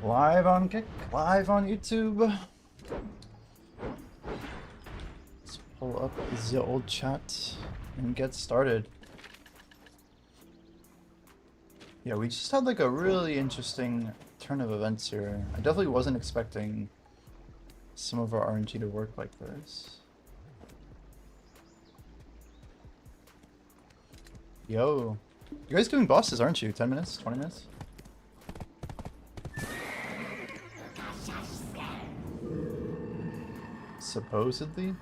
Live on Kick, live on YouTube. Let's pull up the old chat and get started. Yeah, we just had like a really interesting turn of events here. I definitely wasn't expecting some of our RNG to work like this. Yo, you guys doing bosses, aren't you? 10 minutes? 20 minutes? Supposedly?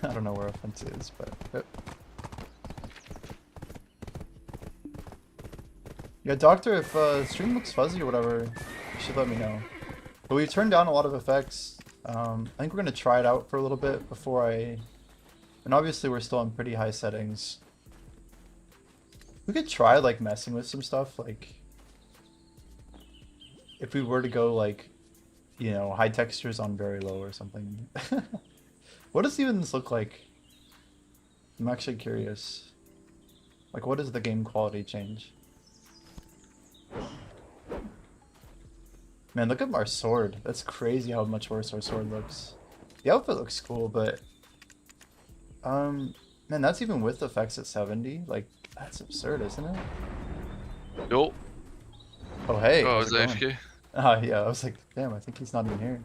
I don't know where offense is, but... Yeah, Doctor, if stream looks fuzzy or whatever, you should let me know. But we've turned down a lot of effects. I think we're going to try it out for a little bit before I... And obviously we're still on pretty high settings. We could try like messing with some stuff, like... If we were to go like, you know, high textures on very low or something. What does even this look like? I'm actually curious. Like, what does the game quality change? Man, look at our sword. That's crazy how much worse our sword looks. The outfit looks cool, but... Man, that's even with effects at 70? Like, that's absurd, isn't it? Yo. Oh, hey. Oh, How's it's it going? AFK. Yeah, I was like, damn, I think he's not even here.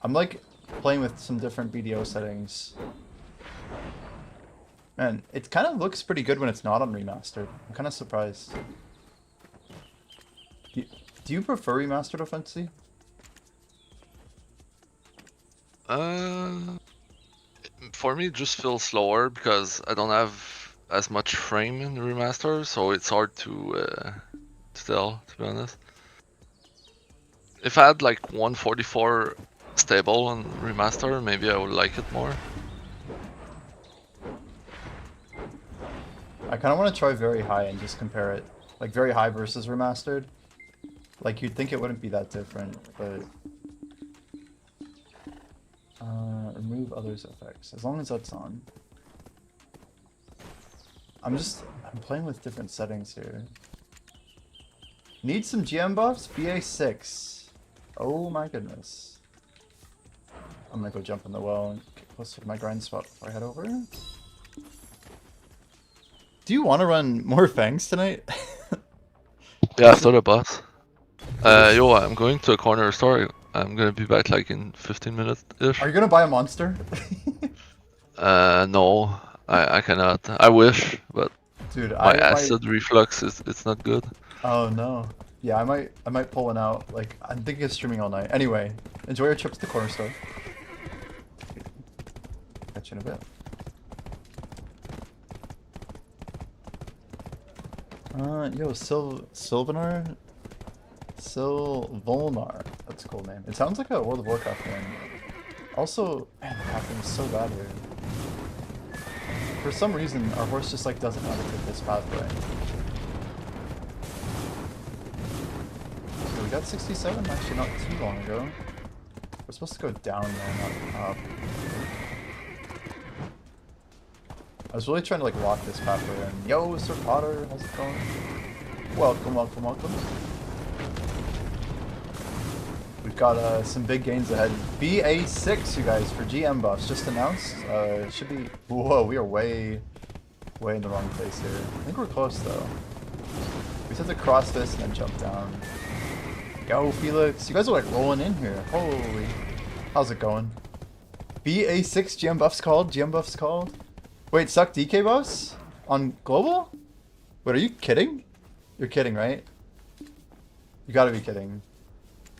I'm like playing with some different BDO settings. Man, it kind of looks pretty good when it's not on remastered. I'm kind of surprised. Do you prefer remastered Offensi? For me, it just feels slower because I don't have as much frame in the remaster, so it's hard to tell, to be honest. If I had like 144 stable on remaster, maybe I would like it more. I kind of want to try very high and just compare it. Like very high versus remastered. Like you'd think it wouldn't be that different, but... remove others effects, as long as that's on. I'm playing with different settings here. Need some GM buffs? BA6. Oh my goodness. I'm gonna go jump in the well and get closer to my grind spot before I head over. Do you want to run more fangs tonight? Yeah, after the boss. Yo, I'm going to a corner store. I'm gonna be back like in 15 minutes-ish. Are you gonna buy a monster? No, I cannot. I wish, but Dude, my I might... acid reflux it's not good. Oh no. Yeah, I might pull one out. Like, I'm thinking of streaming all night. Anyway, enjoy your trip to the corner store. Catch you in a bit. Yo, Sylvanar? Sylvolnar. That's a cool name. It sounds like a World of Warcraft name. Also, man, the pathing is so bad here. For some reason, our horse just like doesn't know how to take this pathway. So we got 67 actually not too long ago. We're supposed to go down there, not up. I was really trying to like lock this pathway in. Yo, Sir Potter, how's it going? Welcome, welcome, welcome. We've got some big gains ahead. BA6, you guys, for GM buffs just announced. It should be... Whoa, we are way in the wrong place here. I think we're close though. We just have to cross this and then jump down. Go, Felix. You guys are like rolling in here. Holy. How's it going? BA6 GM buffs called? GM buffs called? Wait, suck DK buffs? On global? Wait, are you kidding? You're kidding, right? You gotta be kidding.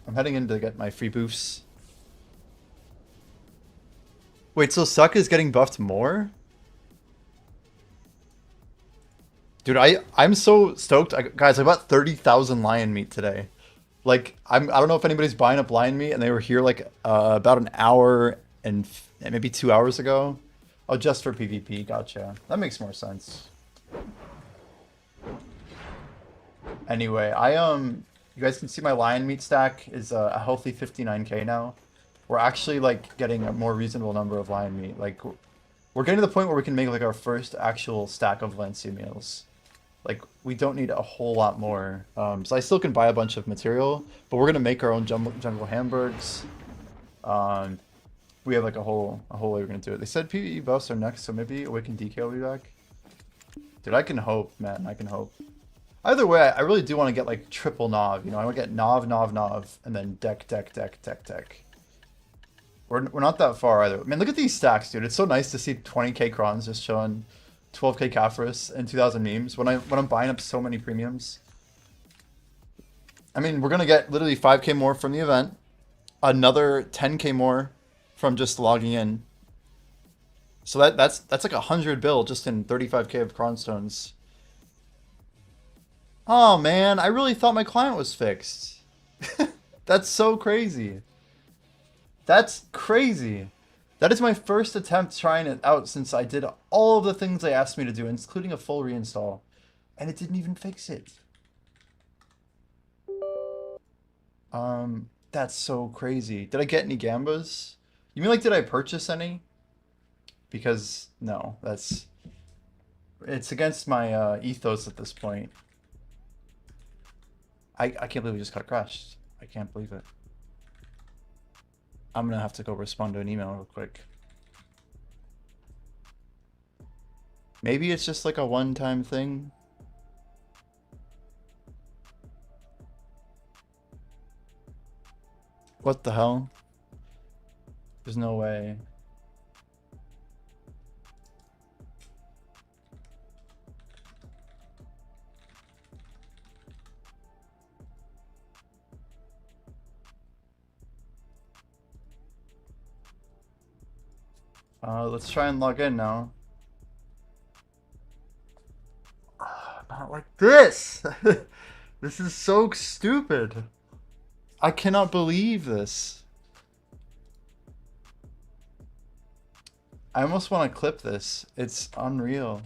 I'm heading in to get my free boofs. Wait, so suck is getting buffed more? Dude, I'm so stoked. Guys, I bought 30,000 lion meat today. Like, I don't know if anybody's buying up lion meat, and they were here like about an hour and maybe 2 hours ago. Oh, just for PvP. Gotcha. That makes more sense. Anyway, you guys can see my lion meat stack is a healthy 59k now. we're actually like getting a more reasonable number of lion meat. Like we're getting to the point where we can make like our first actual stack of Lancia meals. Like we don't need a whole lot more. So I still can buy a bunch of material, but we're gonna make our own jungle hamburgs. Um, we have like a whole way we're gonna do it. They said PvE buffs are next, so maybe Awakened DK will be back. Dude, I can hope, man. I can hope. Either way, I really do want to get like triple Nov. You know, I want to get Nov, Nov, Nov, and then deck, deck, deck, deck, deck. We're not that far either. Man, look at these stacks, dude. It's so nice to see 20k crons just showing 12k Caphras and 2,000 memes when I'm buying up so many premiums. I mean, we're gonna get literally 5k more from the event, another 10k more from just logging in. So that's like 100 bill just in 35k of cronstones. Oh man, I really thought my client was fixed. That's so crazy. That's crazy. That is my first attempt trying it out since I did all of the things they asked me to do, including a full reinstall. And it didn't even fix it. That's so crazy. Did I get any gambas? You mean like did I purchase any? Because no, it's against my ethos at this point. I can't believe we just got crashed. I can't believe it. I'm gonna have to go respond to an email real quick. Maybe it's just like a one-time thing. What the hell? There's no way. Let's try and log in now. Not like this! This is so stupid. I cannot believe this. I almost want to clip this. It's unreal.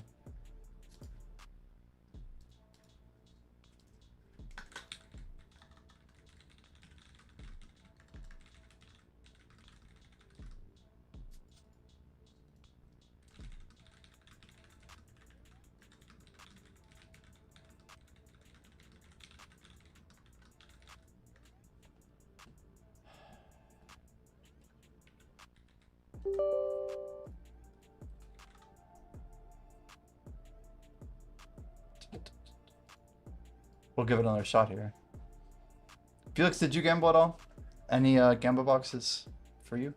We'll give it another shot here. Felix, did you gamble at all? Any gamble boxes for you?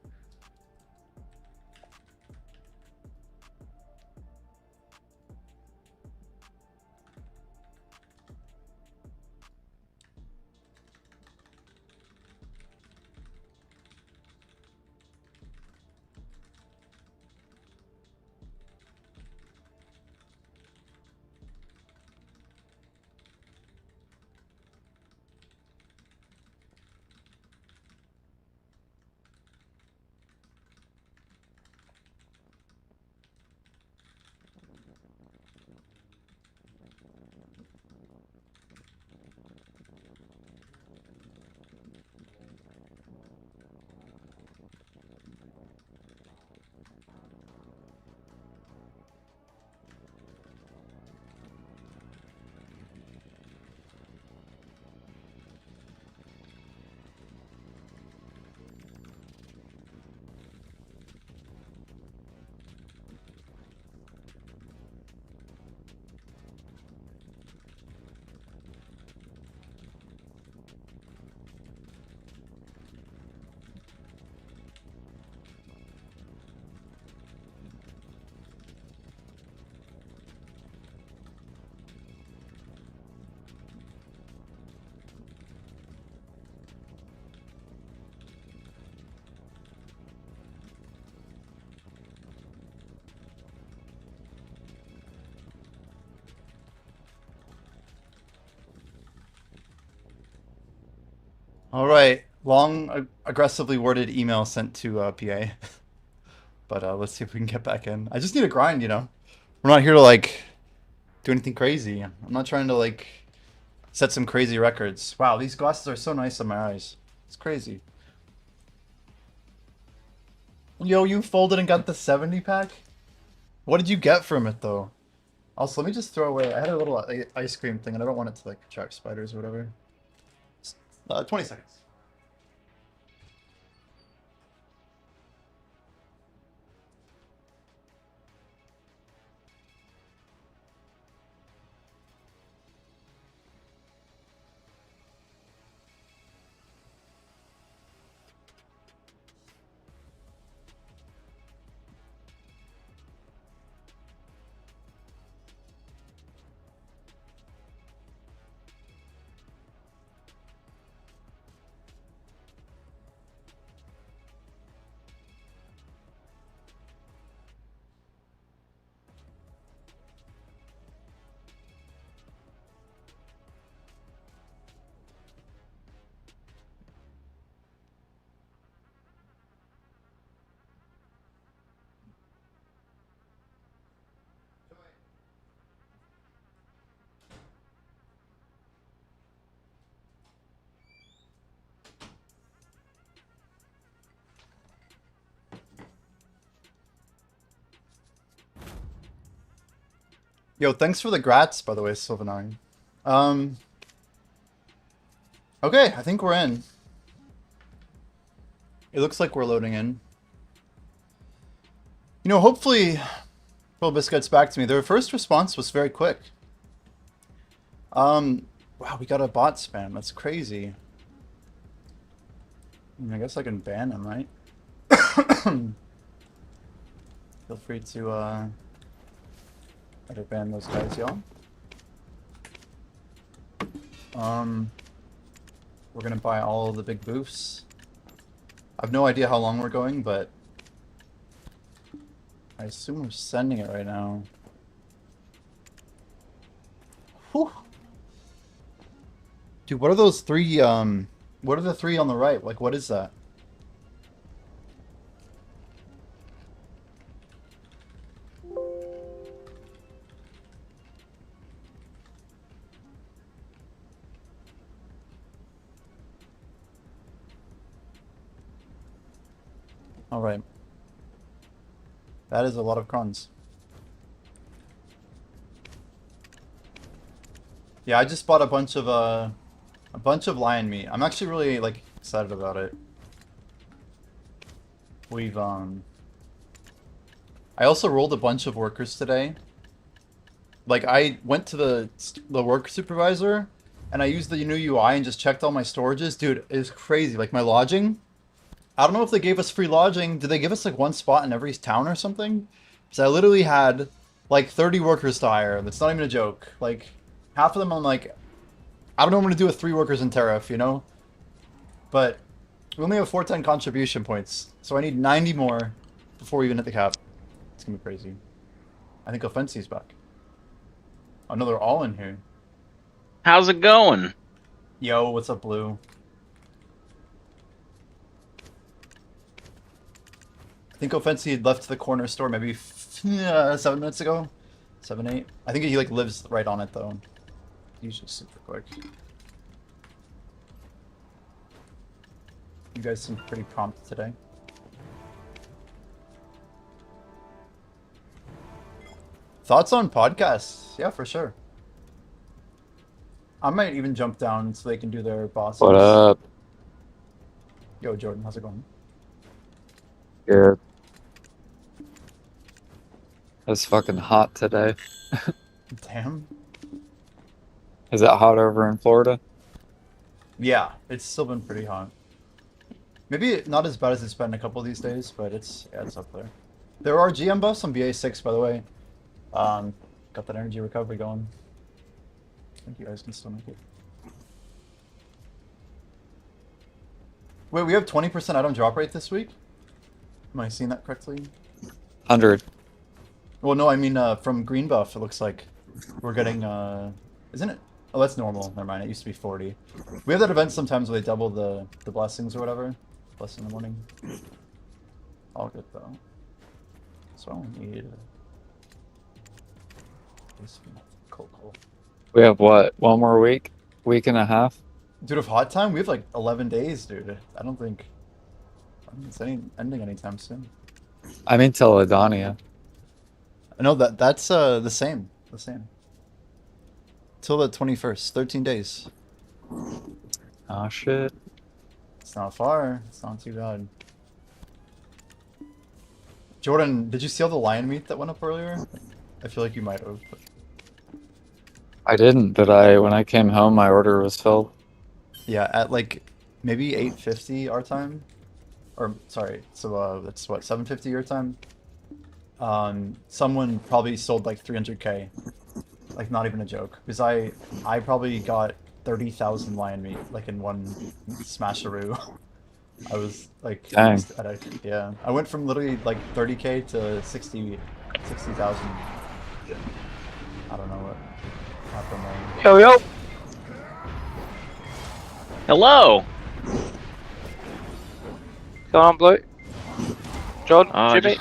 All right, long, aggressively worded email sent to PA. But let's see if we can get back in. I just need a grind, you know. We're not here to like do anything crazy. I'm not trying to like set some crazy records. Wow, these glasses are so nice on my eyes. It's crazy. Yo, you folded and got the 70 pack? What did you get from it though? Also, let me just throw away. I had a little ice cream thing, and I don't want it to like attract spiders or whatever. 20 seconds. Yo, thanks for the grats, by the way, Sylvanine. Um, okay, I think we're in. It looks like we're loading in. You know, hopefully, Philbus gets back to me. Their first response was very quick. Wow, we got a bot spam. That's crazy. I guess I can ban him, right? Feel free to, try to ban those guys, y'all. We're gonna buy all of the big boosts. I have no idea how long we're going, but I assume we're sending it right now. Whew. Dude, what are those three, what are the three on the right? Like, what is that? Alright. That is a lot of crons. Yeah, I just bought a bunch of lion meat. I'm actually really like excited about it. We've I also rolled a bunch of workers today. Like I went to the work supervisor and I used the new UI and just checked all my storages. Dude, it's crazy. Like my lodging, I don't know if they gave us free lodging. Did they give us like one spot in every town or something? Because I literally had like 30 workers to hire. That's not even a joke. Like half of them I'm like, I don't know what I'm going to do with 3 workers in Tariff, you know? But we only have 410 contribution points. So I need 90 more before we even hit the cap. It's going to be crazy. I think Offensive's back. Oh no, they're all in here. How's it going? Yo, what's up, Blue? I think Offensive left the corner store maybe 7 minutes ago. 7, 8. I think he like lives right on it though. Usually super quick. You guys seem pretty prompt today. Thoughts on podcasts? Yeah, for sure. I might even jump down so they can do their bosses. What up? Yo, Jordan, how's it going? Good. It's fucking hot today. Damn. Is it hot over in Florida? Yeah, it's still been pretty hot. Maybe not as bad as it's been a couple of these days, but it's up there. There are GM buffs on BA6, by the way. Got that energy recovery going. I think you guys can still make it. Wait, we have 20% item drop rate this week? Am I seeing that correctly? 100. Well, no, I mean from green buff, it looks like we're getting, isn't it? Oh, that's normal. Never mind, it used to be 40. We have that event sometimes where they double the blessings or whatever. Blessing in the morning. All good, though. So I only need... Cool. We have what? One more week? Week and a half? Dude, of hot time, we have like 11 days, dude. I don't think it's ending anytime soon. I mean Teledania. No, that's the same. The same. Till the 21st. 13 days. Oh shit. It's not far. It's not too bad. Jordan, did you see all the lion meat that went up earlier? I feel like you might have. But... I didn't, but when I came home my order was filled. Yeah, at like maybe 8:50 our time. Or sorry, so that's what, 7:50 your time? Someone probably sold like 300K. Like not even a joke. Because I probably got 30,000 lion meat like in one smasheroo. I was like Dang. ecstatic. Yeah. I went from literally like 30K to 60,000. I don't know what happened there. Yo, yo. Hello. What's going on, Blue? John, Jimmy?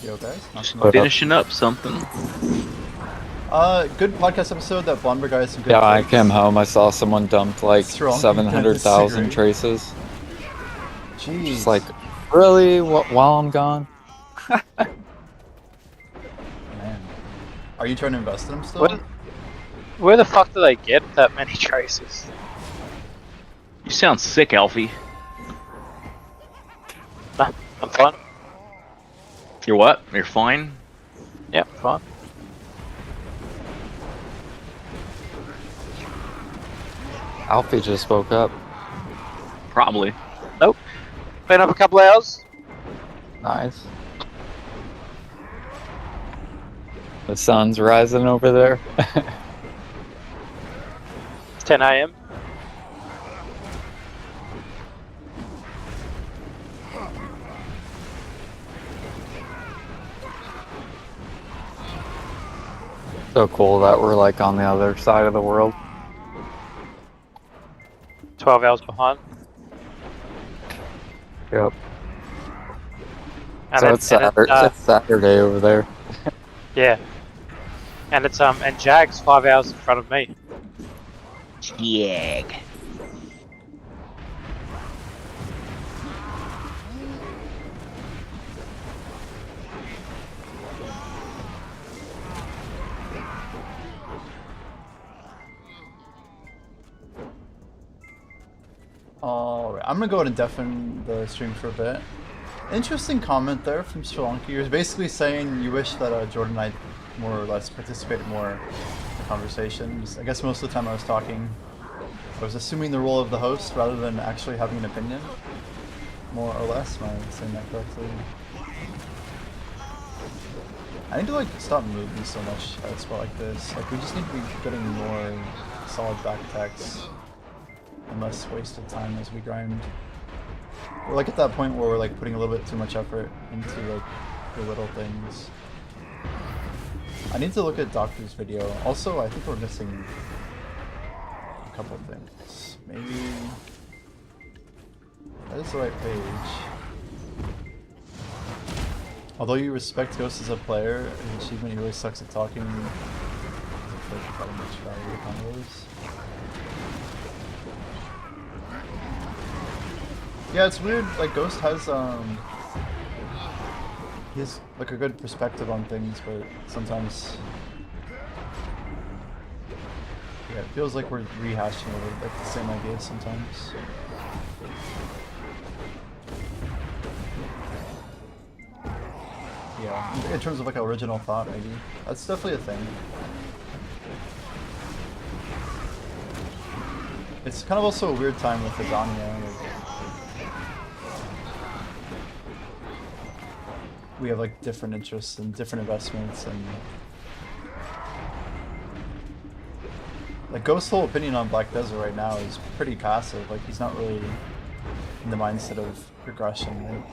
Yo guys. What up? Finishing up something. Good podcast episode. That Blomberg guy has some good Yeah, I takes. came home, I saw someone dumped like Strong, 700,000 disagree. traces. Jeez. Just like, really? While I'm gone? Man. Are you trying to invest in them still? Where the fuck do they get that many traces? You sound sick, Alfie. Nah, I'm fine. You're what? You're fine? Yeah, fine. Alfie just woke up. Probably. Nope. Been up a couple hours. Nice. The sun's rising over there. It's 10 a.m. So cool that we're like on the other side of the world. 12 hours behind. Yep. And So it- it's and it, Saturday, it's Saturday over there. yeah. And it's and Jag's 5 hours in front of me. Jag. Alright, I'm gonna go ahead and deafen the stream for a bit. Interesting comment there from Sri Lanka. You're basically saying you wish that Jordan and I more or less participated more in the conversations. I guess most of the time I was talking, I was assuming the role of the host rather than actually having an opinion. More or less, am I saying that correctly? I need to like stop moving so much at a spot like this. Like we just need to be getting more solid back attacks and less wasted time as we grind. We're like at that point where we're like putting a little bit too much effort into like the little things. I need to look at Doctor's video. Also, I think we're missing a couple things. Maybe that is the right page. Although you respect Ghost as a player, an achievement he really sucks at talking. I feel like probably much value to combos. Yeah, it's weird, like Ghost has he has like a good perspective on things, but sometimes yeah, it feels like we're rehashing a little like the same ideas sometimes. Yeah, in terms of like original thought maybe. That's definitely a thing. It's kind of also a weird time with Azania. Like, we have like different interests and different investments, and like Ghost's whole opinion on Black Desert right now is pretty passive. Like he's not really in the mindset of progression, right?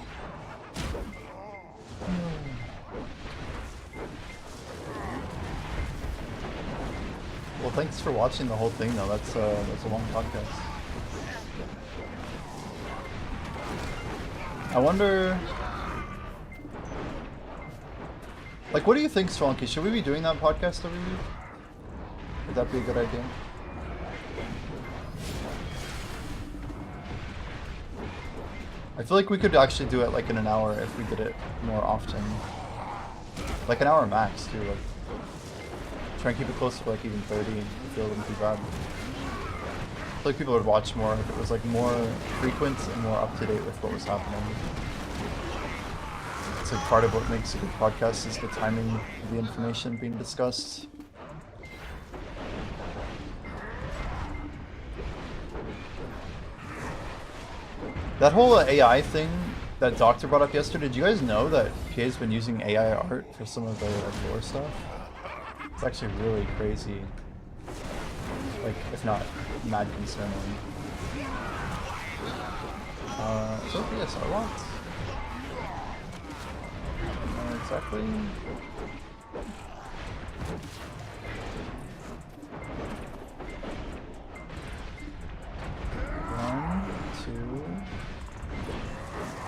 Well, thanks for watching the whole thing though. That's a long podcast. I wonder, like, what do you think, Swanky? Should we be doing that podcast every week? Would that be a good idea? I feel like we could actually do it like in an hour if we did it more often. Like an hour max too. Like try and keep it close to like even 30. I feel it wouldn't be bad. I feel like people would watch more if it was like more frequent and more up to date with what was happening. It's like part of what makes a good podcast is the timing of the information being discussed. That whole AI thing that Doctor brought up yesterday, did you guys know that PA's been using AI art for some of their like, lore stuff? It's actually really crazy. Like, if not mad concerning. Is that yes, I want? Exactly. One, two.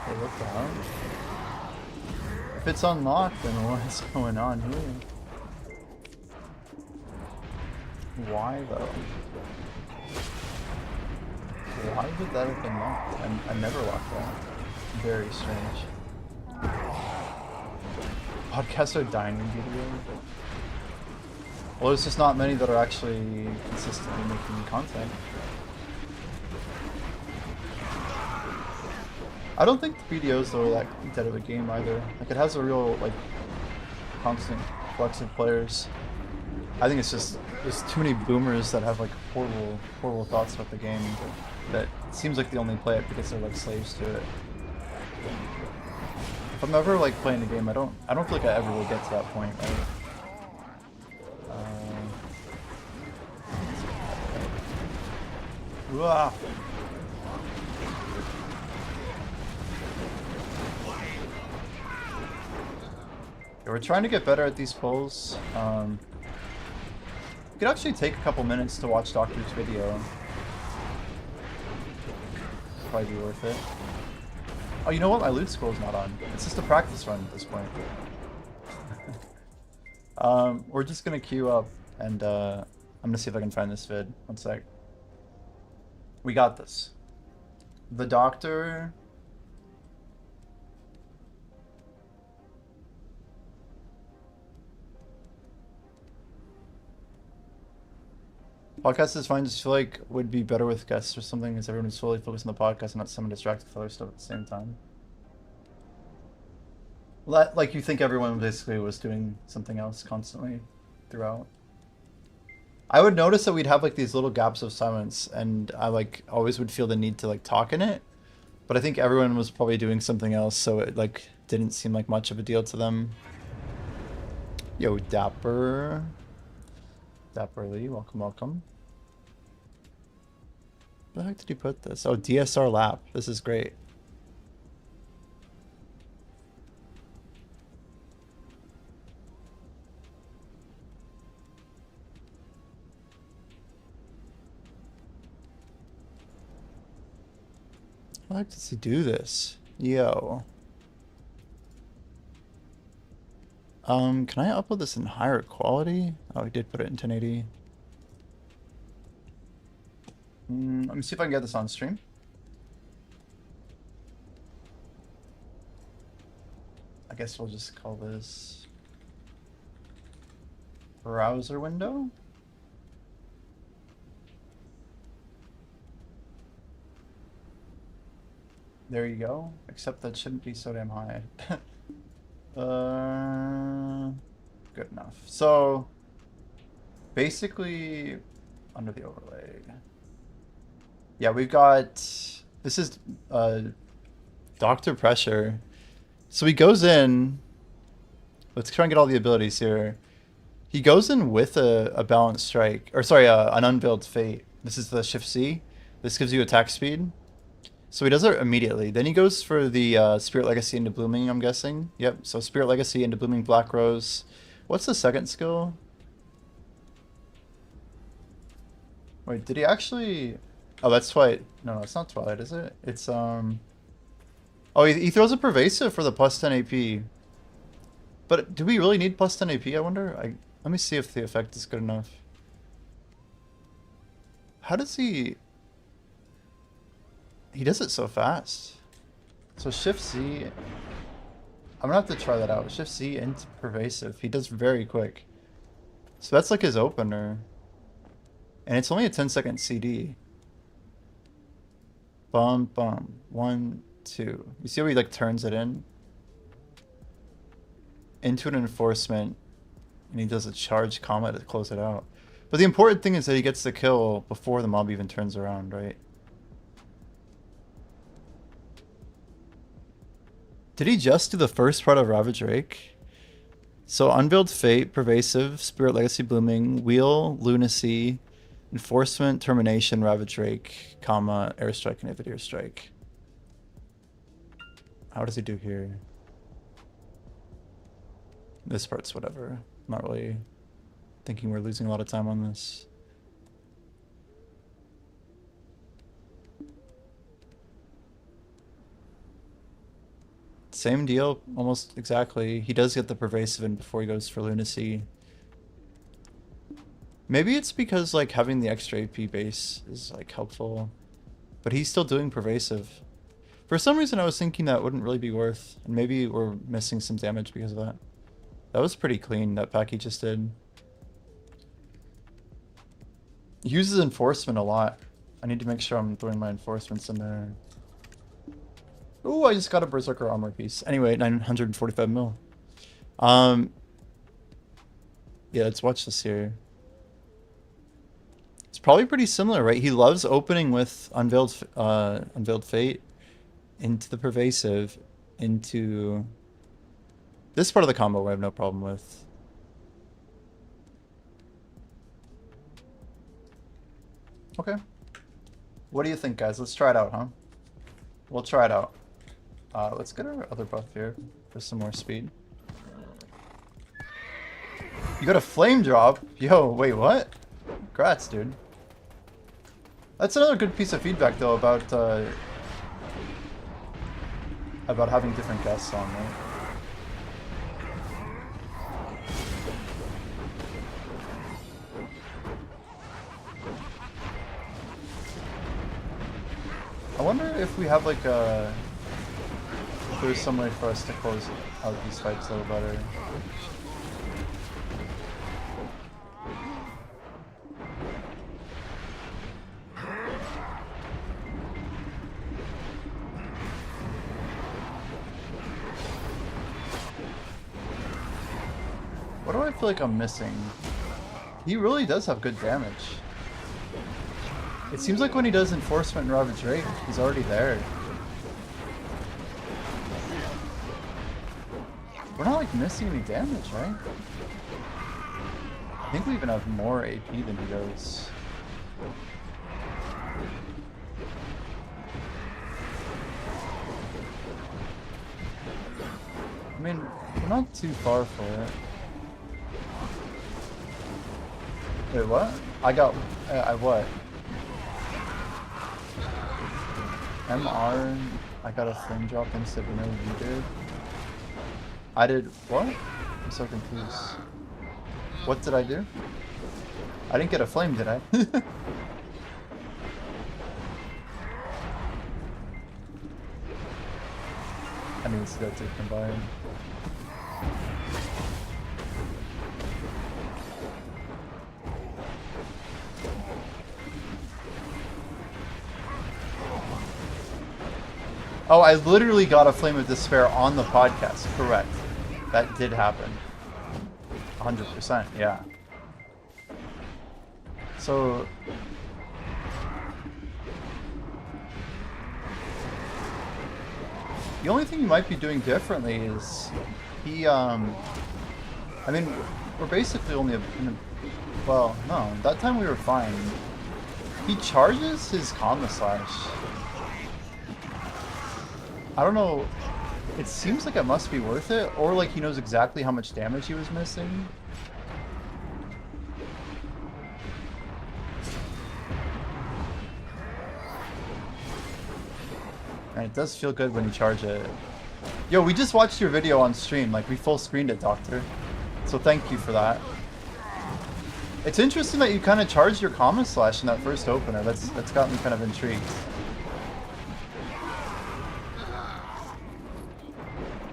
Okay, look out. If it's unlocked, then what is going on here? Why though? Why would that have been locked? I never locked that. Very strange. Podcasts are dying in video. Well, there's just not many that are actually consistently making content. I don't think the BDOs are that dead of a game either. Like it has a real like constant flux of players. I think it's just there's too many boomers that have like horrible thoughts about the game that it seems like they only play it because they're like slaves to it. If I'm ever like playing a game, I don't feel like I ever will get to that point, right? Yeah, we're trying to get better at these polls. It could actually take a couple minutes to watch Doctor's video. Probably be worth it. Oh, you know what? My loot scroll's not on. It's just a practice run at this point. We're just gonna queue up and I'm gonna see if I can find this vid. One sec. We got this. The Doctor. Podcast is fine, just feel like would be better with guests or something as everyone is solely focused on the podcast and not someone distracted with other stuff at the same time. Like you think everyone basically was doing something else constantly throughout. I would notice that we'd have like these little gaps of silence and I like always would feel the need to like talk in it. But I think everyone was probably doing something else, so it like didn't seem like much of a deal to them. Yo, Dapper. Dapper Lee, welcome, welcome. Where the heck did you put this? Oh, DSR lap. This is great. How the heck does he do this? Yo. Can I upload this in higher quality? Oh, I did put it in 1080. Let me see if I can get this on stream. I guess we'll just call this browser window. There you go. Except that shouldn't be so damn high. Good enough. So basically under the overlay. Yeah, we've got, this is Dr. Pressure. So he goes in, let's try and get all the abilities here. He goes in with a balanced strike, or sorry, an unveiled fate. This is the Shift C. This gives you attack speed. So he does it immediately. Then he goes for the Spirit Legacy into Blooming, I'm guessing. Yep, so Spirit Legacy into Blooming Black Rose. What's the second skill? Wait, did he actually... Oh, that's Twilight. No, it's not Twilight, is it? It's, Oh, he throws a Pervasive for the plus 10 AP. But do we really need plus 10 AP, I wonder? Let me see if the effect is good enough. How does he... He does it so fast. So Shift Z, I'm gonna have to try that out. Shift Z into Pervasive. He does very quick. So that's like his opener. And it's only a 10-second CD. Bum, bum. 1, 2. You see how he like turns it in? Into an enforcement. And he does a charge comma to close it out. But the important thing is that he gets the kill before the mob even turns around, right? Did he just do the first part of Ravage Rake? So Unveiled Fate, Pervasive, Spirit Legacy Blooming, Wheel, Lunacy, Enforcement, Termination, Ravage Rake, comma, Airstrike, and Avidier Strike. How does he do here? This part's whatever. I'm not really thinking we're losing a lot of time on this. Same deal, almost exactly. He does get the Pervasive in before he goes for Lunacy. Maybe it's because like having the extra AP base is like helpful, but he's still doing Pervasive. For some reason I was thinking that wouldn't really be worth, and maybe we're missing some damage because of that. That was pretty clean, that pack he just did. He uses Enforcement a lot. I need to make sure I'm throwing my Enforcements in there. Ooh, I just got a Berserker armor piece. Anyway, 945 mil. Yeah, let's watch this here. It's probably pretty similar, right? He loves opening with Unveiled Fate into the Pervasive, into this part of the combo I have no problem with. Okay. What do you think, guys? Let's try it out, huh? We'll try it out. Let's get our other buff here for some more speed. You got a flame drop? Yo, wait, what? Congrats, dude. That's another good piece of feedback, though, about having different guests on, right? I wonder if we have like a... if there's some way for us to close out these fights a little better. What do I feel like I'm missing? He really does have good damage. It seems like when he does Enforcement and Ravage Rake, he's already there. We're not like missing any damage, right? I think we even have more AP than he does. I mean, we're not too far for it. Wait, what? I got... I what? MR... I got a flame drop instead of no you did. I did... what? I'm so confused. What did I do? I didn't get a flame, did I? I need to go to combine. Oh, I literally got a Flame of Despair on the podcast. Correct. That did happen. 100%, yeah. So... the only thing you might be doing differently is... he, I mean, we're basically only in a... well, no, that time we were fine. He charges his Comma Slash. I don't know, it seems like it must be worth it, or like he knows exactly how much damage he was missing. And it does feel good when you charge it. Yo, we just watched your video on stream, like we full screened it, Doctor. So thank you for that. It's interesting that you kind of charged your Comma Slash in that first opener. That's got me kind of intrigued.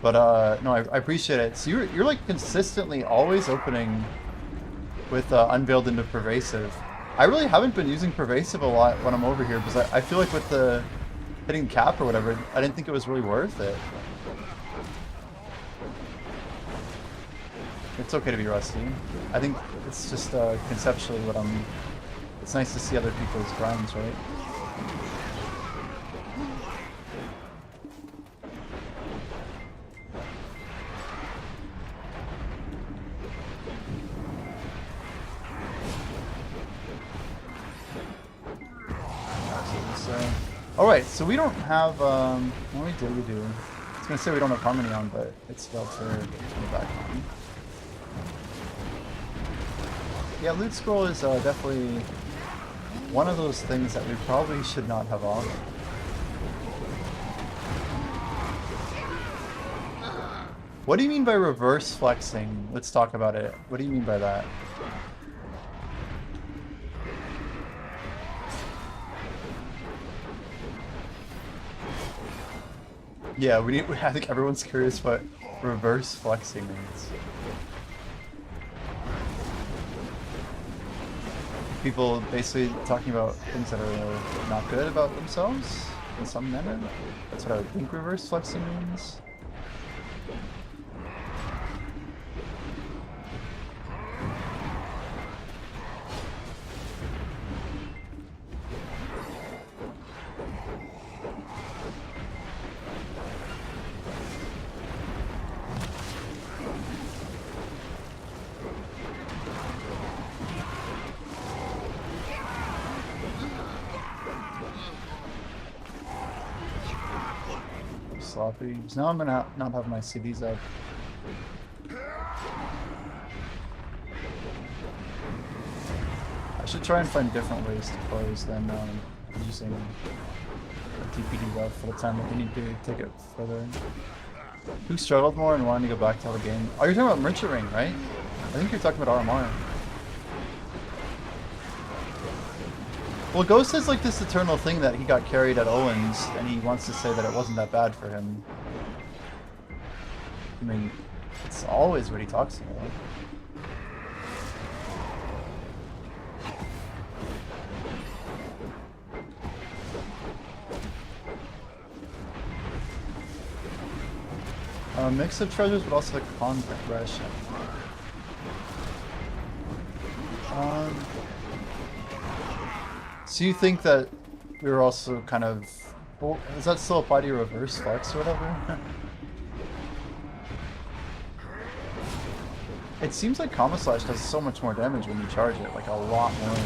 But no, I appreciate it. So you're like consistently always opening with Unveiled into Pervasive. I really haven't been using Pervasive a lot when I'm over here because I feel like with the hitting cap or whatever, I didn't think it was really worth it. It's okay to be rusty. I think it's just conceptually what I'm... It's nice to see other people's grinds, right? Alright, so we don't have, what we do? I was gonna say we don't have Harmony on, but it's about to turn it back on. Yeah, Loot Scroll is definitely one of those things that we probably should not have on. What do you mean by reverse flexing? Let's talk about it. What do you mean by that? Yeah, I think everyone's curious what reverse flexing means. People basically talking about things that are not good about themselves in some manner. That's what I would think reverse flexing means. Sloppy. So now I'm gonna not have my CDs up. I should try and find different ways to close than using a TPD buff for the time that we need to take it further. Who struggled more and wanted to go back to the game? Oh, you're talking about Merchant Ring, right? I think you're talking about RMR. Well, Ghost has like this eternal thing that he got carried at Owens, and he wants to say that it wasn't that bad for him. I mean, it's always what he talks about. A mix of treasures, but also the con progression. So you think that we were also kind of... Well, does that still apply to your reverse flex or whatever? It seems like Comma Slash does so much more damage when you charge it, like a lot more.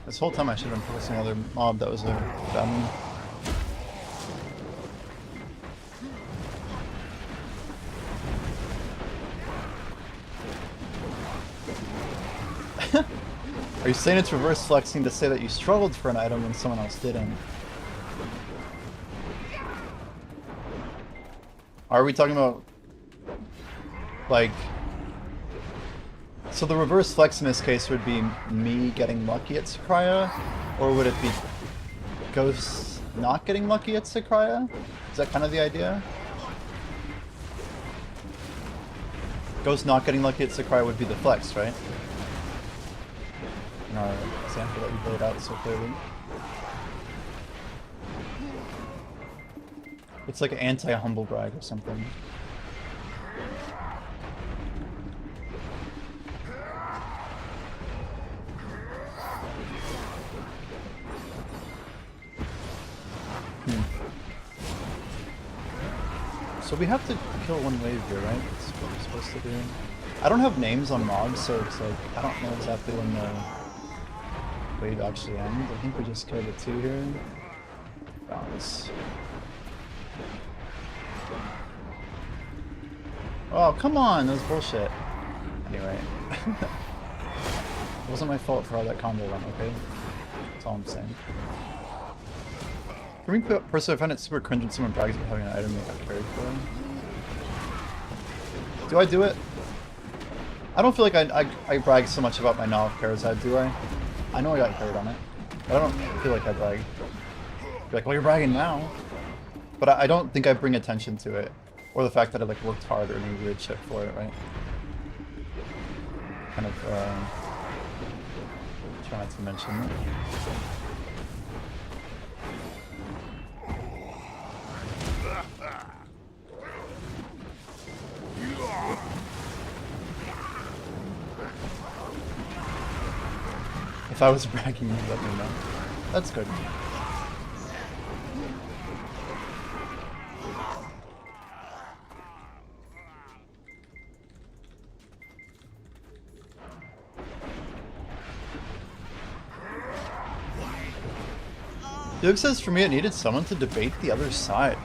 This whole time I should have been focusing on another mob that was a family. Are you saying it's reverse flexing to say that you struggled for an item when someone else didn't? Are we talking about, like... So the reverse flex in this case would be me getting lucky at Sakraya, or would it be Ghost not getting lucky at Sakraya? Is that kind of the idea? Ghost not getting lucky at Sakraya would be the flex, right? In our example that we laid out so clearly. It's like an anti-humble brag or something. So we have to kill one wave here, right? That's what we're supposed to do. I don't have names on mobs, so it's like, I don't know exactly when the wave actually ends. I think we just killed the 2 here. Oh, this... Oh, come on! That was bullshit. Anyway. It wasn't my fault for all that combo run, okay? That's all I'm saying. For me, personally, I find it super cringe when someone brags about having an item they got carried for. Do I do it? I don't feel like I brag so much about my Nav Karazad, do I? I know I got carried on it. But I don't feel like I brag. Be like, well, you're bragging now. But I don't think I bring attention to it. Or the fact that I like worked hard or any weird shit for it, right? Kind of, try not to mention that. If I was bragging, you'd let me know. That's good. Duke says, for me it needed someone to debate the other side.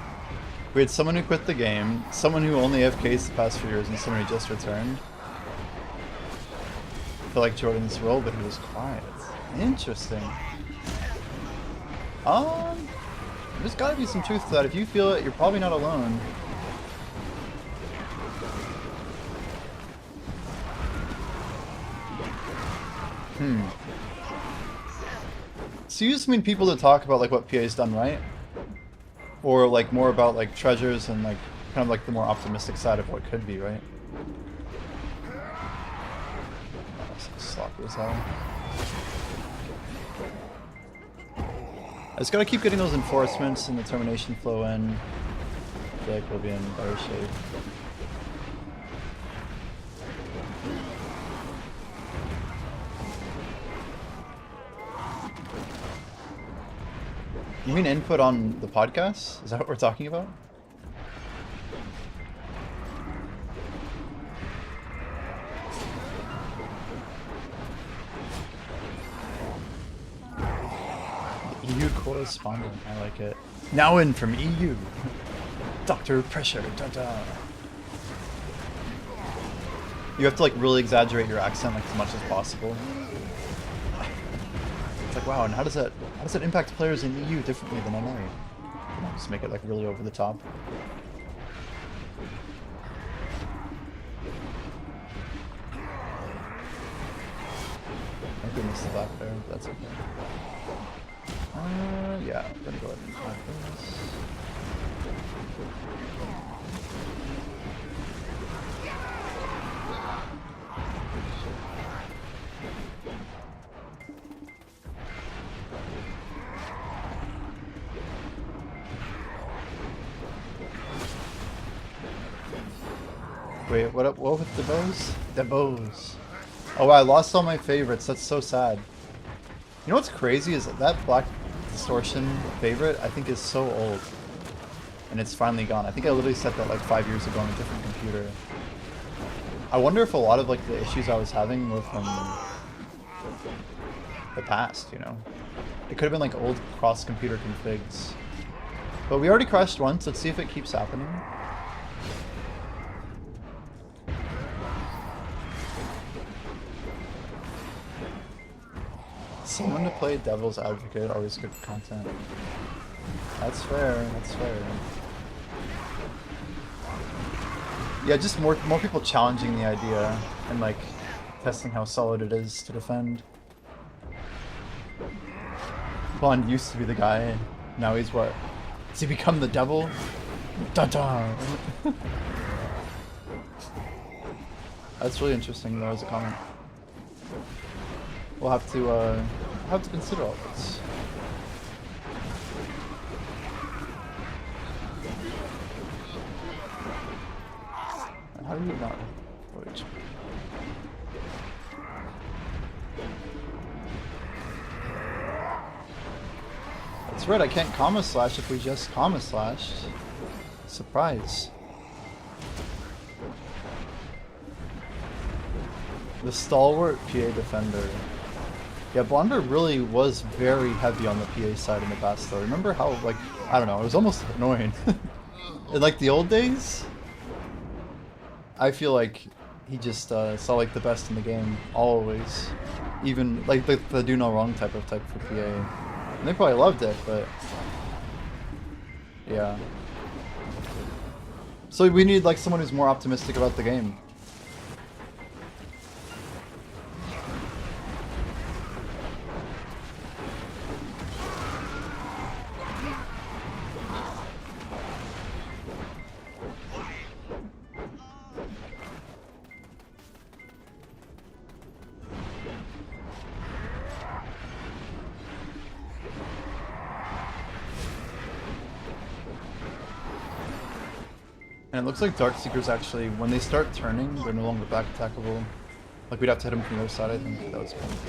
We had someone who quit the game, someone who only AFKs the past few years, and someone who just returned. I feel like Jordan's role, but he was quiet. Interesting. There's gotta be some truth to that. If you feel it, you're probably not alone. So you just mean people to talk about like what PA's done right? Or like more about like treasures and like kind of like the more optimistic side of what could be, right? Sloppy as hell. I just gotta keep getting those enforcements and the termination flow in. I feel like we'll be in better shape. You mean input on the podcast? Is that what we're talking about? EU correspondent, I like it. Now in from EU. Dr. Pressure, da-da. You have to like really exaggerate your accent like as much as possible. It's like, wow, and how does that impact players in EU differently than NA? You know, just make it like really over the top. Thank goodness the back there, but that's okay. Yeah, I'm gonna go ahead and try this. Wait, what with the bows? The bows. Oh, I lost all my favorites. That's so sad. You know what's crazy is that Black Distortion favorite I think is so old. And it's finally gone. I think I literally set that like 5 years ago on a different computer. I wonder if a lot of like the issues I was having were from the past, you know? It could have been like old cross-computer configs. But we already crashed once. Let's see if it keeps happening. Someone to play devil's advocate, always good content. That's fair, that's fair. Yeah, just more people challenging the idea and like testing how solid it is to defend. Bond used to be the guy, now he's what? Has he become the devil? Dun-dun! That's really interesting though as a comment. We'll have to consider all this. And how do you not wait? That's right, I can't comma slash if we just comma slashed. Surprise. The stalwart PA defender. Yeah, Blonder really was very heavy on the PA side in the past though. Remember how, like, I don't know, it was almost annoying. In like the old days, I feel like he just saw like the best in the game, always. Even like the do no wrong type for PA. And they probably loved it, but yeah. So we need like someone who's more optimistic about the game. And it looks like Darkseekers actually, when they start turning, they're no longer back attackable. Like we'd have to hit them from the other side, I think. That was kind of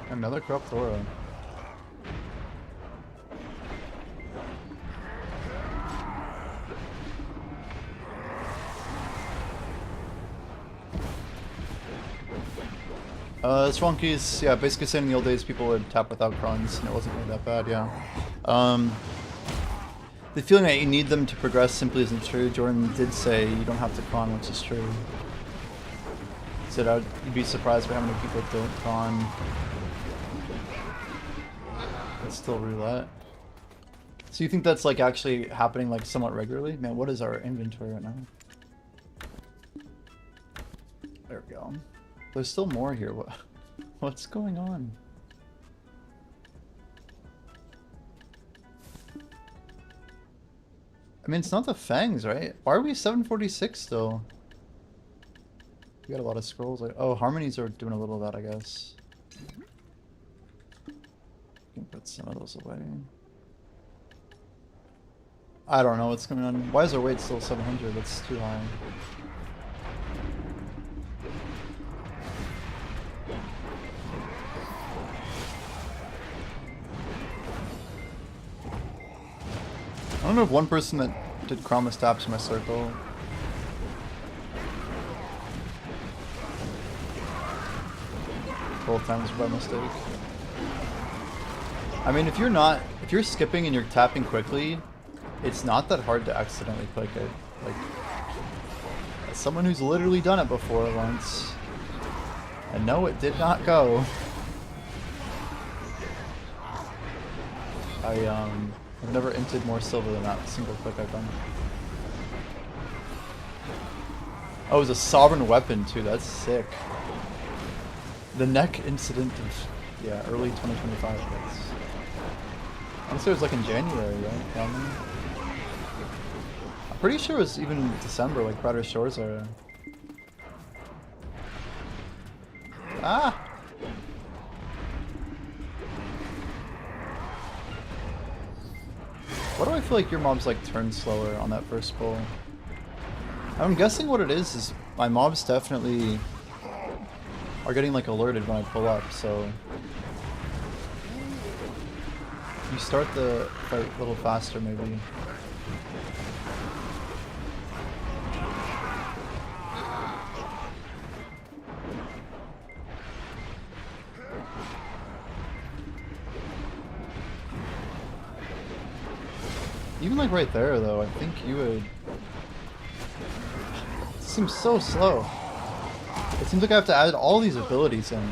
good. Another corrupt aura. Swankies, yeah, basically saying in the old days people would tap without crons, and it wasn't really that bad, yeah. The feeling that you need them to progress simply isn't true. Jordan did say you don't have to cron, which is true. He said you'd be surprised by how many people don't cron. It's still roulette. So you think that's like actually happening like somewhat regularly? Man, what is our inventory right now? There we go. There's still more here. What's going on? I mean, it's not the fangs, right? Why are we 746 still? We got a lot of scrolls. Like, oh, harmonies are doing a little of that, I guess. Can put some of those away. I don't know what's going on. Why is our weight still 700? That's too high. I don't know if one person that did Chroma taps in my circle. Both times by mistake. I mean, if you're skipping and you're tapping quickly, it's not that hard to accidentally click it. Like, as someone who's literally done it before once, and no, it did not go. I've never inted more silver than that single click I've done. Oh, it was a sovereign weapon too, that's sick. The neck incident of, yeah, early 2025, that's... I guess it was like in January, right? Probably. I'm pretty sure it was even December, like Brighter Shores era. Ah! Why do I feel like your mobs like turn slower on that first pull? I'm guessing what it is my mobs definitely are getting like alerted when I pull up, so you start the fight a little faster maybe. Even like right there though, I think you would... It seems so slow. It seems like I have to add all these abilities in.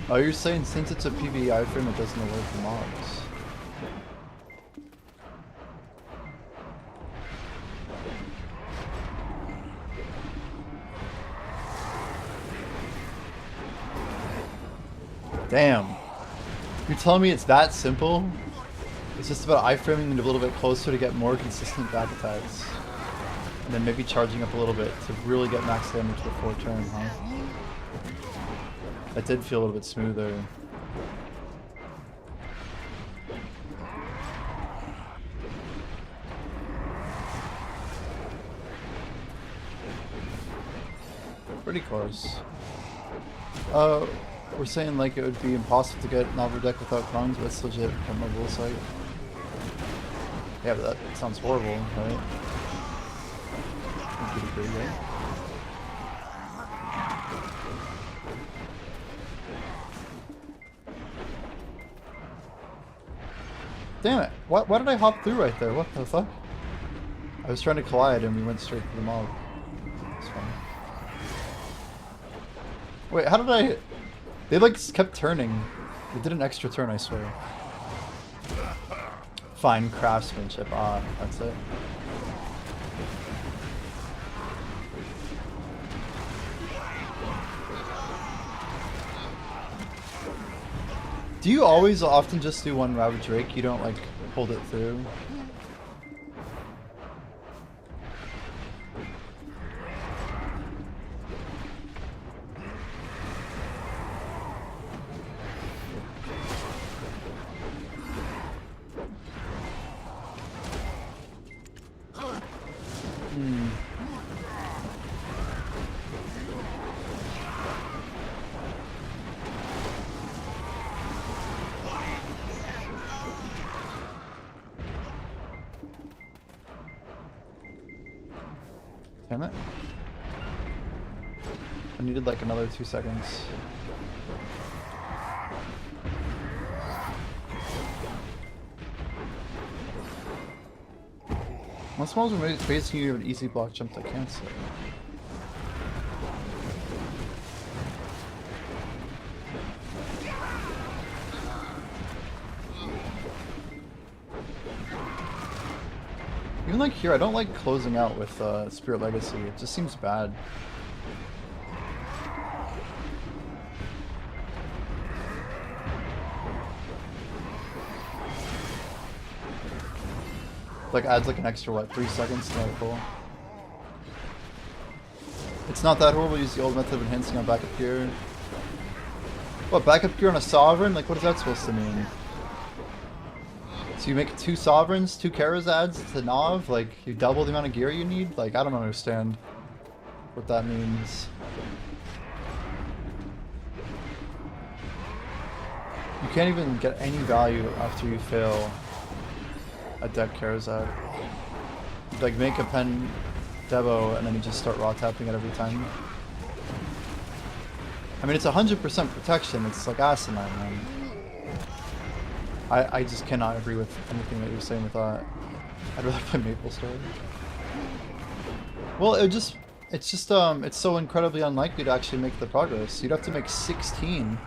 Oh, you're saying since it's a PvE frame it doesn't alert the mobs. Damn. You're telling me it's that simple? It's just about iframing it a little bit closer to get more consistent back attacks. And then maybe charging up a little bit to really get max damage before turn, huh? That did feel a little bit smoother. Pretty close. We're saying like it would be impossible to get Novel deck without Crons, but it's legit from a rule site. Yeah, but that sounds horrible, right? I would agree, right? Damn it! Why did I hop through right there? What the fuck? I was trying to collide and we went straight for the mob. It's fine. Wait, how did I... They like kept turning. They did an extra turn, I swear. Fine craftsmanship. Ah, that's it. Do you always often just do one Ravage Rake? You don't like hold it through? Damn it. I needed like another 2 seconds. Once walls are facing you, have an easy block jump that cancel. Even like here, I don't like closing out with Spirit Legacy. It just seems bad. Like adds like an extra what, 3 seconds to nightfall. It's not that horrible. Use the old method of enhancing on backup gear. What, backup gear on a sovereign? Like what is that supposed to mean? So you make 2 sovereigns, 2 Karazads to Nav, like you double the amount of gear you need? Like I don't understand what that means. You can't even get any value after you fail a deck Karazad. Like make a pen Debo and then you just start raw tapping it every time. I mean it's 100% protection, it's like asinine, man. I just cannot agree with anything that you're saying with that. I'd rather play Maple Story. Well, it's so incredibly unlikely to actually make the progress. You'd have to make 16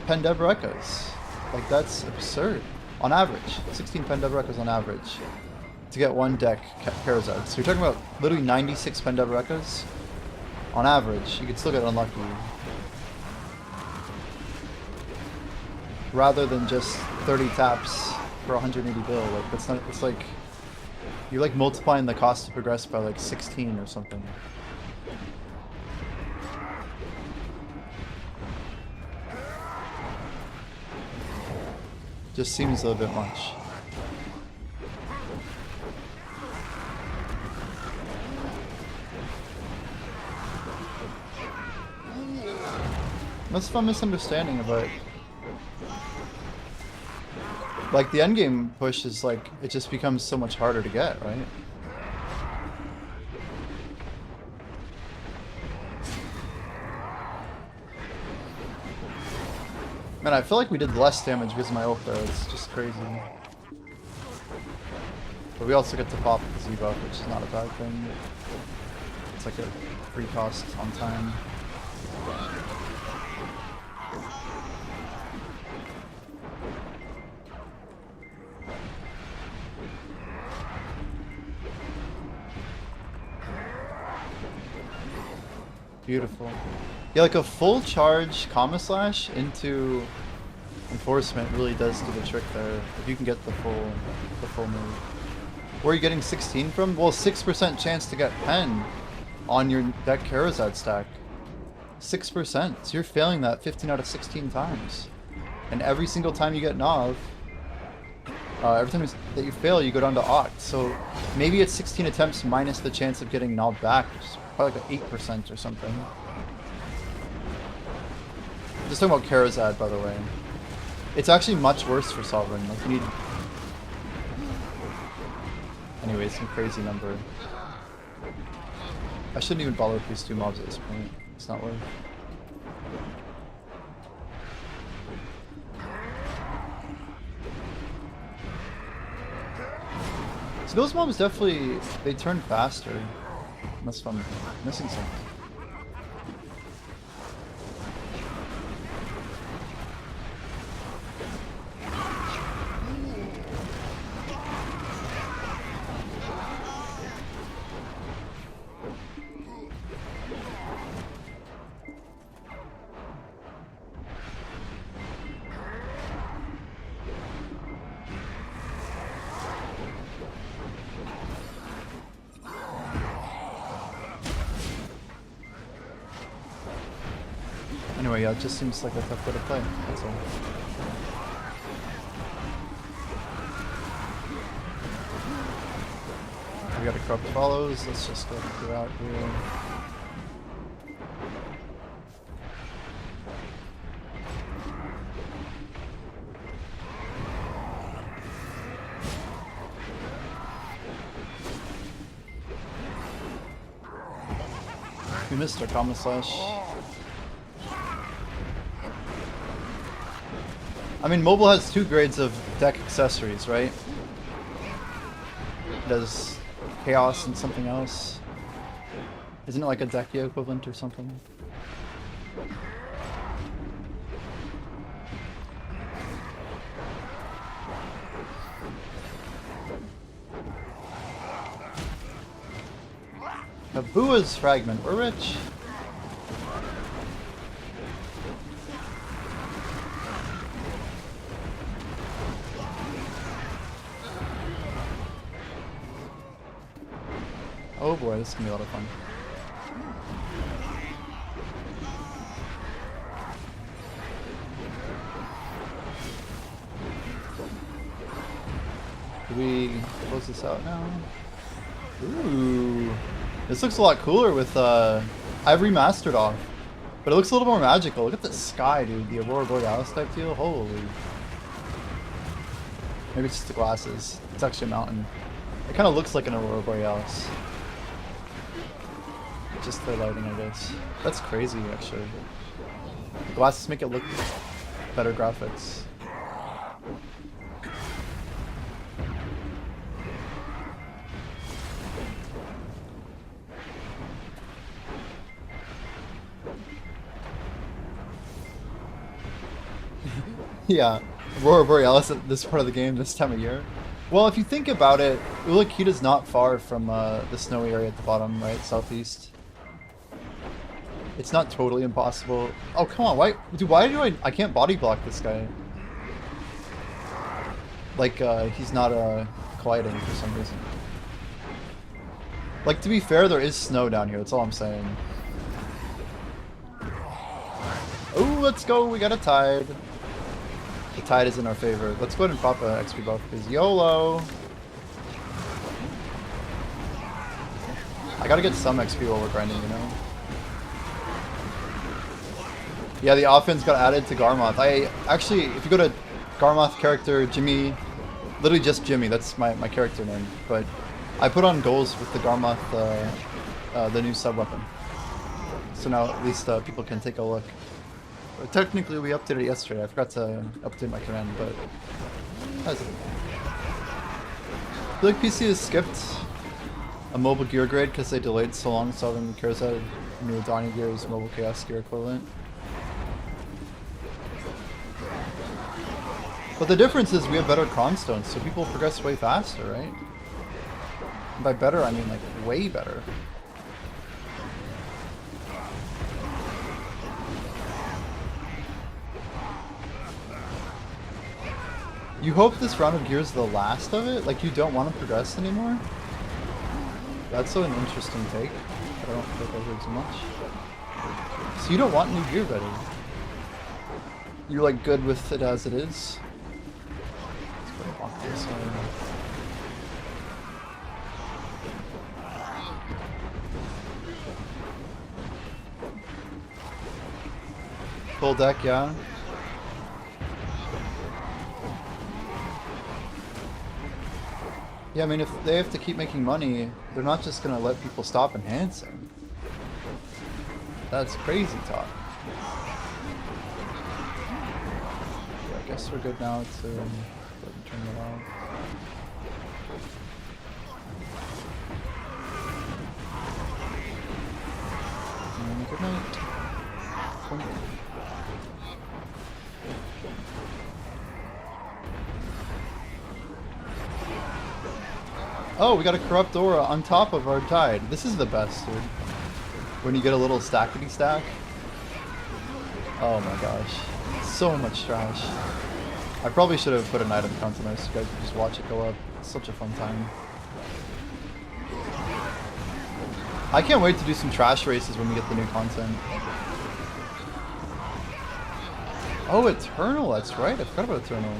Pendebrekas. Like that's absurd. On average. 16 Pendebrekas on average. To get 1 deck Karazad. So you're talking about literally 96 Pendebrekas? On average. You could still get unlucky. Rather than just 30 taps for 180 bill. Like that's not, it's like you're like multiplying the cost to progress by like 16 or something. Just seems a little bit much. That's a fun misunderstanding of it. Like the endgame push is like, it just becomes so much harder to get, right? Man, I feel like we did less damage because of my ult though, it's just crazy. But we also get to pop the Z buff, which is not a bad thing. It's like a free cost on time. Beautiful. Yeah, like a full charge Kama Slash into Enforcement really does do the trick there. If you can get the full move. Where are you getting 16 from? Well, 6% chance to get Pen on your deck Karazad stack. 6%. So you're failing that 15 out of 16 times. And every single time you get Nav, every time that you fail, you go down to Oct. So maybe it's 16 attempts minus the chance of getting knocked back, which is probably like 8% or something. Just talking about Karazad, by the way. It's actually much worse for Sovereign. Like, you need... Anyway, some crazy number. I shouldn't even bother with these 2 mobs at this point. It's not worth. So those mobs definitely, they turn faster. Unless I'm missing something. Anyway, yeah, it just seems like a tough way to play, that's all. We got a corrupt follows, let's just go through out here. We missed our Comma Slash. I mean, mobile has 2 grades of deck accessories, right? It does chaos and something else. Isn't it like a Dekia equivalent or something? Abua's fragment, we're rich. Oh boy, this is gonna be a lot of fun. Do we close this out now? Ooh. This looks a lot cooler with, I've remastered off. But it looks a little more magical. Look at the sky, dude. The Aurora Borealis type deal. Holy. Maybe it's just the glasses. It's actually a mountain. It kind of looks like an Aurora Borealis. Just the lighting, I guess. That's crazy, actually. The glasses make it look better graphics. Yeah, Aurora Borealis at this part of the game, this time of year. Well, if you think about it, Ulakita's not far from the snowy area at the bottom, right? Southeast. It's not totally impossible. Oh, come on, why do I can't body block this guy. Like, he's not, colliding for some reason. Like, to be fair, there is snow down here, that's all I'm saying. Oh, let's go, we got a tide. The tide is in our favor. Let's go ahead and pop a XP buff, because YOLO! I gotta get some XP while we're grinding, you know? Yeah, the offense got added to Garmoth. I actually, if you go to Garmoth character Jimmy, literally just Jimmy, that's my character name, but I put on goals with the Garmoth, the new sub-weapon. So now at least people can take a look. But technically we updated it yesterday, I forgot to update my command, but that's it. I feel like PC has skipped a mobile gear grade because they delayed so long Southern Karazad new Donnie Gear's mobile chaos gear equivalent. But the difference is we have better cronstones, so people progress way faster, right? And by better, I mean like way better. You hope this round of gear is the last of it? Like you don't want to progress anymore? That's an interesting take. I don't think I heard so much. So you don't want new gear better? You're like good with it as it is? Let's go walk Full deck, yeah. Yeah, I mean, if they have to keep making money, they're not just gonna let people stop enhancing. That's crazy talk. Yeah, I guess we're good now to go ahead and turn it off. And good night. Oh, we got a corrupt aura on top of our tide. This is the best, dude. When you get a little stackety stack. Oh my gosh. So much trash. I probably should have put an item count on this so you guys could just watch it go up. It's such a fun time. I can't wait to do some trash races when we get the new content. Oh, Eternal, that's right. I forgot about Eternal.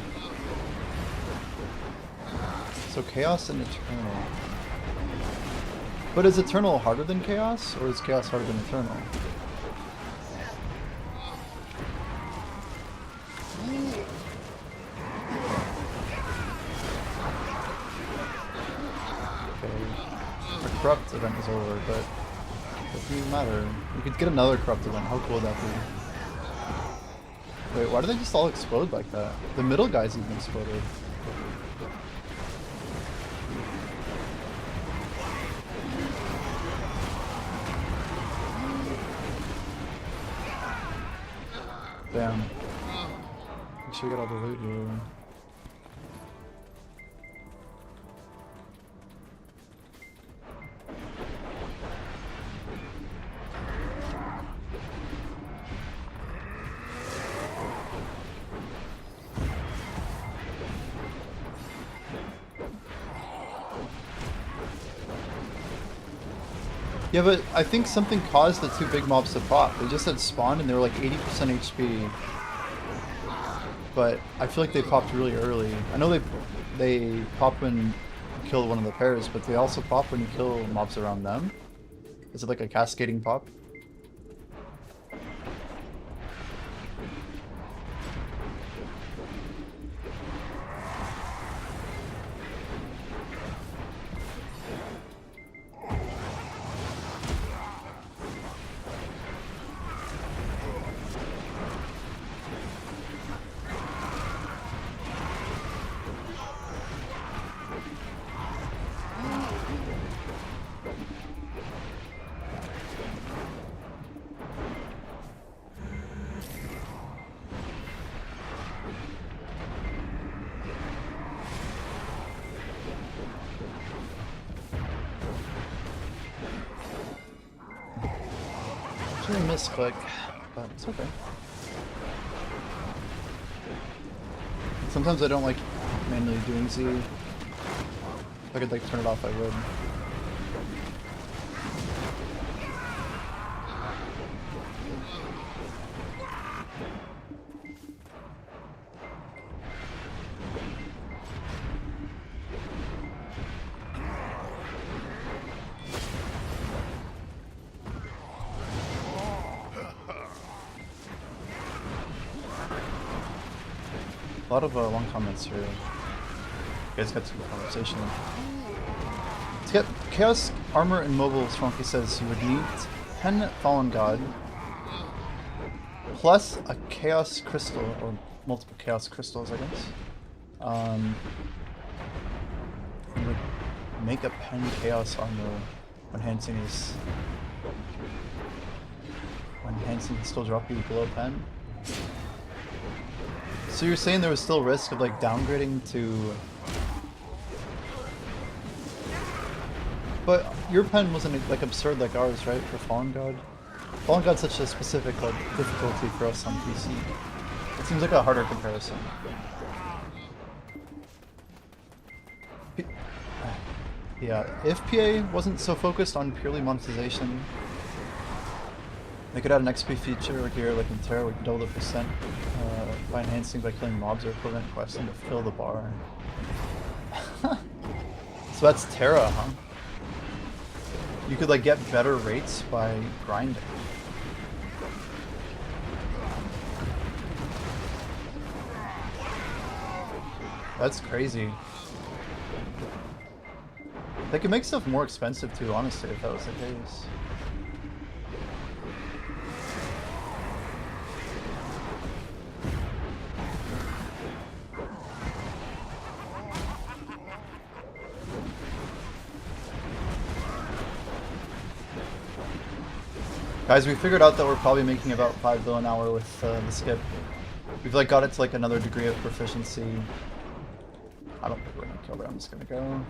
So Chaos and Eternal. But is Eternal harder than Chaos, or is Chaos harder than Eternal? Okay. Our Corrupt event is over, but it doesn't even matter. We could get another Corrupt event. How cool would that be? Wait, why do they just all explode like that? The middle guys even exploded. Damn. Make sure we get all the loot here. Yeah, but I think something caused the two big mobs to pop. They just had spawned and they were like 80% HP. But I feel like they popped really early. I know they pop when you kill one of the pairs, but they also pop when you kill mobs around them. Is it like a cascading pop? Actually misclick, but it's okay. Sometimes I don't like manually doing Z. If I could like turn it off, I would. A lot of long comments here. You guys got some good conversation. To get Chaos Armor and Mobile, Strongkey says you would need 10 Fallen God, plus a Chaos Crystal, or multiple Chaos Crystals, I guess. You would make a pen Chaos Armor when Hansing is... When Hansing can still drop you below pen. So you're saying there was still risk of like downgrading to... But your pen wasn't like absurd like ours, right? For Fallen God? Fallen God's such a specific like difficulty for us on PC. It seems like a harder comparison. Yeah, if PA wasn't so focused on purely monetization, they could add an XP feature here, like in Terra, we can double the percent by enhancing by killing mobs or equivalent questing to fill the bar. So that's Terra, huh? You could like get better rates by grinding. That's crazy. They could make stuff more expensive too, honestly, if that was the case. Guys, we figured out that we're probably making about 5 bill an hour with the skip. We've like got it to like another degree of proficiency. I don't think we're gonna kill there, I'm just gonna go.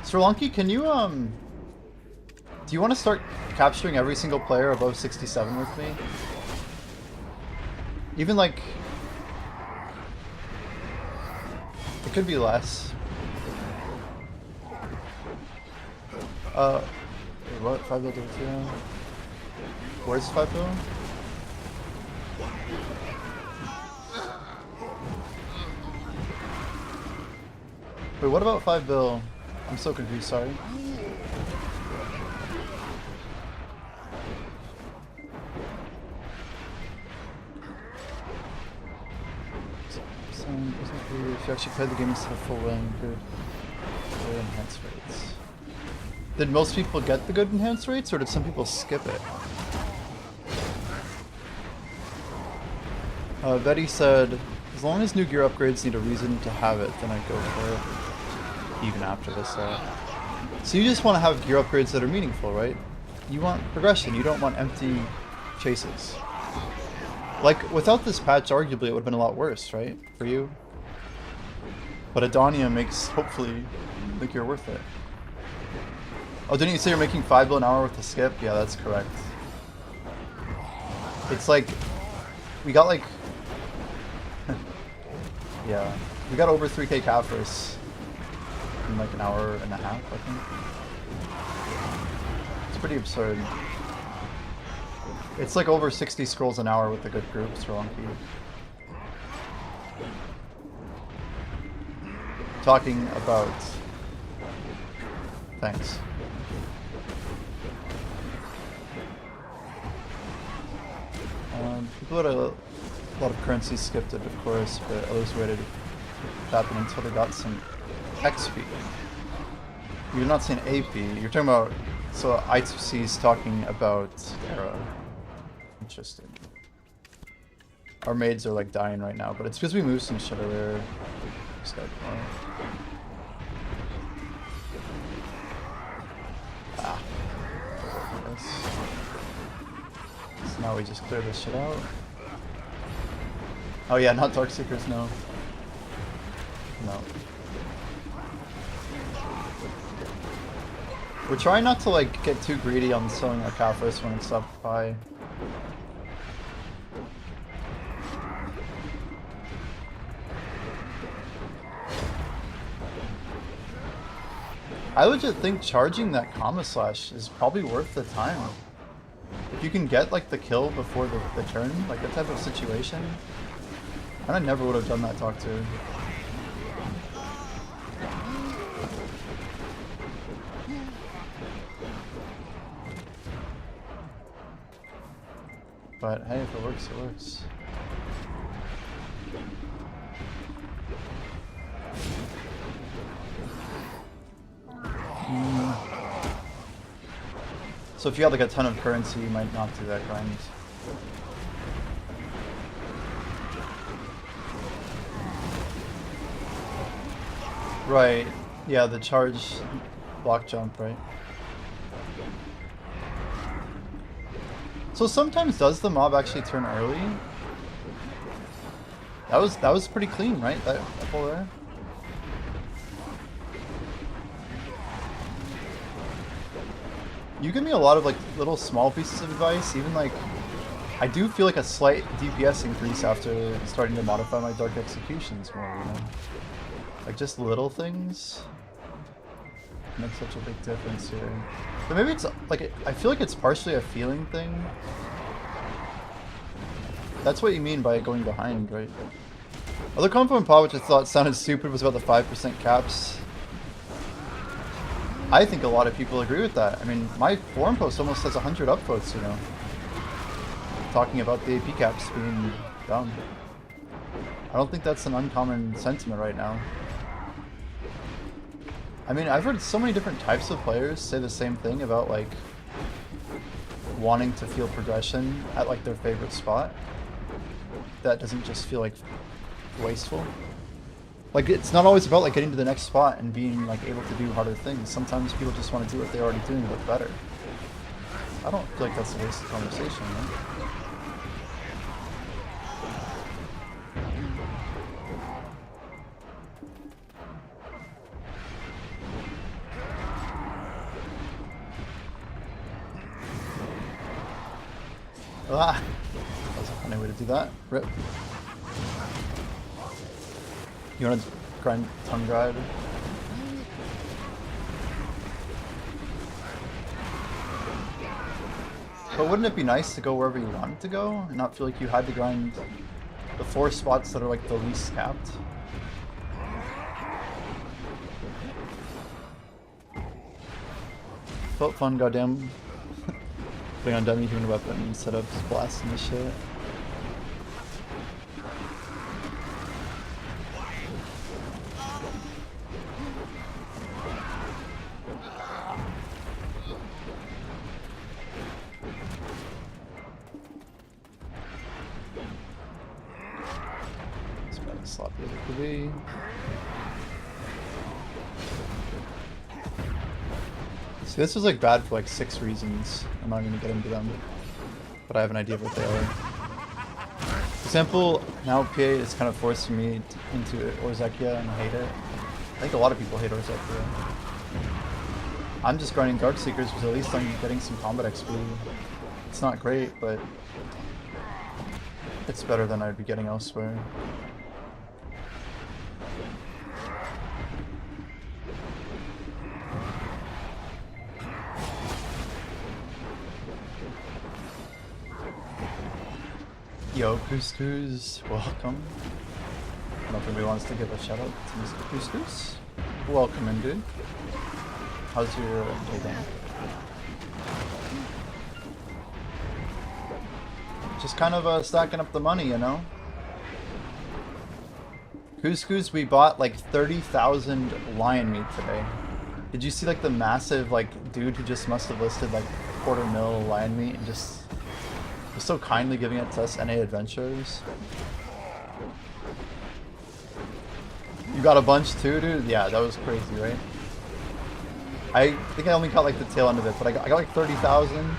Sri Lanki, can you do you want to start capturing every single player above 67 with me? Even like it could be less. Wait, what? 5 bill to 2? Where's 5 bill? Wait, what about 5 bill? I'm so confused, sorry. If you actually played the game instead of full win, good enhanced rates. Did most people get the good enhanced rates, or did some people skip it? Betty said, as long as new gear upgrades need a reason to have it, then I go for it. Even after this. So you just want to have gear upgrades that are meaningful, right? You want progression, you don't want empty chases. Like, without this patch, arguably it would have been a lot worse, right? For you. But Adonia makes, hopefully, the gear worth it. Oh, didn't you say you're making 5 bill an hour with the skip? Yeah, that's correct. It's like, we got like, yeah, we got over 3k Kaffers in like an hour and a half, I think. It's pretty absurd. It's like over 60 scrolls an hour with the good groups for Wonky. Talking about... Thanks. People had a lot of currency skipped it, of course, but others waited to happen until they got some XP. You're not saying AP, you're talking about... So I2C is talking about Terra. Interesting. Our maids are like dying right now, but it's because we moved some shit earlier. Ah. So now we just clear this shit out. Oh yeah, not Darkseekers, no. No. We're trying not to like get too greedy on selling our Kaffers when it's up high. I legit think charging that Kama Slash is probably worth the time. If you can get like the kill before the turn, like that type of situation. And I never would have done that talk to. But hey, if it works, it works. So if you had like a ton of currency, you might not do that grind. Right. Yeah, the charge block jump, right? So sometimes does the mob actually turn early? That was pretty clean, right? That pull there. You give me a lot of like little small pieces of advice, even like I do feel like a slight DPS increase after starting to modify my Dark Executions more, you know? Like just little things make such a big difference here. But maybe it's like, I feel like it's partially a feeling thing. That's what you mean by going behind, right? Other confident pod, which I thought sounded stupid, was about the 5% caps. I think a lot of people agree with that. I mean, my forum post almost has 100 upvotes, you know, talking about the AP caps being dumb. I don't think that's an uncommon sentiment right now. I mean, I've heard so many different types of players say the same thing about, like, wanting to feel progression at, like, their favorite spot. That doesn't just feel, like, wasteful. Like, it's not always about, like, getting to the next spot and being, like, able to do harder things. Sometimes people just want to do what they're already doing, but better. I don't feel like that's a wasted conversation, man. Ah! That was a funny way to do that. Rip. You wanna grind tongue grind? But wouldn't it be nice to go wherever you wanted to go and not feel like you had to grind the 4 spots that are like the least capped? Felt fun, goddamn. Putting on dummy human weapon instead of just blasting this shit. It's about as sloppy as it could be. See, this was like bad for like 6 reasons. I'm not going to get into them, but I have an idea of what they are. For example, now PA is kind of forcing me into Orzekia and I hate it. I think a lot of people hate Orzekia. I'm just grinding Darkseekers because at least I'm getting some combat XP. It's not great, but it's better than I'd be getting elsewhere. Yo, Couscous, welcome. I don't know if anybody wants to give a shout out to Mr. Couscous. Welcome in, dude. How's your day going? Just kind of stacking up the money, you know? Couscous, we bought like 30,000 lion meat today. Did you see like the massive like dude who just must have listed like $250,000 lion meat and just was so kindly giving it to us NA adventurers? You got a bunch too, dude? Yeah, that was crazy, right? I think I only got like the tail end of it, but I got like 30,000.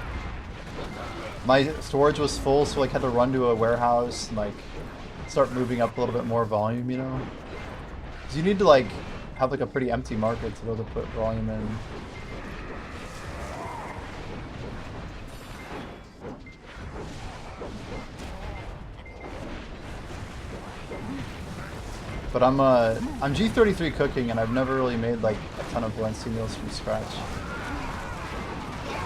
My storage was full, so like had to run to a warehouse and like start moving up a little bit more volume, you know? Because you need to like have like a pretty empty market to be able to put volume in. But I'm G33 cooking, and I've never really made like a ton of Valencia meals from scratch.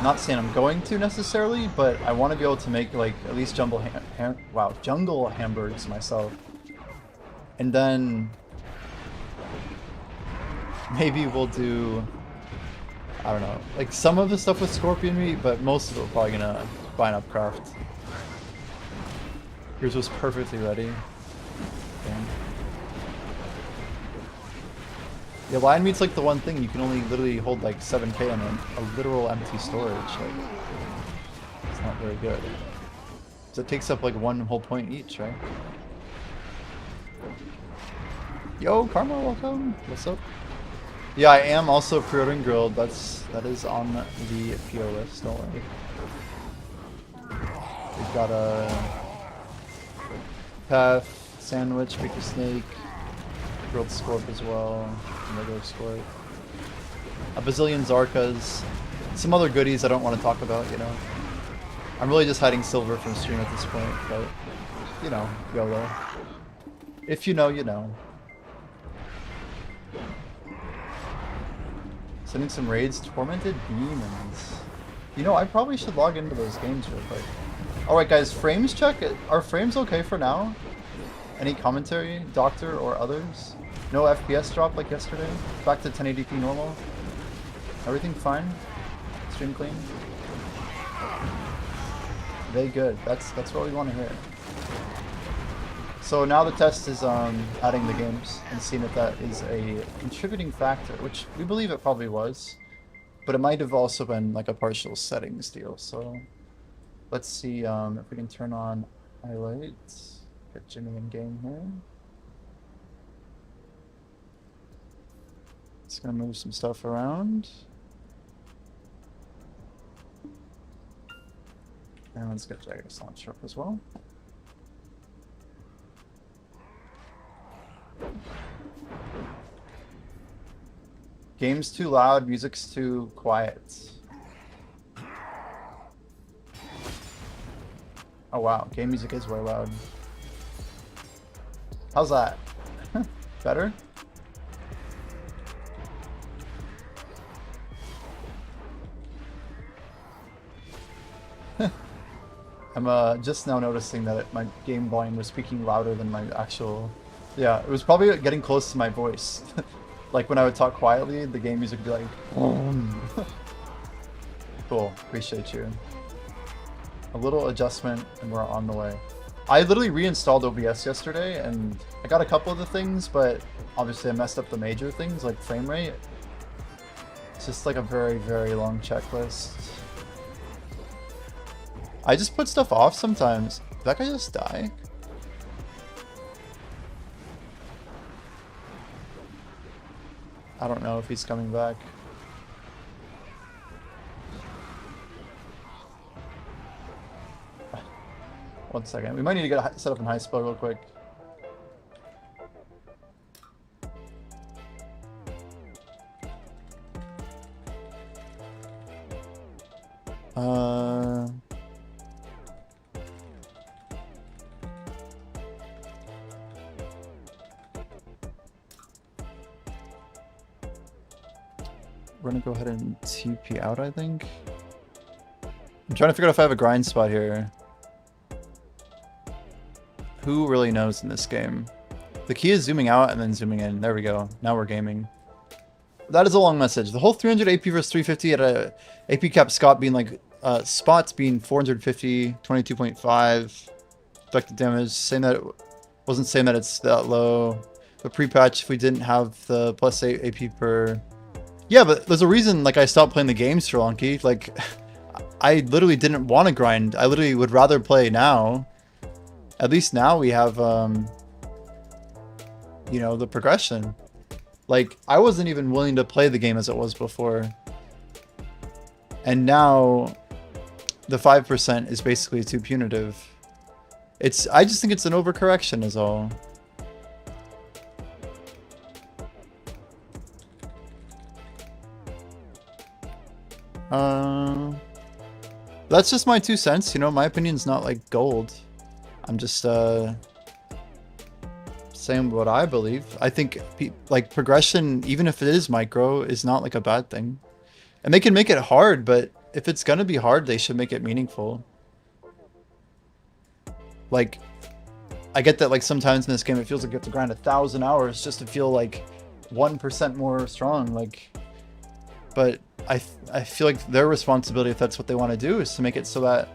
Not saying I'm going to necessarily, but I want to be able to make like at least jungle hamburgers myself, and then maybe we'll do, I don't know, like some of the stuff with scorpion meat, but most of it we're probably gonna buy an upcraft. Yours was perfectly ready. Damn. Yeah, lion meat's like the one thing you can only literally hold like 7k in a literal empty storage. Like, it's not very good. So it takes up like 1 whole point each, right? Yo, Karma, welcome. What's up? Yeah, I am also pre-ordering grilled. That is on the PO list. Don't worry. We've got a path, sandwich, bacon snake, grilled scorp as well. Regular scorp, a bazillion Zarkas, some other goodies I don't want to talk about, you know. I'm really just hiding silver from stream at this point, but, you know, YOLO. If you know, you know. Sending some raids, Tormented Demons. You know, I probably should log into those games real quick. Alright guys, frames check. Are frames okay for now? Any commentary, Doctor or others? No FPS drop like yesterday? Back to 1080p normal? Everything fine? Stream clean? They good. That's what we want to hear. So now the test is adding the games and seeing if that is a contributing factor, which we believe it probably was. But it might have also been like a partial settings deal. So let's see if we can turn on highlights. Get Jimmy in game here. Just gonna move some stuff around. And let's get Jagged's launcher up as well. Game's too loud, music's too quiet. Oh wow, game music is way loud. How's that? Better? I'm just now noticing that my game volume was speaking louder than my actual... Yeah, it was probably getting close to my voice. Like when I would talk quietly, the game music would be like... Cool, appreciate you. A little adjustment and we're on the way. I literally reinstalled OBS yesterday and I got a couple of the things, but obviously I messed up the major things like frame rate. It's just like a very, very long checklist. I just put stuff off sometimes. Did that guy just die? I don't know if he's coming back. One second. We might need to get set up in high spell real quick. We're gonna go ahead and TP out, I think. I'm trying to figure out if I have a grind spot here. Who really knows in this game? The key is zooming out and then zooming in. There we go. Now we're gaming. That is a long message. The whole 300 AP versus 350 at a AP cap Scott being like spots being 450, 22.5 effective damage. Saying that it wasn't saying that it's that low. But pre-patch, if we didn't have the plus 8 AP per. Yeah, but there's a reason like I stopped playing the games for Lonky. Like I literally didn't want to grind. I literally would rather play now. At least now we have you know, the progression. Like I wasn't even willing to play the game as it was before. And now the 5% is basically too punitive. I just think it's an overcorrection is all. That's just my 2 cents, you know, my opinion's not like gold. I'm just saying what I believe. I think like progression, even if it is micro, is not like a bad thing. And they can make it hard, but if it's gonna be hard, they should make it meaningful. Like, I get that like sometimes in this game it feels like you have to grind 1,000 hours just to feel like 1% more strong, like, but I feel like their responsibility, if that's what they want to do, is to make it so that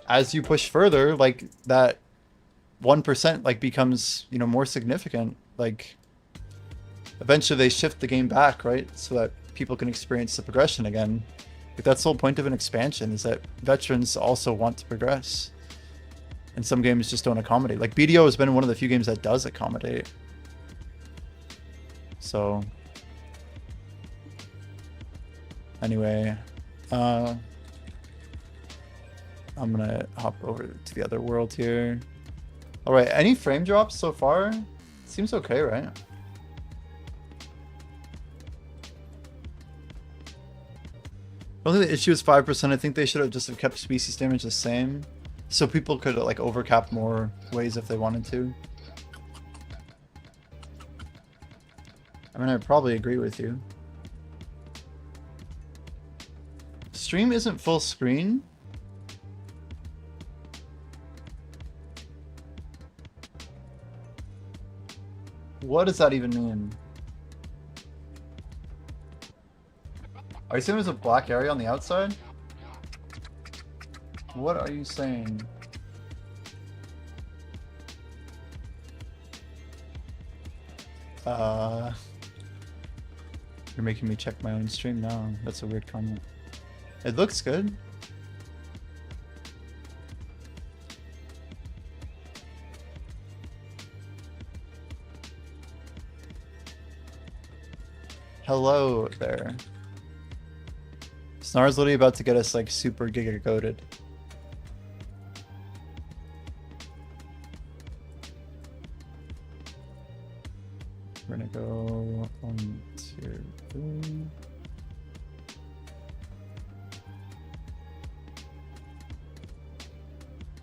as you push further, like that 1% like becomes, you know, more significant. Like eventually they shift the game back, right? So that people can experience the progression again. Like that's the whole point of an expansion, is that veterans also want to progress. And some games just don't accommodate. Like BDO has been one of the few games that does accommodate. So anyway, I'm gonna hop over to the other world here. All right, any frame drops so far? Seems okay, right? I don't think the issue is 5%. I think they should have just kept species damage the same, so people could like overcap more ways if they wanted to. I mean, I probably agree with you. Stream isn't full screen. What does that even mean? Are you saying there's a black area on the outside? What are you saying? You're making me check my own stream now. That's a weird comment. It looks good. Hello there. Snar's literally about to get us like super giga goated. We're gonna go 1, 2, 3.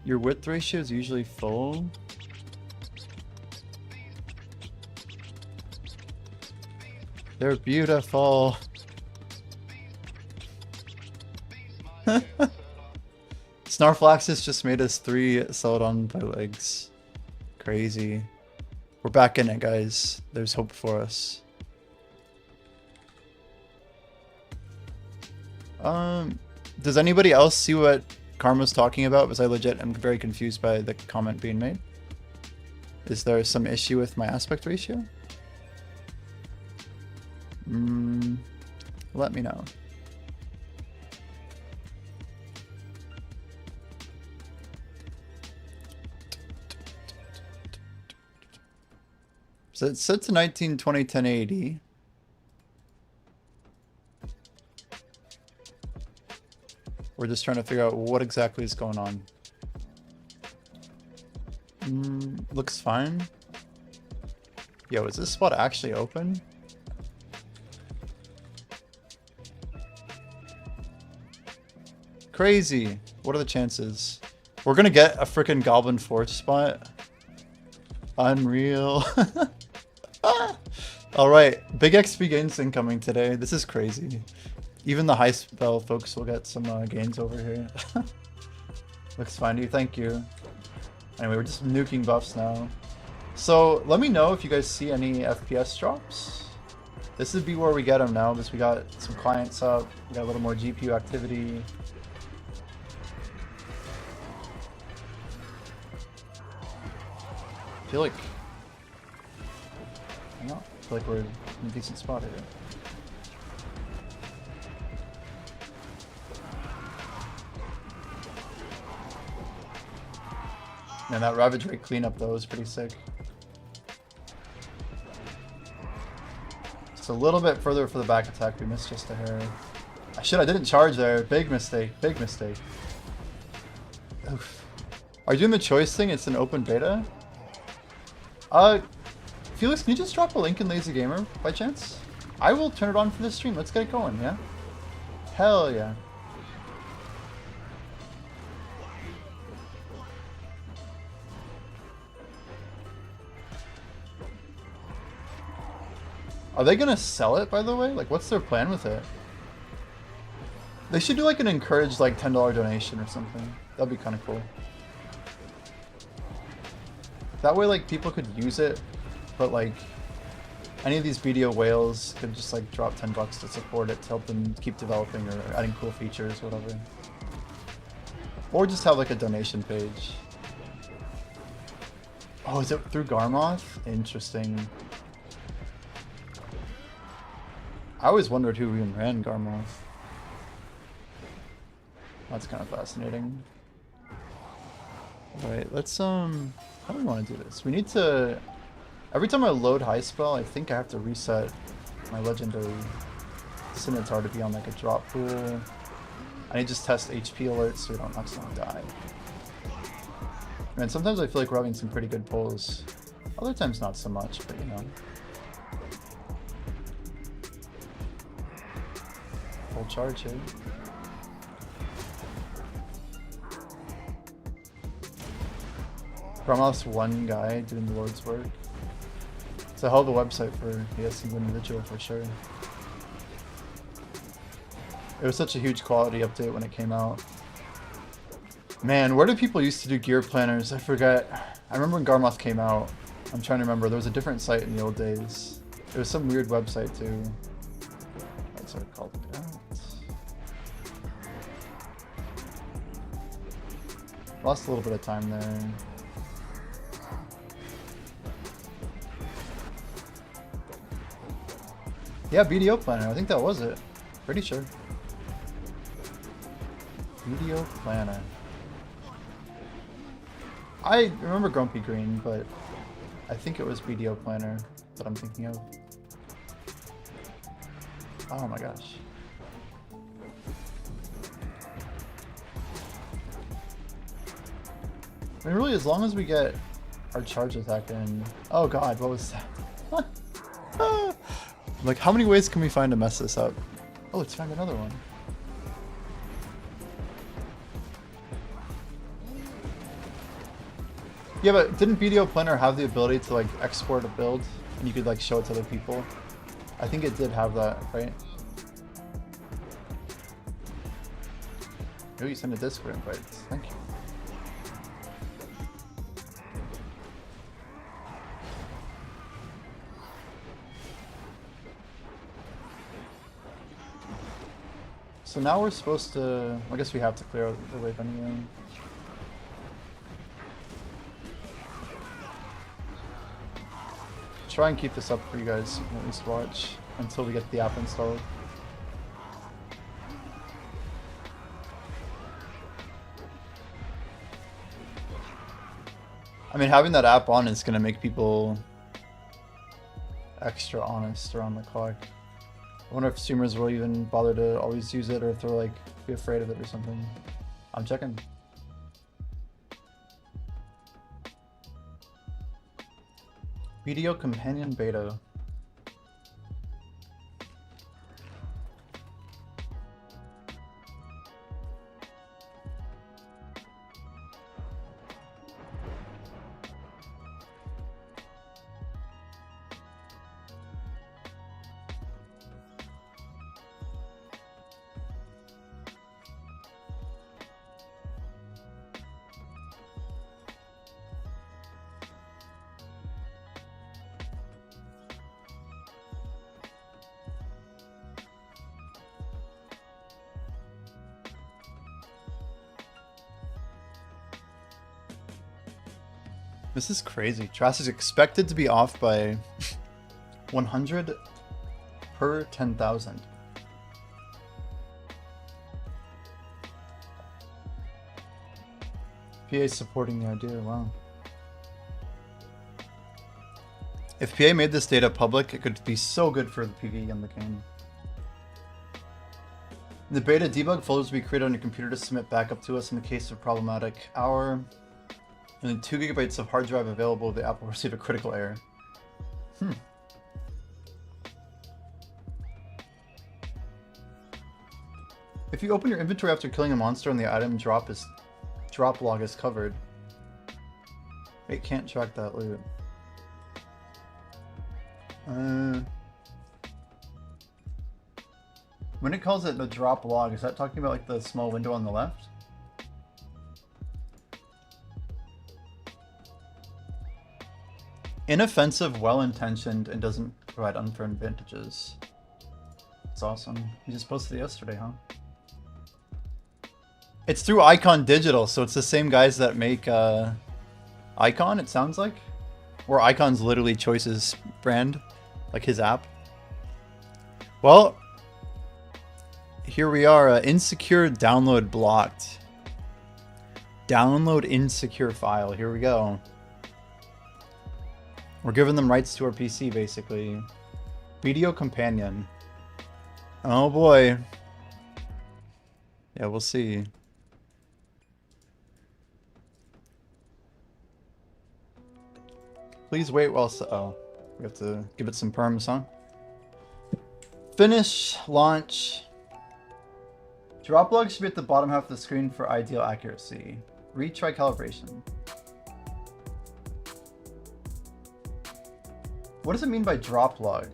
Your width ratio is usually full. They're beautiful. Snarflaxis just made us 3 Celadon by legs. Crazy. We're back in it, guys. There's hope for us. Does anybody else see what Karma's talking about? Because I legit am very confused by the comment being made. Is there some issue with my aspect ratio? Let me know. So it's set to 1920 1080. We're just trying to figure out what exactly is going on. Looks fine. Yo, is this spot actually open? Crazy. What are the chances? We're gonna get a freaking Goblin Forge spot. Unreal. Alright, big XP gains incoming today. This is crazy. Even the high spell folks will get some gains over here. Looks fine, dude. Thank you. Anyway, we're just nuking buffs now. So, let me know if you guys see any FPS drops. This would be where we get them now, because we got some clients up. We got a little more GPU activity. I feel like we're in a decent spot here. Man, that Ravage Rate cleanup though is pretty sick. Just a little bit further for the back attack. We missed just a hair. I didn't charge there. Big mistake. Big mistake. Oof. Are you doing the choice thing? It's an open beta? Felix, can you just drop a link in Lazy Gamer by chance? I will turn it on for this stream. Let's get it going, yeah? Hell yeah. Are they gonna sell it, by the way? Like, what's their plan with it? They should do like an encouraged like $10 donation or something. That'd be kind of cool. That way, like, people could use it, but like, any of these BDO whales could just like drop $10 to support it to help them keep developing or adding cool features, whatever. Or just have like a donation page. Oh, is it through Garmoth? Interesting. I always wondered who even ran Garmoth. That's kind of fascinating. Alright, let's how do we want to do this? We need to... Every time I load high spell, I think I have to reset my legendary Scimitar to be on like a drop pool. I need to just test HP alerts so we don't accidentally die. Man, sometimes I feel like we're having some pretty good pulls. Other times not so much, but you know. Full charge here. Gromloth's one guy doing the Lord's work. It's a hell of a website for the single individual for sure. It was such a huge quality update when it came out. Man, where did people used to do gear planners? I forget. I remember when Garmoth came out, I'm trying to remember. There was a different site in the old days. There was some weird website too. What's it called? Lost a little bit of time there. Yeah, BDO Planner. I think that was it. Pretty sure. BDO Planner. I remember Grumpy Green, but I think it was BDO Planner that I'm thinking of. Oh my gosh. I mean, really, as long as we get our charge attack in... Oh god, what was that? Like, how many ways can we find to mess this up? Oh, let's find another one. Yeah, but didn't BDO Planner have the ability to, like, export a build? And you could, like, show it to other people? I think it did have that, right? Oh, you send a Discord invite. Thank you. So now we're supposed to... I guess we have to clear out the wave anyway. Try and keep this up for you guys so you can at least watch until we get the app installed. I mean, having that app on is going to make people extra honest around the clock. I wonder if streamers will even bother to always use it, or if they're like be afraid of it or something. I'm checking. Video companion beta. This is crazy. Trash is expected to be off by 100 per 10,000. PA supporting the idea, wow. If PA made this data public, it could be so good for the PvE in the game. The beta debug folders will be created on your computer to submit backup to us in the case of problematic hour. And then 2 GB of hard drive available, the app will receive a critical error. If you open your inventory after killing a monster and the item drop log is covered, it can't track that loot. When it calls it the drop log, is that talking about like the small window on the left? Inoffensive, well-intentioned, and doesn't provide unfair advantages. It's awesome. You just posted it yesterday, huh? It's through Icon Digital, so it's the same guys that make Icon, it sounds like. Or Icon's literally Choice's brand, like his app. Well, here we are, insecure download blocked. Download insecure file, here we go. We're giving them rights to our PC, basically. Video companion. Oh boy. Yeah, we'll see. Please wait while... Oh, we have to give it some perms, huh? Finish, launch. Drop log should be at the bottom half of the screen for ideal accuracy. Retry calibration. What does it mean by drop log?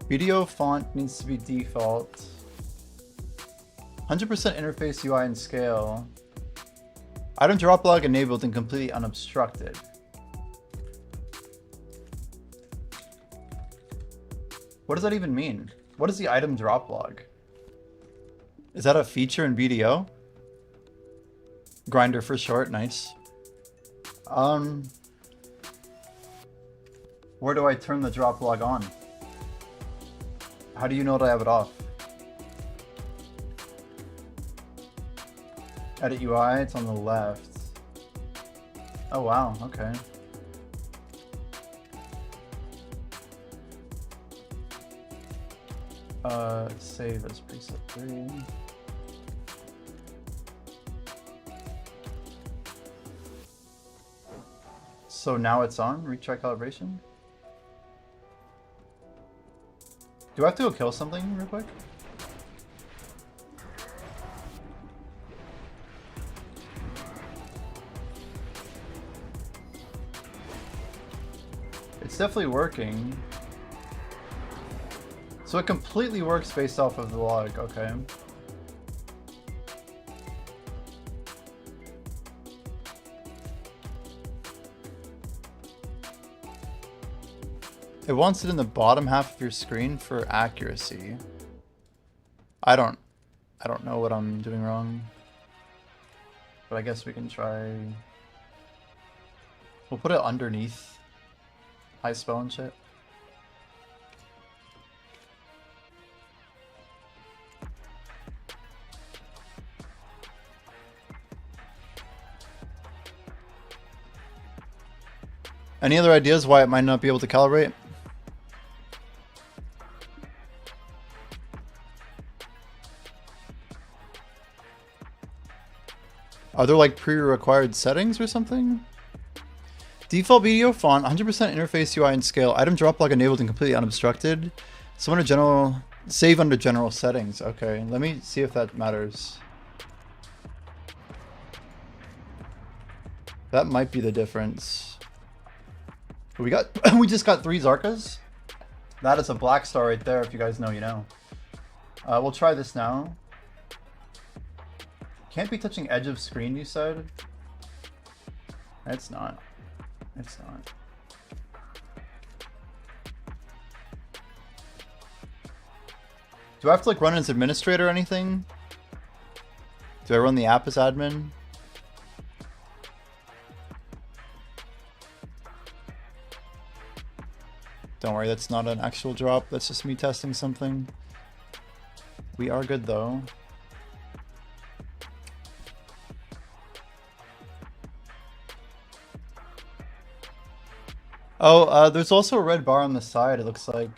Video font needs to be default. 100% interface UI and scale. Item drop log enabled and completely unobstructed. What does that even mean? What is the item drop log? Is that a feature in BDO? Grinder for short, nice. Where do I turn the drop log on? How do you know that I have it off? Edit UI, it's on the left. Oh wow, okay. Save as preset 3. So now it's on? Retry calibration? Do I have to go kill something real quick? It's definitely working. So it completely works based off of the log, okay. It wants it in the bottom half of your screen for accuracy. I don't know what I'm doing wrong. But I guess we can try. We'll put it underneath high spell and shit. Any other ideas why it might not be able to calibrate? Are there like pre-required settings or something? Default BDO font, 100% interface UI and scale, item drop log enabled and completely unobstructed. So under general, save under general settings. Okay, let me see if that matters. That might be the difference. We just got 3 Zarkas. That is a black star right there. If you guys know, you know. We'll try this now. Can't be touching edge of screen, you said? It's not. It's not. Do I have to like run as administrator or anything? Do I run the app as admin? Don't worry, that's not an actual drop. That's just me testing something. We are good though. Oh, there's also a red bar on the side, it looks like.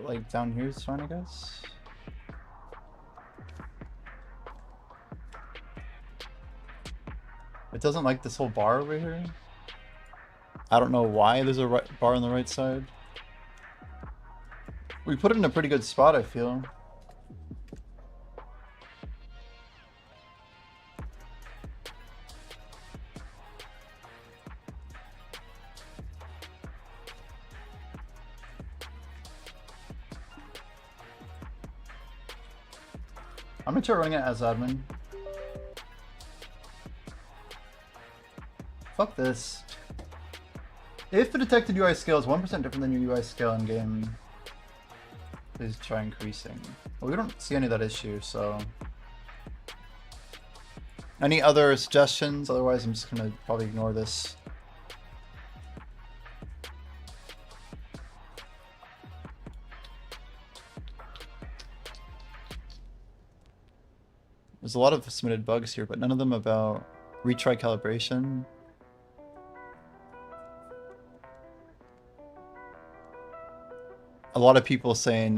Like down here is fine, I guess. It doesn't like this whole bar over here. I don't know why there's a bar on the right side. We put it in a pretty good spot, I feel. I'm gonna try running it as admin. Fuck this. If the detected UI scale is 1% different than your UI scale in game, please try increasing. Well, we don't see any of that issue, so. Any other suggestions? Otherwise, I'm just gonna probably ignore this. There's a lot of submitted bugs here, but none of them about retry calibration. A lot of people saying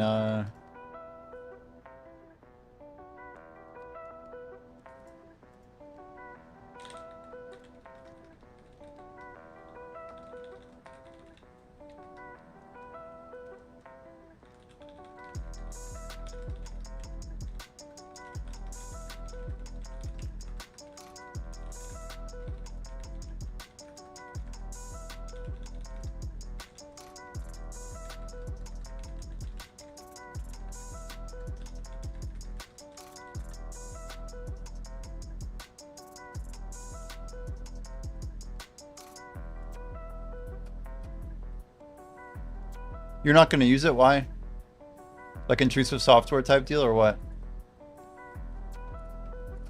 You're not going to use it? Why? Like intrusive software type deal or what?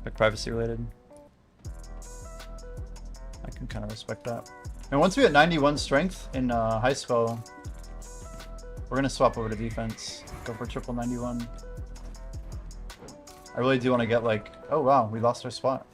Like privacy related? I can kind of respect that. And once we get 91 strength in high spell, we're going to swap over to defense. Go for triple 91. I really do want to get like... Oh wow, we lost our spot.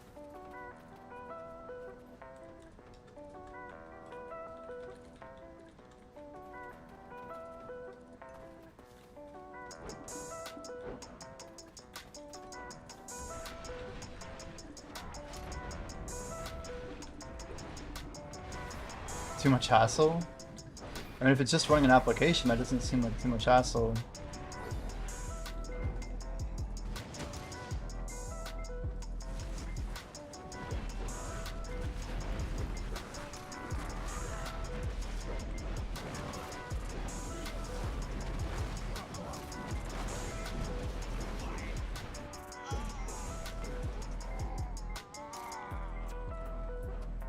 Too much hassle? I mean, if it's just running an application, that doesn't seem like too much hassle.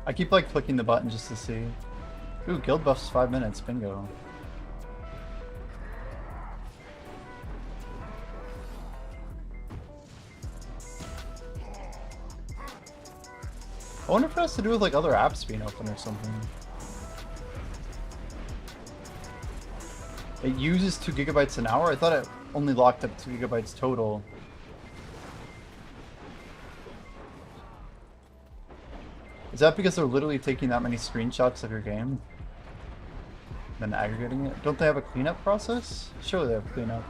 I keep like clicking the button just to see. Ooh, guild buffs 5 minutes, bingo. I wonder if it has to do with like other apps being open or something. It uses 2 gigabytes an hour? I thought it only locked up 2 gigabytes total. Is that because they're literally taking that many screenshots of your game? Then aggregating it? Don't they have a cleanup process? Surely they have cleanup.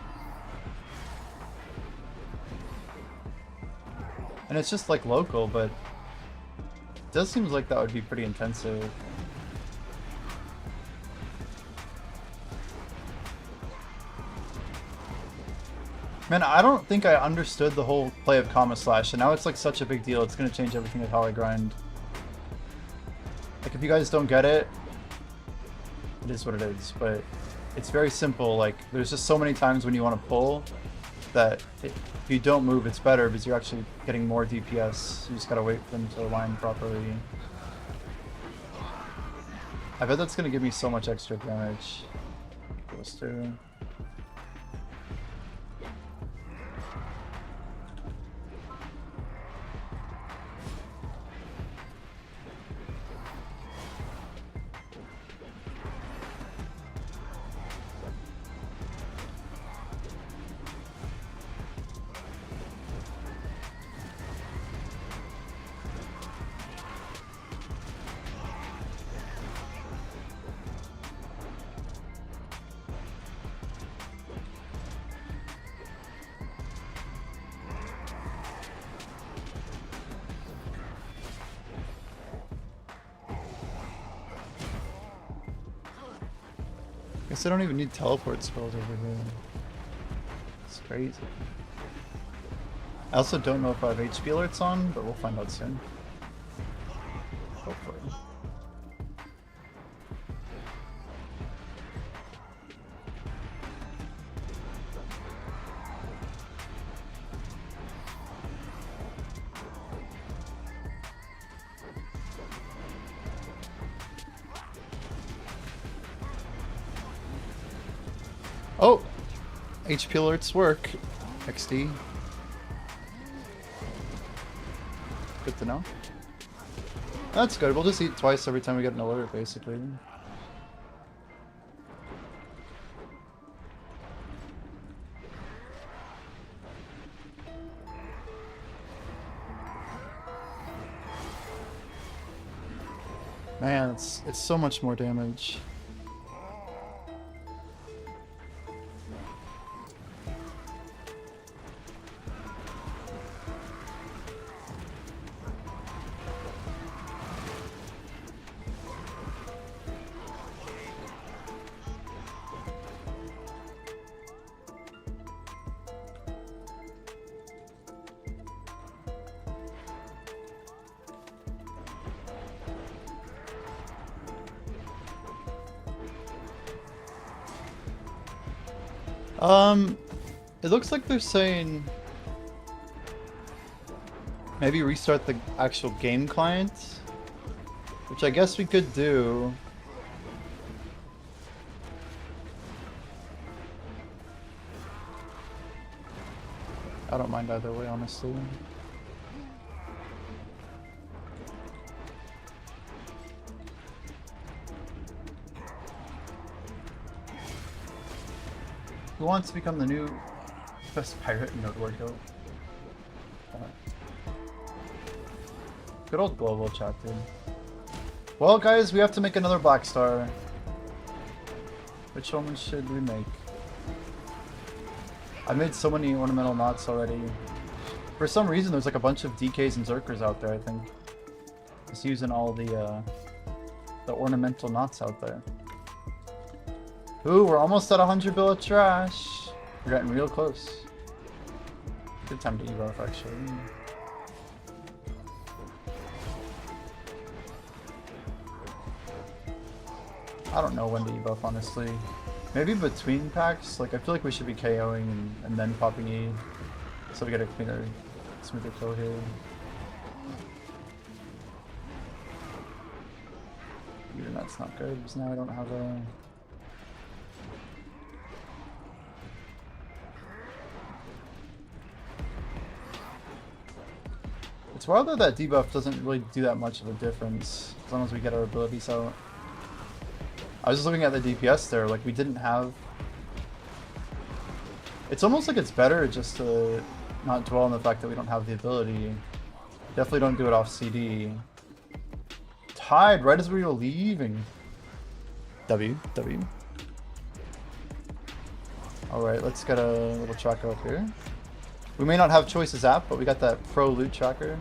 And it's just like local, but it does seem like that would be pretty intensive. Man, I don't think I understood the whole play of Comma Slash, and now it's like such a big deal. It's gonna change everything with how I grind. Like, if you guys don't get it, it is what it is, but it's very simple. Like, there's just so many times when you want to pull that if you don't move, it's better because you're actually getting more DPS. You just gotta wait for them to align properly. I bet that's gonna give me so much extra damage. Those two. Guess I don't even need teleport spells over here. It's crazy. I also don't know if I have HP alerts on, but we'll find out soon. Hopefully. Oh! HP alerts work. XD. Good to know. That's good. We'll just eat twice every time we get an alert, basically. Man, it's so much more damage. It looks like they're saying maybe restart the actual game client, which I guess we could do. I don't mind either way, honestly. Who wants to become the new best pirate in Node Go? Good old global chat, dude. Well, guys, we have to make another Black Star. Which one should we make? I made so many ornamental knots already. For some reason, there's like a bunch of DKs and Zerkers out there, I think. Just using all the ornamental knots out there. Ooh, we're almost at 100 bill of trash. We're getting real close. Good time to evolve, actually. I don't know when to ebuff, honestly. Maybe between packs? Like, I feel like we should be KOing and then popping E. So we get a cleaner, smoother kill here. Even that's not good, because now I don't have a... It's wild that that debuff doesn't really do that much of a difference, as long as we get our abilities out. I was just looking at the DPS there, like we didn't have... It's almost like it's better just to not dwell on the fact that we don't have the ability. Definitely don't do it off CD. Tied right as we were leaving. W. Alright, let's get a little tracker up here. We may not have choices app, but we got that pro loot tracker.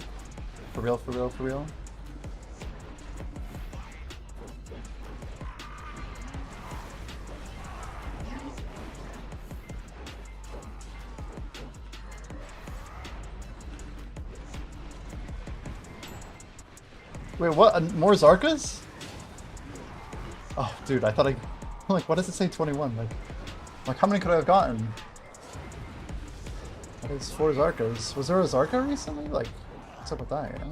For real, for real, for real. Wait, what? More Zarkas? Oh, dude, I thought I'm like, what does it say 21? Like how many could I have gotten? That is 4 Zarkas. Was there a Zarka recently? Like, what's up with that, you know?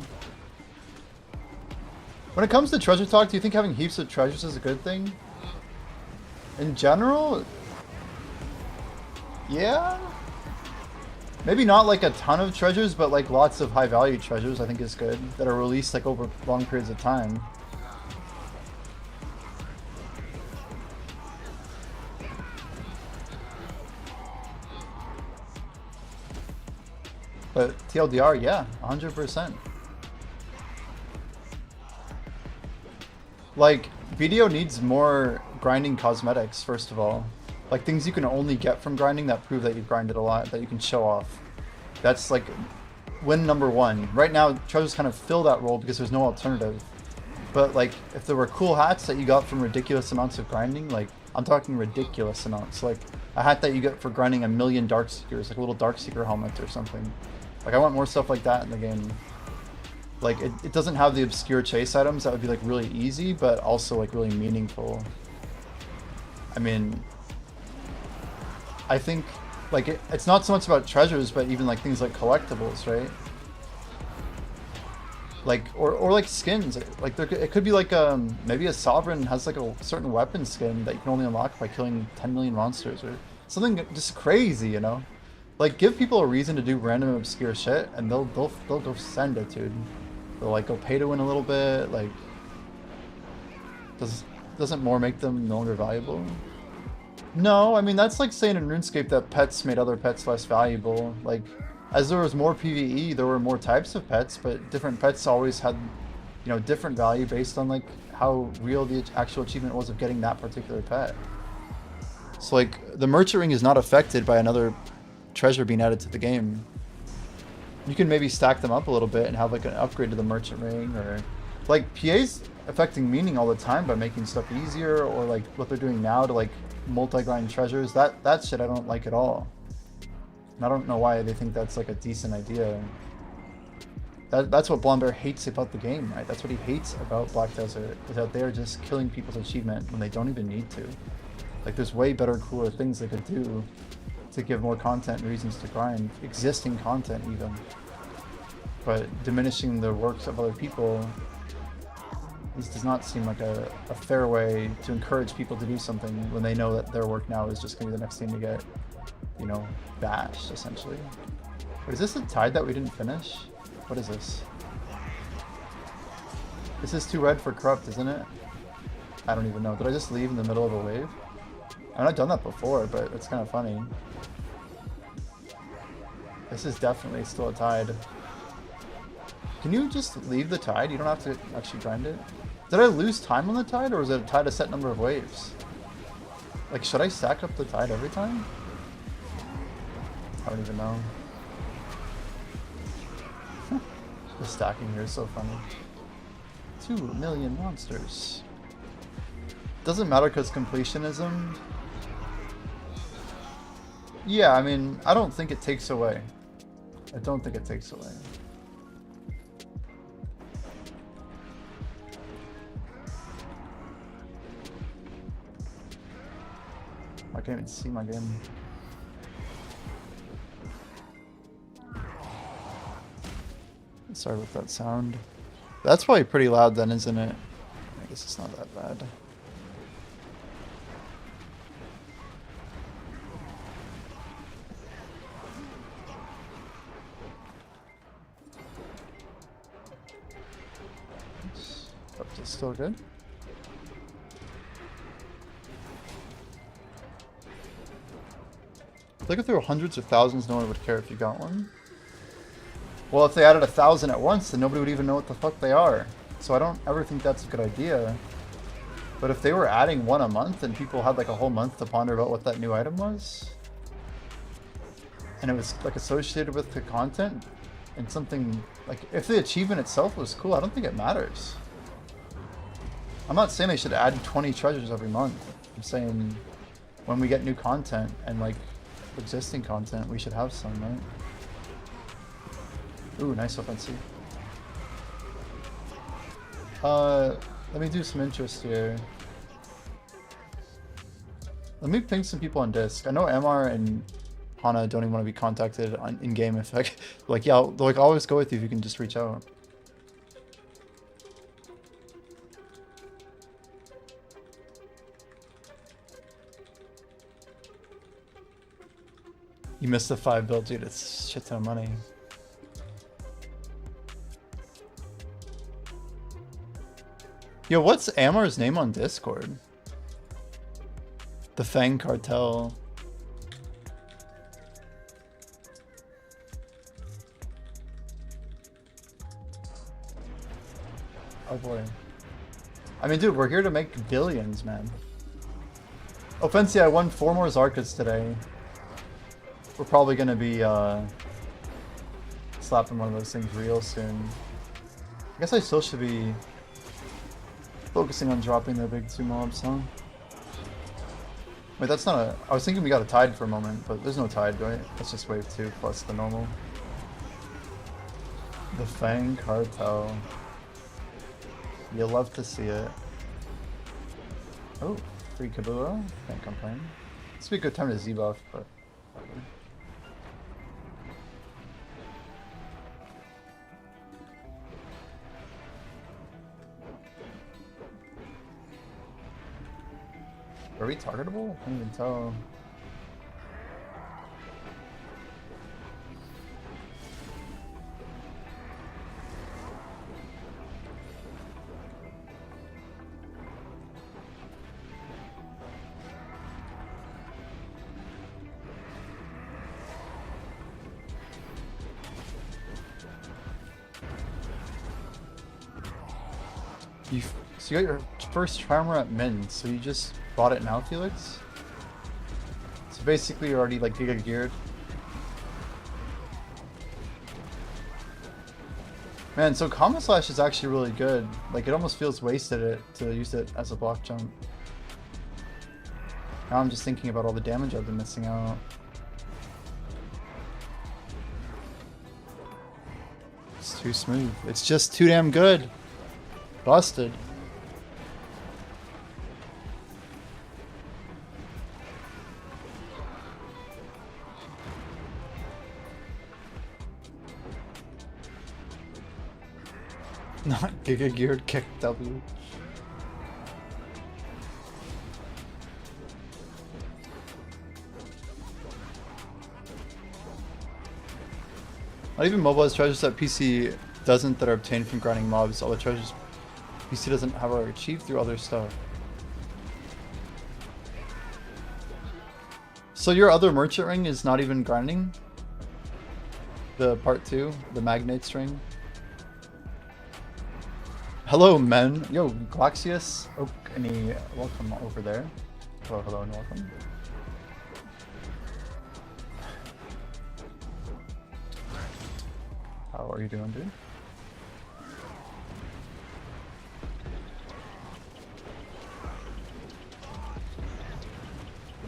When it comes to treasure talk, do you think having heaps of treasures is a good thing? In general? Yeah? Maybe not like a ton of treasures, but like lots of high value treasures I think is good. That are released like over long periods of time. But TLDR, yeah, 100%. Like, BDO needs more grinding cosmetics, first of all. Like, things you can only get from grinding that prove that you've grinded a lot, that you can show off. That's, like, win number 1. Right now, treasures kind of fill that role because there's no alternative. But, like, if there were cool hats that you got from ridiculous amounts of grinding, like, I'm talking ridiculous amounts. Like, a hat that you get for grinding 1,000,000 Darkseekers, like a little Darkseeker helmet or something. Like, I want more stuff like that in the game. Like, it doesn't have the obscure chase items that would be, like, really easy, but also, like, really meaningful. I mean, I think, like, it's not so much about treasures, but even, like, things like collectibles, right? Like, or like, skins. Like, it could be, like, maybe a Sovereign has, like, a certain weapon skin that you can only unlock by killing 10 million monsters, or something just crazy, you know? Like, give people a reason to do random obscure shit, and they'll go send it, dude. They'll, like, go pay to win a little bit, like... Doesn't more make them no longer valuable? No, I mean, that's like saying in RuneScape that pets made other pets less valuable. Like, as there was more PvE, there were more types of pets, but different pets always had, you know, different value based on, like, how real the actual achievement was of getting that particular pet. So, like, the Merchant Ring is not affected by another treasure being added to the game. You can maybe stack them up a little bit and have like an upgrade to the Merchant Ring, or like PA's affecting meaning all the time by making stuff easier, or like what they're doing now to like multi-grind treasures. That shit I don't like at all. And I don't know why they think that's like a decent idea. That's what Blondebear hates about the game, right? That's what he hates about Black Desert, is that they're just killing people's achievement when they don't even need to. Like, there's way better, cooler things they could do to give more content and reasons to grind, existing content even. But diminishing the works of other people, this does not seem like a fair way to encourage people to do something when they know that their work now is just going to be the next thing to get, you know, bashed, essentially. Wait, is this a tide that we didn't finish? What is this? This is too red for corrupt, isn't it? I don't even know. Did I just leave in the middle of a wave? I've not done that before, but it's kind of funny. This is definitely still a tide. Can you just leave the tide? You don't have to actually grind it? Did I lose time on the tide, or was it a tide a set number of waves? Like, should I stack up the tide every time? I don't even know. The stacking here is so funny. 2 million monsters. Doesn't matter because completionism. Yeah, I mean, I don't think it takes away. I don't think it takes away. I can't even see my game. Sorry about that sound. That's probably pretty loud then, isn't it? I guess it's not that bad. Up to still good. Look, if there were hundreds of thousands, no one would care if you got one. Well, if they added 1,000 at once, then nobody would even know what the fuck they are. So I don't ever think that's a good idea. But if they were adding one a month and people had like a whole month to ponder about what that new item was, and it was like associated with the content, and something like, if the achievement itself was cool, I don't think it matters. I'm not saying they should add 20 treasures every month. I'm saying when we get new content and like existing content, we should have some, right? Ooh, nice offensive. Let me do some interest here. Let me ping some people on Disc. I know MR and Hana don't even want to be contacted on in-game. If like, yeah, they'll like always go with you if you can just reach out. You missed the 5 build, dude. It's a shit ton of money. Yo, what's Amar's name on Discord? The Fang Cartel. Oh boy. I mean, dude, we're here to make billions, man. Offensi, I won 4 more Zarkas today. We're probably gonna be slapping one of those things real soon. I guess I still should be focusing on dropping the big 2 mobs, huh? Wait, that's not a... I was thinking we got a tide for a moment, but there's no tide, right? That's just wave 2 plus the normal. The Fang Cartel. You'll love to see it. Oh, free Kabua. Can't complain. This would be a good time to Z-buff, but... Are we targetable? I can't even tell. So you got your first Charmer at Min, so you just bought it now, Felix? So basically you're already like Giga geared. Man, so Comma Slash is actually really good. Like, it almost feels wasted to use it as a block jump. Now I'm just thinking about all the damage I've been missing out. It's too smooth. It's just too damn good. Busted. Not Giga Geared Kick W. Not even mobile has treasures that PC doesn't that are obtained from grinding mobs. All the treasures PC doesn't have are achieved through other stuff. So your other merchant ring is not even grinding? The part 2, the magnate string? Hello, men. Yo, Glaxius. Oh, any welcome over there. Hello, hello, and welcome. How are you doing, dude?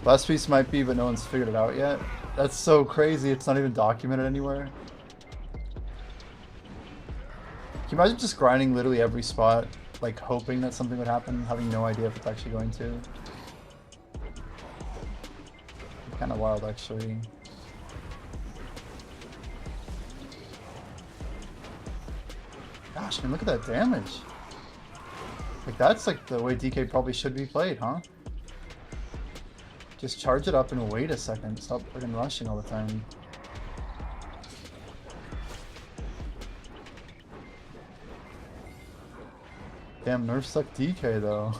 Last piece might be, but no one's figured it out yet. That's so crazy. It's not even documented anywhere. Can you imagine just grinding literally every spot, like hoping that something would happen, having no idea if it's actually going to? Kind of wild, actually. Gosh, man, look at that damage. Like, that's like the way DK probably should be played, huh? Just charge it up and wait a second. Stop freaking rushing all the time. Damn, nerf suck DK though.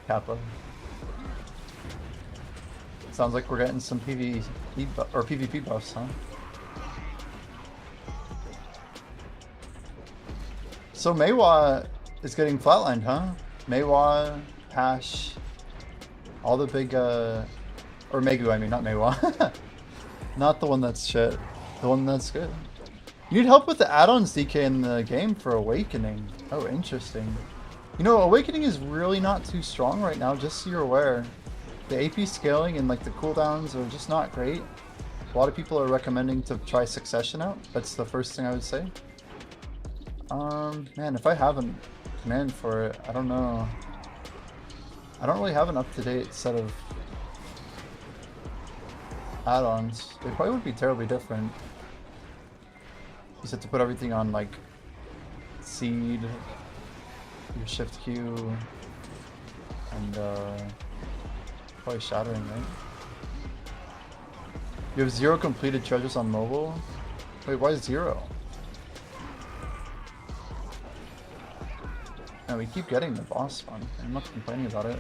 Kappa. Sounds like we're getting some PvE or PvP buffs, huh? So Maywa is getting flatlined, huh? Maywa, Hash, all the big, or Megu, I mean, not Maywa. Not the one that's shit. The one that's good. You need help with the add-ons, DK, in the game for Awakening. Oh, interesting. You know, Awakening is really not too strong right now, just so you're aware. The AP scaling and like the cooldowns are just not great. A lot of people are recommending to try Succession out. That's the first thing I would say. Man, if I have a command for it, I don't know. I don't really have an up-to-date set of add-ons. They probably would be terribly different. You just have to put everything on like Seed, your Shift Q, and probably Shattering, right? You have 0 completed treasures on mobile? Wait, why 0? No, we keep getting the boss one. I'm not complaining about it.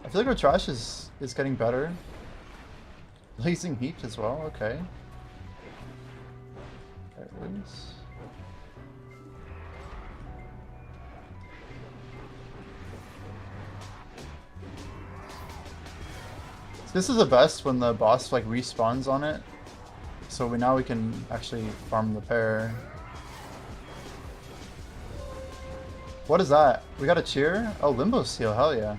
I feel like our trash is getting better. Blazing Heat as well, okay. There it is. So this is the best when the boss like respawns on it. So now we can actually farm the pair. What is that? We got a cheer? Oh, Limbo Seal, hell yeah.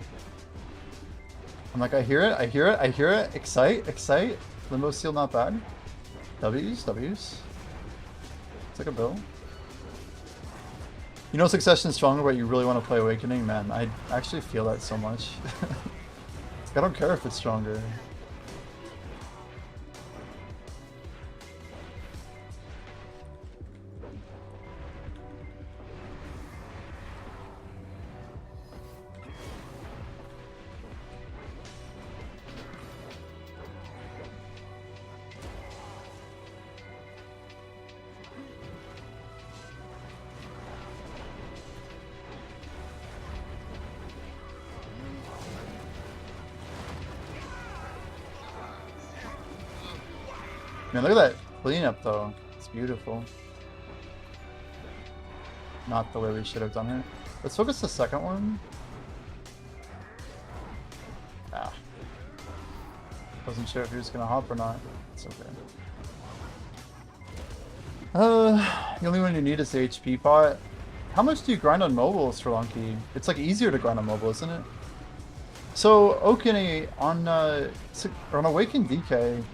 I'm like, I hear it, I hear it, I hear it. Excite, excite. Limbo Seal not bad. W's, W's. It's like a bill. You know Succession's stronger, but you really want to play Awakening? Man, I actually feel that so much. I don't care if it's stronger. Man, look at that cleanup though. It's beautiful. Not the way we should have done it. Let's focus the second one. Ah. Wasn't sure if he was gonna hop or not. It's okay. The only one you need is the HP pot. How much do you grind on mobile, Srlanki? It's like easier to grind on mobile, isn't it? So, Okene, on Awakened DK,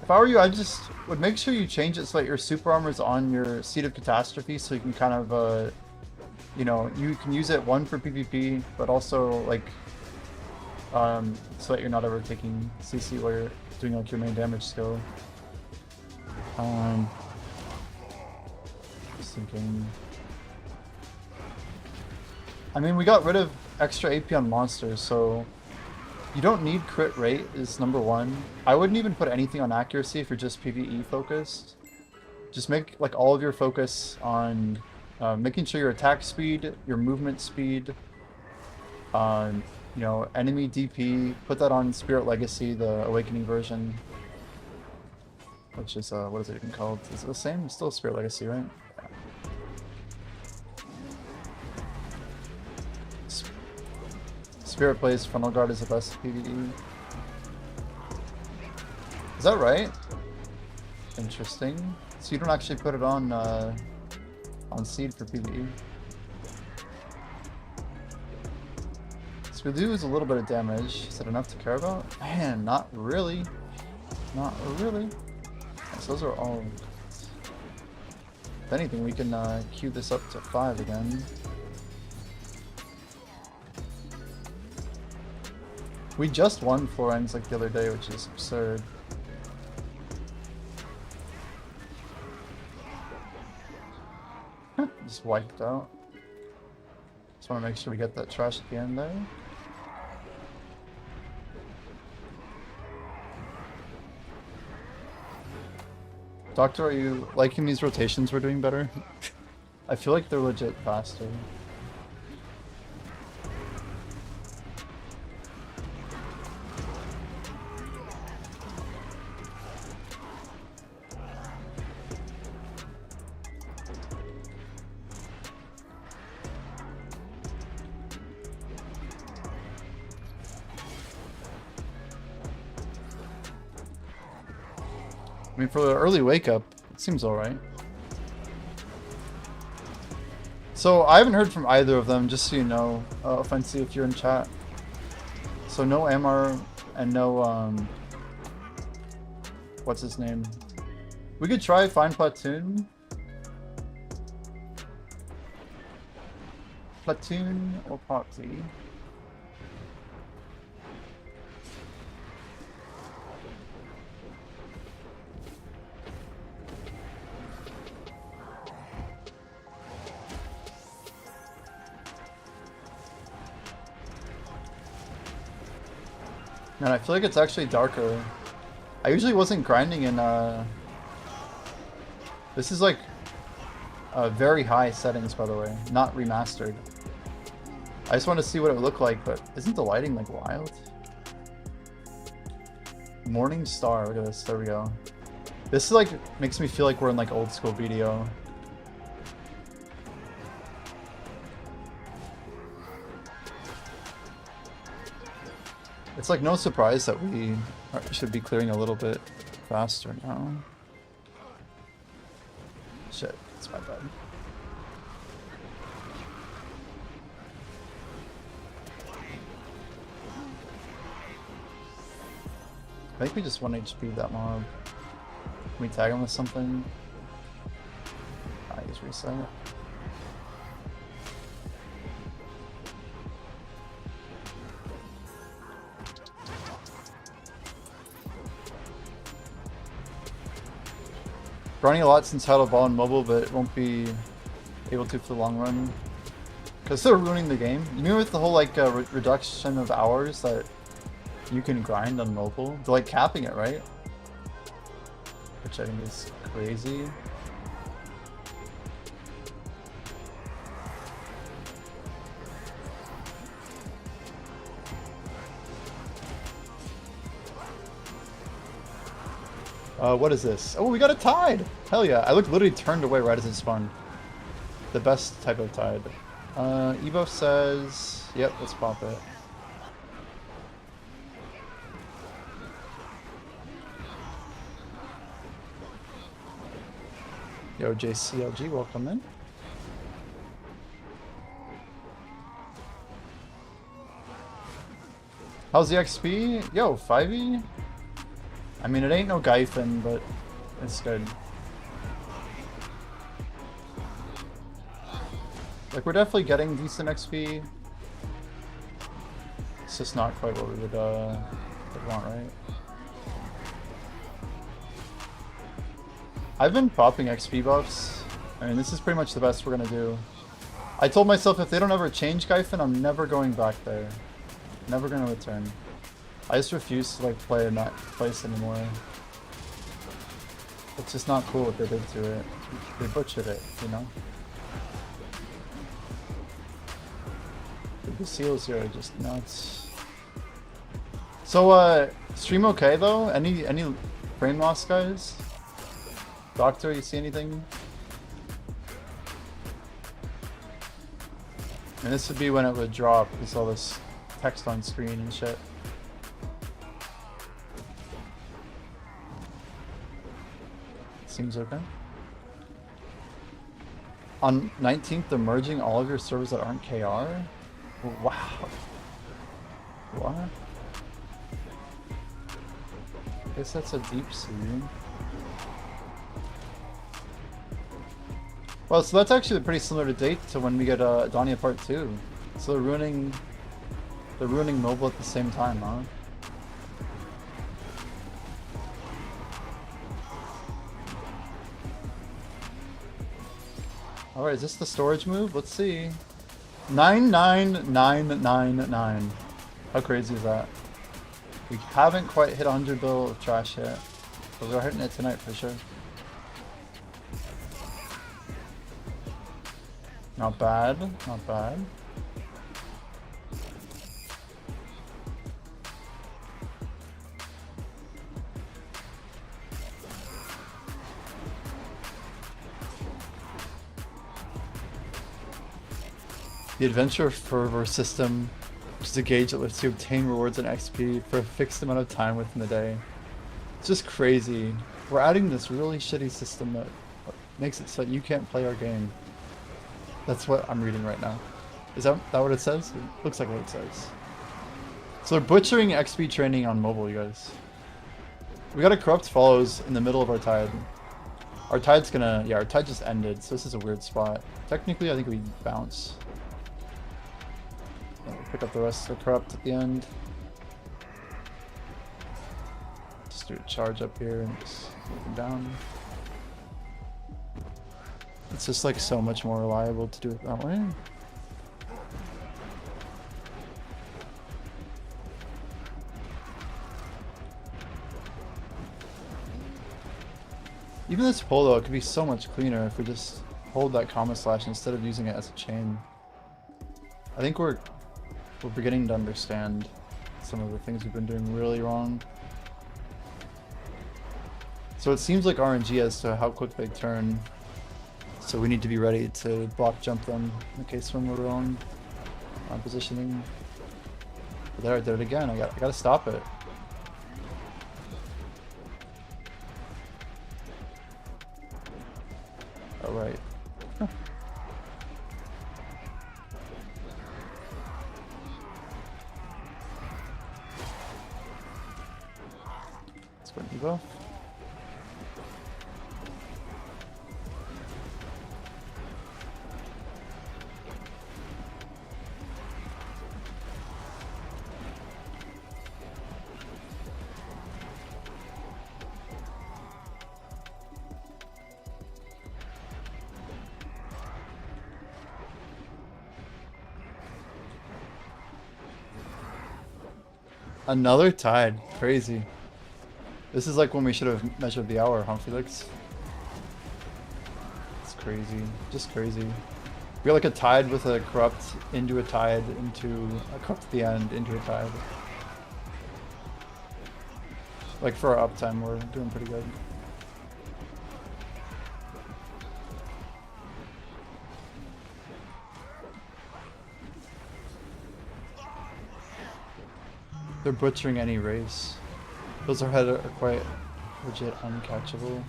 if I were you, I just would make sure you change it so that your super armor is on your Seed of Catastrophe, so you can kind of, you know, you can use it one for PvP, but also like, so that you're not ever taking CC while you're doing like your main damage skill. Just thinking. I mean, we got rid of extra AP on monsters, so You don't need crit rate is number one. I wouldn't even put anything on accuracy if you're just PvE focused. Just make like all of your focus on making sure your attack speed, your movement speed, you know, enemy DP. Put that on Spirit Legacy, the Awakening version, which is what is it even called? Is it the same? It's still Spirit Legacy, right? Yeah. Spirit plays Frontal Guard is the best PvE. Is that right? Interesting. So you don't actually put it on Seed for PvE. So we lose a little bit of damage. Is that enough to care about? Man, not really. Not really. So those are all. If anything, we can queue this up to 5 again. We just won 4 ends like the other day, which is absurd. Just wiped out. Just want to make sure we get that trash at the end there. Doctor, are you liking these rotations we're doing better? I feel like they're legit faster. I mean, for the early wake up, it seems alright. So, I haven't heard from either of them, just so you know, Offensive, if you're in chat. So, no MR and no, what's his name? We could try Find Platoon. Platoon or Proxy. Man, I feel like it's actually darker. I usually wasn't grinding in, This is like very high settings, by the way, not remastered. I just want to see what it would look like, but isn't the lighting like wild? Morning Star, look at this, there we go. This is like, makes me feel like we're in like old school video. It's like no surprise that we should be clearing a little bit faster now. Shit, it's my bad. I think we just 1 HP that mob. Can we tag him with something? I just reset it. Running a lot since Title Ball and mobile, but it won't be able to for the long run. Because they're ruining the game. You mean with the whole like reduction of hours that you can grind on mobile? They're like capping it, right? Which I think is crazy. What is this? Oh, we got a tide! Hell yeah, I literally turned away right as it spawned. The best type of tide. Evo says... Yep, let's pop it. Yo, JCLG, welcome in. How's the XP? Yo, 5e? I mean, it ain't no Gyphon, but it's good. Like, we're definitely getting decent XP. It's just not quite what we would want, right? I've been popping XP buffs. I mean, this is pretty much the best we're gonna do. I told myself if they don't ever change Gyphon, I'm never going back there. Never gonna return. I just refuse to like play in that place anymore. It's just not cool what they did to it. They butchered it, you know? The seals here are just nuts. So, stream okay though? Any frame loss, guys? Doctor, you see anything? And this would be when it would drop, because all this text on screen and shit. Seems okay. On 19th, they're merging all of your servers that aren't KR? Wow. What? I guess that's a deep sea. Well, so that's actually pretty similar to date to when we get Dania Part 2. So they're ruining mobile at the same time, huh? Alright, is this the storage move? Let's see. 99999. How crazy is that? We haven't quite hit 100 bill of trash yet, but we're hitting it tonight for sure. Not bad, not bad. The Adventure Fervor system, which is a gauge that lets you obtain rewards and XP for a fixed amount of time within the day. It's just crazy. We're adding this really shitty system that makes it so that you can't play our game. That's what I'm reading right now. Is that what it says? It looks like what it says. So they're butchering XP training on mobile, you guys. We got a corrupt follows in the middle of our tide. Our tide's gonna, yeah, our tide just ended, so this is a weird spot. Technically, I think we bounce. We'll pick up the rest of the corrupt at the end. Just do a charge up here and just move them down. It's just like so much more reliable to do it that way. Even this pull though, it could be so much cleaner if we just hold that comma slash instead of using it as a chain. I think we're beginning to understand some of the things we've been doing really wrong. So it seems like RNG as to how quick they turn. So we need to be ready to block jump them in case when we're wrong on positioning. But there I did it again. I gotta stop it. All right. Let's go Evo. Another tide. Crazy. This is like when we should have measured the hour, huh, Felix? It's crazy. Just crazy. We got like a tide with a corrupt into a tide into a corrupt at the end into a tide. Like for our uptime, we're doing pretty good. They're butchering any race. Those are quite legit uncatchable.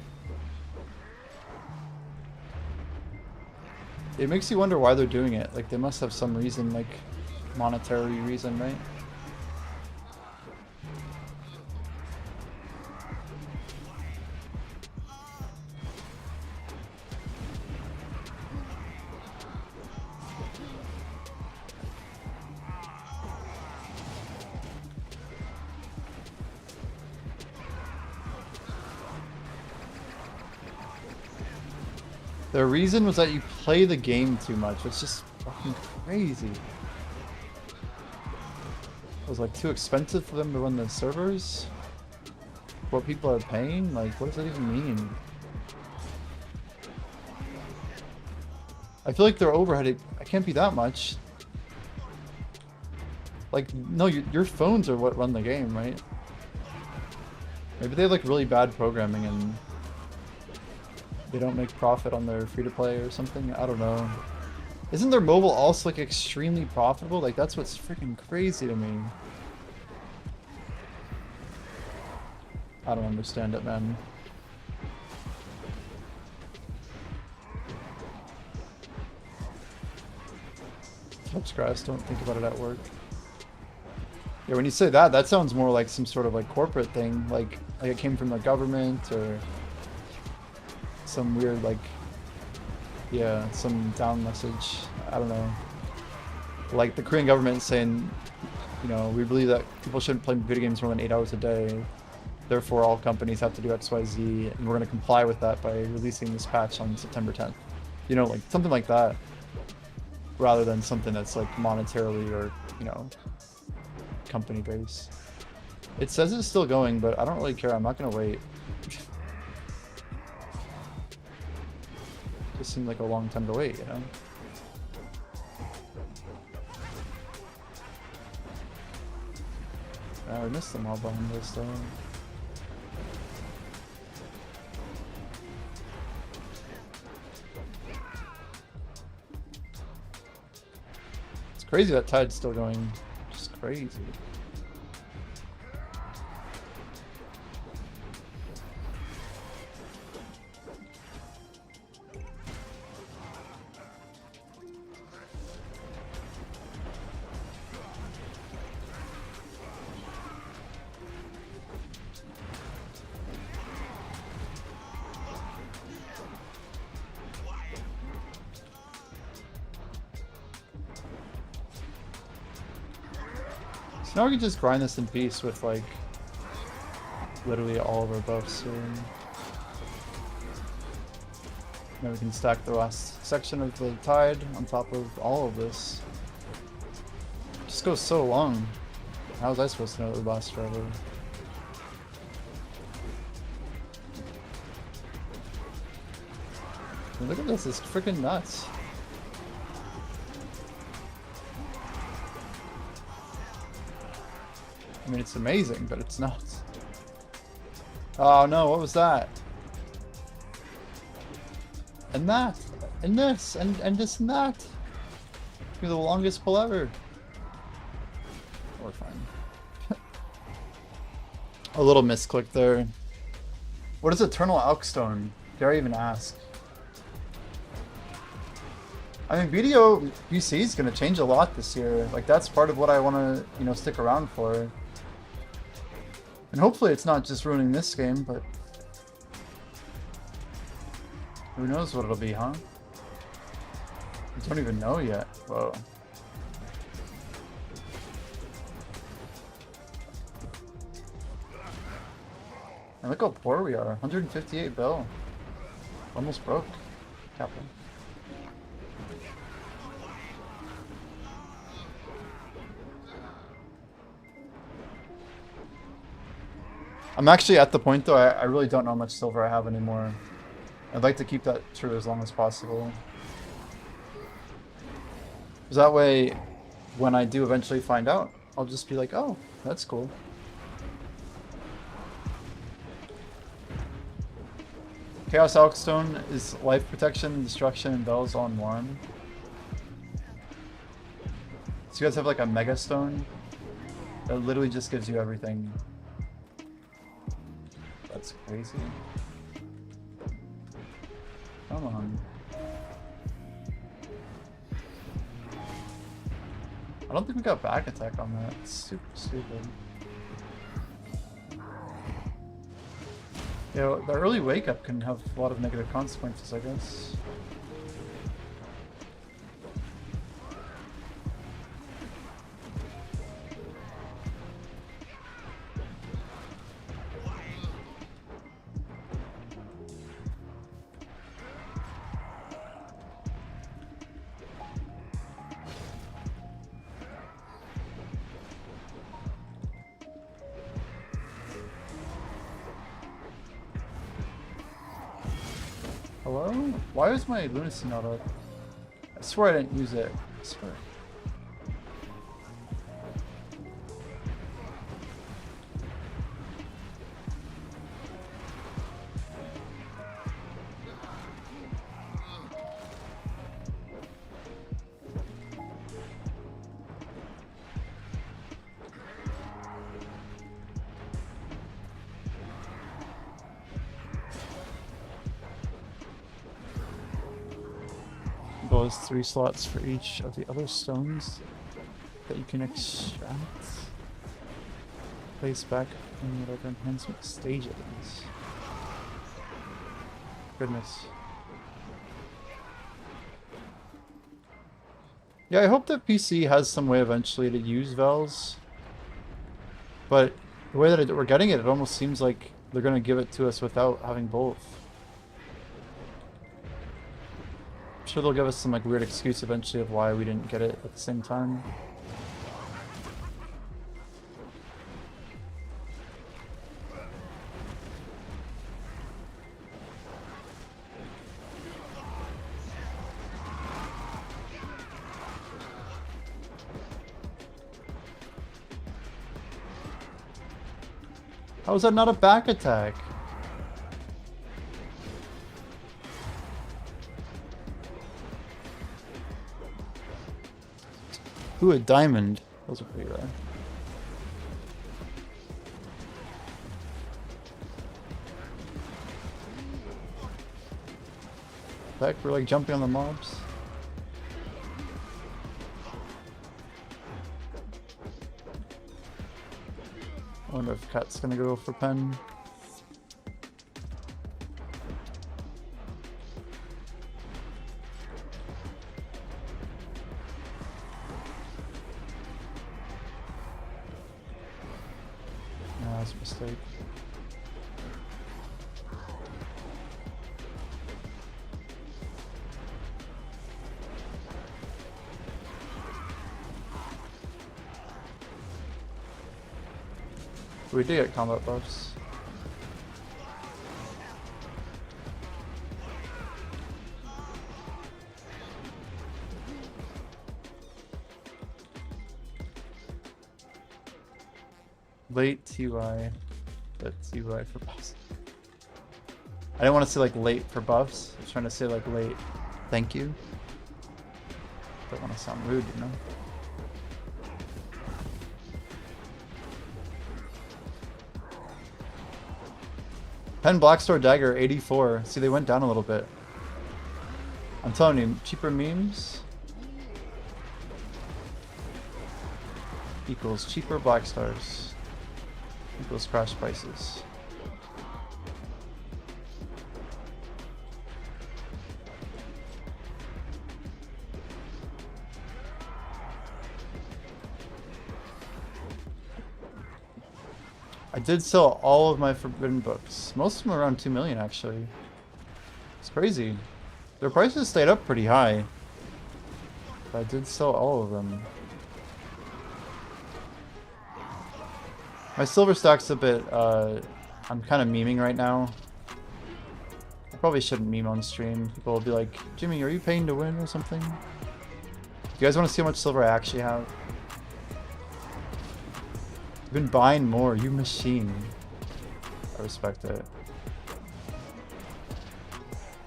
It makes you wonder why they're doing it. Like they must have some reason, like monetary reason, right? The reason was that you play the game too much. It's just fucking crazy. was like too expensive for them to run the servers. What people are paying? Like, what does that even mean? I feel like their overhead, it can't be that much. Like, no, your phones are what run the game, right? Maybe they have like really bad programming and they don't make profit on their free-to-play or something. I don't know. Isn't their mobile also like extremely profitable? Like, that's what's freaking crazy to me. I don't understand it, man. Touch grass, don't think about it at work. Yeah, when you say that, that sounds more like some sort of like corporate thing. Like it came from the government or some weird like, yeah, some down message. I don't know. Like the Korean government saying, you know, we believe that people shouldn't play video games more than 8 hours a day. Therefore, all companies have to do X, Y, Z, and we're going to comply with that by releasing this patch on September 10th. You know, like something like that. Rather than something that's like monetarily or, you know, company based. It says it's still going, but I don't really care. I'm not going to wait. Just seemed like a long time to wait, you know? I missed them all behind this though. It's crazy that tide's still going. Just crazy. So now we can just grind this in peace with like literally all of our buffs here. Now we can stack the last section of the tide on top of all of this. It just goes so long. How was I supposed to know it would last forever? And look at this, it's freaking nuts. I mean, it's amazing, but it's not. Oh no, what was that? And that, and this, and this and that. You're the longest pull ever. We're fine. A little misclick there. What is Eternal Elkstone? Dare I even ask? I mean, video PC is going to change a lot this year. Like, that's part of what I want to, you know, stick around for. And hopefully it's not just ruining this game, but who knows what it'll be, huh? I don't even know yet. Whoa. And look how poor we are. 158 bill. Almost broke. Capital. I'm actually at the point though, I really don't know how much silver I have anymore. I'd like to keep that true as long as possible. Because that way, when I do eventually find out, I'll just be like, oh, that's cool. Chaos Elkstone is life protection, destruction, and bells all in one. So you guys have like a Mega Stone that literally just gives you everything. That's crazy. Come on. I don't think we got back attack on that. It's super stupid. You know, the early wake up can have a lot of negative consequences, I guess. Hello? Why is my lunacy not up? I swear I didn't use it. I swear. Those 3 slots for each of the other stones that you can extract. Place back in whatever enhancement stage it is. Goodness. Yeah, I hope that PC has some way eventually to use Vels. But the way that we're getting it, it almost seems like they're going to give it to us without having both. I'm sure they'll give us some like weird excuse eventually of why we didn't get it at the same time. How is that not a back attack? Ooh, a diamond. Those are pretty rare. Heck, we're like jumping on the mobs. I wonder if Cat's gonna go for pen. No, that's a mistake. We did get combat buffs. Late TY, but TY for buffs. I didn't want to say like late for buffs. I was trying to say like late. Thank you. Don't want to sound rude, you know. Pen Blackstar Dagger 84. See, they went down a little bit. I'm telling you, cheaper memes equals cheaper Blackstars equals crash prices. I did sell all of my forbidden books. Most of them are around 2 million actually. It's crazy. Their prices stayed up pretty high. But I did sell all of them. My silver stack's a bit, I'm kind of memeing right now. I probably shouldn't meme on stream. People will be like, Jimmy, are you paying to win or something? Do you guys want to see how much silver I actually have? You've been buying more, you machine. I respect it.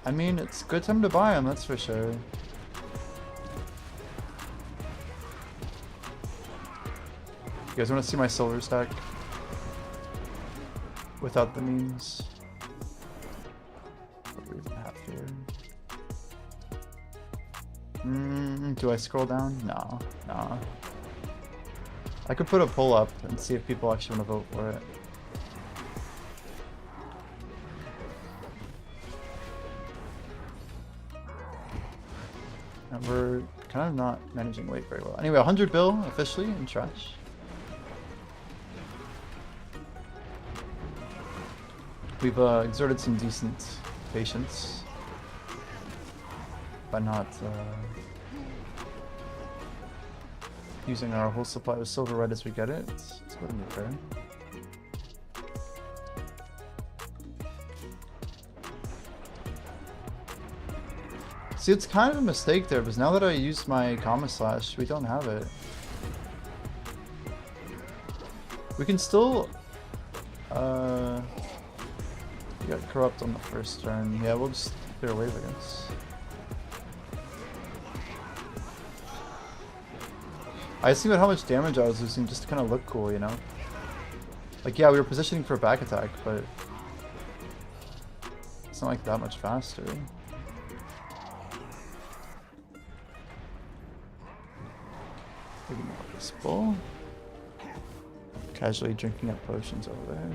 I mean, it's a good time to buy them, that's for sure. You guys want to see my silver stack? Without the memes. What do we even have here? Do I scroll down? No, no. I could put a poll up and see if people actually want to vote for it. And we're kind of not managing weight very well. Anyway, 100 bill officially in trash. We've exerted some decent patience by not using our whole supply of silver right as we get it. It's going to be fair. See, it's kind of a mistake there, because now that I used my Comma Slash, we don't have it. We can still... We got Corrupt on the first turn. Yeah, we'll just clear a wave, I guess. I just think about how much damage I was losing just to kind of look cool, you know? Like, yeah, we were positioning for a back attack, but... It's not like that much faster. Maybe more this bull. Casually drinking up potions over there.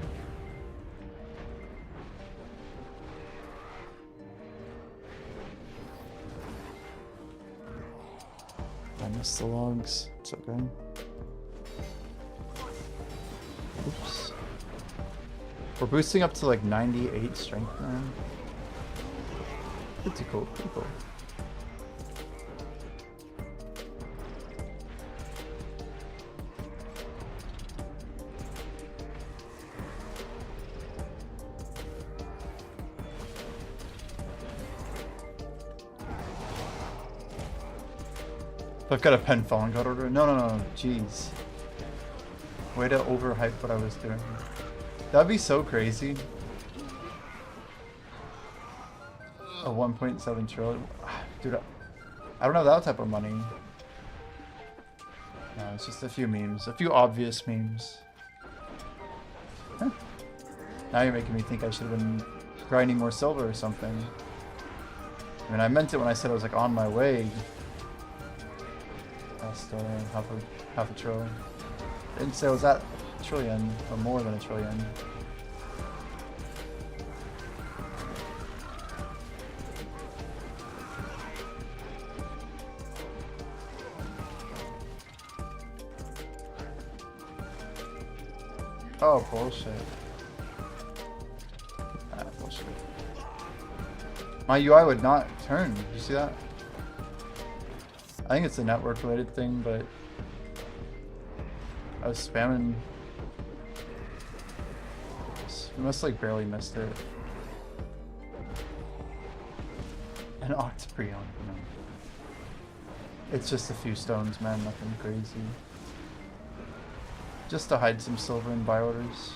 I missed the logs. It's okay. Oops. We're boosting up to like 98 strength now. Pretty cool, pretty cool. I've got a pen falling god order. No, jeez. Way to overhype what I was doing. That'd be so crazy. A 1.7 trillion. Dude, I don't have that type of money. No, it's just a few memes. A few obvious memes. Huh. Now you're making me think I should have been grinding more silver or something. I mean, I meant it when I said I was like on my way. Still half a trillion. Didn't say it was at a trillion or more than a trillion. Oh, bullshit. Ah, bullshit. My UI would not turn. Did you see that? I think it's a network related thing, but I was spamming. We must like barely missed it. An Octoprion. It's just a few stones, man, nothing crazy. Just to hide some silver in buy orders.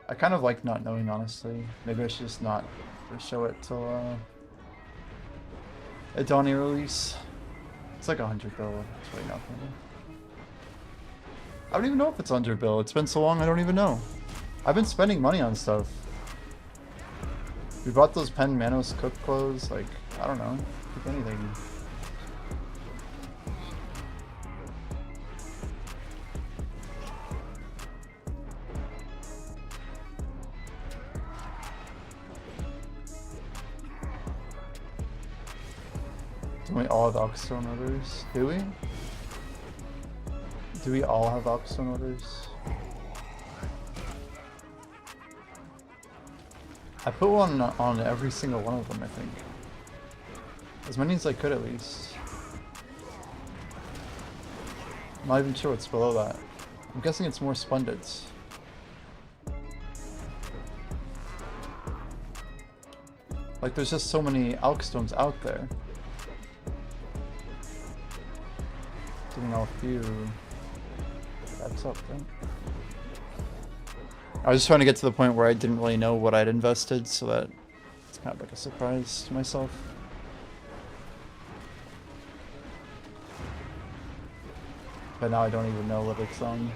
I kind of like not knowing, honestly. Maybe I should just not show it till a Donnie release. It's like 100 bill. It's really nothing. I don't even know if it's 100 bill. It's been so long, I don't even know. I've been spending money on stuff. We bought those Pen Manos cook clothes. Like, I don't know. Pick anything. Don't we all have Alkstone orders? Do we? Do we all have Alkstone orders? I put one on every single one of them, I think. As many as I could, at least. I'm not even sure what's below that. I'm guessing it's more Splendets. Like, there's just so many Alkstones out there. Doing all a few. That's up, right? I was just trying to get to the point where I didn't really know what I'd invested, so that it's kind of like a surprise to myself. But now I don't even know what it's on.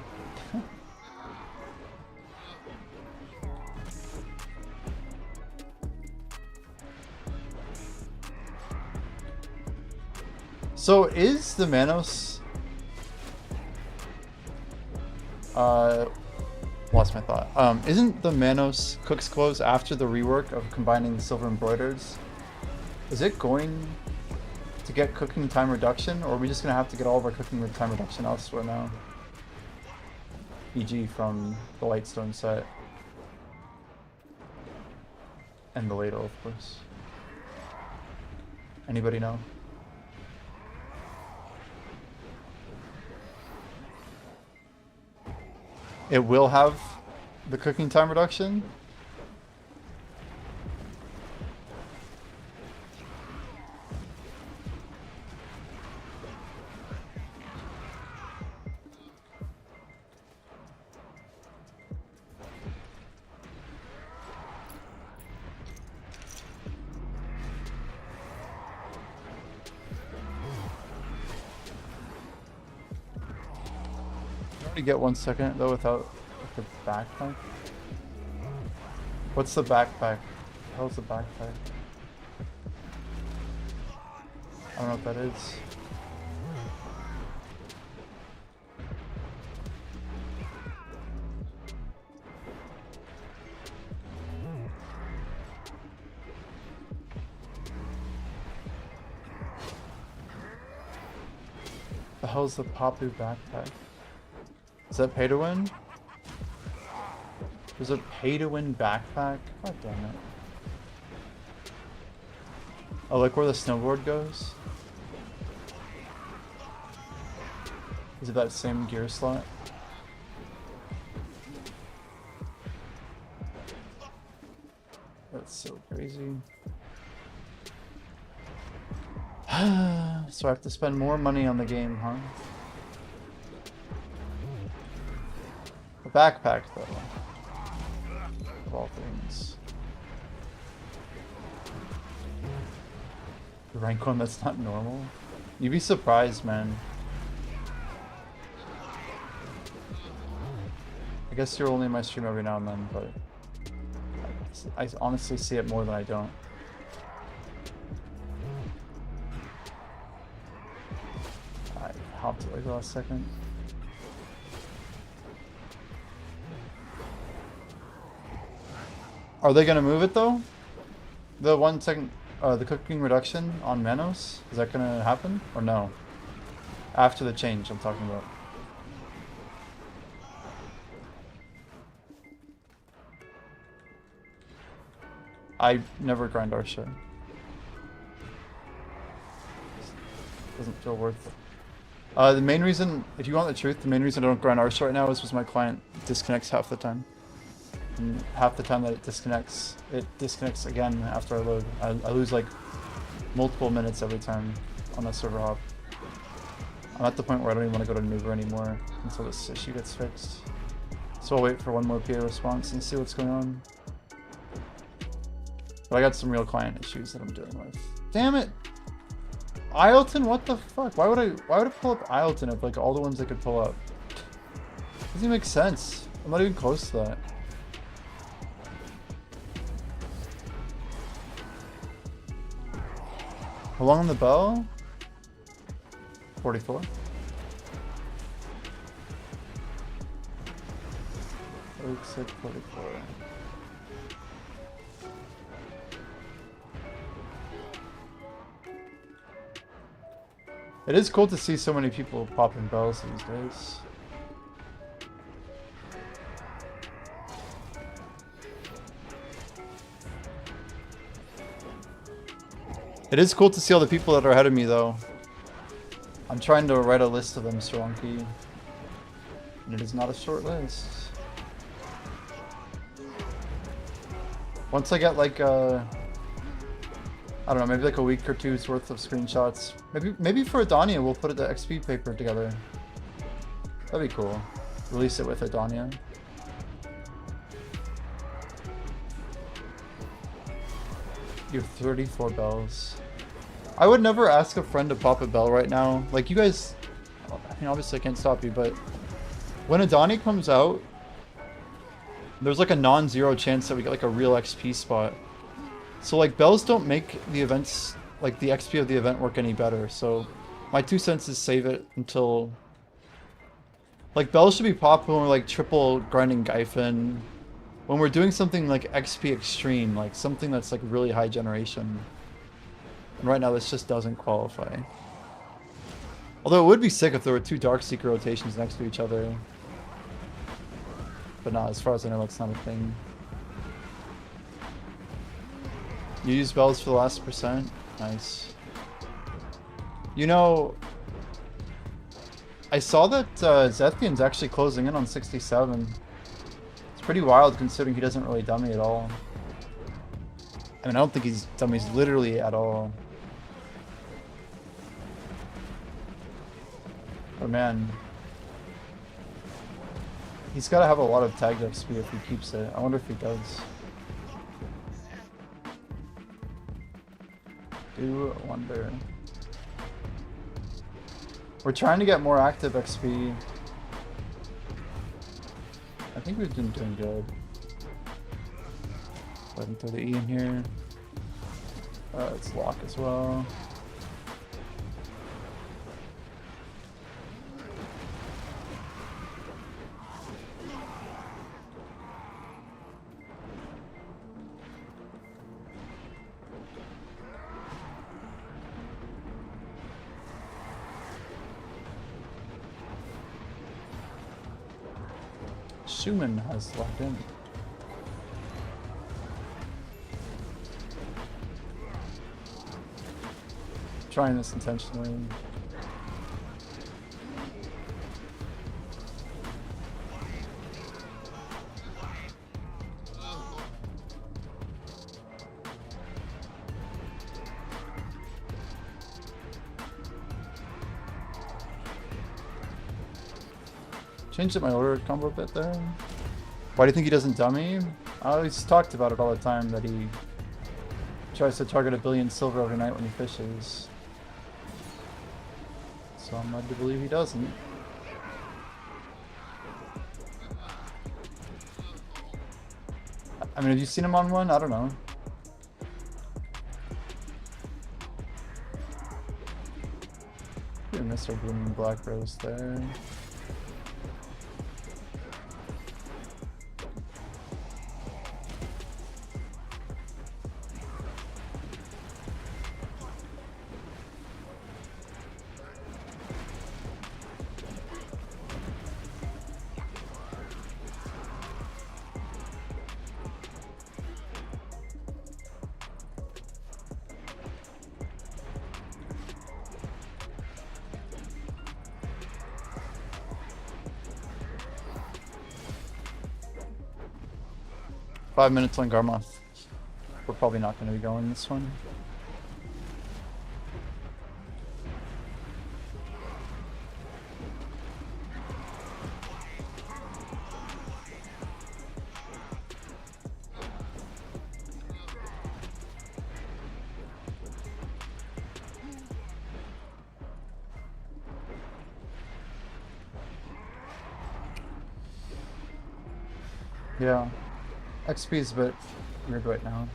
So is the Manos... lost my thought. Isn't the Manos Cook's Clothes after the rework of combining the silver embroiders? Is it going to get cooking time reduction, or are we just going to have to get all of our cooking time reduction elsewhere now? E.g. from the Lightstone set. And the ladle, of course. Anybody know? It will have The cooking time reduction? You get 1 second though without the backpack. What's the backpack? How's the backpack? I don't know what that is. The hell's the Papu backpack? Is that pay to win? There's a pay to win backpack? God damn it. Oh, like where the snowboard goes? Is it that same gear slot? That's so crazy. So I have to spend more money on the game, huh? A backpack, though. Of all things. The rank one that's not normal? You'd be surprised, man. I guess you're only in my stream every now and then, but I honestly see it more than I don't. I hopped it like the last second. Are they gonna move it though? The 1 second, the cooking reduction on Manos? Is that gonna happen or no? After the change I'm talking about. I never grind Arsha. Doesn't feel worth it. The main reason, if you want the truth, the main reason I don't grind Arsha right now is because my client disconnects half the time. And half the time that it disconnects again after I load. I lose like multiple minutes every time on that server hop. I'm at the point where I don't even want to go to Nuber anymore until this issue gets fixed. So I'll wait for one more PA response and see what's going on. But I got some real client issues that I'm dealing with. Damn it! Ileton, what the fuck? Why would I pull up Ileton if like all the ones I could pull up? Doesn't even make sense. I'm not even close to that. How long on the bell? 44. Looks like 44. It is cool to see so many people popping bells these days. It is cool to see all the people that are ahead of me, though. I'm trying to write a list of them, Soronki. And it is not a short list. Once I get like I don't know, maybe like a week or two's worth of screenshots. Maybe for Adania we'll put the XP paper together. That'd be cool. Release it with Adania. You have 34 bells. I would never ask a friend to pop a bell right now. Like you guys, I mean obviously I can't stop you, but when Adani comes out, there's like a non-zero chance that we get like a real XP spot. So like bells don't make the events, like the XP of the event work any better. So my 2 cents is save it until, like bells should be popped when we're like triple grinding Gyfin. When we're doing something like XP extreme, like something that's like really high generation. And right now this just doesn't qualify. Although it would be sick if there were 2 Darkseeker rotations next to each other. But nah, as far as I know, that's not a thing. You use bells for the last percent? Nice. You know, I saw that Zethian's actually closing in on 67. It's pretty wild considering he doesn't really dummy at all. I mean, I don't think he's dummies literally at all. Oh man. He's got to have a lot of tagged XP if he keeps it. I wonder if he does. Do wonder. We're trying to get more active XP. I think we've been doing good. Go ahead and throw the E in here. It's lock as well. Schumann has locked in. Trying this intentionally. Changed up my order combo a bit there. Why do you think he doesn't dummy? I always talked about it all the time that he tries to target 1 billion silver every night when he fishes. So I'm led to believe he doesn't. I mean, have you seen him on one? I don't know. We missed our blooming black rose there. Five minutes on Garmoth. We're probably not going to be going this one. Yeah. XP is a bit weird right now.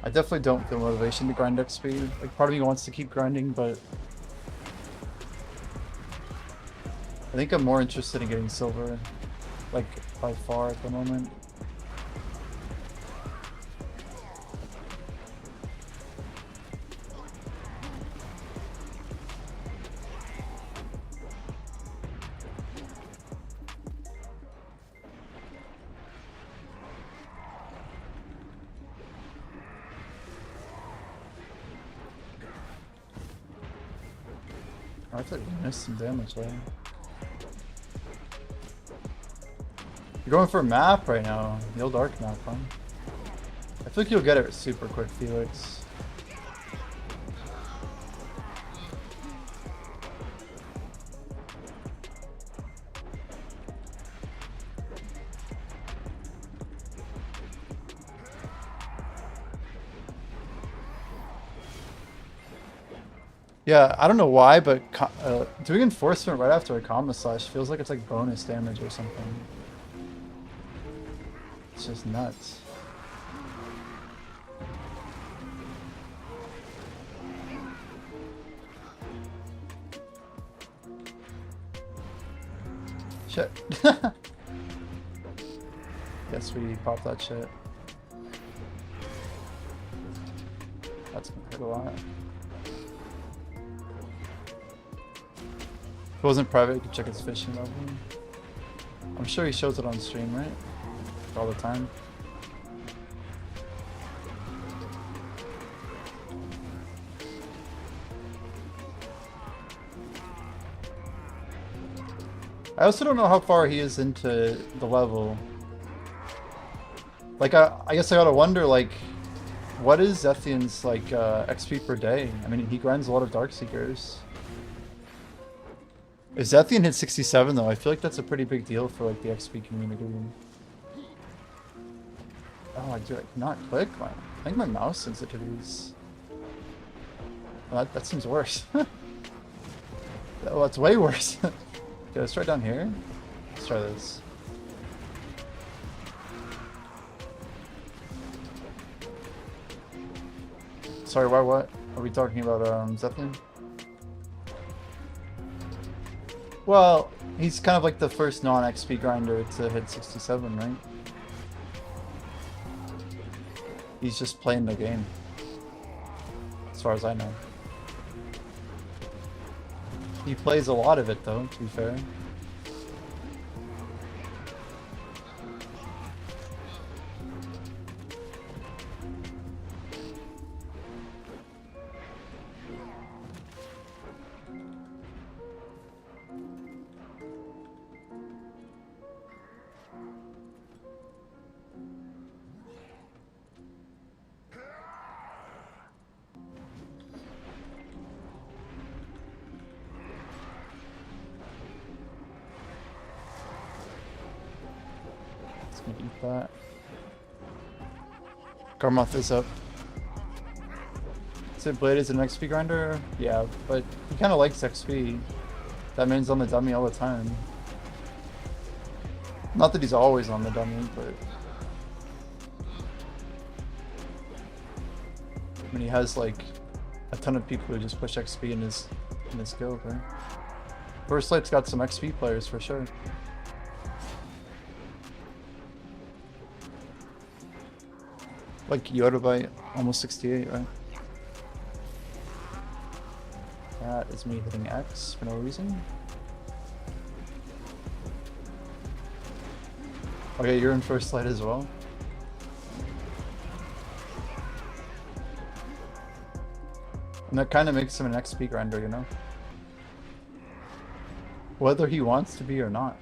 I definitely don't feel motivation to grind XP. Like, part of me wants to keep grinding, but I think I'm more interested in getting silver, like, by far at the moment. I thought you missed some damage there. You're going for a map right now. The old Arc map, huh? I feel like you'll get it super quick, Felix. Yeah, I don't know why, but doing enforcement right after a combo slash feels like it's like bonus damage or something. It's just nuts. Shit. Guess we popped that shit. That's gonna hurt a lot. If it wasn't private, you could check his fishing level. I'm sure he shows it on stream, right? All the time. I also don't know how far he is into the level. Like, I guess I gotta wonder, like, what is Zethian's, like, XP per day? I mean, he grinds a lot of Darkseekers. If Zethian hit 67, though, I feel like that's a pretty big deal for, like, the XP community. Oh, I cannot click? I think my mouse sensitivities... Oh, that seems worse. Oh, that's way worse. Okay, let's try down here. Let's try this. Sorry, what? Are we talking about, Zethian? Well, he's kind of like the first non-XP grinder to hit 67, right? He's just playing the game. As far as I know. He plays a lot of it, though, to be fair. Eat that. Garmoth is up. Sid Blade is an XP grinder? Yeah, but he kind of likes XP. That man's on the dummy all the time. Not that he's always on the dummy, but... I mean, he has, like, a ton of people who just push XP in his guild, right? First Light's got some XP players, for sure. Like Yoda by almost 68, right? That is me hitting X for no reason. Okay, you're in first light as well. And that kind of makes him an XP grinder, you know? Whether he wants to be or not.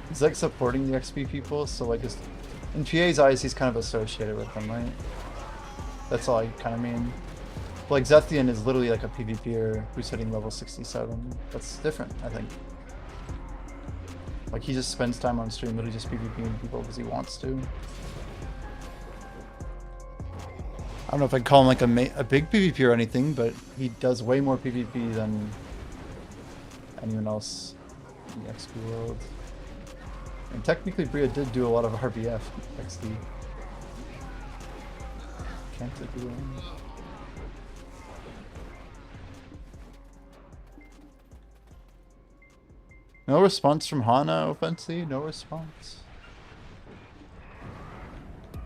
He's like supporting the XP people, so like in PA's eyes he's kind of associated with them, right? That's all I kind of mean. But like Zethian is literally like a PvPer who's hitting level 67. That's different, I think. Like he just spends time on stream literally just PvPing people because he wants to. I don't know if I'd call him like a big PvP or anything, but he does way more PvP than anyone else in the XP world. And technically Bria did do a lot of RBF XD. Can't it do it? No response from Hana, Offensi? No response.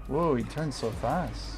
Whoa, he turned so fast.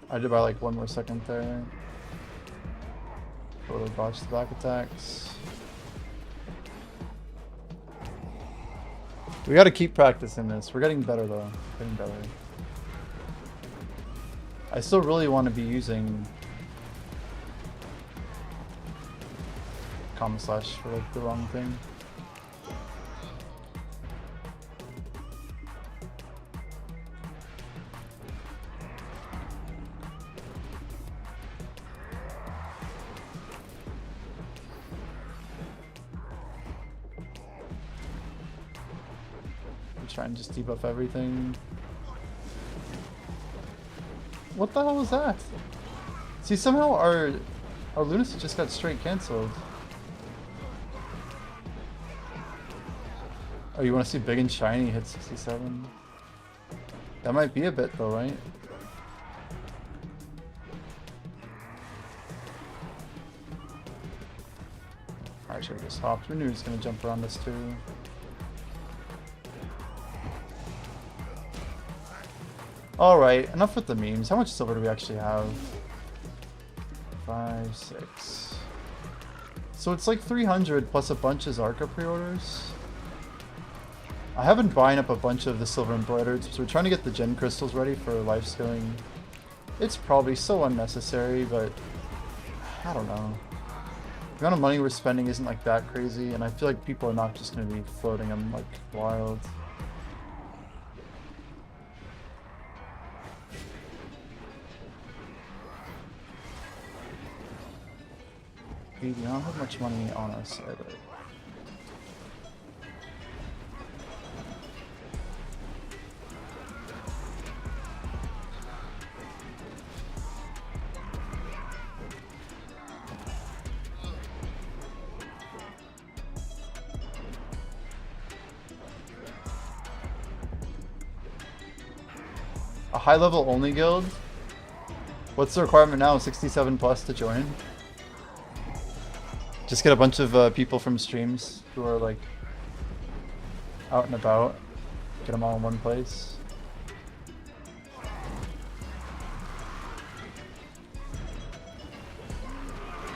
I did by like 1 more second there. Totally botched the back attacks. We gotta keep practicing this. We're getting better though. Getting better. I still really want to be using comma slash for like the wrong thing. Try and just debuff everything. What the hell was that? See, somehow our lunacy just got straight cancelled. Oh, you want to see big and shiny hit 67? That might be a bit though, right? I should have just hopped. We knew he was gonna jump around us too. Alright, enough with the memes. How much silver do we actually have? 5, 6. So it's like 300 plus a bunch of Zarka pre-orders. I have been buying up a bunch of the silver embroidered, so we're trying to get the gen crystals ready for life skilling. It's probably so unnecessary, but I don't know. The amount of money we're spending isn't like that crazy, and I feel like people are not just going to be floating them like wild. We don't have much money on us either. A high level only guild? What's the requirement now? 67 plus to join? Just get a bunch of people from streams who are like out and about. Get them all in one place.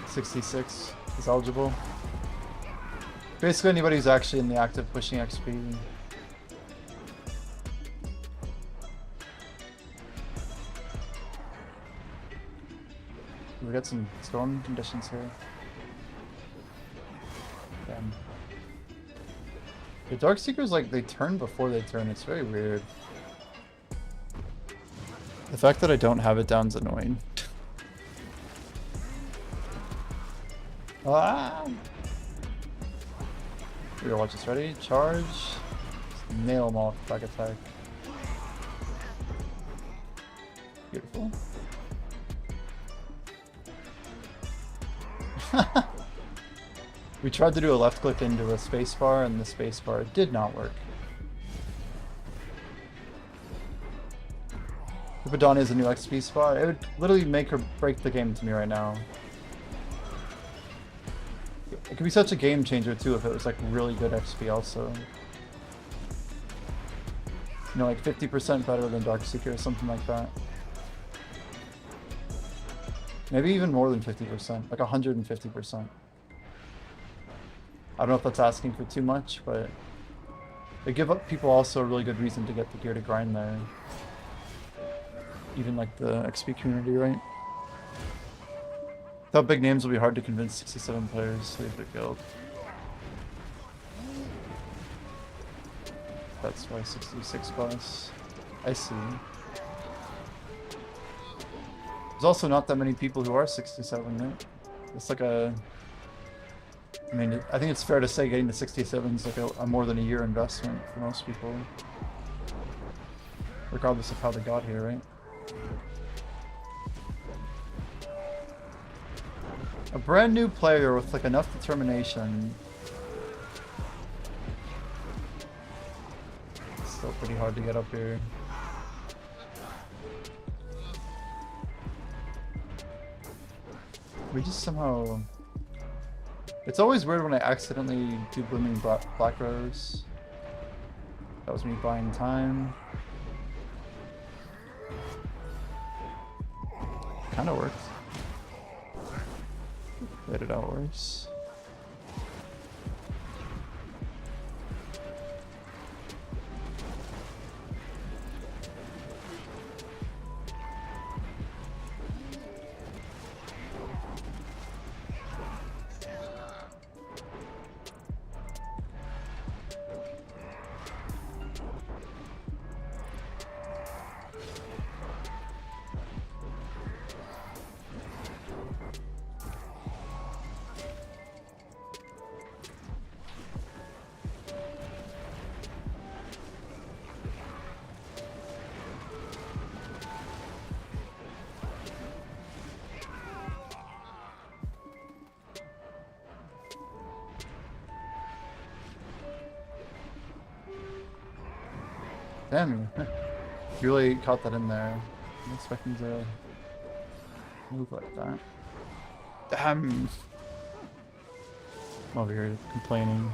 $66 is eligible. Basically anybody who's actually in the active pushing XP. We got some storm conditions here. Damn. The Darkseekers, like, they turn before they turn. It's very weird. The fact that I don't have it down is annoying. Ah! We gotta watch this. Ready? Charge. Just nail them all with back attack. Beautiful. We tried to do a left click into a spacebar, and the spacebar did not work. Hippodon is a new XP spot. It would literally make or break the game to me right now. It could be such a game changer too if it was like really good XP also. You know, like 50% better than Darkseeker or something like that. Maybe even more than 50%, like 150%. I don't know if that's asking for too much, but they give up people also a really good reason to get the gear to grind there. Even like the XP community, right? Without big names, will be hard to convince 67 players to leave their guild. That's why 66 plus. I see. There's also not that many people who are 67, right? It's like a... I mean, I think it's fair to say getting to 67 is like a more than a year investment for most people. Regardless of how they got here, right? A brand new player with like enough determination. It's still pretty hard to get up here. We just somehow... It's always weird when I accidentally do Blooming Black Rose. That was me buying time. Kinda worked. Played it out worse. Damn, you really caught that in there. I'm expecting to move like that. Damn. I'm over here complaining.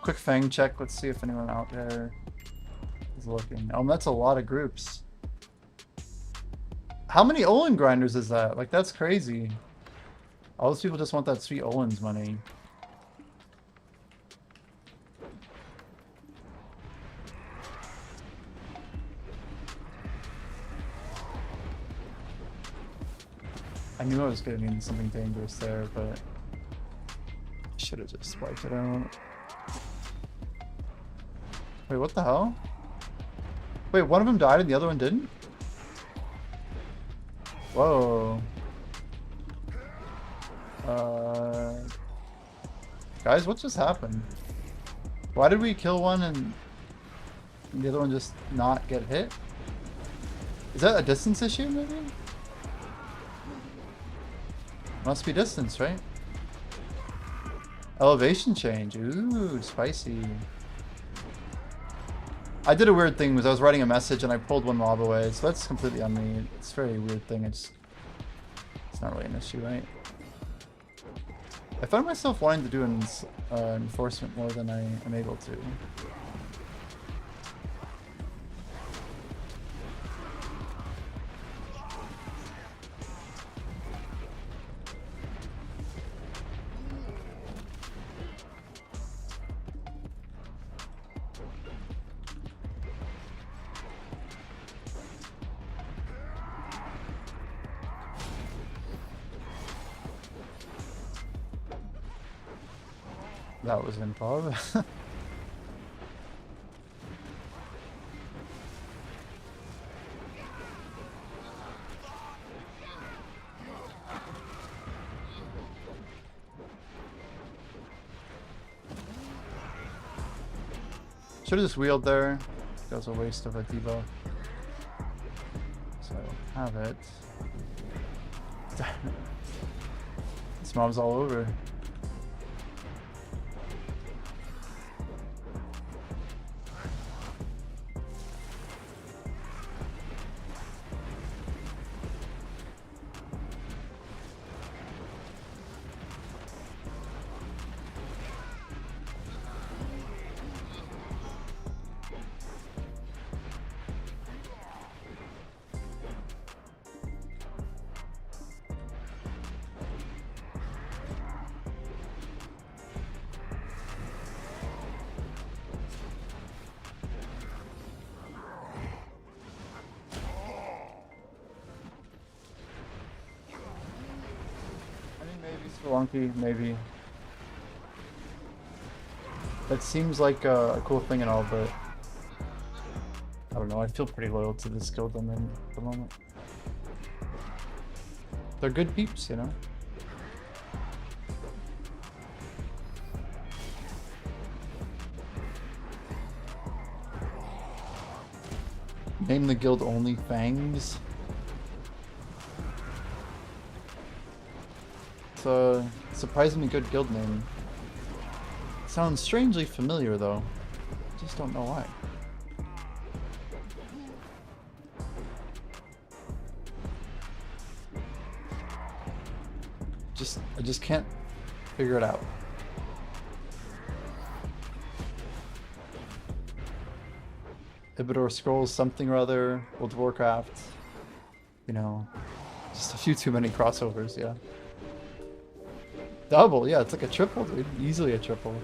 Quick fang check. Let's see if anyone out there is looking. Oh, that's a lot of groups. How many Olin grinders is that? Like, that's crazy. All those people just want that sweet Olin's money. I knew I was getting into something dangerous there, but should have just wiped it out. Wait, what the hell? Wait, one of them died and the other one didn't? Whoa. Guys, what just happened? Why did we kill one and the other one just not get hit? Is that a distance issue, maybe? Must be distance, right? Elevation change. Ooh, spicy. I did a weird thing was I was writing a message and I pulled one mob away, so that's completely on me. It's a very weird thing. It's not really an issue, right? I find myself wanting to do enforcement more than I am able to. That was improv. Should have just wheeled there. That was a waste of a debuff. So have it. This mob's all over. Wonky, maybe. That seems like a cool thing and all, but I don't know. I feel pretty loyal to this guild I'm in at the moment. They're good peeps, you know? Name the guild only Fangs. It's a surprisingly good guild name. Sounds strangely familiar though. Just don't know why. I just can't figure it out. Ibidor Scrolls something or other, World of Warcraft. You know, just a few too many crossovers, yeah. Double, yeah, it's like a triple, dude. Easily a triple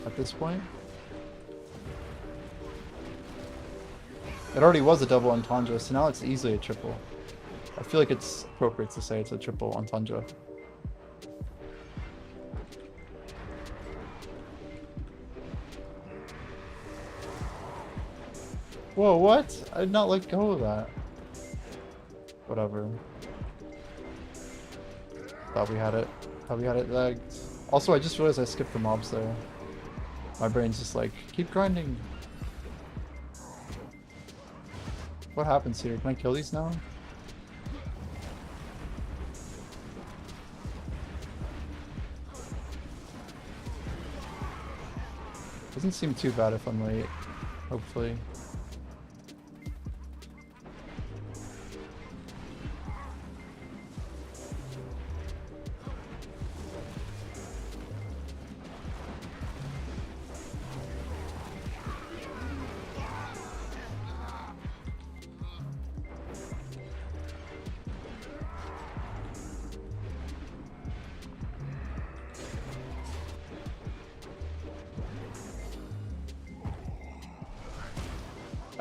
at this point. It already was a double entendre, so now it's easily a triple. I feel like it's appropriate to say it's a triple entendre. Whoa, what? I did not let go of that. Whatever. Thought we had it. Thought we had it lagged. Also, I just realized I skipped the mobs there. My brain's just like, keep grinding. What happens here? Can I kill these now? Doesn't seem too bad if I'm late. Hopefully.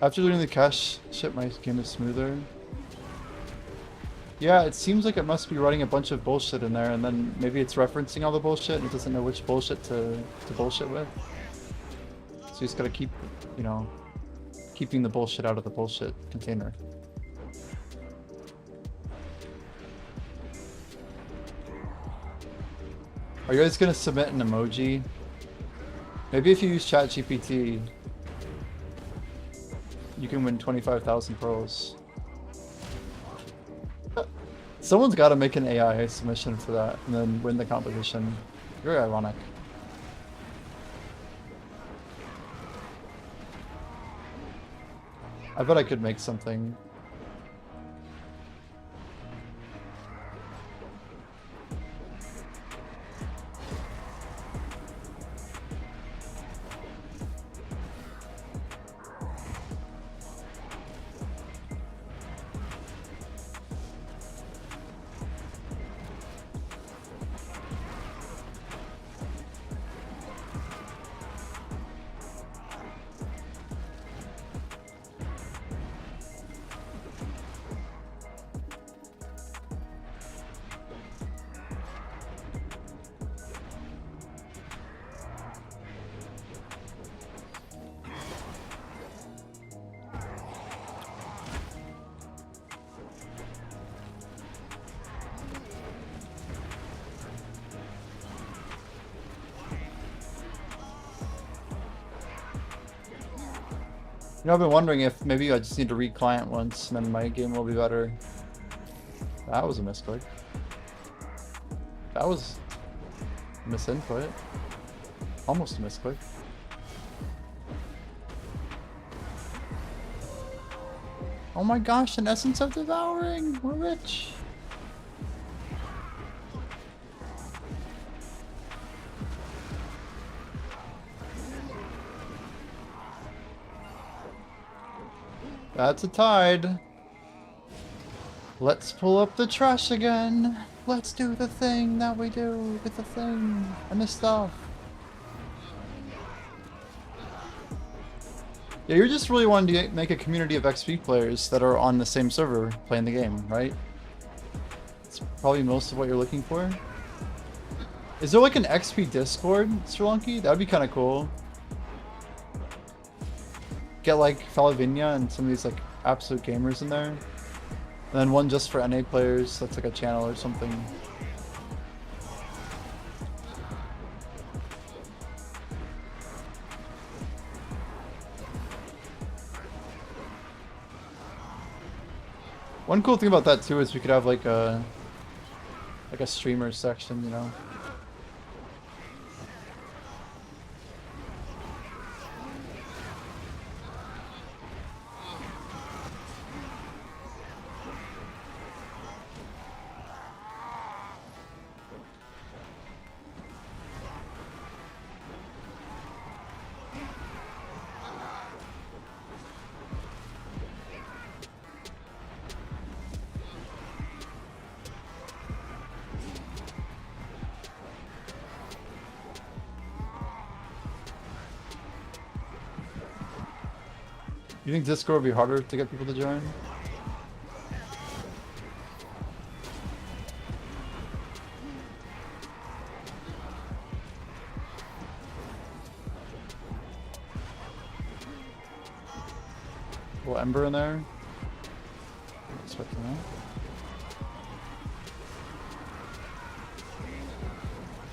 After doing the cache shit, my game is smoother. Yeah, it seems like it must be running a bunch of bullshit in there, and then maybe it's referencing all the bullshit and it doesn't know which bullshit to bullshit with. So you just gotta keep, you know, keeping the bullshit out of the bullshit container. Are you guys gonna submit an emoji? Maybe if you use ChatGPT, you can win 25,000 pearls. Someone's got to make an AI submission for that and then win the competition. Very ironic. I bet I could make something. You know, I've been wondering if maybe I just need to read client once and then my game will be better. That was a misclick. That was a misinput. Almost a misclick. Oh my gosh, an essence of devouring! We're rich! That's a tide. Let's pull up the trash again. Let's do the thing that we do with the thing and the stuff. Yeah, you're just really wanting to make a community of XP players that are on the same server playing the game, right? It's probably most of what you're looking for. Is there like an XP Discord, Sri That'd be kind of cool. Get like Falavinia and some of these like absolute gamers in there. And then one just for NA players, that's like a channel or something. One cool thing about that too is we could have like a streamer section, you know. You think Discord would be harder to get people to join? little ember in there. Expecting that.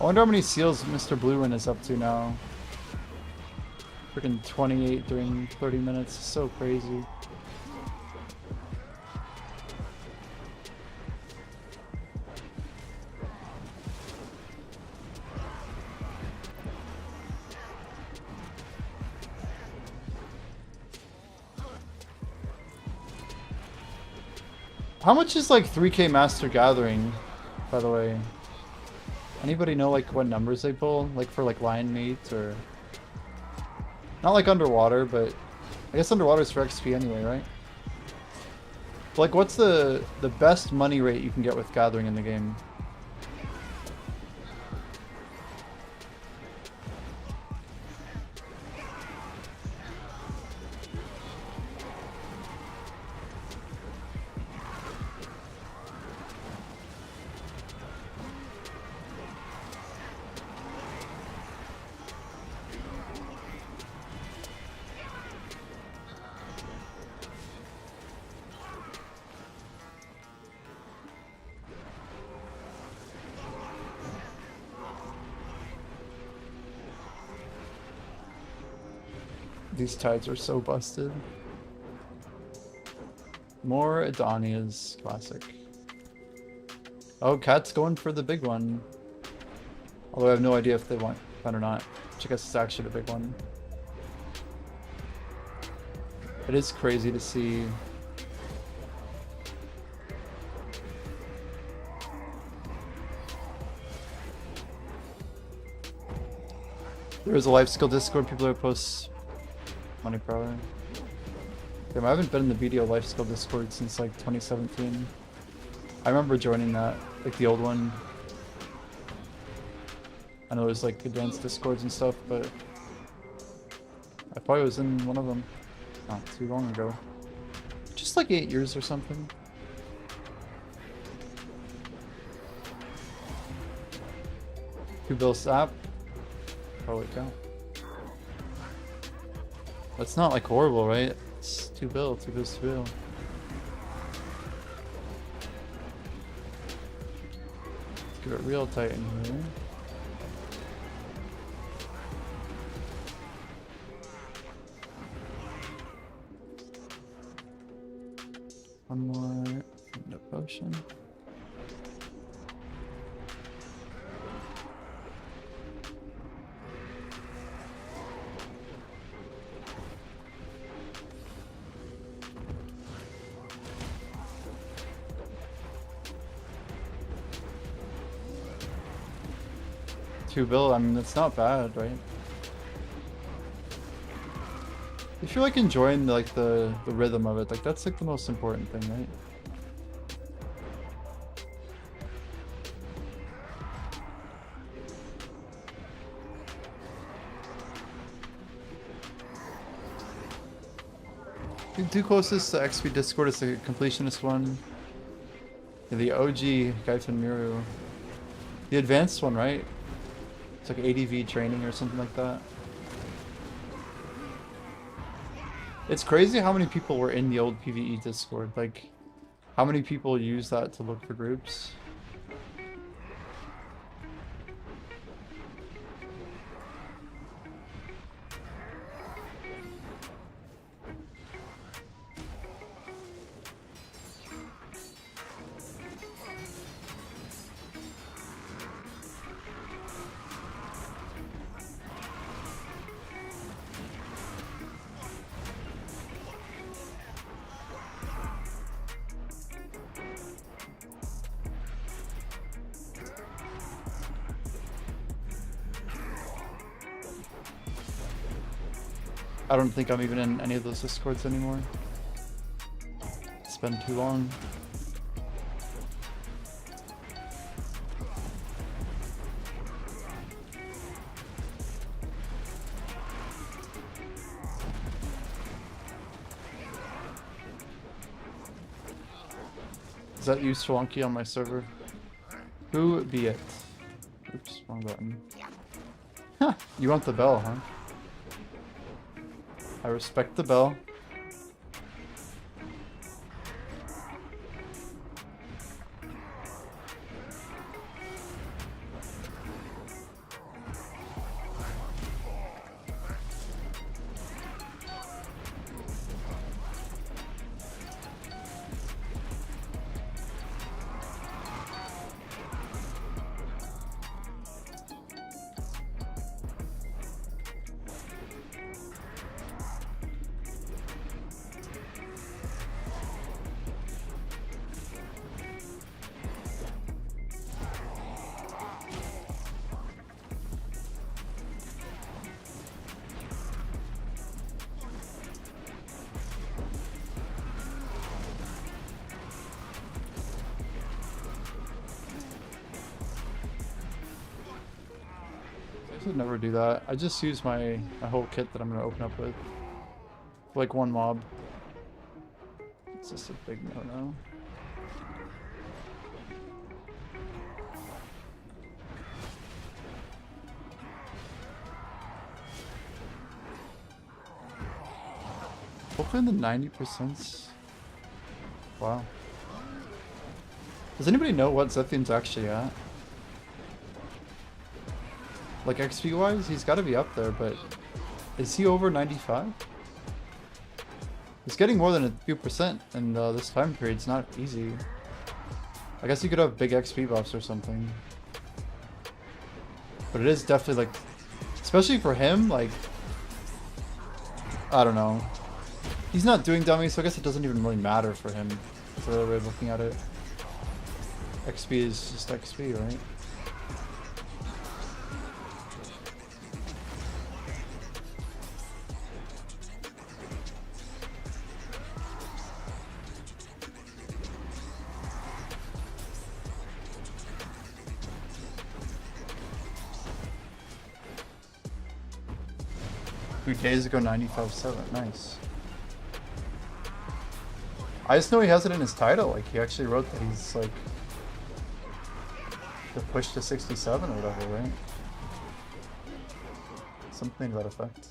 I wonder how many seals Mr. Bluerin is up to now. Freaking 28 during 30 minutes. So crazy. How much is like 3K Master Gathering, by the way? Anybody know like what numbers they pull? Like for like lion meat or... Not like underwater, but I guess underwater is for XP anyway, right? But like what's the best money rate you can get with gathering in the game? These tides are so busted. More Adonia's classic. Oh, Cat's going for the big one. Although I have no idea if they want that or not. Which I guess is actually the big one. It is crazy to see. There is a life skill Discord, people that post money probably. Damn, I haven't been in the BDO life skill Discord since like 2017. I remember joining that, like the old one. I know there's like advanced Discords and stuff, but I probably was in one of them not too long ago. Just like 8 years or something. Two bill sap. Holy cow. That's not like horrible, right? It's 2 bill, 2 bills, 2 bill. Let's give it real tight in here. One more no potion. $2 bill, I mean, that's not bad, right? If you're like enjoying like the rhythm of it, like that's like the most important thing, right? The two closest to XP Discord is the completionist one. Yeah, the OG Gaifen Miru. The advanced one, right? It's like ADV training or something like that. It's crazy how many people were in the old PvE Discord. Like, how many people use that to look for groups? I don't think I'm even in any of those Discords anymore. It's been too long. Is that you, Swonky, on my server? Who be it? Oops, wrong button. Huh, you want the bell, huh? I respect the bell. would never do that. I just use my whole kit that I'm gonna open up with. Like one mob. It's just a big no-no. Hopefully in the 90%. Wow. Does anybody know what Zethian's actually at? Like XP wise, he's gotta be up there, but is he over 95? It's getting more than a few percent, and this time period's not easy. I guess you could have big XP buffs or something. But it is definitely like, especially for him, like, I don't know. He's not doing dummies, so I guess it doesn't even really matter for him. That's the other way of looking at it. XP is just XP, right? A few days ago, 95.7. Nice. I just know he has it in his title. Like, he actually wrote that he's like the push to 67 or whatever, right? Something to that effect.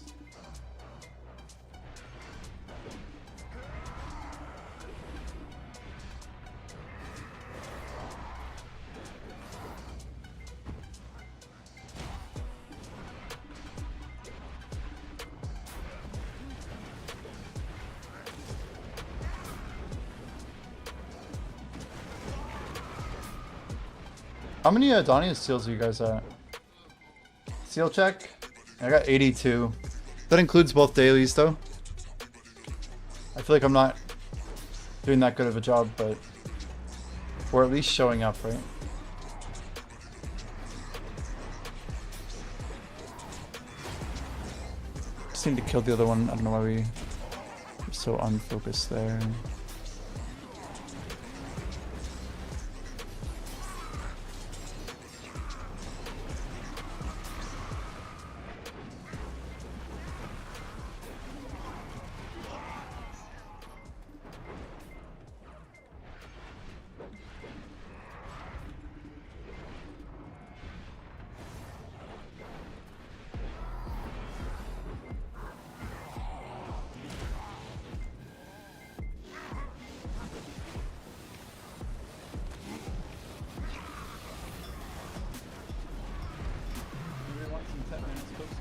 How many Adonius seals are you guys at? Seal check? I got 82. That includes both dailies though. I feel like I'm not doing that good of a job, but we're at least showing up, right? Just need to kill the other one. I don't know why we're so unfocused there.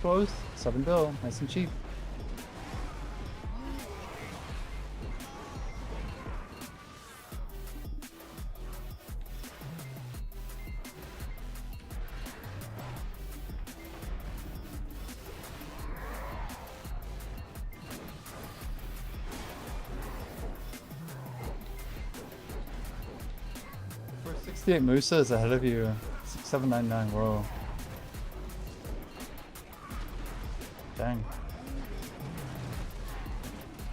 Closed. 7 bill. Nice and cheap. For 68 Musa is ahead of you. 6799. Whoa. Dang.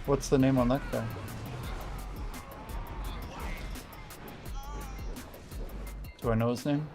What's the name on that guy? Do I know his name?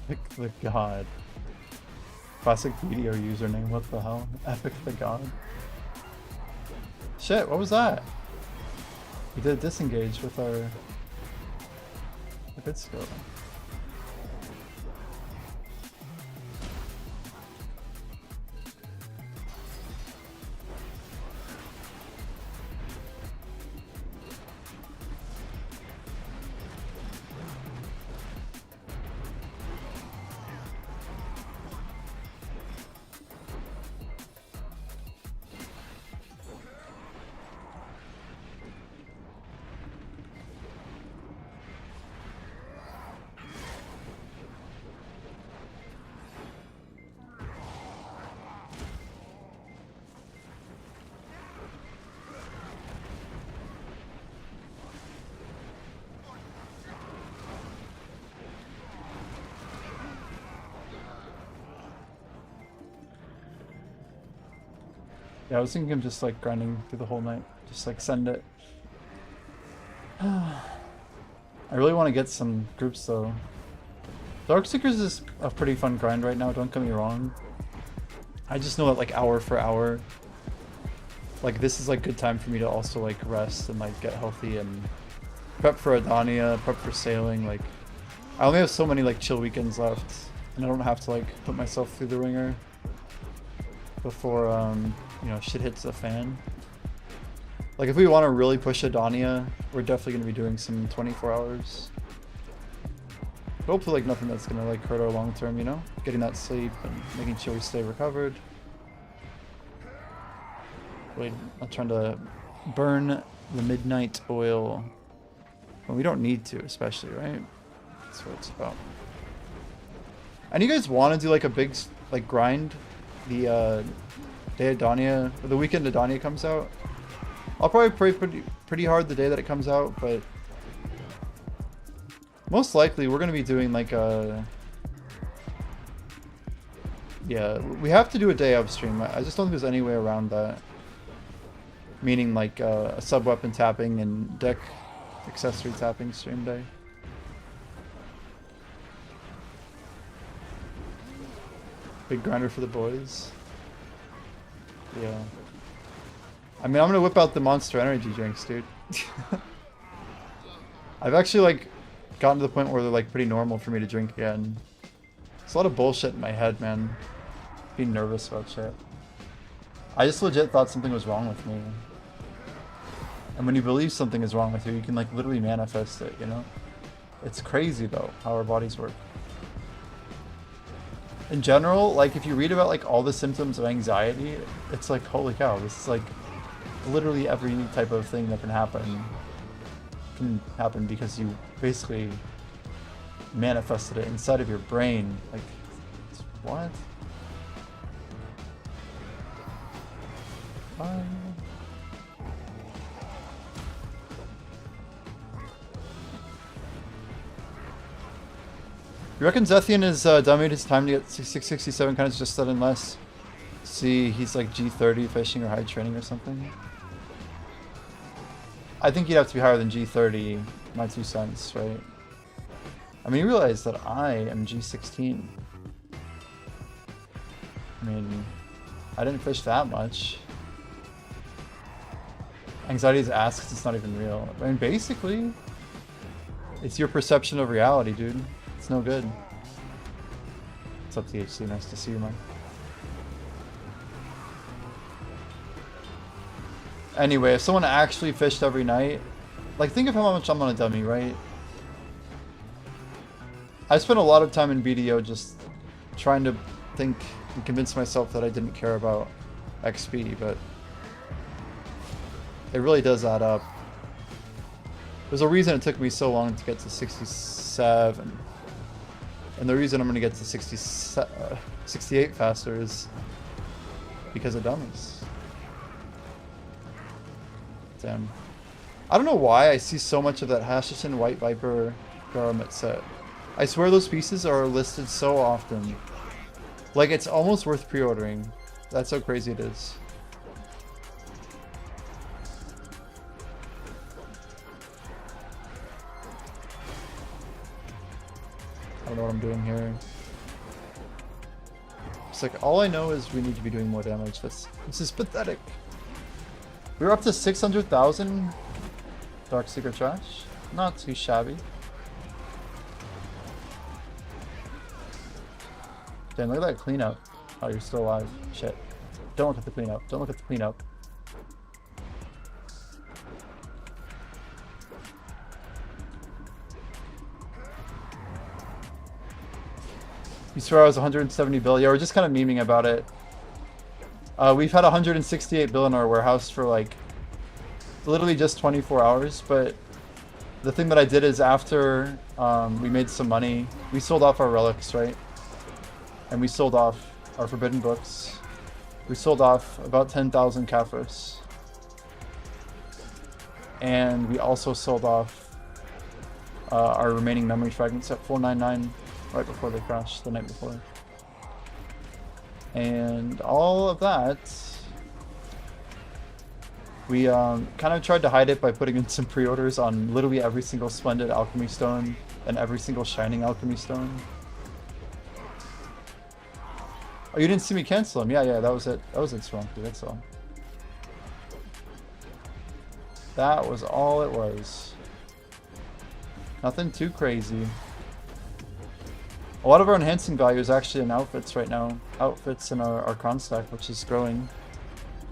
Epic the God. Classic video username, what the hell? Epic the God. Shit, what was that? We did disengage with our bit scope. Yeah, I was thinking of just like grinding through the whole night. Just like send it. I really want to get some groups though. Darkseekers is a pretty fun grind right now, don't get me wrong. I just know that like hour for hour, like this is like good time for me to also like rest and like get healthy and prep for Adania, prep for sailing. Like I only have so many like chill weekends left and I don't have to like put myself through the ringer before you know, shit hits the fan. Like if we want to really push Adania, we're definitely going to be doing some 24 hours. But hopefully like nothing that's going to like hurt our long term, you know? Getting that sleep and making sure we stay recovered. Really not trying to burn the midnight oil when we don't need to, especially, right? That's what it's about. And you guys want to do like a big like grind the day Adania, or the weekend Adania comes out? I'll probably pray pretty hard the day that it comes out, but most likely we're gonna be doing like a, yeah, we have to do a day of stream. I just don't think there's any way around that. Meaning like a sub weapon tapping and deck accessory tapping stream day. Big grinder for the boys. Yeah. I mean, I'm gonna whip out the Monster Energy drinks, dude. I've actually like gotten to the point where they're like pretty normal for me to drink again. There's a lot of bullshit in my head, man. Being nervous about shit. I just legit thought something was wrong with me. And when you believe something is wrong with you, you can like literally manifest it, you know? It's crazy though, how our bodies work. In general, like if you read about like all the symptoms of anxiety, it's like, holy cow, this is like literally every type of thing that can happen because you basically manifested it inside of your brain. Like, what? You reckon Zethian is dummied his time to get 667 kind of just set in less? See, he's like G30 fishing or high training or something? I think you'd have to be higher than G30, my 2 cents, right? I mean, you realize that I am G16. I mean, I didn't fish that much. Anxiety is ass 'cause it's not even real. I mean, basically, it's your perception of reality, dude. It's no good. What's up, THC? Nice to see you, man. Anyway, if someone actually fished every night, like think of how much I'm on a dummy, right? I spent a lot of time in BDO just trying to think and convince myself that I didn't care about XP, but it really does add up. There's a reason it took me so long to get to 67. And the reason I'm going to get to 68 faster is because of dummies. Damn. I don't know why I see so much of that Hashishin White Viper garment set. I swear those pieces are listed so often. Like, it's almost worth pre-ordering. That's how crazy it is. I don't know what I'm doing here. It's like, all I know is we need to be doing more damage. This is pathetic. We're up to 600,000 Darkseeker trash. Not too shabby. Damn, look at that cleanup. Oh, you're still alive. Shit. Don't look at the cleanup. Don't look at the cleanup. You swear I was 170 bill? Yeah, we're just kind of memeing about it. We've had 168 bill in our warehouse for like literally just 24 hours, but the thing that I did is after we made some money, we sold off our relics, right? And we sold off our forbidden books. We sold off about 10,000 Kafros. And we also sold off our remaining memory fragments at 499 right before they crashed the night before. And all of that We kind of tried to hide it by putting in some pre-orders on literally every single Splendid Alchemy Stone and every single Shining Alchemy Stone. Oh, you didn't see me cancel them? Yeah, that was it. That was it, Swampy, that's all. That was all it was. Nothing too crazy. A lot of our enhancing value is actually in outfits right now. Outfits in our Archon stack, which is growing.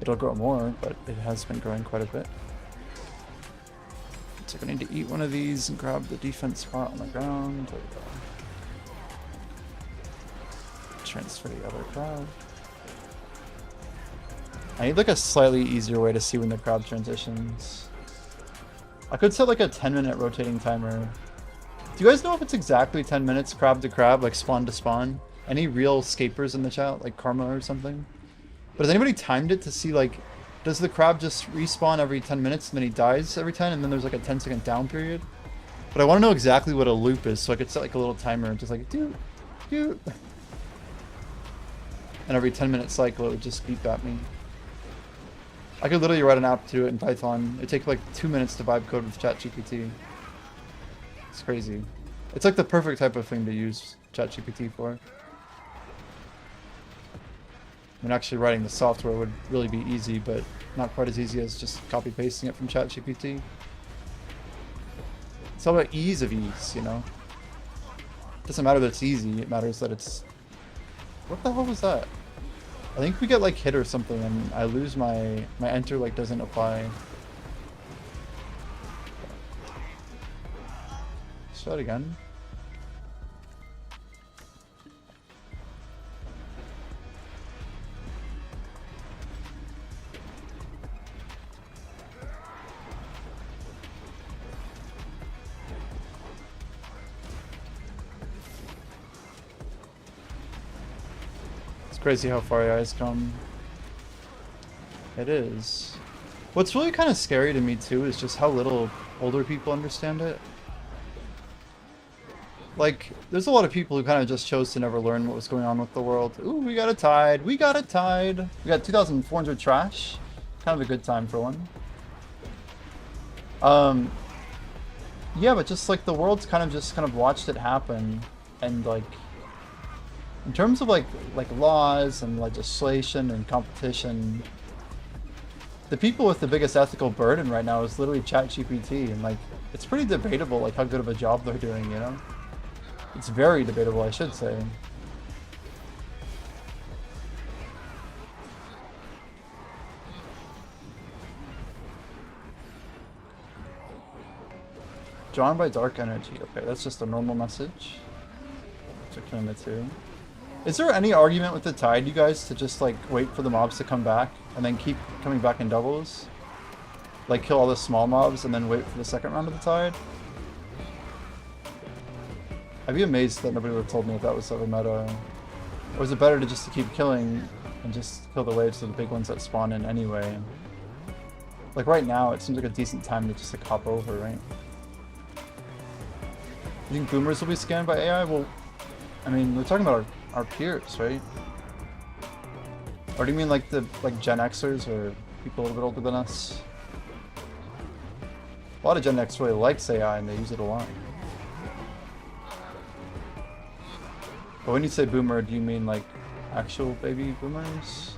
It'll grow more, but it has been growing quite a bit. So I need to eat one of these and grab the defense spot on the ground. There we go. Transfer the other crab. I need like a slightly easier way to see when the crab transitions. I could set like a 10-minute rotating timer. Do you guys know if it's exactly 10 minutes crab to crab, like spawn to spawn? Any real scapers in the chat, like Karma or something? But has anybody timed it to see, like, does the crab just respawn every 10 minutes and then he dies every 10 and then there's like a 10-second down period? But I want to know exactly what a loop is so I could set like a little timer and just like, doot. And every 10-minute cycle it would just beep at me. I could literally write an app to do it in Python. It'd take like 2 minutes to vibe code with ChatGPT. It's crazy. It's like the perfect type of thing to use ChatGPT for. I mean, actually writing the software would really be easy, but not quite as easy as just copy-pasting it from ChatGPT. It's all about ease of ease, you know? It doesn't matter that it's easy, it matters that it's... What the hell was that? I think we get like hit or something and I lose my enter like doesn't apply. Let's try it again. Crazy how far AI's come. It is. What's really kind of scary to me too is just how little older people understand it. Like, there's a lot of people who kind of just chose to never learn what was going on with the world. Ooh, we got a tide. We got a tide. We got 2,400 trash. Kind of a good time for one. Yeah, but just like the world's kind of watched it happen, and like in terms of like laws and legislation and competition, the people with the biggest ethical burden right now is literally ChatGPT, and like it's pretty debatable like how good of a job they're doing, you know? It's very debatable, I should say. Drawn by dark energy. Okay, that's just a normal message. Is there any argument with the tide, you guys, to just like wait for the mobs to come back and then keep coming back in doubles? Like kill all the small mobs and then wait for the second round of the tide? I'd be amazed that nobody would have told me if that was ever meta. Or is it better to just keep killing and just kill the waves of the big ones that spawn in anyway? Like right now, it seems like a decent time to just like hop over, right? You think boomers will be scanned by AI? Well, I mean, we're talking about our peers, right? Or do you mean like Gen Xers or people a little bit older than us? A lot of Gen X really likes AI and they use it a lot. But when you say boomer, do you mean like actual baby boomers?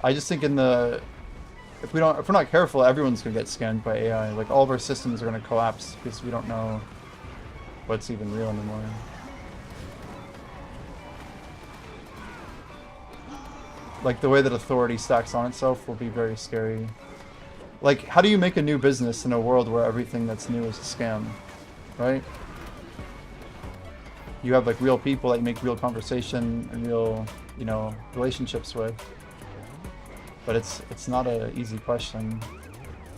I just think if we're not careful, everyone's gonna get scanned by AI. Like all of our systems are gonna collapse because we don't know what's even real anymore. Like the way that authority stacks on itself will be very scary. Like, how do you make a new business in a world where everything that's new is a scam, right? You have like real people that you make real conversation and real, you know, relationships with. But it's not an easy question.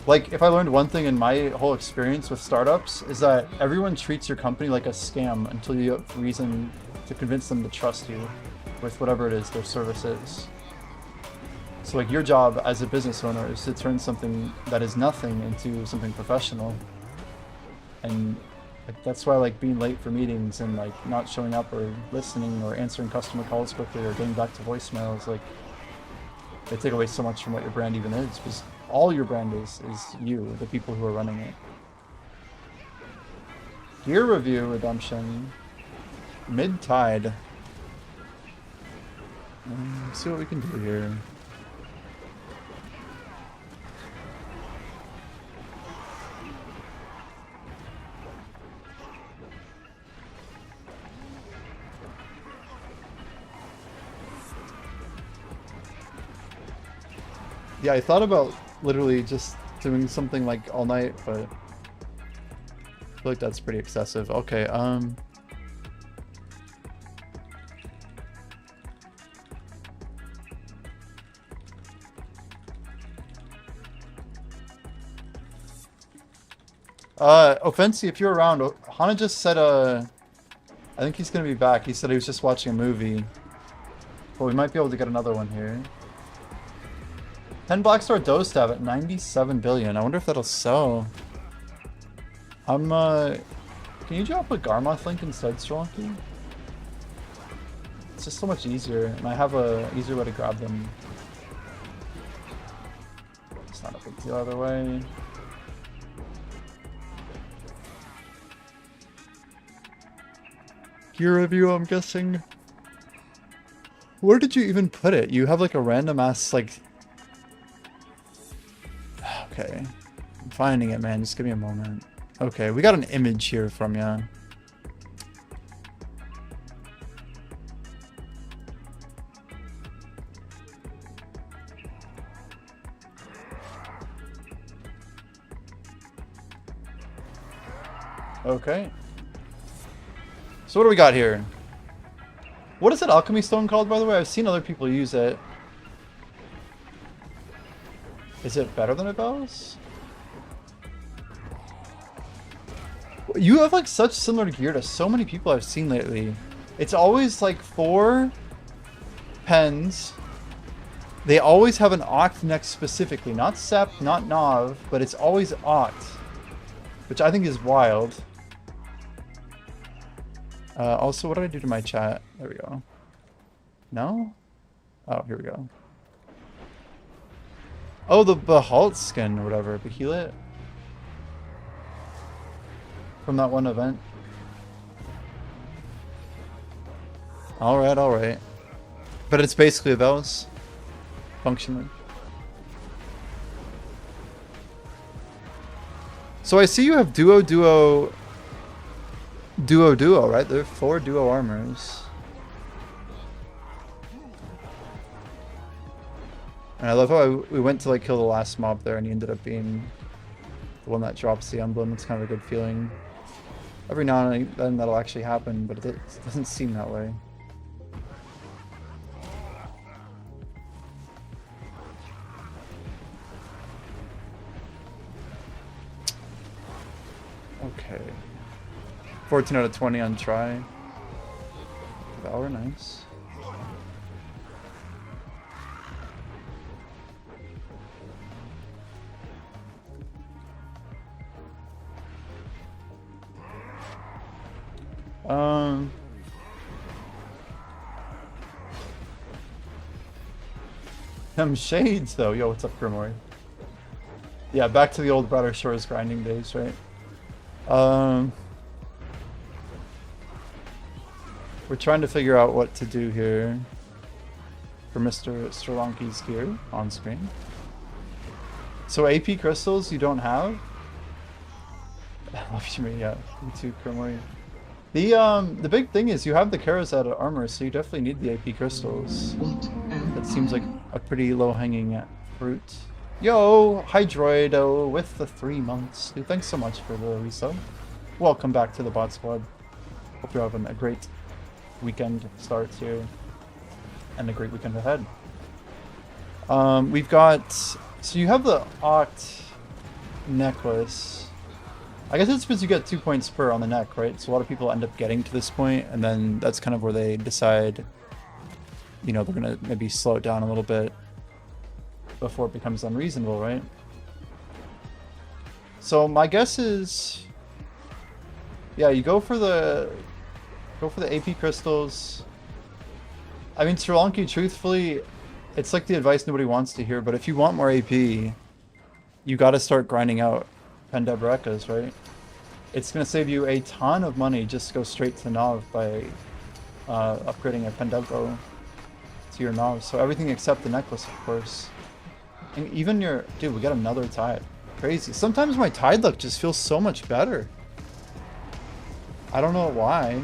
Like, if I learned one thing in my whole experience with startups, is that everyone treats your company like a scam until you have reason to convince them to trust you with whatever it is their service is. So like your job as a business owner is to turn something that is nothing into something professional. And Like, that's why I like being late for meetings and like not showing up or listening or answering customer calls quickly or getting back to voicemails. Like, they take away so much from what your brand even is, because all your brand is you, the people who are running it. Gear review redemption. Mid-tide. Let's see what we can do here. Yeah, I thought about literally just doing something like all night, but I feel like that's pretty excessive. Okay, Offensi, if you're around, Hana just said, I think he's gonna be back. He said he was just watching a movie. But we might be able to get another one here. 10 Blackstar Dose Stab at 97 billion. I wonder if that'll sell. Can you drop a Garmoth link instead, Strelonky? It's just so much easier, and I have a easier way to grab them. It's not a big deal either way. Gear review, I'm guessing. Where did you even put it? You have like a random ass like... Okay. I'm finding it, man. Just give me a moment. Okay, we got an image here from ya. Okay. So what do we got here? What is that alchemy stone called, by the way? I've seen other people use it. Is it better than a Bells? You have like such similar gear to so many people I've seen lately. It's always like 4 pens. They always have an Oct next specifically. Not Sept, not Nav, but it's always Oct. Which I think is wild. Also, what did I do to my chat? There we go. No? Oh, here we go. Oh, the Behalt skin or whatever. Behelit? From that one event. Alright, alright. But it's basically those. Functionally. So I see you have duo, right? There are 4 duo armors. And I love how we went to like kill the last mob there and he ended up being the one that drops the emblem. It's kind of a good feeling. Every now and then that'll actually happen, but it doesn't seem that way. Okay. 14 out of 20 on try. Valor, nice. Them shades though. Yo, what's up, Grimoire? Yeah, back to the old Broader Shores grinding days, right? We're trying to figure out what to do here for Mr. Strelonky's gear on screen. So AP crystals you don't have? I love you, yeah. Me too, Grimoire. The big thing is you have the Karazad armor, so you definitely need the AP crystals. That seems like a pretty low-hanging fruit. Yo, Hydroido with the 3 months. Dude, thanks so much for the resub. Welcome back to the bot squad. Hope you're having a great weekend start here. And a great weekend ahead. We've got... So you have the Oct necklace. I guess it's because you get 2 points per on the neck, right? So a lot of people end up getting to this point, and then that's kind of where they decide, you know, they're gonna maybe slow it down a little bit before it becomes unreasonable, right? So my guess is Yeah, you go for the AP crystals. I mean, Sri Lanka, truthfully, it's like the advice nobody wants to hear, but if you want more AP, you gotta start grinding out Pendebrakas, right? It's gonna save you a ton of money just to go straight to Nav by upgrading a Pendebro to your Nav. So everything except the necklace, of course. And even your... Dude, we got another Tide. Crazy. Sometimes my Tide luck just feels so much better. I don't know why,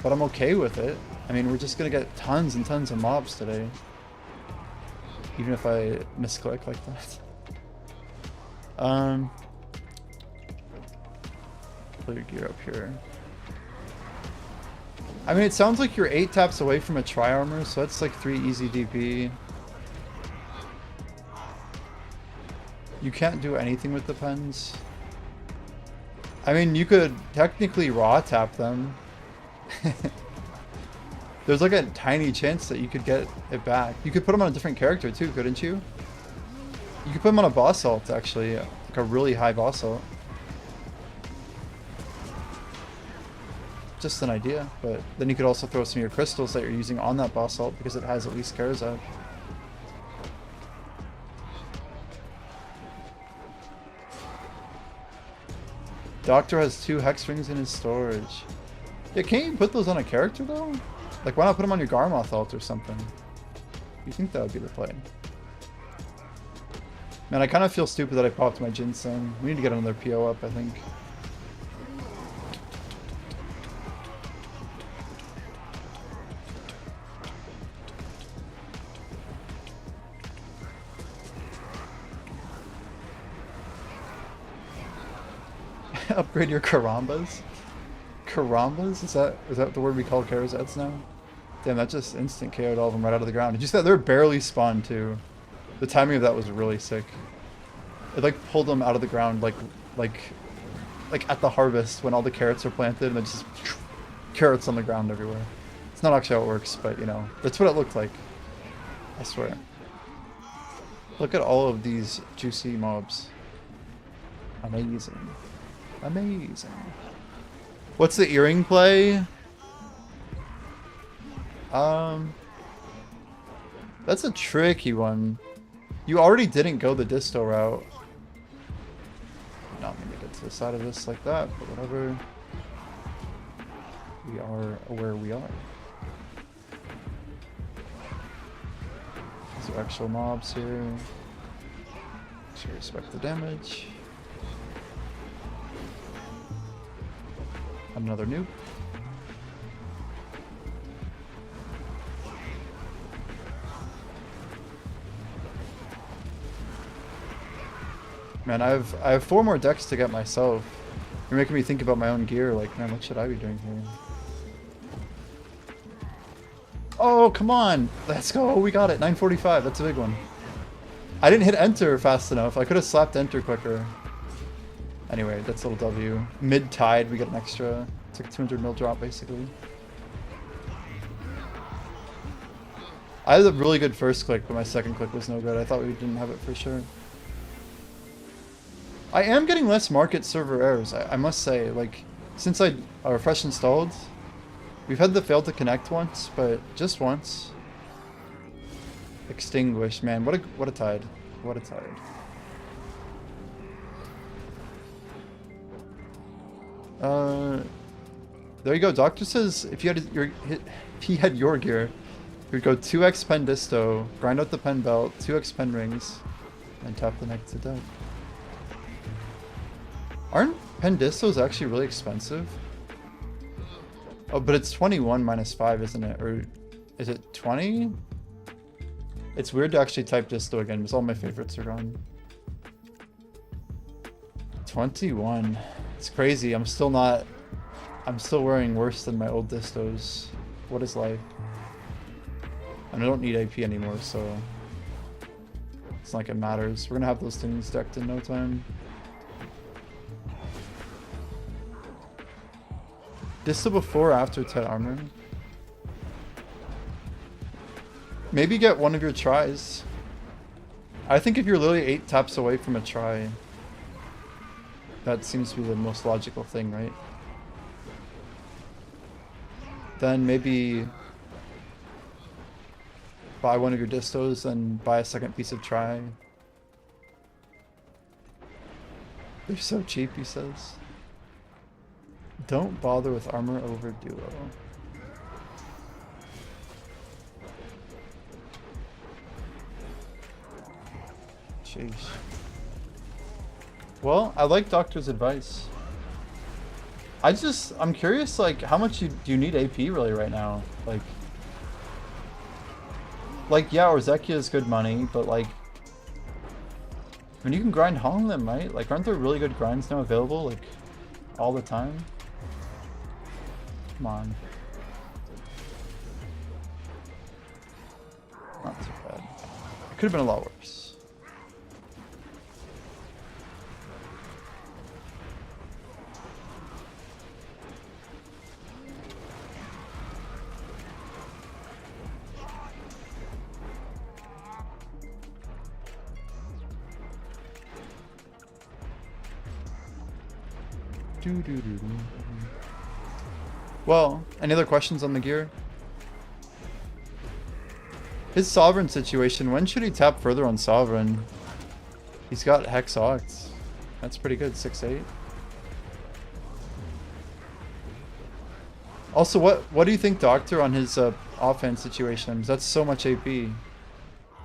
but I'm okay with it. I mean, we're just gonna get tons and tons of mobs today. Even if I misclick like that. Pull your gear up here. I mean, it sounds like you're 8 taps away from a tri-armor, so that's like 3 easy DP. You can't do anything with the pens. I mean, you could technically raw tap them. There's like a tiny chance that you could get it back. You could put them on a different character too, couldn't you? You could put them on a boss ult, actually. Like a really high boss ult. Just an idea, but then you could also throw some of your crystals that you're using on that boss ult because it has at least Karazak. Doctor has 2 hex rings in his storage. Yeah, can't you put those on a character though? Like, why not put them on your Garmoth ult or something? You think that would be the play? Man, I kind of feel stupid that I popped my Ginseng. We need to get another PO up, I think. Upgrade your Karambas? Karambas? Is that the word we call Karazets now? Damn, that just instant KO'd all of them right out of the ground. Did you see that? They're barely spawned too. The timing of that was really sick. It like pulled them out of the ground like at the harvest when all the carrots are planted and then just carrots on the ground everywhere. It's not actually how it works, but you know, that's what it looked like. I swear. Look at all of these juicy mobs. Amazing. Amazing. What's the earring play? That's a tricky one. You already didn't go the disto route. Not gonna get to the side of this like that, but whatever. We are where we are. These are actual mobs here. Should respect the damage. Another noob. Man, I have 4 more decks to get myself. You're making me think about my own gear. Like, man, what should I be doing here? Oh, come on! Let's go! We got it. 945. That's a big one. I didn't hit enter fast enough. I could have slapped enter quicker. Anyway, that's a little W. Mid-tide, we get an extra. It's like a 200 mil drop, basically. I had a really good first click, but my second click was no good. I thought we didn't have it for sure. I am getting less market server errors, I must say. Like, since I fresh installed, we've had the fail to connect once, but just once. Extinguished, man. What a tide. What a tide. There you go. Doctor says if you had he had your gear, you would go 2x pen disto, grind out the pen belt, 2x pen rings, and tap the neck to death. Aren't pen distos actually really expensive? Oh, but it's 21 minus 5, isn't it? Or is it 20? It's weird to actually type disto again because all my favorites are gone. 21. It's crazy. I'm still wearing worse than my old distos. What is life? And I don't need AP anymore, so it's not like it matters. We're gonna have those things decked in no time. Disto before or after 10 armor? Maybe get one of your tries. I think if you're literally 8 taps away from a try, that seems to be the most logical thing, right? then maybe buy one of your distos and buy a second piece of tri. They're so cheap, he says. Don't bother with armor over duo. Sheesh. Well, I like Doctor's advice. I'm curious, like, how much do you need AP really right now? Like, yeah, Orzekia is good money, but like, I mean, you can grind Hong them, right? Like, aren't there really good grinds now available, like, all the time? Come on. Not too bad. It could have been a lot worse. Well, any other questions on the gear? His Sovereign situation, when should he tap further on Sovereign? He's got Hex Oct. That's pretty good, 6-8. Also, what do you think, Doctor, on his offense situation? That's so much AP. We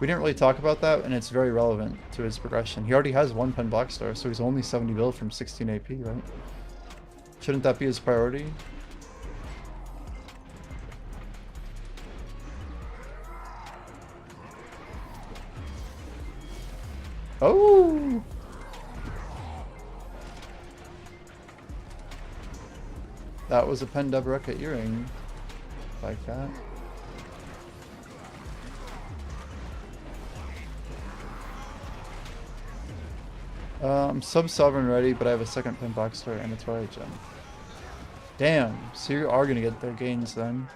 didn't really talk about that, and it's very relevant to his progression. He already has 1 pen Black Star, so he's only 70 build from 16 AP, right? Shouldn't that be his priority? Oh! That was a Pen Deboreka earring. Like that. I'm sub-sovereign ready, but I have a second Pen Black Star and a Twilight Gem. Damn, so you are gonna get their gains then.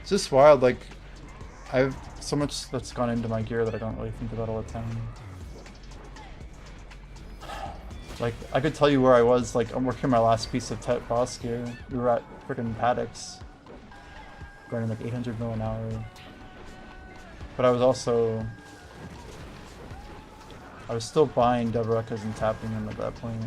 It's just wild, like, I have so much that's gone into my gear that I don't really think about all the time. Like, I could tell you where I was, like, I'm working my last piece of Tet boss gear. We were at frickin' Paddocks, running like 800 mil an hour. But I was also... I was still buying Deberekas and tapping them at that point.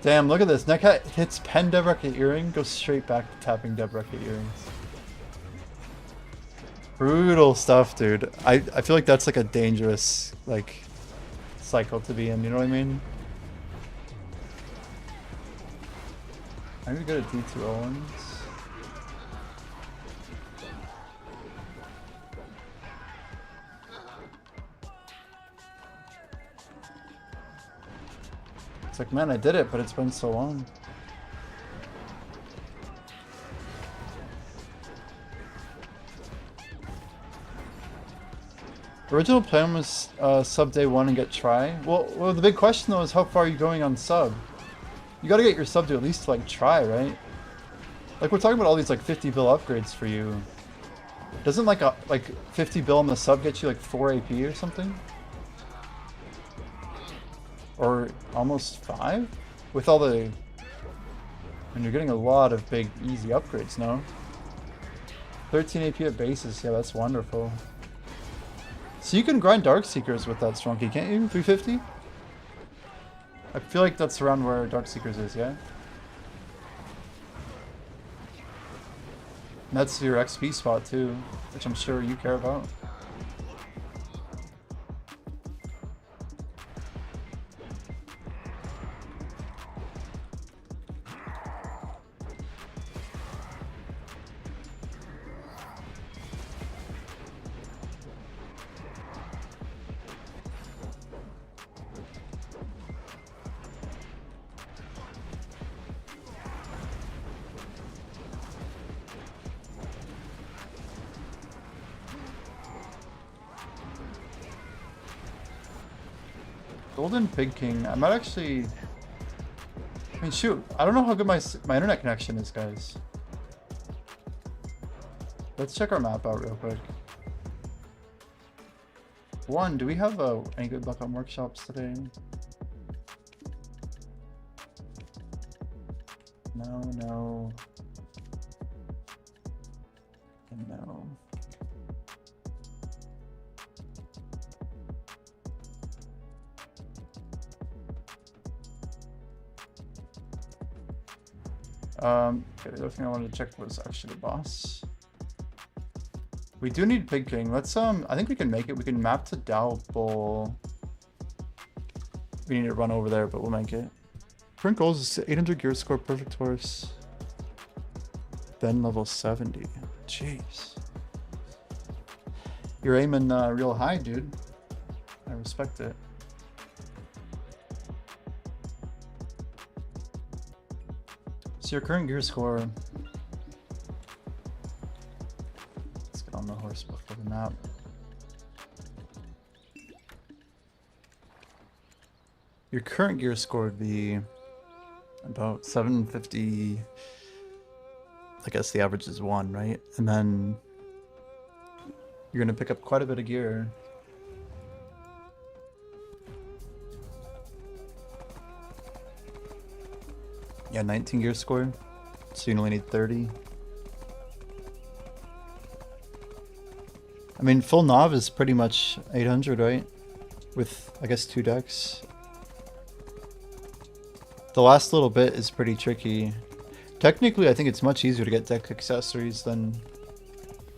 Damn, look at this. Neckhat hits Pen Deboreka earring, goes straight back to tapping Deboreka earrings. Brutal stuff, dude. I feel like that's like a dangerous, like, cycle to be in, you know what I mean? I'm gonna go to D2 Owens. It's like, man, I did it, but it's been so long. Original plan was sub day 1 and get try. Well, the big question though is how far are you going on sub? You gotta get your sub to at least like try, right? Like we're talking about all these like 50 bill upgrades for you. Doesn't like 50 bill on the sub get you like 4 AP or something? Or almost 5? With all the... And you're getting a lot of big, easy upgrades, no? 13 AP at bases, yeah, that's wonderful. So you can grind Darkseekers with that Strunky, can't you? 350? I feel like that's around where Darkseekers is, yeah? And that's your XP spot too, which I'm sure you care about. Golden Pig King. I might actually. I mean, shoot. I don't know how good my internet connection is, guys. Let's check our map out real quick. One, do we have any good luck on workshops today? No, no. And no. Okay, the other thing I wanted to check was actually the boss. We do need Pig King. Let's I think we can make it. We can map to Dalbol. We need to run over there, but we'll make it. Current goals is 800 gear score, perfect horse. Then level 70. Jeez. You're aiming real high, dude. I respect it. So your current gear score. Let's get on the horse before the map. Your current gear score would be about 750. I guess the average is 1, right? And then you're gonna pick up quite a bit of gear. Yeah, 19 gear score. So you only need 30. I mean, full Nav is pretty much 800, right? With, I guess, 2 decks. The last little bit is pretty tricky. Technically, I think it's much easier to get deck accessories than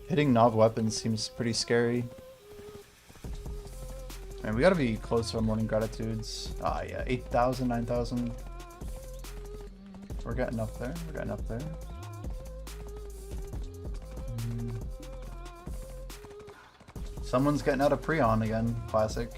hitting Nav weapons seems pretty scary. Man, we gotta be close to our morning gratitudes. Ah, yeah, 8,000, 9,000. We're getting up there. We're getting up there. Someone's getting out of Preon again. Classic.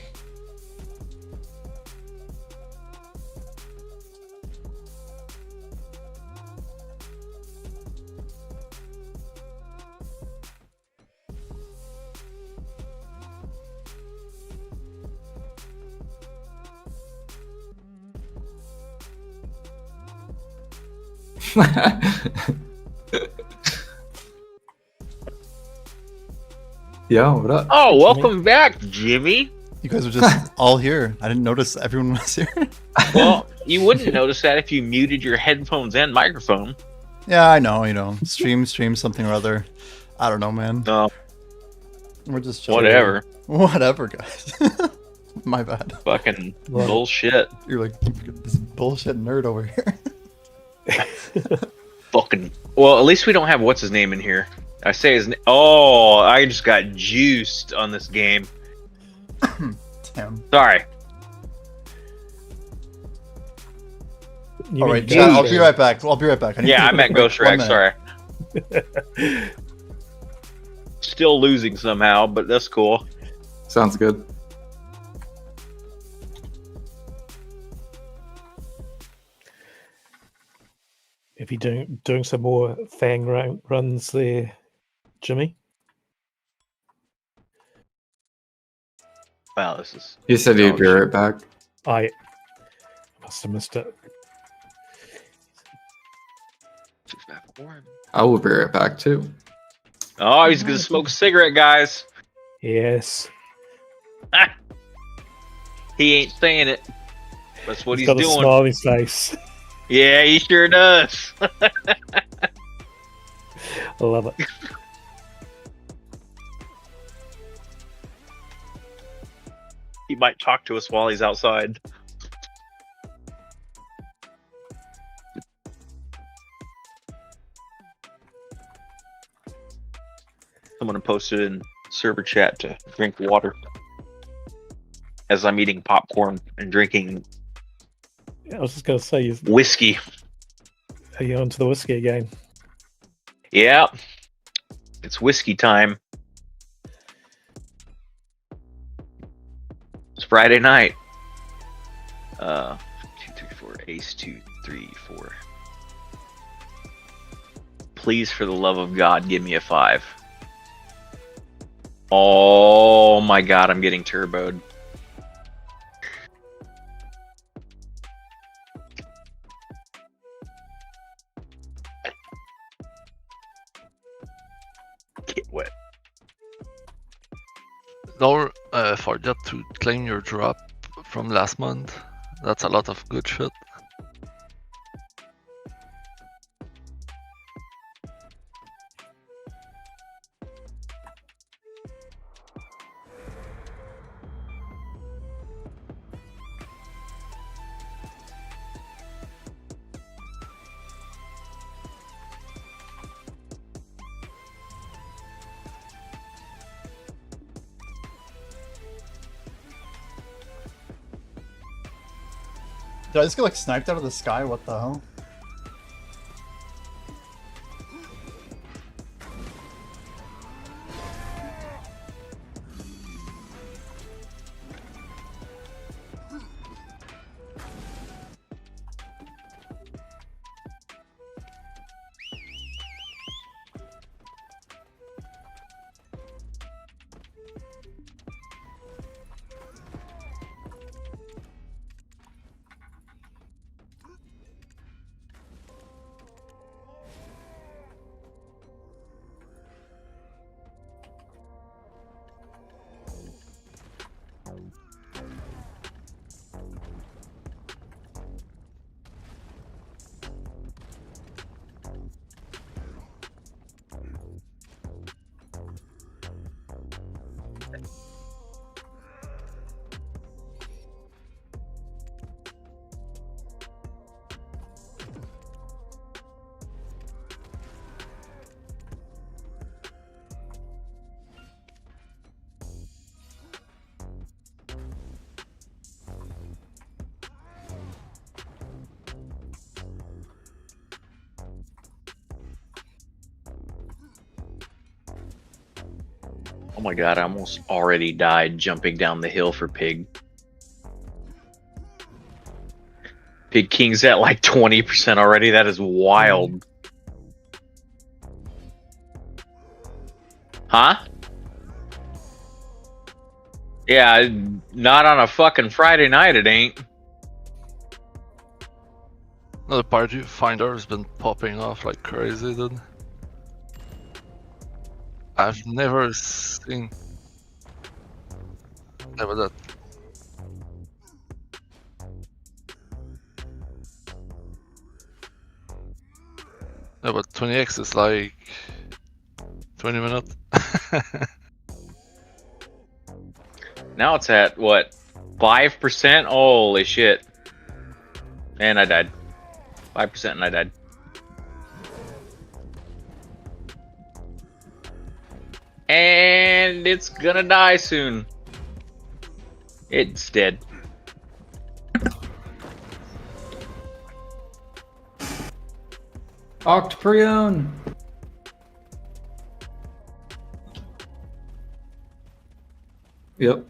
Yo, what up? Oh, welcome back, Jimmy. You guys are just all here. I didn't notice everyone was here. Well, you wouldn't notice that if you muted your headphones and microphone. Yeah, I know, you know. Stream something or other. I don't know, man. No, We're just chilling. whatever. Whatever, guys. My bad. Fucking bullshit. You're like this bullshit nerd over here. Fucking. Well, at least we don't have what's his name in here. I say his name. Oh, I just got juiced on this game. Damn. Sorry. All right, chat, I'll be right back. I'll be right back. Yeah, I meant Ghost Rag. Sorry. Still losing somehow, but that's cool. Sounds good. If you're doing some more Fang runs there, Jimmy? Wow, this is. You said you'd be right back. I must have missed it. I will be right back too. Oh, he's gonna smoke a cigarette, guys. Yes. He ain't saying it. That's what he's got doing. a smile on his face. Yeah, he sure does. I love it. He might talk to us while he's outside. Someone posted in server chat to drink water as I'm eating popcorn and drinking I was just going to say, whiskey. are you onto the whiskey again? Yeah, it's whiskey time. It's Friday night. 2, 3, 4, ace 2, 3, 4. Please, for the love of God, give me a 5. Oh my God, I'm getting turboed. Don't forget to claim your drop from last month. That's a lot of good shit. Did I just get like sniped out of the sky? What the hell? Oh my god, I almost already died jumping down the hill for Pig. Pig King's at like 20% already. That is wild. Huh? Yeah, not on a fucking Friday night, it ain't. The party finder has been popping off like crazy, dude. I've never seen. Never that. No, but 20x is like 20 minutes. Now it's at what? 5%? Holy shit. And I died. 5% and I died. And it's gonna die soon. It's dead. Octoprion. Yep.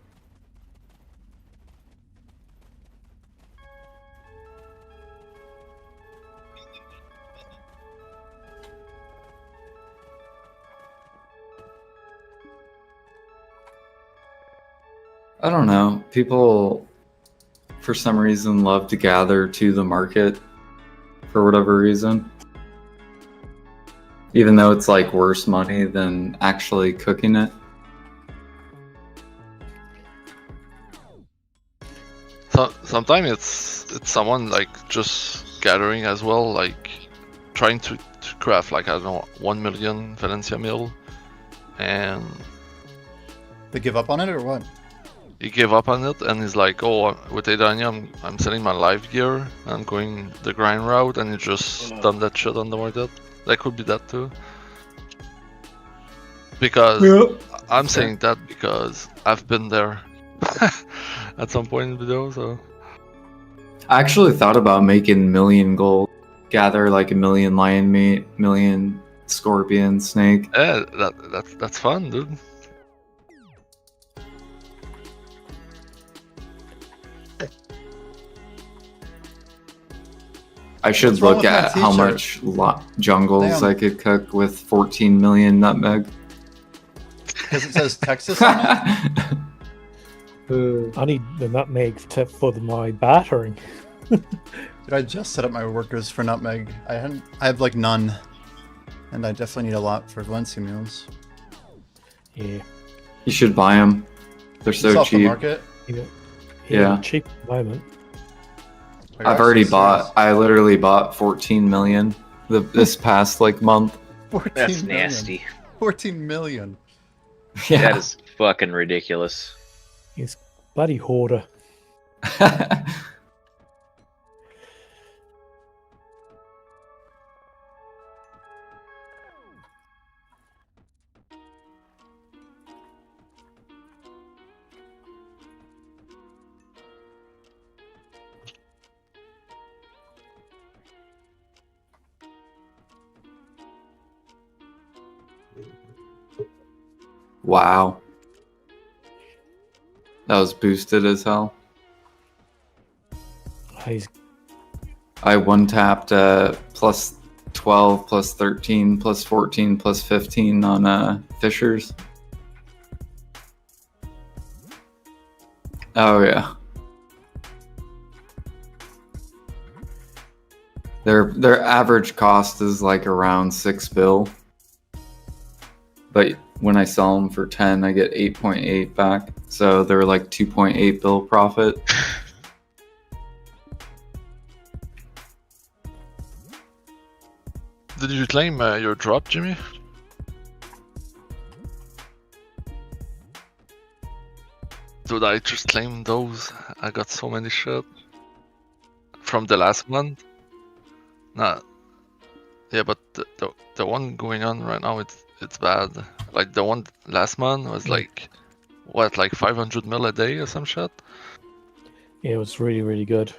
I don't know. People, for some reason, love to gather to the market for whatever reason. Even though it's like worse money than actually cooking it. So sometimes it's someone like just gathering as well, like trying to craft like I don't know 1 million Valencia meal, and They give up on it or what? he gave up on it and he's like, oh, with Adania I'm selling my live gear, I'm going the grind route, and he just dumped that shit on the market. That could be that too. Because Yep. I'm saying that because I've been there at some point in the video, so. I actually thought about making million gold, gather like 1 million lion meat, 1 million scorpion, snake. Yeah, that's fun, dude. I should What's wrong look with my at how t-shirt? much jungles Damn. I could cook with 14 million nutmeg. Because it says Texas on it? I need the nutmeg for my battering. Dude, I just set up my workers for nutmeg. I have like none. And I definitely need a lot for Valencia meals. Yeah. You should buy them. They're It's so off the cheap. market. Yeah. cheap at the moment. Like, I've actually already serious. bought. I literally bought 14 million this past like month. 14 That's million. nasty. 14 million. Yeah. That is fucking ridiculous. He's bloody hoarder. Wow. That was boosted as hell. He's I one tapped plus 12, plus 13, plus 14, plus 15 on Fishers. Oh yeah. Their average cost is like around 6 bill. But when I sell them for 10, I get 8.8 back. So they're like 2.8 bill profit. Did you claim your drop, Jimmy? Dude, I just claimed those. I got so many shit. From the last month. Nah. Yeah, but the one going on right now, it's bad. Like the one last month was like, what, like 500 mil a day or some shit? it was really, really good.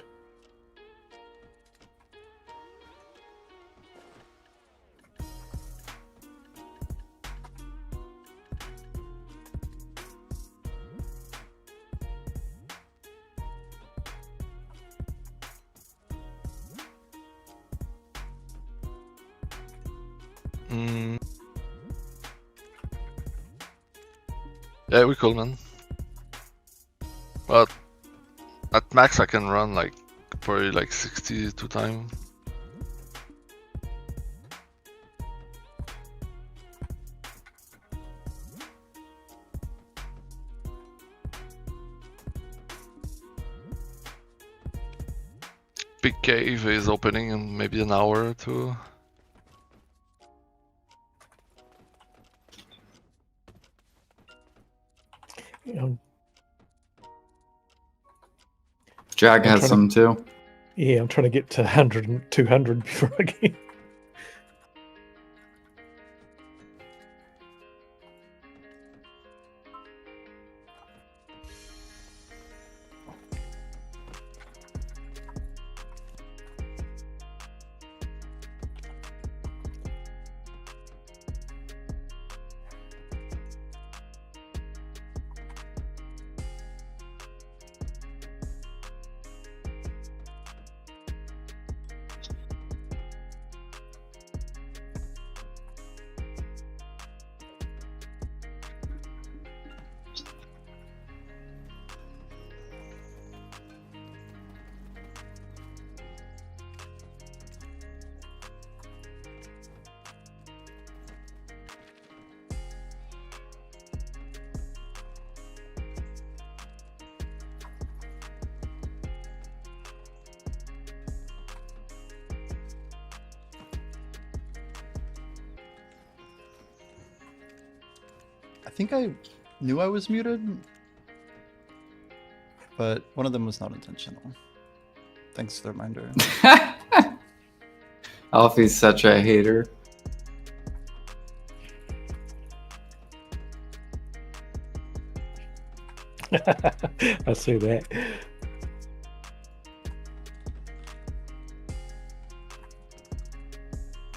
Mm. Yeah, we cool, man. But at max I can run like probably like 62 times. Big cave is opening in maybe an hour or two. Jag I'm has trying some too. Yeah, I'm trying to get to 100 and 200 before I get. I think I knew I was muted, but one of them was not intentional. Thanks for the reminder. Alfie's such a hater. I see that.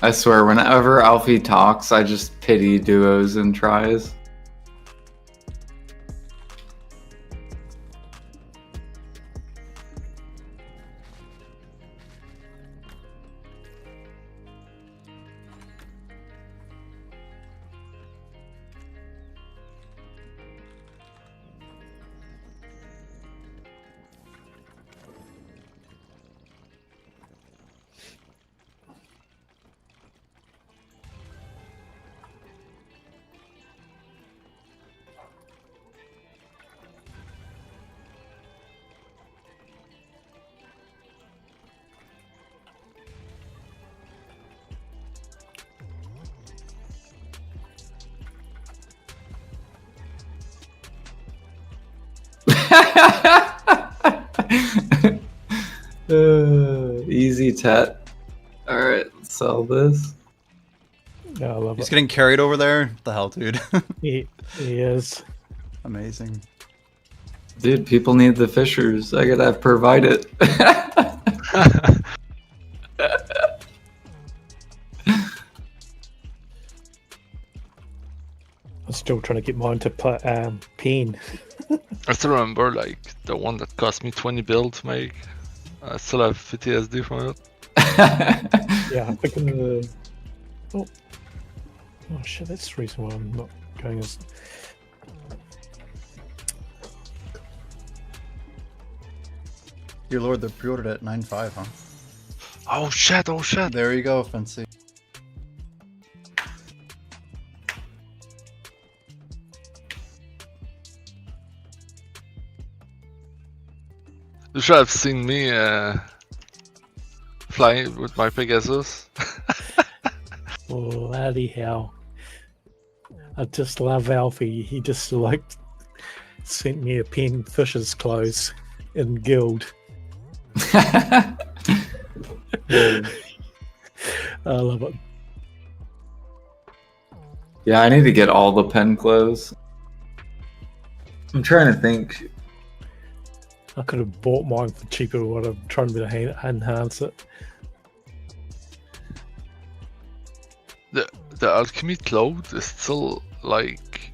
I swear, whenever Alfie talks, I just pity duos and tries. Easy tet. Alright, let's sell this. Yeah, I love He's it. getting carried over there. What the hell, dude? He is. Amazing. Dude, people need the fishers. I gotta provide it. I'm still trying to get mine to put pain. I still remember like the one that cost me 20 bill to make. I still have PTSD from it. Yeah, I'm thinking the. Oh. Oh shit, that's the reason why I'm not going as. Dear Lord, they pre-ordered at 9.5, huh? Oh shit, oh shit. There you go, Fancy. You should have seen me flying with my Pegasus. Bloody hell. I just love Alfie. He just like sent me a pen fisher's clothes in guild. I love it. Yeah, I need to get all the pen clothes. I'm trying to think. I could have bought mine for cheaper, but I'm trying to enhance it. The alchemy cloth is still like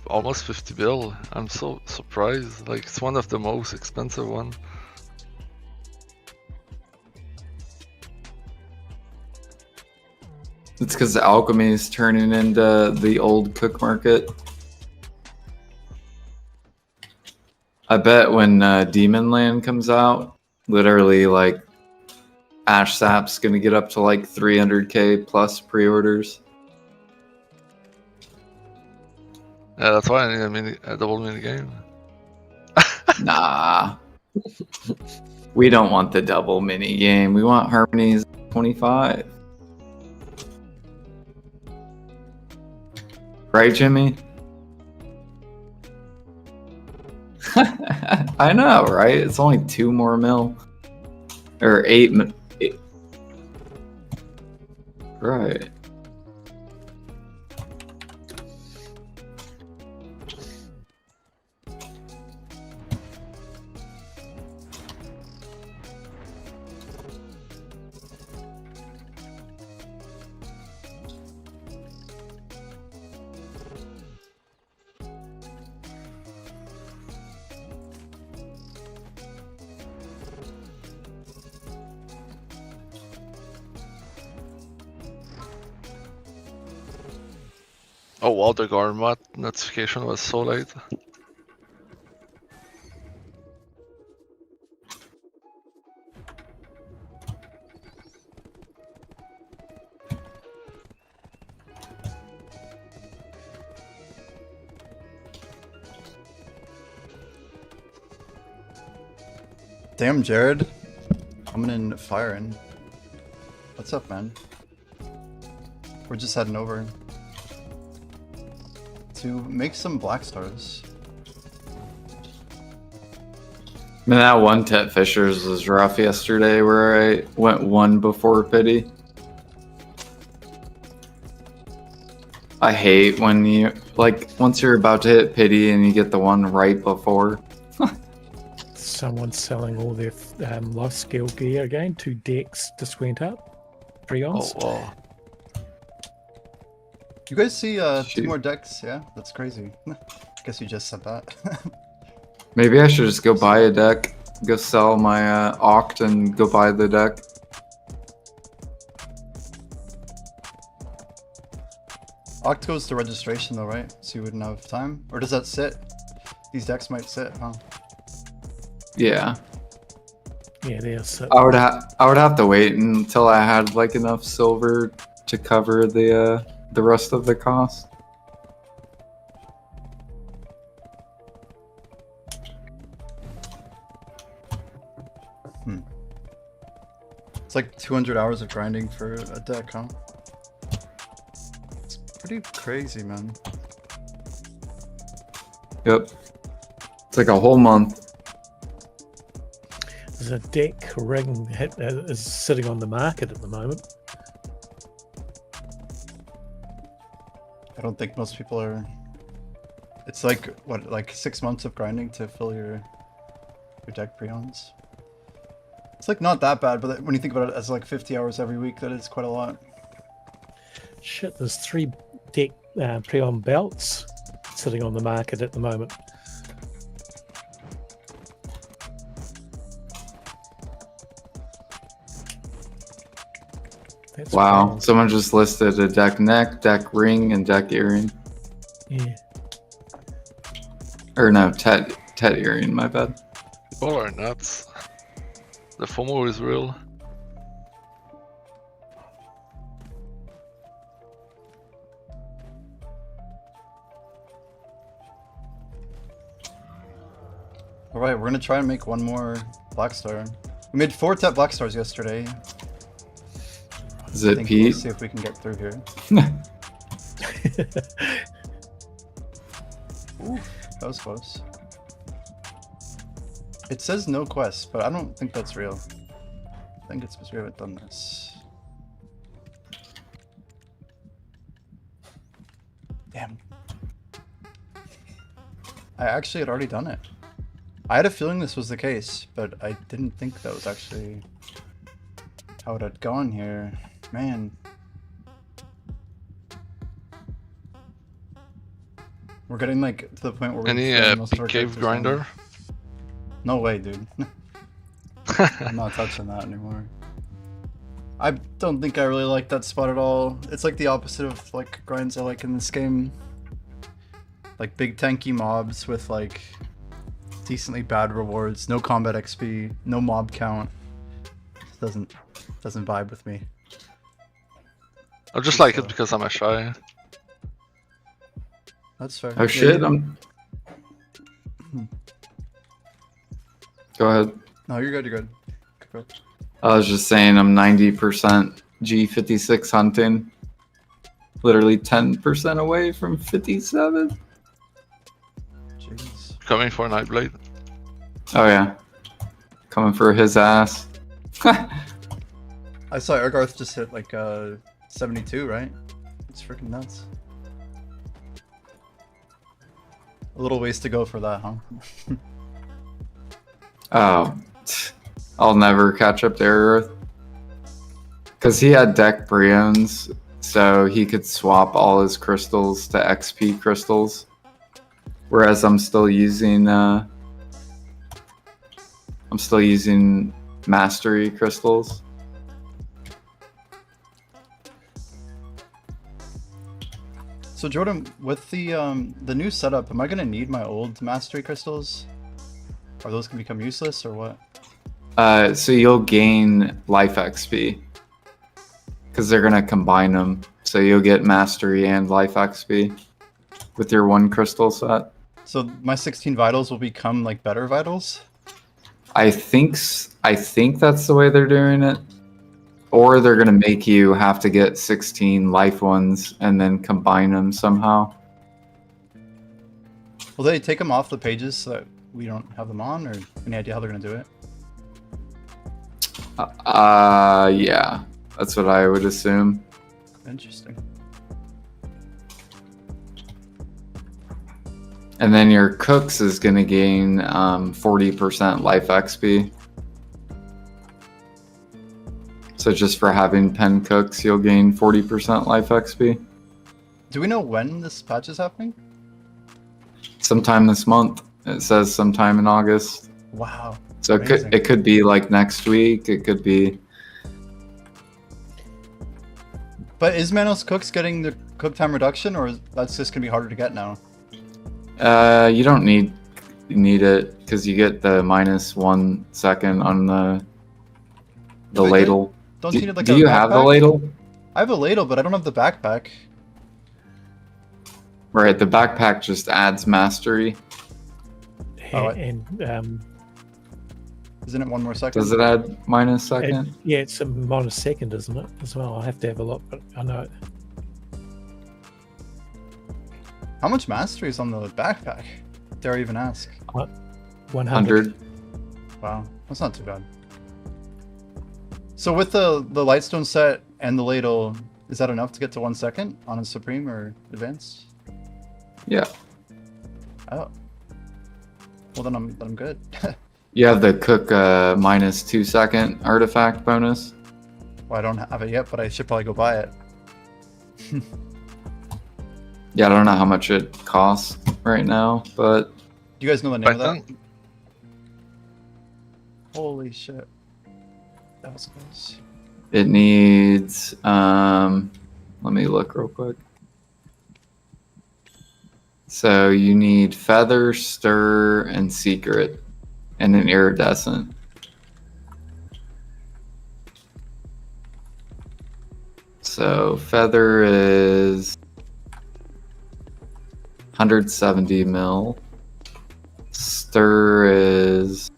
almost 50 bill. I'm so surprised. Like it's one of the most expensive one. It's because alchemy is turning into the old cook market. I bet when Demon Land comes out, literally like Ash Sap's gonna get up to like 300k plus pre-orders. Yeah, that's why I need a double mini game. Nah. We don't want the double mini game. We want Harmonies 25. Right, Jimmy? I know, right? It's only 2 more mil. Or 8 mil. Right. Oh wow, the Garmat notification was so late. Damn, Jared. Coming in firing. What's up, man? We're just heading over to make some black stars. Man, that one Tet Fishers was rough yesterday where I went 1 before pity. I hate when you, like, once you're about to hit pity and you get the one right before. Someone's selling all their life skill gear again. 2 decks just went up. 3 ons. Oh wow. You guys see 2 Shoot. more decks? Yeah, that's crazy. Guess you just said that. Maybe I should just go buy a deck, go sell my Oct and go buy the deck. Oct goes to registration though, right? So you wouldn't have time? Or does that sit? These decks might sit, huh? Yeah. Yeah, there's. I would have to wait until I had like enough silver to cover the rest of the cost. It's like 200 hours of grinding for a deck, huh? It's pretty crazy, man. Yep. It's like a whole month. There's a deck ring is sitting on the market at the moment. I don't think most people are. It's like what, like 6 months of grinding to fill your deck pre-owns. It's like not that bad, but when you think about it as like 50 hours every week, that is quite a lot. Shit, there's 3 deck pre-owned belts sitting on the market at the moment. That's Wow. wild. Someone just listed a deck neck, deck ring, and deck earring. Yeah. Or no, Tet earring, my bad. People are nuts. The FOMO is real. Alright, we're gonna try and make one more Black Star. We made 4 Tet Black Stars yesterday. Is I it think Pete? we'll see if we can get through here. Ooh, that was close. It says no quest, but I don't think that's real. I think it's because we haven't done this. Damn. I actually had already done it. I had a feeling this was the case, but I didn't think that was actually how it had gone here. Man. We're getting like to the point where we're Any filling most of our big cave characters down. grinder? No way, dude. I'm not touching that anymore. I don't think I really like that spot at all. It's like the opposite of like grinds I like in this game. Like big tanky mobs with like decently bad rewards, no combat XP, no mob count. Doesn't vibe with me. I just like it because I'm a shy. That's fair. Oh shit, Go ahead. No, you're good, you're good. Go. I was just saying I'm 90% G56 hunting. Literally 10% away from 57. Jeez. Coming for Nightblade. Oh yeah. Coming for his ass. I saw Ergarth just hit like 72, right? It's freaking nuts. A little ways to go for that, huh? Oh, I'll never catch up to Earth. Because he had deck Brions, so he could swap all his crystals to XP crystals. Whereas I'm still using mastery crystals. So Jordan, with the new setup, am I gonna need my old mastery crystals? Are those gonna become useless or what? So you'll gain life XP. Because they're gonna combine them. So you'll get mastery and life XP with your one crystal set. So my 16 vitals will become like better vitals? I think that's the way they're doing it. Or they're gonna make you have to get 16 life ones and then combine them somehow. Will they take them off the pages so that we don't have them on, or any idea how they're gonna do it? Yeah, that's what I would assume. Interesting. And then your cooks is gonna gain 40% life XP. So just for having 10 cooks, you'll gain 40% life XP. Do we know when this patch is happening? Sometime this month. It says sometime in August. Wow. So Amazing. it could be like next week. It could be. But is Manos Cooks getting the cook time reduction, or that's just gonna be harder to get now? You don't need it because you get the -1 second on the Wait, ladle. Don't you need like Do a you have the backpack? ladle? I have a ladle, but I don't have the backpack. Right, the backpack just adds mastery. Oh, And Isn't it one more second? Does it add -2? yeah, it's a minus second, isn't it? As well, I have to have a look, but I know it. How much mastery is on the backpack? dare I even ask? 100. 100. Wow, that's not too bad. So with the Lightstone set and the ladle, is that enough to get to 1 second on a Supreme or Advanced? Yeah. Oh. Well, then I'm good. You have the cook minus 2 second artifact bonus. Well, I don't have it yet, but I should probably go buy it. Yeah, I don't know how much it costs right now, but Do you guys know the name of Back that? Holy shit. That was close. it needs let me look real quick. So you need feather, stir, and secret, and an iridescent. So feather is 170 mil. Stir is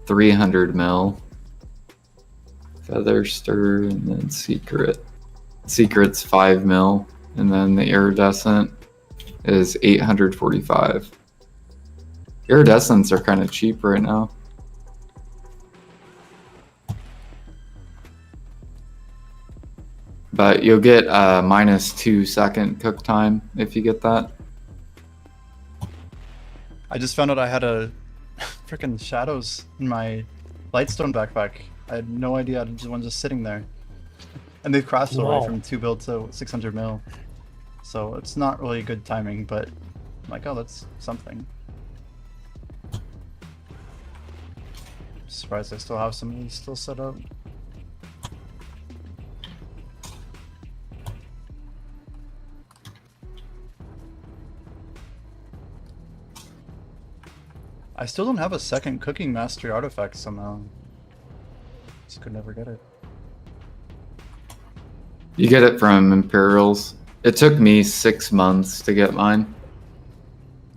300 mil. Feather, stir, and then secret. Secret's 5 mil, and then the iridescent is 845. Iridescents are kind of cheap right now. But you'll get minus 2 second cook time if you get that. I just found out I had a freaking shadows in my Lightstone backpack. I had no idea. I had one just sitting there. And they've crashed Wow. away from 2 build to 600 mil. So it's not really good timing, but I'm like, oh, that's something. Surprised I still have some of these still set up. I still don't have a second cooking mastery artifact somehow. Just could never get it. You get it from Imperials. It took me 6 months to get mine.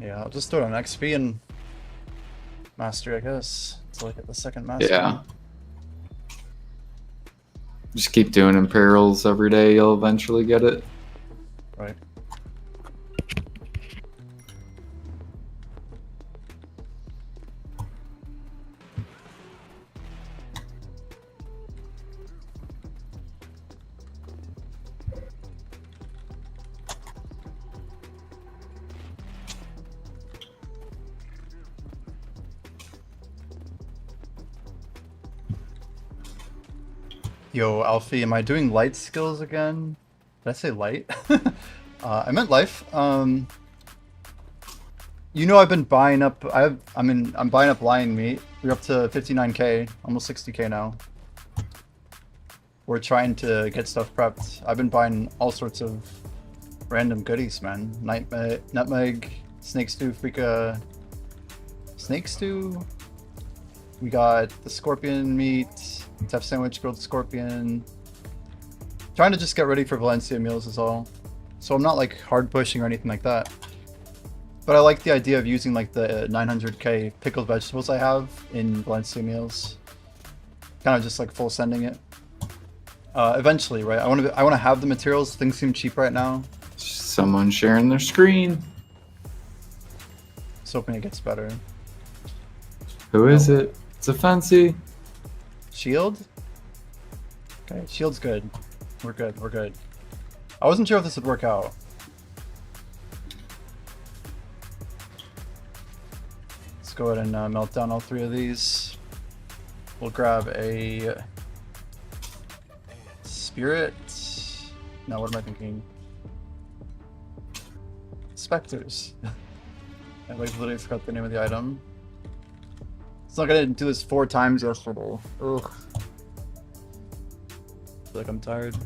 Yeah, I'll just throw it on XP and mastery, I guess. Until I get the second mastery. Yeah. Just keep doing Imperials every day, you'll eventually get it. Right. Yo, Alfie, am I doing light skills again? Did I say light? I meant life. You know I've been buying up. I'm buying up lion meat. We're up to 59k, almost 60k now. We're trying to get stuff prepped. I've been buying all sorts of random goodies, man. Nutmeg, snake stew, freaka, snake stew. We got the scorpion meat, tough sandwich, grilled scorpion. Trying to just get ready for Valencia meals is all. So I'm not like hard pushing or anything like that. But I like the idea of using like the 900k pickled vegetables I have in Valencia meals. Kind of just like full sending it. Eventually, right? I want to have the materials. Things seem cheap right now. Someone sharing their screen. Just hoping it gets better. Who is it? It's a fancy. Shield? Okay, shield's good. We're good, we're good. I wasn't sure if this would work out. Let's go ahead and melt down all 3 of these. We'll grab a spirit. No, what am I thinking? Specters. I like literally forgot the name of the item. It's not gonna do this 4 times yesterday. Ugh. I feel like I'm tired.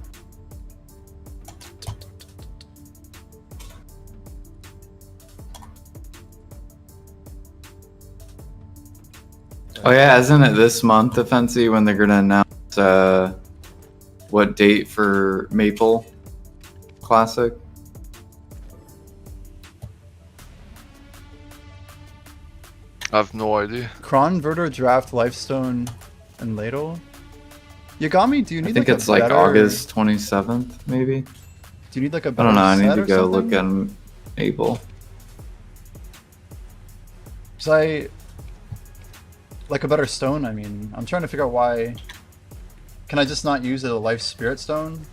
Oh yeah, isn't it this month, the fancy, when they're gonna announce what date for Maple Classic? I have no idea. Kronverter, Draft, Lifestone, and Ladle. Yagami, do you need I think like it's a like better... August 27th, maybe. Do you need like a I better don't know, I need set to or go something? look at Maple. Cause I like a better stone. I mean, I'm trying to figure out why. Can I just not use a life spirit stone?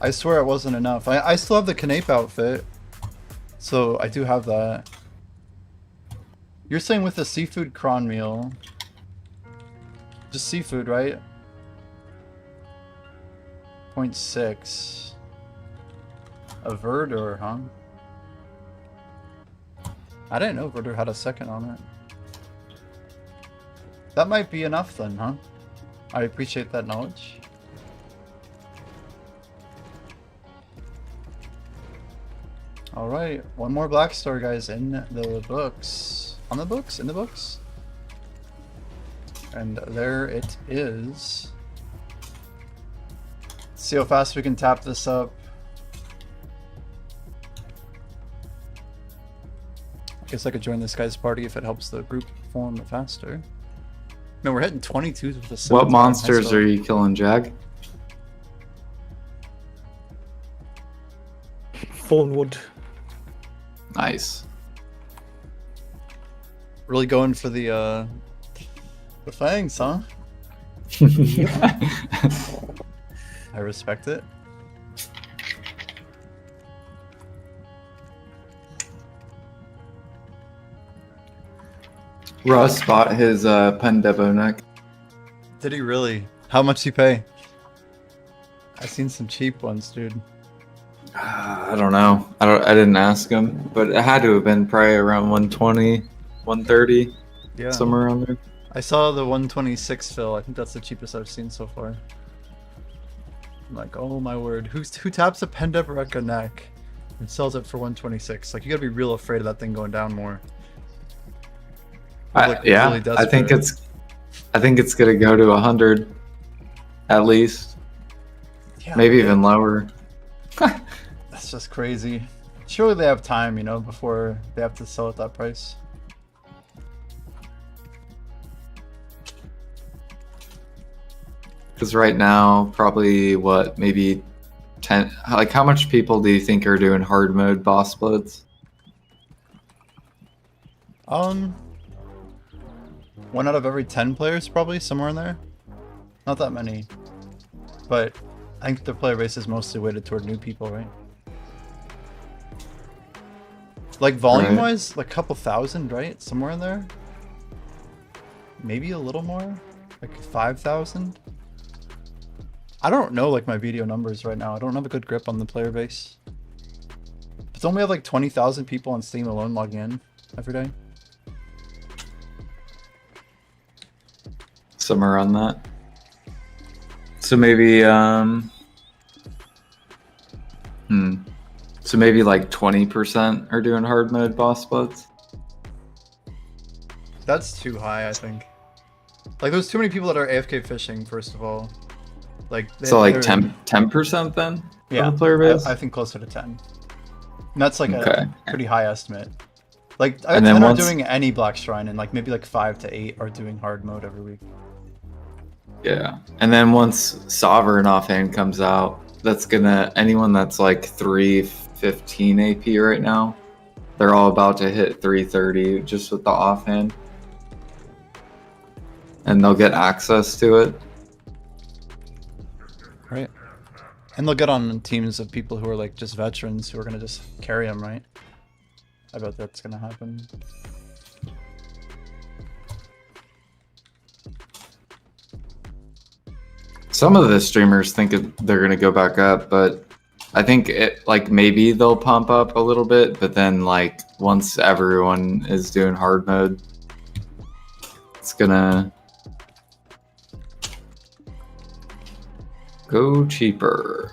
I swear it wasn't enough. I still have the Canape outfit, so I do have that. You're saying with the seafood cron meal, just seafood, right? 0.6. A Verdure, huh? I didn't know Verdure had a second on it. That might be enough then, huh? I appreciate that knowledge. Alright, one more Black Star, guys, in the books. On the books? In the books? And there it is. Let's see how fast we can tap this up. I guess I could join this guy's party if it helps the group form faster. No, we're hitting 22s with the What monsters are you killing, Jag? Thornwood. Nice. Really going for the fangs, huh? I respect it. Russ bought his Pendebo neck. Did he really? How much he pay? I've seen some cheap ones, dude. I don't know. I didn't ask him, but it had to have been probably around 120, 130, Yeah. somewhere around there. I saw the 126 fill. I think that's the cheapest I've seen so far. I'm like, oh my word. Who taps a Pendeboreka neck and sells it for 126? Like, you gotta be real afraid of that thing going down more. Like, Yeah, really I think desperate. it's gonna go to 100, at least, Yeah, maybe man. even lower. That's just crazy. Surely they have time, you know, before they have to sell at that price. Because right now, probably what, maybe 10. Like, how much people do you think are doing hard mode boss blitz? 1 out of every 10 players, probably, somewhere in there. Not that many. But I think the player base is mostly weighted toward new people, right? Like, volume-wise, like a couple thousand, right? Somewhere in there? Maybe a little more? Like 5,000? I don't know, like, my video numbers right now. I don't have a good grip on the player base. It's only have like 20,000 people on Steam alone logging in every day. Somewhere around that. So maybe, So maybe like 20% are doing hard mode boss blitz? That's too high, I think. Like, there's too many people that are AFK fishing, first of all. Like, So like they're- 10% then? Yeah, of the player base? I think closer to 10. And that's like Okay. a pretty high estimate. Like, I And bet then 10 are once- doing any Black Shrine, and like maybe like 5 to 8 are doing hard mode every week. Yeah. And then once Sovereign offhand comes out, that's gonna, anyone that's like 315 AP right now, they're all about to hit 330 just with the offhand. And they'll get access to it. Right. And they'll get on teams of people who are like just veterans who are gonna just carry them, right? I bet that's gonna happen. Some of the streamers think they're gonna go back up, but I think it, like, maybe they'll pump up a little bit, but then like once everyone is doing hard mode, it's gonna go cheaper.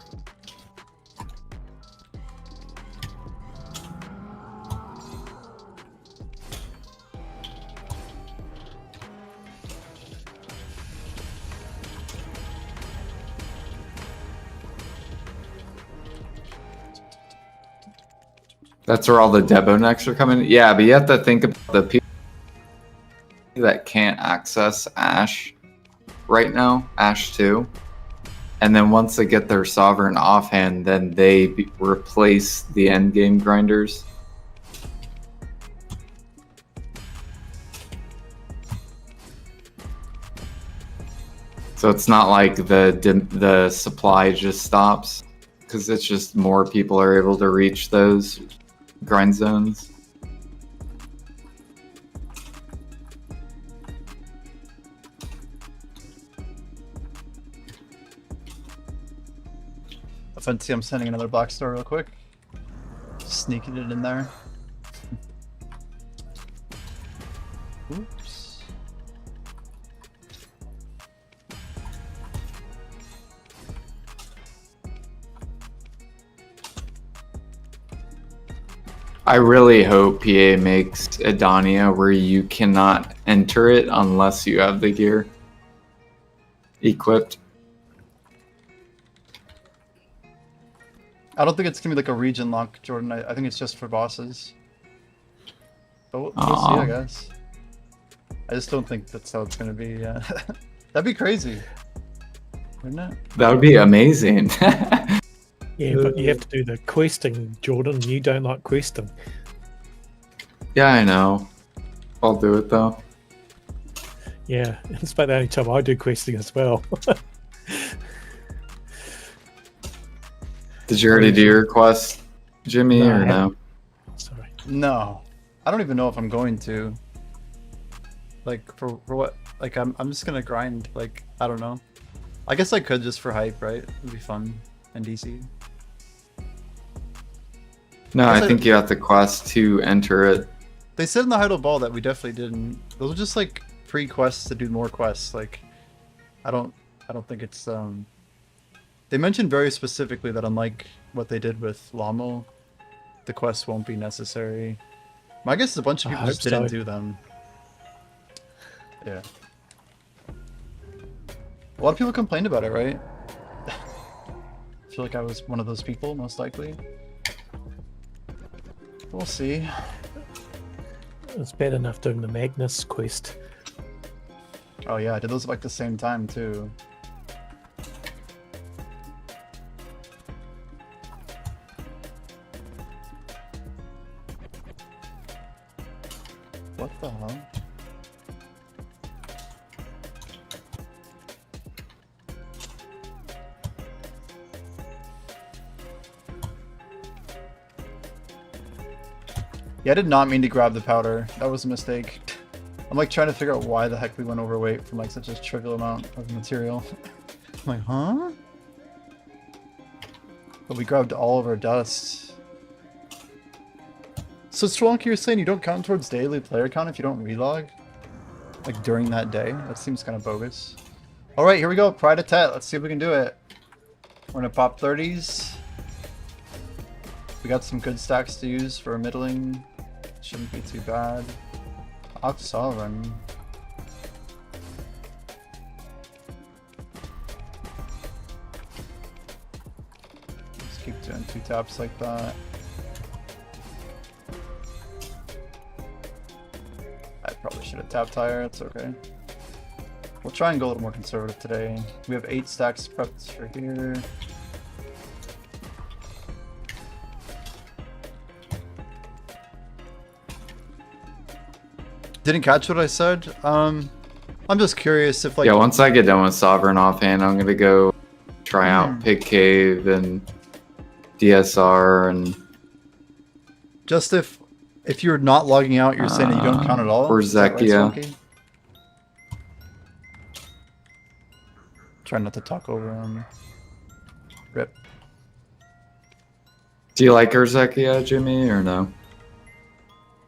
That's where all the Debo necks are coming. Yeah, but you have to think about the people that can't access Ash right now, Ash 2. And then once they get their sovereign offhand, then they replace the end game grinders. So it's not like the supply just stops, because it's just more people are able to reach those grind zones. Fancy, I'm sending another black star real quick. Sneaking it in there. Oops. I really hope PA makes Edania where you cannot enter it unless you have the gear equipped. I don't think it's gonna be like a region lock, Jordan. I think it's just for bosses. But we'll see, I guess. I just don't think that's how it's gonna be. That'd be crazy, wouldn't it? That would be amazing. Yeah, but you have to do the questing, Jordan. You don't like questing. Yeah, I know. I'll do it though. Yeah, it's about the only time I do questing as well. Did you already do your quest, Jimmy, No, I or no? haven't. Sorry. No, I don't even know if I'm going to. Like for what? Like I'm just gonna grind. Like I don't know. I guess I could just for hype, right? It'd be fun and DC. No, Guess I think you have to quest to enter it. They said in the Heidel Ball that we definitely didn't. Those are just like pre-quests to do more quests. Like I don't think it's They mentioned very specifically that unlike what they did with Lamo, the quests won't be necessary. I guess a bunch of I people just hope didn't so. do them. Yeah. A lot of people complained about it, right? I feel like I was one of those people, most likely. We'll see. It's bad enough doing the Magnus quest. Oh yeah, I did those at like the same time too. What the hell? Yeah, I did not mean to grab the powder. That was a mistake. I'm like trying to figure out why the heck we went overweight from like such a trivial amount of material. I'm like, huh? But we grabbed all of our dust. So Strelonki, you're saying you don't count towards daily player count if you don't relog? Like during that day? That seems kind of bogus. Alright, here we go. Pride of Tet. Let's see if we can do it. We're gonna pop 30s. We got some good stacks to use for a middling. Shouldn't be too bad. Oxalrun. Just keep doing 2 taps like that. I probably should have tapped higher, it's okay. We'll try and go a little more conservative today. We have 8 stacks prepped for here. Didn't catch what I said. I'm just curious if like Yeah, once I get done with Sovereign offhand, I'm gonna go try out Pig Cave and DSR and just if you're not logging out, you're saying that you don't count at all. or Is that right, Zekia. Swanky? Try not to talk over him. Rip. Do you like Urzekia, Jimmy, or no?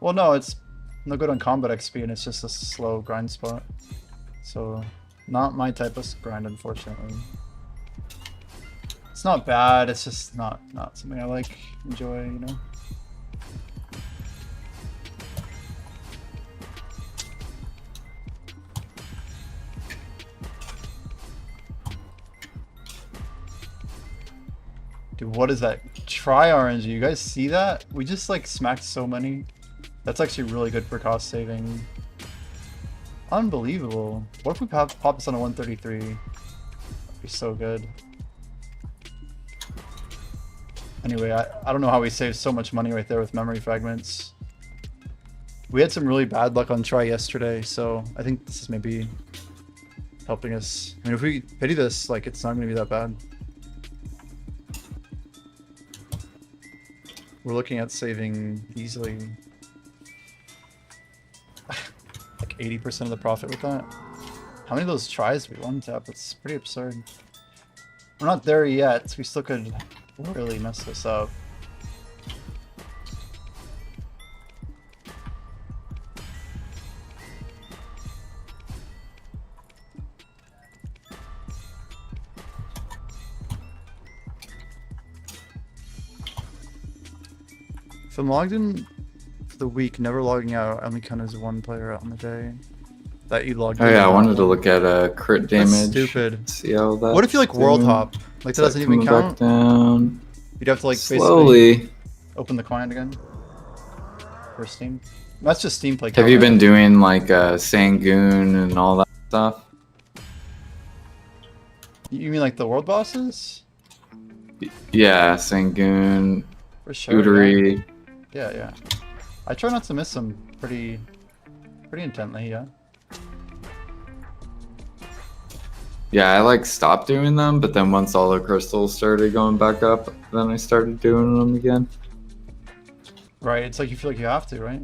Well, no, it's no good on combat XP, and it's just a slow grind spot. So, not my type of grind, unfortunately. It's not bad. It's just not something I like, enjoy, you know. Dude, what is that? Try RNG. You guys see that? We just like smacked so many. That's actually really good for cost saving. Unbelievable. What if we pop this on a 133? That'd be so good. Anyway, I don't know how we saved so much money right there with memory fragments. We had some really bad luck on try yesterday, so I think this is maybe helping us. I mean, if we pity this, like, it's not going to be that bad. We're looking at saving easily like 80% of the profit with that. How many of those tries do we one tap? That's pretty absurd. We're not there yet, so we still could really mess this up. If I'm logged in for the week, never logging out, I only count as one player out on the day that you logged in. Oh yeah, I on wanted that to one. look at crit That's damage. stupid. See how that. What if you like world hop? Like that doesn't even count? Back down. You'd have to like basically Slowly. open the client again for Steam. That's just Steam play. Have you count, been doing like Sangoon and all that stuff? You mean like the world bosses? Yeah, Sangoon, For sure. Yeah. Udary. Yeah. I try not to miss them pretty intently. Yeah. Yeah, I like stopped doing them, but then once all the crystals started going back up, then I started doing them again. Right. It's like you feel like you have to, right?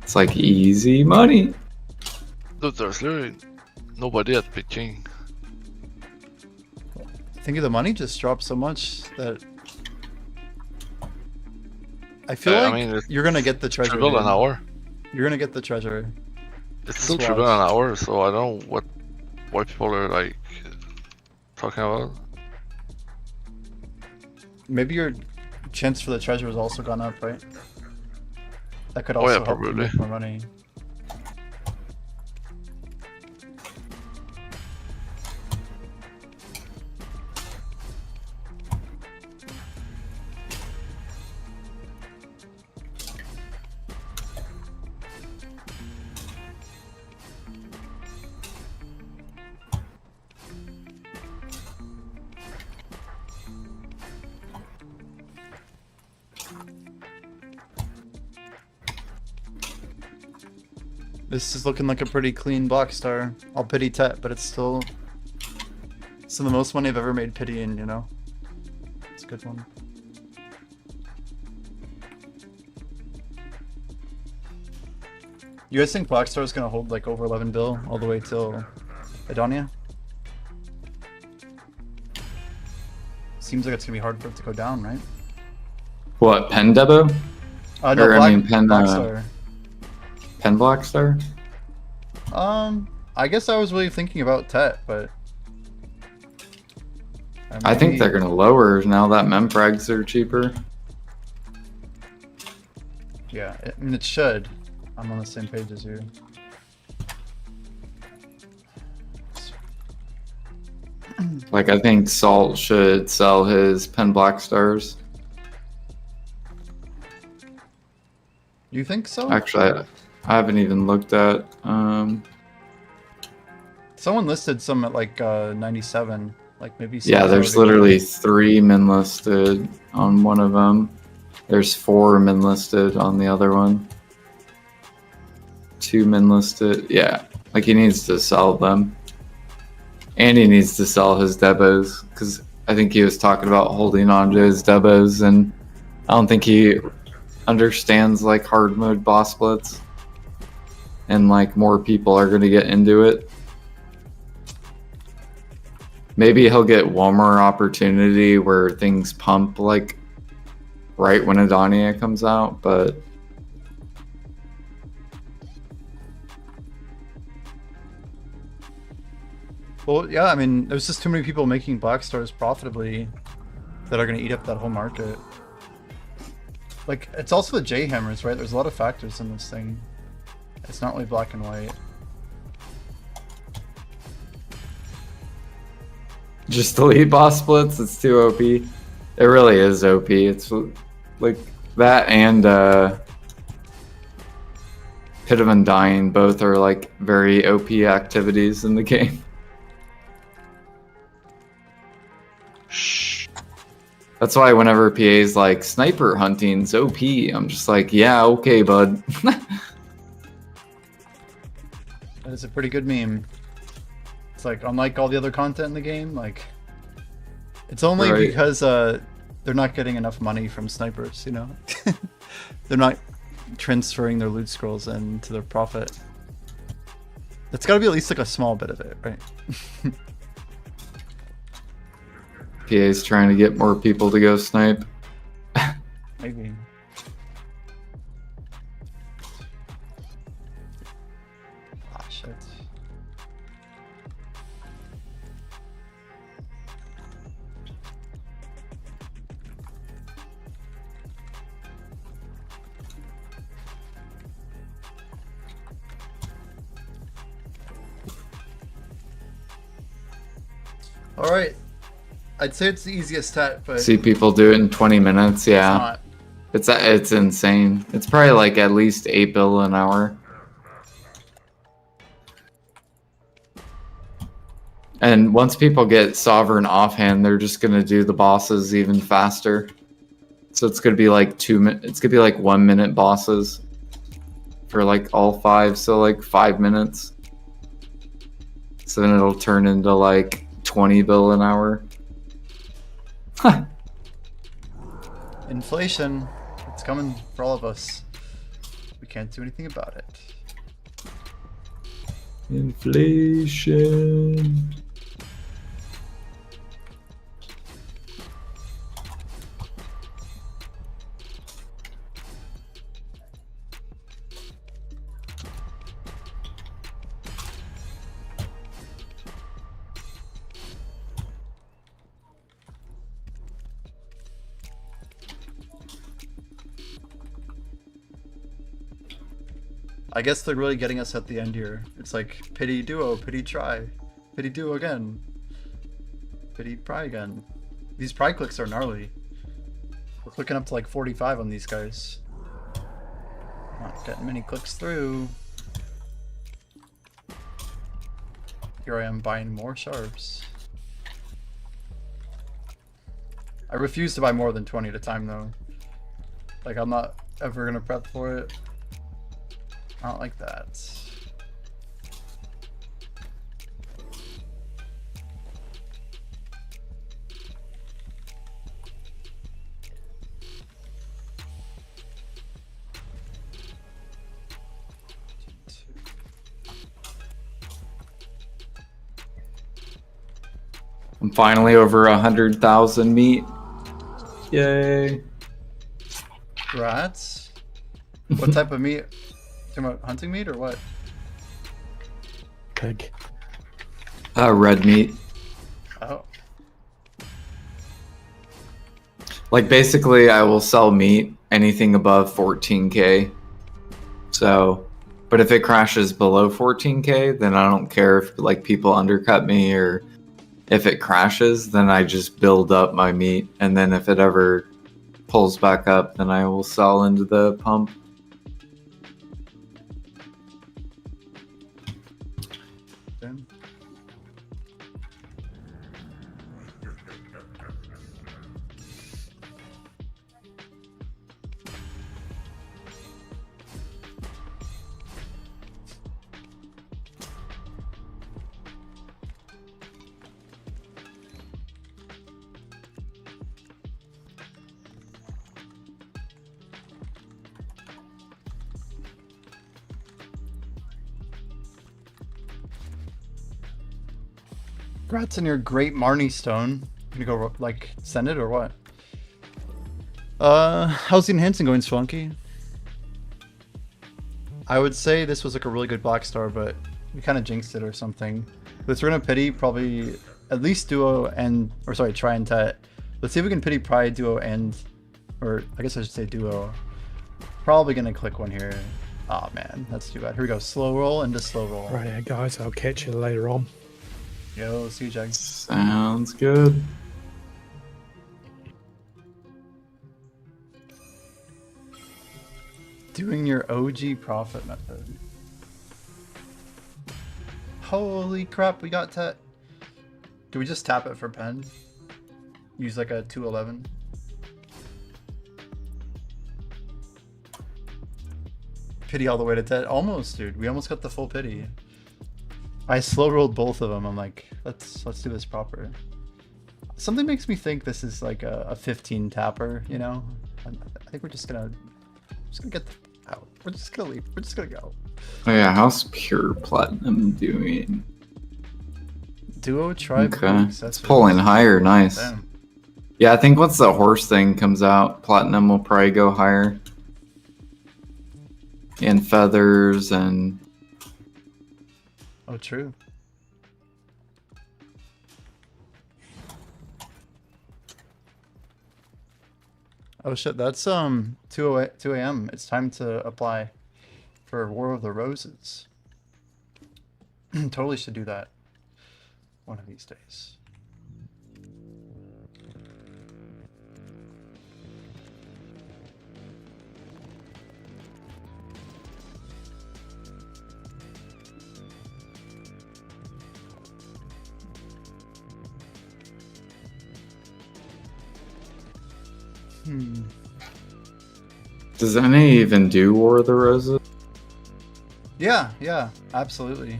It's like easy money. Dude, there's literally nobody at Peking. Think of the money just dropped so much that I feel I like mean, it's you're gonna get the treasure. Triple an dude. hour. You're gonna get the treasure. It's still Just triple watch. an hour, so I don't know why people are like talking about. Maybe your chance for the treasure has also gone up, right? That could Oh, also yeah, help you probably. make more money. This is looking like a pretty clean block star. I'll pity Tet, but it's still the most money I've ever made pitying, you know? It's a good one. You guys think Black Star is gonna hold like over 11 bill all the way till Adonia? Seems like it's gonna be hard for it to go down, right? What, Pen Debo? No, Or, I Black, mean, Pen, Black Star. Pen Black Star? I guess I was really thinking about Tet, but I think maybe- they're gonna lower now that memfrags are cheaper. Yeah, I mean it should. I'm on the same page as you. Like I think Salt should sell his Pen Black Stars. You think so? Actually, I haven't even looked at. Someone listed some at like 97. Like maybe. Yeah, someone's there's already- literally 3 min listed on one of them. There's 4 min listed on the other one. 2 min listed. Yeah, like he needs to sell them. And he needs to sell his Debos because I think he was talking about holding on to his Debos, and I don't think he understands like hard mode boss splits. And like more people are going to get into it. Maybe he'll get one more opportunity where things pump like right when Adonia comes out, but Well, yeah, I mean, there's just too many people making Black Stars profitably that are going to eat up that whole market. Like, it's also the J hammers, right? There's a lot of factors in this thing. It's not really black and white. just delete boss splits, it's too OP. It really is OP. It's like that and Pit of Undying both are like very OP activities in the game. Shh. That's why whenever PA's like sniper hunting's OP, I'm just like, yeah, okay, bud. That is a pretty good meme. It's like, unlike all the other content in the game, like, it's only Right. because they're not getting enough money from snipers, you know? They're not transferring their loot scrolls into their profit. It's gotta be at least like a small bit of it, right? PA's trying to get more people to go snipe. Maybe. Ah, shit. Alright. I'd say it's the easiest stat, but See people do it in 20 minutes. it's Yeah, not. it's insane. It's probably like at least 8 bill an hour. And once people get sovereign offhand, they're just gonna do the bosses even faster. So it's gonna be like it's gonna be like 1 minute bosses for like all 5. So like 5 minutes. So then it'll turn into like 20 bill an hour. Inflation. It's coming for all of us. We can't do anything about it. Inflation. I guess they're really getting us at the end here. It's like, pity duo, pity try. Pity duo again. Pity pry again. These pry clicks are gnarly. We're clicking up to like 45 on these guys. Not getting many clicks through. Here I am buying more sharps. I refuse to buy more than 20 at a time though. Like, I'm not ever gonna prep for it. Not like that. I'm finally over 100,000 meat. Yay. Rats? What type of meat? Talking about hunting meat or what? Pig. Red meat. Oh. Like basically I will sell meat anything above 14k. So, but if it crashes below 14k, then I don't care if like people undercut me, or if it crashes, then I just build up my meat, and then if it ever pulls back up, then I will sell into the pump. Damn. Congrats on your great Marnie stone. You gonna go like send it or what? How's the enhancing going, Swanky? I would say this was like a really good black star, but we kind of jinxed it or something. Let's run a pity, probably at least duo and, or sorry, try and tet. Let's see if we can pity pride duo and, or I guess I should say duo. Probably gonna click one here. Oh man, that's too bad. Here we go, slow roll into slow roll. Right, guys, I'll catch you later on. Yo, see you, Jag. Sounds good. Doing your OG profit method. Holy crap, we got tet. Do we just tap it for pen? Use like a 211. Pity all the way to 10. Almost, dude. We almost got the full pity. I slow rolled both of them. I'm like, let's do this proper. Something makes me think this is like a 15 tapper, you know? I think we're just gonna get out. We're just gonna leave. We're just gonna go. Oh yeah, how's Pure Platinum doing? Duo tribe. Okay, it's pulling higher. Nice. Damn. Yeah, I think once the horse thing comes out, Platinum will probably go higher. And feathers and... Oh, true. Oh shit, that's 2 a.m. It's time to apply for War of the Roses. Totally should do that one of these days. Does any even do War of the Roses? Yeah, absolutely.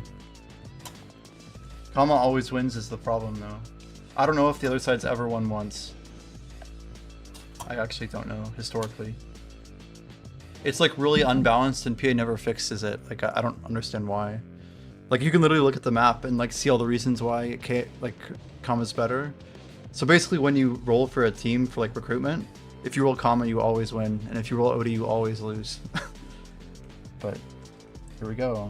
Kama always wins is the problem, though. I don't know if the other side's ever won once. I actually don't know, historically. It's like really unbalanced and PA never fixes it. Like, I don't understand why. Like, you can literally look at the map and like see all the reasons why Kama's better. So basically when you roll for a team for like recruitment, if you roll Kama, you always win. And if you roll Odie, you always lose. But here we go.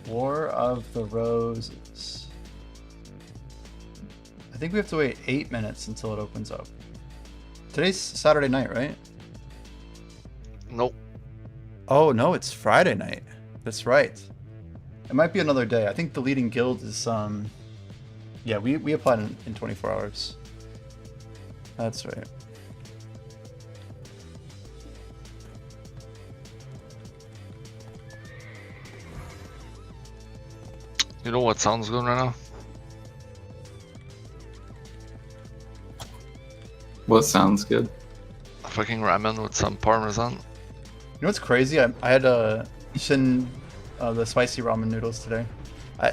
War of the Roses. I think we have to wait 8 minutes until it opens up. Today's Saturday night, right? Nope. Oh no, it's Friday night. That's right. It might be another day. I think the leading guild is yeah, we applied in 24 hours. That's right. You know what sounds good right now? What sounds good? A fucking ramen with some parmesan. You know what's crazy? I had the spicy ramen noodles today.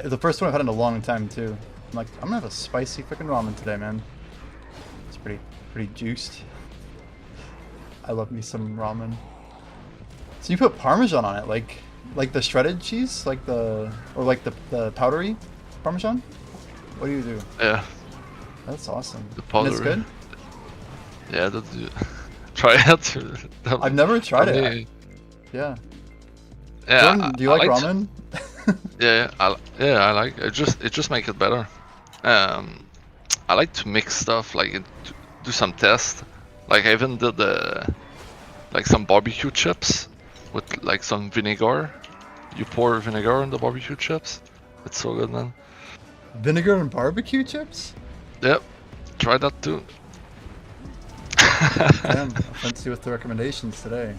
The first one I've had in a long time too. I'm like, I'm gonna have a spicy freaking ramen today, man. It's pretty juiced. I love me some ramen. So you put Parmesan on it, like the shredded cheese, or the powdery Parmesan? What do you do? Yeah, That's awesome. the powder. And it's good? Yeah, try it. I've never tried it. Yeah. Yeah, Jordan, do you like ramen? I like it. Just make it better. I like to mix stuff, like do some tests. Like I even did like some barbecue chips with like some vinegar. You pour vinegar in the barbecue chips. It's so good, man. Vinegar and barbecue chips? Yep, try that too. Damn, fancy with the recommendations today.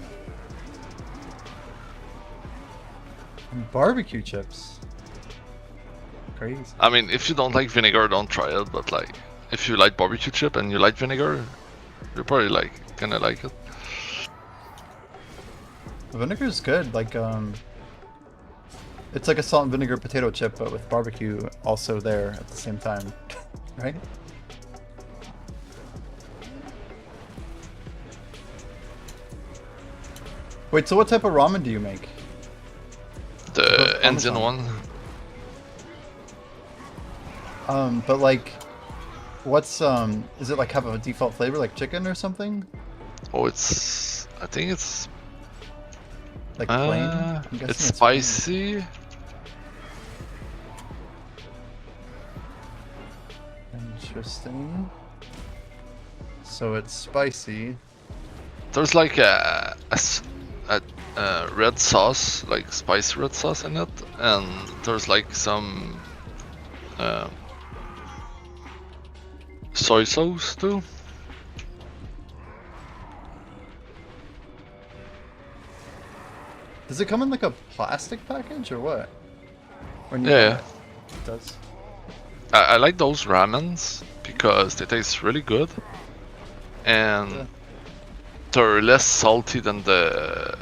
And barbecue chips. Crazy. I mean, if you don't like vinegar, don't try it. But like, if you like barbecue chip and you like vinegar, you're probably gonna like it. The vinegar is good. Like it's like a salt and vinegar potato chip, but with barbecue also there at the same time, right? Wait, so what type of ramen do you make? The Indian one. But like, what's is it like have a default flavor like chicken or something? Oh, I think it's Like plain? I'm guessing it's plain. spicy. Interesting. So it's spicy. There's like a red sauce, like spicy red sauce in it, and there's like some soy sauce too. Does it come in like a plastic package or what? When you Yeah. buy it? It does. I like those ramens because they taste really good, and Yeah. they're less salty than the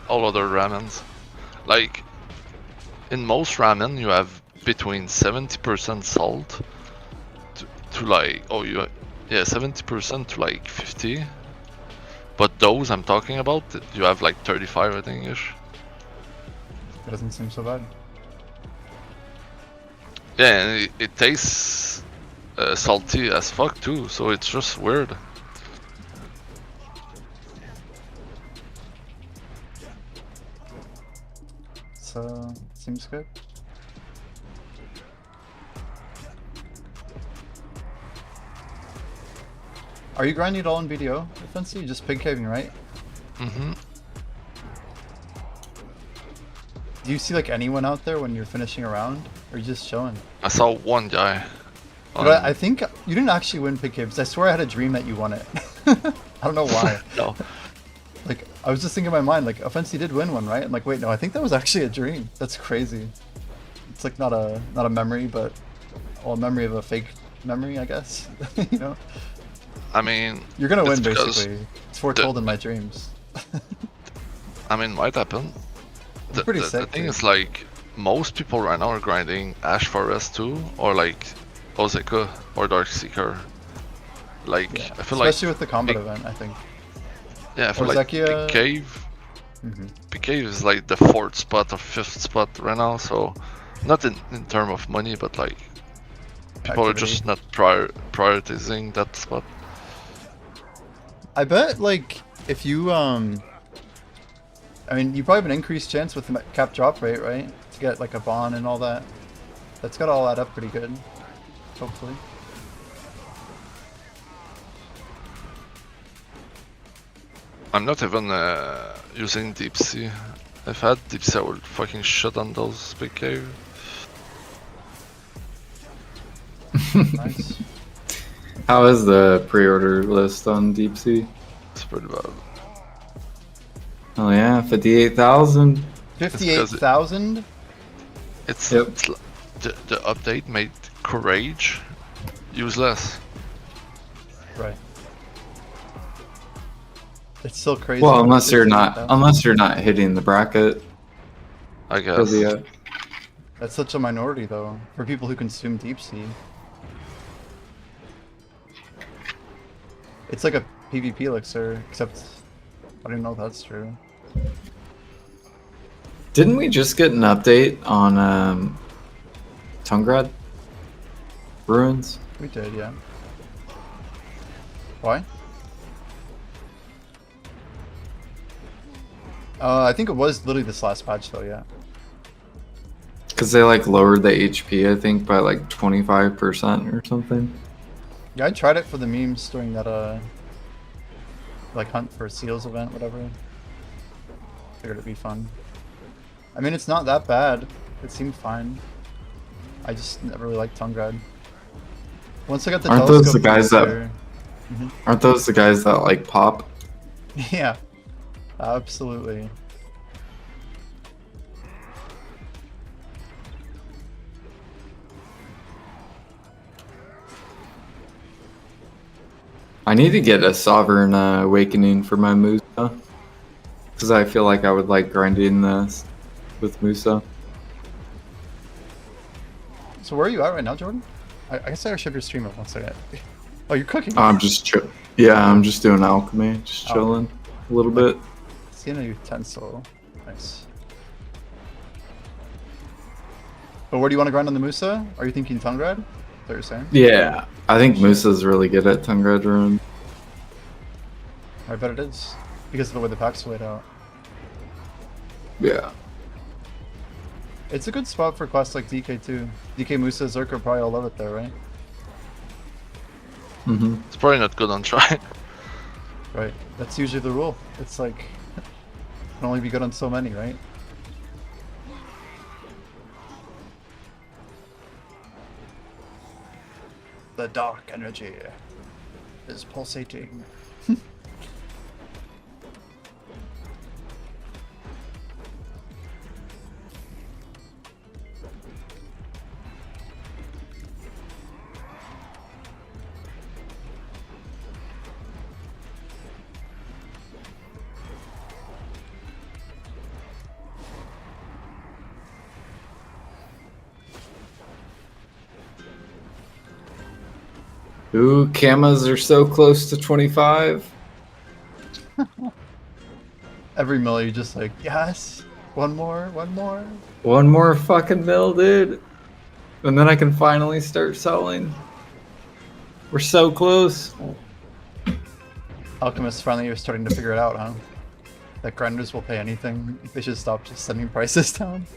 all other ramens. Like in most ramen, you have between 70% salt to like 70% to like 50. But those I'm talking about, you have like 35, I think ish. It doesn't seem so bad. Yeah, and it tastes salty as fuck too, so it's just weird. So seems good. Are you grinding it all in BDO, Fancy? Just pig caving, right? Mm-hmm. Do you see like anyone out there when you're finishing a round, or are you just showing? I saw one guy. But I think you didn't actually win pig caves. I swear I had a dream that you won it. I don't know why. No. Like I was just thinking in my mind, like Offensi did win one, right? I'm like, wait, no, I think that was actually a dream. That's crazy. It's like not a memory, but a memory of a fake memory, I guess. You know. I mean, You're gonna win, it's because basically. It's foretold in my dreams. I mean, might happen. It's pretty The sick. thing Dude. is, like, most people right now are grinding Ash Forest too, or like Ozeka or Darkseeker. Like, Yeah. I feel Especially like with the combat big- event, I think. yeah, I feel Or like Zekia- Big Cave. Mm-hmm. Big Cave is like the 4th spot or 5th spot right now, so not in terms of money, but like people are just not prioritizing that spot. I bet, like, if you, I mean, you probably have an increased chance with the cap drop rate, right? To get, like, a bond and all that. That's gotta all add up pretty good. Hopefully. I'm not even using Deep Sea. If I had Deep Sea, I would fucking shut on those Big Cave. Nice. How is the pre-order list on Deep Sea? It's pretty bad. Oh yeah, 58,000. 58,000? It's, Yep. it's the update made Courage useless. Right. It's still crazy. Well, that unless it's you're not 58,000. hitting the bracket I for guess. the. That's such a minority, though, for people who consume deep sea. It's like a PvP elixir, except I don't know if that's true. Didn't we just get an update on Tungrad Ruins? We did, yeah. Why? I think it was literally this last patch, though, yeah. Because they like lowered the HP, I think, by like 25% or something. Yeah, I tried it for the memes during that, like, hunt for seals event, whatever. Figured it'd be fun. I mean, it's not that bad. It seemed fine. I just never really liked Tungrad. Once I got the Aren't those telescope the guys that- elixir- Aren't those the guys that like pop? Yeah, absolutely. I need to get a Sovereign Awakening for my Musa. Because I feel like I would like grinding this with Musa. So where are you at right now, Jordan? I guess I should have your stream up one second. Oh, you're cooking. I'm just I'm just doing alchemy, just Oh. chilling a little bit. Seeing a utensil. Nice. But where do you want to grind on the Musa? Are you thinking Tungrad? Is that what you're saying? Yeah, I think Musa's really good at Tungrad Ruin. I bet it is. Because of the way the pack's laid out. Yeah. It's a good spot for quests like DK too. DK Musa, Zerker probably all love it there, right? Mm-hmm. It's probably not good on try. Right. That's usually the rule. It's like, it can only be good on so many, right? The dark energy is pulsating. Ooh, camas are so close to 25. Every mill, you're just like, yes, one more, one more. One more fucking mill, dude. And then I can finally start selling. We're so close. Alchemists finally are starting to figure it out, huh? That grinders will pay anything. They should stop just sending prices down.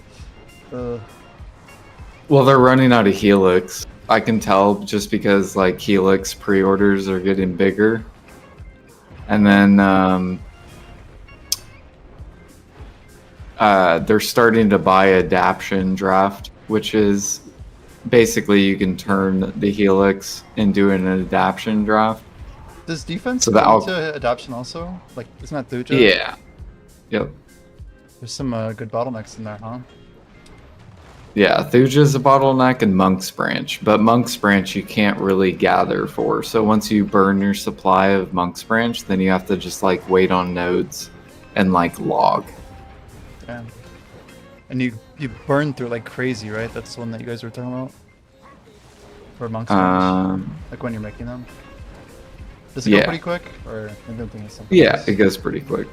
Well, they're running out of Helix. I can tell just because like Helix pre-orders are getting bigger. And then they're starting to buy Adaption Draft, which is basically you can turn the Helix into an Adaption Draft. Does defense So go the into adoption also? Like, isn't that Thuja? Yeah. Yep. There's some good bottlenecks in there, huh? Yeah, Thuja's a bottleneck and Monk's Branch, but Monk's Branch you can't really gather for. So once you burn your supply of Monk's Branch, then you have to just like wait on nodes and like log. Damn. And you burn through like crazy, right? That's the one that you guys were talking about? For monks, like when you're making them? Does it go yeah. pretty quick? Or I don't think it's something Yeah, else. it goes pretty quick.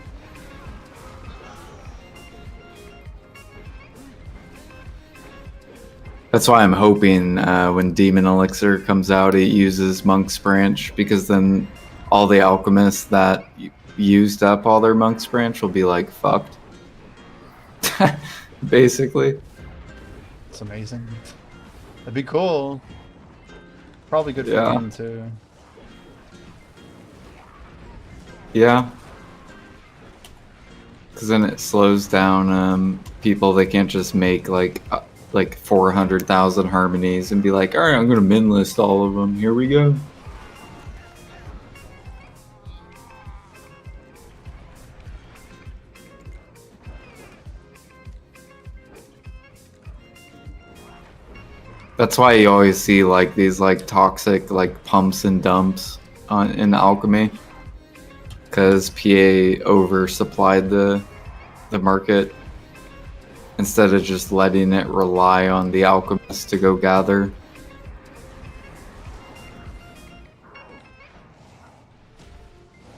That's why I'm hoping when Demon Elixir comes out, it uses Monk's Branch, because then all the alchemists that used up all their Monk's Branch will be like fucked. Basically. It's amazing. That'd be cool. Probably good for Yeah. the game too. Yeah. Because then it slows down people. They can't just make like 400,000 harmonies and be like, all right, I'm gonna min list all of them. Here we go. That's why you always see like these like toxic like pumps and dumps in alchemy, because PA oversupplied the market instead of just letting it rely on the alchemists to go gather.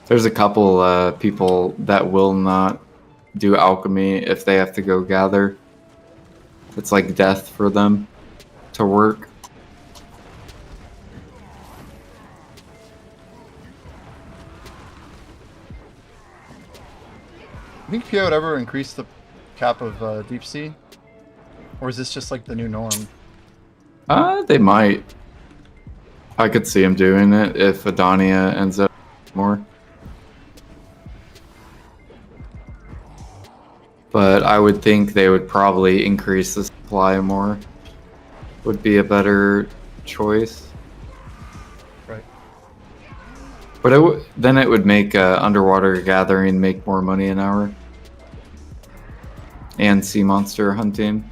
There's a couple people that will not do alchemy if they have to go gather. It's like death for them to work. I think PO would ever increase the cap of deep sea? Or is this just like the new norm? They might. I could see him doing it if Adonia ends up more. But I would think they would probably increase the supply more. Would be a better choice. Right. But then it would make underwater gathering make more money an hour. And sea monster hunting.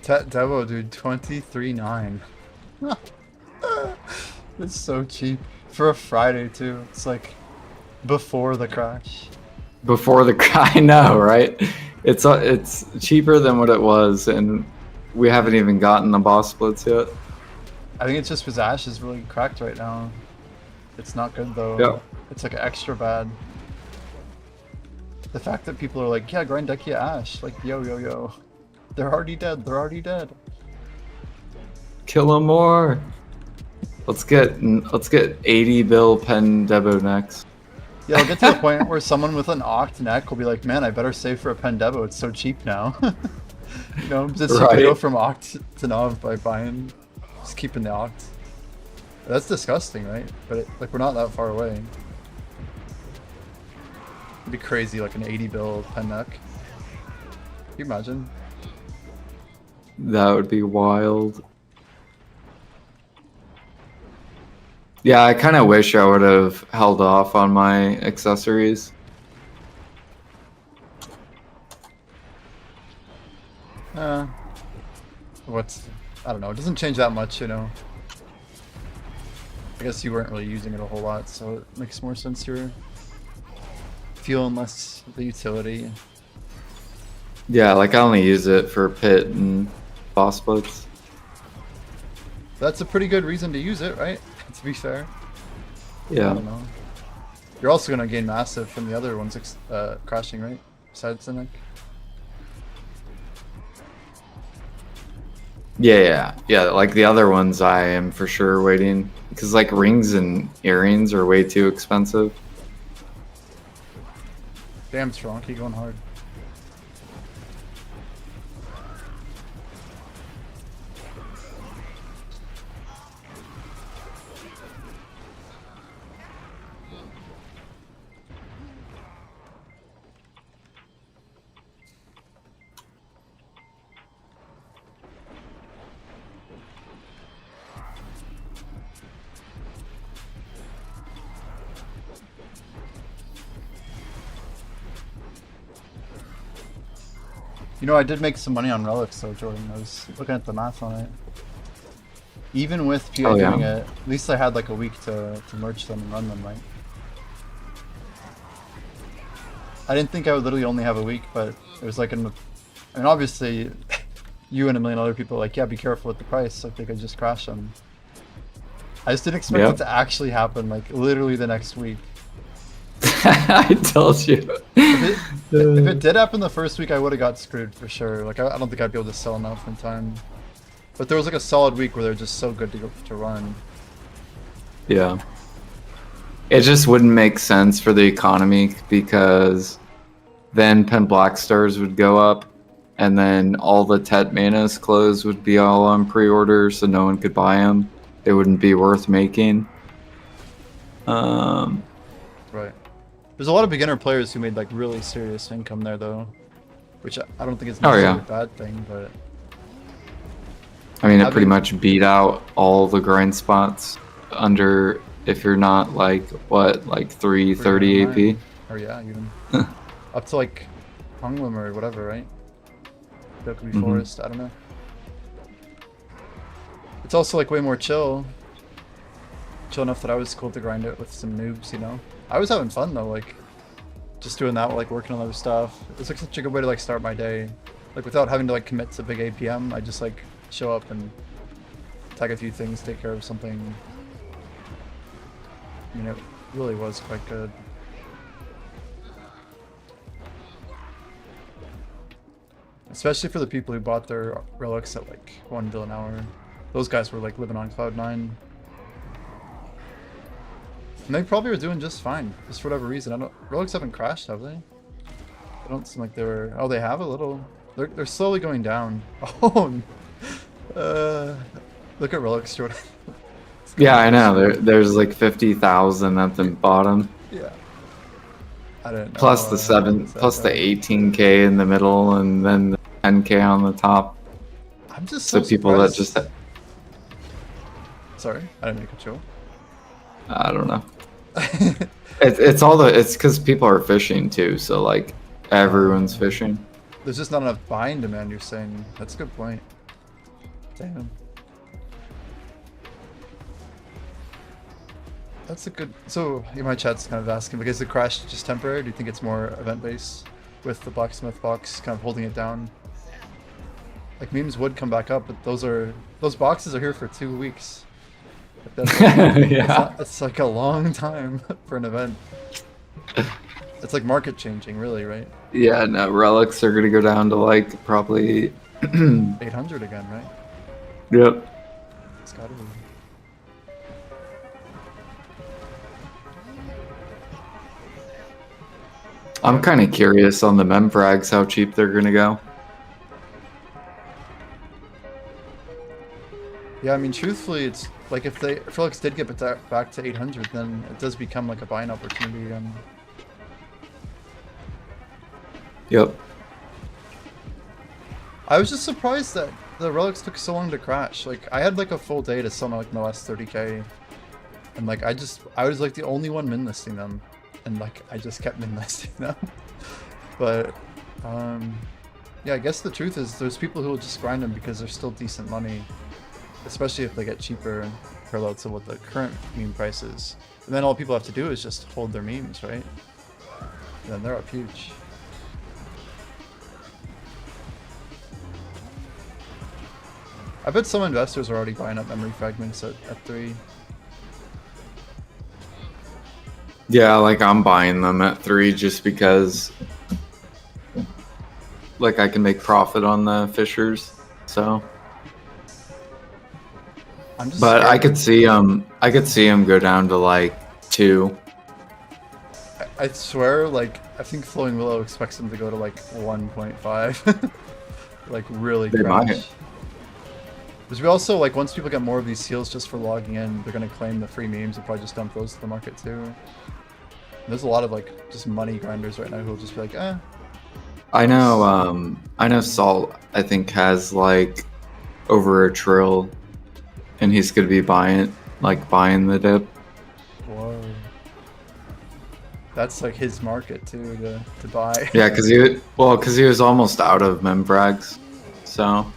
Devo, dude, 23.9. It's so cheap. For a Friday, too. It's like before the crash. Before the I know, right? It's cheaper than what it was, and we haven't even gotten the boss splits yet. I think it's just because Ash is really cracked right now. It's not good, though. Yeah. It's like extra bad. The fact that people are like, yeah, grind Decky Ash. Like, yo, yo, yo. They're already dead. They're already dead. Kill him more. Let's get 80 bill pen Debo next. Yeah, I'll get to the point where someone with an Oct neck will be like, man, I better save for a pen Debo. It's so cheap now. You know, it's cheap to go from Oct to Nov by buying, just keeping the Oct. That's disgusting, right? But like, we're not that far away. It'd be crazy, like an 80 bill pen neck. Can you imagine? That would be wild. Yeah, I kind of wish I would have held off on my accessories. what's, I don't know, it doesn't change that much, you know. I guess you weren't really using it a whole lot, so it makes more sense you're feeling less the utility. Yeah, like I only use it for pit and boss splits. That's a pretty good reason to use it, right? To be fair. I Yeah. don't know. You're also gonna gain massive from the other ones crashing, right? Besides Cynic. Yeah. Like the other ones, I am for sure waiting because like rings and earrings are way too expensive. Damn strong, keep going hard. You know, I did make some money on relics though, Jordan. I was looking at the math on it. Even with PA Oh, yeah? doing it, at least I had like a week to merge them and run them, right? I didn't think I would literally only have a week, but it was like, I mean, obviously, you and a million other people are like, yeah, be careful with the price, like they could just crash them. I just didn't expect Yep. it to actually happen, like literally the next week. I told you. If it did happen the first week, I would have got screwed for sure. Like I don't think I'd be able to sell enough in time. But there was like a solid week where they're just so good to run. Yeah. It just wouldn't make sense for the economy because then Pen Black Stars would go up and then all the Tet Manas clothes would be all on pre-order so no one could buy them. It wouldn't be worth making. Right. There's a lot of beginner players who made like really serious income there though. Which I don't think is Oh, necessarily yeah. a bad thing, but I mean, it Having- pretty much beat out all the grind spots under if you're not like what, like 330 AP. or yeah, even up to like Hunglim or whatever, right? Dokubi Mhm. Forest, I don't know. It's also like way more chill. Chill enough that I was cool to grind it with some noobs, you know? I was having fun though, like just doing that while like working on other stuff. It's like such a good way to like start my day. Like without having to like commit to big APM, I just like show up and tag a few things, take care of something. I mean, it really was quite good. Especially for the people who bought their relics at like 1 bill an hour. Those guys were like living on cloud 9. And they probably were doing just fine, just for whatever reason. I don't. Relics haven't crashed, have they? They don't seem like they were. Oh, they have a little. They're slowly going down. Oh, look at relics, Jordan. Yeah, I know. There's like 50,000 at the bottom. Yeah. I don't know. Plus the plus the 18k in the middle, and then the 10k on the top. I'm just So so people that surprised. just, Sorry, I didn't make a joke. I don't know. It's all it's because people are fishing too. So like everyone's fishing. There's just not enough buying demand. You're saying that's a good point. Damn. That's a good. So my chat's kind of asking, because the crash just temporary? Do you think it's more event based with the blacksmith box kind of holding it down? Like memes would come back up, but those boxes are here for 2 weeks. Like, that's like, Yeah. it's like a long time for an event. It's like market changing, really, right? Yeah, no, relics are gonna go down to like probably. 800 again, right? Yep. It's gotta be. I'm kind of curious on the memfrags how cheap they're gonna go. Yeah, I mean, truthfully, it's like if Felix did get back to 800, then it does become like a buying opportunity again. Yep. I was just surprised that the relics took so long to crash. Like, I had like a full day to sell my like my last 30k, and like I was like the only one min listing them, and like I just kept min listing them. But Yeah, I guess the truth is there's people who will just grind them because they're still decent money, especially if they get cheaper parallel to what the current meme price is. And then all people have to do is just hold their memes, right? And then they're up huge. I bet some investors are already buying up memory fragments at 3. Yeah, like I'm buying them at 3 just because like I can make profit on the fishers. So I'm just but I scared. could see him go down to like 2. I swear, like, I think Flowing Willow expects them to go to like 1.5. Like really They crash. might. Because we also, like, once people get more of these seals just for logging in, they're gonna claim the free memes and probably just dump those to the market too. And there's a lot of like just money grinders right now who'll just be like, eh. I know Salt I think has like over 1 trill and he's gonna be buying the dip. Whoa. That's like his market too to buy. Yeah, because he was almost out of memfrags, so.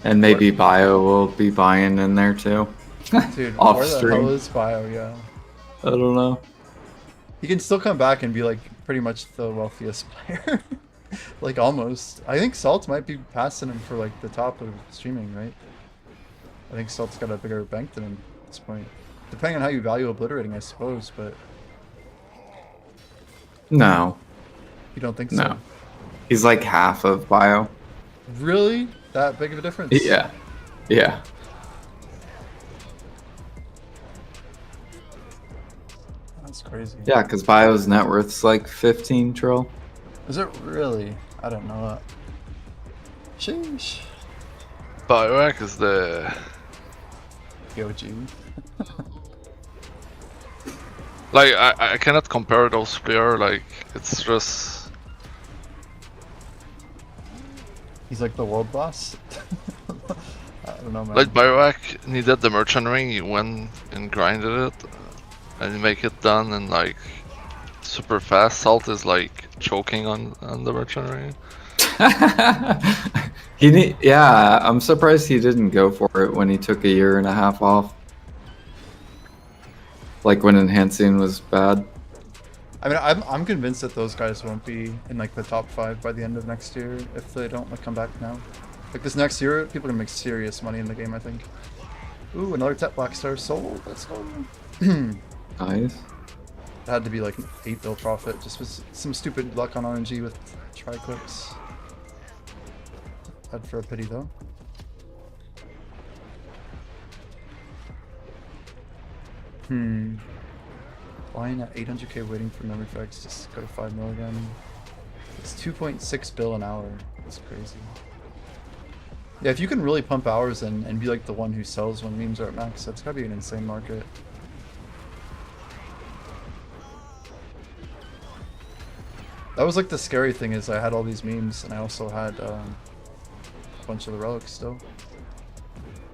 And maybe Bio will be buying in there too. Dude, Off where the stream. hell is Bio? Yeah. I don't know. He can still come back and be like pretty much the wealthiest player. Like almost. I think Salt might be passing him for like the top of streaming, right? I think Salt's got a bigger bank than him at this point. Depending on how you value obliterating, I suppose, but No, you don't think so? no. He's like half of Bio. Really? That big of a difference? Yeah. Yeah. That's crazy. Yeah, because Bio's net worth's like 15 trill. Is it really? I don't know that. Sheesh. Biorack is the GOG. like I cannot compare those players. Like it's just He's like the world boss. I don't know, man. like Biorack needed the merchant ring. He went and grinded it, and he make it done and like super fast. Salt is like choking on the merchant ring. Yeah, I'm surprised he didn't go for it when he took 1.5 years off. Like when enhancing was bad. I mean, I'm convinced that those guys won't be in like the top 5 by the end of next year if they don't like come back now. Like this next year, people are gonna make serious money in the game, I think. Ooh, another Tep Black Star sold. Let's go. Nice. It had to be like an 8 bill profit, just with some stupid luck on RNG with tri-clips. Sad for a pity though. Buying at 800k waiting for memory frags to go to 5 mil again. It's 2.6 bill an hour. That's crazy. Yeah, if you can really pump hours in and be like the one who sells when memes are at max, that's gotta be an insane market. That was like the scary thing is I had all these memes and I also had a bunch of the relics still.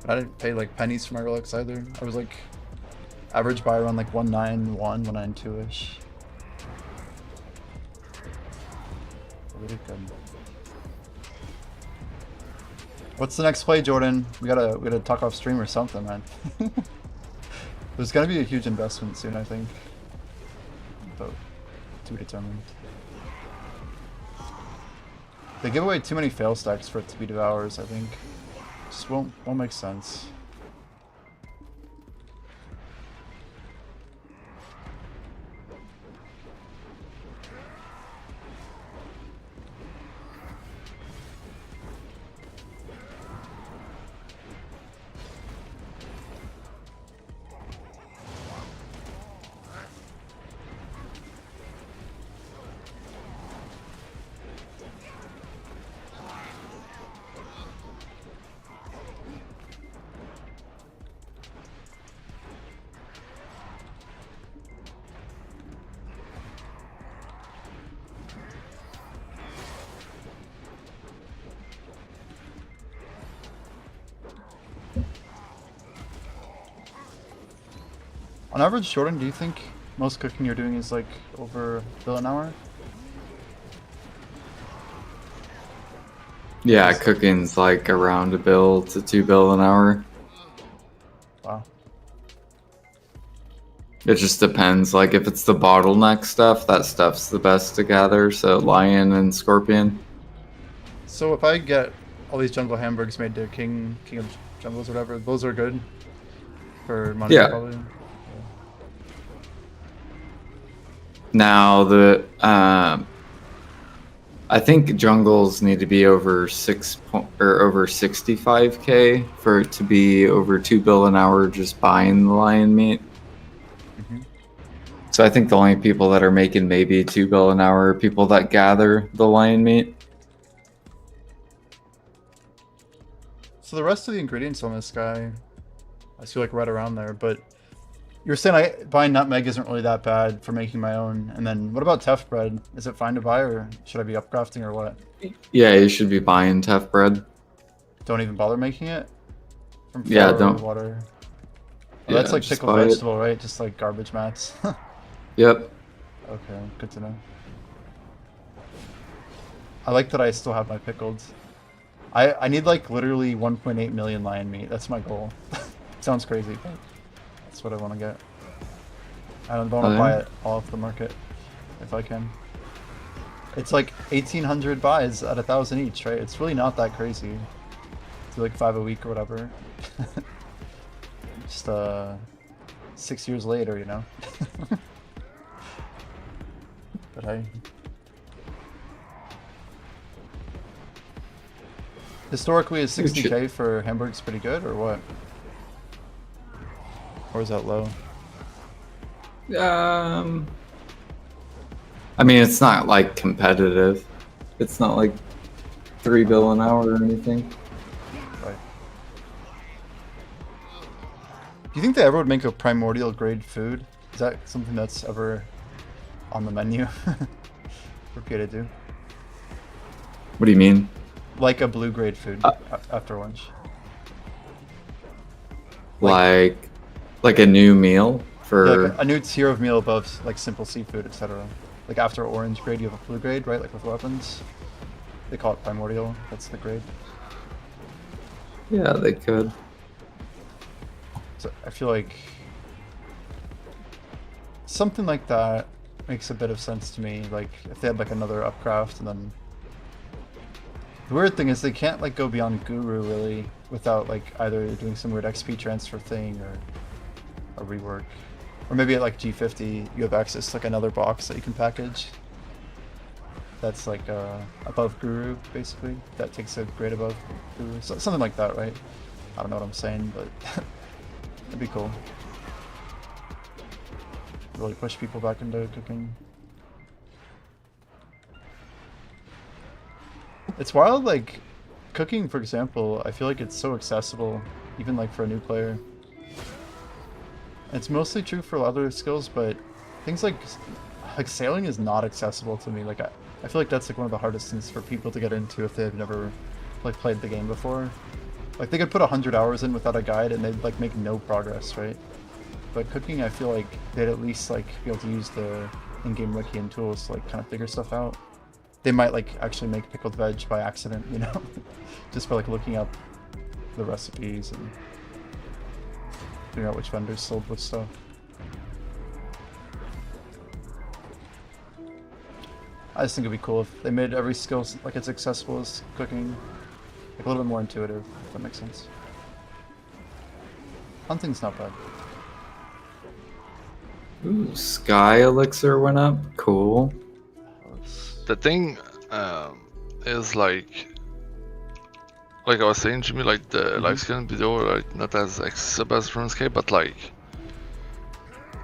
But I didn't pay like pennies for my relics either. I was like average buy around like 191, 192-ish. Really good. What's the next play, Jordan? We gotta talk off stream or something, man. There's gonna be a huge investment soon, I think. But to be determined. They give away too many fail stacks for it to be 2 hours, I think. Just won't make sense. On average, Jordan, do you think most cooking you're doing is like over a bill an hour? Yeah, cooking's like around $1 to $2 an hour. Wow. It just depends. Like if it's the bottleneck stuff, that stuff's the best to gather. So lion and scorpion. So if I get all these jungle hamburgers made to King of Jungles or whatever, those are good for money. Yeah. Probably. Now I think jungles need to be over over 65K for it to be over $2 an hour just buying the lion meat. Mhm. So I think the only people that are making maybe $2 an hour are people that gather the lion meat. So the rest of the ingredients on this guy, I feel like right around there. But you're saying buying nutmeg isn't really that bad for making my own. And then what about teff bread? Is it fine to buy, or should I be upcrafting, or what? Yeah, you should be buying teff bread. Don't even bother making it from Yeah, flour or don't. water. Oh, Yeah, that's like just pickled buy it. vegetable, right? Just like garbage mats. Yep. Okay, good to know. I like that I still have my pickled. I need like literally 1.8 million lion meat. That's my goal. Sounds crazy, but that's what I want to get. I don't want to buy it all off the market if I can. It's like 1,800 buys at 1,000 each, right? It's really not that crazy. Do like 5 a week or whatever. Just 6 years later, you know. But hey. Historically, is 60k for hamburgers pretty good, or what? Or is that low? I mean, it's not like competitive. It's not like $3 an hour or anything. Right. Do you think they ever would make a primordial grade food? Is that something that's ever on the menu for PA to do? What do you mean? Like a blue grade food after lunch. Like a new meal for. Yeah, like a new tier of meal above like simple seafood, etc. Like after orange grade, you have a blue grade, right? Like with weapons. They call it primordial. That's the grade. Yeah, they could. So I feel like something like that makes a bit of sense to me. Like if they had like another upcraft, and then the weird thing is they can't like go beyond Guru really without like either doing some weird XP transfer thing or a rework, or maybe at like G50 you have access to like another box that you can package. That's like above Guru basically. That takes a grade above Guru, so, something like that, right? I don't know what I'm saying, but it'd be cool. Really push people back into cooking. It's wild, like, cooking, for example, I feel like it's so accessible, even like for a new player. It's mostly true for other skills, but things like sailing is not accessible to me. Like, I feel like that's like one of the hardest things for people to get into if they've never like played the game before. Like, they could put 100 hours in without a guide and they'd like make no progress, right? But cooking, I feel like they'd at least like be able to use the in-game wiki and tools to like kind of figure stuff out. They might like actually make pickled veg by accident, you know, just by like looking up the recipes and figuring out which vendors sold which stuff. I just think it'd be cool if they made every skill like as accessible as cooking, like a little bit more intuitive, if that makes sense. Hunting's not bad. Ooh, Sky Elixir went up. Cool. The thing is like I was saying, Jimmy, like the live skin video, like not as accessible as RuneScape, but like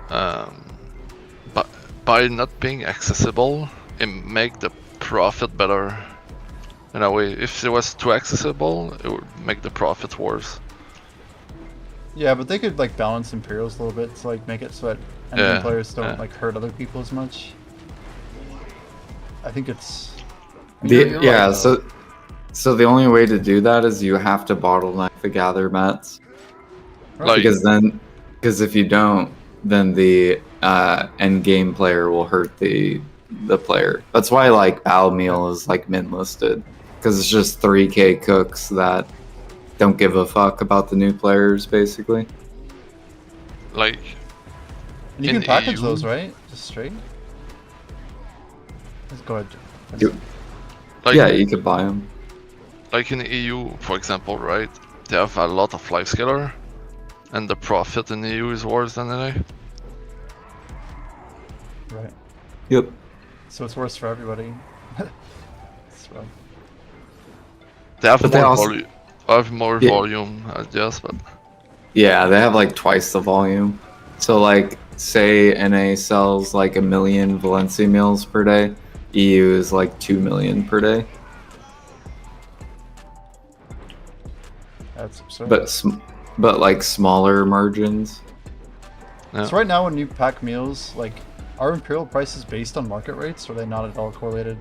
but by not being accessible, it make the profit better. In a way, if it was too accessible, it would make the profit worse. Yeah, but they could like balance Imperials a little bit to like make it so that enemy players don't like hurt other people as much. I think it's you're yeah, right, so the only way to do that is you have to bottleneck the gather mats. Right. Like, Because if you don't, then the end game player will hurt the player. That's why like Battle Meal is like min listed, because it's just 3K cooks that don't give a fuck about the new players basically. Like, And you in can package EU? those, right? Just straight. Let's go ahead. You- like, yeah, you could buy them. like in EU, for example, right? They have a lot of life scaler, and the profit in EU is worse than NA. Right. Yep. So it's worse for everybody. It's rough. They have But they more also- volume. Have more Yeah. volume, I guess, but Yeah, they have like twice the volume. So like, say NA sells like 1 million Valencia meals per day, EU is like 2 million per day. That's absurd. But like smaller margins. yeah. So right now when you pack meals, like, are Imperial prices based on market rates, or are they not at all correlated?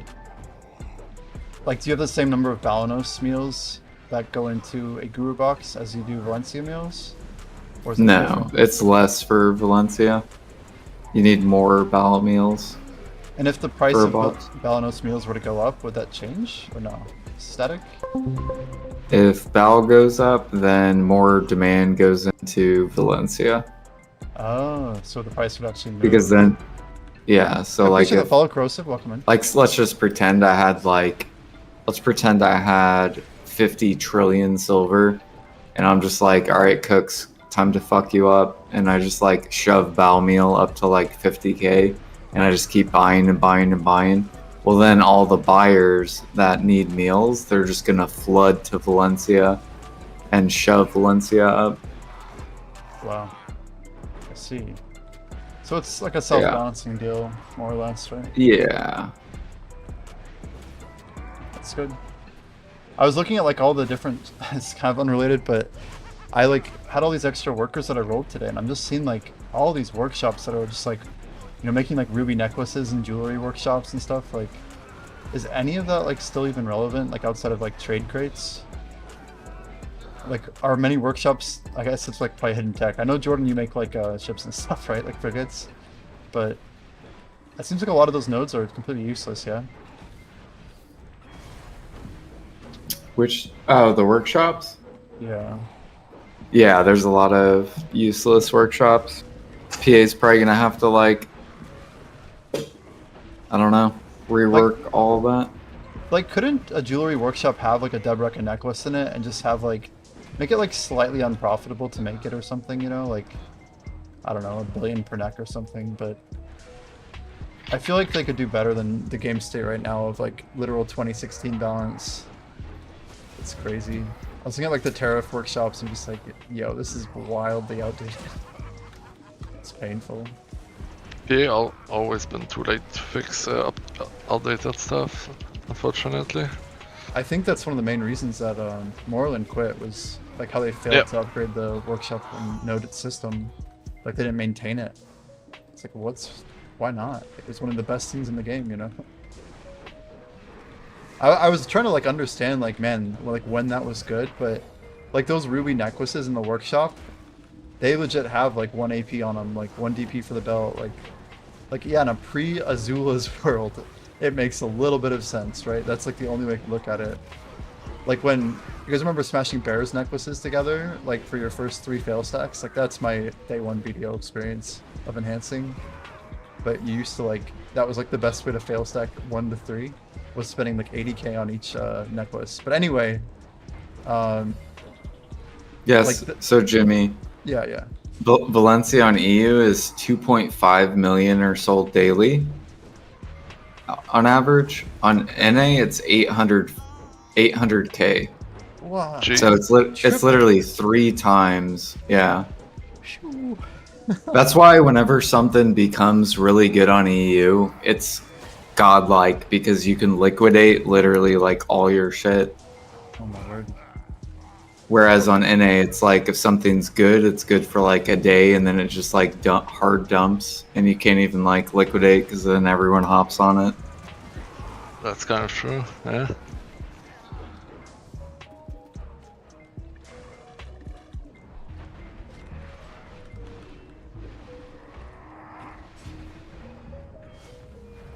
Like, do you have the same number of Balanos meals that go into a Guru box as you do Valencia meals? Or is it No, different? it's less for Valencia. You need more ballot meals. And if the price for a of box. Balanos meals were to go up, would that change, or no? Static? If Bal goes up, then more demand goes into Valencia. Oh, so the price would actually move. Because then, yeah, so I like appreciate the if, follow, Corrosive. Welcome in. like let's just pretend I had like, let's pretend I had 50 trillion silver, and I'm just like, all right, cooks, time to fuck you up, and I just like shove Bal meal up to like 50K, and I just keep buying and buying and buying. Well, then all the buyers that need meals, they're just gonna flood to Valencia and shove Valencia up. Wow. I see. So it's like a self-balancing deal, more or less, right? Yeah. That's good. I was looking at like all the different, it's kind of unrelated, but I like had all these extra workers that I rolled today, and I'm just seeing like all these workshops that are just like, you know, making like ruby necklaces and jewelry workshops and stuff. Like, is any of that like still even relevant, like outside of like trade crates? Like, are many workshops, I guess it's like probably hidden tech. I know, Jordan, you make like ships and stuff, right? Like frigates, but it seems like a lot of those nodes are completely useless, yeah? Which, oh, the workshops? Yeah. Yeah, there's a lot of useless workshops. PA's probably gonna have to like, I don't know, rework all of that. Like, couldn't a jewelry workshop have like a Debreka necklace in it and just have like, make it like slightly unprofitable to make it or something, you know? Like, I don't know, 1 billion per neck or something, but I feel like they could do better than the game state right now of like literal 2016 balance. It's crazy. I was looking at like the tariff workshops and just like, yo, this is wildly outdated. It's painful. PA always been too late to fix outdated stuff, unfortunately. I think that's one of the main reasons that Moreland quit, was like how they failed Yep. to upgrade the workshop and node system. Like, they didn't maintain it. It's like, why not? It was one of the best things in the game, you know? I was trying to like understand, like, man, like when that was good, but like those ruby necklaces in the workshop, they legit have like 1 AP on them, like 1 DP for the belt, like yeah, in a pre-Azula's world, it makes a little bit of sense, right? That's like the only way to look at it. Like, when you guys remember smashing bears necklaces together, like for your first 3 fail stacks, like that's my day 1 BDO experience of enhancing. But you used to like, that was like the best way to fail stack 1 to 3, was spending like 80k on each necklace. But anyway, Yes, like so Jimmy, yeah. Valencia on EU is 2.5 million are sold daily on average. On NA, it's 800K. Wow. Jeez. So it's literally 3 times. Yeah. Phew. That's why whenever something becomes really good on EU, it's godlike, because you can liquidate literally like all your shit. Oh my word. Whereas on NA, it's like if something's good, it's good for like a day, and then it just like hard dumps, and you can't even like liquidate because then everyone hops on it. That's kind of true, yeah.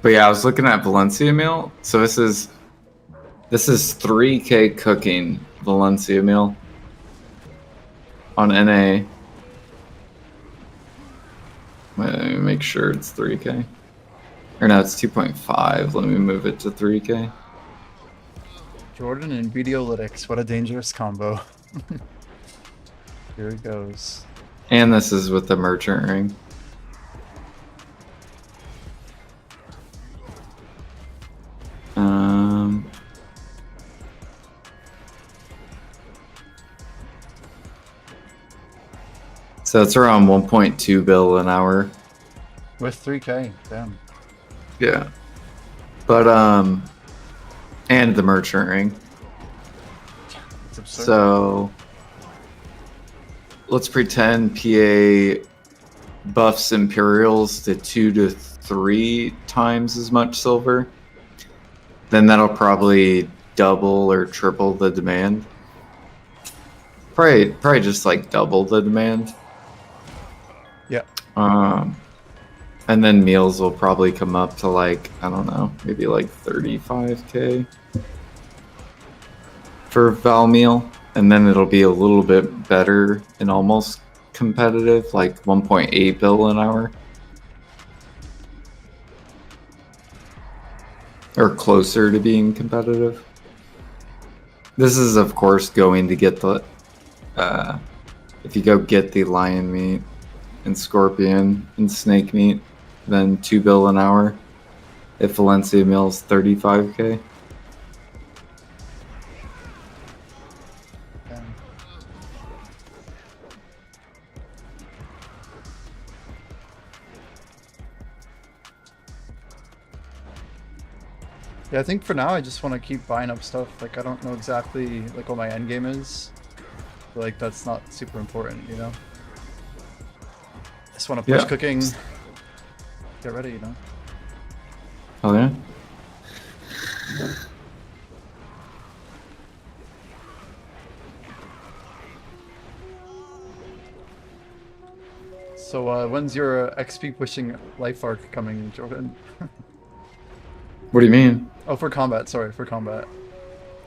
But yeah, I was looking at Valencia meal. So this is 3K cooking Valencia meal on NA. Let me make sure it's 3K. Or no, it's 2.5. Let me move it to 3K. Jordan and Videolytics, what a dangerous combo. Here he goes. And this is with the merchant ring. So it's around 1.2 bill an hour. With 3K, damn. Yeah. But and the merchant ring. It's absurd. So let's pretend PA buffs Imperials to 2 to 3 times as much silver. Then that'll probably double or triple the demand. Probably just like double the demand. Yeah. And then meals will probably come up to like, I don't know, maybe like 35K for Val meal. And then it'll be a little bit better and almost competitive, like 1.8 bill an hour. Or closer to being competitive. This is, of course, going to get the... if you go get the lion meat and scorpion and snake meat, then 2 bill an hour. If Valencia meal's 35K. Damn. Yeah, I think for now I just want to keep buying up stuff. Like, I don't know exactly like what my end game is. But, like, that's not super important, you know? Just want to push Yeah. cooking. Get ready, you know? Oh yeah? So, when's your XP pushing life arc coming, Jordan? What do you mean? Oh, for combat. Sorry, for combat.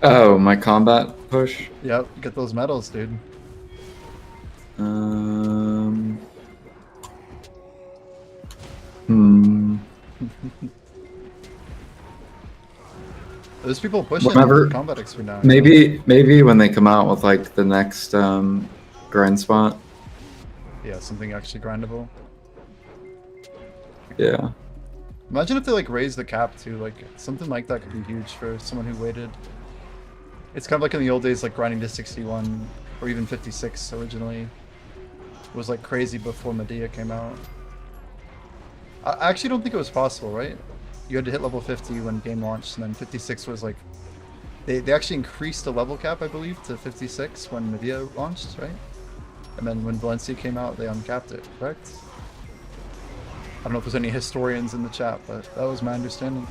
Oh, my combat push? Yep, get those medals, dude. There's people pushing Whenever- combat XP now. Maybe when they come out with like the next grind spot. Yeah, something actually grindable. Yeah. Imagine if they like raise the cap too, like something like that could be huge for someone who waited. It's kind of like in the old days, like grinding to 61 or even 56 originally. It was like crazy before Medea came out. I actually don't think it was possible, right? You had to hit level 50 when game launched, and then 56 was like... They actually increased the level cap, I believe, to 56 when Medea launched, right? And then when Valencia came out, they uncapped it, correct? I don't know if there's any historians in the chat, but that was my understanding.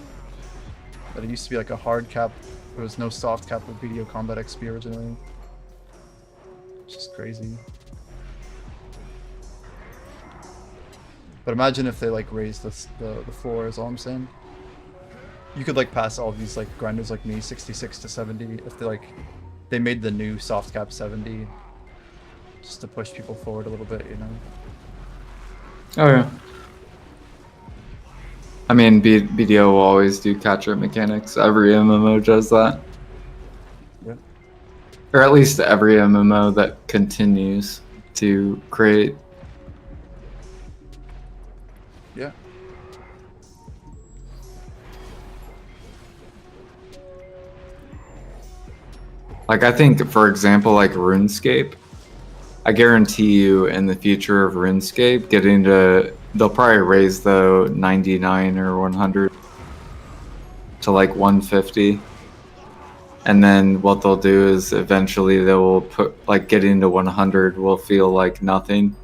That it used to be like a hard cap. There was no soft cap with video combat XP originally. It's just crazy. But imagine if they like raised the floor, is all I'm saying. You could like pass all these like grinders like me 66 to 70 if they made the new soft cap 70 just to push people forward a little bit, you know. Oh yeah. I mean, BDO will always do catch-up mechanics. Every MMO does that. Yeah. Or at least every MMO that continues to create. Yeah. Like, I think, for example, like RuneScape, I guarantee you in the future of RuneScape, getting to, they'll probably raise the 99 or 100 to like 150. And then what they'll do is eventually they will put, like, getting to 100 will feel like nothing.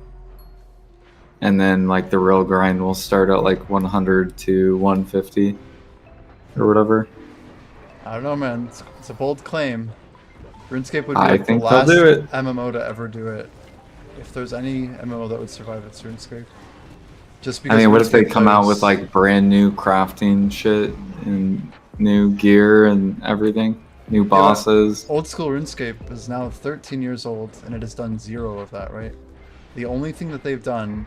And then like the real grind will start at like 100 to 150 or whatever. I don't know, man. It's a bold claim. RuneScape would be I like the think they'll last do it. MMO to ever do it. If there's any MMO that would survive, it's RuneScape. Just I because mean, what if they RuneScape come out with players- like brand new crafting shit and new gear and everything, new but bosses? Old school RuneScape is now 13 years old, and it has done 0 of that, right? The only thing that they've done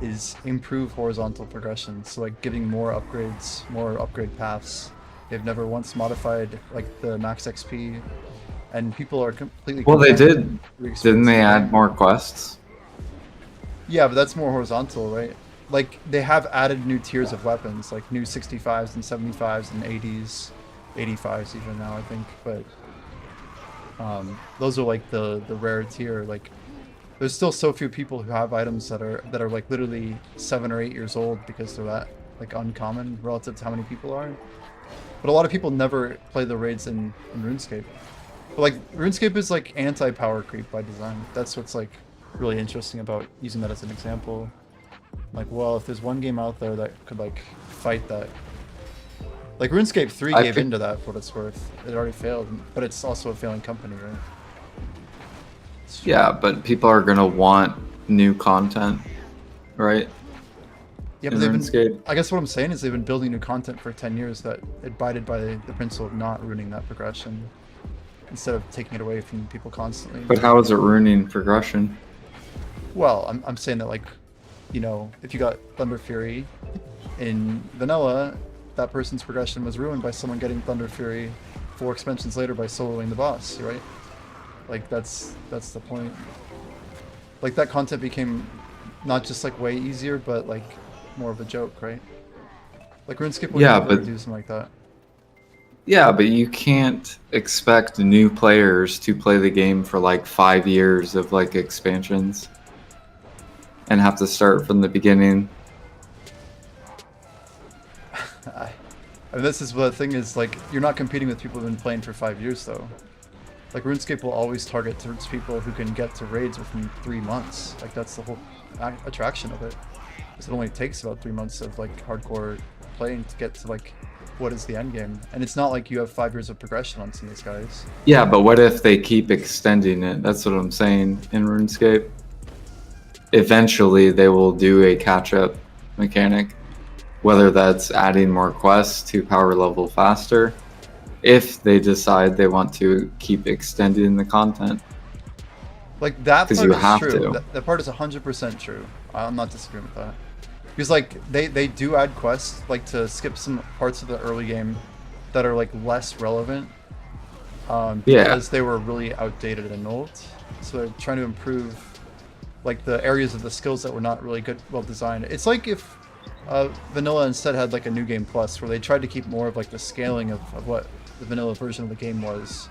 is improve horizontal progression, so like giving more upgrades, more upgrade paths. They've never once modified like the max XP, and people are completely. Well, they content did. with Didn't they re-experiencing the add game. more quests? Yeah, but that's more horizontal, right? Like they have added new tiers of weapons, like new 65s and 75s and 80s, 85s even now I think. But those are like the rare tier. Like there's still so few people who have items that are like literally 7 or 8 years old because they're that like uncommon relative to how many people are. But a lot of people never play the raids in RuneScape. But like RuneScape is like anti-power creep by design. That's what's like really interesting about using that as an example. Like, well, if there's one game out there that could like fight that, like RuneScape 3 I gave think- into that for what it's worth. It already failed, but it's also a failing company, right? Yeah, but people are gonna want new content, right? Yeah, In but they've been. RuneScape. I guess what I'm saying is they've been building new content for 10 years that abided by the principle of not ruining that progression, instead of taking it away from people constantly. But how is it ruining progression? Well, I'm saying that like, you know, if you got Thunder Fury in vanilla, that person's progression was ruined by someone getting Thunder Fury 4 expansions later by soloing the boss, right? Like that's the point. Like that content became not just like way easier, but like more of a joke, right? Like RuneScape would Yeah, never but- do something like that. Yeah, but you can't expect new players to play the game for like 5 years of like expansions and have to start from the beginning. I mean, this is the thing is like you're not competing with people who've been playing for 5 years though. Like RuneScape will always target towards people who can get to raids within 3 months. Like that's the whole attraction of it. Because it only takes about 3 months of like hardcore playing to get to like what is the end game. And it's not like you have 5 years of progression on some of these guys. Yeah, but what if they keep extending it? That's what I'm saying in RuneScape. Eventually, they will do a catch-up mechanic, whether that's adding more quests to power level faster, if they decide they want to keep extending the content. Like that 'Cause part you is have true. to. That part is 100% true. I'm not disagreeing with that. Because like they do add quests like to skip some parts of the early game that are like less relevant. Yeah. Because they were really outdated and old. So they're trying to improve like the areas of the skills that were not really well designed. It's like if vanilla instead had like a new game plus where they tried to keep more of like the scaling of what the vanilla version of the game was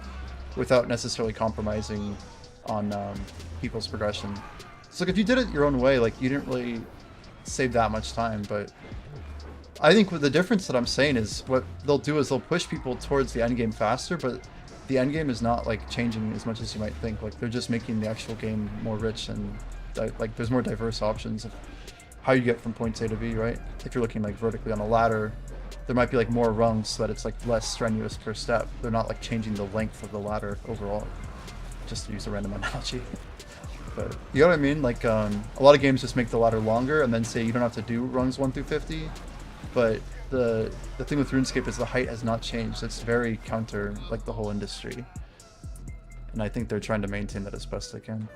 without necessarily compromising on people's progression. So like if you did it your own way, like you didn't really save that much time. But I think what the difference that I'm saying is what they'll do is they'll push people towards the end game faster, but the end game is not like changing as much as you might think. Like they're just making the actual game more rich and like there's more diverse options of how you get from point A to B, right? If you're looking like vertically on a ladder, there might be like more rungs so that it's like less strenuous per step. They're not like changing the length of the ladder overall, just to use a random analogy. But you know what I mean? Like a lot of games just make the ladder longer and then say you don't have to do rungs 1 through 50. But the thing with RuneScape is the height has not changed. It's very counter like the whole industry. And I think they're trying to maintain that as best they can.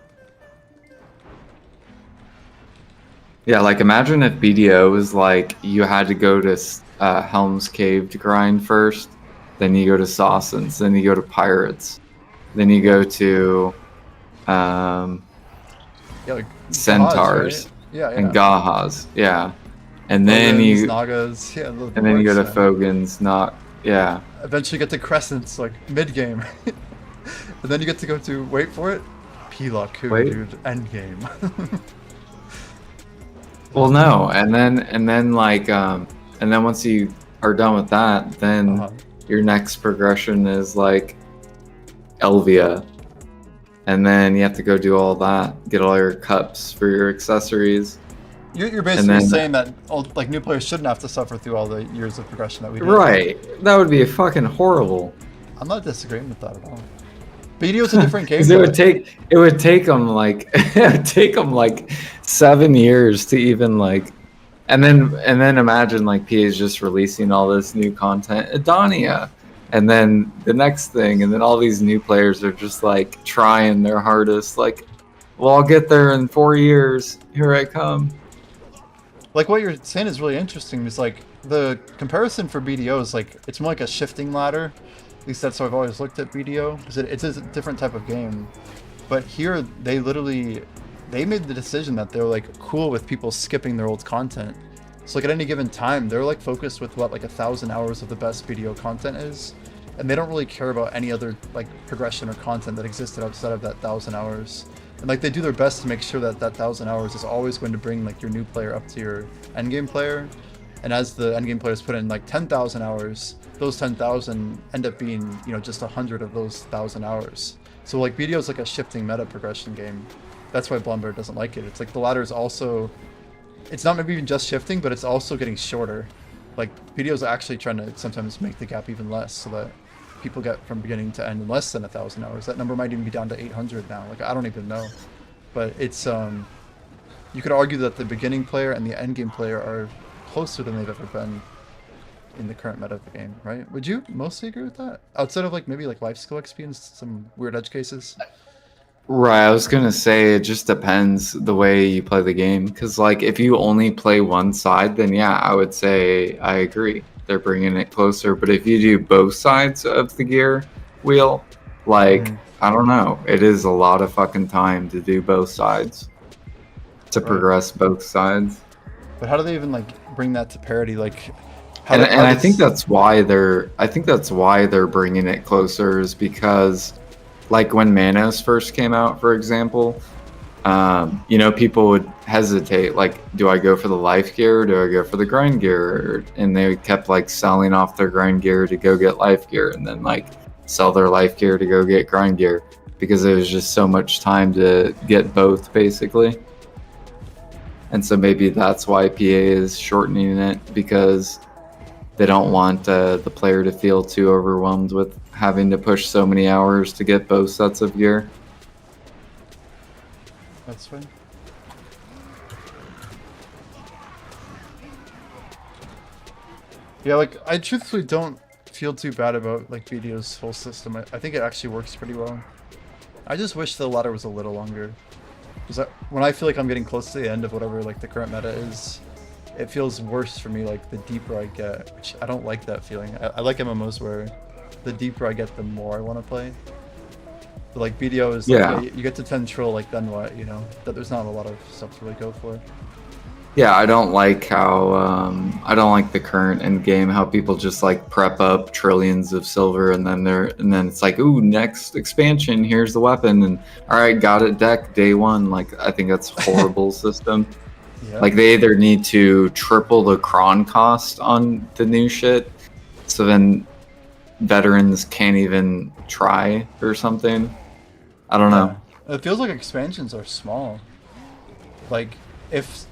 Yeah, like imagine if BDO was like you had to go to Helm's Cave to grind first, then you go to Sawsons, then you go to Pirates, then you go to Yeah, like Centaurs Gahaz, right? Yeah, yeah. and Gahaz, yeah, and then Fogans, you Nagas, yeah, the and then you go to works, man. Fogans, not yeah. Eventually get to Crescents, like mid-game. And then you get to go to, wait for it, Pilaku, Wait. dude, end game. Well, no, and then like and then once you are done with that, then Uh-huh. your next progression is like Elvia, and then you have to go do all that, get all your cups for your accessories. You're basically then- saying that like new players shouldn't have to suffer through all the years of progression that we did. Right, that would be fucking horrible. I'm not disagreeing with that at all. BDO's a different game. 'Cause it would take them like it would take them like 7 years to even like And then imagine like PA is just releasing all this new content, Adonia, and then the next thing, and then all these new players are just like trying their hardest, like, well, I'll get there in 4 years. Here I come. Like what you're saying is really interesting. Is like the comparison for BDO is like it's more like a shifting ladder. At least that's how I've always looked at BDO. Because it's a different type of game. But here they made the decision that they're like cool with people skipping their old content. So like at any given time, they're like focused with what like 1,000 hours of the best BDO content is, and they don't really care about any other like progression or content that existed outside of that 1,000 hours. And like they do their best to make sure that that 1,000 hours is always going to bring like your new player up to your endgame player. And as the endgame players put in like 10,000 hours, those 10,000 end up being, you know, just 100 of those 1,000 hours. So like BDO is like a shifting meta progression game. That's why Blumber doesn't like it. It's like the ladder is also, it's not maybe even just shifting, but it's also getting shorter. Like BDO is actually trying to sometimes make the gap even less so that people get from beginning to end in less than 1,000 hours. That number might even be down to 800 now. Like I don't even know, but it's you could argue that the beginning player and the end game player are closer than they've ever been in the current meta of the game, right? Would you mostly agree with that? Outside of like maybe like life skill XP and some weird edge cases? Right, I was gonna say it just depends the way you play the game. Because like if you only play one side, then yeah, I would say I agree. They're bringing it closer. But if you do both sides of the gear wheel, like I don't know, it is a lot of fucking time to do both sides, to progress both sides. But how do they even like bring that to parity? Like, And I think that's why they're bringing it closer, is because like when Manos first came out, for example, you know, people would hesitate, like, do I go for the life gear or do I go for the grind gear? And they kept like selling off their grind gear to go get life gear, and then like sell their life gear to go get grind gear, because it was just so much time to get both basically. And so maybe that's why PA is shortening it, because they don't want the player to feel too overwhelmed with having to push so many hours to get both sets of gear. That's fine. Yeah, like I truthfully don't feel too bad about like BDO's whole system. I think it actually works pretty well. I just wish the ladder was a little longer. Because when I feel like I'm getting close to the end of whatever like the current meta is, it feels worse for me like the deeper I get, which I don't like that feeling. I like MMOs where the deeper I get, the more I want to play. But like BDO is, Yeah. like, you get to 10 trill, like then what, you know? That there's not a lot of stuff to really go for. Yeah, I don't like how I don't like the current end game, how people just like prep up trillions of silver and then it's like, ooh, next expansion, here's the weapon, and all right, got it deck day one. Like I think that's a horrible system. Yeah. Like they either need to triple the cron cost on the new shit, so then veterans can't even try or something. I don't know. It feels like expansions are small. Like if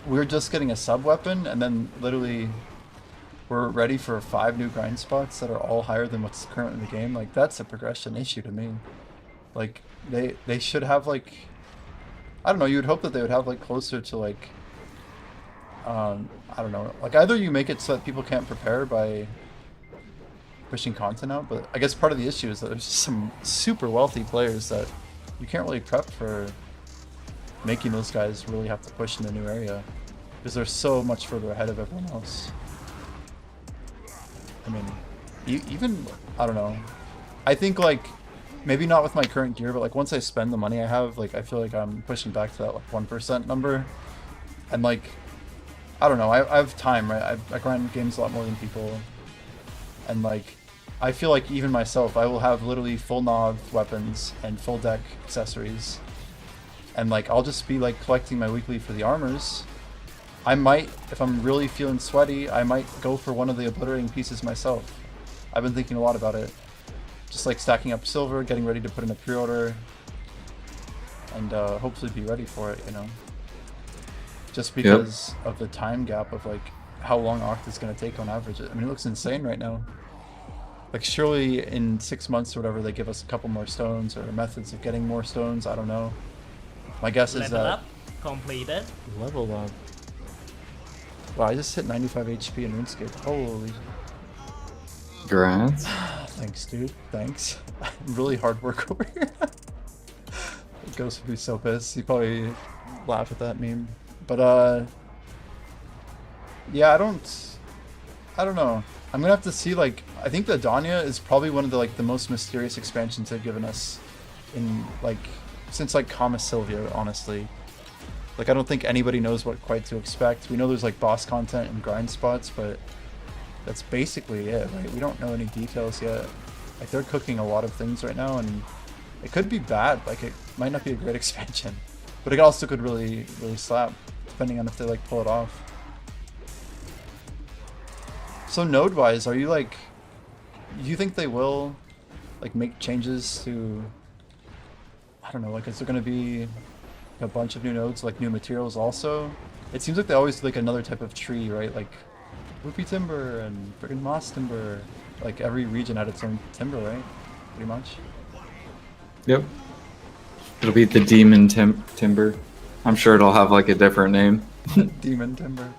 we're just getting a sub weapon and then literally we're ready for 5 new grind spots that are all higher than what's current in the game, like that's a progression issue to me. Like they should have like, I don't know, you would hope that they would have like closer to like I don't know, like either you make it so that people can't prepare by pushing content out, but I guess part of the issue is that there's some super wealthy players that you can't really prep for making those guys really have to push in a new area because they're so much further ahead of everyone else. I mean, even, I don't know, I think like maybe not with my current gear, but like once I spend the money I have, like I feel like I'm pushing back to that like 1% number, and like I don't know, I have time, right? I grind games a lot more than people, and like I feel like even myself, I will have literally full Nov weapons and full deck accessories, and like I'll just be like collecting my weekly for the armors. I might, if I'm really feeling sweaty, I might go for one of the obliterating pieces myself. I've been thinking a lot about it, just like stacking up silver, getting ready to put in a pre-order, and hopefully be ready for it, you know, just because of the time gap of like how long Oct is going to take on average. I mean, it looks insane right now. Like surely in 6 months or whatever, they give us a couple more stones or methods of getting more stones. I don't know. My guess is Level that up completed. Level up. Wow, I just hit 95 HP in RuneScape. Holy. Grants. Thanks, dude. Thanks. Really hard work over here. Ghost would be so pissed. He'd probably laugh at that meme. But, yeah, I don't know. I'm gonna have to see, like, I think the Danya is probably one of the, like, the most mysterious expansions they've given us in, like, since, like, Kama Sylvia, honestly. Like, I don't think anybody knows what quite to expect. We know there's, like, boss content and grind spots, but that's basically it, right? We don't know any details yet. Like, they're cooking a lot of things right now, and it could be bad. Like, it might not be a great expansion, but it also could really, really slap, depending on if they, like, pull it off. So node-wise, are you, like, do you think they will, like, make changes to, I don't know, like, is there going to be a bunch of new nodes, like new materials also? It seems like they always do, like, another type of tree, right? Like Whoopie Timber and friggin' Moss Timber. Like, every region had its own timber, right? Pretty much. Yep. It'll be the Demon Timber. I'm sure it'll have like a different name. Demon Timber.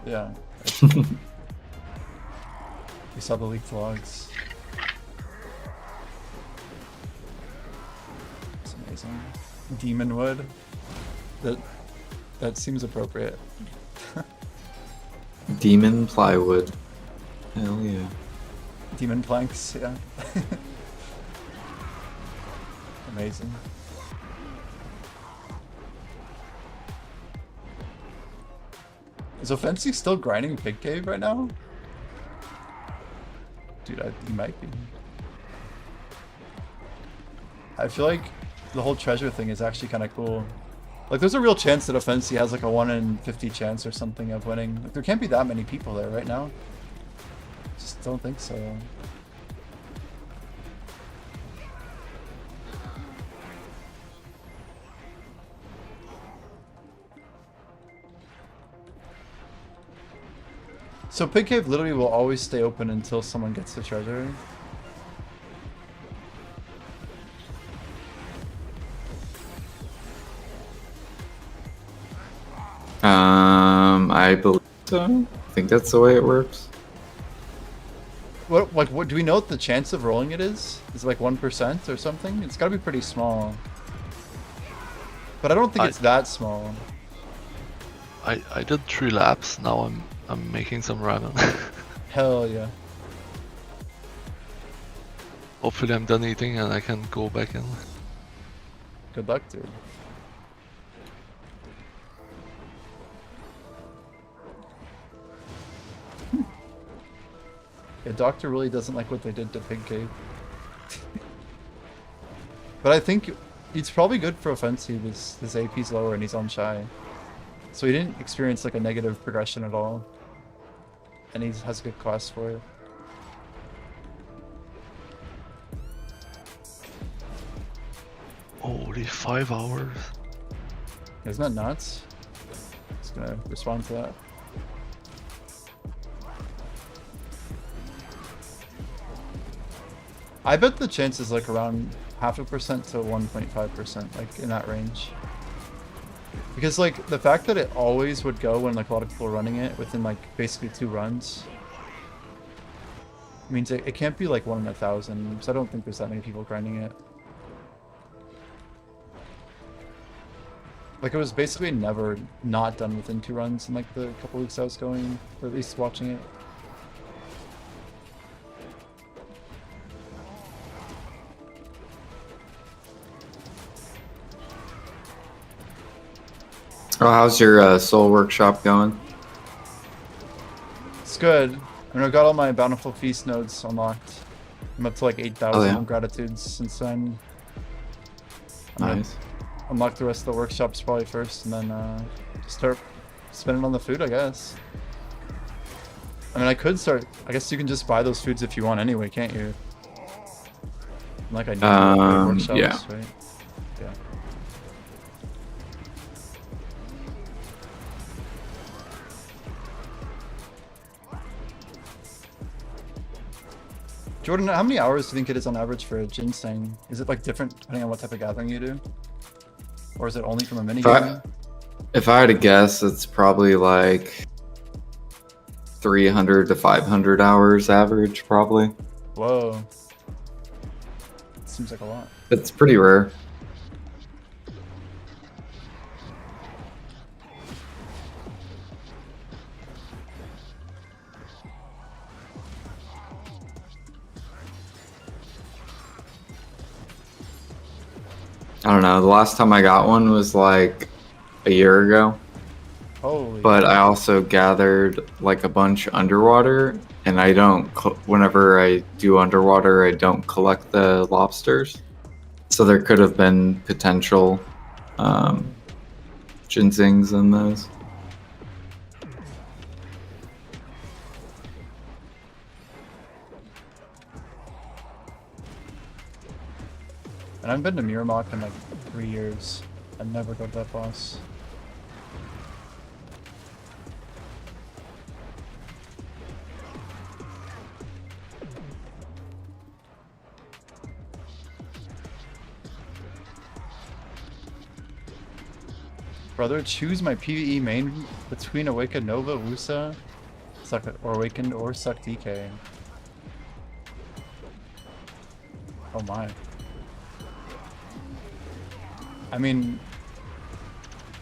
Yeah. We saw the leaked logs. It's amazing. Demon Wood. That seems appropriate. Demon Plywood. Hell yeah. Demon Planks, yeah. Amazing. Is Offensive still grinding Pig Cave right now? Dude, he might be. I feel like the whole treasure thing is actually kind of cool. Like, there's a real chance that Offensive has like a 1 in 50 chance or something of winning. Like, there can't be that many people there right now. Just don't think so. So Pig Cave literally will always stay open until someone gets the treasure. I believe so. I think that's the way it works. What do we know what the chance of rolling it is? Is it like 1% or something? It's gotta be pretty small. But I don't think it's that small. I did 3 laps. Now I'm making some ramen. Hell yeah. Hopefully I'm done eating and I can go back in. Good luck, dude. Yeah, Doctor really doesn't like what they did to Pig Cave. But I think it's probably good for Offensive. His AP's lower and he's on Shy. So he didn't experience like a negative progression at all. And he has a good class for it. Holy 5 hours. Isn't that nuts? Just gonna respond to that. I bet the chance is like around 0.5% to 1.5%, like in that range. Because like the fact that it always would go when like a lot of people are running it within like basically 2 runs means it can't be like 1 in 1,000. So I don't think there's that many people grinding it. Like it was basically never not done within 2 runs in like the couple weeks I was going, or at least watching it. Oh, how's your soul workshop going? It's good. I mean, I've got all my Bountiful Feast nodes unlocked. I'm up to like 8,000 gratitudes since then. Nice. Unlock the rest of the workshops probably first, and then just start spending on the food, I guess. I mean, I could start. I guess you can just buy those foods if you want anyway, can't you? Like I need workshops, yeah. right? Yeah. Jordan, how many hours do you think it is on average for a ginseng? Is it like different depending on what type of gathering you do? Or is it only from a mini game? If I had to guess, it's probably like 300 to 500 hours average, probably. Whoa. Seems like a lot. It's pretty rare. I don't know. The last time I got one was like a year ago. Holy. But I also gathered like a bunch underwater, and I don't. Whenever I do underwater, I don't collect the lobsters. So there could have been potential ginsings in those. And I've been to Miramok in like 3 years. I never go to that boss. Brother, choose my PvE main between Awakened Nova, Wusa, or Awakened or Suck DK. Oh my. I mean,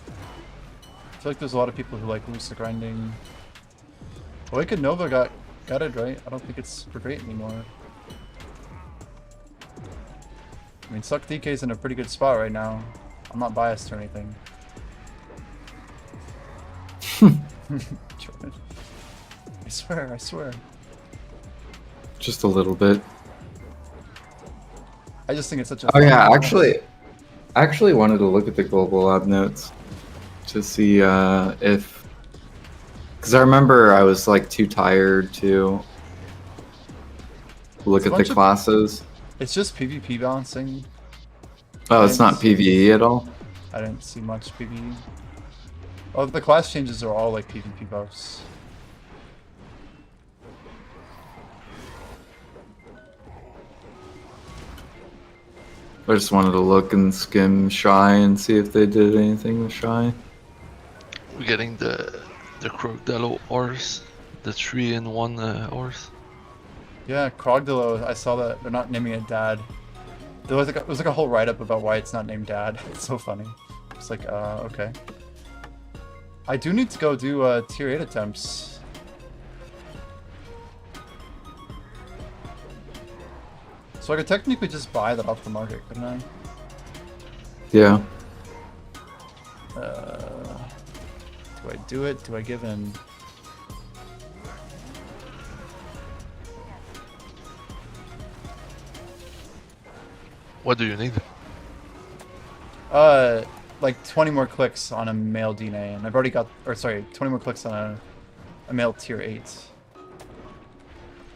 I feel like there's a lot of people who like Wusa grinding. Awakened Nova got gutted, right? I don't think it's for great anymore. I mean, Suck DK's in a pretty good spot right now. I'm not biased or anything. Jordan. I swear, I swear. Just a little bit. I just think it's such a Oh fun yeah, game. I actually wanted to look at the global lab notes to see if, because I remember I was like too tired to look It's a at the bunch of- classes. It's just PvP balancing. Oh, it's not PvE at all? I didn't see much PvE. Oh, the class changes are all like PvP buffs. I just wanted to look and skim Shy and see if they did anything with Shy. We're getting the Crocodile horse, the 3-in-1 horse. Yeah, Krogdalo, I saw that they're not naming it Dad. There was like a whole write-up about why it's not named Dad. It's so funny. It's like, okay. I do need to go do tier 8 attempts. So I could technically just buy that off the market, couldn't I? Yeah. Do I do it? Do I give in? What do you need? Like 20 more clicks on a male DNA, and I've already got, or sorry, 20 more clicks on a male tier 8.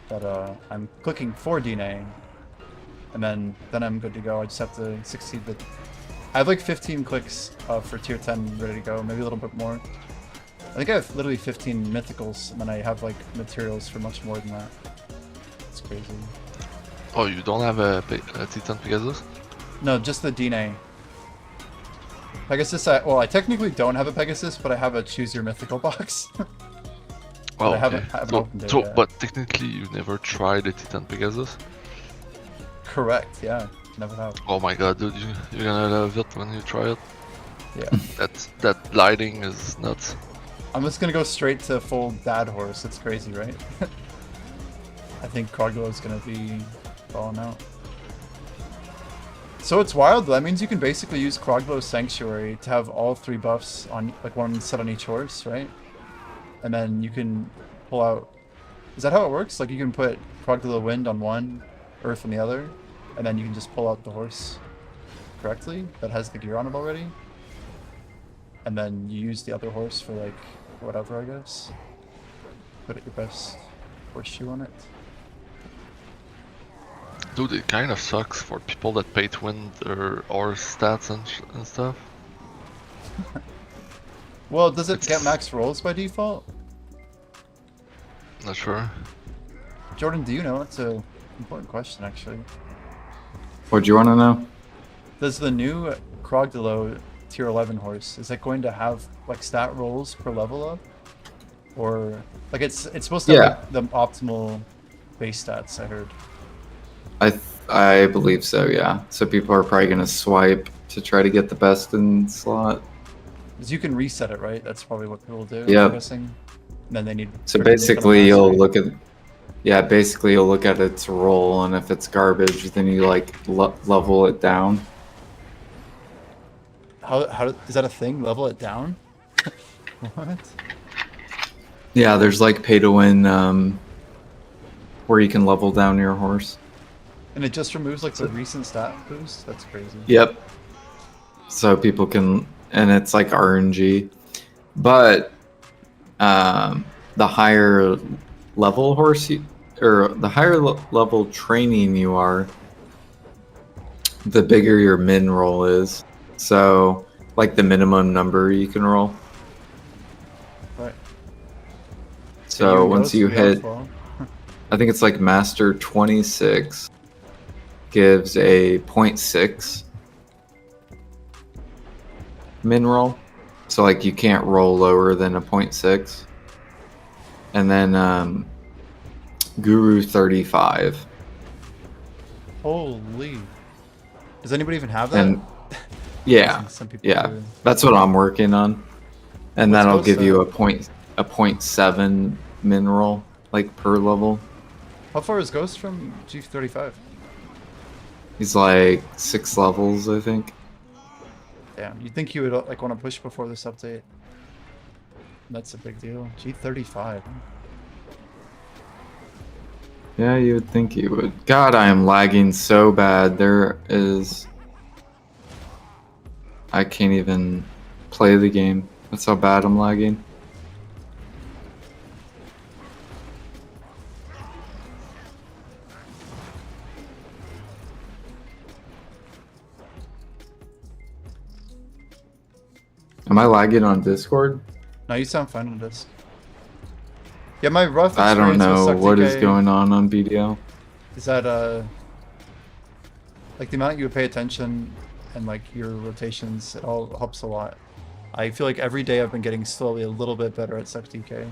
But I'm clicking for DNA, and then I'm good to go. I just have to succeed the. I have like 15 clicks for tier 10 ready to go, maybe a little bit more. I think I have literally 15 mythicals, and then I have like materials for much more than that. It's crazy. Oh, you don't have a Titan Pegasus? No, just the DNA. Pegasus, I technically don't have a Pegasus, but I have a choose your mythical box. Oh, I okay. haven't opened it yet. But technically, you've never tried a Titan Pegasus? Correct, yeah. Never have. Oh my god, dude, you're gonna love it when you try it. Yeah. That lighting is nuts. I'm just gonna go straight to full dad horse. It's crazy, right? I think Krogdalo's gonna be falling out. So it's wild, that means you can basically use Krogdalo's Sanctuary to have all 3 buffs on, like, one set on each horse, right? And then you can pull out... Is that how it works? Like, you can put Krogdalo Wind on one, Earth on the other, and then you can just pull out the horse correctly that has the gear on it already. And then you use the other horse for, like, whatever, I guess. Put your best horseshoe on it. Dude, it kind of sucks for people that pay to win their horse stats and stuff. Well, does it get max rolls by default? Not sure. Jordan, do you know? It's an important question, actually. What do you want to know? Does the new Krogdalo tier 11 horse, is it going to have like stat rolls per level up? or like it's supposed to Yeah. have like, the optimal base stats. I heard. I believe so, yeah. So people are probably gonna swipe to try to get the best in slot. Because you can reset it, right? That's probably what people do. Yep. I'm guessing. And then they need. So freaking basically, kind of you'll mastery. look at, yeah, basically you'll look at its roll, and if it's garbage, then you like level it down. How is that a thing? Level it down? What? Yeah, there's like pay to win, where you can level down your horse. And it just removes like the recent stat boost? That's crazy. Yep. So people can, and it's like RNG, but the higher level horse or the higher level training you are, the bigger your min roll is. So like the minimum number you can roll. Right. So once you hit, well. I think it's like master 26 gives a 0.6 min roll. So like you can't roll lower than a 0.6. And then Guru 35. Holy. Does anybody even have that? And yeah, Some people yeah. do. That's what I'm working on. And What's that'll Ghost give you at? a 0.7 min roll, like per level. How far is Ghost from G35? He's like 6 levels, I think. Damn, you'd think you would like want to push before this update. That's a big deal. G35. Yeah, you would think he would. God, I am lagging so bad. I can't even play the game. That's how bad I'm lagging. Am I lagging on Discord? No, you sound fine on this. Yeah, my rough I don't experience with know Suck what is DK going on BDL. is that like the amount you would pay attention and like your rotations, it all helps a lot. I feel like every day I've been getting slowly a little bit better at Suck DK.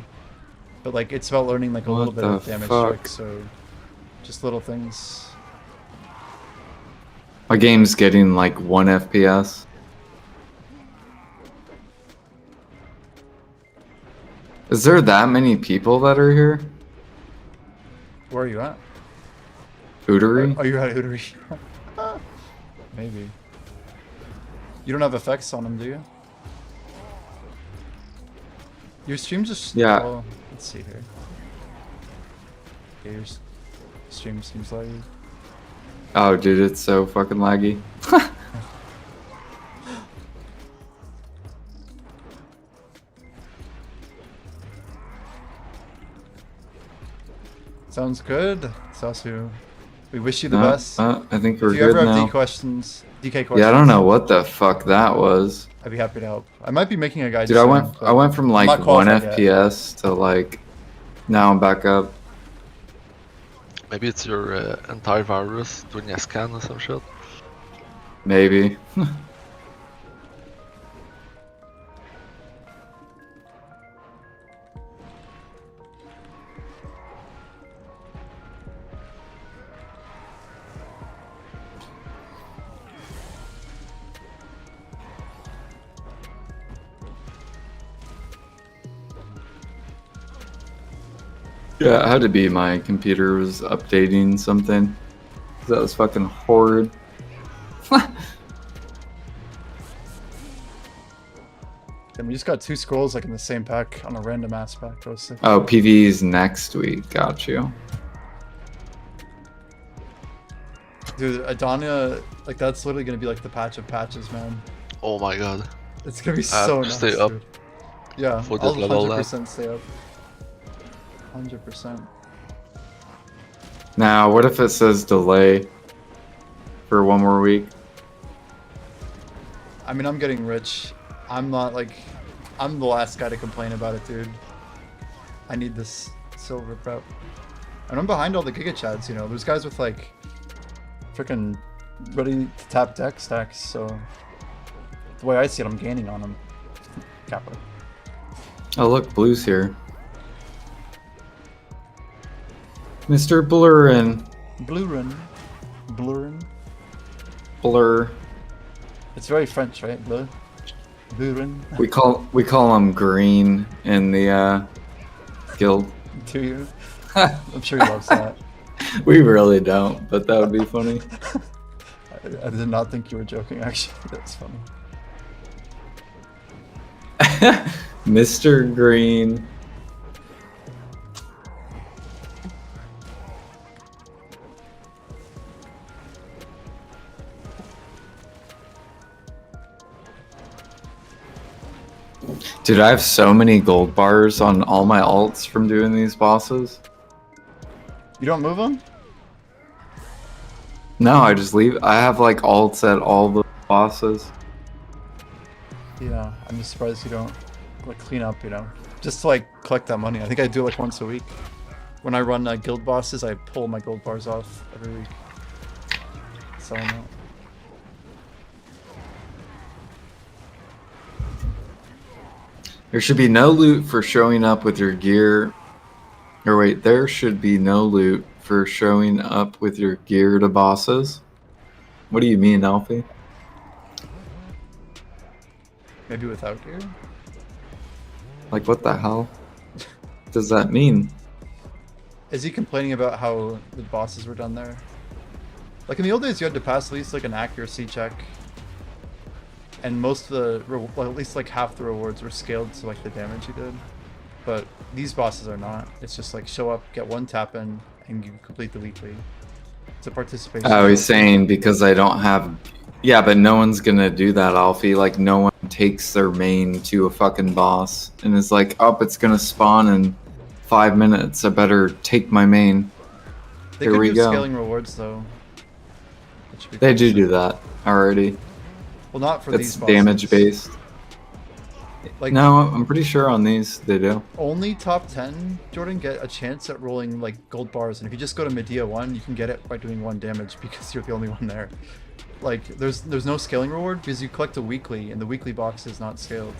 But like it's about learning like a little What bit of the damage fuck? tricks, so just little things. My game's getting like 1 FPS. Is there that many people that are here? Where are you at? Hootery? Oh, you're at Hootery. Maybe. You don't have effects on them, do you? Your stream just... Yeah. Oh, let's see here. Okay, your stream seems like... Oh, dude, it's so fucking laggy. Sounds good. Sasu. We wish you the best. I think we're If you good ever have now. DK questions, Yeah, I don't know what the fuck that was. I'd be happy to help. I might be making a guide Dude, soon, I went from I'm like not 1 qualified yet. FPS to like, now I'm back up. Maybe it's your antivirus doing a scan or some shit. Maybe. Yeah, it had to be my computer was updating something. That was fucking horrid. And we just got 2 scrolls like in the same pack on a random ass pack. That was sick. Oh, PV's next week. Got you. Dude, Adania, like that's literally gonna be like the patch of patches, man. Oh my god. It's gonna be I have so to nice. stay up Dude. Yeah, for I'll that level 100% stay up. 100%. Now, what if it says delay for 1 more week? I mean, I'm getting rich. I'm not like, I'm the last guy to complain about it, dude. I need this silver prep. And I'm behind all the Giga Chads, you know. There's guys with like, freaking ready to tap deck stacks, so the way I see it, I'm gaining on them. Kappa. Oh, look, Blue's here. Mr. Blurrin. Blurrin. Blurrin. Blur. It's very French, right? Blur. Blurrin. We call him Green in the guild. Do you? I'm sure he loves that. We really don't, but that would be funny. I did not think you were joking, actually. That's funny. Mr. Green. Dude, I have so many gold bars on all my alts from doing these bosses. You don't move him? No, I just leave. I have like alts at all the bosses. Yeah, I'm just surprised you don't like clean up, you know, just to like collect that money. I think I do it like once a week. When I run guild bosses, I pull my gold bars off every week. Sell them out. There should be no loot for showing up with your gear. Or wait, there should be no loot for showing up with your gear to bosses. What do you mean, Alfie? Maybe without gear? Like, what the hell does that mean? Is he complaining about how the bosses were done there? Like in the old days, you had to pass at least like an accuracy check. And most of the, well, at least like half the rewards were scaled to like the damage you did. But these bosses are not. It's just like show up, get one tap in, and you complete the weekly. It's a participation. Oh, he's saying because I don't have... Yeah, but no one's gonna do that, Alfie. Like, no one takes their main to a fucking boss and is like, oh, it's gonna spawn in 5 minutes. I better take my main. They Here could we do go. scaling rewards though. That should be They cool. do that already. Well, not for It's these bosses. damage based. Like, No, I'm pretty sure on these they do. only top 10, Jordan, get a chance at rolling like gold bars, and if you just go to Medea 1, you can get it by doing 1 damage because you're the only one there. Like, there's no scaling reward because you collect a weekly, and the weekly box is not scaled.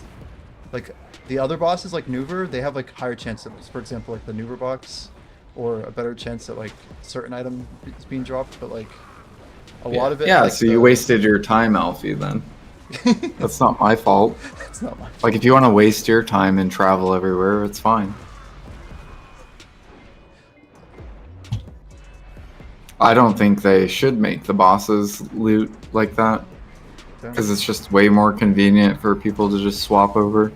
Like, the other bosses, like Nuver, they have like higher chances. For example, like the Nuver box, or a better chance at like certain item is being dropped, but like a lot of it. Yeah, like, so you wasted your time, Alfie, then. That's not my fault. It's not my. Like, if you want to waste your time and travel everywhere, it's fine. I don't think they should make the bosses loot like that. Because it's just way more convenient for people to just swap over.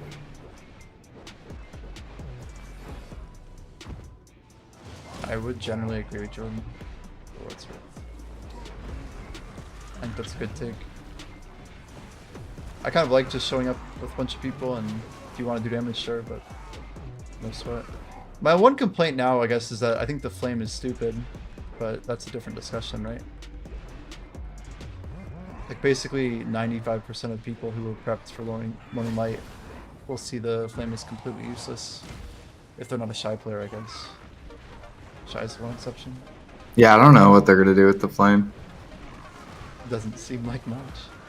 I would generally agree with Jordan. For what it's worth. I think that's a good take. I kind of like just showing up with a bunch of people, and if you want to do damage, sure, but no sweat. My one complaint now, I guess, is that I think the flame is stupid, but that's a different discussion, right? Like, basically 95% of people who were prepped for Morning Light will see the flame as completely useless. If they're not a shy player, I guess. Shy is one exception. Yeah, I don't know what they're going to do with the flame. Doesn't seem like much.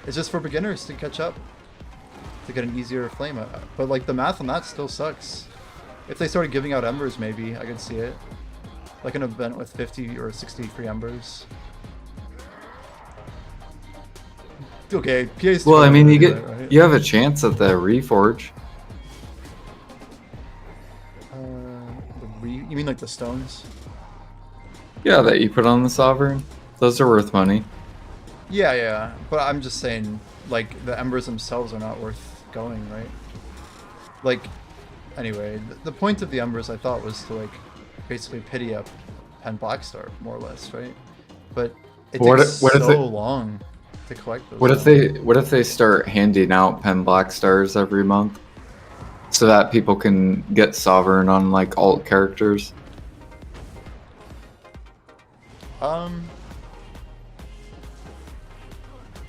It's just for beginners to catch up, to get an easier flame. But like the math on that still sucks. If they started giving out embers, maybe I could see it. Like an event with 50 or 60 free embers. Okay, PA's Well, I mean, you that, get right? you have a chance at the reforge. You mean like the stones? Yeah, that you put on the sovereign. Those are worth money. Yeah, yeah. But I'm just saying, like, the embers themselves are not worth going, right? Like, anyway, the point of the embers I thought was to, like, basically pity up Pen Blackstar, more or less, right? But it takes so long to collect those. What if they start handing out Pen Black Stars every month, so that people can get sovereign on like alt characters?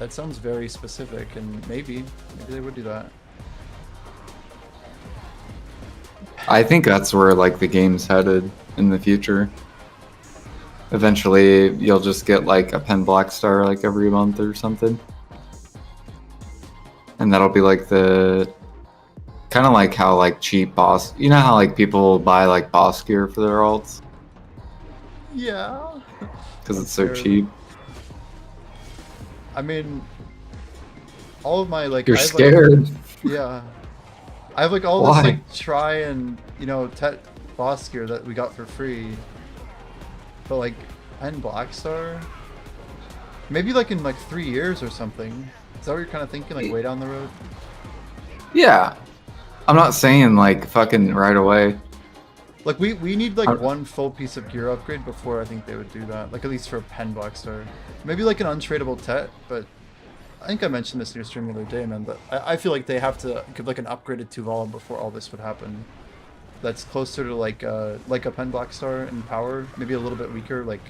That sounds very specific, and maybe they would do that. I think that's where like the game's headed in the future. Eventually, you'll just get like a Pen Black Star like every month or something, and that'll be like the kind of like how like cheap boss. You know how like people buy like boss gear for their alts. Yeah. Because it's so Terrible. cheap. I mean, all of my like. You're I have, scared. Like, yeah. I have like all Why? this like try and boss gear that we got for free. But like, and Black Star. Maybe like in like 3 years or something. Is that what you're kind of thinking? Like way down the road? Yeah. I'm not saying like fucking right away. Like we need like one full piece of gear upgrade before I think they would do that. Like at least for a pen Black Star. Maybe like an untradeable Tet, but I think I mentioned this in your stream the other day, man, but I feel like they have to give like an upgraded Tuval before all this would happen. That's closer to like a pen Black Star in power, maybe a little bit weaker, like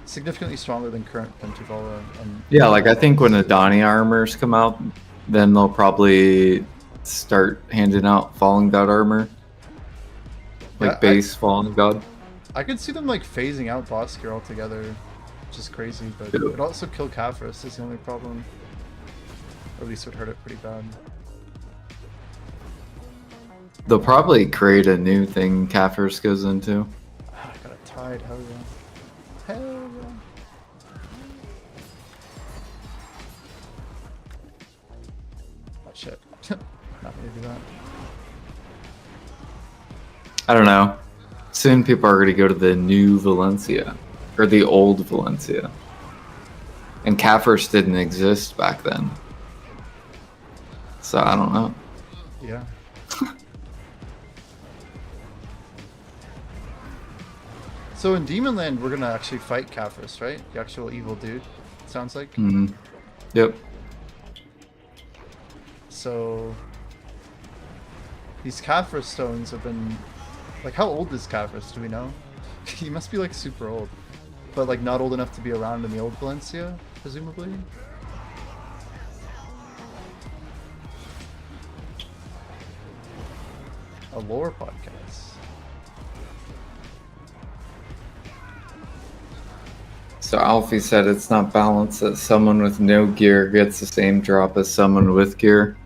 significantly stronger than current pen Tuvala. And Yeah, like I think when Adani armors come out, then they'll probably start handing out Fallen God armor. Like Yeah, base Fallen God. I could see them like phasing out boss gear altogether, which is crazy, but it would also kill Kafris is the only problem. Or at least it would hurt it pretty bad. They'll probably create a new thing Kaffers goes into. Ah, I got a tide, hell yeah. Hell yeah. Oh shit. Not gonna do that. I don't know. Soon people are going to go to the new Valencia. Or the old Valencia. And Kaffers didn't exist back then. So I don't know. Yeah. So in Demonland, we're gonna actually fight Kafris, right? The actual evil dude, sounds like. Hmm. Yep. So these Kafris stones have been, like, how old is Kafris? Do we know? He must be like super old, but like not old enough to be around in the old Valencia, presumably. A lore podcast. So Alfie said it's not balanced that someone with no gear gets the same drop as someone with gear.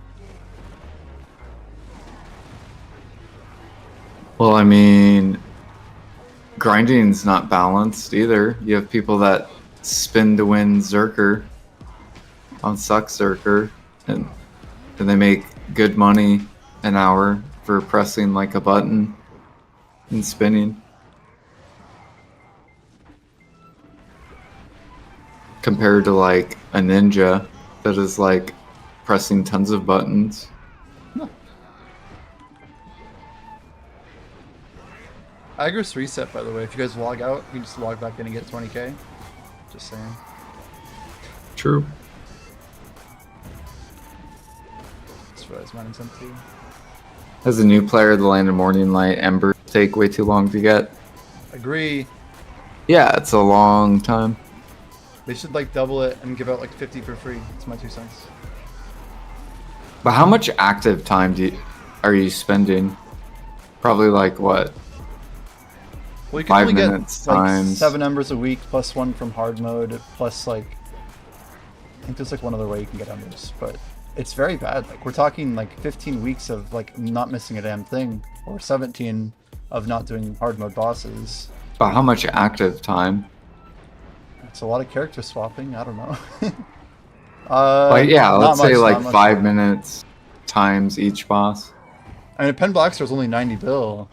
Well, I mean, grinding's not balanced either. You have people that spin to win Zerker on Suck Zerker, and they make good money an hour for pressing like a button and spinning. Compared to like a ninja that is like pressing tons of buttons. Agris reset, by the way. If you guys log out, you can just log back in and get 20k. Just saying. True. Just realized mine's empty. As a new player, the Land of Morning Light Embers take way too long to get. Agree. Yeah, it's a long time. They should like double it and give out like 50 for free. That's my 2 cents. But how much active time are you spending? Probably like what? Well, you can 5 only get minutes like times 7 embers a week plus 1 from hard mode plus like I think there's like one other way you can get embers, but it's very bad. Like we're talking like 15 weeks of like not missing a damn thing, or 17 of not doing hard mode bosses. But how much active time? It's a lot of character swapping. I don't know. Like yeah, not let's say much, like not much. 5 minutes times each boss. I mean, Pen Black Star is only 90 bill.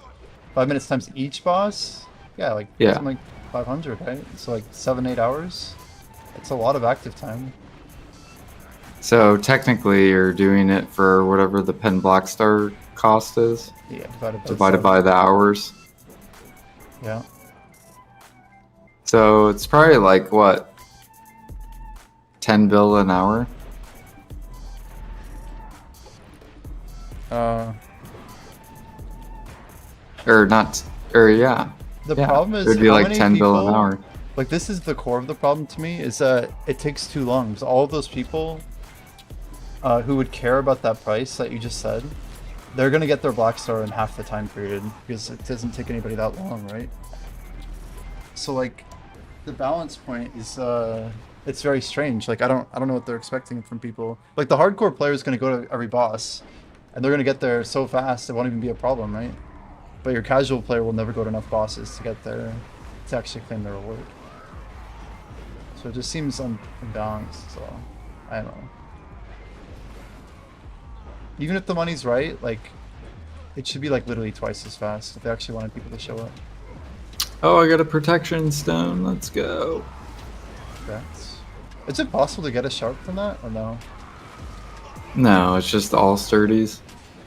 5 minutes times each boss? Yeah, like Yeah. something like 500, right? So like 7-8 hours. It's a lot of active time. So technically you're doing it for whatever the Pen Black Star cost is, Yeah, divided by divided 7. by the hours. Yeah. So it's probably like what? 10 bill an hour? Or not, or yeah. The Yeah, problem is it would be how like many 10 bill an people- hour. Like this is the core of the problem to me, is that it takes too long. Because all of those people who would care about that price that you just said, they're gonna get their Black Star in half the time period because it doesn't take anybody that long, right? So like, the balance point is it's very strange. Like I don't know what they're expecting from people. Like the hardcore player is gonna go to every boss, and they're gonna get there so fast it won't even be a problem, right? But your casual player will never go to enough bosses to get there. to actually claim the reward. So it just seems unbalanced, so I don't know. Even if the money's right, like, it should be like literally twice as fast if they actually wanted people to show up. Oh, I got a protection stone. Let's go. Correct. Is it possible to get a sharp from that, or no? No, it's just all sturdies.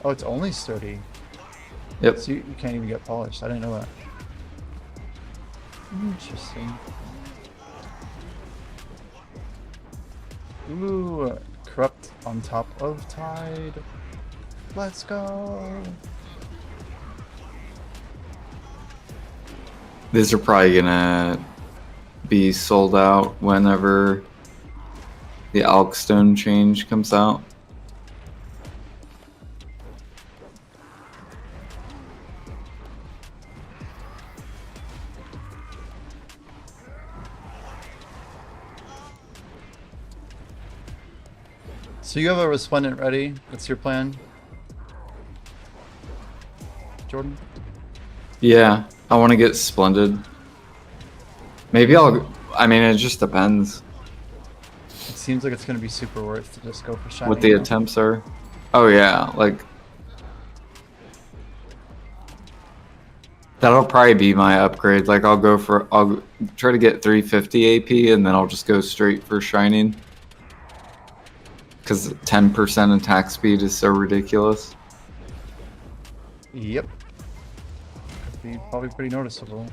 Oh, it's only sturdy. Yep. So you can't even get polished. I didn't know that. Interesting. Ooh, corrupt on top of tide. Let's go. These are probably gonna be sold out whenever the Alkstone change comes out. So you have a resplendent ready. What's your plan, Jordan? Yeah, I want to get Splendid. Maybe I mean, it just depends It seems like it's going to be super worth to just go for shiny. what the attempts are. Oh yeah, like that'll probably be my upgrade. Like I'll try to get 350 AP and then I'll just go straight for shining. Because 10% attack speed is so ridiculous. Yep. Could be probably pretty noticeable.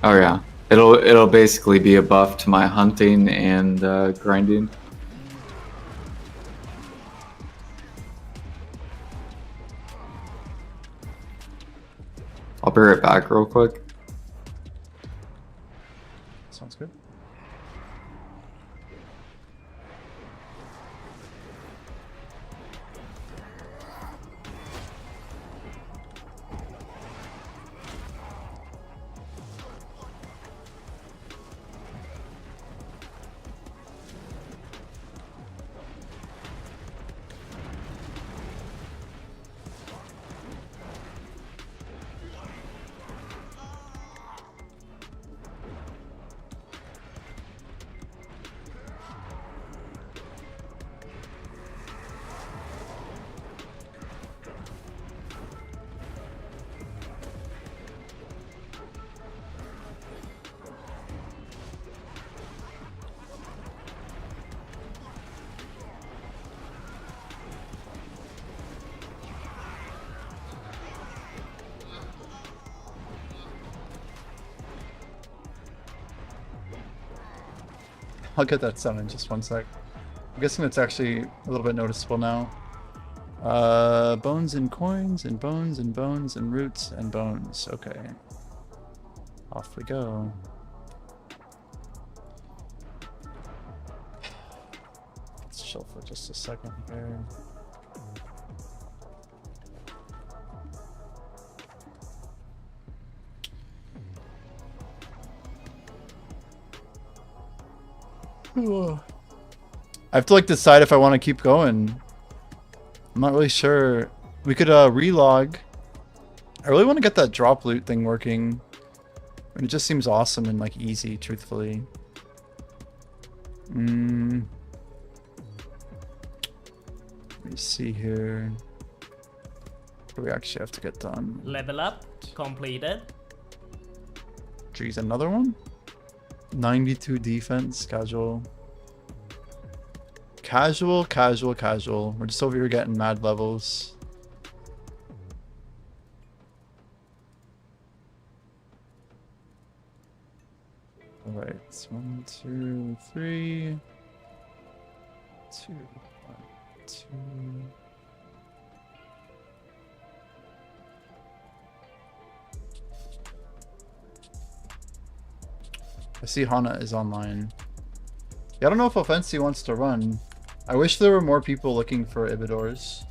Oh yeah, it'll basically be a buff to my hunting and grinding. I'll be right back real quick. Sounds good. I'll get that sound in just one sec. I'm guessing it's actually a little bit noticeable now. Bones and coins and bones and bones and roots and bones. Okay. Off we go. Let's chill for just a second here. I have to like decide if I want to keep going. I'm not really sure. We could relog. I really want to get that drop loot thing working. I mean, it just seems awesome and like easy, truthfully. Let me see here. What do we actually have to get done? Level up completed. Geez, another one? 92 defense, casual. Casual, casual, casual. We're just over here getting mad levels. Alright, it's 1, 2, 3. 2, 1, 2. I see Hana is online. Yeah, I don't know if Offensi wants to run. I wish there were more people looking for Ibidors.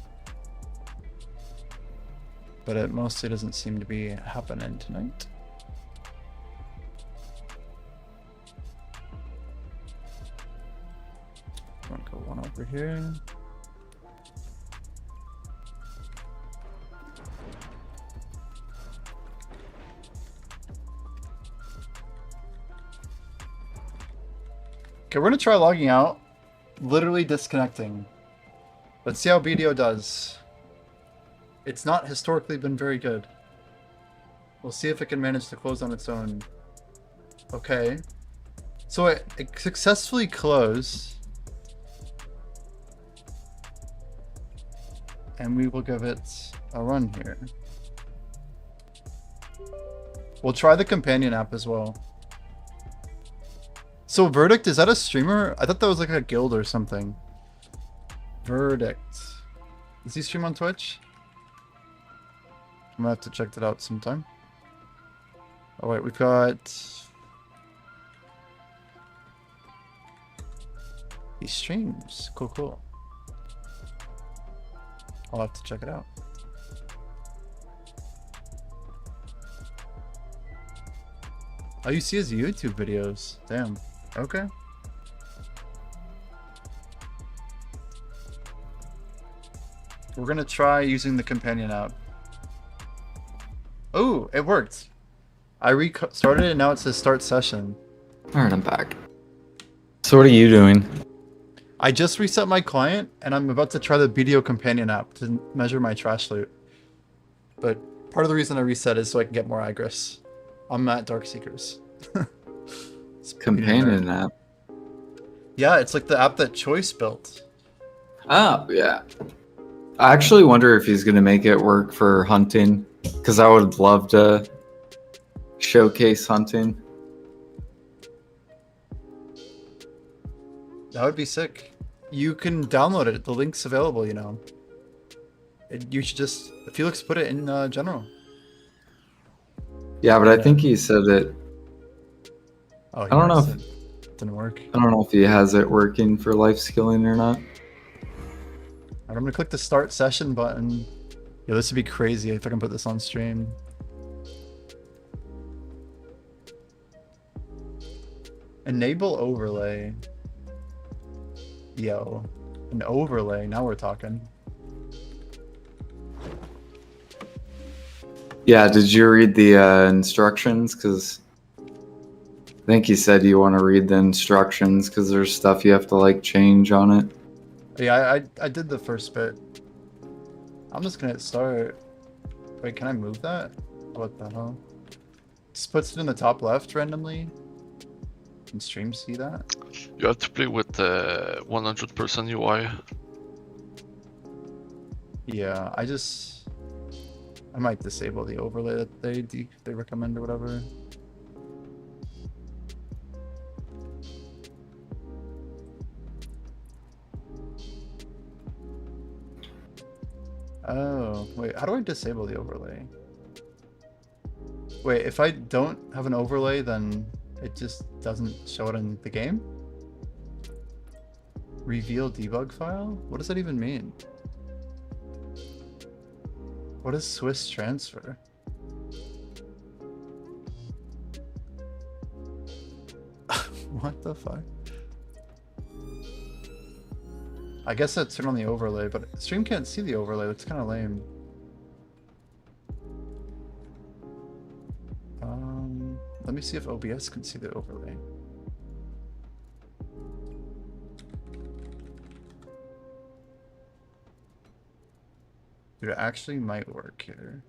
But it mostly doesn't seem to be happening tonight. I'm gonna go one over here. Okay, we're gonna try logging out. Literally disconnecting. Let's see how BDO does. It's not historically been very good. We'll see if it can manage to close on its own. Okay. So it successfully closed. And we will give it a run here. We'll try the companion app as well. So Verdict, is that a streamer? I thought that was like a guild or something. Verdict. Does he stream on Twitch? I'm gonna have to check that out sometime. Oh wait, we've got... He streams. Cool, cool. I'll have to check it out. Oh, you see his YouTube videos. Damn. Okay. We're gonna try using the companion app. Oh, it worked. I restarted it and now it says start session. Alright, I'm back. So what are you doing? I just reset my client and I'm about to try the BDO companion app to measure my trash loot. But part of the reason I reset is so I can get more Igris. I'm at Dark Seekers. Companion app. Yeah, it's like the app that Choice built. Oh, yeah. I actually wonder if he's going to make it work for hunting, because I would love to showcase hunting. That would be sick. You can download it. The link's available, you know. You should just... Felix put it in general. Yeah, but I think he said it. Oh, I don't know if it didn't work. I don't know if he has it working for life skilling or not. I'm gonna click the start session button. Yo, this would be crazy if I can put this on stream. Enable overlay. Yo, an overlay. Now we're talking. Yeah, did you read the instructions? Because I think you said you want to read the instructions because there's stuff you have to like change on it. Yeah, I did the first bit. I'm just gonna hit start. Wait, can I move that? What the hell? Just puts it in the top left randomly. Can stream see that? You have to play with 100% UI. Yeah, I might disable the overlay that they recommend or whatever. Oh, wait, how do I disable the overlay? Wait, if I don't have an overlay, then it just doesn't show it in the game? Reveal debug file? What does that even mean? What is Swiss transfer? What the fuck? I guess I turn on the overlay, but stream can't see the overlay. That's kind of lame. Let me see if OBS can see the overlay. Dude, it actually might work here.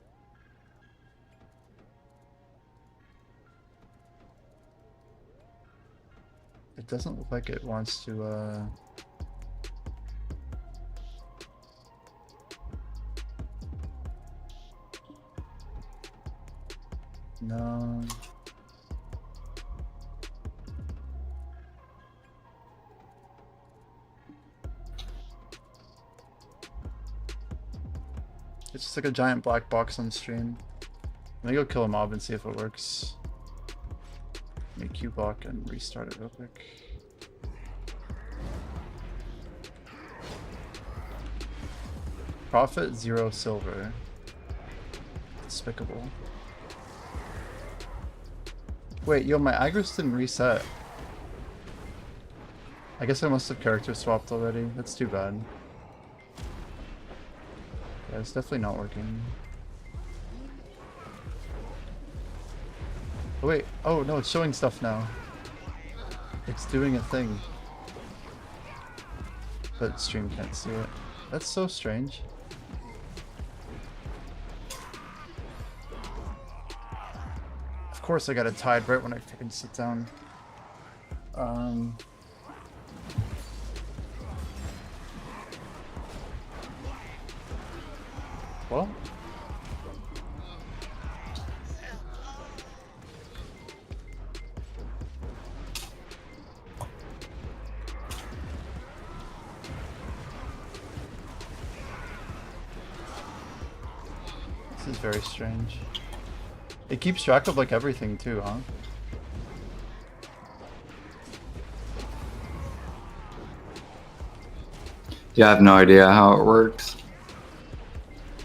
It doesn't look like it wants to, No. It's just like a giant black box on stream. Let me go kill a mob and see if it works. Let me Q block and restart it real quick. Profit 0 silver. Despicable. Wait, yo, my Agris didn't reset. I guess I must have character swapped already. That's too bad. Yeah, it's definitely not working. Oh, wait. Oh, no, it's showing stuff now. It's doing a thing. But stream can't see it. That's so strange. Of course I got it tied right when I fucking sit down. Well. This is very strange. It keeps track of like everything too, huh? Yeah, I have no idea how it works.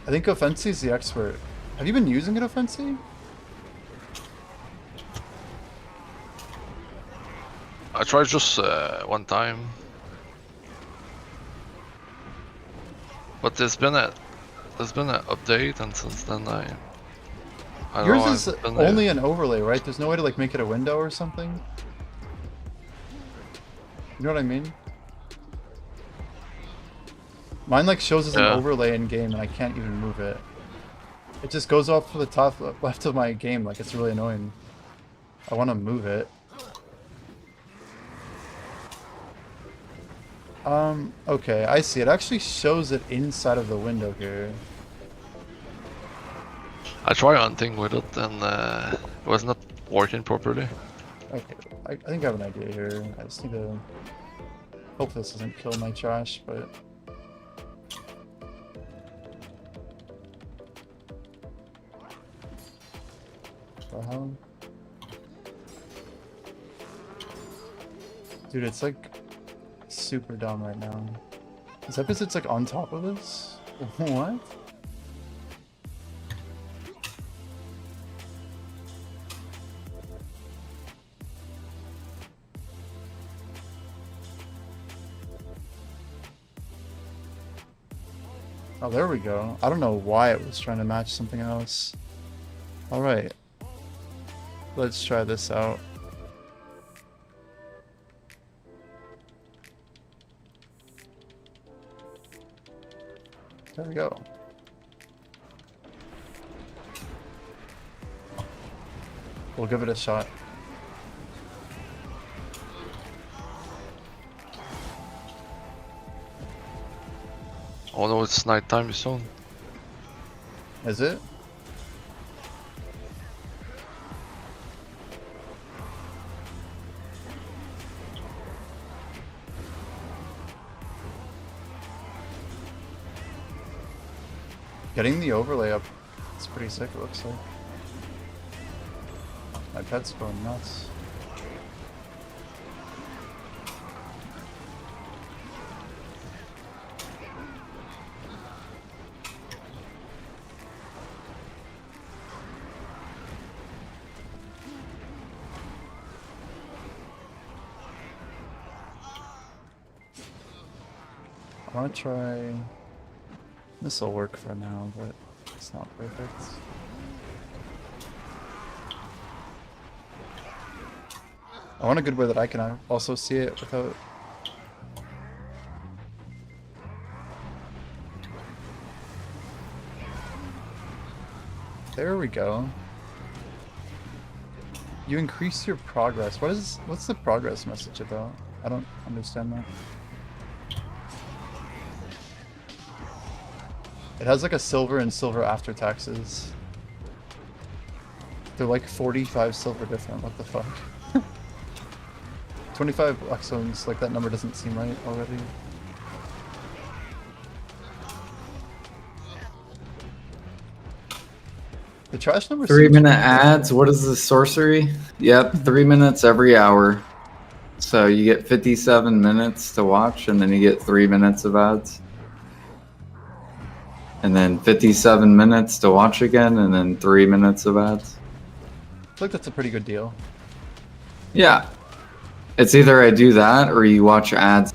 I think Offensi's the expert. Have you been using it, Offensi? I tried just one time. But there's been an update, and since then I don't Yours know, is I've been, only an overlay, right? There's no way to like make it a window or something? You know what I mean? Mine like shows as an overlay in game and I can't even move it. It just goes off to the top left of my game, like it's really annoying. I want to move it. Okay, I see. It actually shows it inside of the window here. I tried hunting with it and it was not working properly. Okay, I think I have an idea here. I just need to hope this doesn't kill my trash, but... The hell? Dude, it's like super dumb right now. Is that because it's like on top of this? What? Oh, there we go. I don't know why it was trying to match something else. Alright. Let's try this out. There we go. We'll give it a shot. Oh no, it's nighttime soon. Is it? Getting the overlay up, it's pretty sick, it looks like. My pet's going nuts. I want to try... This will work for now, but it's not perfect. I want a good way that I can also see it without... There we go. You increase your progress. What's the progress message about? I don't understand that. It has like a silver and silver after taxes. They're like 45 silver different, what the fuck? 25 Luxons, like that number doesn't seem right already. The trash number 3-minute ads, what is the sorcery? Yep, 3 minutes every hour. So you get 57 minutes to watch and then you get 3 minutes of ads. And then 57 minutes to watch again, and then 3 minutes of ads. I feel like that's a pretty good deal. Yeah. It's either I do that, or you watch ads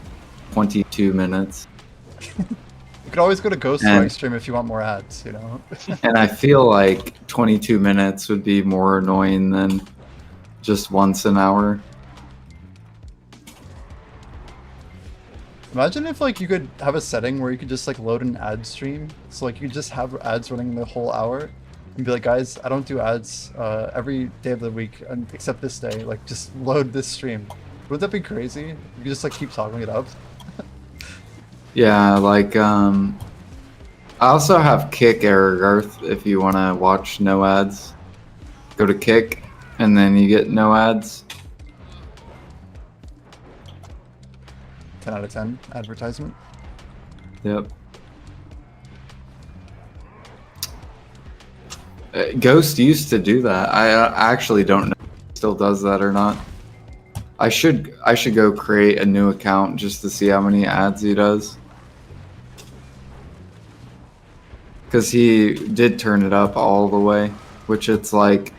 22 minutes. You could always go to Ghost Strike stream if you want more ads, you know? And I feel like 22 minutes would be more annoying than just once an hour. Imagine if like you could have a setting where you could just like load an ad stream. So like you could just have ads running the whole hour and be like, guys, I don't do ads every day of the week except this day. Like just load this stream. Would that be crazy? You could just like keep toggling it up. Yeah, like I also have Kick Aragorth if you want to watch no ads. Go to Kick and then you get no ads. 10 out of 10 advertisement. Yep. Ghost used to do that. I actually don't know if he still does that or not. I should go create a new account just to see how many ads he does. Because he did turn it up all the way, which it's like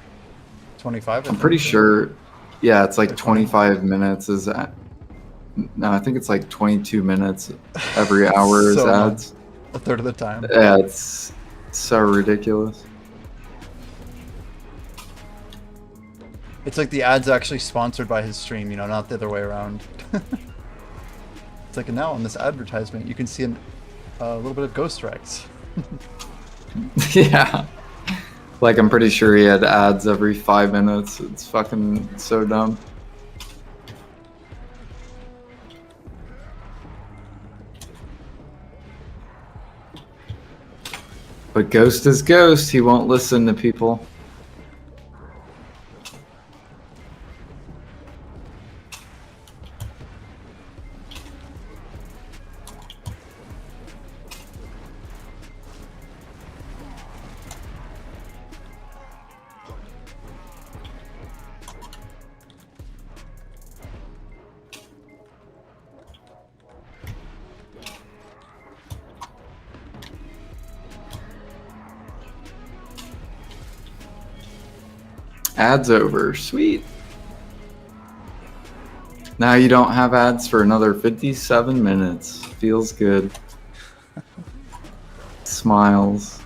25. I'm pretty sure. Yeah, it's like 25 minutes is that. No, I think it's like 22 minutes every hour is So ads. a third of the time. Yeah, it's so ridiculous. It's like the ad's actually sponsored by his stream, you know, not the other way around. It's like now on this advertisement, you can see a little bit of Ghost Rex. Yeah. Like I'm pretty sure he had ads every 5 minutes. It's fucking so dumb. But Ghost is Ghost. He won't listen to people. Ads over. Sweet. Now you don't have ads for another 57 minutes. Feels good. Smiles.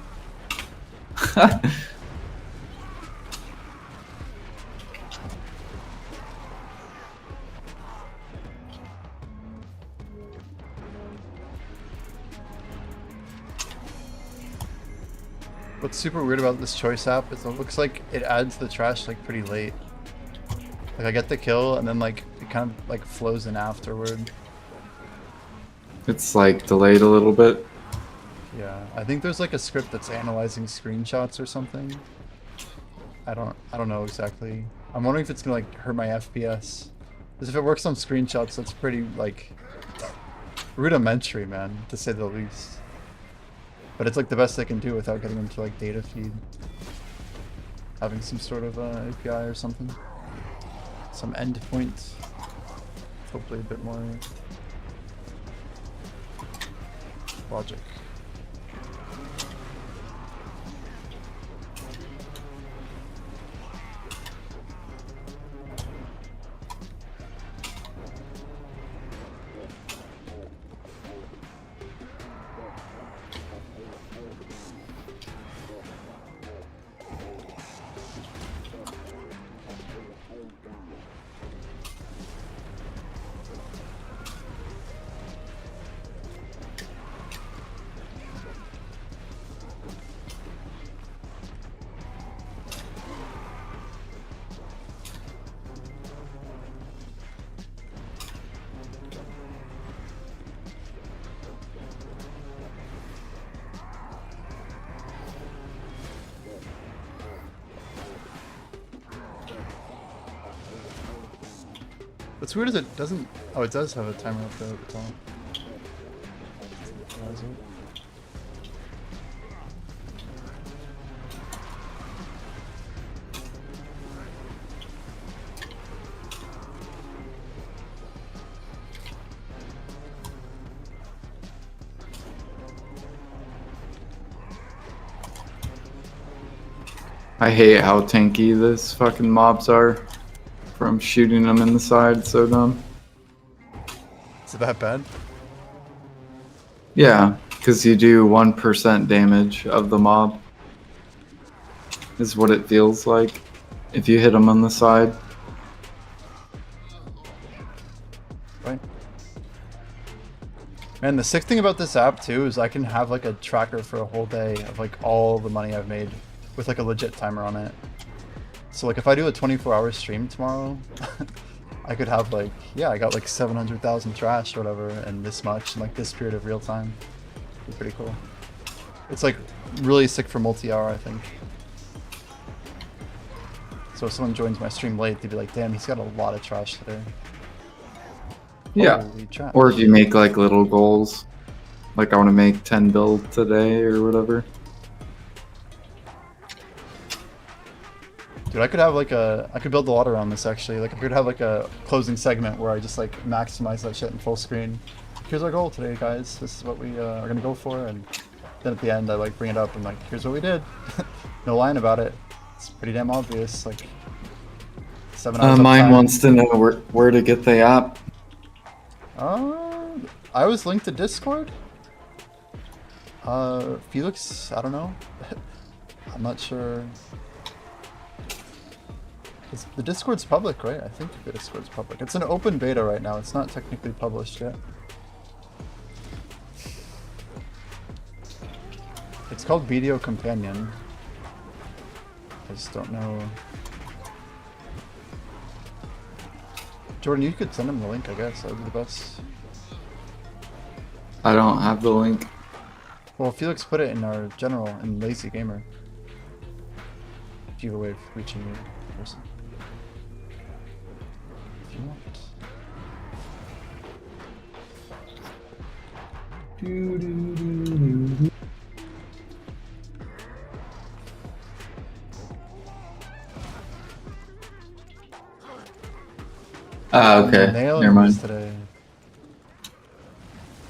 What's super weird about this choice app is it looks like it adds the trash like pretty late. Like I get the kill and then like it kind of like flows in afterward. It's like delayed a little bit. Yeah, I think there's like a script that's analyzing screenshots or something. I don't know exactly. I'm wondering if it's gonna like hurt my FPS. Because if it works on screenshots, that's pretty like rudimentary, man, to say the least. But it's like the best they can do without getting into like data feed. Having some sort of API or something. Some endpoint. Hopefully a bit more logic. What's weird is it doesn't... Oh, it does have a timer up there at the top. Why is it? I hate how tanky this fucking mobs are. From shooting them in the side, so dumb. Is it that bad? Yeah, because you do 1% damage of the mob. Is what it feels like if you hit them on the side. Right. Man, the sick thing about this app too is I can have like a tracker for a whole day of like all the money I've made with like a legit timer on it. So like if I do a 24-hour stream tomorrow, I could have like, yeah, I got like 700,000 trash or whatever and this much in like this period of real time. It'd be pretty cool. It's like really sick for multi-hour, I think. So if someone joins my stream late, they'd be like, damn, he's got a lot of trash today. Yeah. Holy trash. Or if you make like little goals, like I want to make 10 build today or whatever. Dude, I could have like I could build a lot around this actually. Like I could have like a closing segment where I just like maximize that shit in full screen. Here's our goal today, guys. This is what we are gonna go for, and then at the end I like bring it up and like, here's what we did. No lying about it. It's pretty damn obvious. Like 7 hours. Mine wants to know where to get the app. I was linked to Discord. Felix, I don't know. I'm not sure. The Discord's public, right? I think the Discord's public. It's an open beta right now. It's not technically published yet. It's called Video Companion. I just don't know. Jordan, you could send him the link, I guess. That would be the best. I don't have the link. Well, Felix put it in our general in Lazy Gamer. Give a way of reaching you in person. If you want. Okay. Nailing Never mind. this today.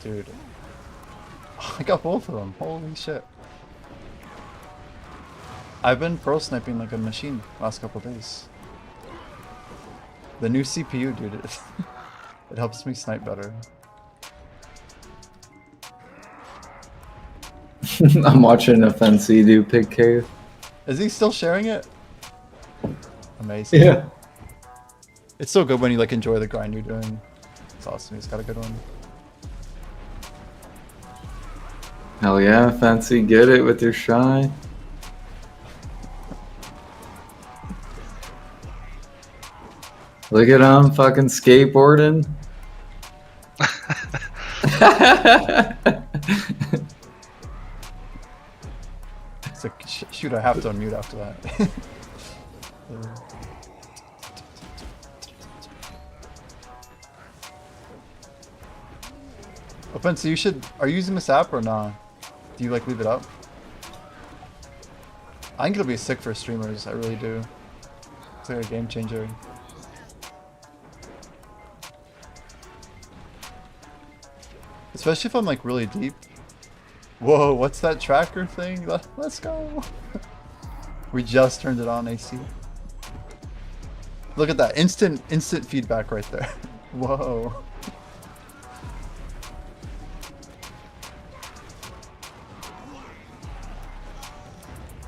Dude. I got both of them. Holy shit. I've been pro sniping like a machine last couple days. The new CPU, dude, it helps me snipe better. I'm watching a Fancy do Pig Cave. Is he still sharing it? Amazing. Yeah. It's so good when you like enjoy the grind you're doing. It's awesome. He's got a good one. Hell yeah, Fancy, get it with your shy. Look at him fucking skateboarding. It's like, shoot, I have to unmute after that. Offense, you should. Are you using this app or not? Do you like leave it up? I think it'll be sick for streamers. I really do. It's like a game changer. Especially if I'm like really deep. Whoa, what's that tracker thing? Let's go. We just turned it on, AC. Look at that instant feedback right there. Whoa.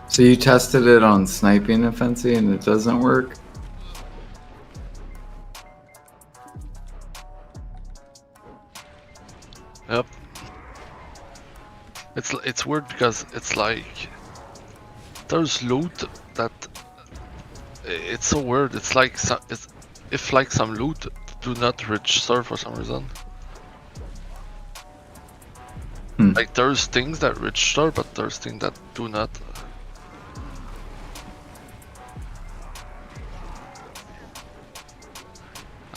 So you tested it on sniping, Fancy, and it doesn't work? Yep. It's weird because it's like there's loot that it's so weird. It's like if like some loot do not register for some reason. Like there's things that register, but there's things that do not.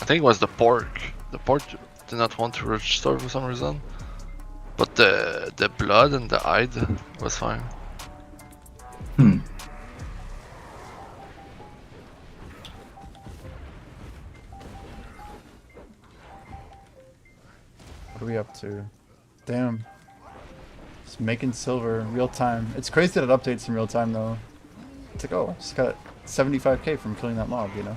I think it was the pork. The pork did not want to register for some reason, but the blood and the hide was fine. What are we up to? Damn. Just making silver real time. It's crazy that it updates in real time though. It's like, oh, just got 75k from killing that mob, you know?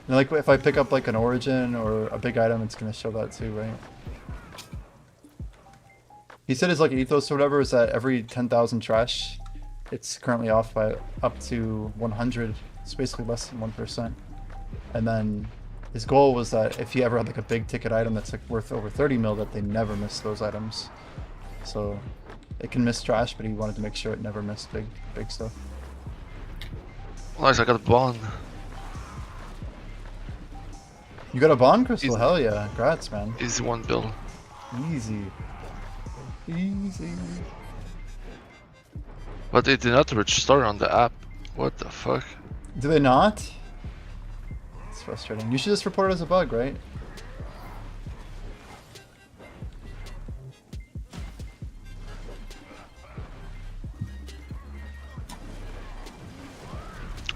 And like if I pick up like an origin or a big item, it's gonna show that too, right? He said his like ethos or whatever is that every 10,000 trash, it's currently off by up to 100. It's basically less than 1%. And then his goal was that if he ever had like a big ticket item that's like worth over 30 mil, that they never miss those items. So it can miss trash, but he wanted to make sure it never missed big stuff. Nice, I got a bond. You got a bond crystal? Easy. Hell yeah! Congrats, man. Easy one bill. Easy. Easy. But they did not register on the app. What the fuck? Do they not? It's frustrating. You should just report it as a bug, right?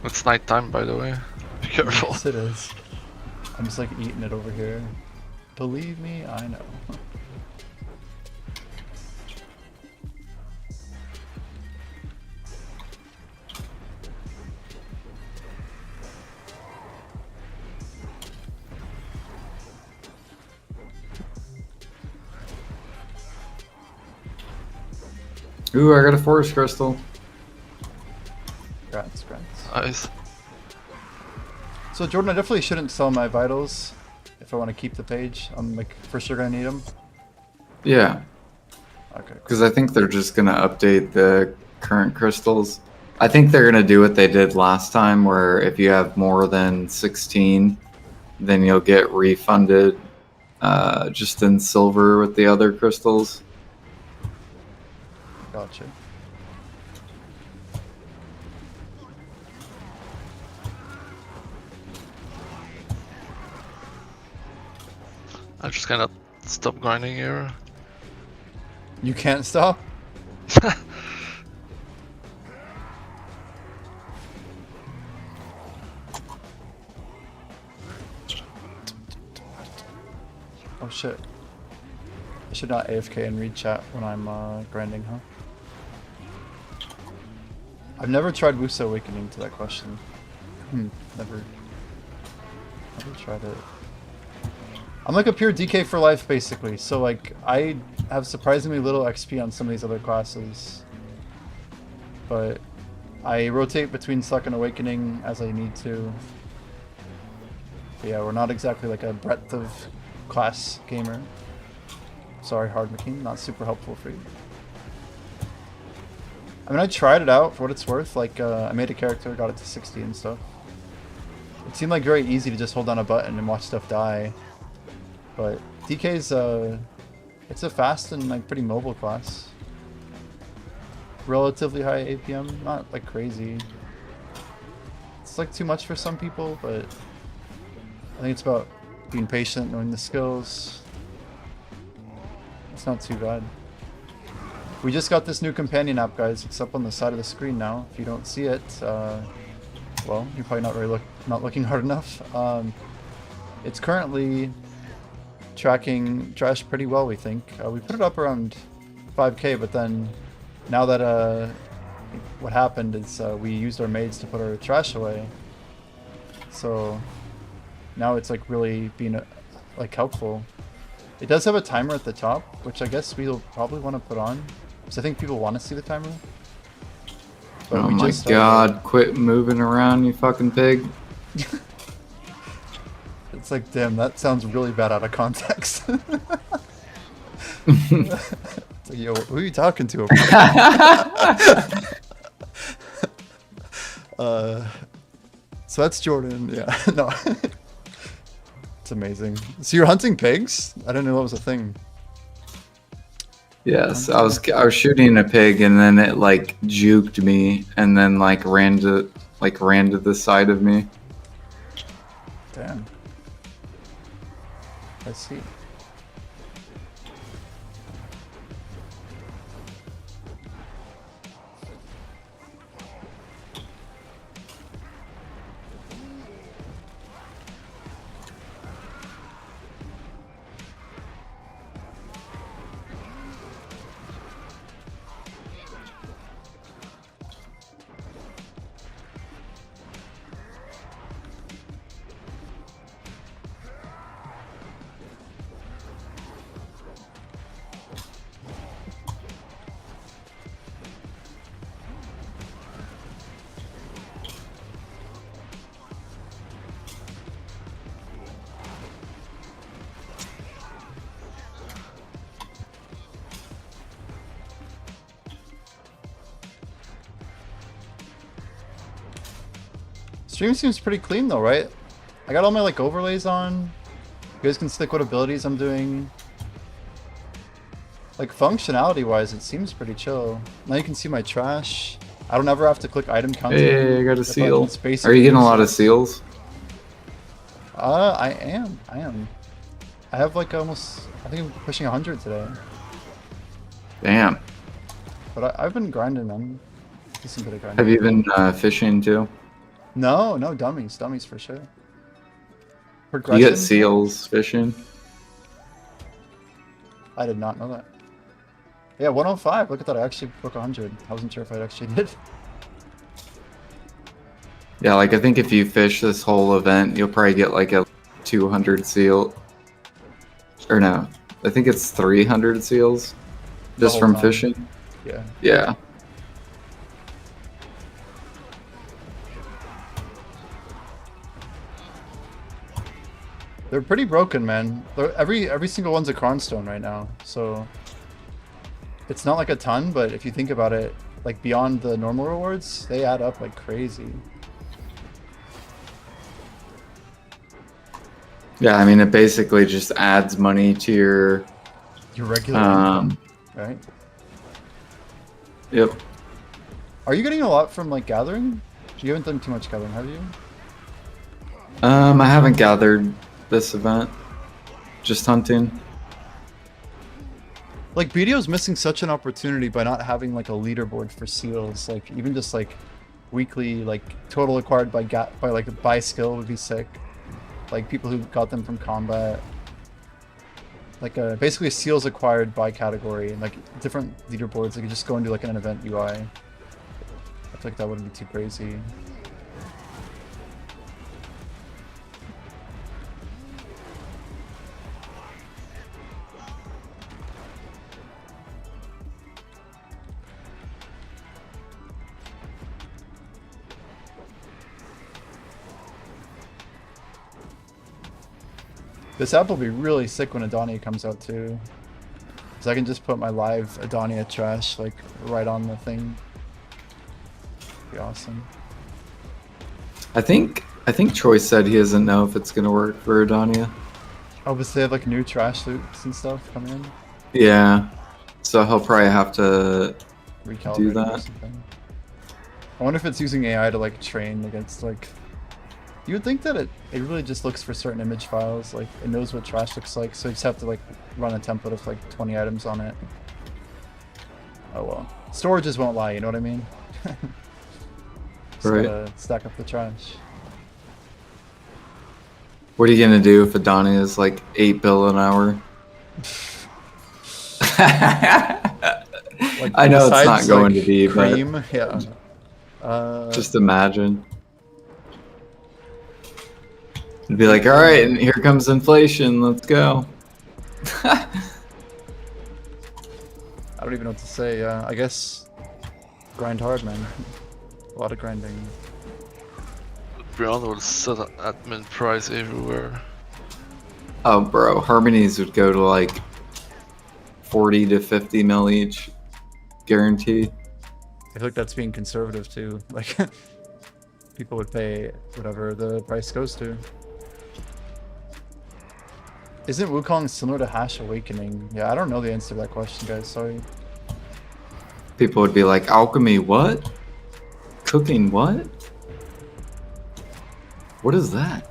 It's nighttime, by the way. Be careful. Yes, it is. I'm just like eating it over here. Believe me, I know. Ooh, I got a forest crystal. Congrats. Nice. So Jordan, I definitely shouldn't sell my vitals if I want to keep the page. I'm like for sure gonna need them. Yeah, Okay. Cool. because I think they're just gonna update the current crystals. I think they're gonna do what they did last time, where if you have more than 16, then you'll get refunded just in silver with the other crystals. Gotcha. I just cannot stop grinding here. You can't stop? Oh shit. I should not AFK and read chat when I'm grinding, huh? I've never tried Wusa Awakening to that question. Never tried it. I'm like a pure DK for life, basically. So like, I have surprisingly little XP on some of these other classes. But I rotate between Suck and Awakening as I need to. But yeah, we're not exactly like a breadth of class gamer. Sorry, Hard McKean, not super helpful for you. I mean, I tried it out for what it's worth. Like, I made a character, got it to 60 and stuff. It seemed like very easy to just hold down a button and watch stuff die. But DK's, it's a fast and like pretty mobile class. Relatively high APM, not like crazy. It's like too much for some people, but I think it's about being patient, knowing the skills. It's not too bad. We just got this new companion app, guys. It's up on the side of the screen now. If you don't see it, well, you're probably not looking hard enough. It's currently tracking trash pretty well, we think. We put it up around 5k, but then now that what happened is we used our maids to put our trash away. So now it's like really being like helpful. It does have a timer at the top, which I guess we'll probably want to put on, because I think people want to see the timer. But Oh my god, quit moving around, you fucking pig. It's like, damn, that sounds really bad out of context. It's like, yo, who are you talking to over there? So that's Jordan, yeah. No. It's amazing. So you're hunting pigs? I didn't know that was a thing. Yes, I was shooting a pig and then it like juked me and then like ran to the side of me. Damn. I see. Stream seems pretty clean though, right? I got all my like overlays on. You guys can see like what abilities I'm doing. Like functionality wise, it seems pretty chill. Now you can see my trash. I don't ever have to click item counter. Hey, I got a If seal. it's basic Are you getting a use. lot of seals? I am. I have like almost, I think I'm pushing 100 today. Damn. But I've been grinding them. Decent bit of grinding. Have you been fishing too? No, dummies for sure. You Progression? get seals fishing? I did not know that. Yeah, 105. Look at that. I actually broke 100. I wasn't sure if I actually did. Yeah, like I think if you fish this whole event, you'll probably get like a 200 seal. Or no, I think it's 300 seals just whole from time. fishing. Yeah. Yeah. They're pretty broken, man. Every single one's a cronstone right now, so it's not like a ton, but if you think about it, like beyond the normal rewards, they add up like crazy. Yeah, I mean it basically just adds money to your regular income, right? Yep. Are you getting a lot from like gathering? You haven't done too much gathering, have you? I haven't gathered this event. Just hunting. Like BDO's missing such an opportunity by not having like a leaderboard for seals. Like even just like weekly like total acquired by skill would be sick. Like people who got them from combat. Like basically seals acquired by category and like different leaderboards. Like you just go and do like an event UI. I feel like that wouldn't be too crazy. This app will be really sick when Adonia comes out too. Cause I can just put my live Adonia trash like right on the thing. Be awesome. I think Choice said he doesn't know if it's gonna work for Adonia. Obviously they have like new trash loops and stuff coming in. Yeah. So he'll probably have to Recalibrate do or that. something. I wonder if it's using AI to like train against like. You would think that it really just looks for certain image files, like it knows what trash looks like, so you just have to like run a template of like 20 items on it. Oh well. Storages won't lie, you know what I mean? Just Right. gotta stack up the trash. What are you gonna do if Adonia is like 8 bill an hour? Like, I know it's not besides, going like, to be, cream, yeah. but just imagine. It'd be like, all right, and here comes inflation. Let's go. I don't even know what to say. I guess grind hard, man. A lot of grinding. Brown will set an admin price everywhere. Oh, bro, Harmonies would go to like 40 to 50 mil each, guaranteed. I feel like that's being conservative too. Like, people would pay whatever the price goes to. Isn't Wukong similar to Hash Awakening? Yeah, I don't know the answer to that question, guys. Sorry. People would be like, alchemy, what? Cooking, what? What is that?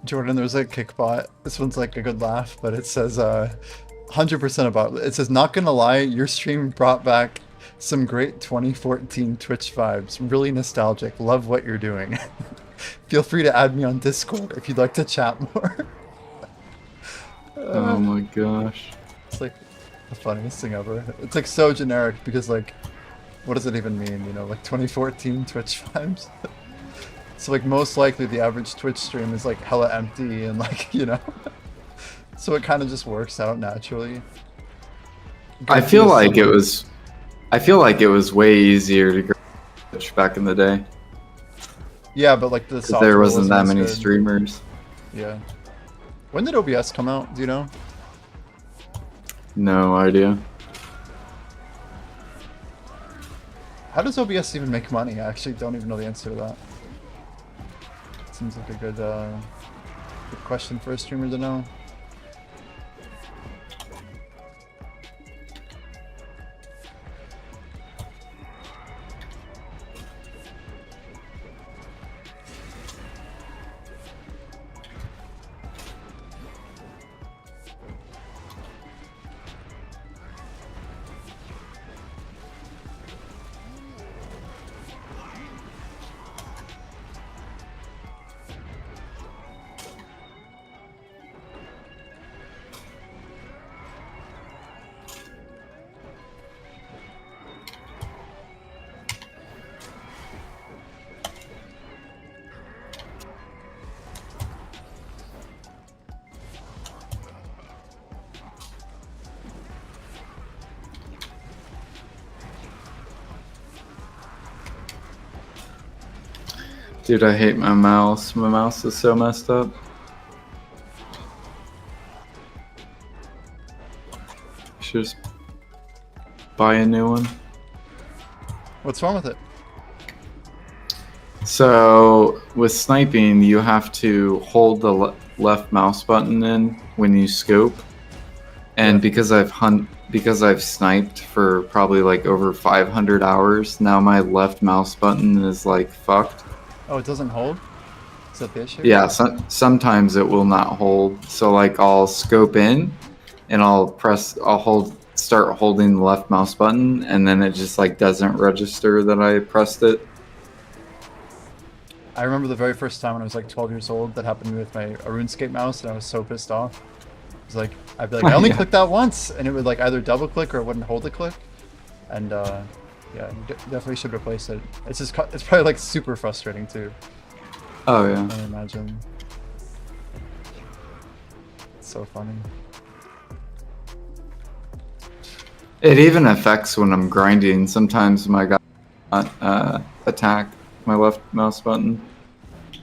Jordan, there's a kickbot. This one's like a good laugh, but it says 100% about. It says, not gonna lie, your stream brought back Some great 2014 Twitch vibes. Really nostalgic. Love what you're doing. Feel free to add me on Discord if you'd like to chat more. Oh my gosh. It's like the funniest thing ever. It's like so generic because like, what does it even mean? You know, like 2014 Twitch vibes. So like most likely the average Twitch stream is like hella empty and like, you know. So it kind of just works out naturally. I feel like it was way easier to grow Twitch back in the day. Yeah, but like the 'Cause software there wasn't that as many good. streamers. Yeah. When did OBS come out? Do you know? No idea. How does OBS even make money? I actually don't even know the answer to that. Seems like a good question for a streamer to know. Dude, I hate my mouse. My mouse is so messed up. Should just buy a new one. What's wrong with it? So with sniping, you have to hold the left mouse button in when you scope, and because I've sniped for probably like over 500 hours, now my left mouse button is like fucked. Oh, it doesn't hold? Is that the issue? Yeah, sometimes it will not hold. So like I'll scope in, and start holding the left mouse button, and then it just like doesn't register that I pressed it. I remember the very first time when I was like 12 years old, that happened to me with my RuneScape mouse, and I was so pissed off. It was like, I'd be like, I only Yeah. clicked that once, and it would like either double click or it wouldn't hold the click. And yeah, you definitely should replace it. It's just, it's probably like super frustrating too, Oh yeah. I imagine. It's so funny. It even affects when I'm grinding. Sometimes my guy attack, my left mouse button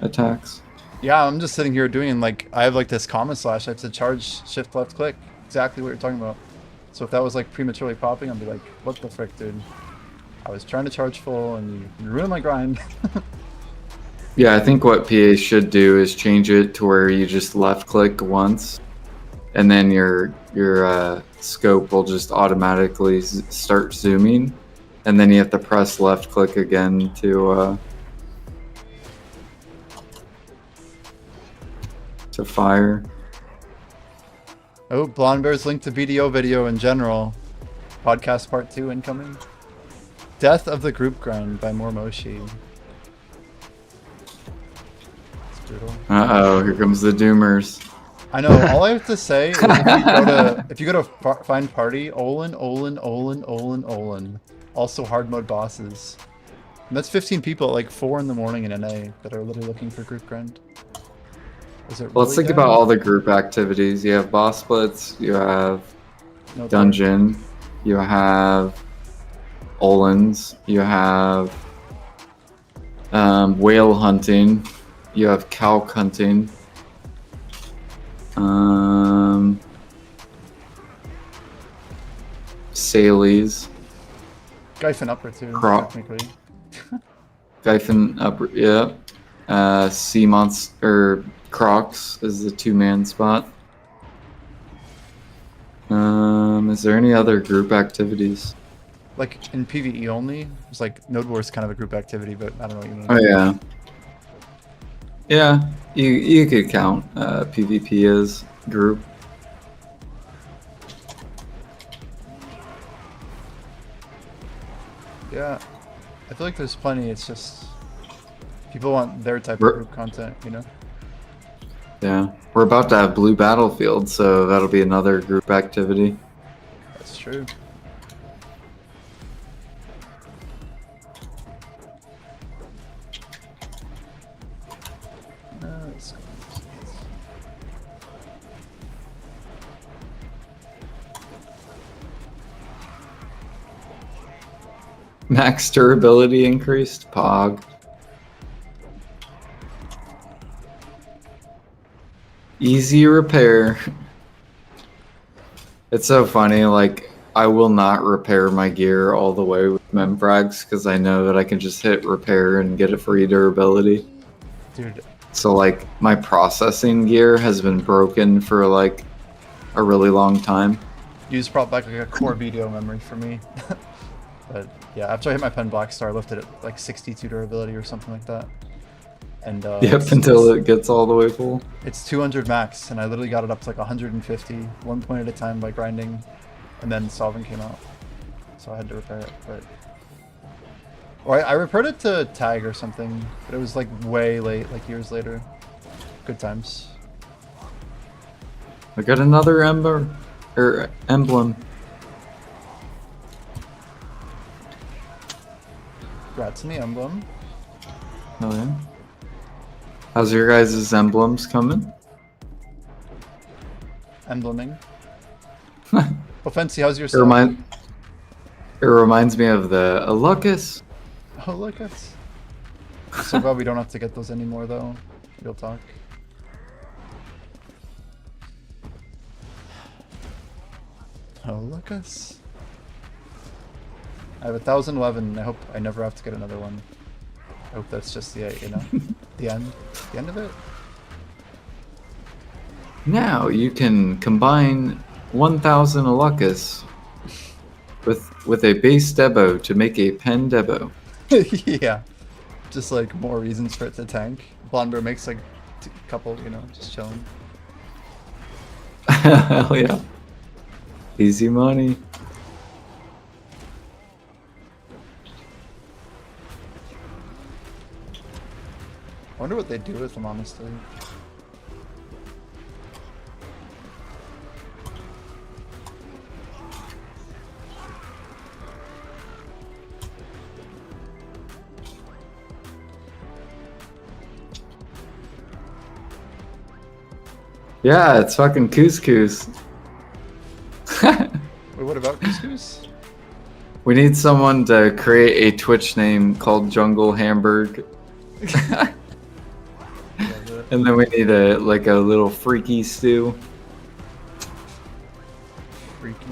attacks. Yeah, I'm just sitting here doing like, I have like this comma slash, I have to charge shift left click. Exactly what you're talking about. So if that was like prematurely popping, I'd be like, what the frick, dude? I was trying to charge full and you ruined my grind. Yeah, I think what PA should do is change it to where you just left click once, and then your scope will just automatically start zooming, and then you have to press left click again to fire. Oh, Blonde Bear's linked to BDO video in general. Podcast part 2 incoming. Death of the Group Grind by Mormoshi. It's brutal. Uh-oh, here comes the doomers. I know, all I have to say is if you go to find party, Olin. Also hard mode bosses. And that's 15 people at like 4 in the morning in NA that are literally looking for group grind. Is it Well, let's really think good? about all the group activities. You have boss splits, you have No, dungeon, you have Olins, you have whale hunting, you have cow hunting, Salies, Gyphon upper too, Crop. technically. Gyphon upper, yeah. Sea monster, Crocs is the 2-man spot. Is there any other group activities? Like in PvE only, it's like Node War is kind of a group activity, but I don't know what you mean. Oh yeah. Yeah, you could count PvP as group. Yeah. I feel like there's plenty, it's just people want their type of We're- group content, you know? Yeah. We're about to have Blue Battlefield, so that'll be another group activity. That's true. Let's go. Max durability increased. Pog. Easy repair. It's so funny, like, I will not repair my gear all the way with Memfrags because I know that I can just hit repair and get a free durability. Dude, So, like, my processing gear has been broken for, like, a really long time. use probably like a core video memory for me. But yeah, after I hit my pen black star, I lifted it like 62 durability or something like that. And Yep, until it gets all the way full. it's 200 max, and I literally got it up to like 150, 1 point at a time by grinding, and then Sovereign came out, so I had to repair it. But or I repaired it to tag or something, but it was like way late, like years later. Good times. I got another emblem. Rats in the emblem. Oh yeah. How's your guys' emblems coming? Embleming. Offensi, how's your It, stuff? it reminds me of the Alucus. Oh, look, it's so glad we don't have to get those anymore, though. Real talk. Oh, look us. I have 1011. I hope I never have to get another one. I hope that's just the, you know, the end of it. Now you can combine 1000 Alucus with a base Debo to make a pen Debo. Yeah, just like more reasons for it to tank. Blonder makes like a couple, you know, just chilling. Hell yeah. Easy money. I wonder what they do with them, honestly. Yeah, it's fucking couscous. Wait, what about couscous? We need someone to create a Twitch name called Jungle Hamburg. And then we need a like a little freaky stew. Freaky.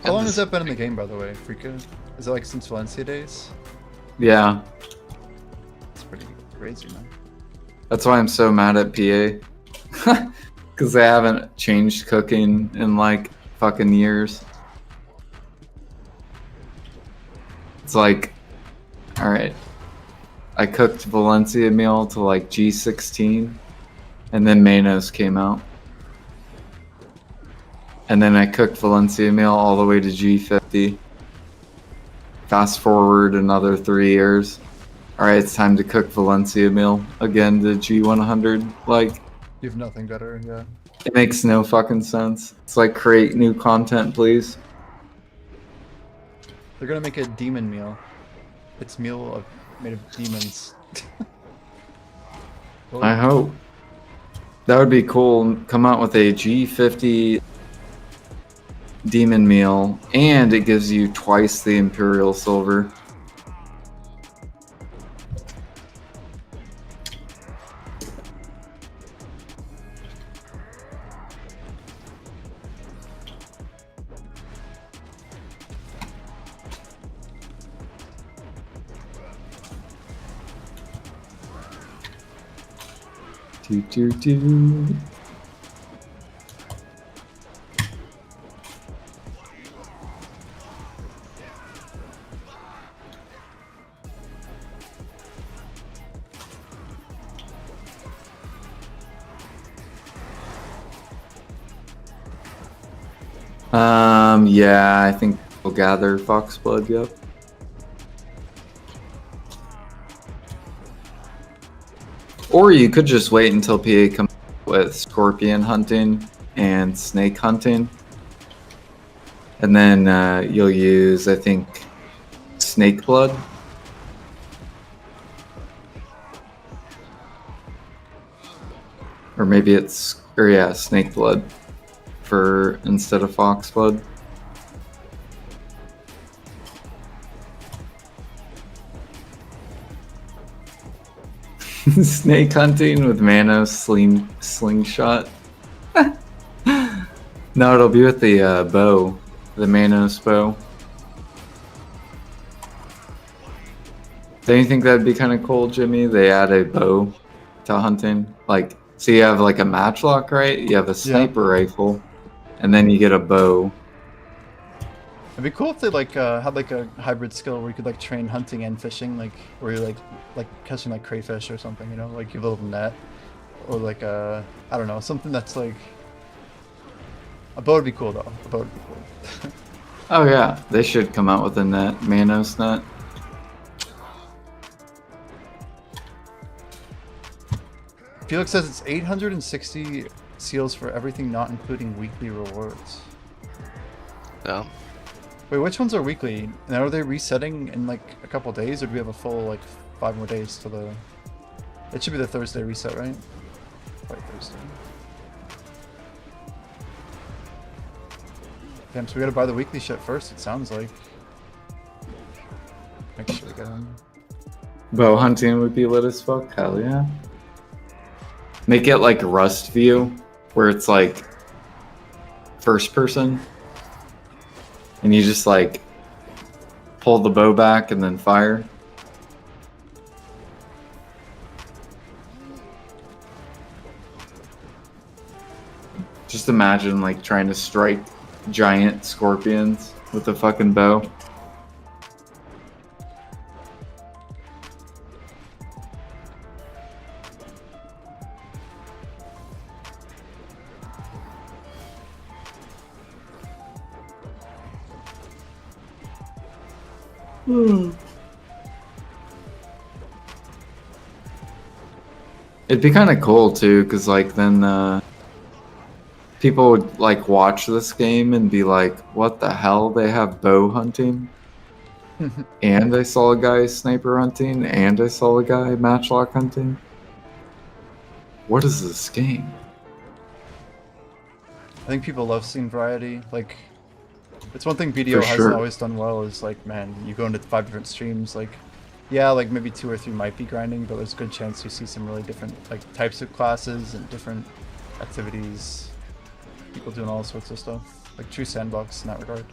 How long has that been in the game, by the way, Freaka? Is it like since Valencia days? Yeah, It's pretty crazy, man. that's why I'm so mad at PA. Because they haven't changed cooking in like fucking years. It's like, alright, I cooked Valencia meal to like G16, and then Manos came out. And then I cooked Valencia meal all the way to G50. Fast forward another 3 years. Alright, it's time to cook Valencia meal again to G100. Like, You have nothing better, yeah. it makes no fucking sense. It's like, create new content, please. They're gonna make a demon meal. It's made of demons. Well, I hope. That would be cool. Come out with a G50 demon meal, and it gives you twice the Imperial Silver. Do, do, do. Yeah, I think we'll gather Foxblood, yep. Or you could just wait until PA comes with scorpion hunting and snake hunting. And then you'll use, I think, snake blood. Or maybe it's, or yeah, snake blood for instead of fox blood. Snake hunting with Manos slingshot. No, it'll be with the bow, the Manos bow. Don't you think that'd be kind of cool, Jimmy? They add a bow to hunting, like, so you have like a matchlock, right? You have a sniper rifle, and then you get a bow. It'd be cool if they like had like a hybrid skill where you could like train hunting and fishing, like where you're like catching like crayfish or something, you know, like you have a little net, or like I don't know, something that's like a bow would be cool though. A bow would be cool. Oh yeah, they should come out with a net, Manos net. Felix says it's 860 seals for everything, not including weekly rewards. Yeah. Wait, which ones are weekly? And are they resetting in like a couple days, or do we have a full like 5 more days to the? It should be the Thursday reset, right? Right, Thursday. Damn, so we gotta buy the weekly shit first. It sounds like. Make sure we get them. Bow hunting would be lit as fuck. Hell yeah. Make it like Rust view, where it's like first person, and you just like pull the bow back and then fire. Just imagine like trying to strike giant scorpions with a fucking bow. It'd be kind of cool too, because like then people would like watch this game and be like, "What the hell? They have bow hunting, and I saw a guy sniper hunting, and I saw a guy matchlock hunting. What is this game?" I think people love seeing variety. Like, it's one thing BDO For hasn't sure. always done well is like, man, you go into 5 different streams, like, yeah, like maybe 2 or 3 might be grinding, but there's a good chance you see some really different like types of classes and different activities. People doing all sorts of stuff. Like true sandbox in that regard.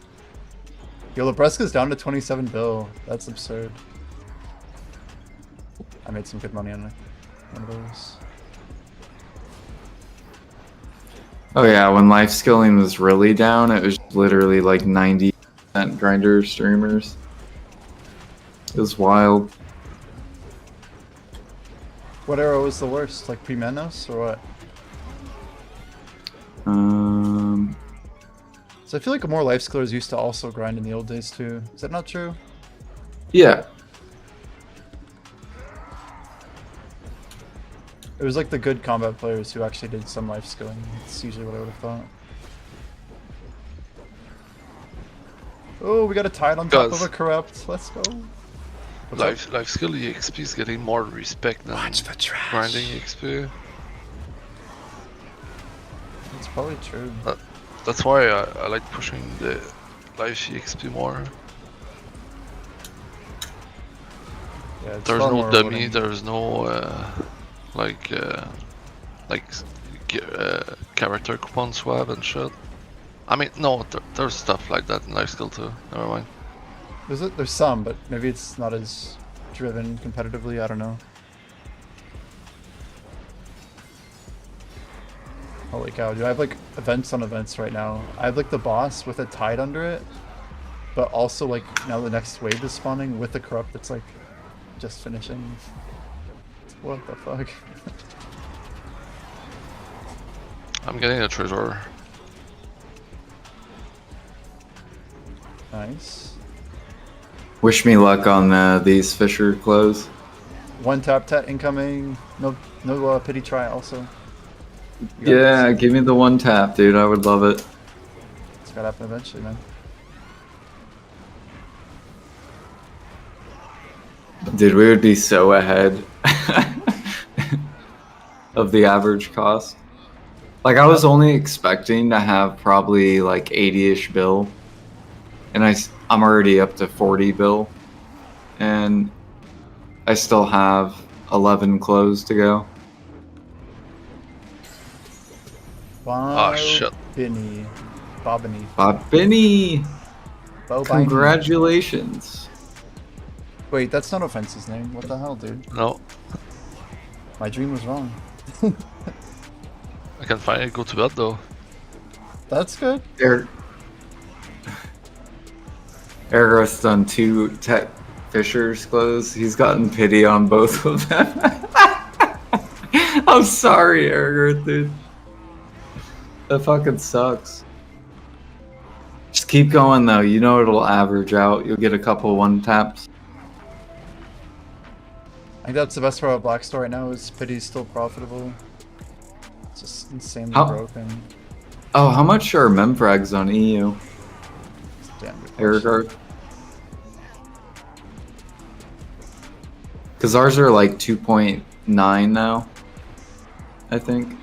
Yo, Lebreska's down to 27 bill. That's absurd. I made some good money on one of those. Oh yeah, when life skilling was really down, it was literally like 90% grinder streamers. It was wild. What era was the worst? Like pre-Manos or what? So I feel like more life skillers used to also grind in the old days too. Is that not true? Yeah. It was like the good combat players who actually did some life skilling. It's usually what I would have thought. Oh, we got a tide on top of a corrupt. Let's go. Life skill EXP is getting more respect than grinding EXP. It's probably true. That's why I like pushing the life EXP more. Yeah, it's There's far no more dummy, rewarding. there's no character coupon swap and shit. I mean, no, there's stuff like that in life skill too. Never mind. There's some, but maybe it's not as driven competitively. I don't know. Holy cow, dude. I have like events on events right now. I have like the boss with a tide under it, but also like now the next wave is spawning with the corrupt that's like just finishing. What the fuck? I'm getting a treasure. Nice. Wish me luck on these Fisher clothes. One tap tet incoming. No pity try also. You got Yeah, this. give me the one tap, dude. I would love it. It's gotta happen eventually, man. Dude, we would be so ahead of the average cost. Like, I was only expecting to have probably like 80-ish bill, and I'm already up to 40 bill, and I still have 11 clothes to go. Oh shit. Bobini. Bob Benny, Bo Bini. congratulations. Wait, that's not Offense's name. What the hell, dude? No, My dream was wrong. I can finally go to bed though. That's good. Ergoth's done 2 Tech Fisher's clothes. He's gotten pity on both of them. I'm sorry, Ergoth, dude. That fucking sucks. Just keep going though. You know it'll average out. You'll get a couple one taps. I think that's the best part about Blackstore right now is pity's still profitable. It's just insanely How- broken. Oh, how much are memfrags on EU? It's a damn good question. Ergoth? Because ours are like 2.9 now, I think.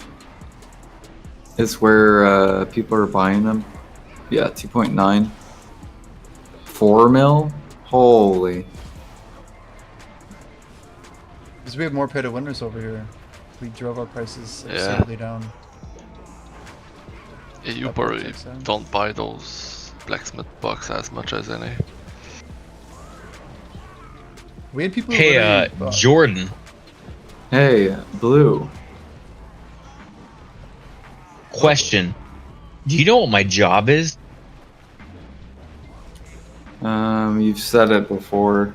Is where people are buying them. Yeah, 2.9. 4 mil? Holy. Because we have more pay to winners over here. We drove our prices Yeah. absurdly down. Yeah, you That probably checks out. don't buy those blacksmith bucks as much as any. We had people who Hey, literally bought- Jordan. Hey, Blue. Question. Do you know what my job is? You've said it before,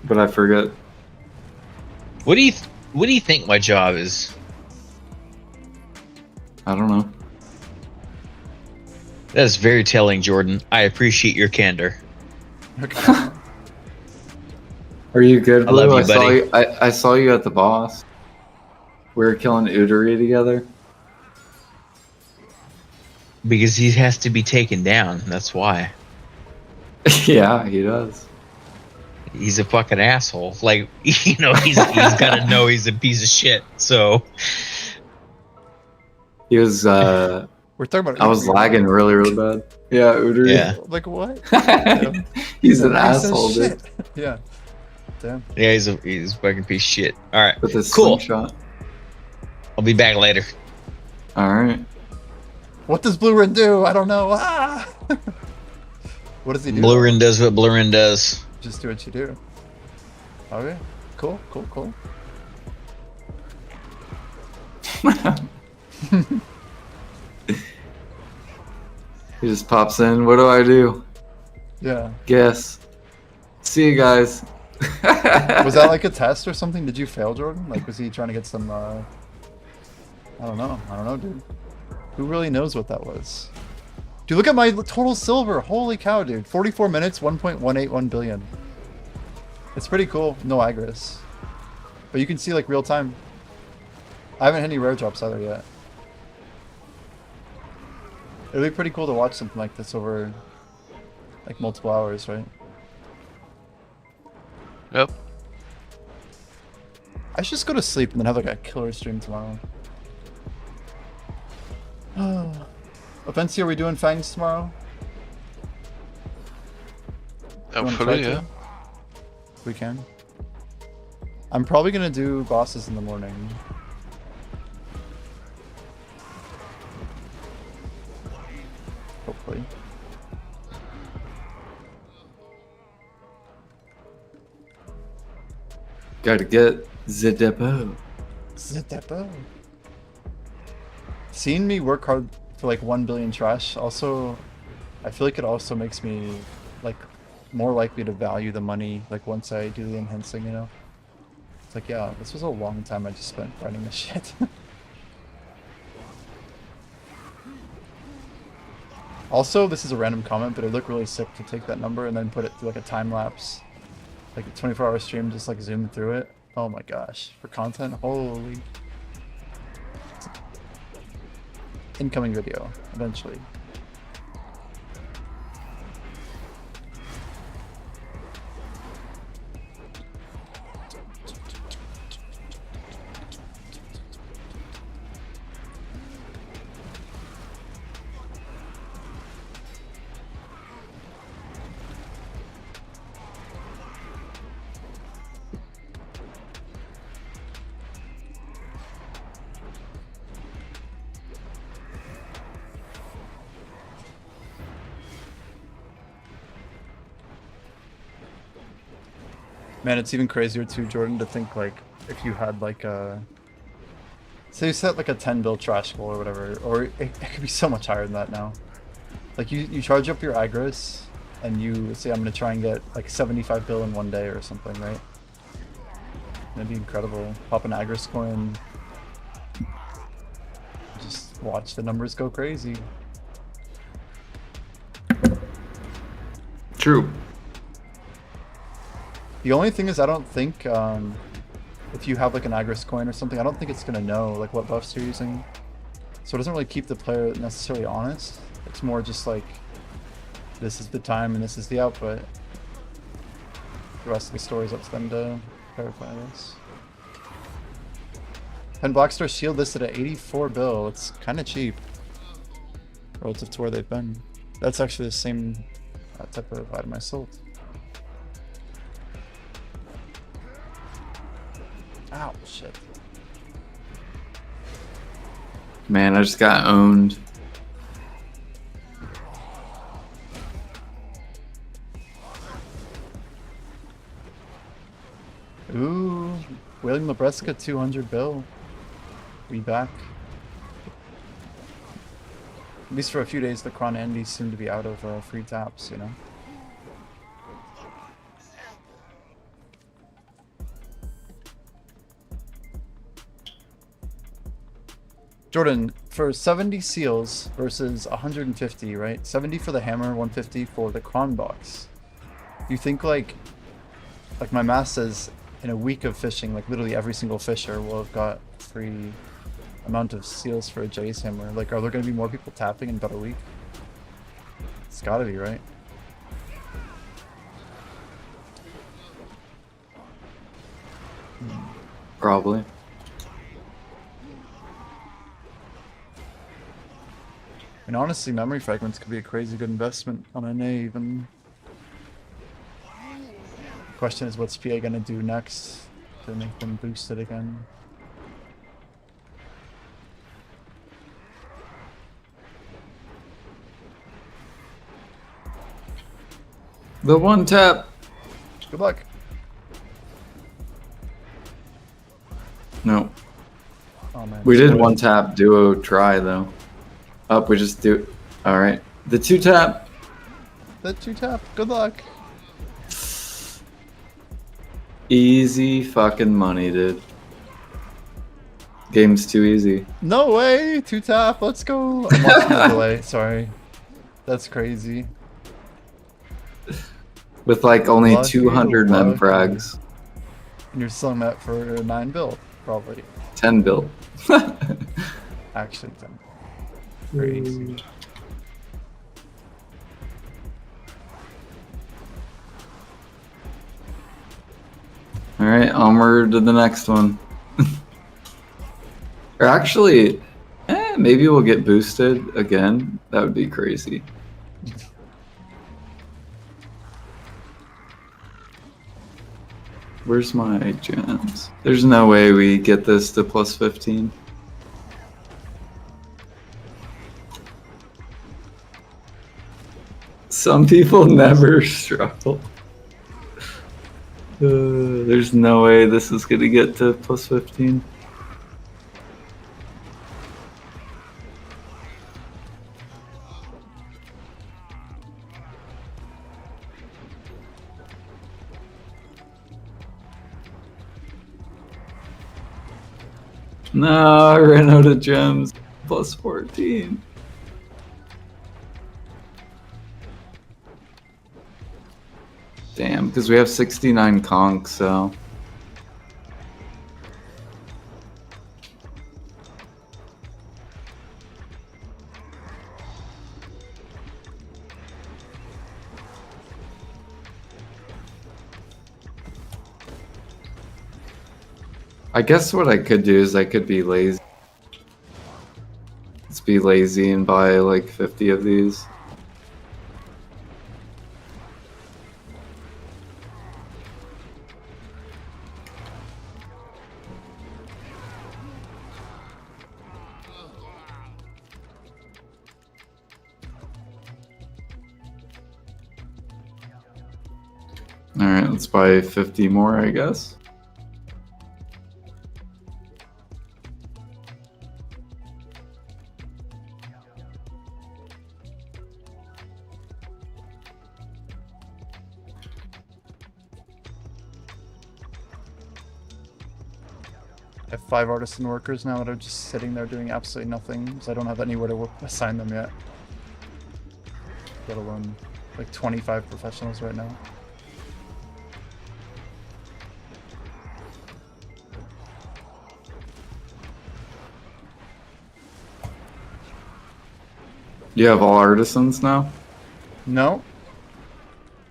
but I forget. What do you think my job is? I don't know. That is very telling, Jordan. I appreciate your candor. Okay. Are you good, I Blue? love you, saw buddy. you. I saw you at the boss. We were killing Utery together. Because he has to be taken down. That's why. Yeah, he does. He's a fucking asshole. Like, you know, he's got to know he's a piece of shit. So, He was. We're talking about. I was Utery. lagging really bad. Yeah, Utery. yeah. Like what? He's an Piece of asshole, dude. shit. Yeah. Damn. Yeah, he's a fucking piece of shit. All right. With his Cool. slingshot. I'll be back later. All right. What does Blue Rin do? I don't know. Ah! What does he do? Blurin does what Blurin does. Just do what you do. Okay. Cool. He just pops in. What do I do? Yeah. Guess. See you guys. Was that like a test or something? Did you fail, Jordan? Like, was he trying to get some, I don't know, dude. Who really knows what that was? Dude, look at my total silver. Holy cow, dude. 44 minutes, 1.181 billion. It's pretty cool. No Agris. But you can see, like, real time. I haven't hit any rare drops either yet. It'd be pretty cool to watch something like this over, like, multiple hours, right? Yep. I should just go to sleep and then have, like, a killer stream tomorrow. Offensive, are we doing Fangs tomorrow? You wanna Hopefully, try yeah. to? We can. I'm probably gonna do bosses in the morning. Hopefully. Gotta get the depot. Depot. Seeing me work hard for like 1 billion trash also, I feel like it also makes me like more likely to value the money like once I do the enhancing, you know? It's like, yeah, this was a long time I just spent writing this shit. Also, this is a random comment, but it looked really sick to take that number and then put it through like a time lapse, like a 24-hour stream, just like zoom through it. Oh my gosh, for content, holy. Incoming video, eventually. Man, it's even crazier too, Jordan, to think like if you had like a, say you set like a 10 bill trash goal or whatever, or it could be so much higher than that now. Like you charge up your aggros and you say I'm gonna try and get like 75 bill in one day or something, right? That'd be incredible. Pop an aggro coin, just watch the numbers go crazy. True. The only thing is I don't think if you have like an aggro coin or something, I don't think it's gonna know like what buffs you're using. So it doesn't really keep the player necessarily honest. It's more just like this is the time and this is the output. The rest of the story is up to them to verify this. 10 Blackstar Shield listed at 84 bill. It's kind of cheap relative to where they've been. That's actually the same type of item I sold. Ow, shit. Man, I just got owned. Ooh, Wailing Nebraska 200 bill. We back. At least for a few days, the Kron Andes seem to be out of free taps, you know? Jordan, for 70 seals versus 150, right? 70 for the hammer, 150 for the Kron box. You think like my math says in a week of fishing, like literally every single fisher will have got free amount of seals for a Jay's hammer. Like, are there going to be more people tapping in about a week? It's gotta be, right? Probably. And honestly, memory fragments could be a crazy good investment on NA even. Question is, what's PA gonna do next to make them boost it again? The one tap. Good luck. No. Oh man. We did one tap duo try though. Up, we just do. All right. The two tap. The two tap. Good luck. Easy fucking money, dude. Game's too easy. No way. Two tap. Let's go. I'm watching the delay. Sorry. That's crazy. With like only Lucky, 200 mem lucky. frags. And you're selling that for 9 bill, probably. 10 bill. Actually, 10. Crazy. Alright, onward to the next one. Or actually, maybe we'll get boosted again. That would be crazy. Where's my gems? There's no way we get this to plus 15. Some people never struggle. There's no way this is gonna get to plus 15. No, I ran out of gems. Plus 14. because we have 69 conch, so. I guess what I could do is I could be lazy. Let's be lazy and buy like 50 of these. Alright, let's buy 50 more, I guess. I have 5 artisan workers now that are just sitting there doing absolutely nothing because I don't have anywhere to assign them yet. Let alone like 25 professionals right now. You have all artisans now? No.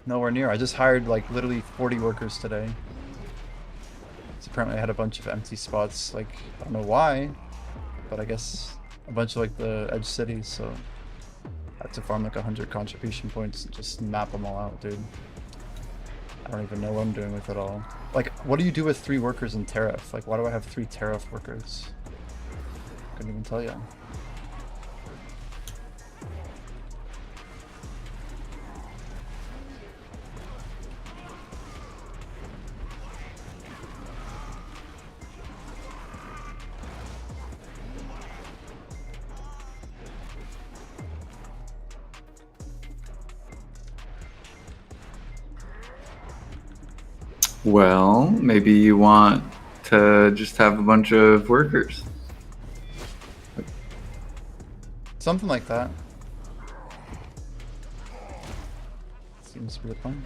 Nowhere near. I just hired like literally 40 workers today. So apparently I had a bunch of empty spots, like, I don't know why, but I guess a bunch of like the edge cities, so I had to farm like 100 contribution points and just map them all out, dude. I don't even know what I'm doing with it all. Like, what do you do with 3 workers in Tariff? Like, why do I have 3 Tariff workers? Couldn't even tell you. Well, maybe you want to just have a bunch of workers. Something like that. Seems to be the plan.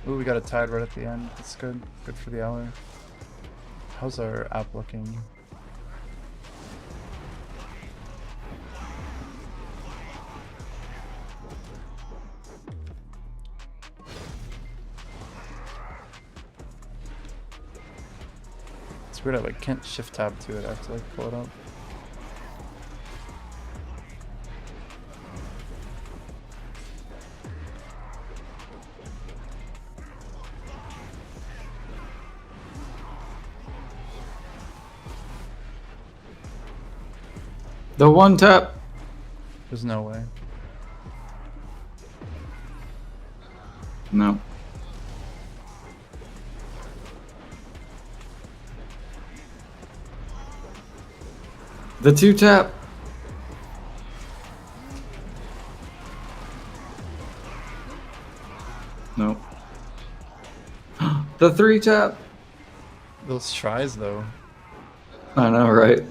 Ooh, we got a tide right at the end. That's good. Good for the hour. How's our app looking? It's weird, I like can't shift tab to it. I have to like pull it up. The one tap. There's no way. No. The 2 tap. No. The 3 tap. Those tries though. I know, right?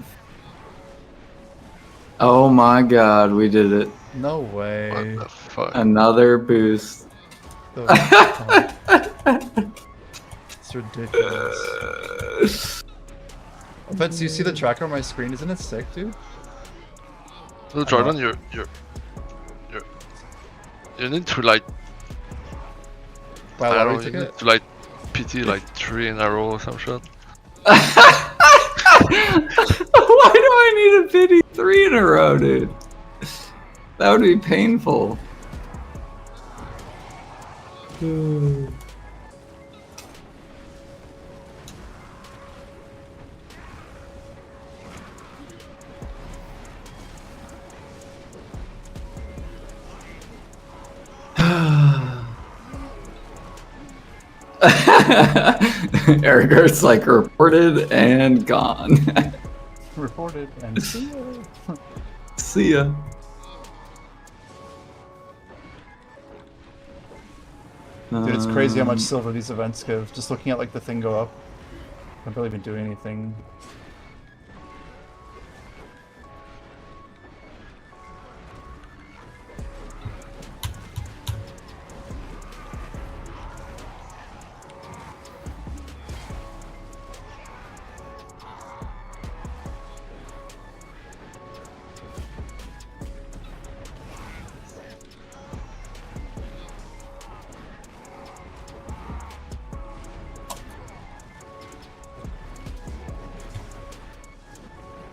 Oh my god, we did it. No way. What the fuck? Another boost. It's ridiculous. But do you see the tracker on my screen? Isn't it sick, dude? So Jordan, you need to like Buy a I don't know, lottery you ticket? need to like PT like 3 in a row or some shit. Why do I need a pity 3 in a row, dude? That would be painful. Eric's like reported and gone. Reported and see ya. See ya. Dude, it's crazy how much silver these events give. Just looking at like the thing go up. I've barely been doing anything.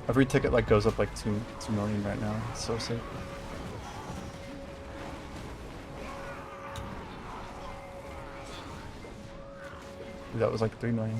Every ticket like goes up like 2 million right now. It's so sick. That was like 3 million.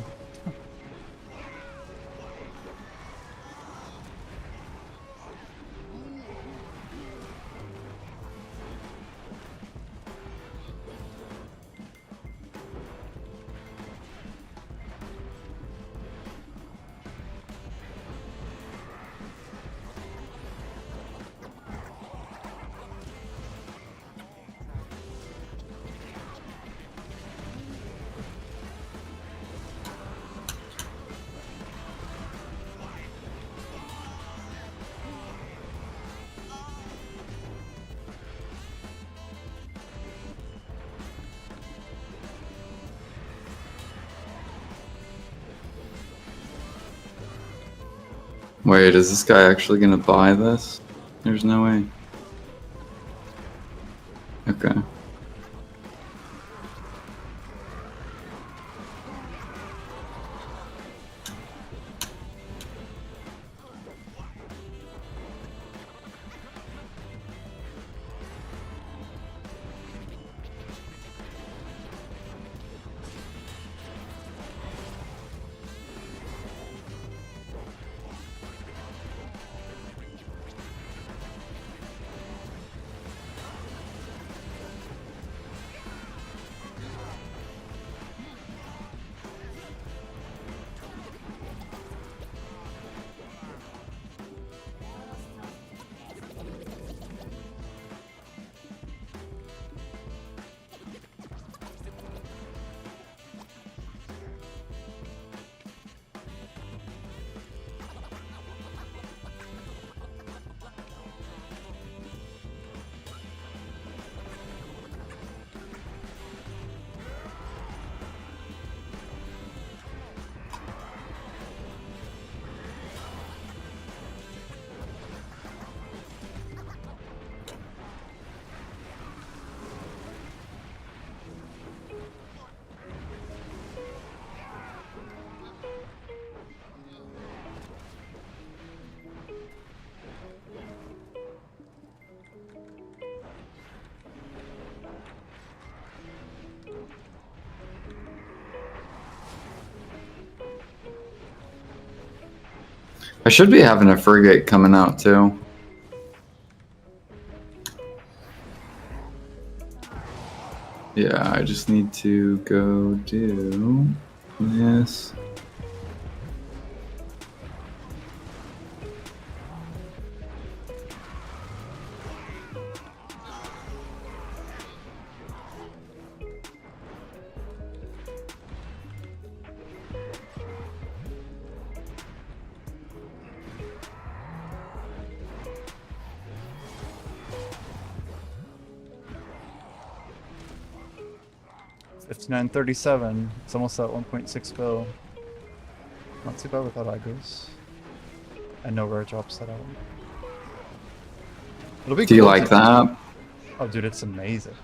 Wait, is this guy actually gonna buy this? There's no way. Okay. I should be having a frigate coming out too. Yeah, I just need to go do this. $59.37. It's almost at 1.6 bill. Not too bad without aggros. And no rare drops that out. It'll be Do you cool like to- that? Oh, dude, it's amazing.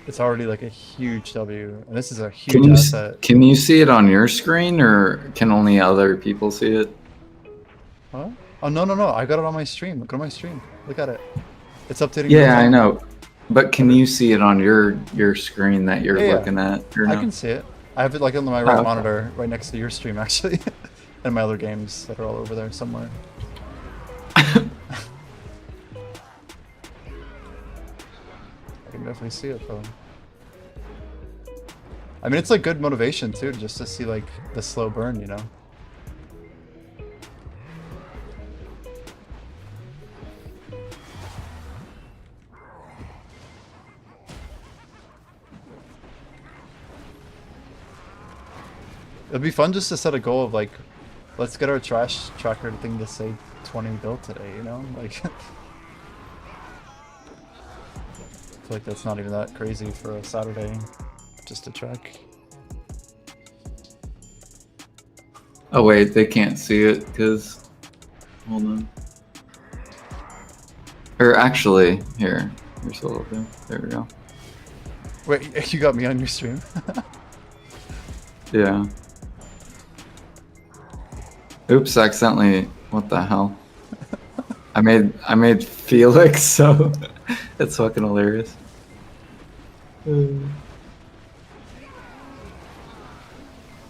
It's already like a huge W, and this is a Can huge you asset. can you see it on your screen, or can only other people see it? Huh? Oh no! I got it on my stream. Look at my stream. Look at it. It's updating. Yeah, I real-time. know. But can you see it on your screen that you're Yeah, looking at? Or I no? can see it. I have it like on my right okay. monitor, right next to your stream, actually, and my other games that are all over there somewhere. I can definitely see it though. I mean, it's like good motivation too, just to see like the slow burn, you know. It'd be fun just to set a goal of like, let's get our trash tracker thing to say 20 built today, you know? Like, I feel like that's not even that crazy for a Saturday, just to track. Oh wait, they can't see it because. Hold on. Or actually, here's a little bit. There we go. Wait, you got me on your stream? Yeah. Oops, accidentally. What the hell? I made Felix, so it's fucking hilarious.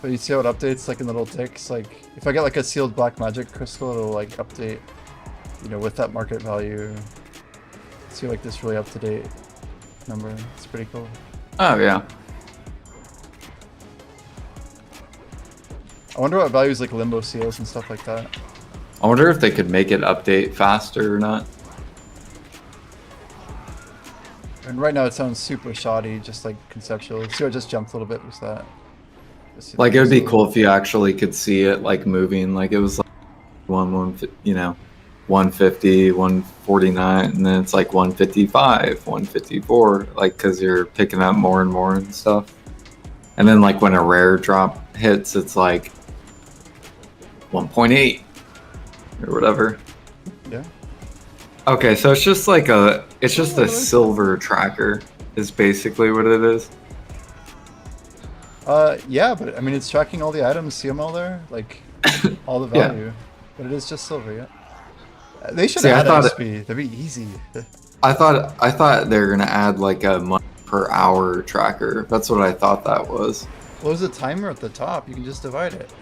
But you see how it updates like in little ticks? Like, if I get like a sealed black magic crystal, it'll like update, you know, with that market value. See like this really up to date number. It's pretty cool. Oh yeah. I wonder what values like limbo seals and stuff like that. I wonder if they could make it update faster or not. And right now it sounds super shoddy, just like conceptual. See, I just jumped a little bit. Was that? Like it would be cool if you actually could see it like moving, like it was like 150, 149, and then it's like 155, 154, like because you're picking up more and more and stuff. And then like when a rare drop hits, it's like 1.8 or whatever. Yeah. Okay, so it's just like a silver tracker is basically what it is. Yeah, but I mean it's tracking all the items, see them all there, like all the Yeah. value. But it is just silver, yeah. They should See, I add thought XP. That'd be easy. I thought they were gonna add like a money per hour tracker. That's what I thought that was. Well, there's a timer at the top. You can just divide it.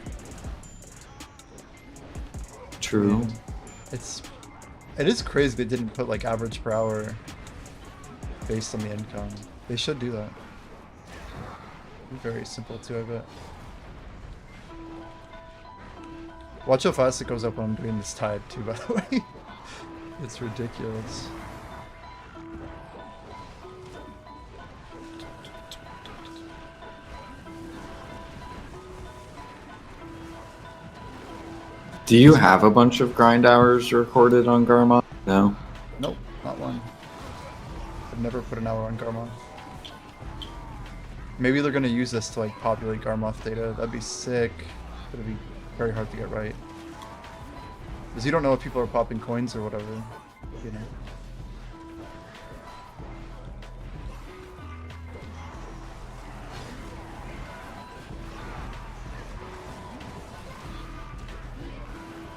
True. It is crazy they didn't put like average per hour based on the income. They should do that. Very simple too, I bet. Watch how fast it goes up when I'm doing this tide too, by the way. It's ridiculous. Do you have a bunch of grind hours recorded on Garma? No. Nope, not one. I've never put an hour on Garmoth. Maybe they're gonna use this to like populate Garmoth data. That'd be sick. It'd be very hard to get right. Because you don't know if people are popping coins or whatever, you know.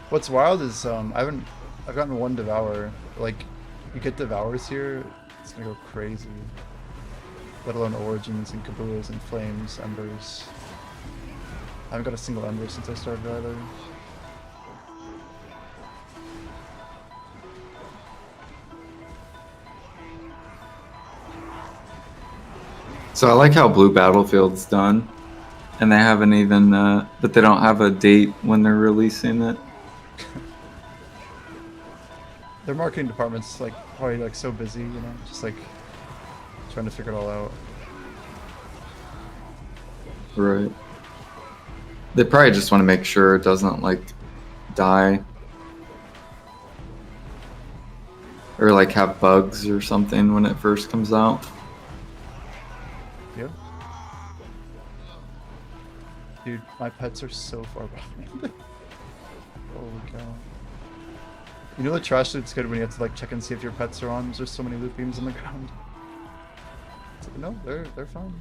What's wild is I've gotten one devour. Like, you get devours here, it's gonna go crazy. Let alone origins and kabuas and flames, embers. I haven't got a single ember since I started either. So I like how Blue Battlefield's done, and they haven't even, but they don't have a date when they're releasing it. Their marketing department's like probably like so busy, you know, just like trying to figure it all out. Right. They probably just want to make sure it doesn't like die. Or like have bugs or something when it first comes out. Yep. Dude, my pets are so far behind. Holy cow. You know the trash loot's good when you have to like check and see if your pets are on? There's so many loot beams on the ground. It's like, no, they're fine.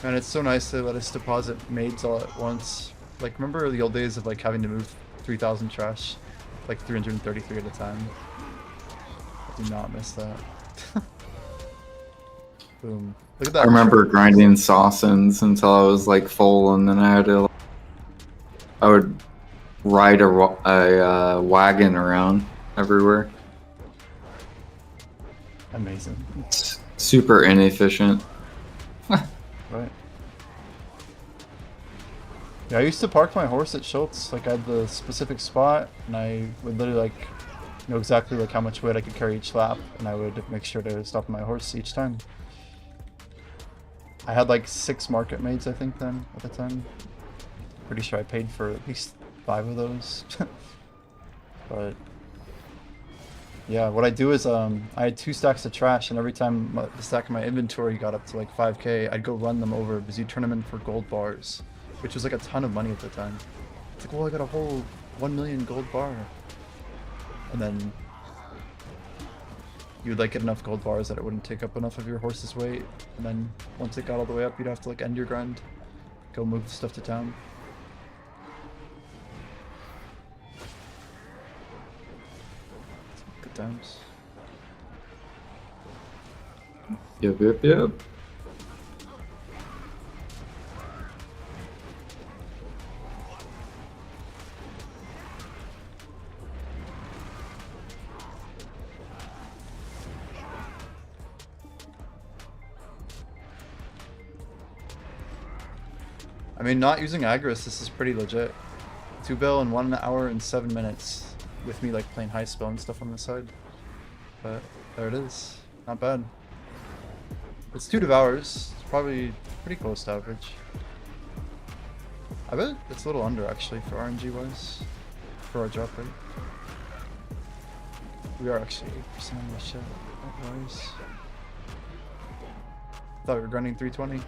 Man, it's so nice to let us deposit maids all at once. Like, remember the old days of like having to move 3,000 trash? Like 333 at a time. I do not miss that. Boom. Look at that. I remember grinding Sawsons until I was like full, and then I would ride a wagon around everywhere. Amazing. It's super inefficient. Right. Yeah, I used to park my horse at Schultz. Like, I had the specific spot, and I would literally like know exactly like how much weight I could carry each lap, and I would make sure to stop my horse each time. I had like 6 market maids, I think, then at the time. Pretty sure I paid for at least 5 of those. But yeah, what I do is I had 2 stacks of trash, and every time the stack of my inventory got up to like 5k, I'd go run them over because you turn them in for gold bars, which was like a ton of money at the time. It's like, well, I got a whole 1 million gold bar. And then you would like get enough gold bars that it wouldn't take up enough of your horse's weight, and then once it got all the way up, you'd have to like end your grind, go move the stuff to town. Good times. Yep. I mean, not using Agris, this is pretty legit. 2 bill in 1 hour and 7 minutes with me like playing high spell and stuff on the side. But there it is. Not bad. It's 2 devours. It's probably pretty close to average. I bet it's a little under actually for RNG wise. For our drop rate. We are actually 8% on the shit. That worries. Thought we were grinding 320.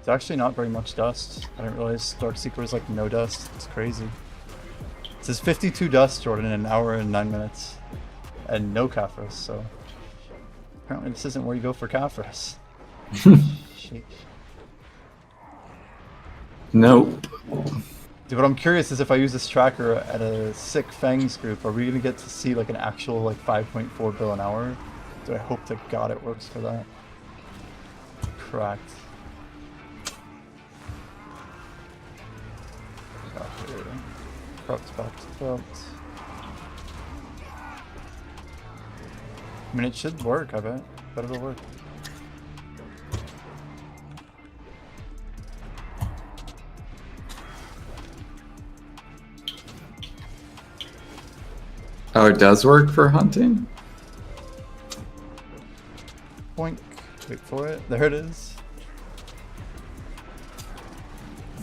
It's actually not very much dust. I didn't realize Darkseeker was like no dust. It's crazy. It says 52 dust, Jordan, in 1 hour and 9 minutes. And no Caphras, so... Apparently this isn't where you go for Caphras. Sheesh. Nope. Dude, what I'm curious is if I use this tracker at a sick Fangs group, are we gonna get to see like an actual like 5.4 bill an hour? Do I hope to God it works for that? Cracked. Corrupt. I mean, it should work, I bet. Bet it'll work. Oh, it does work for hunting? Boink. Wait for it. There it is.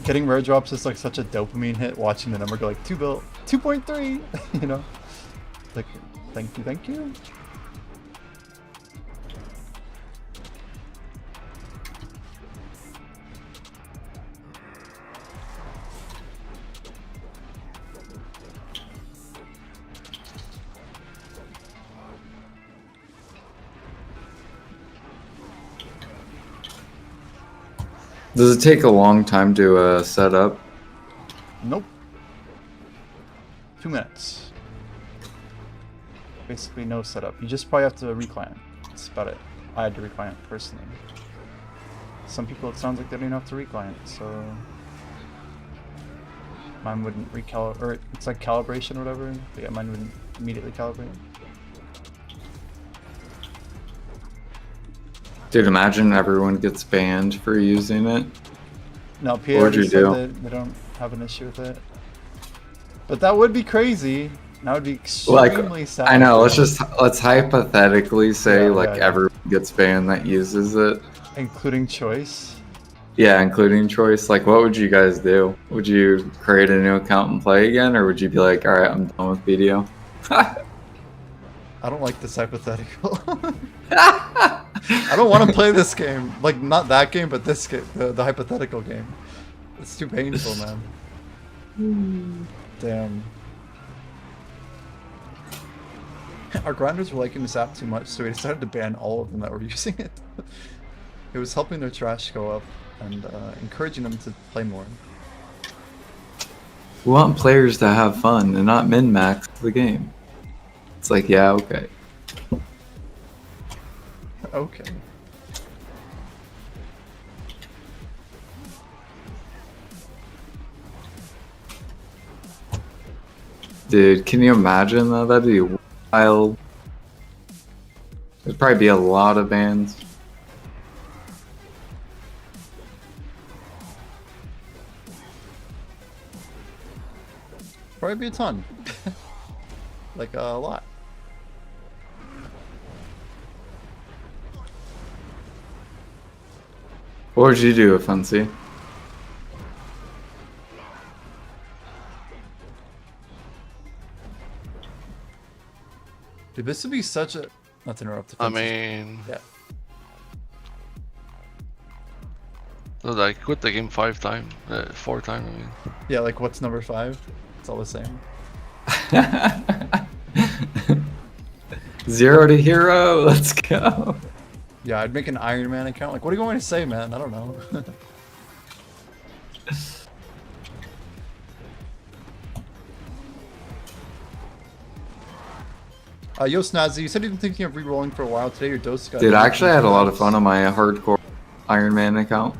Getting rare drops is like such a dopamine hit, watching the number go like 2 bill, 2.3, you know? Like, thank you. Does it take a long time to set up? Nope. 2 minutes. Basically no setup. You just probably have to recline. That's about it. I had to recline it personally. Some people it sounds like they don't even have to recline it, so mine wouldn't recalibrate, or it's like calibration or whatever. But yeah, mine wouldn't immediately calibrate. Dude, imagine everyone gets banned for using it. No, PA What would already you said do? that they don't have an issue with it. But that would be crazy. That would be Like, extremely sad. I know. Let's hypothetically say Yeah, like yeah, yeah. everyone gets banned that uses it. Including choice. Yeah, including choice. Like, what would you guys do? Would you create a new account and play again, or would you be like, all right, I'm done with BDO? I don't like this hypothetical. I don't want to play this game. Like, not that game, but this game. The hypothetical game. It's too painful, man. Damn. Our grinders were liking this app too much, so we decided to ban all of them that were using it. It was helping their trash go up and encouraging them to play more. We want players to have fun and not min-max the game. It's like, yeah, okay. Okay. Dude, can you imagine though? That'd be wild. There'd probably be a lot of bans. Probably be a ton. Like, a lot. What would you do, Fancy? Dude, this would be such a... Not to interrupt. I Offensive. mean, Yeah. no, I quit the game 4 times. I mean, Yeah, like, what's number 5? It's all the same. 0 to hero, let's go. Yeah, I'd make an Iron Man account. Like, what do you want me to say, man? I don't know. Yo, Snazzy, you said you've been thinking of re-rolling for a while. Today your dose got... Dude, I actually had a lot of fun on my hardcore Iron Man account.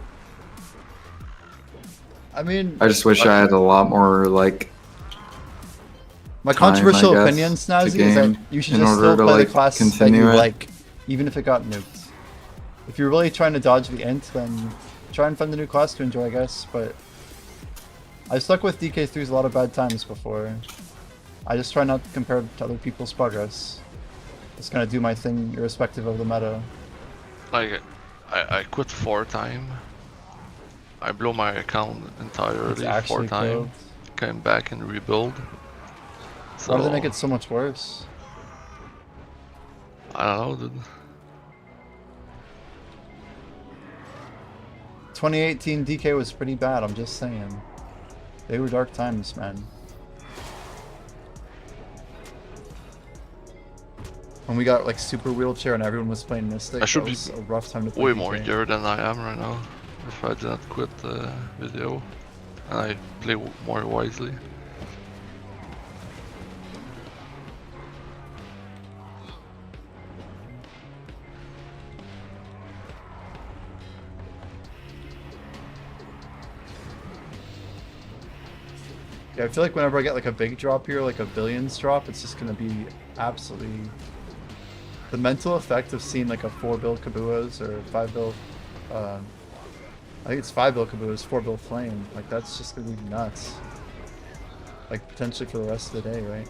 I mean... I just wish I had a lot more, like... My time, controversial I guess, opinion, to Snazzy, is that game you should in just order still to, play like, the class that continue you it. like, even if it got nuked. If you're really trying to dodge the int, then try and find the new class to enjoy, I guess, but... I stuck with DK3s a lot of bad times before. I just try not to compare to other people's progress. Just gonna do my thing irrespective of the meta. like, I quit 4 times. I blew my account It's entirely 4 actually times. killed. Came back and rebuild. So, Why do they make it so much worse? I don't know, dude. 2018 DK was pretty bad, I'm just saying. They were dark times, man. When we got like super wheelchair and everyone was playing Mystic, I should that be was a rough time to play way DK. more gear than I am right now. If I did not quit the video and I play more wisely. Yeah, I feel like whenever I get like a big drop here, like a billions drop, it's just gonna be absolutely... The mental effect of seeing like a 4 bill Kabuas or 5 bill... I think it's 5 bill Kabuas, 4 bill Flame. Like that's just gonna be nuts. Like potentially for the rest of the day, right?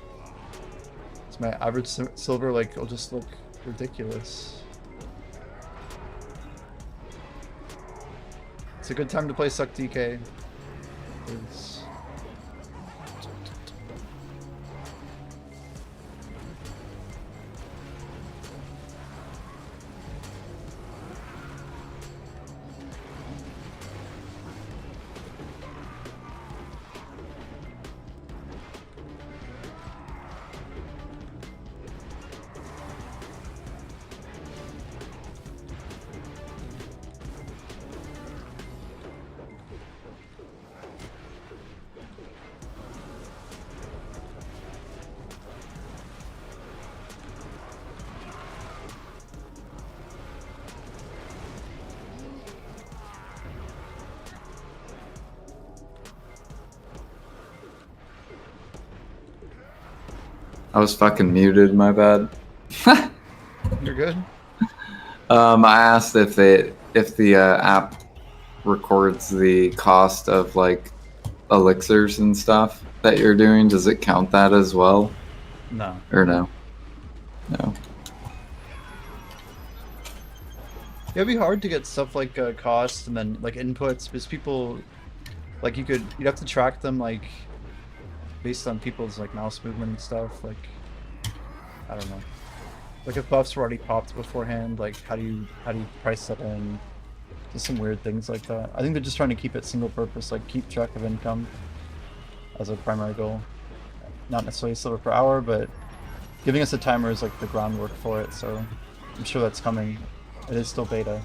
So my average silver like will just look ridiculous. It's a good time to play Suck DK. It's... I was fucking muted, my bad. You're good. I asked if the app records the cost of like elixirs and stuff that you're doing. Does it count that as well? No. Or no? No. It'd be hard to get stuff like cost and then like inputs because people, like you'd have to track them like based on people's like mouse movement and stuff. Like I don't know. Like if buffs were already popped beforehand, like how do you price that in? Just some weird things like that. I think they're just trying to keep it single purpose, like keep track of income as a primary goal. Not necessarily silver per hour, but giving us a timer is like the groundwork for it, so I'm sure that's coming. It is still beta.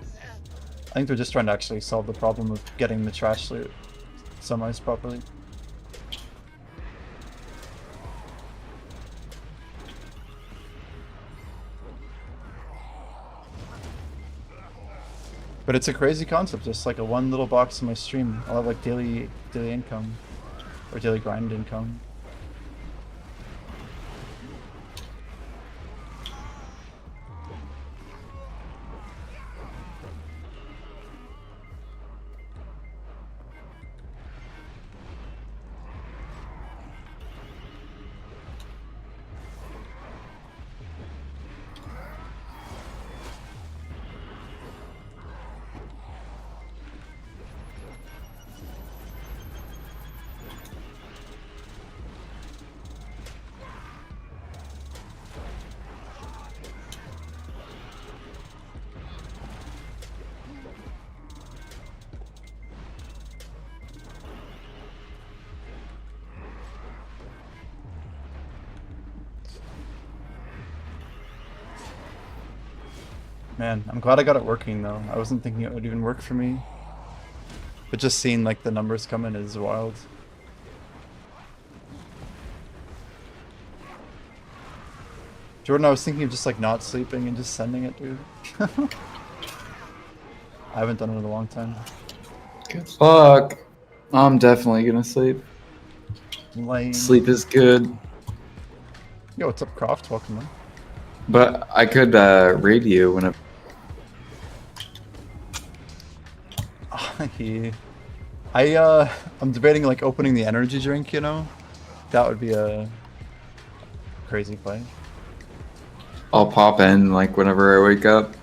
I think they're just trying to actually solve the problem of getting the trash loot summarized properly. But it's a crazy concept, just like a one little box in my stream. I'll have like daily income. Or daily grind income. Man, I'm glad I got it working though. I wasn't thinking it would even work for me. But just seeing like the numbers come in is wild. Jordan, I was thinking of just like not sleeping and just sending it, dude. I haven't done it in a long time. Good fuck. I'm definitely gonna sleep. Lame. Sleep is good. Yo, what's up, Croft? Welcome in. But I could read you whenever. I'm debating like opening the energy drink, you know? That would be a crazy play. I'll pop in like whenever I wake up.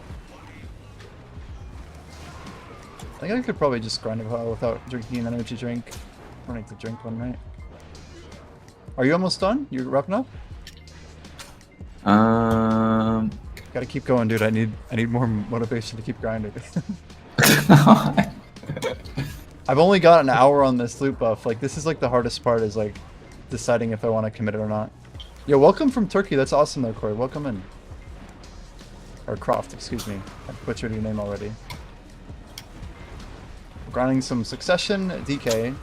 I think I could probably just grind a while without drinking an energy drink. I don't need to drink one, right? Are you almost done? You're wrapping up? Gotta keep going, dude. I need more motivation to keep grinding. I've only got an hour on this loot buff. Like, this is like the hardest part is like deciding if I want to commit it or not. Yo, welcome from Turkey. That's awesome there, Corey. Welcome in. Or Croft, excuse me. I butchered your name already. We're grinding some Succession, DK.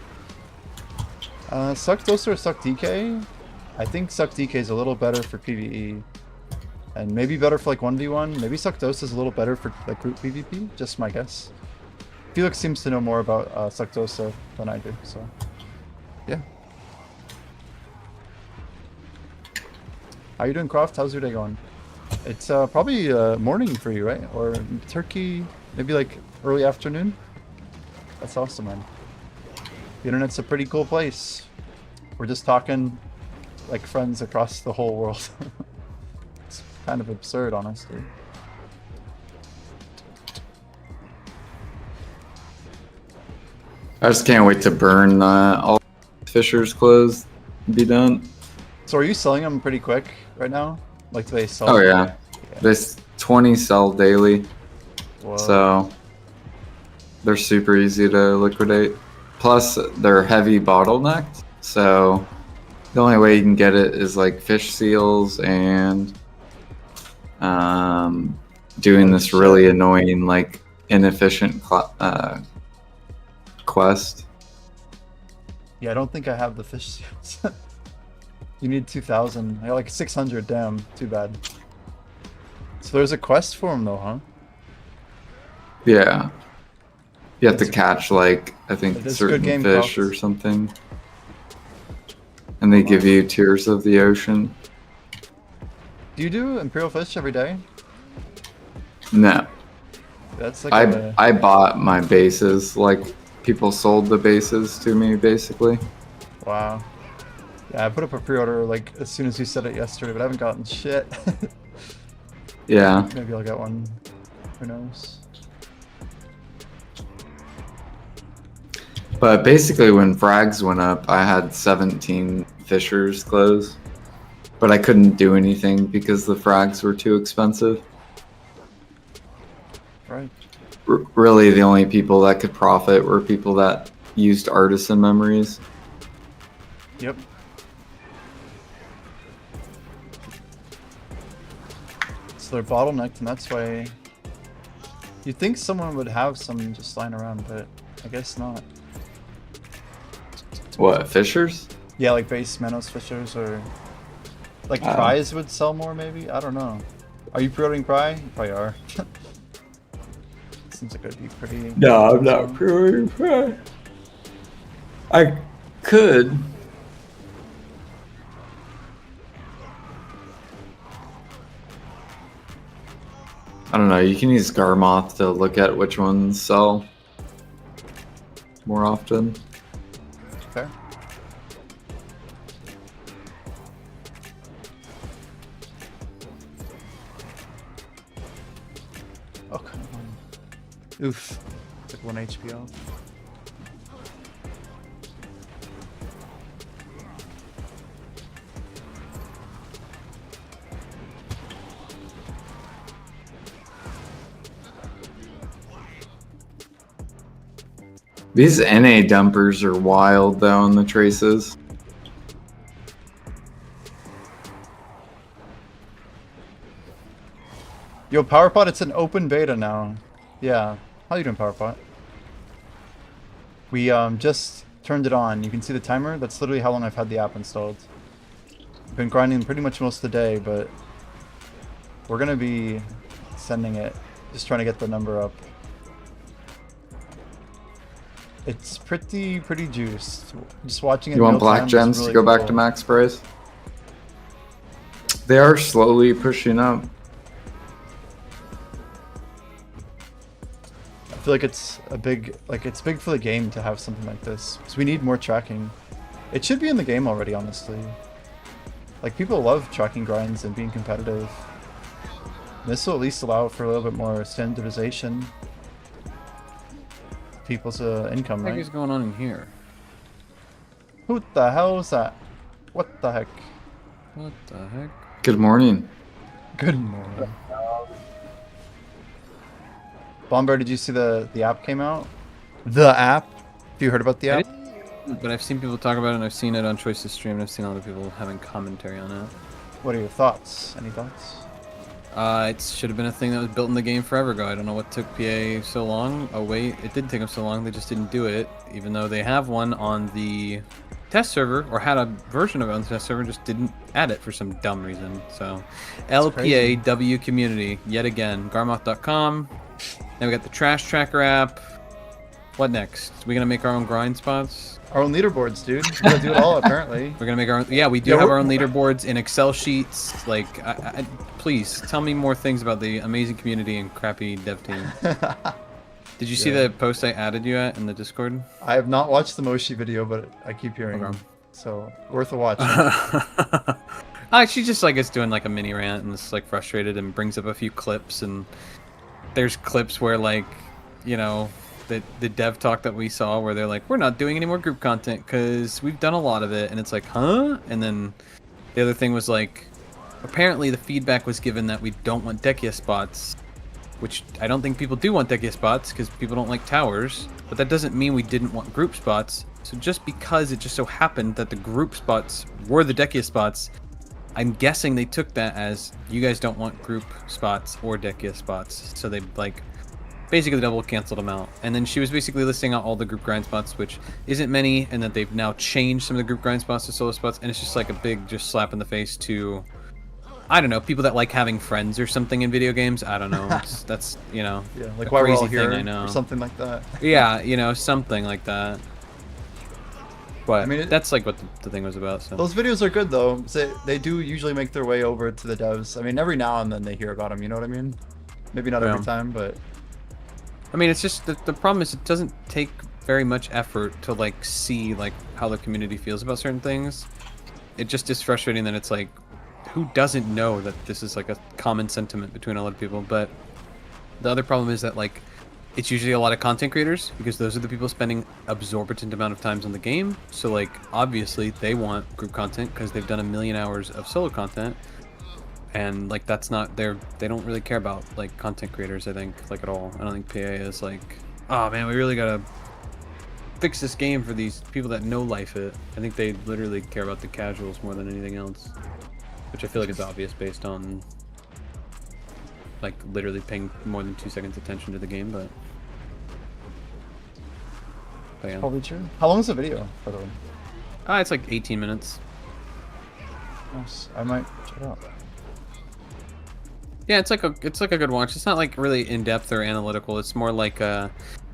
Suck Doser or Suck DK? I think Suck DK is a little better for PvE. And maybe better for like 1v1. Maybe Suck Dosa is a little better for like group PvP. Just my guess. Felix seems to know more about Suck Dosa than I do, so yeah. How you doing, Croft? How's your day going? It's probably morning for you, right? Or Turkey, maybe like early afternoon? That's awesome, man. The internet's a pretty cool place. We're just talking like friends across the whole world. It's kind of absurd, honestly. I just can't wait to burn all Fisher's clothes and be done. So are you selling them pretty quick right now? Like do they sell? Oh yeah. This 20 sell daily. Whoa. So they're super easy to liquidate. Plus they're heavy bottlenecked. So the only way you can get it is like fish seals and doing this really annoying like inefficient quest. Yeah, I don't think I have the fish seals. You need 2,000. I got like 600. Damn, too bad. So there's a quest for him though, huh? Yeah. You have to catch like I think It is a good certain game, fish Croft. or something. and they give you Tears of the Ocean. Do you do Imperial Fish every day? No, That's like I bought my bases. Like people sold the bases to me, basically. Wow. Yeah, I put up a pre-order like as soon as you said it yesterday, but I haven't gotten shit. Yeah. Maybe I'll get one. Who knows? But basically, when frags went up, I had 17 Fishers close. But I couldn't do anything because the frags were too expensive. Right. Really, the only people that could profit were people that used artisan memories. Yep. So they're bottlenecked, and that's why you'd think someone would have some just lying around, but I guess not. What, Fishers? Yeah, like base Manos Fishers or like Pries would sell more, maybe? I don't know. Are you pre-ordering Pry? You probably are. Seems like it'd be pretty. No, I'm not pre-ordering Pry. I could. I don't know, you can use Garmoth to look at which ones sell more often. Fair. Oh, come on. Oof. Took 1 HP off. These NA dumpers are wild though on the traces. Yo, PowerPod, it's an open beta now. Yeah. How you doing, PowerPod? We just turned it on. You can see the timer. That's literally how long I've had the app installed. Been grinding pretty much most of the day, but we're gonna be sending it. Just trying to get the number up. It's pretty juiced. Just watching it. You in want real black time is gems really to go back cool. to max price? They are slowly pushing up. I feel like it's a big, it's big for the game to have something like this. Because we need more tracking. It should be in the game already, honestly. Like, people love tracking grinds and being competitive. This will at least allow for a little bit more standardization. People's income, What right? is going on in here? Who the hell is that? What the heck? What the heck? Good morning. Good morning. Bomber, did you see the app came out? The app? Have you heard about the app? But I've seen people talk about it, and I've seen it on Choice's stream, and I've seen other people having commentary on it. What are your thoughts? Any thoughts? It should have been a thing that was built in the game forever ago. I don't know what took PA so long. Oh wait, it did take them so long. They just didn't do it, even though they have one on the test server, or had a version of it on the test server, just didn't add it for some dumb reason. So, LPAW community yet again. Garmoth.com. Now we got the Trash Tracker app. What next? We gonna make our own grind spots? Our own leaderboards, dude. We gotta do it all, apparently. We're gonna make our own. Yeah, we do have our own leaderboards in Excel sheets. Like, please tell me more things about the amazing community and crappy dev team. Did you see the post I added you at in the Discord? I have not watched the Moshi video, but I keep hearing. Okay. So worth a watch. She just like is doing like a mini rant and is like frustrated and brings up a few clips, and there's clips where like, you know, the dev talk that we saw where they're like, we're not doing any more group content because we've done a lot of it, and it's like, huh? And then the other thing was like, apparently the feedback was given that we don't want Dekia spots, which I don't think people do want Dekia spots because people don't like towers, but that doesn't mean we didn't want group spots. So just because it just so happened that the group spots were the Dekia spots, I'm guessing they took that as you guys don't want group spots or Dekia spots, so they like basically double canceled them out. And then she was basically listing out all the group grind spots, which isn't many, and that they've now changed some of the group grind spots to solo spots, and it's just like a big just slap in the face to, I don't know, people that like having friends or something in video games. I don't know. That's, you know, Yeah, like a why we're all crazy here thing, I know. or something like that. Yeah, you know, something like that. But I mean, that's like what the thing was about. So those videos are good though. They do usually make their way over to the devs. I mean, every now and then they hear about them. You know what I mean? Maybe not every time, but I mean, it's just the problem is it doesn't take very much effort to like see like how the community feels about certain things. It just is frustrating that it's like, who doesn't know that this is like a common sentiment between a lot of people? But the other problem is that like it's usually a lot of content creators, because those are the people spending exorbitant amount of times on the game. So like obviously they want group content because they've done 1 million hours of solo content, and like that's not they don't really care about like content creators, I think, like at all. I don't think PA is like, oh man, we really gotta fix this game for these people that no life it. I think they literally care about the casuals more than anything else, which I feel like is obvious based on like literally paying more than 2 seconds attention to the game. But yeah. Probably true. How long is the video, by the way? It's like 18 minutes. Nice. I might check it out. Yeah, it's like a good watch. It's not like really in depth or analytical. It's more like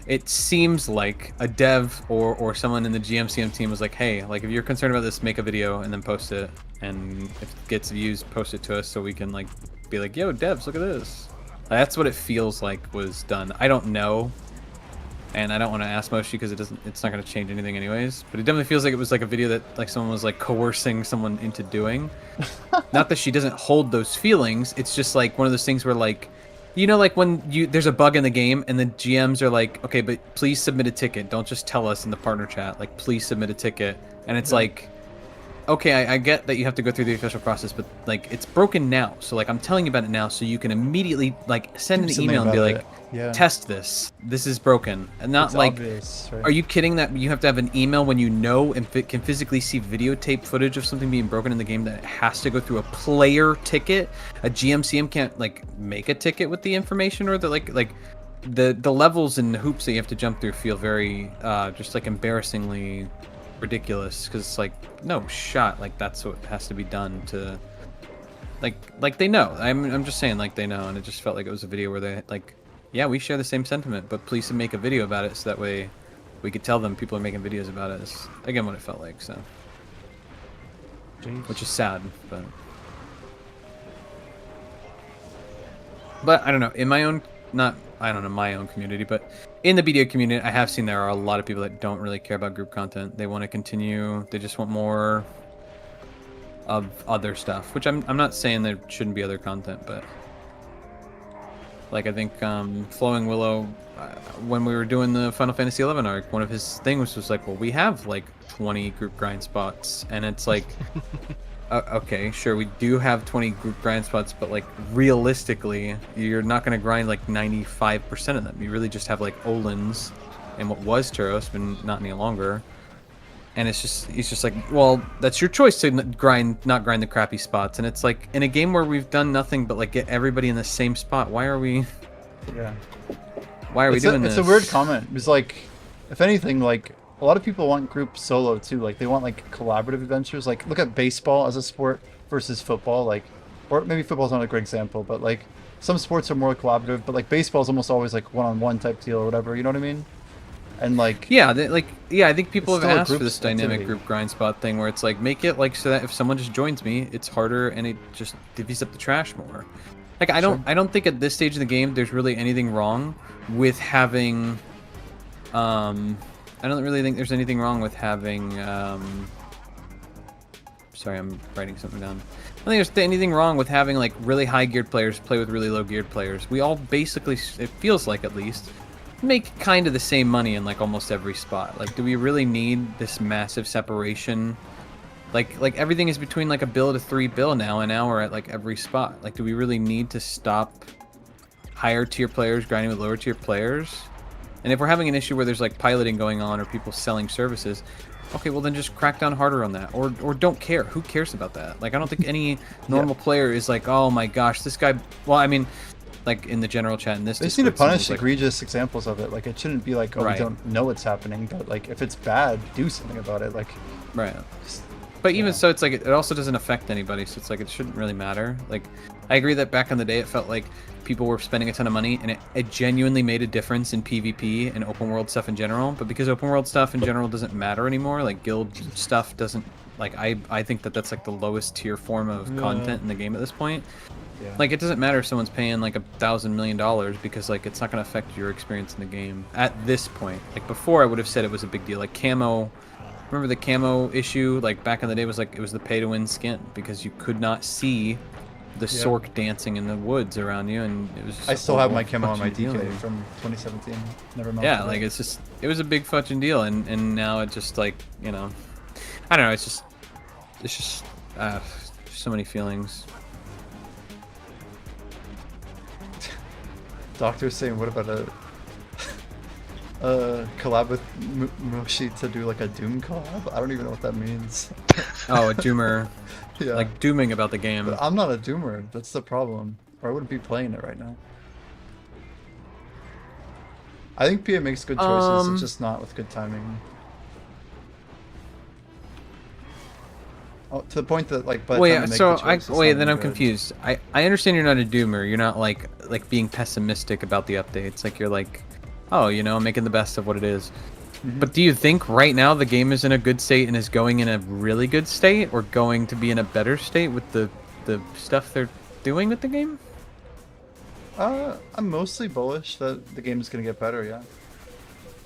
it seems like a dev or someone in the GMCM team was like, hey, like if you're concerned about this, make a video and then post it, and if it gets views, post it to us so we can like be like, yo, devs, look at this. That's what it feels like was done. I don't know, and I don't want to ask Moshi because it's not going to change anything anyways, but it definitely feels like it was like a video that like someone was like coercing someone into doing. Not that she doesn't hold those feelings, it's just like one of those things where like, you know, like when there's a bug in the game and the GMs are like, okay, but please submit a ticket, don't just tell us in the partner chat, like please submit a ticket. And it's like, okay, I get that you have to go through the official process, but like it's broken now, so like I'm telling you about it now so you can immediately like send an email and be like, test this is broken. And not it's like obvious, right? Are you kidding that you have to have an email when you know and can physically see videotape footage of something being broken in the game, that it has to go through a player ticket? A GMCM can't like make a ticket with the information, or the like the levels and hoops that you have to jump through feel very just like embarrassingly ridiculous, because it's like, no shot, like that's what has to be done to like they know. I'm just saying, like they know. And it just felt like it was a video where they like, yeah, we share the same sentiment, but please make a video about it so that way we could tell them people are making videos about it. Is again what it felt like. So which is sad, but I don't know, in my own, not I don't know my own community, but in the BDO community, I have seen there are a lot of people that don't really care about group content. They want to continue. They just want more of other stuff, which I'm not saying there shouldn't be other content, but like I think Flowing Willow, when we were doing the Final Fantasy XI arc, one of his things was like, well, we have like 20 group grind spots, and it's like, okay, sure, we do have 20 group grind spots, but like realistically, you're not going to grind like 95% of them. You really just have like Olins and what was Turos, but not any longer. And it's just like, well, that's your choice to not grind the crappy spots. And it's like, in a game where we've done nothing but like get everybody in the same spot, why are we doing this? It's a weird comment. It's like, if anything, like a lot of people want group solo too. Like they want like collaborative adventures. Like look at baseball as a sport versus football. Like, or maybe football's not a great example, but like some sports are more collaborative. But like baseball is almost always like one-on-one type deal or whatever. You know what I mean? And like I think people have asked for this dynamic group grind spot thing, where it's like, make it like so that if someone just joins me, it's harder and it just divvies up the trash more. Like I don't think at this stage of the game there's really anything wrong with having I don't really think there's anything wrong with having sorry, I'm writing something down. I don't think there's anything wrong with having like really high geared players play with really low geared players. We all basically, it feels like at least, make kind of the same money in like almost every spot. Like, do we really need this massive separation? Like everything is between like $1 bill to $3 bill now an hour at like every spot. Like, do we really need to stop higher tier players grinding with lower tier players? And if we're having an issue where there's like piloting going on or people selling services, okay, well then just crack down harder on that, or don't care. Who cares about that? Like, I don't think any normal player is like, oh my gosh, this guy. Well, I mean, like in the general chat in this, they just need to punish egregious examples of it. Like, it shouldn't be like, oh, we don't know what's happening, but like if it's bad, do something about it. Like, right. But even so, it's like it also doesn't affect anybody, so it's like it shouldn't really matter. Like, I agree that back in the day it felt like people were spending a ton of money, and it genuinely made a difference in PvP and open world stuff in general. But because open world stuff in general doesn't matter anymore, like guild stuff doesn't. Like I think that that's like the lowest tier form of content in the game at this point. Yeah. Like it doesn't matter if someone's paying like $1,000 million because like it's not going to affect your experience in the game at this point. Like before, I would have said it was a big deal. Like camo. Remember the camo issue? Like back in the day, was like it was the pay-to-win skin because you could not see the Sork dancing in the woods around you, and it was. Just I still have my camo on my fucking DK deal. from 2017. Never melted. Yeah, like it's just it was a big fucking deal, and now it just like I don't know. It's just so many feelings. Doctor's saying, what about a collab with Moshi to do like a Doom collab? I don't even know what that means. Oh, a doomer. Yeah. Like dooming about the game. But I'm not a doomer. That's the problem. Or I wouldn't be playing it right now. I think PA makes good choices. It's just not with good timing. Oh, to the point that like, by the time they make the choice, it's not then even I'm good. confused. I understand you're not a doomer. You're not like being pessimistic about the updates. Like you're like, oh, I'm making the best of what it is. But do you think right now the game is in a good state and is going in a really good state, or going to be in a better state with the stuff they're doing with the game? I'm mostly bullish that the game is going to get better, yeah.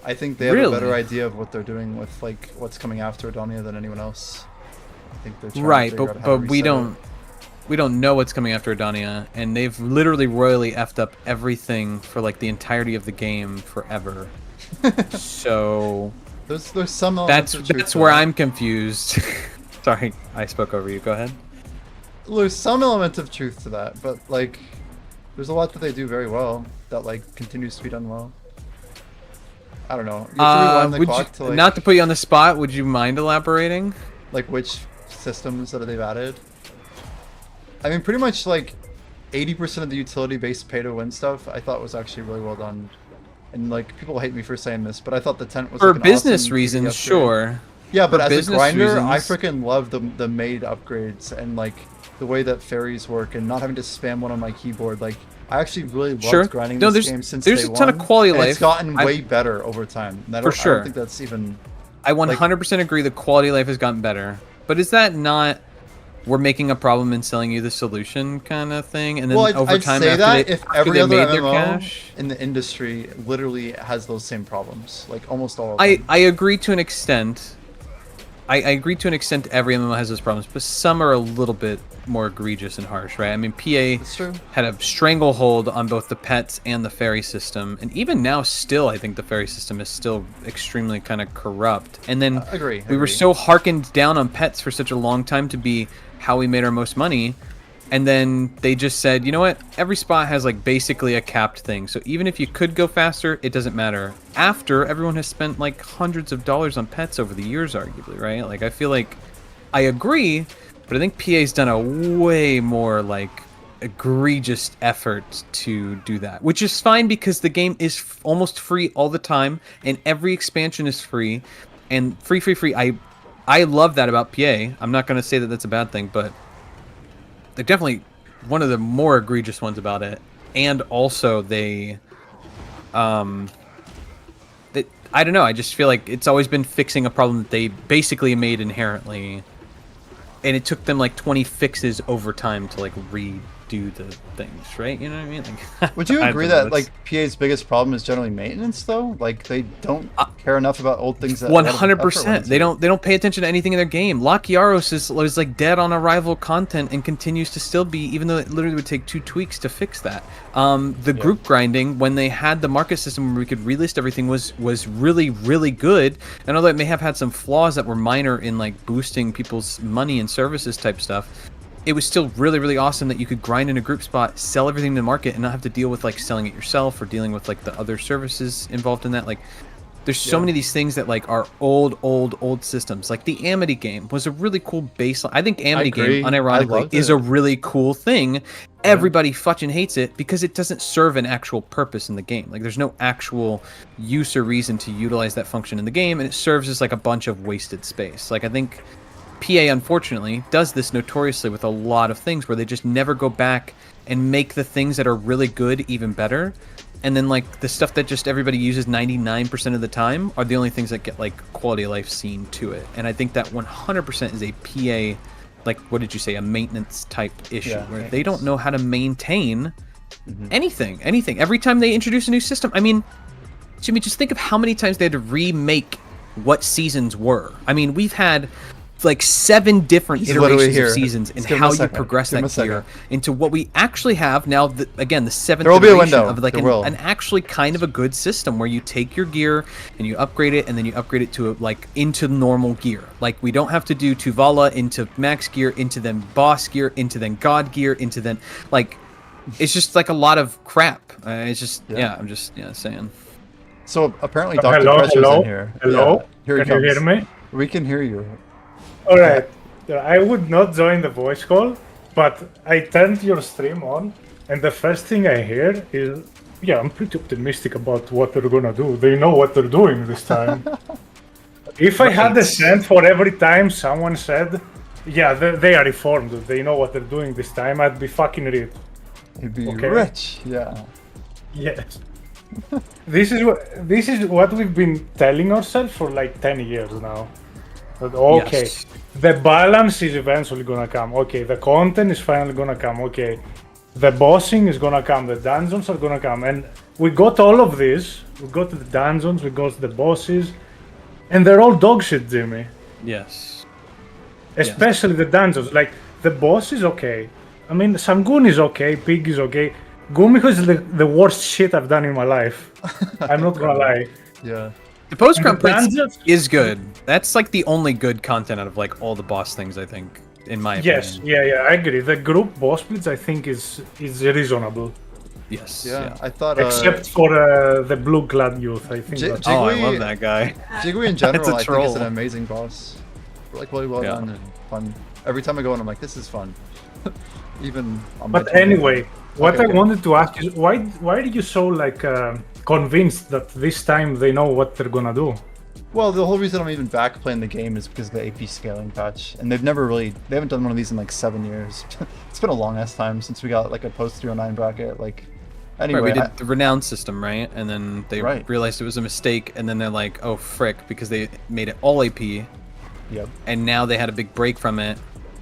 I think they have a better idea of what they're doing with like what's coming after Adonia than anyone else. I think they're trying to figure out how to we reset we don't know what's coming after Adonia, and they've literally royally effed up everything for like the entirety of the game forever. So there's some elements of truth that's to where that. I'm confused. Sorry, I spoke over you. Go ahead. There's some element of truth to that, but like there's a lot that they do very well that like continues to be done well. I don't know. You have to rewind the clock to, like, not to put you on the spot, would you mind elaborating? Like which systems that they've added? I mean, pretty much like 80% of the utility-based pay-to-win stuff I thought was actually really well done. And like people hate me for saying this, but I thought the tent was For like, an business awesome reasons, upgrade. sure. Yeah, but For as a business grinder, I reasons- freaking love the maid upgrades and like the way that fairies work and not having to spam one on my keyboard. Like I actually really loved Sure. grinding No, this there's- game since there's day a ton of one, quality and life. It's gotten I- way better over time. And I For don't, I sure. don't think that's even. I 100% agree the quality of life has gotten better. But is that not we're making a problem and selling you the solution kind of thing? And then Well, over I'd time say after that they, if after every they other made their MMO cash. in the industry literally has those same problems, like almost all of them. I agree to an extent. I agree to an extent every MMO has those problems, but some are a little bit more egregious and harsh, right? I mean, PA That's true. had a stranglehold on both the pets and the ferry system, and even now still I think the ferry system is still extremely kind of corrupt. And then Agree. we were so harkened down on pets for such a long time to be how we made our most money, and then they just said, you know what, every spot has like basically a capped thing, so even if you could go faster, it doesn't matter. After everyone has spent like hundreds of dollars on pets over the years, arguably, right? Like I feel like I agree, but I think PA's done a way more like egregious effort to do that, which is fine because the game is almost free all the time, and every expansion is free, and free. I love that about PA. I'm not going to say that that's a bad thing, but they're definitely one of the more egregious ones about it. And also they I don't know, I just feel like it's always been fixing a problem that they basically made inherently, and it took them like 20 fixes over time to like redo the things, right? You know what I mean? Like, Would you I agree don't know, that it's- like PA's biggest problem is generally maintenance though? Like they don't care enough about old things. That a lot of effort went 100%. They into. don't pay attention to anything in their game. Lock Yaros was like dead on arrival content and continues to still be, even though it literally would take 2 tweaks to fix that. The group grinding, when they had the market system where we could relist everything, was really, really good. And although it may have had some flaws that were minor in like boosting people's money and services type stuff, it was still really, really awesome that you could grind in a group spot, sell everything to the market, and not have to deal with like selling it yourself or dealing with like the other services involved in that. Like, there's so many of these things that like are old systems. Like the Amity game was a really cool baseline. I think Amity agree. game, I unironically, loved is it. a really cool thing. Everybody fucking hates it because it doesn't serve an actual purpose in the game. Like there's no actual use or reason to utilize that function in the game, and it serves as like a bunch of wasted space. Like I think PA, unfortunately, does this notoriously with a lot of things where they just never go back and make the things that are really good even better. And then, like, the stuff that just everybody uses 99% of the time are the only things that get, like, quality of life seen to it. And I think that 100% is a PA, like, what did you say, a maintenance type issue, where they don't know how to maintain anything. Every time they introduce a new system, I mean, Jimmy, just think of how many times they had to remake what seasons were. I mean, we've had like 7 different iterations of seasons and how you progress that gear into what we actually have now. Again, the 7th iteration of like an actually kind of a good system where you take your gear and you upgrade it, and then you upgrade it to into normal gear. Like, we don't have to do Tuvala into max gear, into then boss gear, into then god gear, into then like, it's just like a lot of crap. It's just I'm just saying. So apparently Dr. Pressure's in here. Hello? Yeah, here he Can comes. you hear me? We can hear you. Alright. I would not join the voice call, but I turned your stream on, and the first thing I hear is, yeah, I'm pretty optimistic about what they're gonna do. They know what they're doing this time. If I had a cent for every time someone said, yeah, they are reformed, they know what they're doing this time, I'd be fucking rich. You'd be rich, yeah. Yes. This is what we've been telling ourselves for like 10 years now. That, okay, the balance is eventually gonna come. Okay, the content is finally gonna come. Okay, the bossing is gonna come. The dungeons are gonna come, and we got all of this. We got the dungeons, we got the bosses, and they're all dog shit, Jimmy. Yes. Especially the dungeons. Like, the boss is okay. I mean, Sangoon is okay. Pig is okay. Gumiko is the worst shit I've done in my life. I'm not gonna lie. Yeah. The post-Grand Prix is good. That's like the only good content out of like all the boss things, I think, in my opinion. Yes, yeah, I agree. The group boss splits, I think, is reasonable. Yes. Yeah, I thought. Except for the blue-clad youth, I think. Jiggly, I love that guy. Jiggly in general, I think, troll. is an amazing boss. Like, really well done and fun. Every time I go in, I'm like, this is fun. Even. On But anyway, what I wanted to ask is, why are you so like convinced that this time they know what they're gonna do? Well, the whole reason I'm even back playing the game is because of the AP scaling patch, and they haven't done one of these in like 7 years. It's been a long ass time since we got like a post 309 bracket. Like, anyway, we did the renown system, right? And then they realized it was a mistake, and then they're like, oh frick, because they made it all AP. Yep. And now they had a big break from it.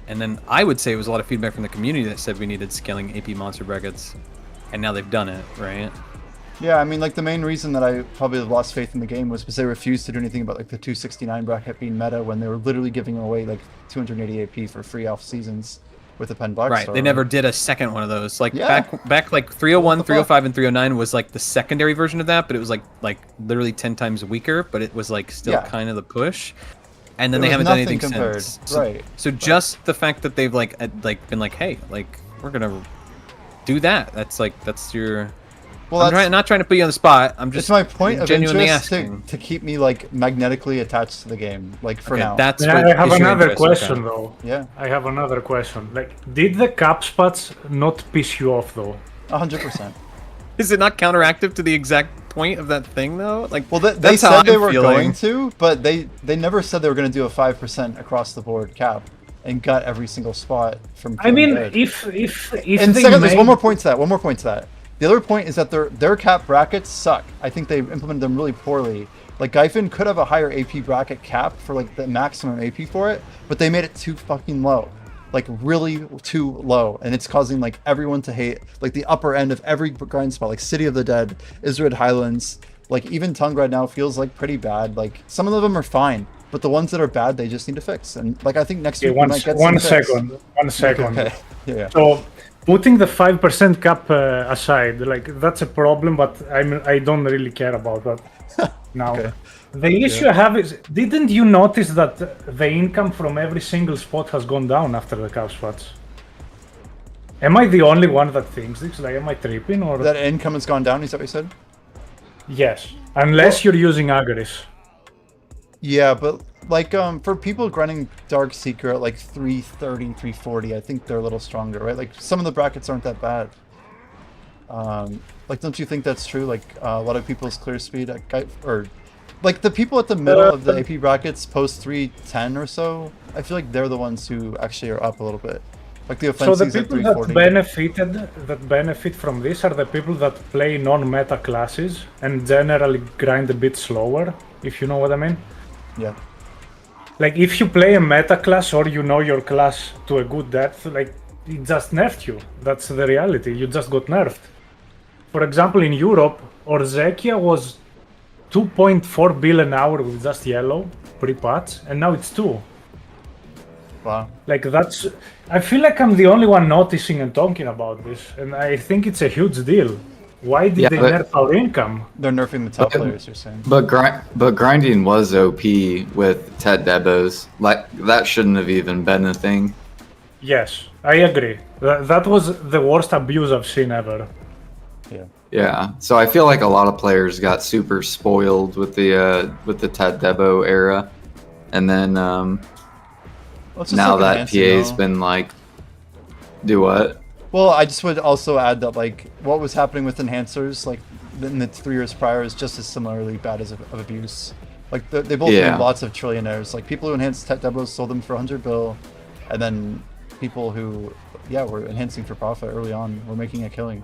And then I would say it was a lot of feedback from the community that said we needed scaling AP monster brackets, and now they've done it, right? Yeah, I mean, like, the main reason that I probably lost faith in the game was because they refused to do anything about like the 269 bracket being meta when they were literally giving away like 280 AP for free off seasons with the pen box. Right, they never did a second one of those. Like back like 301, 305, and 309 was like the secondary version of that, but it was like literally 10 times weaker, but it was like still kind of the push. And then they haven't done anything since. So just the fact that they've like been like, hey, like, we're gonna do that. That's your. Well, I'm not trying to put you on the spot. I'm just. It's my point of genuinely interest asking to keep me like magnetically attached to the game, like for now. That's what I have another question though. Yeah. I have another question. Like, did the cap spots not piss you off though? 100%. Is it not counteractive to the exact point of that thing though? Like, well, they said they were going to, but they never said they were going to do a 5% across the board cap and got every single spot from. I mean, if and second, there's one more point to that. The other point is that their cap brackets suck. I think they implemented them really poorly. Like, Gyfin could have a higher AP bracket cap for like the maximum AP for it, but they made it too fucking low. Like, really too low, and it's causing like everyone to hate like the upper end of every grind spot, like City of the Dead, Isrid Highlands, like even Tongue right now feels like pretty bad. Like, some of them are fine, but the ones that are bad, they just need to fix. And like, I think next week we might get one second. Okay. Yeah. So putting the 5% cap aside, like, that's a problem, but I don't really care about that now. Okay. The issue I have is, didn't you notice that the income from every single spot has gone down after the cap spots? Am I the only one that thinks this? Like, am I tripping or that income has gone down? Is that what you said? Yes, unless you're using Agaris. Yeah, but like for people grinding Dark Seeker at like 330, 340, I think they're a little stronger, right? Like, some of the brackets aren't that bad. Like, don't you think that's true? Like, a lot of people's clear speed at Like the people at the middle of the AP brackets post 310 or so, I feel like they're the ones who actually are up a little bit. Like the So the offensives at people 340. that benefit from this are the people that play non-meta classes and generally grind a bit slower, if you know what I mean. Yeah. Like if you play a meta class or you know your class to a good depth, like it just nerfed you. That's the reality. You just got nerfed. For example, in Europe, Orzekia was 2.4 bill an hour with just yellow pre-patch, and now it's 2. Wow. Like that's, I feel like I'm the only one noticing and talking about this, and I think it's a huge deal. Why did they nerf our income? They're nerfing the top players, you're saying. But grinding was OP with Ted Debos. Like that shouldn't have even been a thing. Yes, I agree. That was the worst abuse I've seen ever. Yeah. Yeah. So I feel like a lot of players got super spoiled with the Ted Debo era, and then now that PA's been like, do what? Well, I just would also add that like what was happening with enhancers like in the 3 years prior is just as similarly bad as of abuse. Like they both made lots of trillionaires. Like people who enhanced Tet Debos sold them for 100 bill, and then people who were enhancing for profit early on were making a killing.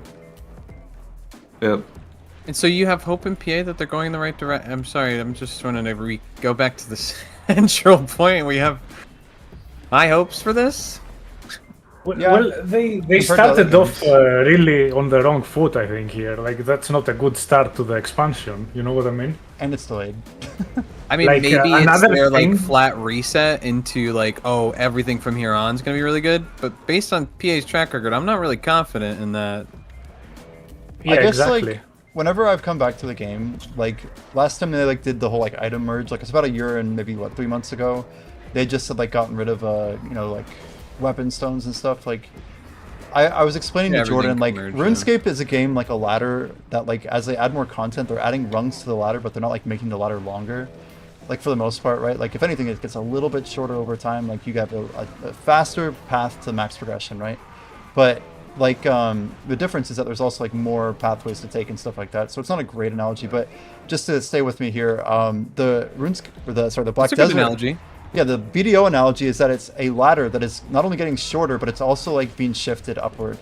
Yep. And so you have hope in PA that they're going in the right direction. I'm sorry, I'm just wanting to go back to the central point. We have high hopes for this. Well, they started off really on the wrong foot, I think, here. Like, that's not a good start to the expansion, you know what I mean? And it's delayed. I mean, like, maybe it's their thing... like flat reset into like, oh, everything from here on is going to be really good. But based on PA's track record, I'm not really confident in that. Yeah, I guess, exactly. like, whenever I've come back to the game, like, last time they, like, did the whole, like, item merge, like, it's about a year and maybe, 3 months ago, they just had, like, gotten rid of, you know, like, weapon stones and stuff. Like, I was explaining to Jordan, like, RuneScape is a game like a ladder that, like, as they add more content, they're adding rungs to the ladder, but they're not, like, making the ladder longer. Like, for the most part, right? Like, if anything, it gets a little bit shorter over time. Like, you have a faster path to max progression, right? But... like, the difference is that there's also, like, more pathways to take and stuff like that. So it's not a great analogy, but just to stay with me here, the the Black Desert analogy. Yeah, the BDO analogy is that it's a ladder that is not only getting shorter, but it's also, like, being shifted upward.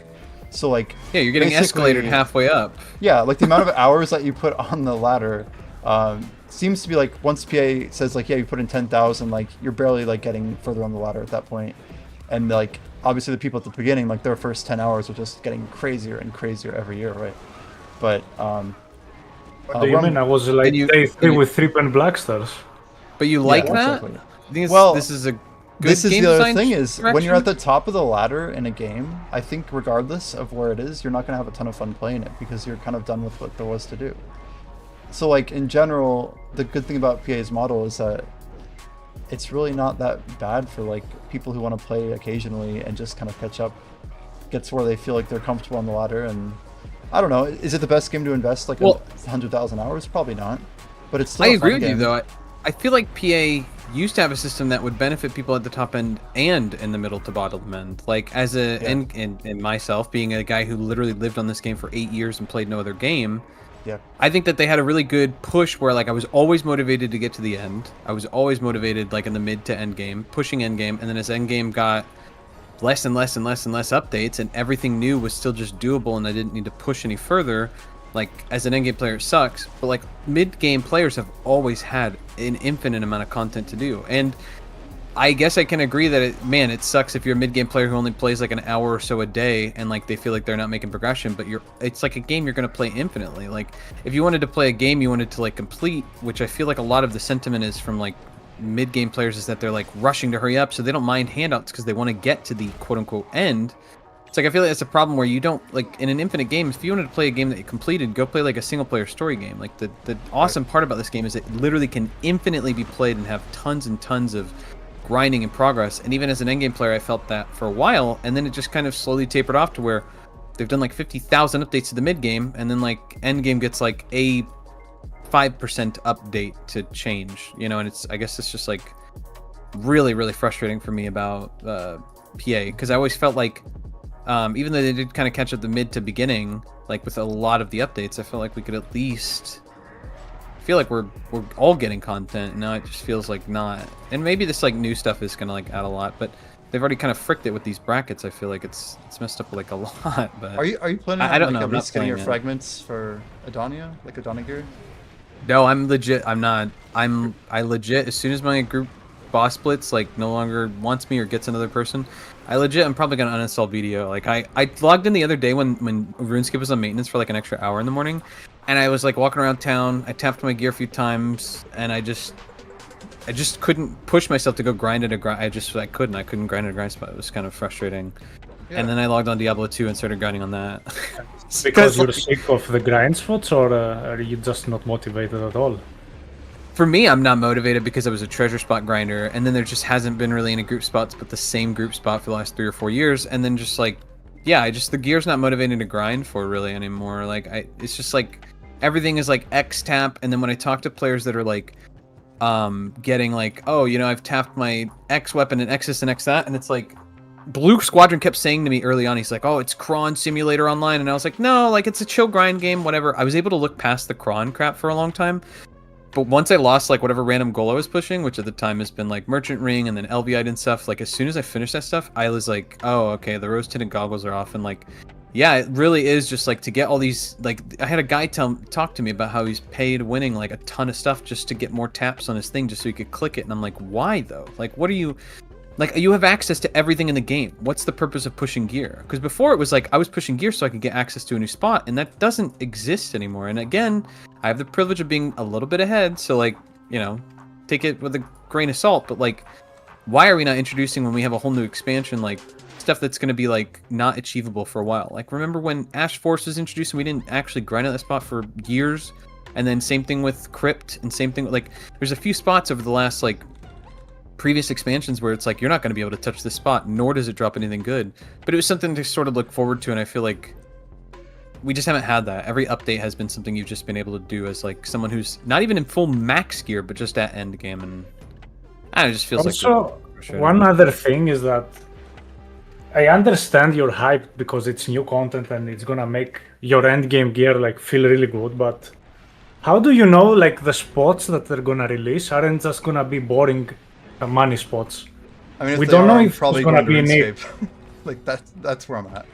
So, like... yeah, you're getting escalated halfway up. Yeah, like, the amount of hours that you put on the ladder seems to be, like, once PA says, like, yeah, you put in 10,000, like, you're barely, like, getting further on the ladder at that point. And, like... obviously, the people at the beginning, like their first 10 hours, are just getting crazier and crazier every year, right? But what do you mean? I was like day 3 with 3 pen black stars. But you like that? Exactly. I think well, this is a good this is game the other design thing is when you're direction? at the top of the ladder in a game, I think regardless of where it is, you're not gonna have a ton of fun playing it because you're kind of done with what there was to do. So, like, in general, the good thing about PA's model is that it's really not that bad for, like, people who want to play occasionally and just kind of catch up, get to where they feel like they're comfortable on the ladder. And I don't know, is it the best game to invest like 100,000 hours? Probably not, but it's still I a fun agree with game. you though. I feel like PA used to have a system that would benefit people at the top end and in the middle to bottom end. Like as a and myself being a guy who literally lived on this game for 8 years and played no other game. Yeah. I think that they had a really good push where like I was always motivated to get to the end. I was always motivated like in the mid to end game, pushing end game, and then as end game got less and less and less and less updates and everything new was still just doable and I didn't need to push any further. Like as an end game player it sucks, but like mid game players have always had an infinite amount of content to do. And I guess I can agree that it sucks if you're a mid-game player who only plays like an hour or so a day and like they feel like they're not making progression, but it's like a game you're going to play infinitely. Like if you wanted to play a game you wanted to like complete, which I feel like a lot of the sentiment is from like mid-game players is that they're like rushing to hurry up so they don't mind handouts because they want to get to the quote-unquote end. It's like I feel like it's a problem where you don't like in an infinite game, if you wanted to play a game that you completed, go play like a single player story game. Like the awesome part about this game is it literally can infinitely be played and have tons and tons of grinding and progress. And even as an endgame player I felt that for a while, and then it just kind of slowly tapered off to where they've done like 50,000 updates to the mid game, and then like endgame gets like a 5% update to change, you know. And I guess it's just like really frustrating for me about PA because I always felt like even though they did kind of catch up the mid to beginning like with a lot of the updates, I felt like we could at least feel like we're all getting content, and now it just feels like not. And maybe this like new stuff is gonna like add a lot, but they've already kind of fricked it with these brackets. I feel like it's messed up like a lot. But Are you planning on I don't like, know. at I'm not least getting your playing it. fragments for Adonia, like Adonia gear? No, I'm legit. I'm not. I legit. As soon as my group boss splits like no longer wants me or gets another person, I'm probably gonna uninstall video. Like I logged in the other day when RuneScape was on maintenance for like an extra hour in the morning, and I was like walking around town. I tapped my gear a few times, and I just couldn't push myself to go grind at a grind. I couldn't grind at a grind spot. It was kind of frustrating. Yeah. And then I logged on Diablo 2 and started grinding on that. Because you're sick of the grind spots, or are you just not motivated at all? For me, I'm not motivated because I was a treasure spot grinder, and then there just hasn't been really any group spots but the same group spot for the last 3 or 4 years, and then just like, yeah, the gear's not motivating to grind for really anymore. Like, it's just like, everything is like X tap, and then when I talk to players that are like, getting like, oh, you know, I've tapped my X weapon and X this and X that, and it's like, Blue Squadron kept saying to me early on, he's like, oh, it's Cron Simulator Online, and I was like, no, like, it's a chill grind game, whatever. I was able to look past the Cron crap for a long time, but once I lost, like, whatever random goal I was pushing, which at the time has been, like, Merchant Ring and then LV and stuff, like, as soon as I finished that stuff, I was like, oh, okay, the rose-tinted goggles are off, and, like, yeah, it really is just, like, to get all these, like, I had a guy talk to me about how he's paid winning, like, a ton of stuff just to get more taps on his thing just so he could click it, and I'm like, why, though? Like, what are you... Like, you have access to everything in the game. What's the purpose of pushing gear? Because before it was like, I was pushing gear so I could get access to a new spot, and that doesn't exist anymore. And again, I have the privilege of being a little bit ahead, so like, you know, take it with a grain of salt, but like, why are we not introducing, when we have a whole new expansion, like, stuff that's going to be like, not achievable for a while? Like, remember when Ash Force was introduced and we didn't actually grind at that spot for years? And then same thing with Crypt, and same thing, like, there's a few spots over the last, like, previous expansions where it's like, you're not going to be able to touch this spot, nor does it drop anything good. But it was something to sort of look forward to, and I feel like we just haven't had that. Every update has been something you've just been able to do as like someone who's not even in full max gear, but just at end game, and I don't know, it just feels also, like... one other thing is that I understand your hype because it's new content and it's gonna make your end game gear like feel really good, but how do you know like the spots that they're gonna release aren't just gonna be boring money spots? I mean, if we they don't know are, I'm if probably it's gonna going be to an RuneScape. Like, that's where I'm at.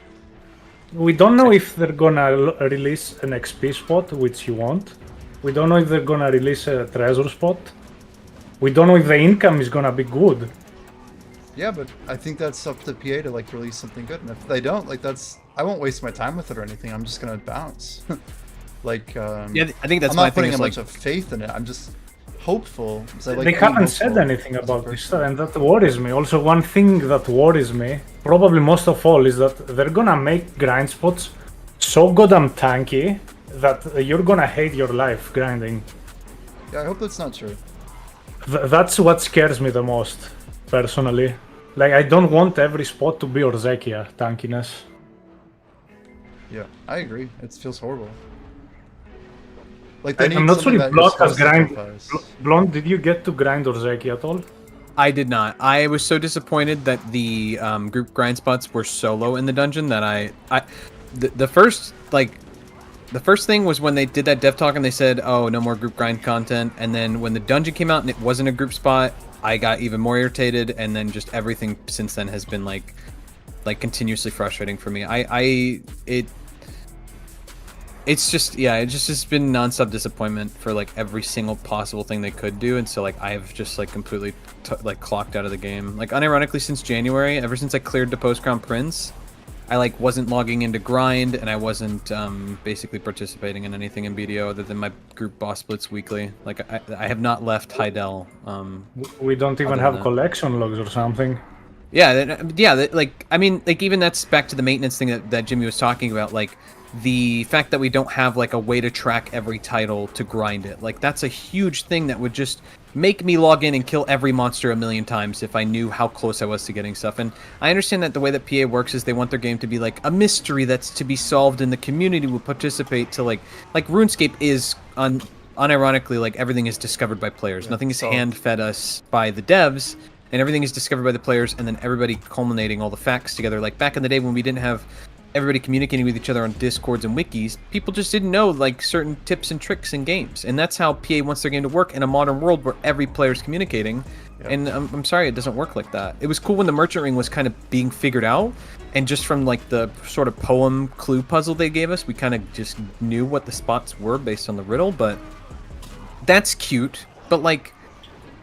We don't know if they're gonna release an XP spot, which you want. We don't know if they're gonna release a treasure spot. We don't know if the income is gonna be good. Yeah, but I think that's up to PA to like release something good, and if they don't, like, I won't waste my time with it or anything. I'm just gonna bounce. Like, yeah, I think that's I'm my not putting thing, a is, bunch of faith in it. I'm just hopeful. I like they being haven't said hopeful anything as a about this, person. and that worries me. Also, one thing that worries me, probably most of all, is that they're gonna make grind spots so goddamn tanky that you're gonna hate your life grinding. Yeah, I hope that's not true. That's what scares me the most, personally. Like, I don't want every spot to be Orzekia tankiness. Yeah, I agree. It feels horrible. Like, they I'm need not sure something if that Blonde you're has supposed to grind. sacrifice. Blonde, did you get to grind Orzeki at all? I did not. I was so disappointed that the group grind spots were so low in the dungeon that the first thing was when they did that dev talk and they said, oh, no more group grind content, and then when the dungeon came out and it wasn't a group spot, I got even more irritated, and then just everything since then has been like continuously frustrating for me. It's just, yeah, it's just been nonstop disappointment for like every single possible thing they could do, and so like I've just like completely like clocked out of the game. Like, unironically, since January, ever since I cleared the Post Crown Prince, I like wasn't logging into grind, and I wasn't basically participating in anything in BDO other than my group boss splits weekly. Like, I have not left Heidel. We don't even have collection logs or something. Yeah, like, I mean, like, even that's back to the maintenance thing that Jimmy was talking about, like, the fact that we don't have, like, a way to track every title to grind it. Like, that's a huge thing that would just make me log in and kill every monster a million times if I knew how close I was to getting stuff. And I understand that the way that PA works is they want their game to be, like, a mystery that's to be solved and the community will participate to, like RuneScape is, unironically, like, everything is discovered by players. Yeah, nothing is hand-fed us by the devs, and everything is discovered by the players, and then everybody culminating all the facts together. Like, back in the day when we didn't have everybody communicating with each other on Discords and wikis, people just didn't know like certain tips and tricks in games, and that's how PA wants their game to work in a modern world where every player's communicating. Yep. And I'm sorry, it doesn't work like that. It was cool when the merchant ring was kind of being figured out, and just from like the sort of poem clue puzzle they gave us, we kind of just knew what the spots were based on the riddle. But that's cute, but like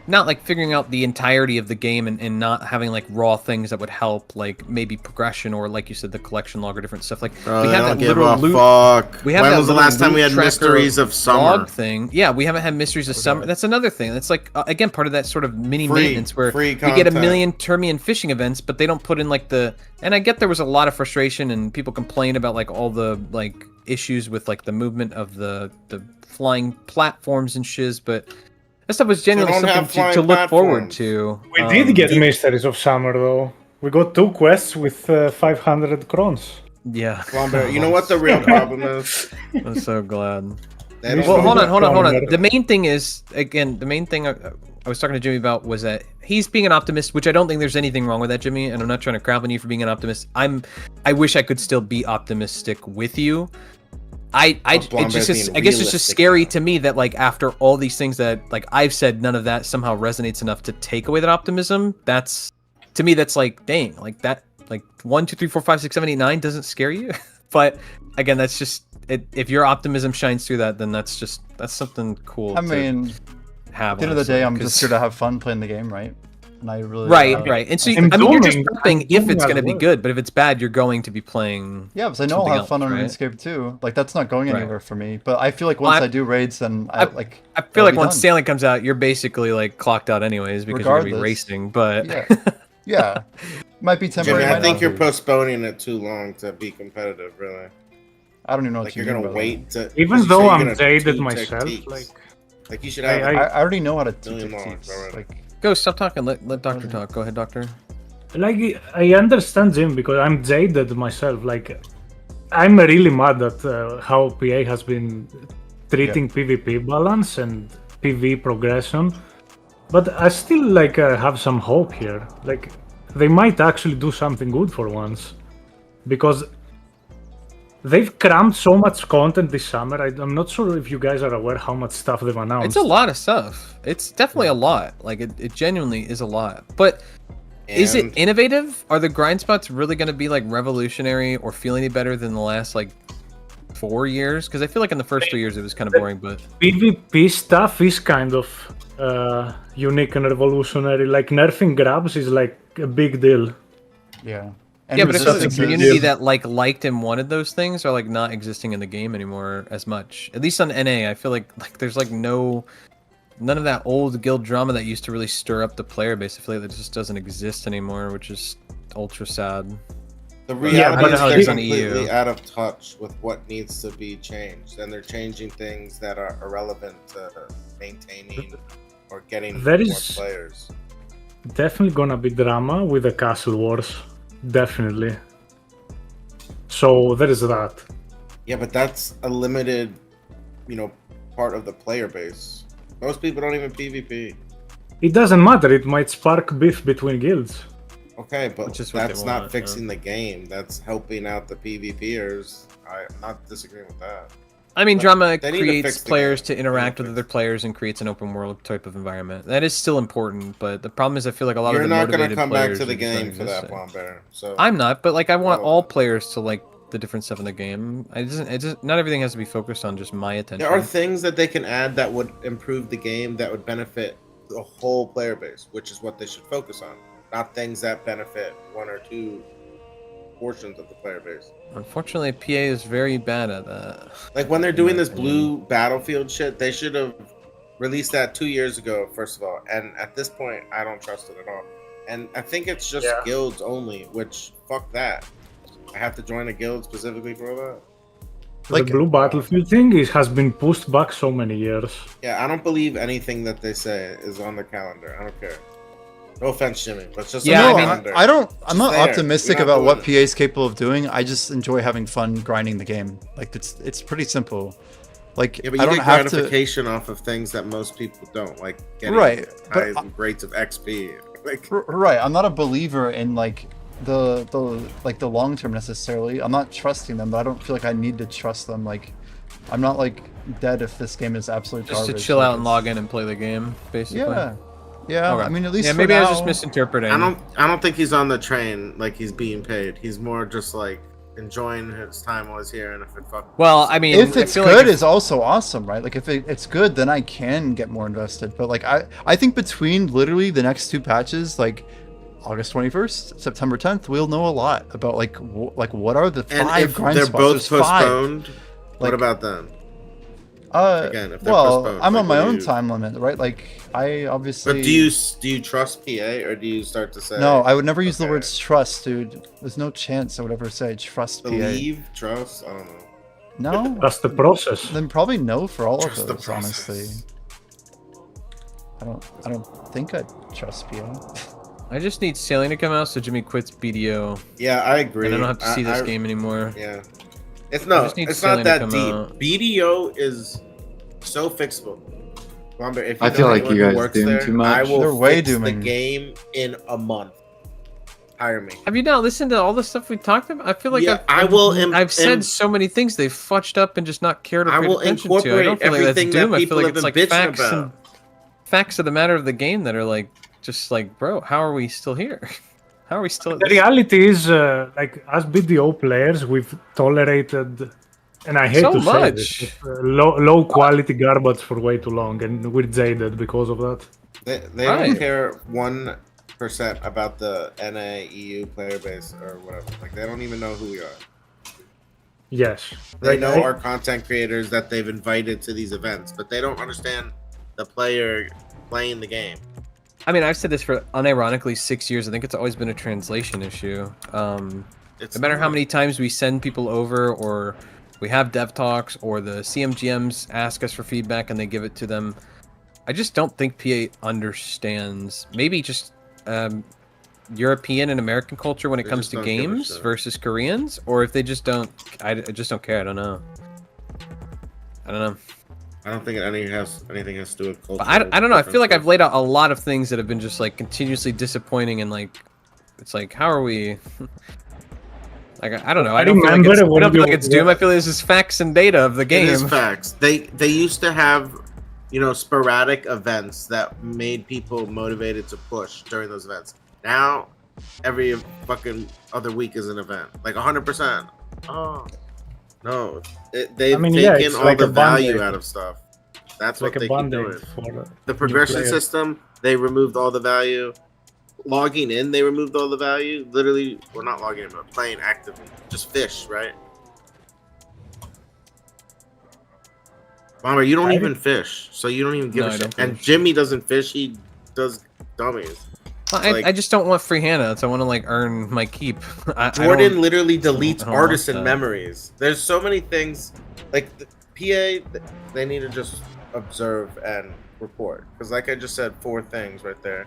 not like figuring out the entirety of the game and not having like raw things that would help, like maybe progression or like you said, the collection log or different stuff. Like Bro, we they have don't that give literal a loot. fuck. We have When that was the little last time we loot had tracker Mysteries of Summer? log thing. Yeah, we haven't had Mysteries of Summer. That's another thing. That's like again part of that sort of mini maintenance where we get a million Termian fishing events, but they don't put in like the. And I get there was a lot of frustration and people complain about like all the like issues with like the movement of the flying platforms and shiz, but. That stuff was genuinely something to look forward to. We did get Mysteries of Summer, though. We got 2 quests with 500 crowns. Yeah. Lumber, you know what the real problem is? I'm so glad. Well, hold on. The main thing is, again, the main thing I was talking to Jimmy about was that he's being an optimist, which I don't think there's anything wrong with that, Jimmy, and I'm not trying to crap on you for being an optimist. I wish I could still be optimistic with you. I guess it's just scary to me that like after all these things that like I've said, none of that somehow resonates enough to take away that optimism. That's to me, that's like dang, like that, like 1, 2, 3, 4, 5, 6, 7, 8, 9 doesn't scare you. But again, that's just it. If your optimism shines through that, then that's something cool. I mean, have at the end of the day, I'm just here to have fun playing the game, right? And I really right. And so I mean, you're just prepping if it's going to be good, but if it's bad, you're going to be playing. Yeah, because I know I'll have fun on RuneScape too. Like that's not going anywhere for me. But I feel like once I do raids, then I feel like once Stanley comes out, you're basically like clocked out anyways because you're going to be racing. But yeah, might be temporary. Jimmy, I think you're postponing it too long to be competitive. Really, I don't even know what you're gonna wait to. Even though I'm jaded myself, like you should have. I already know how to teach like. Go, stop talking. Let Doctor talk. Go ahead, Doctor. Like, I understand Jim because I'm jaded myself. Like, I'm really mad at how PA has been treating PvP balance and PV progression. But I still like have some hope here. Like, they might actually do something good for once, because they've crammed so much content this summer. I'm not sure if you guys are aware how much stuff they've announced. It's a lot of stuff. It's definitely a lot. Like it genuinely is a lot. But is it innovative? Are the grind spots really going to be like revolutionary or feel any better than the last like 4 years? Because I feel like in the first 3 years it was kind of boring. But PvP stuff is kind of unique and revolutionary. Like nerfing grabs is like a big deal. Yeah. And but if there's a community that like liked and wanted those things are like not existing in the game anymore as much. At least on NA, I feel like there's like none of that old guild drama that used to really stir up the player base. I feel like that just doesn't exist anymore, which is ultra sad. The reality is they're completely out of touch with what needs to be changed, and they're changing things that are irrelevant to maintaining or getting more players. Definitely gonna be drama with the castle wars. Definitely. So there is that. Yeah, but that's a limited, part of the player base. Most people don't even PvP. It doesn't matter. It might spark beef between guilds. Okay, but that's not fixing the game. That's helping out the PvPers. I'm not disagreeing with that. I mean, drama creates players to interact with other players and creates an open world type of environment. That is still important, but the problem is I feel like a lot of the motivated players... You're not going to come back to the game for that, Bomber. So I'm not, but like I want all players to like the different stuff in the game. Not everything has to be focused on just my attention. There are things that they can add that would improve the game, that would benefit the whole player base, which is what they should focus on. Not things that benefit 1 or 2 portions of the player base. Unfortunately, PA is very bad at that. Like when they're doing this blue battlefield shit, they should have released that 2 years ago, first of all. And at this point, I don't trust it at all. And I think it's just guilds only, which fuck that. I have to join a guild specifically for that. Like the blue battlefield thing has been pushed back so many years. Yeah, I don't believe anything that they say is on the calendar. I don't care. No offense, Jimmy, but just I'm not optimistic about what PA is capable of doing. I just enjoy having fun grinding the game. Like it's pretty simple. Like but you I don't get have gratification off of things that most people don't, like getting high rates of XP. Like right, I'm not a believer in like the long term necessarily. I'm not trusting them, but I don't feel like I need to trust them. Like, I'm not like dead if this game is absolute Just garbage. to chill like, out and log in and play the game, basically. Yeah. Okay. I mean, at least yeah, for maybe I was now, just misinterpreting. I don't think he's on the train like he's being paid. He's more just like enjoying his time while he's here, and if it fuck. Well, I mean, if it's feel good, like it's also awesome, right? Like if it's good, then I can get more invested. But like I think between literally the next two patches, like August 21st, September 10th, we'll know a lot about like what are the And five if grind they're spots. both There's five. postponed, Like, what about them? Again, if they're well, postponed, I'm like, on my what do own you- time limit, right? Like I obviously. But do you trust PA, or do you start to say No, I would never use the okay, words trust, dude. There's no chance I would ever say trust believe, trust? I don't know. PA. No. That's the process. Then probably no for all Trust of the those, process. honestly. I don't think I trust PA. I just need Sailing to come out so Jimmy quits BDO. Yeah, I agree. And I don't have to see this game anymore. Yeah, it's I just need it's Sailing not to that come deep. out. BDO is so fixable. Bomber, if I know feel like anyone you who guys works doom there, too much. I will They're way fix dooming. the game in a month. Hire me. Have you not listened to all the stuff we talked about? I feel like Yeah, I will I've said so many things they've fudged up and just not cared or I paid will attention to. I incorporate don't feel like that's everything that doom. I feel people like have it's like been bitching facts about. and facts of the matter of the game that are like just like, bro, how are we still here? How are we still? The reality is, like as BDO players, we've tolerated, and I hate So to say much. this, low quality garbage for way too long, and we're jaded because of that. They Right. don't care 1% about the NA EU player base or whatever. Like they don't even know who we are. Yes, They Like, know I- our content creators that they've invited to these events, but they don't understand the player playing the game. I mean, I've said this for unironically 6 years. I think it's always been a translation issue. No matter how many times we send people over, or we have dev talks, or the CMGMs ask us for feedback and they give it to them, I just don't think PA understands. Maybe just European and American culture when it They comes just to don't give a games shit. versus Koreans, or if they just don't. I just don't care. I don't know. I don't know. I don't think anything has to do with culture. But I don't know. I feel like I've laid out a lot of things that have been just like continuously disappointing, and like it's like, how are we? Like I don't know. I don't feel like it's, I don't feel like it's doom. I feel like this is facts and data of the game. It is facts. They used to have, sporadic events that made people motivated to push during those events. Now, every fucking other week is an event, like 100%. Oh no, they've taken it's all like the a value Band-Aid. out of stuff. That's It's what like they a keep Band-Aid doing. for The progression players. system, they removed all the value. Logging in, they removed all the value. Literally, we're not logging in, but playing actively. Just fish, right? Bomber, you don't even fish, so you don't even give No, a I shit. don't And fish. Jimmy doesn't fish; he does dummies. Well, Like- I just don't want free handouts. I want to like earn my keep. I Jordan don't- literally I don't deletes want artisan that. memories. There's so many things, like the PA, they need to just observe and report. Because, like I just said, 4 things right there.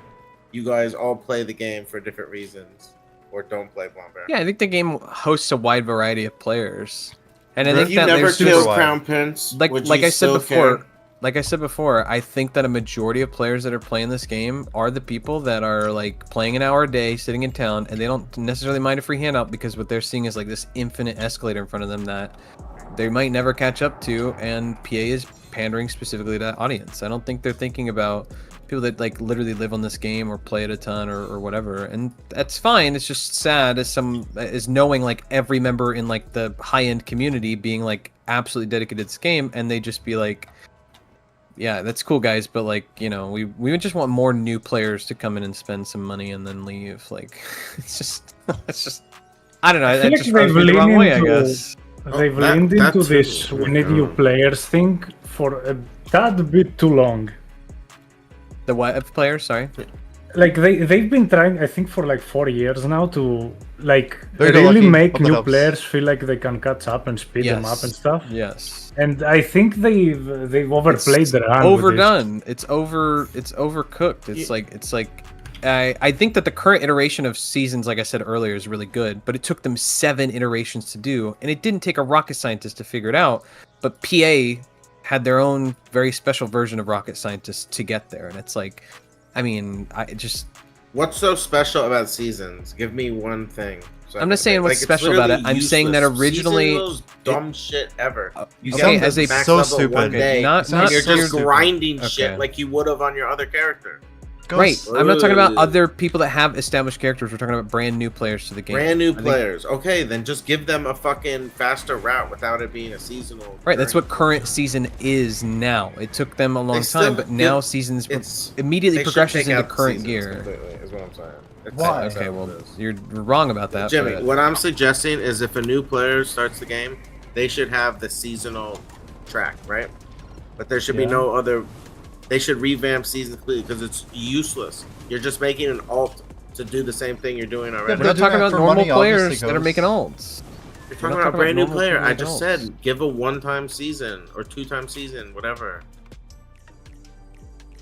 You guys all play the game for different reasons, or don't play Bomber. Yeah, I think the game hosts a wide variety of players, and I If think you that never there's killed just, Crown Prince, like would like you I said still before. care? Like I said before, I think that a majority of players that are playing this game are the people that are like playing an hour a day, sitting in town, and they don't necessarily mind a free handout because what they're seeing is like this infinite escalator in front of them that they might never catch up to, and PA is pandering specifically to that audience. I don't think they're thinking about people that like literally live on this game or play it a ton or whatever, and that's fine. It's just sad as knowing like every member in like the high-end community being like absolutely dedicated to this game, and they just be like, yeah, that's cool, guys, but like, we would just want more new players to come in and spend some money and then leave. Like, it's just I don't know. I That feel like just rubs me the they've wrong way, I leaned guess. They've that- leaned that into too. this we need new players thing for a tad bit too long. The what of players? Sorry. Like they've been trying, I think, for like 4 years now to like There you go, really Lucky. make Hope that new helps. players feel like they can catch up and speed them up and stuff. Yes. And I think they've overplayed It's their hand. with this. overdone. It's overcooked. It's like I think that the current iteration of seasons, like I said earlier, is really good, but it took them 7 iterations to do, and it didn't take a rocket scientist to figure it out. But PA had their own very special version of rocket scientist to get there, and it's like, I mean, What's so special about seasons? Give me one thing. So I'm not saying what's special about it. I'm saying that originally, Seasonal's dumb shit ever. You okay, get as the a max so level stupid. one day, Not and you're just stupid. grinding Okay. shit like you would have on your other character. Right. I'm not talking about other people that have established characters. We're talking about brand new players to the game. Brand new I think- players. Okay, then just give them a fucking faster route without it being a seasonal. Right, that's what current season is now. It took them a long They still time, but now give- seasons it's- immediately they should progresses take into out the current seasons gear. completely, is what I'm saying. It's Why? Okay, well, you're wrong about that. Jimmy, but- what I'm suggesting is if a new player starts the game, they should have the seasonal track, right? But there should be Yeah. no other. They should revamp seasons completely because it's useless. You're just making an alt to do the same thing you're doing already. We're not talking about normal players that are making alts. You're We're talking not about a brand new normal player. people I making just alts. said give a one-time season or two-time season, whatever.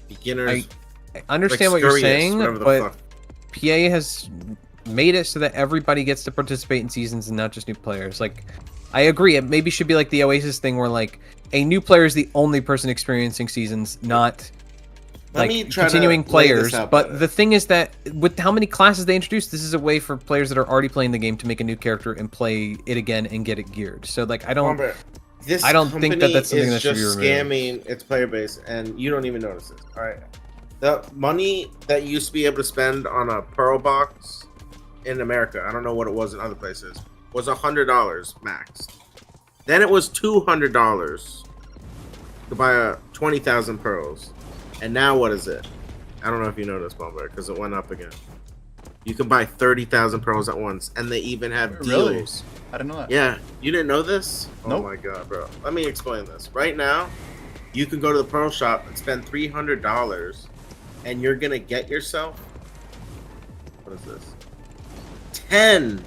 Beginners. I understand like what you're Scurious, saying, whatever the but fuck. PA has made it so that everybody gets to participate in seasons and not just new players. Like, I agree. It maybe should be like the Oasis thing where, like, a new player is the only person experiencing seasons, not Let me like try to continuing lay this players. out But better. the thing is that with how many classes they introduced, this is a way for players that are already playing the game to make a new character and play it again and get it geared. So, like, I don't think that that's something that should be just removed. scamming its player base, and you don't even notice it. All right, the money that you used to be able to spend on a Pearl box in America, I don't know what it was in other places, was $100 max. Then it was $200 to buy a 20,000 pearls, and now what is it? I don't know if you noticed, Bomber, because it went up again. You can buy 30,000 pearls at once, and they even have Really? deals. I didn't know that. Yeah, you didn't know this? Nope. Oh my god, bro. Let me explain this. Right now, you can go to the pearl shop and spend $300, and you're gonna get yourself. What is this? 10.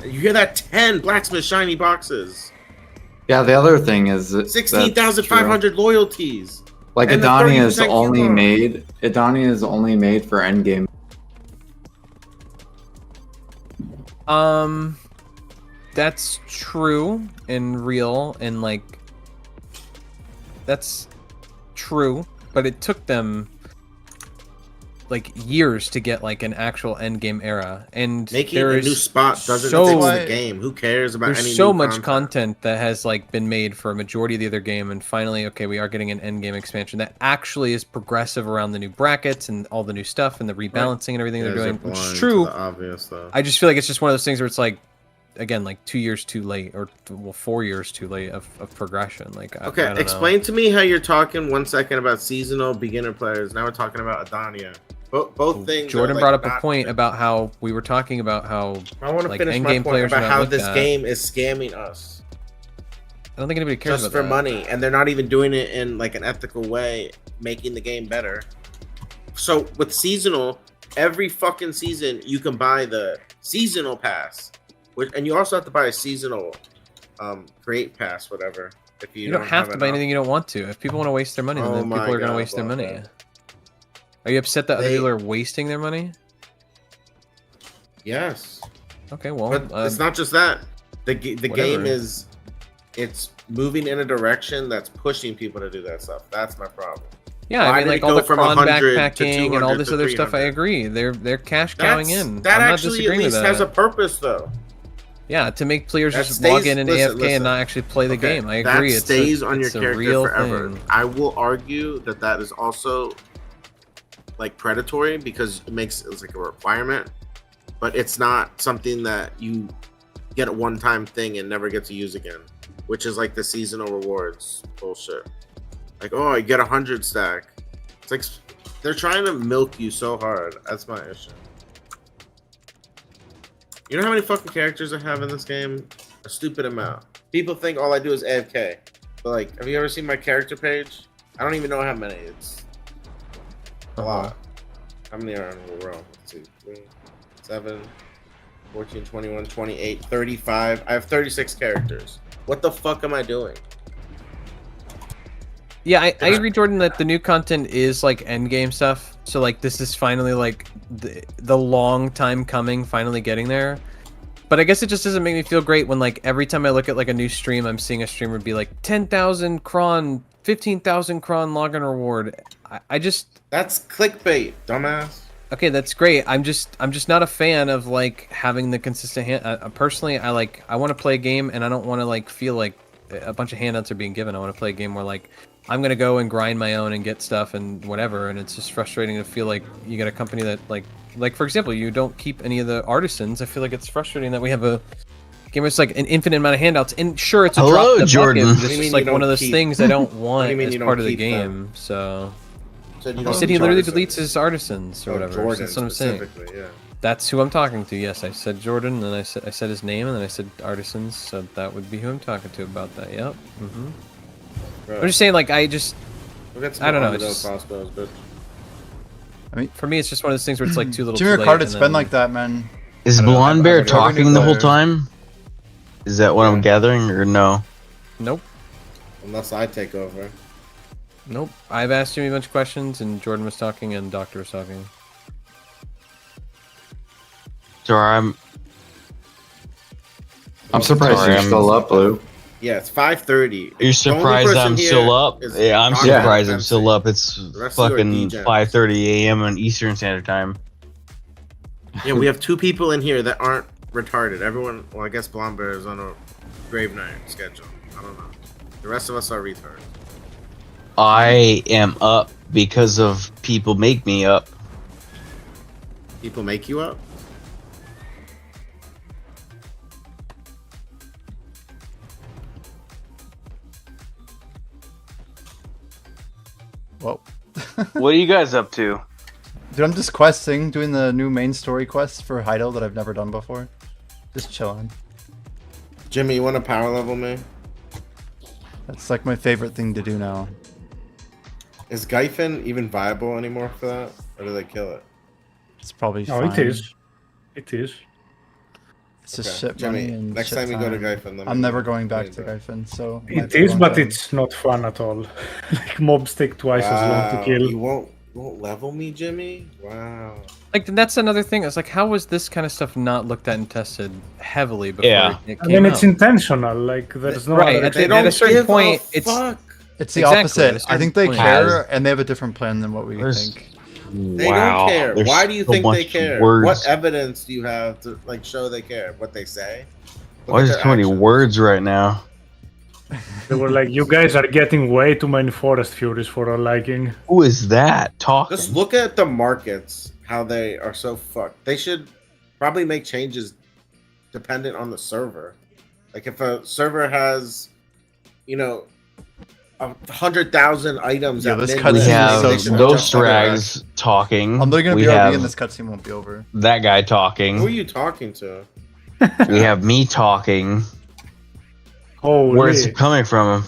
You hear that? 10 blacksmith shiny boxes. Yeah, the other thing is that 16,500 loyalties. Like and the Adania is 30% only coupon. made. Adania is only made for endgame. That's true and real and like that's true, but it took them like years to get like an actual end game era, and Making a there's new spot doesn't so, fix the game. Who cares about any there's so new much content? that has like been made for a majority of the other game, and finally, okay, we are getting an end game expansion that actually is progressive around the new brackets and all the new stuff and the rebalancing and everything they're Guys are doing, which is blind to true. the obvious, though. I just feel like it's just one of those things where it's like, again, like 2 years too late, or well, 4 years too late of progression. Like, I Okay, don't know. explain to me how you're talking 1 second about seasonal beginner players. Now we're talking about Adania. Both things. Jordan are, like, brought up a not- point about how we were talking about how I want to like finish my endgame point players are about not how looked this at. game is scamming us I don't think anybody cares just about for that. money, and they're not even doing it in like an ethical way, making the game better. So with seasonal, every fucking season you can buy the seasonal pass, and you also have to buy a seasonal create pass, whatever. If You don't have to buy anything you don't want to. If people want to waste their money, then Oh people my are going to God, waste their money. Blanca. Are you upset that other They- people are wasting their money? Yes. Okay, well, But it's not just that. The whatever. game is, it's moving in a direction that's pushing people to do that stuff. That's my problem. Yeah, Why I mean, did like it all go the from cron 100 to backpacking and all 200 this to other stuff. I 300? agree. They're cash cowing in. That I'm not actually at disagreeing with least that. has a purpose, though. Yeah, to make players That just log stays- in and listen, AFK listen. and not actually play the Okay, game. I agree. That stays on your it's a character real forever. thing. I will argue that that is also like predatory because it's like a requirement, but it's not something that you get a one-time thing and never get to use again, which is like the seasonal rewards bullshit. Like, oh, you get 100 stack. It's like they're trying to milk you so hard. That's my issue. You know how many fucking characters I have in this game? A stupid amount. People think all I do is AFK. But like, have you ever seen my character page? I don't even know how many. It's a lot. How many are in a row? 2, 3, 7, 14, 21, 28, 35. I have 36 characters. What the fuck am I doing? Yeah, I agree, Jordan, that the new content is like end game stuff. So like this is finally like the long time coming, finally getting there. But I guess it just doesn't make me feel great when like every time I look at like a new stream, I'm seeing a streamer be like 10,000 cron, 15,000 cron login reward. I just That's clickbait, dumbass. Okay, that's great. I'm just not a fan of like having the consistent hand. Personally, I want to play a game and I don't want to like feel like a bunch of handouts are being given. I want to play a game where like I'm gonna go and grind my own and get stuff and whatever. And it's just frustrating to feel like you get a company that like for example, you don't keep any of the artisans. I feel like it's frustrating that we have a game where it's like an infinite amount of handouts. And sure, it's a drop in the Jordan. bucket, but it's just like one of those things I don't want as part of the keep game. them? So. So you He don't said he keep literally artisans. deletes his artisans or Oh, whatever. Jordan That's what I'm saying. specifically, yeah. That's who I'm talking to. Yes, I said Jordan, and then I said his name, and then I said artisans. So that would be who I'm talking to about that. Yep. Bro. I'm just saying, like, I We'll get some don't know. more It's just, crossbows, bitch. I mean, for me, it's just one of those things where it's like too little. Jimmy too late, Ricard, and it's then- been like that, man. Is I don't know, Blonde I've Bear already talking the whole players. time? Is that what I'm gathering, or no? Nope. Unless I take over. Nope. I've asked Jimmy a bunch of questions, and Jordan was talking, and Doctor was talking. Sorry, I'm surprised Sorry, you're I'm- still up, Blue. Yeah, it's 5:30. You're surprised I'm still up? Yeah, I'm Dr. surprised I'm Fancy. still up. It's The rest of you are fucking DJs. 5:30 a.m. on Eastern Standard Time. Yeah, we have 2 people in here that aren't retarded. Everyone, well, I guess Blonde Bear is on a grave night schedule. I don't know. The rest of us are retards. I am up because of people make me up. People make you up? Whoa. What are you guys up to? Dude, I'm just questing, doing the new main story quest for Heido that I've never done before. Just chilling. Jimmy, you want to power level me? That's like my favorite thing to do now. Is Gyphon even viable anymore for that? Or do they kill it? It's probably No, fine. it is. It is. It's just Okay, shit Jimmy, money and next shit time you go to time. Gyphon, let me I'm never know. going back Let to me know. Gyphon, so... It might be is, one but day. it's not fun at all. Like mobs take twice as long to Wow, kill. You won't level me, Jimmy? Wow. Like that's another thing. It's like, how was this kind of stuff not looked at and tested heavily before Yeah. it I came mean, it's out? intentional. Like there's no Right, other at They a don't certain give point, a it's fuck. It's the Exactly, at a opposite. I certain think they point. care, and they have a different plan than what we There's- think. They Wow, don't care. there's Why do you so think they much care? words. What evidence do you have to like show they care? What they say? Look Why at is their there so many actions. words right now? They were like, you guys are getting way too many forest furies for our liking. Who is that talking? Just look at the markets, how they are so fucked. They should probably make changes dependent on the server. Like if a server has, 100,000 items. Yeah, at this midnight, We cutscene have so they should small. adjust Ghost their Rags talking. I'm literally gonna we be have RB and this cutscene won't be over. that guy actions. Who are talking. you talking to? We have me talking. Holy. Where's it coming from?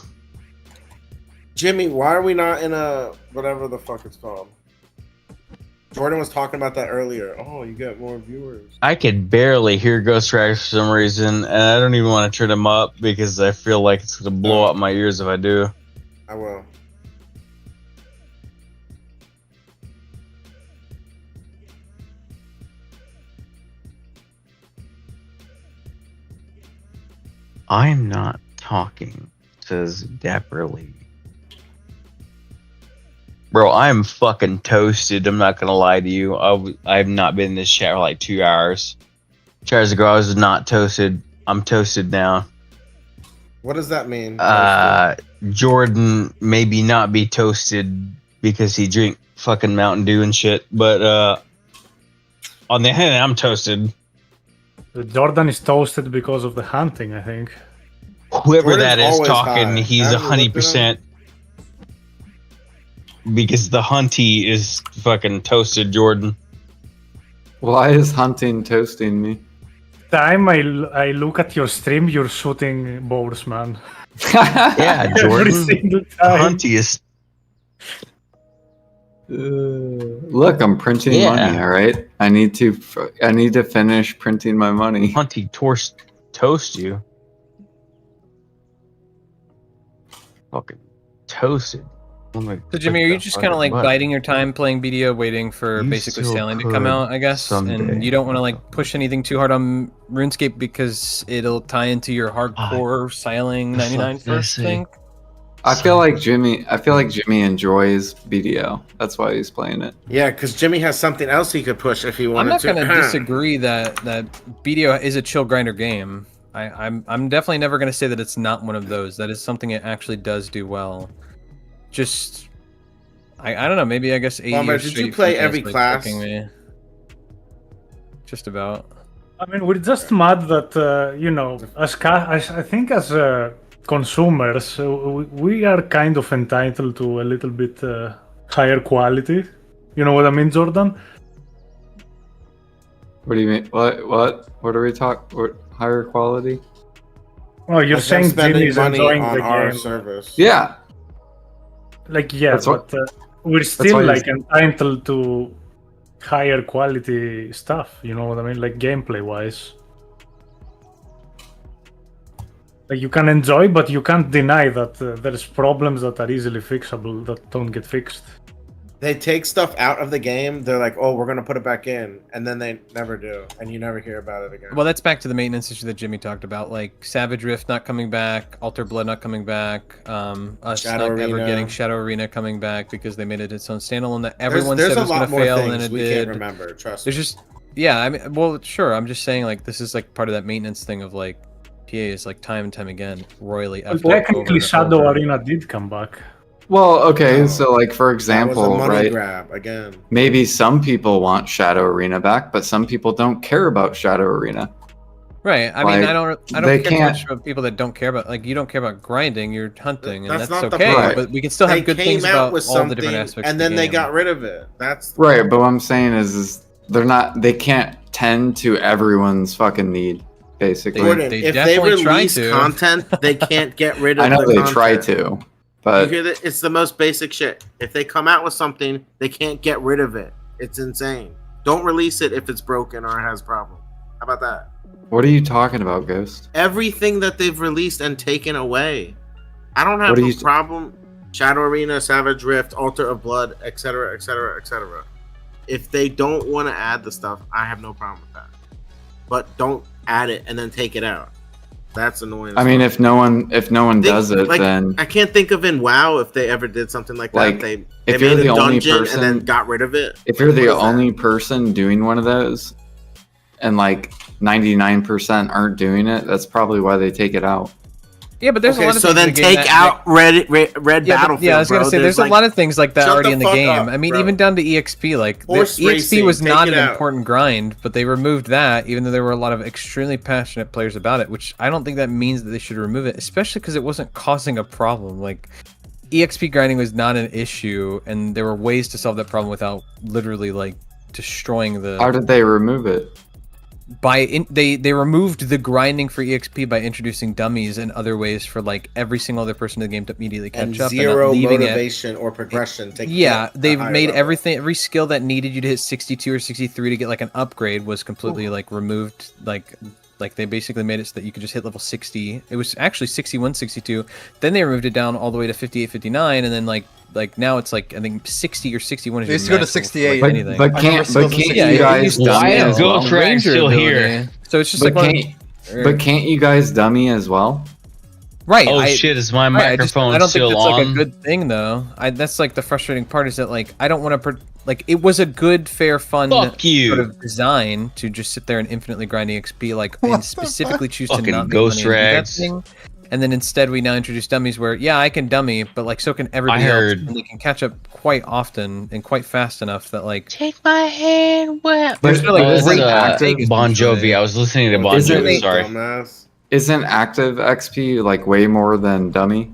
Jimmy, why are we not in a whatever the fuck it's called? Jordan was talking about that earlier. Oh, you get more viewers. I could barely hear Ghost Rags for some reason, and I don't even want to turn him up because I feel like it's gonna blow up my ears if I do. I will. I'm not talking, says Dapperly. Bro, I'm fucking toasted. I'm not gonna lie to you. I've not been in this chat for like 2 hours. 2 hours ago, I was not toasted. I'm toasted now. What does that mean? Jordan maybe not be toasted because he drink fucking Mountain Dew and shit, but on the hand, I'm toasted. Jordan is toasted because of the hunting, I think. Whoever Jordan's that is always talking, high. he's Haven't you looked at 100%. Because the hunty is fucking toasted Jordan. Why is hunting toasting me? Time I look at your stream, you're shooting bows, man. Yeah, Jordan. Every single time. Hunty is. Look, I'm printing Yeah. money. All right, I need to finish printing my money. Hunty toast you. Fucking toasted. So Jimmy, are you just kind of like biding your time playing BDO, waiting for You basically still Sailing to come could out, I guess? someday. And you don't want to like push anything too hard on RuneScape because it'll tie into your hardcore Sailing 99 first thing? I feel like Jimmy enjoys BDO. That's why he's playing it. Yeah, because Jimmy has something else he could push if he wanted I'm not to. going to disagree that BDO is a chill grinder game. I'm definitely never going to say that it's not one of those. That is something it actually does do well. Just I don't know. Maybe I guess 8 years Did you straight play from every Gameplay class? tricking me. Just about. I mean, we're just mad that you know, I think as consumers, we are kind of entitled to a little bit higher quality. You know what I mean, Jordan? What do you mean? What are we talking? What higher quality? Oh, you're Like them saying spending Jimmy's money enjoying on the our game. service. Yeah. Like, yeah, That's what- but we're why still he's- like entitled to higher quality stuff. You know what I mean? Like gameplay wise. Like you can enjoy, but you can't deny that there's problems that are easily fixable that don't get fixed. They take stuff out of the game. They're like, "Oh, we're gonna put it back in," and then they never do, and you never hear about it again. Well, that's back to the maintenance issue that Jimmy talked about, like Savage Rift not coming back, Alter Blood not coming back, us Shadow not ever Arena. getting Shadow Arena coming back because they made it its own standalone that everyone there's said a was lot going to more fail and things then it we did. can't remember. Trust There's me. just, yeah, I mean, well, sure. I'm just saying, like, this is like part of that maintenance thing of like, PA is like time and time again royally. Well, effed up over technically, and Shadow over. Arena did come back. Well, okay, No. so like for That was a example, money right? grab again. Maybe some people want Shadow Arena back, but some people don't care about Shadow Arena. Right. I Like, mean, I don't they care too can't- much about people that don't care about, like, you don't care about grinding, you're hunting, and That's that's not the okay. point. But we can still They have good came things out about with all the different something, aspects. and of the then they game. got rid of it. That's Right, but what I'm saying is they can't tend to everyone's fucking need, basically. Gordon. they If they definitely try release to. content, they can't get rid of. I know the they content. try to, You but hear that? It's the most basic shit. If they come out with something, they can't get rid of it. It's insane. Don't release it if it's broken or has problem. How about that? what are you talking about, Ghost? Everything that they've released and taken away. I don't have What are no you- problem. Shadow Arena, Savage Rift, Altar of Blood, etc., etc., etc. If they don't want to add the stuff, I have no problem with that. But don't add it and then take it out. That's annoying. I mean, if no one does it, like, then I can't think of in WoW if they ever did something like that. Like, They if made you're the a only dungeon person- and then got rid of it. if you're Like, the what is that? only person doing one of those, and like 99% aren't doing it, that's probably why they take it out. Yeah, but there's a Okay, lot of so things in then the game take that- out Red Yeah, Battlefield. yeah, I was gonna bro. say there's like, a lot of things like that shut already the in the fuck game. up, I mean, bro. even down to EXP, like the Horse EXP racing, was take not it an out. important grind, but they removed that, even though there were a lot of extremely passionate players about it. Which I don't think that means that they should remove it, especially because it wasn't causing a problem. Like EXP grinding was not an issue, and there were ways to solve that problem without literally like destroying the. How did they remove it? They removed the grinding for EXP by introducing dummies and other ways for like every single other person in the game to immediately catch and up zero and not leaving motivation or progression. To yeah, get a they've higher made level. every skill that needed you to hit 62 or 63 to get like an upgrade was completely like removed. Like they basically made it so that you could just hit level 60. It was actually 61, 62. Then they removed it down all the way to 58, 59, and then like now it's like I think 60 or 61 is They your used to go to max level for, 68. like, anything. But can't Yeah, you it guys used to dummy have as well? Ghost Rag Ranger still ability. here. So it's just But like but can't you guys dummy as well? right. Oh shit! Is my Right, microphone I don't still think that's like a on? good thing though. That's like the frustrating part is that like I don't want to like it was a good, fair, fun Fuck you. sort of design to just sit there and infinitely grind EXP like and specifically choose to Fucking not make ghost money and do that rags. thing. And then instead we now introduce dummies where yeah I can dummy, but like so can everybody I else, heard- and they can catch up quite often and quite fast enough that like Take my hand, whip. there's no like But great isn't active Vegas Bon usually. Jovi. I was listening to Bon Isn't Jovi. it- Sorry. Dumbass. Isn't active XP like way more than dummy?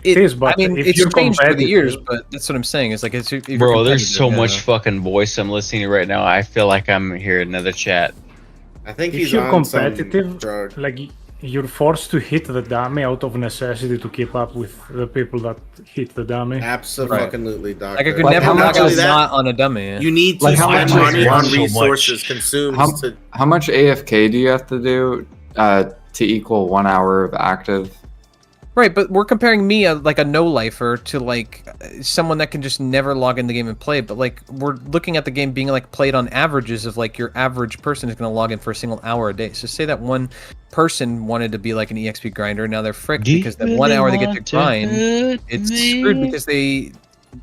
It is, but I mean, if it's you're changed over the competitive- years, but that's what I'm saying. Is like, if you're Bro, there's so competitive, much yeah. fucking voice I'm listening to right now. I feel like I'm hearing another chat. I think If he's you're on some competitive, drug. like you're forced to hit the dummy out of necessity to keep up with the people that hit the dummy. Absolutely, doctor. Like I could Like, never how knock much out is that? not on a dummy. You need to Like, how spend much is money one on so much? resources consumed to. How much AFK do you have to do to equal 1 hour of active? Right, but we're comparing me, like a no-lifer, to like someone that can just never log in the game and play. But like we're looking at the game being like played on averages of like your average person is going to log in for a single hour a day. So say that one person wanted to be like an EXP grinder, now they're fricked because that 1 hour they get to grind, it's screwed because the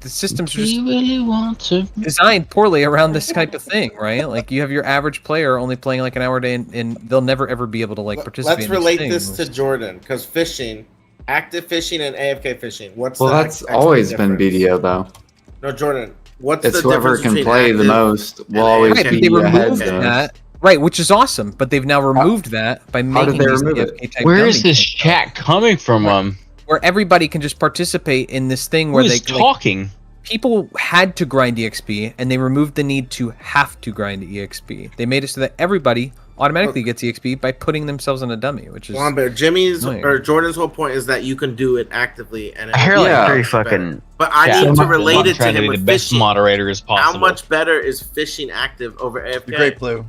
systems are just designed poorly around this type of thing, right? Like you have your average player only playing like an hour a day, and they'll never ever be able to like participate. Let's in relate these this to Jordan, because fishing. Active fishing and AFK fishing. What's Well, the that's XP always been difference? BDO though. No, Jordan. What's It's the whoever difference can between play the active most and will always Right, but be they ahead. removed that. Right, which is awesome, but they've now removed that by How did making they these remove AFK type Where is dummy this things. chat coming from? Where everybody can just participate in this thing Who where is they talking? people had to grind EXP, and they removed the need to have to grind EXP. They made it so that everybody automatically gets EXP by putting themselves on a dummy, which is Womber, Jimmy's annoying. or Jordan's whole point is that you can do it actively, and I hear like Yeah. three it's better. fucking. But I chat need to boxes. relate I'm it to trying him be with the best fishing. moderator as possible. How much better is fishing active over AFK? The Great Blue.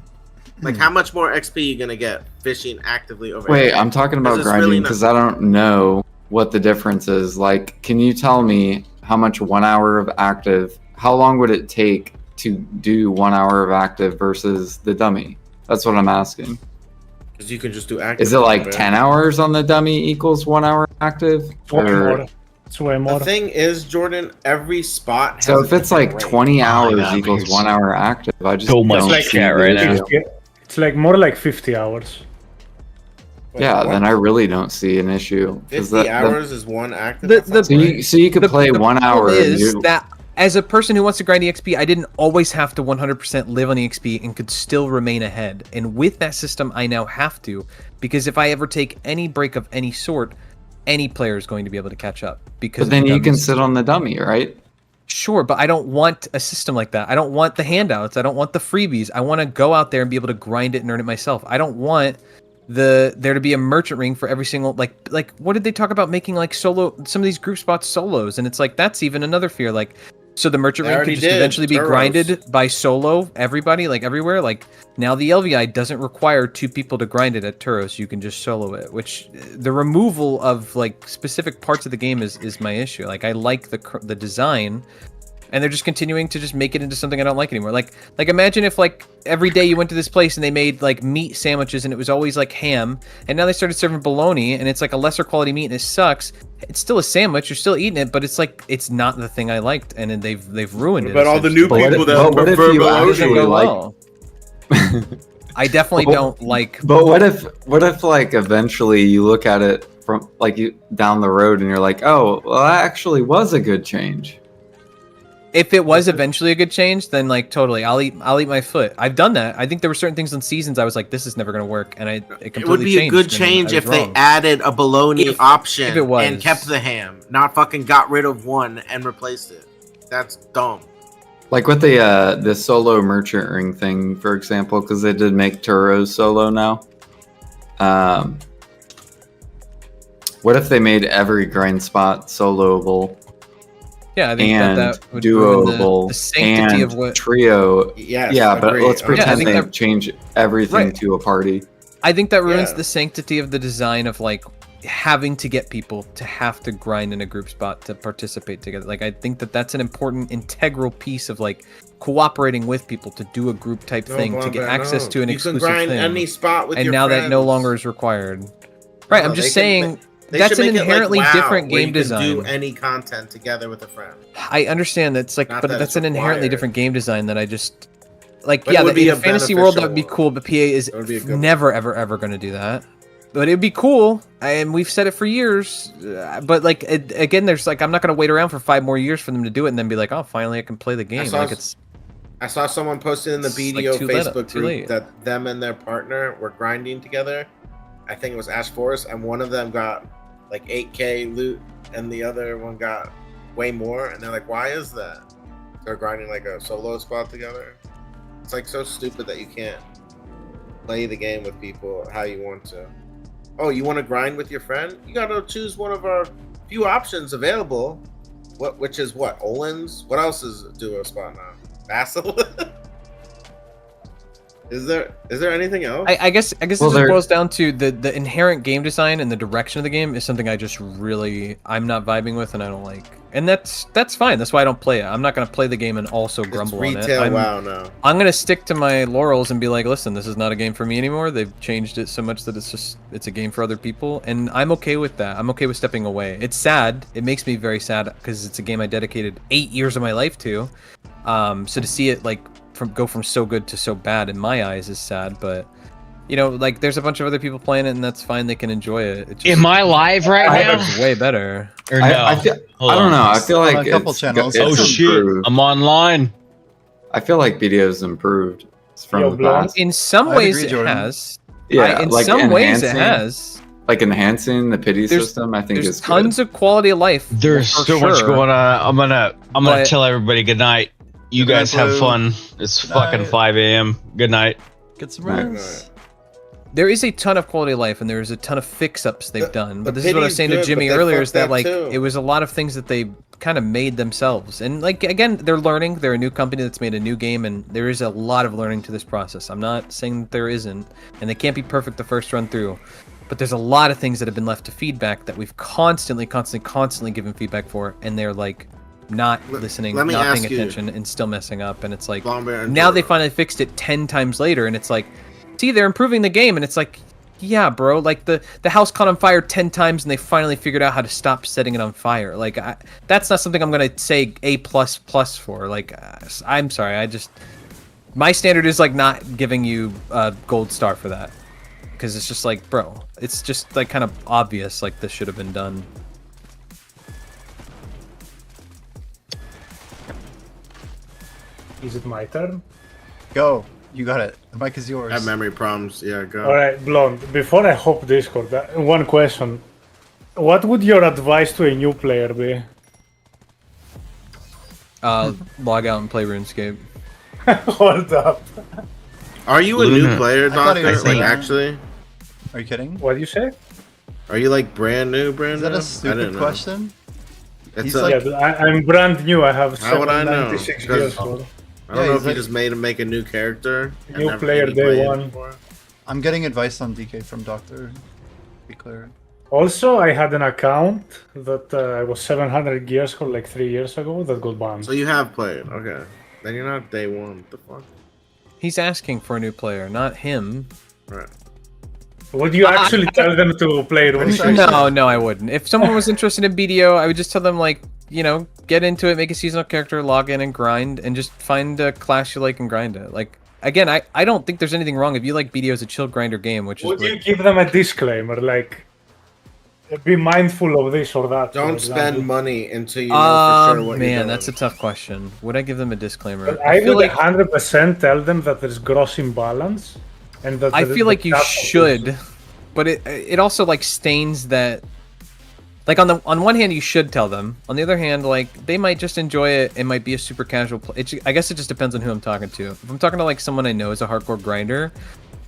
Like how much more XP you gonna get fishing actively over Wait, AFK? I'm talking about 'Cause it's grinding really not- because I don't know what the difference is. Like, can you tell me how much 1 hour of active, how long would it take to do 1 hour of active versus the dummy? That's what I'm asking. Because you can just do active. Is it like over 10 hours on the dummy equals 1 hour active? It's way Or- more. It's way The more. thing is, Jordan, every spot. Has So a if it's different like rate. 20 Oh my hours God, equals there's 1 hour active, I just so much don't like see chat the right issue. now. It's like more like 50 hours. Wait, Yeah, what? then I really don't see an issue. 50 hours is one active. The- That's not So right. you could play 1 hour problem and is you, that as a person who wants to grind EXP, I didn't always have to 100% live on EXP and could still remain ahead. And with that system, I now have to, because if I ever take any break of any sort, any player is going to be able to catch up. Because but then of you the can dummies. sit on the dummy, right? Sure, but I don't want a system like that. I don't want the handouts. I don't want the freebies. I want to go out there and be able to grind it and earn it myself. I don't want there to be a merchant ring for every single like what did they talk about making like solo some of these group spots solos, and it's like that's even another fear. Like so the merchant They ring already could just did, eventually be Turos. grinded by solo everybody, like everywhere. Like now the LVI doesn't require 2 people to grind it at Turos. You can just solo it, which the removal of like specific parts of the game is my issue. Like I like the design, and they're just continuing to just make it into something I don't like anymore. Like imagine if like every day you went to this place and they made like meat sandwiches and it was always like ham, and now they started serving bologna and it's like a lesser quality meat and it sucks. It's still a sandwich, you're still eating it, but it's like it's not the thing I liked, and then they've ruined it. But all the new But what people if- that but what if prefer you bologna. doesn't actually go like- well. I definitely don't like. But what if like eventually you look at it from like you down the road and you're like, oh, well, that actually was a good change. If it was eventually a good change, then like totally, I'll eat my foot. I've done that. I think there were certain things in seasons I was like, this is never gonna work, and it completely It would be a changed, good and change I was if they wrong. added a bologna option if it was. and kept the ham, not fucking got rid of one and replaced it. That's dumb. Like with the solo merchant ring thing, for example, because they did make Turos solo now. What if they made every grind spot soloable? Yeah, I think and that would ruin duoable the sanctity and of what. trio. Yes, Yeah, but agree. let's Yeah, I pretend think they that- change everything Right. to a party. I think that ruins Yeah. the sanctity of the design of like having to get people to have to grind in a group spot to participate together. Like I think that that's an important integral piece of like cooperating with people to do a group type No, thing to get Wombat, access no. to an you can exclusive grind thing. any spot with And your now that no friends. longer is required. Right, No, I'm just they can saying They that's should an make it like inherently WoW, different where game you can design. do any content together with a friend. I understand that's like, Not but that that's it's an inherently required. different game design that I just like. But it Yeah, would be in a a fantasy world that beneficial would be one. cool, but PA is It would be a good one. never, ever going to do that. But it'd be cool, and we've said it for years. But like again, there's like I'm not going to wait around for 5 more years for them to do it and then be like, oh, finally I can play the game. saw Like s- it's I saw someone posted in the It's, like, BDO too late- Facebook too group late. that them and their partner were grinding together. I think it was Ash Forest, and one of them got like 8K loot, and the other one got way more. And they're like, "Why is that?" They're grinding like a solo spot together. It's like so stupid that you can't play the game with people how you want to. Oh, you want to grind with your friend? You gotta choose one of our few options available. Which is what? Olin's? What else is duo spot now? Vassal? Is there anything else? I guess Well, it just there- boils down to the inherent game design and the direction of the game is something I just I'm not vibing with and I don't like. And that's fine. That's why I don't play it. I'm not gonna play the game and also grumble on it. Retail WoW now. I'm gonna stick to my laurels and be like, listen, this is not a game for me anymore. They've changed it so much that it's a game for other people, and I'm okay with that. I'm okay with stepping away. It's sad. It makes me very sad because it's a game I dedicated 8 years of my life to. So to see it like go from so good to so bad in my eyes is sad, but you know, like there's a bunch of other people playing it and that's fine. They can enjoy it. It just, Am I live right now? it's way better. Or no? I don't know. I feel On like a couple it's, channels. it's Oh shit! improved. I'm online. I feel like BDO's improved from Yo, the Blonde. past. In some I'd ways agree, it Jordan. has. Yeah, in like some ways it enhancing- has. Like enhancing the pity There's- system, I think There's is tons of quality of life. There's for so much sure. going on. I'm gonna But- tell everybody good night. You Good night, guys have Blue. fun. It's Good fucking night. 5 a.m. Good night. Get some Right. rest. There is a ton of quality of life, and there is a ton of fix-ups they've done. But this is what I was pity's saying good, to Jimmy but they earlier: fucked is that that like too. it was a lot of things that they kind of made themselves. And like again, they're learning. They're a new company that's made a new game, and there is a lot of learning to this process. I'm not saying that there isn't, and they can't be perfect the first run through. But there's a lot of things that have been left to feedback that we've constantly given feedback for, and they're like not listening, let me not paying ask you- attention, and still messing up. And it's like Bomber and now they Jordan. finally fixed it 10 times later, and it's like, see, they're improving the game, and it's like, yeah, bro, like the house caught on fire 10 times, and they finally figured out how to stop setting it on fire. Like that's not something I'm gonna say A++ for. Like I'm sorry, my standard is like not giving you a gold star for that, because it's just like, bro, it's just like kind of obvious, like this should have been done. Is it my turn? Go. You got it. The mic is yours. I have memory problems. Yeah, go. All right, Blonde. Before I hop Discord, one question: what would your advice to a new player be? Log out and play RuneScape. Hold up. Are you a new player, I thought he Doctor? was Like saying- actually? Are you kidding? What do you say? Are you like brand new? Is that new? a I stupid didn't know. question? It's He's a, like- Yeah, I'm brand new. I have How would I know? 796 Because- years old. I don't Yeah, know he's if you like- just make a new character. and New never player really day played one. before. I'm getting advice on DK from Doctor. Be clear. Also, I had an account that I was 700 gears for like 3 years ago that got banned. So you have played, okay? Then you're not day one. What the fuck? He's asking for a new player, not him. Right. Would you actually tell them to play RuneScape? No, I wouldn't. If someone was interested in BDO, I would just tell them, like, you know, get into it, make a seasonal character, log in and grind, and just find a class you like and grind it. Like, again, I don't think there's anything wrong if you like BDO as a chill grinder game, which Would is you give them a disclaimer, like, be mindful of this or that? for Don't example? spend money until you know for sure what you're man, doing. that's a tough question. Would I give them a disclaimer? But I feel would like 100% tell them that there's gross imbalance, and that I the- feel the like you cap- should, but it also like stains that. Like on one hand you should tell them. On the other hand, like they might just enjoy it. It might be a super casual play. I guess it just depends on who I'm talking to. If I'm talking to like someone I know is a hardcore grinder,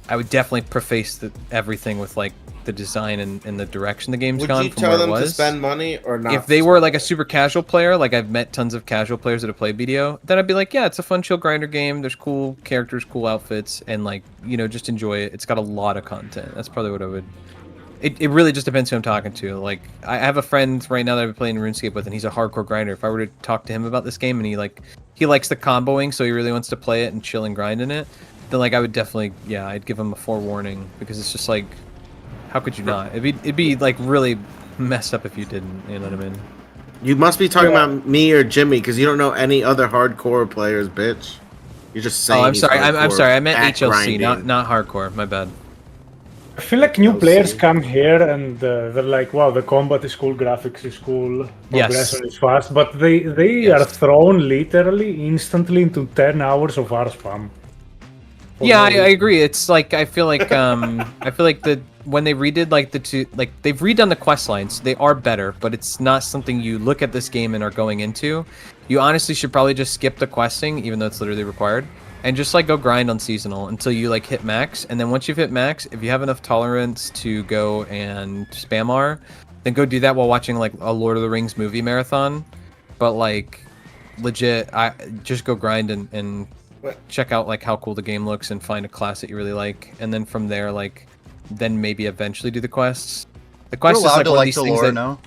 I would definitely preface everything with like the design and the direction the game's Would gone you from tell where it them to was. spend money or not? If they were like a super casual player, like I've met tons of casual players that have played BDO, then I'd be like, yeah, it's a fun chill grinder game. There's cool characters, cool outfits, and like, you know, just enjoy it. It's got a lot of content. That's probably what I would. It really just depends who I'm talking to. Like, I have a friend right now that I've been playing RuneScape with, and he's a hardcore grinder. If I were to talk to him about this game, and he likes the comboing, so he really wants to play it and chill and grind in it, then like I would definitely, yeah, I'd give him a forewarning, because it's just like, how could you not? It'd be like really messed up if you didn't. You know what I mean? You must be talking about me or Jimmy because you don't know any other hardcore players, bitch. You're just saying. Oh, I'm he's sorry. I'm hardcore sorry. I meant at HLC, grinding. not hardcore. My bad. I feel like new players come here and they're like, wow, the combat is cool, graphics is cool, Yes. progression is fast, but they are thrown literally instantly into 10 hours of R spam. Yeah, I agree. It's like I feel like when they redid like they've redone the quest lines, they are better, but it's not something you look at this game and are going into. You honestly should probably just skip the questing, even though it's literally required, and just like go grind on seasonal until you like hit max. And then once you've hit max, if you have enough tolerance to go and spam R, then go do that while watching like a Lord of the Rings movie marathon. But like legit, I just go grind and check out like how cool the game looks and find a class that you really like, and then from there, like, then maybe eventually do the quests. The quest is like one of these things that. Now?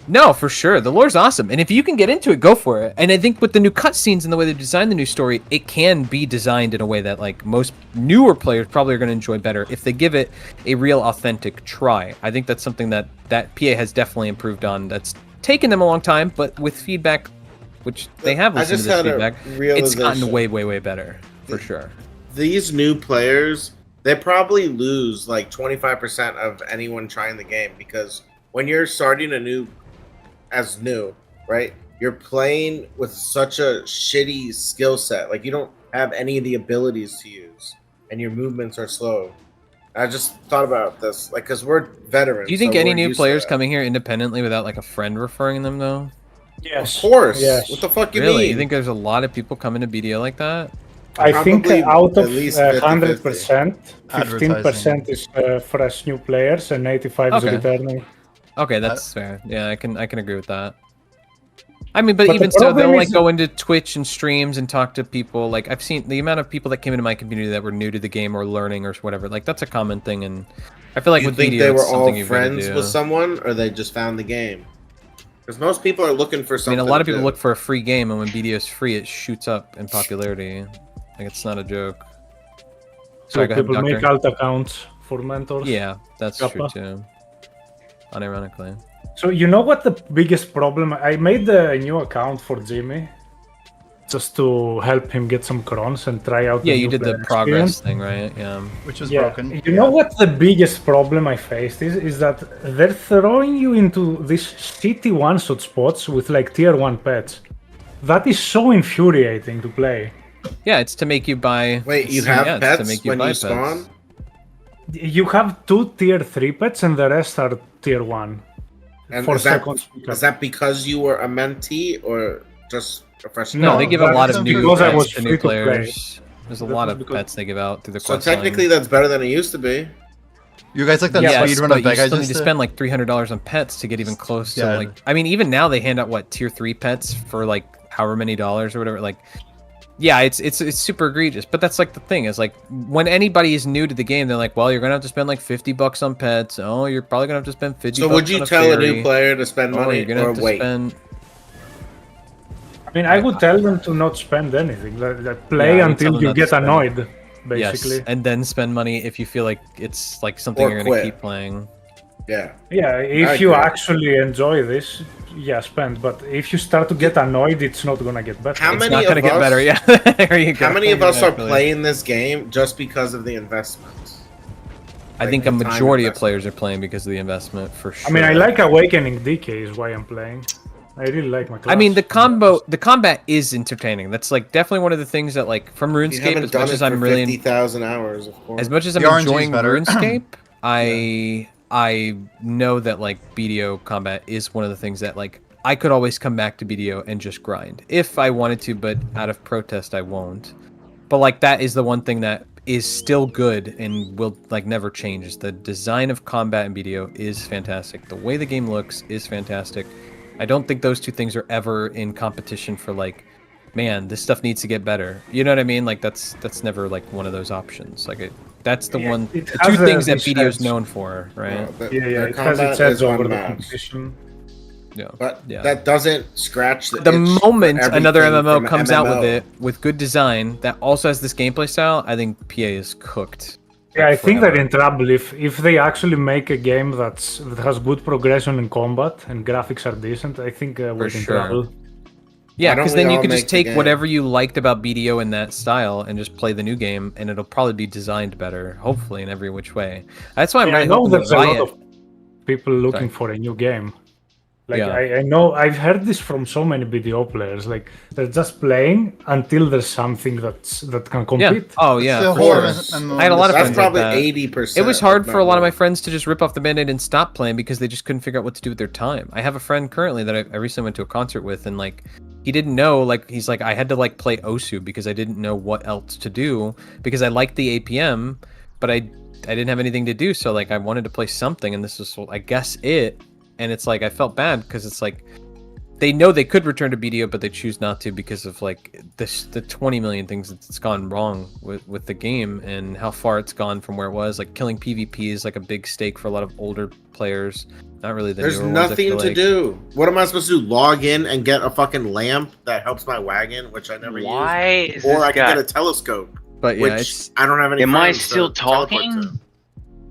No, for sure. The lore's awesome. And if you can get into it, go for it. And I think with the new cutscenes and the way they designed the new story, it can be designed in a way that like most newer players probably are going to enjoy better if they give it a real authentic try. I think that's something that PA has definitely improved on. That's taken them a long time, but with feedback, which they have listened to this feedback, it's gotten way, way, way better, for sure. These new players, they probably lose like 25% of anyone trying the game, because when you're starting as new, right? You're playing with such a shitty skill set. Like, you don't have any of the abilities to use, and your movements are slow. I just thought about this, like, because we're veterans. Do you think any new players coming here independently without like a friend referring them though? Yes. Of course. Yes. What the fuck you Really? mean? You think there's a lot of people coming to BDO like that? I think Probably out of at least 100%, 15% is fresh new players and 85 is returning. Okay, that's fair. Yeah, I can agree with that. I mean, but But even the so, they'll problem like is- go into Twitch and streams and talk to people. Like I've seen the amount of people that came into my community that were new to the game or learning or whatever. Like that's a common thing, and I feel like You with think video, they it's were all something you've got to friends do. with someone, or they just found the game? Because most people are looking for I something. mean, a lot of to people do. look for a free game, and when BDO is free, it shoots up in popularity. Like it's not a joke. So go ahead, people make Doctor. alt accounts for mentors. Yeah, that's true Kappa. too. Unironically. So you know what the biggest problem? I made a new account for Jimmy, just to help him get some crons and try out. Yeah, the you new did the player progress experience. thing, right? Yeah. Which was Yeah. broken. You know what the biggest problem I faced is that they're throwing you into these shitty one-shot spots with like tier 1 pets. That is so infuriating to play. Yeah, it's to make you buy. Wait, you it's- have yeah, it's pets to make you when buy you pets. spawn? You have 2 tier 3 pets and the rest are tier 1. And For is that, seconds pickup. is that because you were a mentee, or just a fresh? No, they give a lot of that's new because I pets was to free new to play. players. There's a That lot was of because- pets they give out through the So quest technically, line. that's better than it used to be. You guys like that Yes, speedrun but of Beg you I still just need to did? spend like $300 on pets to get even close to Yeah. like. I mean, even now they hand out what tier 3 pets for like however many dollars or whatever. Like, yeah, it's super egregious. But that's like the thing is like when anybody is new to the game, they're like, well, you're gonna have to spend like $50 on pets. Oh, you're probably gonna have to spend 50. So would bucks you on tell a fairy. new player to spend Oh, money you're gonna or have to wait? spend. I mean, I would tell them to not spend anything. Like, play Yeah, I would tell until them you not to get spend. annoyed, basically. Yes, and then spend money if you feel like it's like something Or you're gonna quit. keep playing. Yeah. Yeah, I if you agree. actually enjoy this, yeah, spend. But if you start to get annoyed, it's not gonna get better. How It's many not gonna of get us? better. Yeah, there you go. How many of us are Exactly. playing this game just because of the investment? I think the a time majority of investment? players are playing because of the investment for sure. I mean, I like Awakening Decay is why I'm playing. I really like my class. I mean, the combat is entertaining. That's like definitely one of the things that like from You RuneScape. haven't As done much it as for I'm really 50,000 hours, of course. as much as I'm The RNG is enjoying better. RuneScape, I know that like BDO combat is one of the things that like I could always come back to BDO and just grind if I wanted to, but out of protest I won't. But like that is the one thing that is still good and will like never change. Is the design of combat in BDO is fantastic. The way the game looks is fantastic. I don't think those two things are ever in competition for like, man, this stuff needs to get better. You know what I mean? Like that's never like one of those options. Like that's the Yeah, one, it the has two things that this BDO is edge. known for, right? yeah, Their it has combat its edge is over the unmatched. competition. Yeah. But Yeah. that doesn't scratch the The itch for moment another everything MMO from comes out with MMO. it with good design that also has this gameplay style, I think PA is cooked. Yeah, I like, think forever. they're in trouble if they actually make a game that has good progression in combat and graphics are decent. I think we're in sure. trouble. Yeah, Why don't because we then you all could make just the take game? whatever you liked about BDO in that style and just play the new game, and it'll probably be designed better, hopefully in every which way. That's why I'm Yeah, I really know hoping that there's a lot Riot. of people looking Sorry. for a new game. Like Yeah. I know I've heard this from so many BDO players. Like they're just playing until there's something that can Yeah. compete. Oh It's yeah. the for whole sure. MMO I had a lot of That's friends like probably that. 80%. It was hard if for a not lot of my more. friends to just rip off the band-aid and stop playing because they just couldn't figure out what to do with their time. I have a friend currently that I recently went to a concert with, and like he didn't know, like he's like, I had to like play Osu because I didn't know what else to do because I liked the APM, but I didn't have anything to do, so like I wanted to play something, and this was I guess it, and it's like I felt bad because it's like they know they could return to BDO, but they choose not to because of like the 20 million things that's gone wrong with the game and how far it's gone from where it was. Like killing PvP is like a big stake for a lot of older players. Not really the There's newer ones, I nothing feel to like. do. What am I supposed to do? Log in and get a fucking lamp that helps my wagon, which I never Why use, is or this I can guy? get a telescope. But yeah, which it's. I don't have any. Am I friends still to teleport talking? to.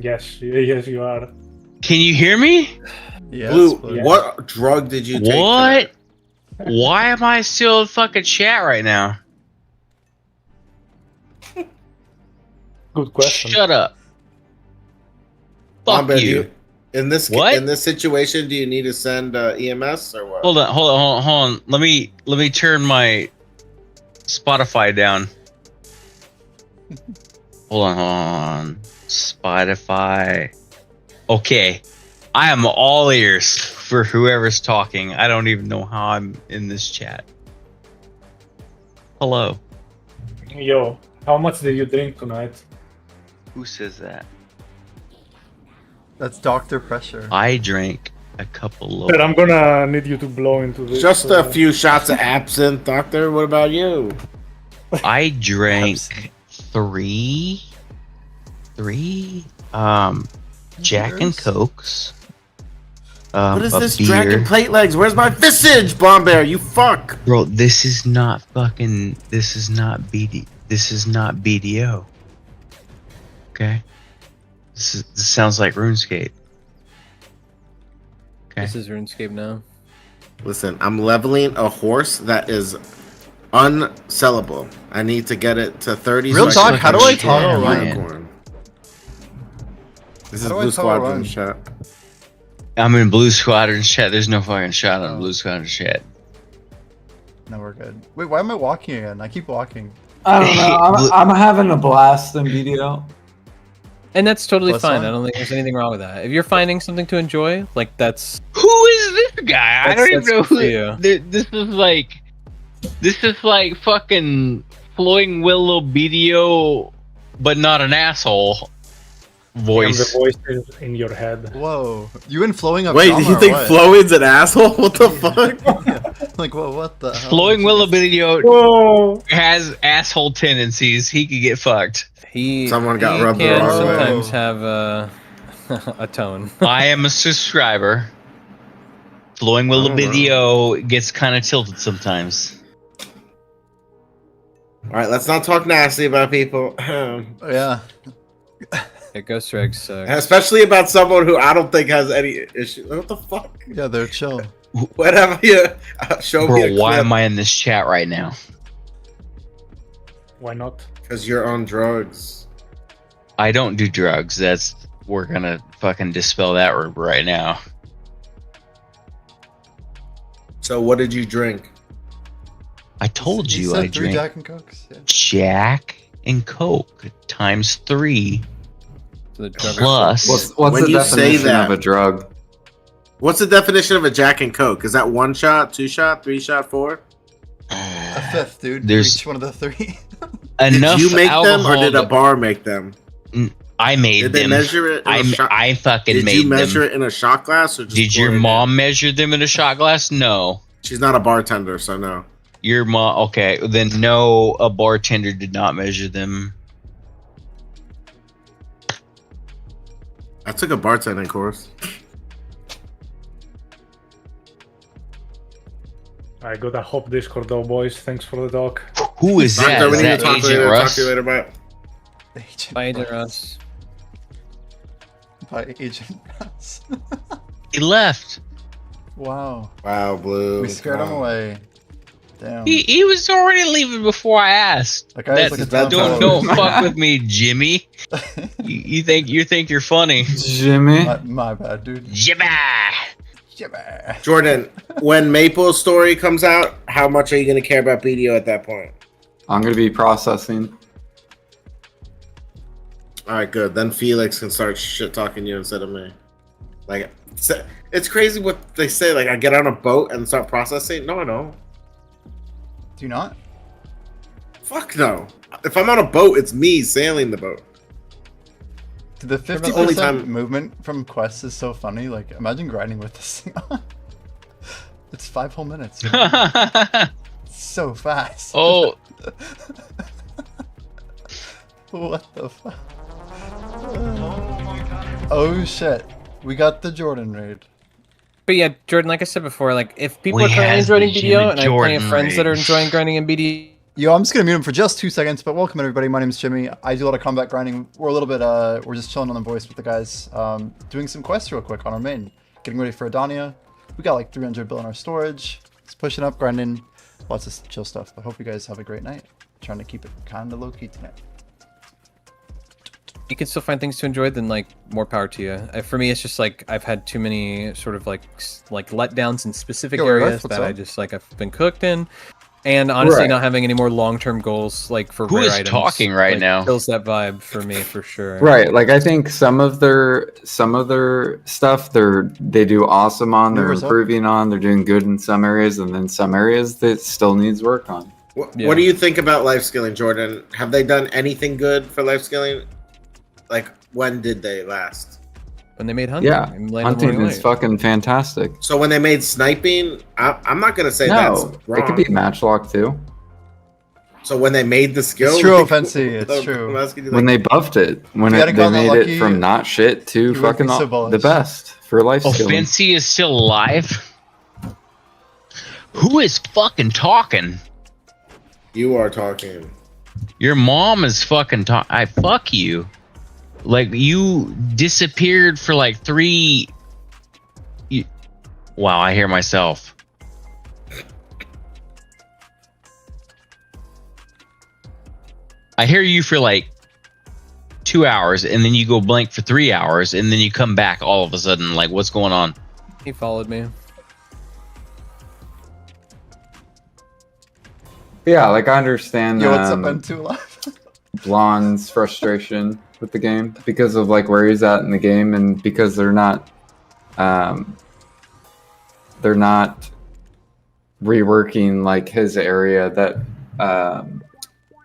Yes, yes, you are. Can you hear me? Yes, Blue, Yeah. what drug did you take? What? today? Why am I still in fucking chat right now? Good question. Shut up. Fuck Wombat, you. In this What? in this situation, do you need to send EMS or what? Hold on. Let me turn my Spotify down. Hold on. Spotify. Okay. I am all ears for whoever's talking. I don't even know how I'm in this chat. Hello. Yo, how much did you drink tonight? Who says that? That's Dr. Pressure. I drank a couple of. But I'm gonna need you to blow into this. Just a few shots of absinthe, Doctor. What about you? I drank three Jack and Cokes. What is a this beer. dragon plate legs? Where's my visage, Bombear? You fuck. Bro, this is not BD. This is not BDO. Okay? This sounds like RuneScape. Okay. This is RuneScape now. Listen, I'm leveling a horse that is unsellable. I need to get it to 30. Real so talk, can how do I get toggle a run? unicorn. This is How do I Blue toggle Squadron run? chat. I'm in Blue Squadron chat. There's no fucking shot on Blue Squadron chat. No, we're good. Wait, why am I walking again? I keep walking. I don't know. I'm having a blast in BDO. And that's totally Plus fine. one? I don't think there's anything wrong with that. If you're finding something to enjoy, like that's Who is this guy? I That's- don't even that's know good for who. you. This is like fucking Flowing Willow BDO, but not an asshole voice. And the voice is in your head. Whoa. You in flowing up Wait, drama do you or think what? Flowing's an asshole? What the fuck? Like, well, what the hell? Flowing Willow BDO Whoa! has asshole tendencies. He could get fucked. Someone got he rubbed the can wrong way. sometimes have a tone. I am a subscriber. Flowing Willow Oh, wow. BDO gets kind of tilted sometimes. All right, let's not talk nasty about people. Yeah. Yeah, Ghost Regs sucks. Especially about someone who I don't think has any issue. What the fuck? Yeah, they're chill. Whatever you show me a Bro, why clip. am I in this chat right now? Why not? Because you're on drugs. I don't do drugs. We're gonna fucking dispel that right now. So what did you drink? I told He you said I 3 drink Jack and Cokes. Yeah. Jack and Coke times 3 So the drug- plus. What's When the you say definition that- of a drug? What's the definition of a Jack and Coke? Is that 1 shot, 2 shot, 3 shot, 4? A fifth, dude. There's- Each one of the 3. Enough Did you make them or alcohol did a to- bar make them? I made Did they them. measure it? In a shot? I fucking Did made you measure them. it in a shot glass or just Did pour your it in? mom measure them in a shot glass? No. She's not a bartender, so no. Your mom. Okay, then no. A bartender did not measure them. I took a bartending course. I gotta hop Discord though, boys. Thanks for the talk. Who is that? Doctor, we Is need to that talk to Agent you later. Talk Russ? to you later. Bye. Agent Bye, Agent Russ. Russ. By Agent Russ. He left. Wow. Wow, Blue. We scared him Wow. away. Damn. He was already leaving before I asked. That guy is like a bad town Don't fellow. fuck with me, Jimmy. You think you're funny, Jimmy? My bad, dude. Jimmy? Yeah. Jordan, when Maple's story comes out, how much are you going to care about BDO at that point? I'm gonna be processing. All right, good. Then Felix can start shit talking you instead of me. Like, it's crazy what they say. Like, I get on a boat and start processing. No, I don't. Do you not? Fuck no. If I'm on a boat, it's me sailing the boat. Dude, the the only 50% time- movement from quests is so funny. Like, imagine grinding with this thing on. It's 5 whole minutes. So fast. Oh. What the fuck? Oh shit. We got the Jordan raid. But yeah, Jordan, like I said before, like if people We are currently has the enjoying Jimmy BDO, and I have plenty of Jordan friends that are raid. enjoying grinding in BDO. Yo, I'm just gonna mute him for just 2 seconds, but welcome everybody. My name's Jimmy. I do a lot of combat grinding. We're a little bit, we're just chilling on the voice with the guys. Doing some quests real quick on our main. Getting ready for Adania. We got like 300 bill in our storage. Just pushing up, grinding. Lots of chill stuff. I hope you guys have a great night. Trying to keep it kind of low key tonight. You can still find things to enjoy, then like more power to you. For me, it's just like I've had too many sort of like letdowns in specific Yo, areas what's that I up? just like I've been cooked in, and honestly, Right. not having any more long-term goals like for Who rare is items, talking right like, now? kills that vibe for me for sure. Right, like I think some of their stuff they do awesome on, they're Movers up. improving on, they're doing good in some areas, and then some areas that still needs work on. Yeah. What do you think about life skilling, Jordan? Have they done anything good for life skilling? Like, when did they last? When they made hunting, Yeah, and Land of hunting Morning is Light. fucking fantastic. So when they made sniping, I'm not gonna say No, that's wrong. it could be matchlock too. So when they made the skill, It's true, like, Fancy, it's I'm true. asking you, When like, they buffed it, when If you hadn't they gotten that made lucky, it from not shit to you wouldn't be fucking so the bullish. best for life skilling. Fancy is still alive? Who is fucking talking? you are talking. Your mom is fucking talking. I fuck you. Like, you disappeared for like 3... Wow, I hear myself. I hear you for like 2 hours, and then you go blank for 3 hours, and then you come back all of a sudden. Like, what's going on? He followed me. Yeah, like I understand Yo, what's up, N2 Live? Blonde's frustration with the game because of like where he's at in the game, and because they're not reworking like his area that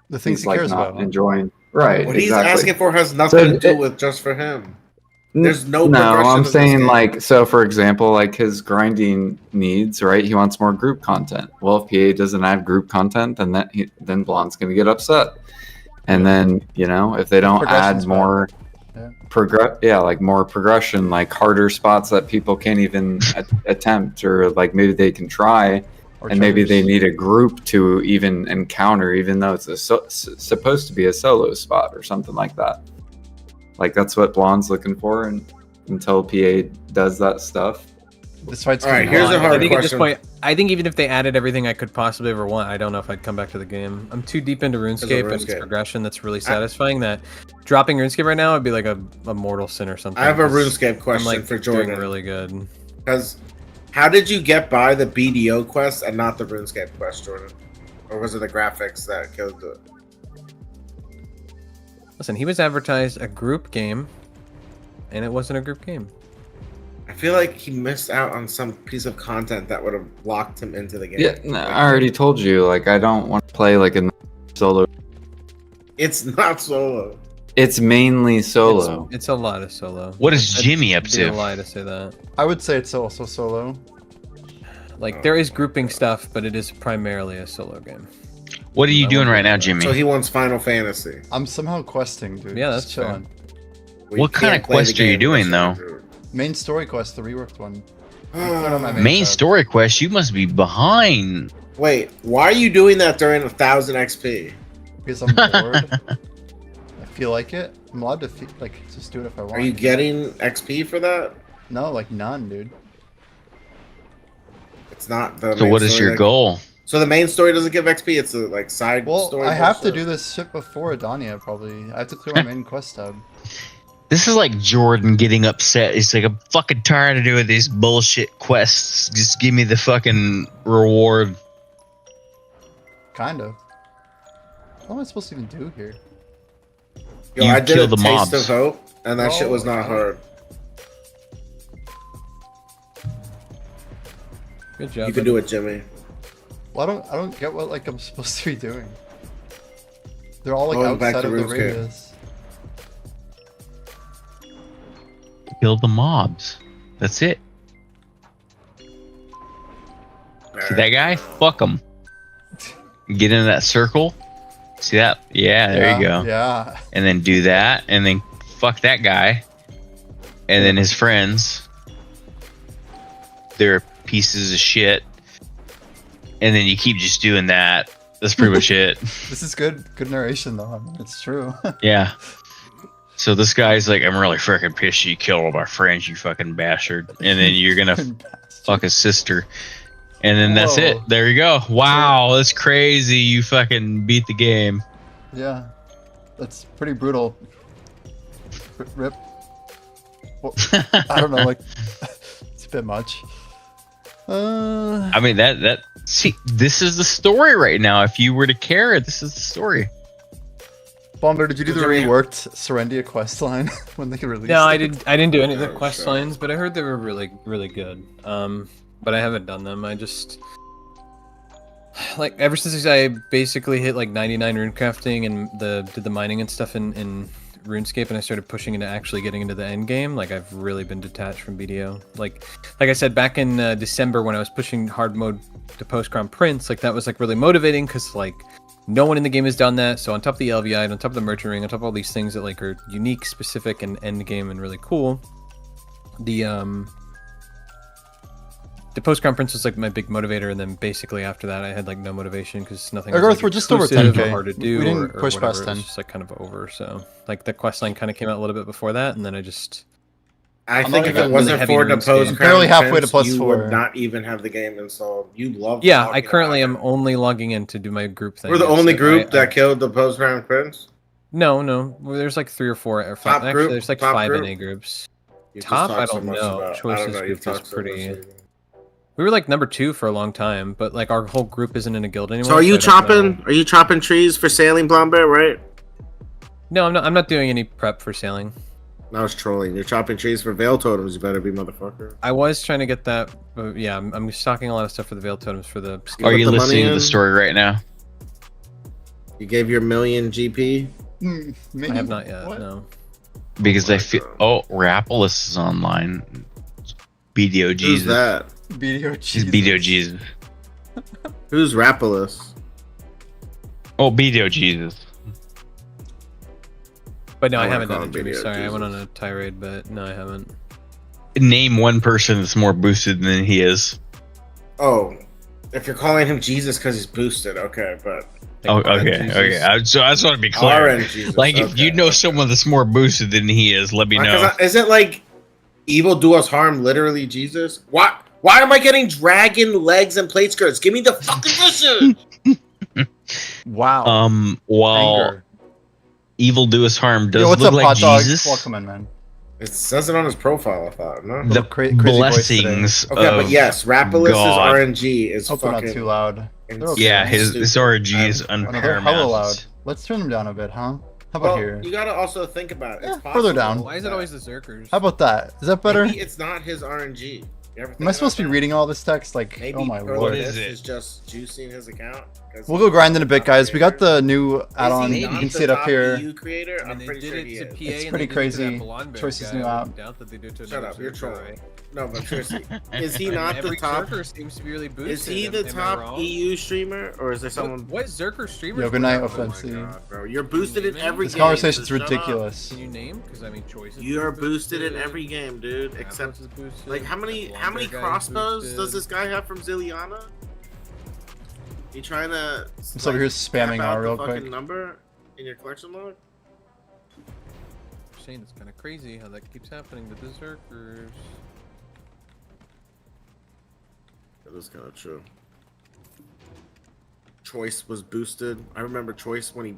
The things he's he like cares not about. enjoying. Right. What exactly. he's asking for has nothing So to do it- with just for him. There's no No, progression in I'm this saying game. like, so for example, like his grinding needs, right? He wants more group content. Well, if PA doesn't have group content, then Blonde's gonna get upset. And then, you know, if they don't add Progression's more Yeah. like more progression, like harder spots that people can't even attempt, or like maybe they can try, Or and maybe they triggers. need a group to even encounter, even though it's supposed to be a solo spot or something like that. Like that's what Blonde's looking for, and until PA does that stuff. This fight's All right, coming here's on. a hard I think at this question. point, I think even if they added everything I could possibly ever want, I don't know if I'd come back to the game. I'm too deep into RuneScape and its RuneScape. progression that's really satisfying that dropping RuneScape right now would be like a mortal sin or something. I have a 'cause RuneScape question I'm like for doing Jordan. really good. Because how did you get by the BDO quest and not the RuneScape quest, Jordan? Or was it the graphics that killed it? Listen, he was advertised a group game, and it wasn't a group game. I feel like he missed out on some piece of content that would have locked him into the game. Yeah, no, I already told you, like I don't want to play like a solo. It's not solo. It's mainly solo. It's a lot of solo. What is Jimmy up It'd be a to? lie to say that. I would say it's also solo. Like there is grouping stuff, but it is primarily a solo game. What are you I doing won't right do now, that. Jimmy? So he wants Final Fantasy. I'm somehow questing, dude. Yeah, Just that's fair. chilling. We What kind can't of play the quest are you game doing, unless though? you do. Main story quest, the reworked one. I cleared out my Main tab. story quest? You must be behind. Wait, why are you doing that during 1,000 XP? Because I'm bored. I feel like it. I'm allowed to just do it if I want. Are you getting XP for that? No, like none, dude. It's not the. So main what is story your that- goal? So the main story doesn't give XP. It's a like side Well, story. I have to bullshit? do this shit before Adania, probably. I have to clear my main quest tab. This is like Jordan getting upset. He's like, I'm fucking tired of doing these bullshit quests. Just give me the fucking reward. Kind of. What am I supposed to even do here? Yo, You I did kill a the taste mobs. of hope, and that shit Oh, was not okay. hard. Good job. You can do it, Jimmy. Well, I don't get what like I'm supposed to be doing. They're all like Going back outside to of the RuneScape. radius. Kill the mobs. That's it. See that guy? Fuck him. Get in that circle. See that? Yeah, there you go. Yeah. And then do that, and then fuck that guy, and then his friends. They're pieces of shit. And then you keep just doing that. That's pretty much it. This is good narration though. I mean, it's true. Yeah. So this guy's like, I'm really freaking pissed you killed all my friends, you fucking bastard. And then you're gonna fuck his sister. And then that's it. There you go. Wow, that's crazy. You fucking beat the game. Yeah. That's pretty brutal. Rip. Well, I don't know, like it's a bit much. I mean see, this is the story right now. If you were to care, this is the story. Bomber, did you do the reworked Serendia quest line when they released No, I it? I didn't do any of the quest lines, but I heard they were really good. But I haven't done them. I just like ever since I basically hit like 99 rune crafting and did the mining and stuff in RuneScape, and I started pushing into actually getting into the end game. Like I've really been detached from BDO. Like I said back in December when I was pushing hard mode to post Crown Prince, like that was like really motivating because like no one in the game has done that. So on top of the LVI, on top of the merchant ring, on top of all these things that like are unique, specific, and end game and really cool, the post conference was like my big motivator, and then basically after that I had like no motivation because nothing. Garth, we're just over 10K. Hard to do. We didn't or push whatever. past 10. It was just like kind of over. So like the quest line kind of came out a little bit before that, and then I just. I think if it wasn't really for the post, barely halfway to plus you 4. would not even have the game installed. You love. Yeah, I currently am only logging in to do my group thing. We're the only group that killed the post Crown Prince. No. Well, there's like 3 or 4 or 5. Top Actually, group? there's like Top 5 group? NA groups. You just Top, talked I so don't much know. about- I Choices don't know, you've group is talked so pretty. much. We were like number 2 for a long time, but like our whole group isn't in a guild anymore. So are you I don't know. chopping? Are you chopping trees for sailing, Blombear? Right? No, I'm not. I'm not doing any prep for sailing. I was trolling. You're chopping trees for Veil Totems. You better be, motherfucker. I was trying to get that, but yeah, I'm stocking a lot of stuff for the Veil Totems for the. Are you the money listening to in? the story right now? You gave your million GP. I have not yet. No. Because I feel. Oh, Rapalus is online. BDO Jesus. Who's that? BDO She's Jesus. BDO Jesus. Who's Rapalus? Oh, BDO Jesus. But no, I I wanna haven't call done it, him Jimmy. BDO Sorry, I went on Jesus. a tirade, but no, I haven't. Name one person that's more boosted than he is. Oh, if you're calling him Jesus because he's boosted, okay, but Oh, okay, okay. I just want to be clear. RN Jesus, Like, if you know someone that's more boosted than he is, let me know. Isn't like evil do us harm literally Jesus? Why am I getting dragon legs and plate skirts? Give me the fucking listen. Wow. While Anger. evil do us harm does Yo, what's look up, like hot dog? Jesus. Welcome in, man. It says it on his profile, I thought. No? The crazy voice today. blessings. Okay, but of yes, Rapalus' God. RNG is Hope they're not fucking too loud. They're okay. Yeah, his RNG is I know, they're hella loud. unparamount. Let's turn them down a bit, huh? How about Well, here? you gotta also think about it. It's further down. possible Why is it always the Zerkers? How about that? Is that better? Maybe it's not his RNG. You ever think Am I supposed about to be that? reading all this text? Like, Maybe oh my early lord. this is just juicing his account. 'cause We'll go grind in a bit, guys. We got the new Is add-on. he You not can the see it up top here. EU creator? I'm they pretty did sure it he to is. PA It's and pretty they did it to that crazy. Blonde Bear Choice's guy. new I app. doubt that they do it to Shut another up, you're Zerker, trolling. right? No, but seriously, is he And not the every top? Zerker seems to be really boosted. Is he the am I top wrong? EU streamer, or is there someone? What Zerker streamers? Yo, good were night, there? Offensive. Bro, you're boosted in every This game. conversation's so shut up. ridiculous. Can you name? Because I mean, choices. You're boosted in every game, dude. Except, like, how many crossbows does this guy have from Zilliana? You trying to? just over here spamming tap out R real the fucking quick. number in your collection log? Saying it's kind of crazy how that keeps happening to the Zerkers. That is kind of true. Choice was boosted. I remember Choice when he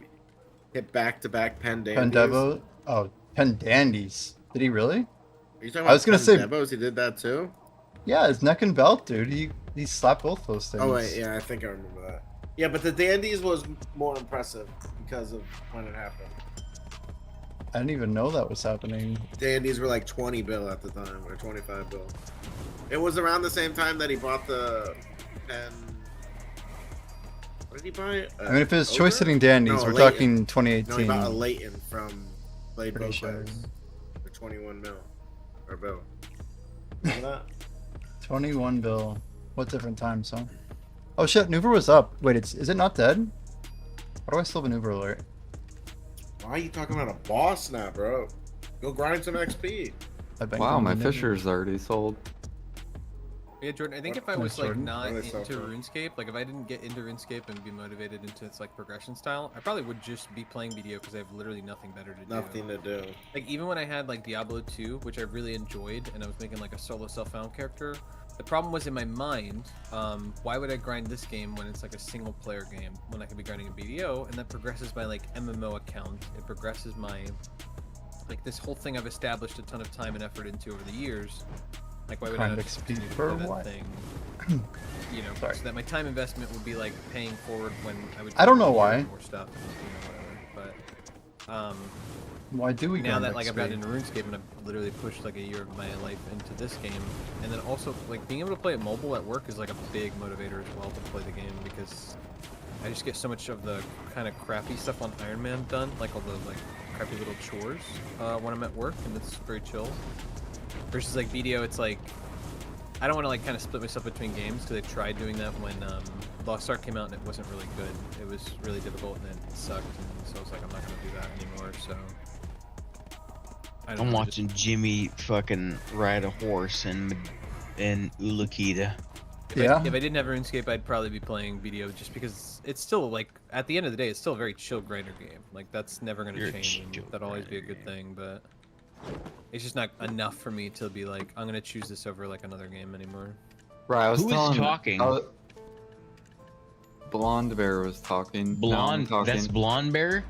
hit back-to-back Pen Dandies. Pendevo? Oh, Pendandies. Did he really? Are you talking about I was gonna say- Devos? He did that too? Yeah, his neck and belt, dude. He slapped both those things. Oh wait, yeah, I think I remember that. Yeah, but the Dandies was more impressive because of when it happened. I didn't even know that was happening. Dandies were like 20 bill at the time, or 25 bill. It was around the same time that he bought the pen. What did he buy? I mean, if it was Ogre? choice hitting dandies, No, we're Leighton. talking No, he 2018. bought a Leighton from Blade Pretty Bow sure. Clays for 21 mil. Or bill. Remember that? 21 bill. What different times, huh? Oh shit, Nuver was up. Wait, is it not dead? Why do I still have a Nuver alert? Why are you talking about a boss now, bro? Go grind some XP. Wow, my Fisher's already sold. Yeah, Jordan, I think if I Nice, was like Jordan. not Really into so far. RuneScape, like if I didn't get into RuneScape and be motivated into its like progression style, I probably would just be playing BDO because I have literally nothing better to do. Nothing to do. Like even when I had like Diablo 2, which I really enjoyed, and I was making like a solo self-found character, the problem was in my mind, why would I grind this game when it's like a single player game when I could be grinding a BDO, and that progresses my like MMO account, it progresses my like this whole thing I've established a ton of time and effort into over the years. Like why would I Grind not just XP continue to for play that what? thing? You know, Sorry. so that my time investment would be like paying forward when I would. I don't know why. More stuff, you know, whatever. But Why do we now grind that like I've XP? gotten into RuneScape and I've literally pushed like a year of my life into this game, and then also like being able to play it mobile at work is like a big motivator as well to play the game because I just get so much of the kind of crappy stuff on Iron Man done, like all the like crappy little chores when I'm at work, and it's very chill. Versus like BDO, it's like I don't want to like kind of split myself between games because I tried doing that when Lost Ark came out and it wasn't really good. It was really difficult and it sucked, and so I was like, I'm not gonna do that anymore. So I'm watching Jimmy fucking ride a horse in Ulukita. Yeah. If I didn't have RuneScape, I'd probably be playing BDO just because it's still like at the end of the day, it's still a very chill grinder game. Like that's never gonna You're a change. And chill that'll always be a good thing, but it's just not enough for me to be like I'm gonna choose this over like another game anymore. Right, I was Who is telling, talking? Blonde Bear was talking. Now I'm Blonde. talking. That's Blonde Bear.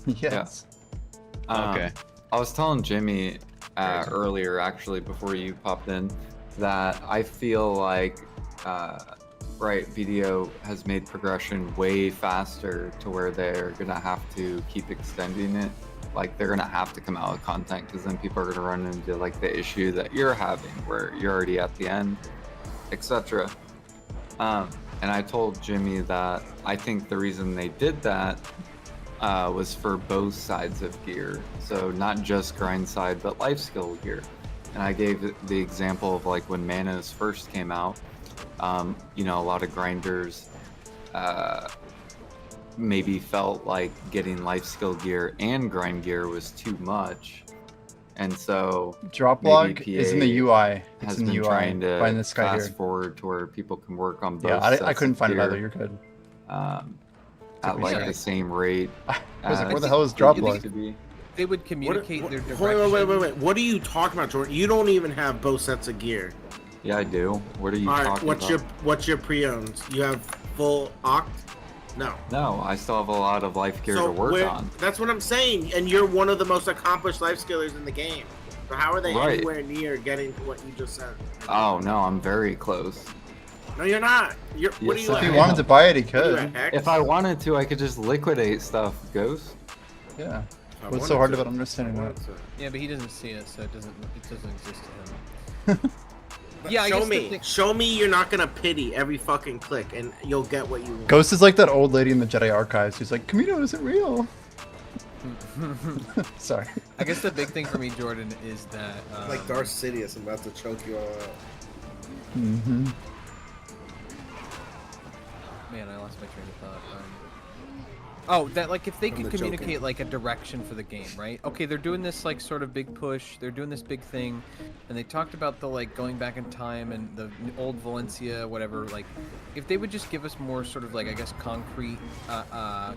Yes. Okay. I was telling Jimmy earlier, actually, before you popped in, that I feel like, right, video has made progression way faster to where they're gonna have to keep extending it. Like they're gonna have to come out with content because then people are gonna run into like the issue that you're having, where you're already at the end, etc. And I told Jimmy that I think the reason they did that was for both sides of gear. So not just grind side, but life skill gear. And I gave the example of like when Manos first came out, you know, a lot of grinders maybe felt like getting life skill gear and grind gear was too much. And so Drop maybe log PA is in the UI. It's has in the been UI. trying to Find this guy fast here. forward to where people can work on both Yeah, sets I couldn't of find it gear, either. You're good. at like Yeah. the same rate. I was like, as where the hell is drop it log? used to be. They would communicate their direction. Wait. What are you talking about, Jordan? You don't even have both sets of gear. Yeah, I do. What are you All right, talking about? what's your pre-owns? You have full Oct? No. No, I still have a lot of life gear to work on. That's what I'm saying, and you're one of the most accomplished life skillers in the game. So how are they Right. anywhere near getting to what you just said? Oh no, I'm very close. No, you're not. What are Yes, you I at? If he wanted to buy it, he What are you could. at, X? If I wanted to, I could just liquidate stuff, Ghost. Yeah. I What's so wanted hard to. about understanding I that? wanted to. Yeah, but he doesn't see it, so it doesn't exist to him. But Yeah, I show guess the me. thing- Show me you're not gonna pity every fucking click, and you'll get what you want. Ghost is like that old lady in the Jedi archives who's like, Camino isn't real. Sorry. I guess the big thing for me, Jordan, is that Like Darth Sidious, I'm about to choke you all out. Mm-hmm. Man, I lost my train of thought. Oh, that like if they From could the communicate joking. like a direction for the game, right? Okay, they're doing this like sort of big push. They're doing this big thing, and they talked about the like going back in time and the old Valencia, whatever. Like, if they would just give us more sort of like I guess concrete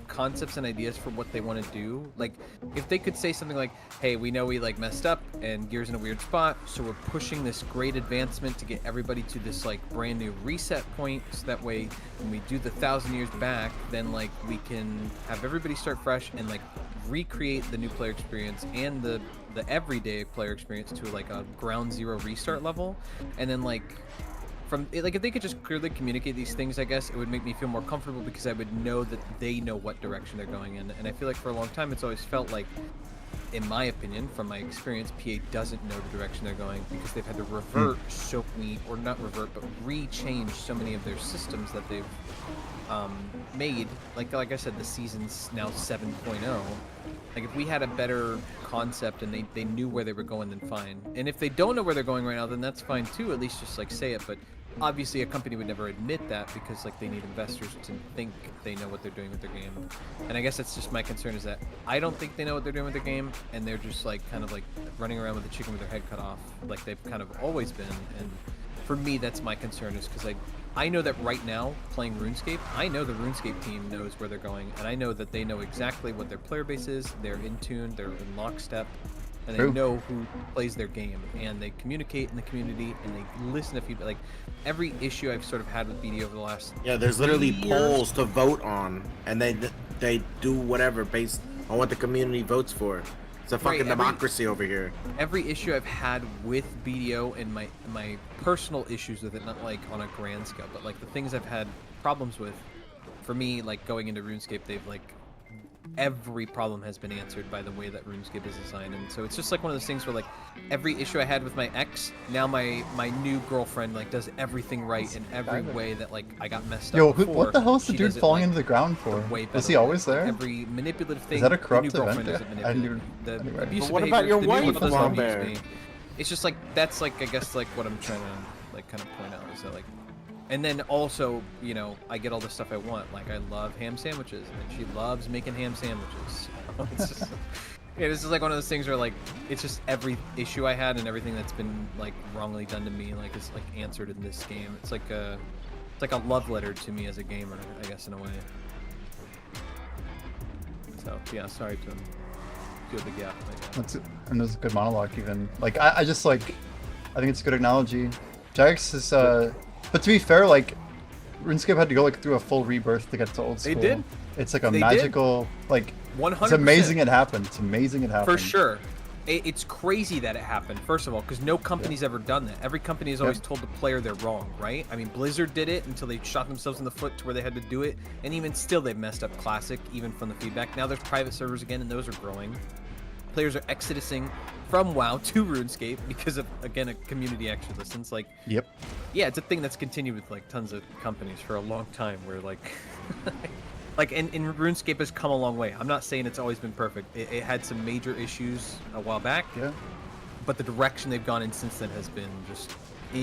concepts and ideas for what they want to do. Like, if they could say something like, "Hey, we know we like messed up and Gear's in a weird spot, so we're pushing this great advancement to get everybody to this like brand new reset point. So that way, when we do the 1,000 years back, then like we can have everybody start fresh and like recreate the new player experience and the everyday player experience to like a ground zero restart level, and then like from it, like if they could just clearly communicate these things, I guess it would make me feel more comfortable because I would know that they know what direction they're going in. And I feel like for a long time it's always felt like, in my opinion, from my experience, PA doesn't know the direction they're going because they've had to revert so many, or not revert, but re-change so many of their systems that they've made. Like I said, the season's now 7.0. Like if we had a better concept and they knew where they were going, then fine. And if they don't know where they're going right now, then that's fine too. At least just like say it. But obviously a company would never admit that because like they need investors to think they know what they're doing with their game. And I guess that's just my concern is that I don't think they know what they're doing with their game, and they're just like kind of like running around with a chicken with their head cut off like they've kind of always been. And for me, that's my concern, is because I know that right now playing RuneScape, I know the RuneScape team knows where they're going, and I know that they know exactly what their player base is. They're in tune, they're in lockstep, and they know who plays their game, and they communicate in the community, and they listen to people. Like every issue I've sort of had with BD over the last there's literally polls to vote on, and they do whatever based on what the community votes for. It's a fucking democracy over here. Every issue I've had with BDO and my personal issues with it, not like on a grand scale, but like the things I've had problems with, for me, like going into RuneScape, they've like every problem has been answered by the way that RuneScape is designed. And so it's just like one of those things where like every issue I had with my ex, now my new girlfriend like does everything right in every way that like I got messed up before. What the hell is the dude falling into the ground for? Was he always there? Every manipulative thing. Is that a corrupt the new girlfriend event? doesn't manipulate. The abusive what behavior, about your the wife, new one doesn't abuse Lambert? me. It's just like that's like I guess like what I'm trying to like kind of point out is that like. And then also, you know, I get all the stuff I want. Like, I love ham sandwiches, and she loves making ham sandwiches. So it's just, this is like one of those things where, like, it's just every issue I had and everything that's been, like, wrongly done to me, like, is, like, answered in this game. It's like a love letter to me as a gamer, I guess, in a way. So, yeah, sorry to feel the gap. And there's a good monologue, even. Like, I just, like, I think it's a good analogy. Jax is, but to be fair, like, RuneScape had to go like through a full rebirth to get to old school. They did. It's like a magical, like, 100%. It's amazing it happened. It's amazing it happened. For sure. It's crazy that it happened, first of all, because no company's ever done that. Every company has always told the player they're wrong, right? I mean, Blizzard did it until they shot themselves in the foot to where they had to do it, and even still they've messed up Classic, even from the feedback. Now there's private servers again, and those are growing. Players are exodusing from WoW to RuneScape because of, again, a community actually listens. Like, yeah, it's a thing that's continued with like tons of companies for a long time. Where like, and RuneScape has come a long way. I'm not saying it's always been perfect. It had some major issues a while back. Yeah. But the direction they've gone in since then has been just.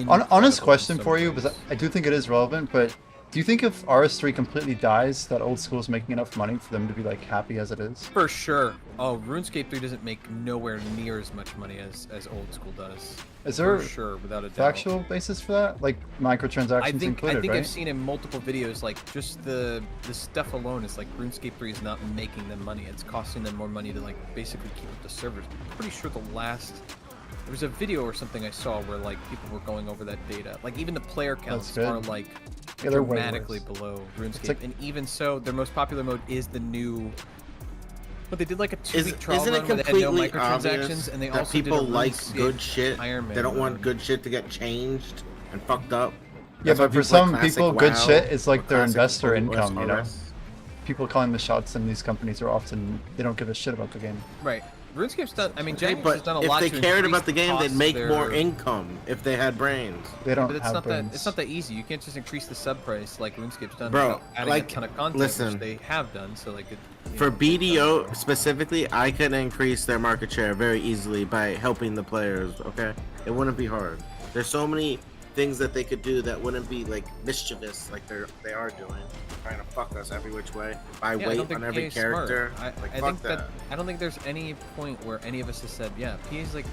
Honest question for you, because I do think it is relevant, but. Do you think if RS3 completely dies, that old school is making enough money for them to be like happy as it is? For sure. Oh, RuneScape 3 doesn't make nowhere near as much money as old school does. Is there for sure, without a doubt, factual basis for that? Like microtransactions included, I think right? I've seen in multiple videos, like just the stuff alone is like RuneScape 3 is not making them money. It's costing them more money to like basically keep up the servers. I'm pretty sure there was a video or something I saw where like people were going over that data. Like even the player counts are like dramatically below RuneScape, like, and even so, their most popular mode is the new. But they did like a 2-week trial run where they had no microtransactions, and they also people did a like good shit. Iron Man they don't mode. want good shit to get changed and fucked up. Yeah, but for some people, good shit is like their investor income. income. You know, people calling the shots in these companies are often they don't give a shit about the game. Right. RuneScape's done. I mean, Jack has done a lot. If they cared about the game, they'd make more income if they had brains. They don't but it's have not brains. that. It's not that easy. You can't just increase the sub price like RuneScape's done. Bro, without adding like, a ton of content, which they have done. So like, for BDO specifically, I can increase their market share very easily by helping the players. Okay, it wouldn't be hard. There's so many things that they could do that wouldn't be like mischievous, like they are doing, trying to fuck us every which way. By weight on every character. I think that I don't think there's any point where any of us has said, yeah, PA is like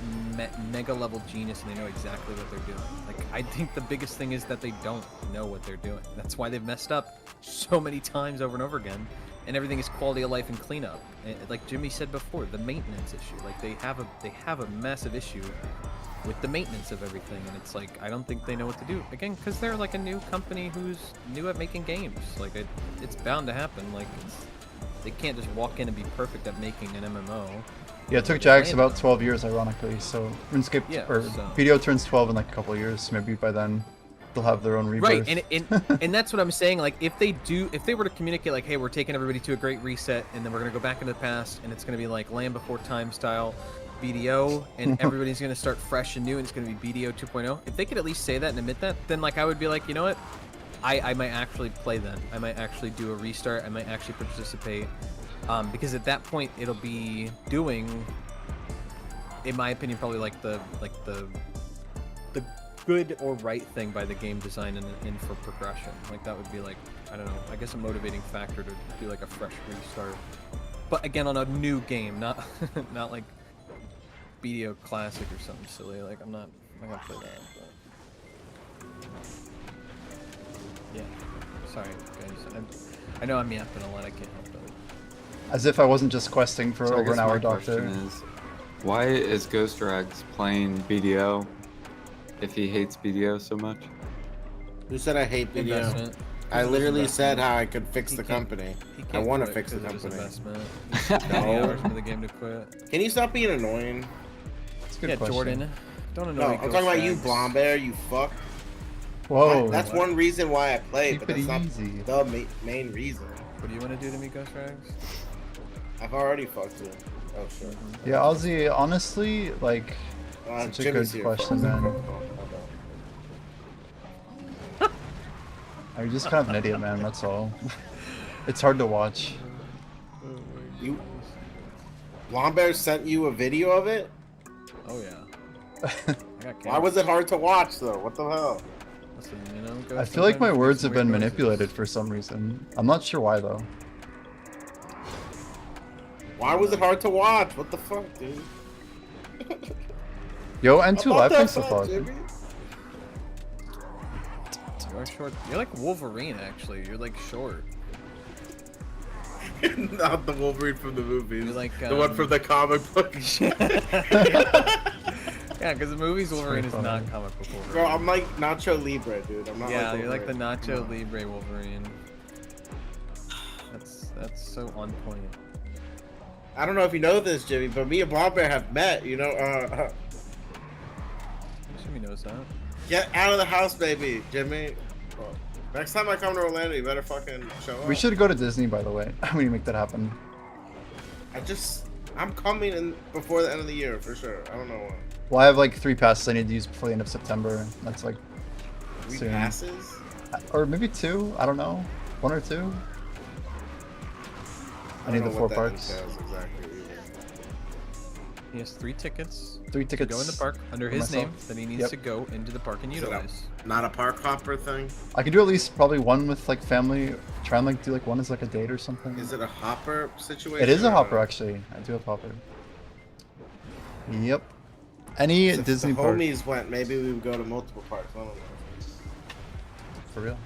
mega level genius and they know exactly what they're doing. Like I think the biggest thing is that they don't know what they're doing. That's why they've messed up so many times over and over again. And everything is quality of life and cleanup. Like Jimmy said before, the maintenance issue. Like they have a massive issue with the maintenance of everything, and it's like I don't think they know what to do again because they're like a new company who's new at making games. Like it's bound to happen. Like they can't just walk in and be perfect at making an MMO. Yeah, it took Jax about 12 years, ironically. So RuneScape BDO turns 12 in like a couple of years. Maybe by then they'll have their own rebirth. Right, and that's what I'm saying. Like if they were to communicate like, hey, we're taking everybody to a great reset, and then we're gonna go back into the past, and it's gonna be like Land Before Time style. BDO, and everybody's going to start fresh and new, and it's going to be BDO 2.0. If they could at least say that and admit that, then like I would be like, you know what, I might actually play then. I might actually do a restart. I might actually participate, because at that point it'll be doing, in my opinion, probably like the good or right thing by the game design and for progression. Like that would be like, I don't know, I guess a motivating factor to do like a fresh restart. But again, on a new game, not not like BDO Classic or something silly. Like I'm not gonna play that. But... Yeah, sorry guys. I know I'm yapping a lot. I can't help it. As if I wasn't just questing for So I over an guess hour, my Doctor. question is, why is Ghost Drags playing BDO if he hates BDO so much? Who said I hate BDO? Investment. I literally said how I could fix the company. I want to fix the company. No. The game to quit. Can you stop being annoying? That's a good Yeah, question. Jordan. Don't annoy No, I'm talking about you, Blombear, you fuck. Whoa. That's one reason why I play, but Keep that's it easy. not the main reason. What do you want to do to me, Ghost Rags? I've already fucked you. Oh, sure. Yeah, Ozzy, honestly, like, such a Jimmy's good here. question, man. You're just kind of an idiot, man, that's all. It's hard to watch. You... Blombear sent you a video of it? Oh, yeah. Why was it hard to watch, though? What the hell? Listen, you know, I feel like my words have been manipulated for some reason. I'm not sure why, though. Why was it hard to watch? What the fuck, dude? Yo, N2 Live, thanks for fuck, following. Jimmy? You're short. You're like Wolverine, actually. You're like short. Not the Wolverine from the movies. You're like, the one from the comic book. Yeah, because the movie's Wolverine is not comic book Wolverine. Bro, I'm like Nacho Libre, dude. I'm not yeah, like you're like the Wolverine. Nacho Libre Wolverine. That's so on point. I don't know if you know this, Jimmy, but me and Blombear have met, you know. Jimmy knows that. Get out of the house, baby, Jimmy. Next time I come to Orlando, you better fucking show up. We should go to Disney, by the way. We need to make that happen. I'm coming in before the end of the year, for sure. I don't know when. Well, I have like 3 passes I need to use before the end of September. That's like 3 soon. passes? Or maybe 2, I don't know. 1 or 2. I need the 4 parks. Exactly. He has 3 tickets. 3 to tickets. go in the park under for his myself. name. Then he needs Yep. to go into the park and Is it utilize. not a park hopper thing? I could do at least probably 1 with like family. Try and like do like 1 as like a date or something. Is it a hopper situation? It is a or hopper actually. I do have hopper. Yep. Any If Disney the park. homies went, maybe we would go to multiple parks. I don't know. For real.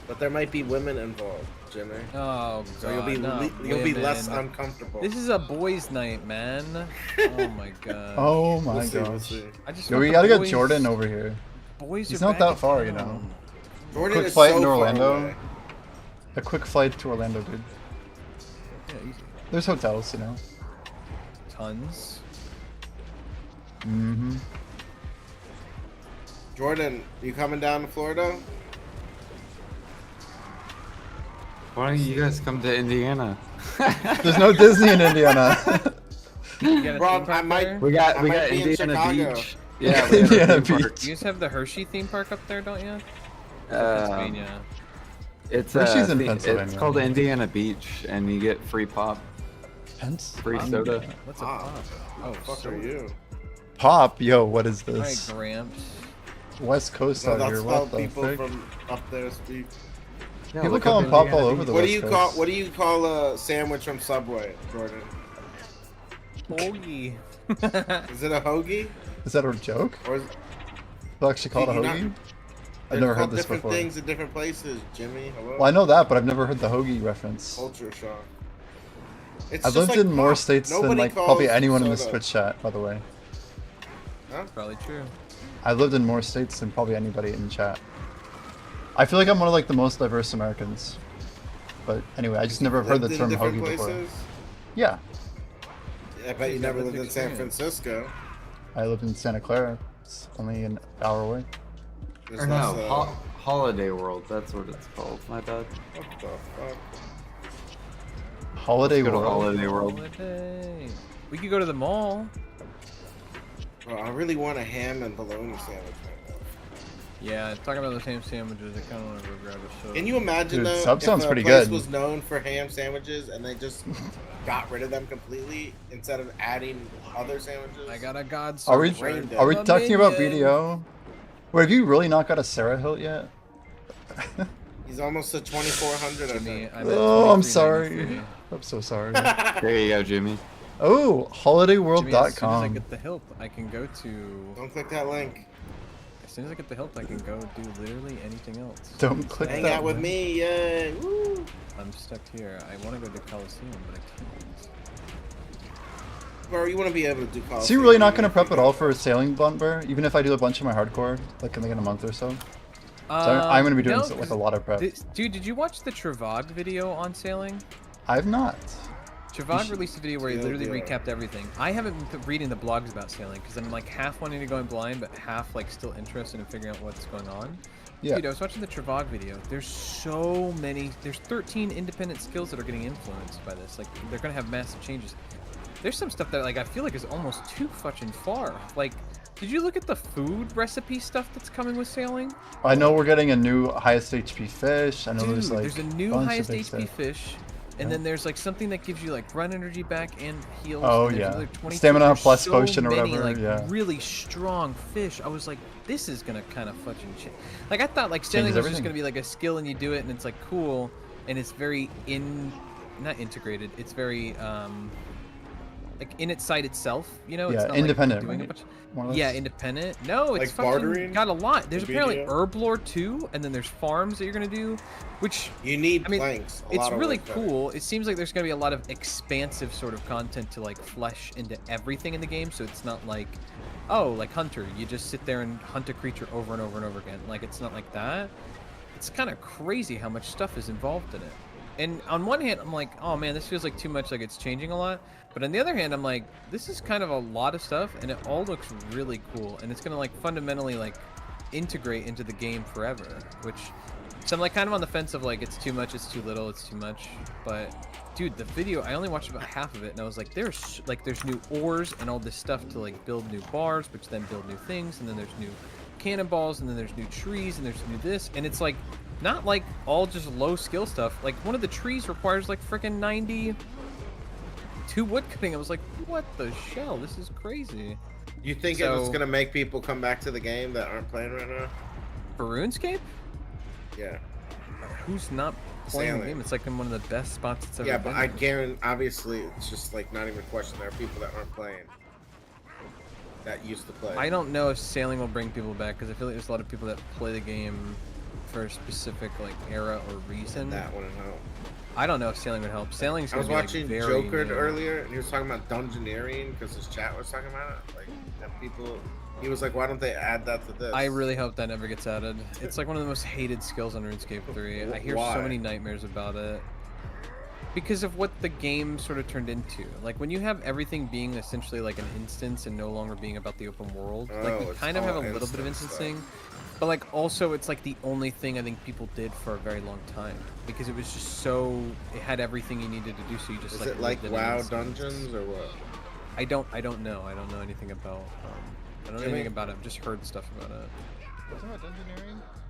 But there might be women involved, Jimmy. Oh god. So you'll be less uncomfortable. This is a boys' night, man. Oh my god. Oh my We'll see, we'll gosh. see. I just Yo, want we the gotta get boys- Jordan over here. Boys He's are not back that in far, you know. town. Jordan Quick is flight so into far Orlando. away. A quick flight to Orlando, dude. Yeah, easy. There's hotels, you know. Tons. Mm-hmm. Jordan, you coming down to Florida? Why don't you guys come to Indiana? There's no Disney in Indiana. You got a Bro, theme park I might- there? We got I might be in Indiana Chicago. Beach. Yeah, we got Indiana a theme Beach. park. You guys have the Hershey theme park up there, don't you? Um, Pennsylvania. It's Hershey's in it's Pennsylvania. called Indiana Beach, and you get free pop, Pence? free soda. What's a Pop. pop? Oh, Oh, fuck so are you? Pop? Yo, what is Alright, this? Gramps. West Coast No, out that's here. how What the people frick? from up there speak. Yeah, People look call up him Pop Indiana all over Beach. the What do West you Coast. call? What do you call a sandwich from Subway, Jordan? Hoagie. Is it a hoagie? Is that a joke? Or is It's actually called a Do you not- hoagie? they're I've never called heard this different before. things in different places, Jimmy? Hello? Well, I know that, but I've never heard the hoagie reference. Culture shock. It's I've just lived like in more pop. states than Nobody like probably calls anyone in this soda. Twitch chat, by the way. Huh? Probably true. I've lived in more states than probably anybody in chat. I feel like I'm one of like the most diverse Americans. But anyway, I just never have heard the Lived in term different hoagie before. places? Yeah, I bet you never lived lived in San experience. Francisco. I lived in Santa Clara. It's only an hour away. There's Or no, less, Holiday World. That's what it's called. My bad. what the fuck? Holiday Let's go to World. Holiday World. Holiday. We could go to the mall. Bro, I really want a ham and bologna sandwich right now. Yeah, talking about the same sandwiches, I kind of want to go grab a soda. Can you imagine Dude, though sub if sounds a pretty place good. was known for ham sandwiches and they just got rid of them completely instead of adding other sandwiches. I got a god. Are we Rained are we it. talking about Minion. BDO? Wait, have you really not got a Sarah hilt yet? He's almost to 2400. I Jimmy, think. I'm at Oh, I'm 23.93. sorry. I'm so sorry. There you go, Jimmy. Oh, holidayworld.com. Jimmy, as soon as I get the hilt, I can go to. Don't click that link. As soon as I get the hilt, I can go do literally anything else. Don't click Hang that out with link. me, yay! Woo! I'm stuck here. I want to go to Coliseum, but I can't. Bro, you want to be able to do college. So you're really not going to prep at all for a sailing bumper, even if I do a bunch of my hardcore, like in a month or so? So I'm going to be doing No, like a lot of prep. Dude, did you watch the Travag video on sailing? I've not. Travag released a video where he literally Yeah. recapped everything. I haven't been reading the blogs about sailing because I'm like half wanting to go in blind, but half like still interested in figuring out what's going on. Yeah. Dude, I was watching the Travag video. There's so many. There's 13 independent skills that are getting influenced by this. Like they're gonna have massive changes. There's some stuff that like I feel like is almost too fucking far. Like, did you look at the food recipe stuff that's coming with sailing? I know we're getting a new highest HP fish. I know Dude, there's like there's a new bunch of highest big HP stuff. fish, and then there's like something that gives you like run energy back and heals. Oh, and there's yeah. another 22. Stamina There's plus so potion or many, whatever, like, yeah. really strong fish. I was like, this is gonna kind of fucking change. Like I thought like sailing Changes was just everything. gonna be like a skill and you do it and it's like cool and it's very not integrated. It's very like in its site itself, you know. It's Yeah, not independent, Like doing right? a bunch. More or less. Yeah, independent. No, it's Like fucking bartering? got a lot. There's The apparently BDO? herb lore too, and then there's farms that you're gonna do, which You need I mean, planks. A it's lot of really work done. cool. It seems like there's gonna be a lot of expansive sort of content to like flesh into everything in the game, so it's not like, oh, like Hunter, you just sit there and hunt a creature over and over and over again. Like it's not like that. It's kind of crazy how much stuff is involved in it. And on one hand, I'm like, oh man, this feels like too much, like it's changing a lot. But on the other hand, I'm like, this is kind of a lot of stuff, and it all looks really cool. And it's gonna like fundamentally like integrate into the game forever. Which, so I'm like kind of on the fence of like, it's too much, it's too little, it's too much. But dude, the video, I only watched about half of it, and I was like, there's new ores and all this stuff to like build new bars, which then build new things, and then there's new cannonballs, and then there's new trees, and there's new this, and it's like not like all just low skill stuff. Like one of the trees requires like freaking 92 wood cutting. I was like, what the shell? This is crazy. You think it's gonna make people come back to the game that aren't playing right now? For RuneScape? Yeah. Who's not playing the Sailing. game? It's like in one of the best spots it's ever Yeah, been. but I guarantee, obviously, it's just like not even a question. There are people that aren't playing that used to play. I don't know if sailing will bring people back because I feel like there's a lot of people that play the game for a specific like era or reason. That wouldn't help. I don't know if sailing would help. Sailing's I gonna was be watching like very Joker new. earlier, and he was talking about dungeoneering because his chat was talking about it. Like that people, he was like, "Why don't they add that to this?" I really hope that never gets added. It's like one of the most hated skills on RuneScape 3. I hear Why? so many nightmares about it. Because of what the game sort of turned into. Like when you have everything being essentially like an instance and no longer being about the open world. Like Oh, we it's kind of have a all little bit of instance instancing. But like also it's like the only thing I think people did for a very long time. Because it was just so it had everything you needed to do, so you just Is like it like lived in an WoW instance. dungeons or what? I don't know. I don't know anything about I don't know Jimmy? anything about it. I've just heard stuff about it.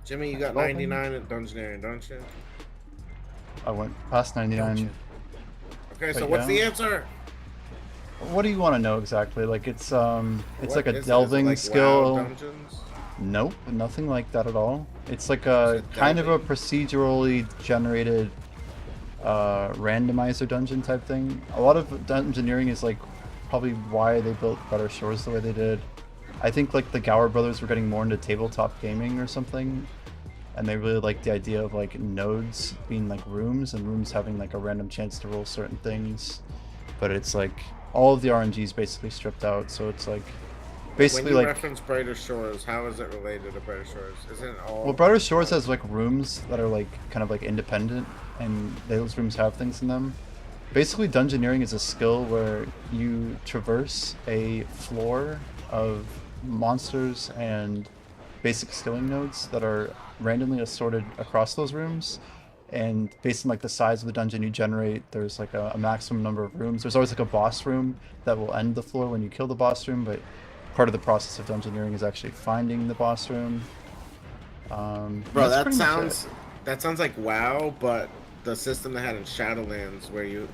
Jimmy, you got 99 at dungeoneering, don't you? I went past 99. Okay, so But what's the yeah. answer? What do you want to know exactly? Like it's What like is a it? Is it delving like skill. WoW dungeons? Nope, nothing like that at all. It's like a it kind of a delving? procedurally generated randomizer dungeon type thing. A lot of dungeoneering is like probably why they built Better Shores the way they did. I think like the Gower brothers were getting more into tabletop gaming or something, and they really liked the idea of like nodes being like rooms and rooms having like a random chance to roll certain things. But it's like all of the RNG is basically stripped out, so it's like basically when you like reference Brighter Shores, how is it related to Brighter Shores? Isn't it all? well, Brighter Shores has like rooms that are like kind of like independent, and those rooms have things in them. Basically, dungeoneering is a skill where you traverse a floor of monsters and basic skilling nodes that are randomly assorted across those rooms. And based on like the size of the dungeon you generate, there's like a maximum number of rooms. There's always like a boss room that will end the floor when you kill the boss room, but part of the process of dungeoneering is actually finding the boss room. Bro, that's that pretty much sounds like WoW, but the system they had in Shadowlands where you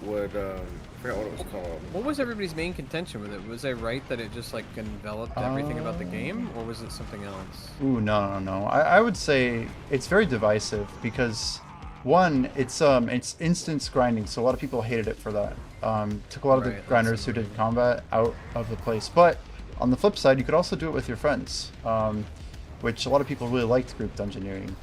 would I forgot what it was called. What was everybody's main contention with it? Was I right that it just like enveloped everything about the game, or was it something else? Ooh, no. I would say it's very divisive because one, it's instance grinding, so a lot of people hated it for that. Took a lot of the grinders who did combat out of the place. But on the flip side, you could also do it with your friends, which a lot of people really liked group dungeoneering.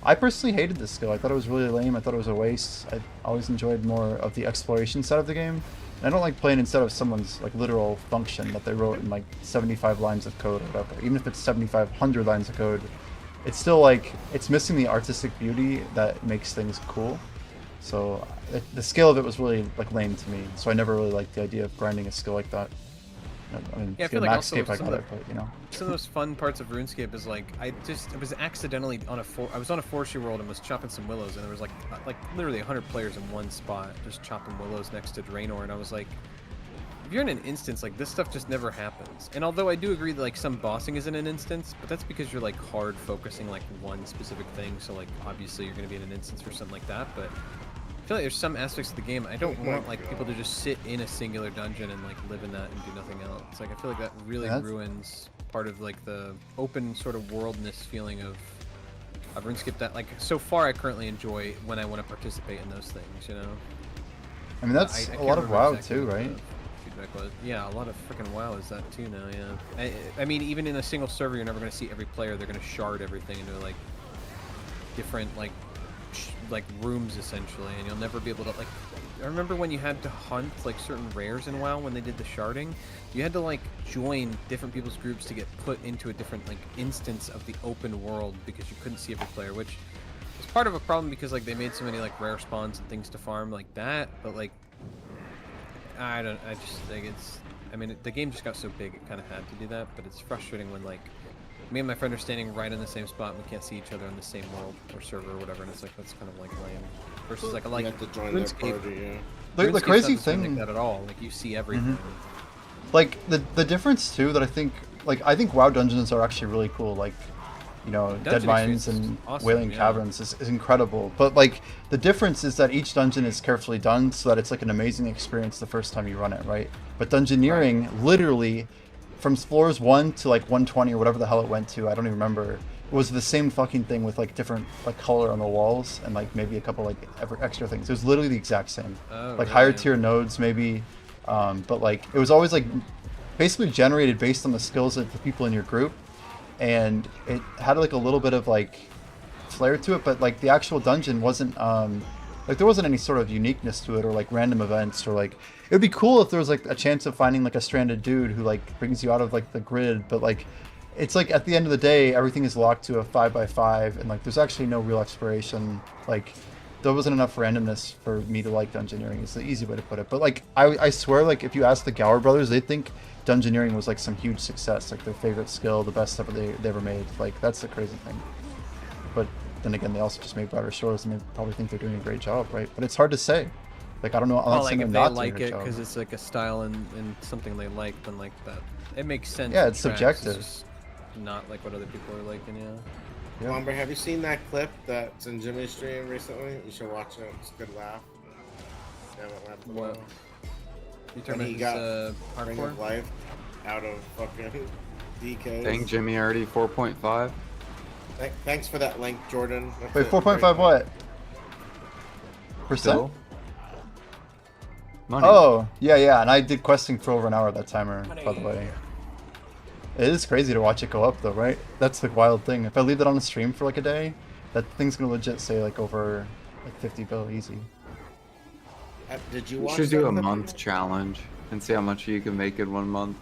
I personally hated this skill. I thought it was really lame. I thought it was a waste. I always enjoyed more of the exploration side of the game. And I don't like playing instead of someone's like literal function that they wrote in like 75 lines of code or whatever. Even if it's 7,500 lines of code, it's still like, it's missing the artistic beauty that makes things cool. So the scale of it was really like lame to me. So I never really liked the idea of grinding a skill like that. I mean, yeah, I feel like also I got it, but you know. Some of those fun parts of RuneScape is like I was accidentally on I was on a forestry world and was chopping some willows, and there was like literally 100 players in one spot just chopping willows next to Draenor, and I was like, if you're in an instance, like this stuff just never happens. And although I do agree that like some bossing is in an instance, but that's because you're like hard focusing like one specific thing. So like obviously you're going to be in an instance for something like that, but I feel like there's some aspects of the game I don't want like people to just sit in a singular dungeon and like live in that and do nothing else. Like I feel like that really ruins part of like the open sort of worldness feeling of RuneScape that like so far I currently enjoy when I want to participate in those things, you know. I mean that's a lot of WoW too, right? Feedback was. Yeah, a lot of freaking WoW is that too now. Yeah. I mean even in a single server you're never going to see every player. They're going to shard everything into like different like rooms essentially, and you'll never be able to like. I remember when you had to hunt like certain rares in WoW when they did the sharding, you had to like join different people's groups to get put into a different like instance of the open world because you couldn't see every player, which was part of a problem because like they made so many like rare spawns and things to farm like that. But like I just think it's. I mean the game just got so big it kind of had to do that, but it's frustrating when like. Me and my friend are standing right in the same spot and we can't see each other in the same world or server or whatever, and it's like that's kind of like lame. Versus like I like to join their party, yeah. The crazy thing like that at all. Like you see everything. Like the difference too that I think WoW dungeons are actually really cool. Like, you know, Dead Mines and awesome, Wailing Caverns is incredible. But like the difference is that each dungeon is carefully done so that it's like an amazing experience the first time you run it, right? But dungeoneering literally from floors 1 to like 120 or whatever the hell it went to, I don't even remember. It was the same fucking thing with like different like color on the walls and like maybe a couple like extra things. It was literally the exact same. Like higher tier nodes maybe, but like it was always like basically generated based on the skills of the people in your group, and it had like a little bit of like flair to it, but like the actual dungeon wasn't like there wasn't any sort of uniqueness to it or like random events or like it would be cool if there was like a chance of finding like a stranded dude who like brings you out of like the grid, but like it's like at the end of the day everything is locked to a 5x5 and like there's actually no real exploration. Like there wasn't enough randomness for me to like dungeoneering is the easy way to put it. But like I swear like if you ask the Gower brothers, they think dungeoneering was like some huge success, like their favorite skill, the best stuff they ever made. Like that's the crazy thing. But then again, they also just made Brighter Shores, and they probably think they're doing a great job, right? But it's hard to say. Like I don't know. Well, like if they like it because it's like a style and something they like, then like that, it makes sense. Yeah, it's subjective. It's just not like what other people are liking. Yeah. Lumber, have you seen that clip that's in Jimmy's stream recently? You should watch it. It's a good laugh. What? You when he got Ring of Life out of fucking DKs. Dang, Jimmy already 4.5. Thanks for that link, Jordan. That's wait, 4.5 what? Percent? Money. Oh, yeah, and I did questing for over an hour that timer, by the way. It is crazy to watch it go up though, right? That's the wild thing. If I leave that on the stream for like a day, that thing's gonna legit say like over like 50 bill easy. Did you We watch should do a month challenge and see how much you can make in 1 month.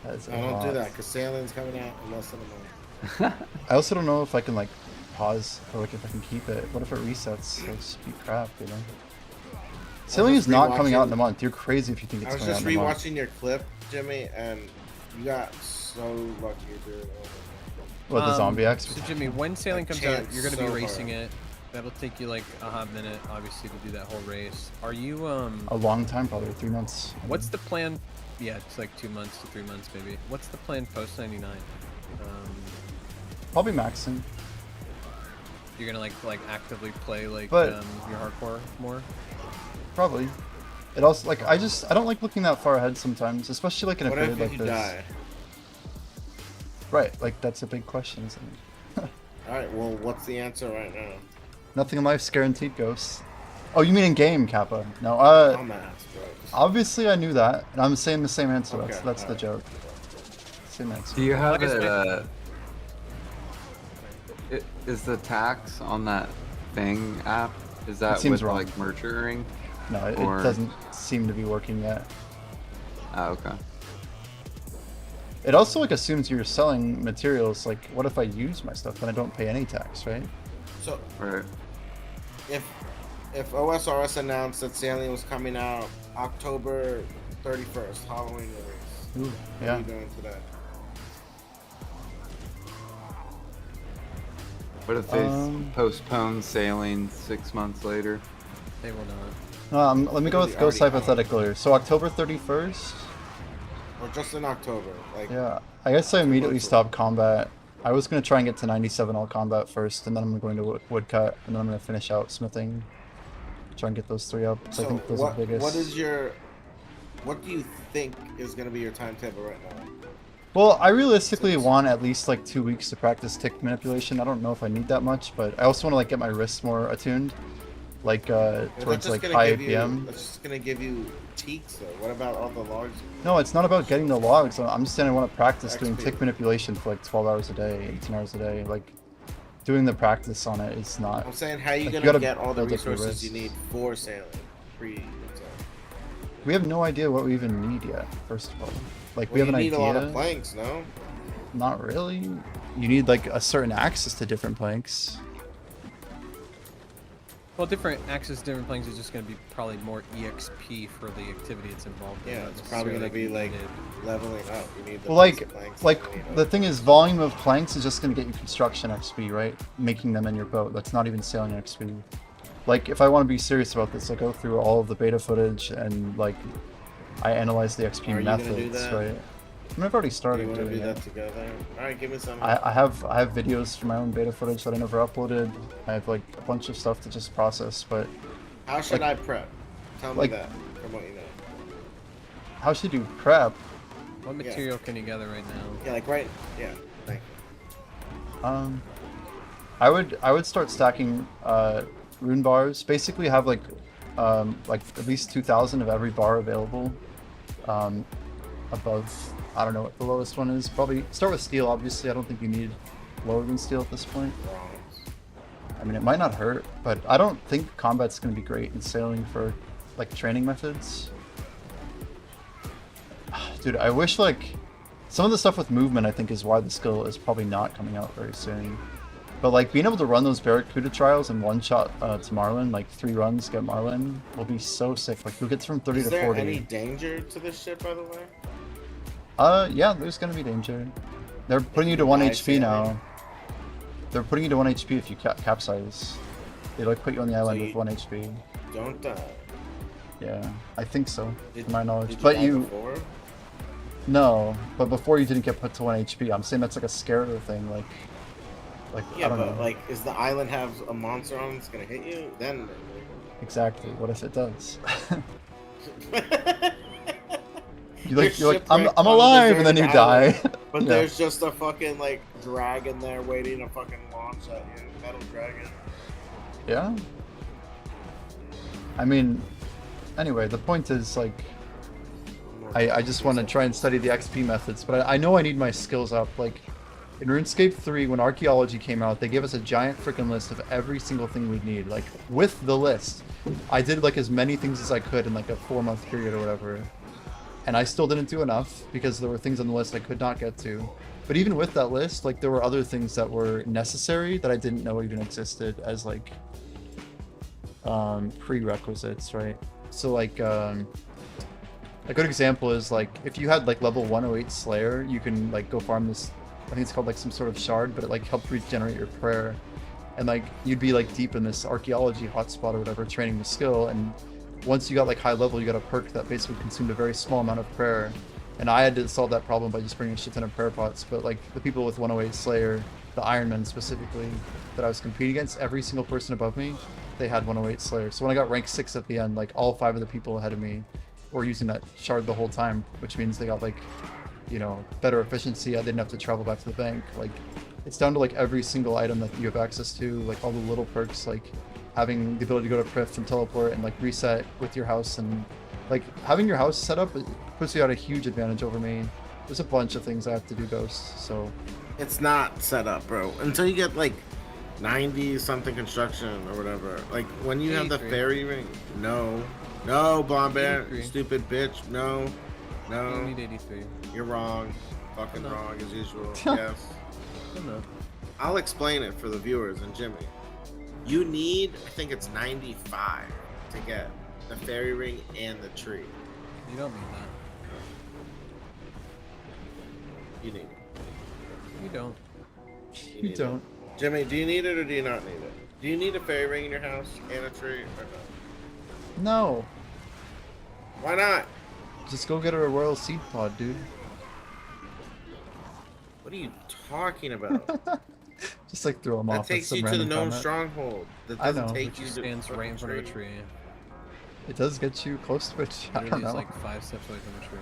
I don't do that because sailing's coming out in less than a month. I also don't know if I can like pause or like if I can keep it. What if it resets? It'll just be crap, you know? Sailing is not coming out in a month. You're crazy if you think it's coming out in a month. I was just rewatching your clip, Jimmy, and you got so lucky, dude. What, the zombie X? So Jimmy, when sailing comes out, you're gonna be racing it. That'll take you like a hot minute, obviously, to do that whole race. Are you a long time, probably 3 months. What's the plan? Yeah, it's like 2 months to 3 months, maybe. What's the plan post 99? Probably maxing. You're gonna like actively play like But- your hardcore more. Probably. It also like I don't like looking that far ahead sometimes, especially like in a What period if like you this. die? Right, like that's a big question, isn't it? Alright, well, what's the answer right now? Nothing in life's guaranteed, Ghost. Oh, you mean in game, Kappa? No, Dumbass, bro. obviously I knew that, and I'm saying the same answer. Okay, That's the alright. joke. Same answer. Do you have Like I it? Is the tax on that thing app? Is that seems with wrong. like mergering? No, it Or- doesn't seem to be working yet. Oh, okay. It also like assumes you're selling materials. Like, what if I use my stuff and I don't pay any tax, right? So, Right. if OSRS announced that Sailing was coming out October 31st, Halloween release, Ooh, what yeah. are you doing to that? What if they Um, postpone sailing 6 months later? They will not. Let me go with Ghost already hypothetical here. So October 31st. Or just in October? Like, Yeah, I guess I immediately stopped combat. I was gonna try and get to 97 all combat first, and then I'm going to woodcut, and then I'm gonna finish out smithing. Try and get those 3 up. So I so think those what, are the biggest. what do you think is going to be your timetable right now? Well, I realistically want at least like 2 weeks to practice tick manipulation. I don't know if I need that much, but I also want to like get my wrists more attuned, like Well, towards that's like just high gonna give you- APM. That's just going to give you teaks, though. What about all the logs? No, it's not about getting the logs. I'm just saying I want to practice doing XP. tick manipulation for like 12 hours a day, 18 hours a day. Like doing the practice on it is not. I'm saying, how are you like, going gotta to get all the build up your resources you wrists. need for Sailing? We have no idea what we even need yet. First of all, like we Well, have an you need idea. a lot of planks, no? Not really. You need like a certain access to different planks. Well, different access, different planes is just going to be probably more EXP for the activity it's involved in. Yeah, not it's probably going to be necessarily like needed. leveling up. You need the Well, like basic planks like that you need the up. thing is, volume of planks is just gonna get you construction XP, right? Making them in your boat. That's not even sailing XP. Like if I want to be serious about this, I go through all of the beta footage and like I analyze the XP Are you gonna do methods, that? right? I mean, I've already Do started you want to doing do it. that together? Alright, give me some. I have videos from my own beta footage that I never uploaded. I have like a bunch of stuff to just process, but How should like- I prep? Tell me like- that from what you know. how should you prep? What material can you gather right now? Yeah, like right. Yeah, thank you. I would start stacking rune bars. Basically, have like at least 2,000 of every bar available. Above, I don't know what the lowest one is. Probably start with steel. Obviously, I don't think you need lower than steel at this point. I mean, it might not hurt, but I don't think combat's going to be great in sailing for like training methods. Dude, I wish like some of the stuff with movement I think is why the skill is probably not coming out very soon. But like being able to run those Barracuda trials in one shot to Marlin, like 3 runs get Marlin, will be so sick. Like you'll get from 30 Is to there 40. any danger to this ship, by the way? Yeah, there's gonna be danger. They're putting you to 1 die HP sailing? now. They're putting you to 1 HP if you capsize. They like put you on the island you- with 1 HP. Don't die. Yeah, I think so, Did, to my knowledge. did you But die you, before? no, but before you didn't get put to 1 HP. I'm saying that's like a scare thing, like I Yeah, don't but know. like, is the island have a monster on that's gonna hit you? Then. Exactly. What if it does? Your you're like, I'm shipwrecked on a alive, and then you deserted die. island, But Yeah. there's just a fucking like dragon there waiting to fucking launch at you. Metal dragon. Yeah. I mean, anyway, the point is like, I just want to try and study the XP methods, but I know I need my skills up. Like, in RuneScape 3, when Archaeology came out, they gave us a giant freaking list of every single thing we'd need. Like, with the list, I did like as many things as I could in like a 4-month period or whatever. And I still didn't do enough because there were things on the list I could not get to. But even with that list, like there were other things that were necessary that I didn't know even existed as like prerequisites, right? So like a good example is like if you had like level 108 Slayer, you can like go farm this, I think it's called like some sort of shard, but it like helped regenerate your prayer. And like you'd be like deep in this archaeology hotspot or whatever, training the skill, and once you got like high level, you got a perk that basically consumed a very small amount of prayer. And I had to solve that problem by just bringing a shit ton of prayer pots. But like the people with 108 Slayer the Ironmen specifically that I was competing against, every single person above me, they had 108 Slayer. So when I got rank 6 at the end, like all 5 of the people ahead of me were using that shard the whole time, which means they got like, you know, better efficiency. I didn't have to travel back to the bank. Like, it's down to like every single item that you have access to, like all the little perks, like having the ability to go to Prift and teleport and like reset with your house, and like having your house set up, it puts you at a huge advantage over me. There's a bunch of things I have to do, Ghost, so. It's not set up, bro. Until you get like 90 something construction or whatever. Like when you have the fairy ring. No, Bomb Bear, stupid bitch. No. You need 83. You're wrong. Fucking wrong as usual. Yes. I'll explain it for the viewers and Jimmy. You need, I think it's 95 to get the fairy ring and the tree. You don't need that. You need it. You don't. You don't. It. Jimmy, do you need it or do you not need it? Do you need a fairy ring in your house and a tree or no? No. Why not? Just go get a royal seed pod, dude. What are you talking about? Just like throw them off. That takes you to the gnome stronghold. That doesn't take you to stands right in front of a tree. It does get you close to it. I don't know. It's like 5 steps away from a tree.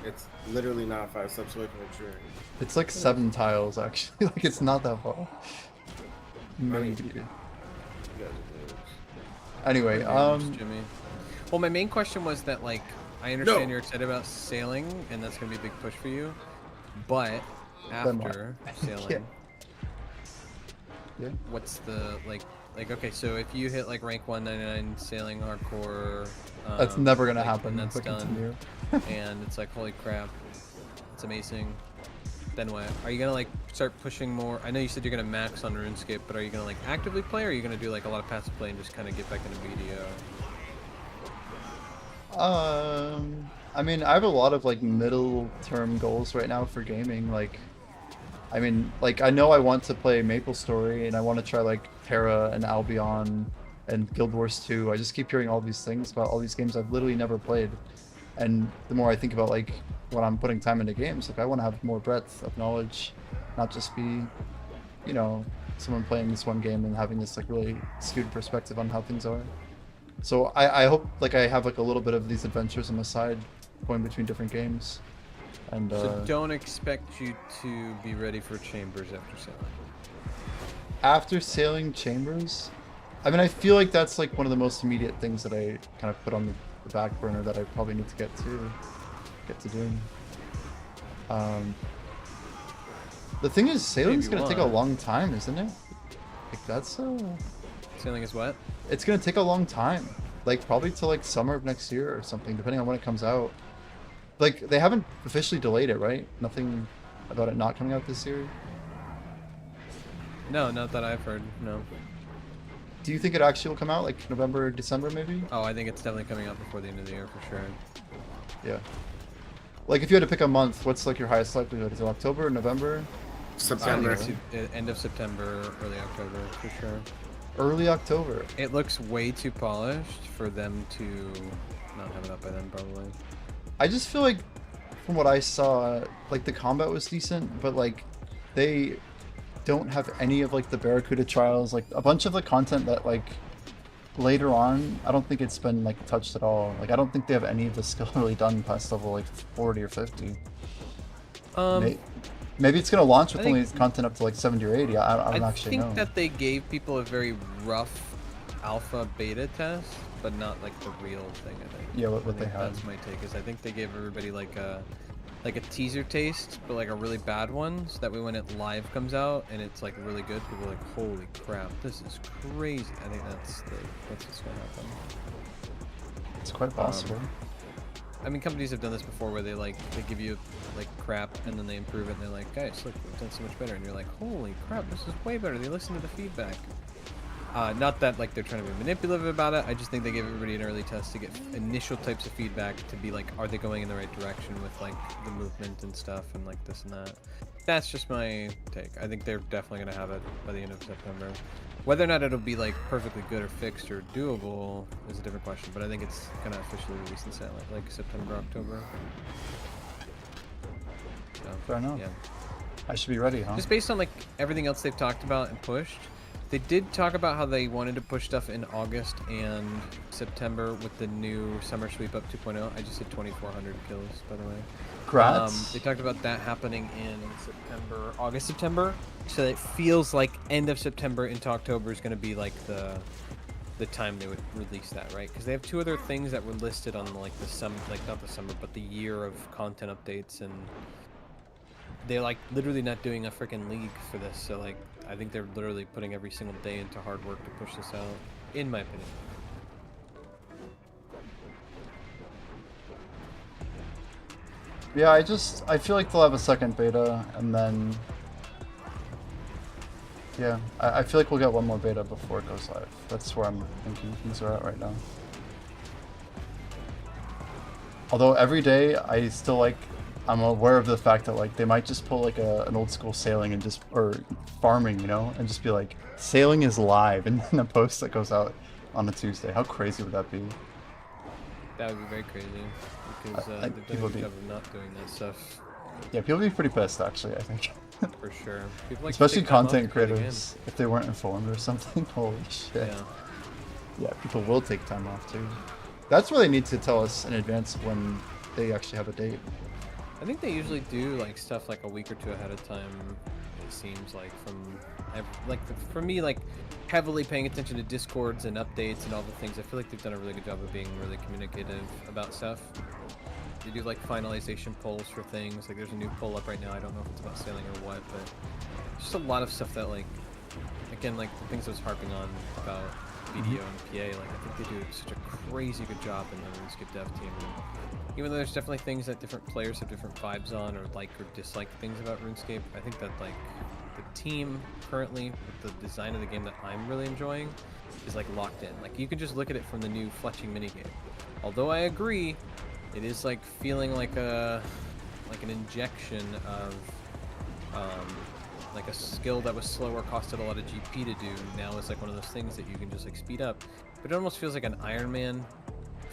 It's literally not 5 steps away from a tree. It's like 7 tiles actually. Like it's not that far. Maybe. Anyway, Jimmy. Well, my main question was that like I understand you're excited about sailing, and that's gonna be a big push for you, but after sailing, yeah. What's the like okay, so if you hit like rank 199 sailing hardcore, that's never gonna like, happen. and that's done, and it's like holy crap, it's amazing. Then what? Are you gonna like start pushing more? I know you said you're gonna max on RuneScape, but are you gonna like actively play, or are you gonna do like a lot of passive play and just kind of get back into video? I mean, I have a lot of like middle term goals right now for gaming. Like, I mean, like I know I want to play MapleStory and I want to try like Terra and Albion and Guild Wars 2. I just keep hearing all these things about all these games I've literally never played. And the more I think about like when I'm putting time into games, like I want to have more breadth of knowledge, not just be, you know, someone playing this one game and having this like really skewed perspective on how things are. So I hope like I have like a little bit of these adventures on the side going between different games. And so don't expect you to be ready for Chambers after sailing. After sailing Chambers? I mean, I feel like that's like one of the most immediate things that I kind of put on the back burner that I probably need to get to doing. The thing is, sailing's gonna take a long time, isn't it? Like that's Sailing is what? It's gonna take a long time. Like probably till like summer of next year or something, depending on when it comes out. Like they haven't officially delayed it, right? Nothing about it not coming out this year? No, not that I've heard, no. Do you think it actually will come out like November, December maybe? Oh, I think it's definitely coming out before the end of the year for sure. Yeah. Like if you had to pick a month, what's like your highest likelihood? Is it October, November? September. End of September, early October for sure. Early October. It looks way too polished for them to not have it up by then probably. I just feel like from what I saw, like the combat was decent, but like they don't have any of like the Barracuda trials, like a bunch of the content that like later on, I don't think it's been like touched at all. Like I don't think they have any of the skill really done past level like 40 or 50. Maybe it's gonna launch with only content up to like 70 or 80. I don't actually know. I think that they gave people a very rough alpha beta test, but not like the real thing. I think. Yeah, what they had. That's my take. Is I think they gave everybody like a teaser taste, but like a really bad one, so that way when it live comes out and it's like really good, people are like, holy crap, this is crazy. I think that's what's gonna happen. It's quite possible. I mean, companies have done this before where they give you like crap and then they improve it and they're like, guys, look, we've done so much better, and you're like, holy crap, this is way better. They listen to the feedback. Not that like they're trying to be manipulative about it. I just think they gave everybody an early test to get initial types of feedback to be like, are they going in the right direction with like the movement and stuff and like this and that. That's just my take. I think they're definitely gonna have it by the end of September. Whether or not it'll be like perfectly good or fixed or doable is a different question, but I think it's gonna officially release in sale like September, October. So, fair enough. Yeah. I should be ready, huh? Just based on like everything else they've talked about and pushed. They did talk about how they wanted to push stuff in August and September with the new Summer Sweep Up 2.0. I just hit 2,400 kills, by the way. Grats. They talked about that happening in August, September. So it feels like end of September into October is going to be like the time they would release that, right? Because they have 2 other things that were listed on like the summer, like not the summer, but the year of content updates, and they're like literally not doing a freaking league for this. So like, I think they're literally putting every single day into hard work to push this out, in my opinion. Yeah, I feel like they'll have a second beta, and then yeah, I feel like we'll get one more beta before it goes live. That's where I'm thinking things are at right now. Although every day I still like, I'm aware of the fact that like they might just pull like an old school sailing and just, or farming, you know, and just be like, sailing is live in a post that goes out on a Tuesday. How crazy would that be? That would be very crazy, because they've done a good job of not doing that stuff. Yeah, people would be pretty pissed actually, I think. For sure. People like especially to take time off content to play the creators, if they weren't informed or something. Holy shit. Yeah. Yeah, people will take time off too. That's where they need to tell us in advance when they actually have a date. I think they usually do like stuff like a week or 2 ahead of time. It seems like for me, like heavily paying attention to Discords and updates and all the things. I feel like they've done a really good job of being really communicative about stuff. They do like finalization polls for things. Like there's a new poll up right now. I don't know if it's about sailing or what, but just a lot of stuff that like, again, like the things I was harping on about BDO and PA. Like I think they do such a crazy good job in the RuneScape dev team. And even though there's definitely things that different players have different vibes on or like or dislike things about RuneScape, I think that like the team currently with the design of the game that I'm really enjoying is like locked in. Like you can just look at it from the new fletching minigame. Although I agree, it is like feeling like an injection of like a skill that was slower, costed a lot of GP to do. Now it's like one of those things that you can just like speed up. But it almost feels like an Iron Man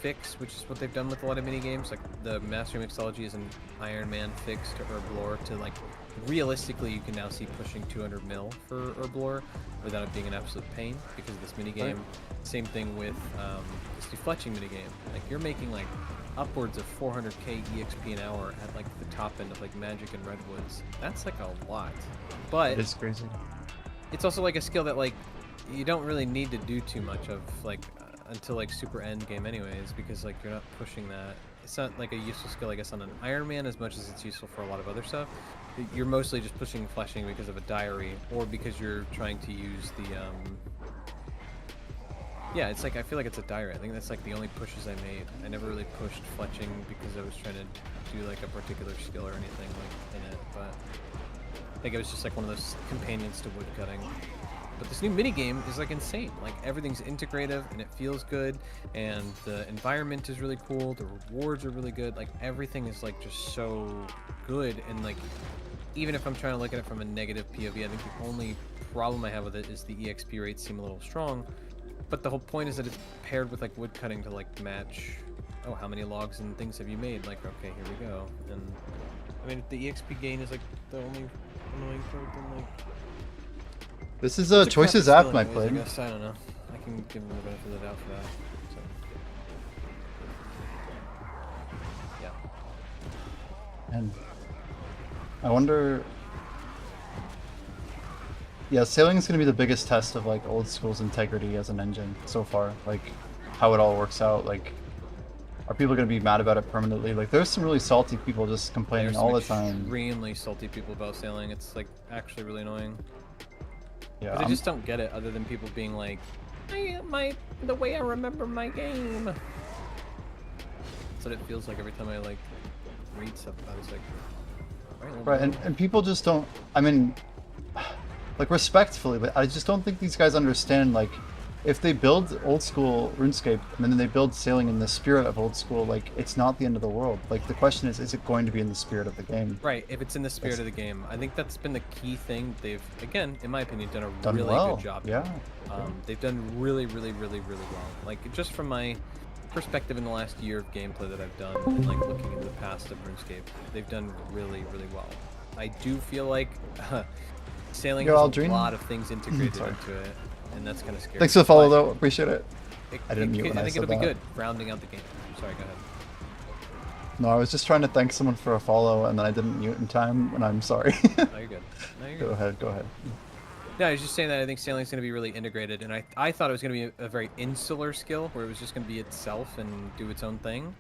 fix, which is what they've done with a lot of minigames. Like the Mastery Mixology is an Iron Man fix to Herblore. To like realistically, you can now see pushing 200 mil for Herblore without it being an absolute pain because of this minigame. Right. Same thing with this defletching minigame. Like you're making like upwards of 400k EXP an hour at like the top end of like Magic and Redwoods. That's like a lot. But it's crazy. It's also like a skill that like you don't really need to do too much of like until like super end game anyways, because like you're not pushing that. It's not like a useful skill, I guess, on an Iron Man as much as it's useful for a lot of other stuff. You're mostly just pushing fleshing because of a diary or because you're trying to use the yeah, it's like I feel like it's a diary. I think that's like the only pushes I made. I never really pushed fletching because I was trying to do like a particular skill or anything like in it, but I think it was just like one of those companions to woodcutting. But this new minigame is like insane. Like everything's integrative and it feels good, and the environment is really cool, the rewards are really good, like everything is like just so good. And like even if I'm trying to look at it from a negative POV, I think the only problem I have with it is the EXP rates seem a little strong. But the whole point is that it's paired with like woodcutting to like match, oh, how many logs and things have you made? Like, okay, here we go. And I mean, if the EXP gain is like the only annoying part, then like this is a Choices app, my play. I play. guess I don't know. I can give him the benefit of the doubt for that. So. Yeah. And I wonder. Yeah, sailing is going to be the biggest test of like old school's integrity as an engine so far. Like how it all works out. Like, are people going to be mad about it permanently? Like, there's some really salty people just complaining all the time. Extremely salty people about sailing. It's like actually really annoying. Yeah, I just don't get it, other than people being like, the way I remember my game. That's what it feels like every time I like read stuff about it. It's like, right, and people just don't. I mean, like respectfully, but I just don't think these guys understand. Like, if they build old school RuneScape and then they build sailing in the spirit of old school, like it's not the end of the world. Like the question is it going to be in the spirit of the game? Right. If it's in the spirit of the game, I think that's been the key thing. They've, again, in my opinion, done a really good job. Yeah. They've done really, really, really, really well. Like just from my perspective in the last year of gameplay that I've done, and like looking into the past of RuneScape, they've done really, really well. I do feel like sailing Yo, has Aldrin. a lot of things integrated Sorry. into it, and that's kind of scary. Thanks for the follow, But though. Appreciate it. I didn't mute when I I think said it'll be that. good, rounding out the game. Sorry, go ahead. No, I was just trying to thank someone for a follow, and then I didn't mute in time, and I'm sorry. No, you're good. No, you're Go good. ahead, go ahead. Yeah, I was just saying that I think sailing's going to be really integrated, and I thought it was going to be a very insular skill, where it was just going to be itself and do its own thing.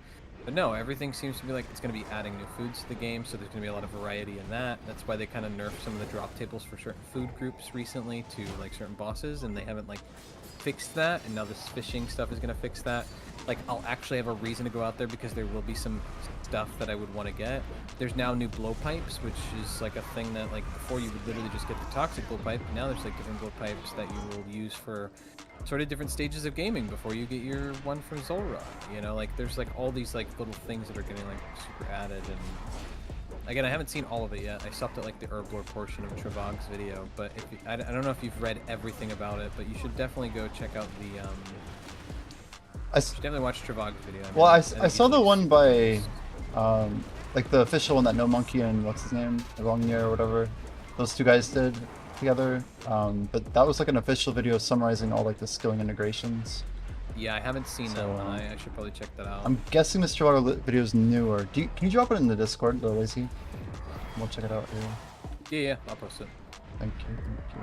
But no, everything seems to be like it's going to be adding new foods to the game, so there's going to be a lot of variety in that. That's why they kind of nerfed some of the drop tables for certain food groups recently to like certain bosses, and they haven't like fixed that, and now this fishing stuff is going to fix that. Like, I'll actually have a reason to go out there because there will be some stuff that I would want to get. There's now new blowpipes, which is like a thing that, like, before you would literally just get the toxic blowpipe. Now there's like different blowpipes that you will use for sort of different stages of gaming before you get your one from Zul'Ra. You know, like there's like all these like little things that are getting like super added. And again, I haven't seen all of it yet. I stopped at like the herblore portion of Trevog's video, but if you, I don't know if you've read everything about it, but you should definitely go check out the you should definitely watch Trevog's video. Well, I saw the one by, like the official one that No Monkey and what's his name, Longyear or whatever, those two guys did together. But that was like an official video summarizing all like the skilling integrations. Yeah, I haven't seen that one. I should probably check that out. I'm guessing this Trevor video is newer. Can you drop it in the Discord, though, Lazy? We'll check it out here. Yeah, I'll post it. Thank you.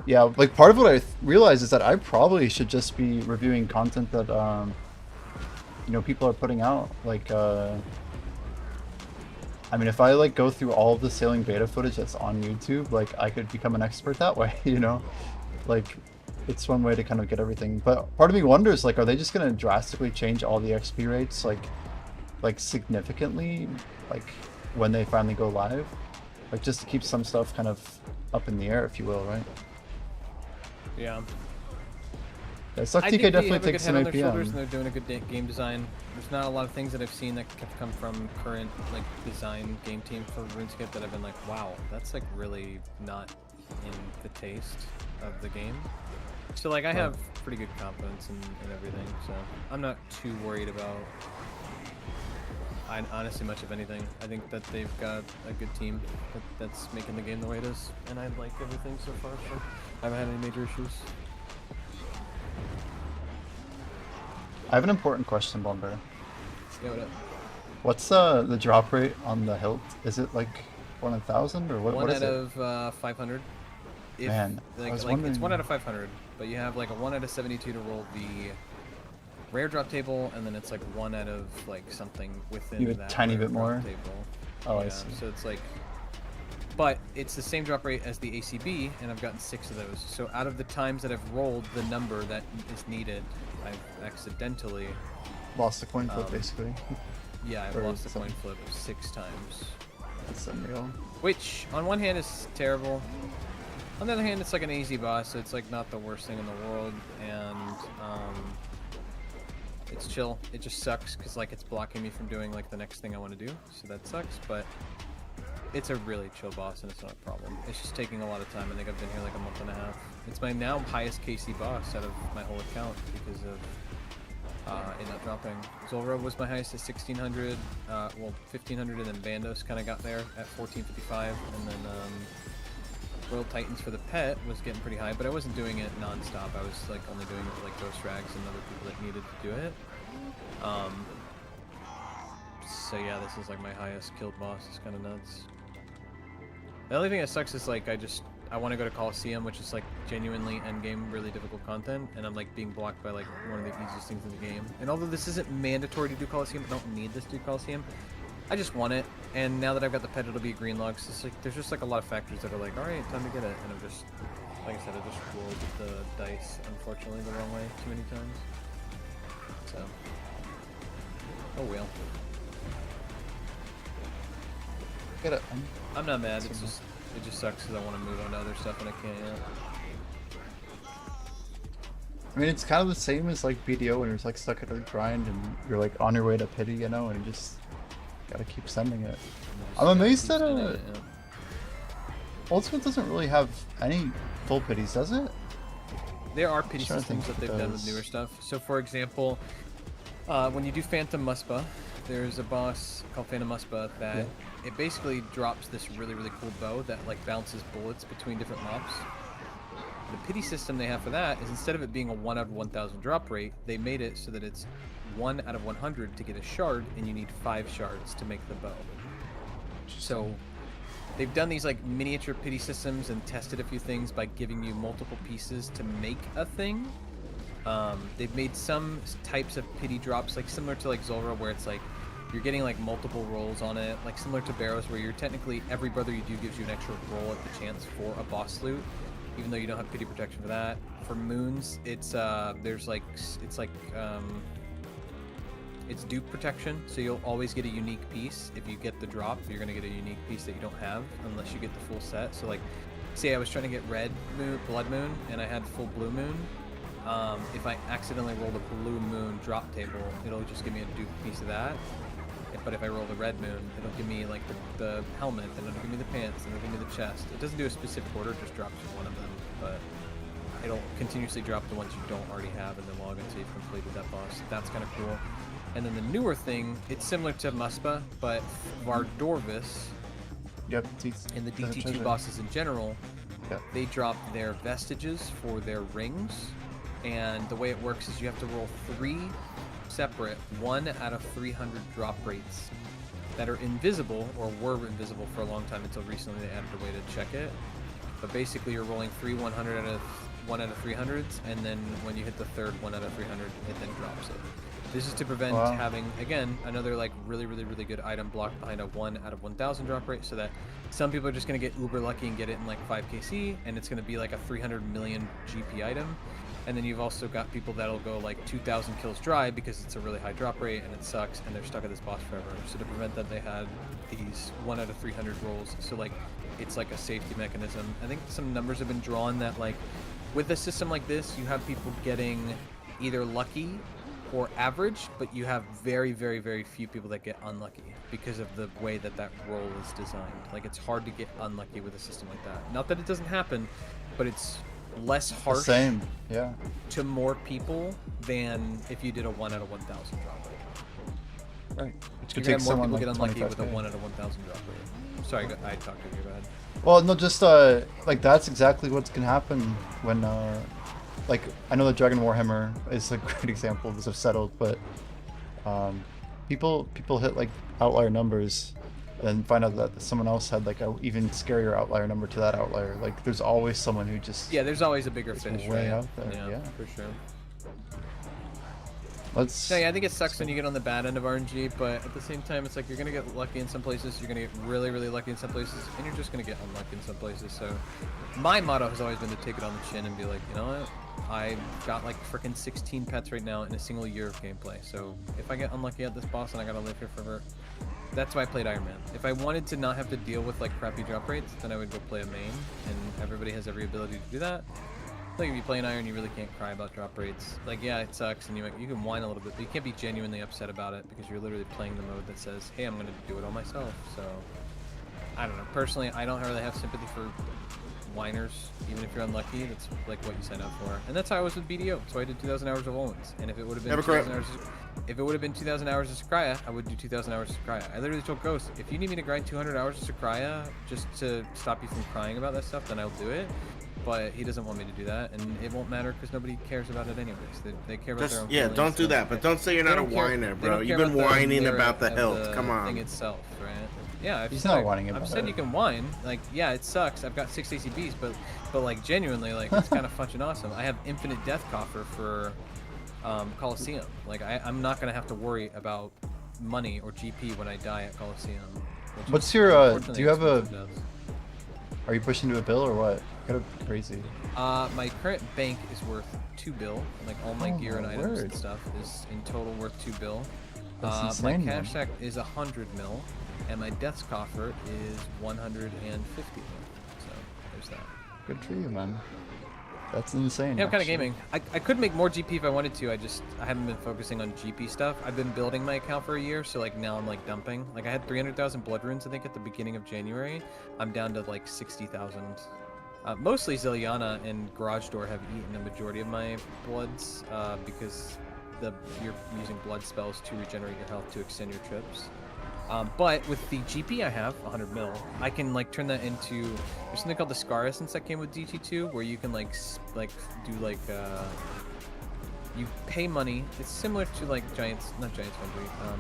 Yeah, like part of what I realized is that I probably should just be reviewing content that you know, people are putting out. Like I mean, if I like go through all of the sailing beta footage that's on YouTube, like I could become an expert that way, you know? Like it's one way to kind of get everything. But part of me wonders, like, are they just gonna drastically change all the XP rates like significantly, like when they finally go live? Like just to keep some stuff kind of up in the air, if you will, right? Yeah. Yeah, Suck I TK think they definitely have a good takes head some on their shoulders APM. and they're doing a good game design. There's not a lot of things that I've seen that have come from current like design game team for RuneScape that I've been like, wow, that's like really not in the taste of the game. So like I have pretty good confidence in everything, so I'm not too worried about honestly much of anything. I think that they've got a good team that's making the game the way it is, and I like everything so far, so I haven't had any major issues. I have an important question, Bomber. Yeah, what up? What's the drop rate on the hilt? Is it like 1 in 1,000 or what? One What is out it? of 500. If, Man, I like, was it's wondering. 1 out of 500, but you have like a 1 out of 72 to roll the rare drop table, and then it's like 1 out of like something within Even that tiny rare bit drop more? table. Oh, yeah, I see. So it's like, but it's the same drop rate as the ACB, and I've gotten 6 of those. So out of the times that I've rolled the number that is needed, I've accidentally Lost the coin flip, basically. Yeah, I've Or lost the coin something. flip 6 times. That's unreal. Which, on one hand, is terrible. On the other hand, it's like an easy boss, so it's like not the worst thing in the world, and it's chill. It just sucks because like it's blocking me from doing like the next thing I want to do, so that sucks. But it's a really chill boss, and it's not a problem. It's just taking a lot of time. I think I've been here like a month and a half. It's my now highest KC boss out of my whole account because of it not dropping. Zul'Ra was my highest at 1600, well 1500, and then Bandos kind of got there at 1455, and then Royal Titans for the pet was getting pretty high, but I wasn't doing it non-stop. I was like only doing it with like Ghost Rags and other people that needed to do it. So yeah, this is like my highest killed boss. It's kind of nuts. The only thing that sucks is like I want to go to Coliseum, which is like genuinely endgame really difficult content, and I'm like being blocked by like one of the easiest things in the game. And although this isn't mandatory to do Coliseum, I don't need this to do Coliseum. I just want it, and now that I've got the pet, it'll be a green log. So it's like there's just like a lot of factors that are like, all right, time to get it, and I'm just, like I said, I just rolled the dice unfortunately the wrong way too many times. So, oh well. Get it. I'm not mad. It's just it just sucks because I want to move on to other stuff and I can't yet. I mean, it's kind of the same as like BDO when you're like stuck at a grind and you're like on your way to pity, you know, and you just gotta keep sending it. I'm amazed that Ultimate doesn't really have any full pities, does it? There are pity Trying to think systems that if it they've done with does. newer stuff. So for example, when you do Phantom Muspa, there's a boss called Phantom Muspa that it basically drops this really, really cool bow that like bounces bullets between different mobs. The pity system they have for that is instead of it being a 1 out of 1,000 drop rate, they made it so that it's 1 out of 100 to get a shard, and you need 5 shards to make the bow. So they've done these like miniature pity systems and tested a few things by giving you multiple pieces to make a thing. They've made some types of pity drops, like similar to like Zulrah, where it's like you're getting like multiple rolls on it, like similar to Barrows, where you're technically every brother you do gives you an extra roll at the chance for a boss loot, even though you don't have pity protection for that. For moons, it's it's dupe protection, so you'll always get a unique piece. If you get the drop, you're gonna get a unique piece that you don't have unless you get the full set. So like, say I was trying to get red moon, blood moon, and I had full blue moon. If I accidentally roll the blue moon drop table, it'll just give me a dupe piece of that. But if I roll the red moon, it'll give me like the helmet, and it'll give me the pants, and it'll give me the chest. It doesn't do a specific order, it just drops one of them, but it'll continuously drop the ones you don't already have and then log until you've completed that boss. That's kind of cool. And then the newer thing, it's similar to Muspa, but Vardorvis, and the DT2 bosses in general, they drop their vestiges for their rings. And the way it works is you have to roll 3 separate 1 out of 300 drop rates that are invisible, or were invisible for a long time until recently they added a way to check it. But basically you're rolling 3 1 out of 300s, and then when you hit the third 1 out of 300, it then drops it. This is to prevent having, again, another like really good item blocked behind a 1 out of 1,000 drop rate, so that some people are just going to get uber lucky and get it in like 5kc, and it's going to be like a 300 million GP item. And then you've also got people that'll go like 2,000 kills dry because it's a really high drop rate and it sucks, and they're stuck at this boss forever. So to prevent that, they had these 1 out of 300 rolls. So like, it's like a safety mechanism. I think some numbers have been drawn that like, with a system like this, you have people getting either lucky or average, but you have very few people that get unlucky because of the way that that roll is designed. Like, it's hard to get unlucky with a system like that. Not that it doesn't happen, but it's less harsh to more people than if you did a 1 out of 1,000 drop rate. Right. Which could take more people someone get like unlucky with a 25K. 1 out of 1,000 drop rate. Sorry, I talked to you. Go ahead. Well, no, just like that's exactly what's gonna happen when like I know the Dragon Warhammer is a great example of this have settled, but people hit like outlier numbers and find out that someone else had like a even scarier outlier number to that outlier. Like there's always someone who just there's always a bigger fish way right? out there. Yeah, for sure. So yeah, I think it sucks when you get on the bad end of RNG, but at the same time, it's like you're gonna get lucky in some places, you're gonna get really lucky in some places, and you're just gonna get unlucky in some places. So my motto has always been to take it on the chin and be like, you know what? I got like freaking 16 pets right now in a single year of gameplay. So if I get unlucky at this boss and I gotta live here forever, that's why I played Iron Man. If I wanted to not have to deal with like crappy drop rates, then I would go play a main, and everybody has every ability to do that. Like if you play an Iron, you really can't cry about drop rates. Like yeah, it sucks, and you can whine a little bit, but you can't be genuinely upset about it because you're literally playing the mode that says, hey, I'm gonna do it all myself. So I don't know. Personally, I don't really have sympathy for whiners. Even if you're unlucky, that's like what you sign up for. And that's how I was with BDO. So I did 2,000 hours of Owens, and if it would have been 2,000 hours, if it would have been 2,000 hours of Sakraya, I would do 2,000 hours of Sakraya. I literally told Ghost, if you need me to grind 200 hours of Sakraya just to stop you from crying about that stuff, then I'll do it. But he doesn't want me to do that, and it won't matter because nobody cares about it anyways. They care about their own feelings. Don't do that, but don't say you're not a whiner, bro. You've been whining about the health. Come on. Thing itself, right? Yeah, he's not whining about it. I've said you can whine. Like, yeah, it sucks. I've got 6 ACBs, but like genuinely, like it's kind of fucking awesome. I have infinite death coffer for Coliseum. Like I'm not gonna have to worry about money or GP when I die at Coliseum. What's your do you have a? Are you pushing to a bill or what? Gotta be crazy. My current bank is worth 2 bill. Like all my gear and items and stuff is in total worth 2 bill. That's my insane, cash stack is 100 mil, and my death's coffer is 150 mil. So there's that. Good for you, man. That's insane. Yeah, I'm kind of gaming. I could make more GP if I wanted to. I haven't been focusing on GP stuff. I've been building my account for a year, so like now I'm like dumping. Like I had 300,000 blood runes I think at the beginning of January. I'm down to like 60,000. Mostly Ziliana and Garage Door have eaten the majority of my bloods because you're using blood spells to regenerate your health to extend your trips. But with the GP I have, 100 mil, I can like turn that into. There's something called the Scar Essence that came with DT2, where you can like do like you pay money. It's similar to like not Giants Foundry,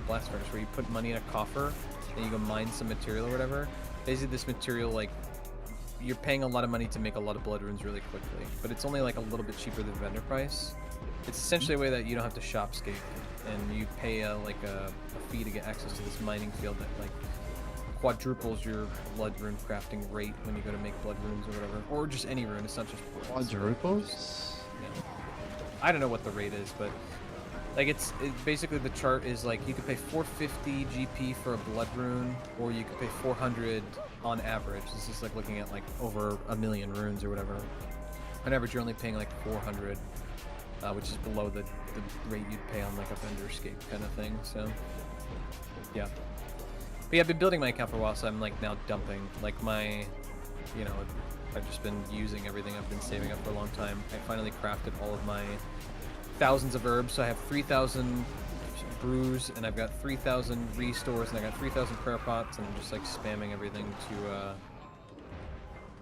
Blast Furnace, where you put money in a coffer and you go mine some material or whatever. Basically, this material like you're paying a lot of money to make a lot of blood runes really quickly, but it's only like a little bit cheaper than vendor price. It's essentially a way that you don't have to shopscape, and you pay like a fee to get access to this mining field that like quadruples your blood rune crafting rate when you go to make blood runes or whatever, or just any rune. It's not just Quadruples? Yeah. I don't know what the rate is, but like basically the chart is like you could pay 450 GP for a blood rune, or you could pay 400 on average. This is like looking at like over 1 million runes or whatever. On average, you're only paying like 400. Which is below the rate you'd pay on like a vendor scape kind of thing. So yeah, but yeah, I've been building my account for a while, so I'm like now dumping like my, you know, I've just been using everything I've been saving up for a long time. I finally crafted all of my thousands of herbs, so I have 3,000 brews, and I've got 3,000 restores, and I got 3,000 prayer pots, and I'm just like spamming everything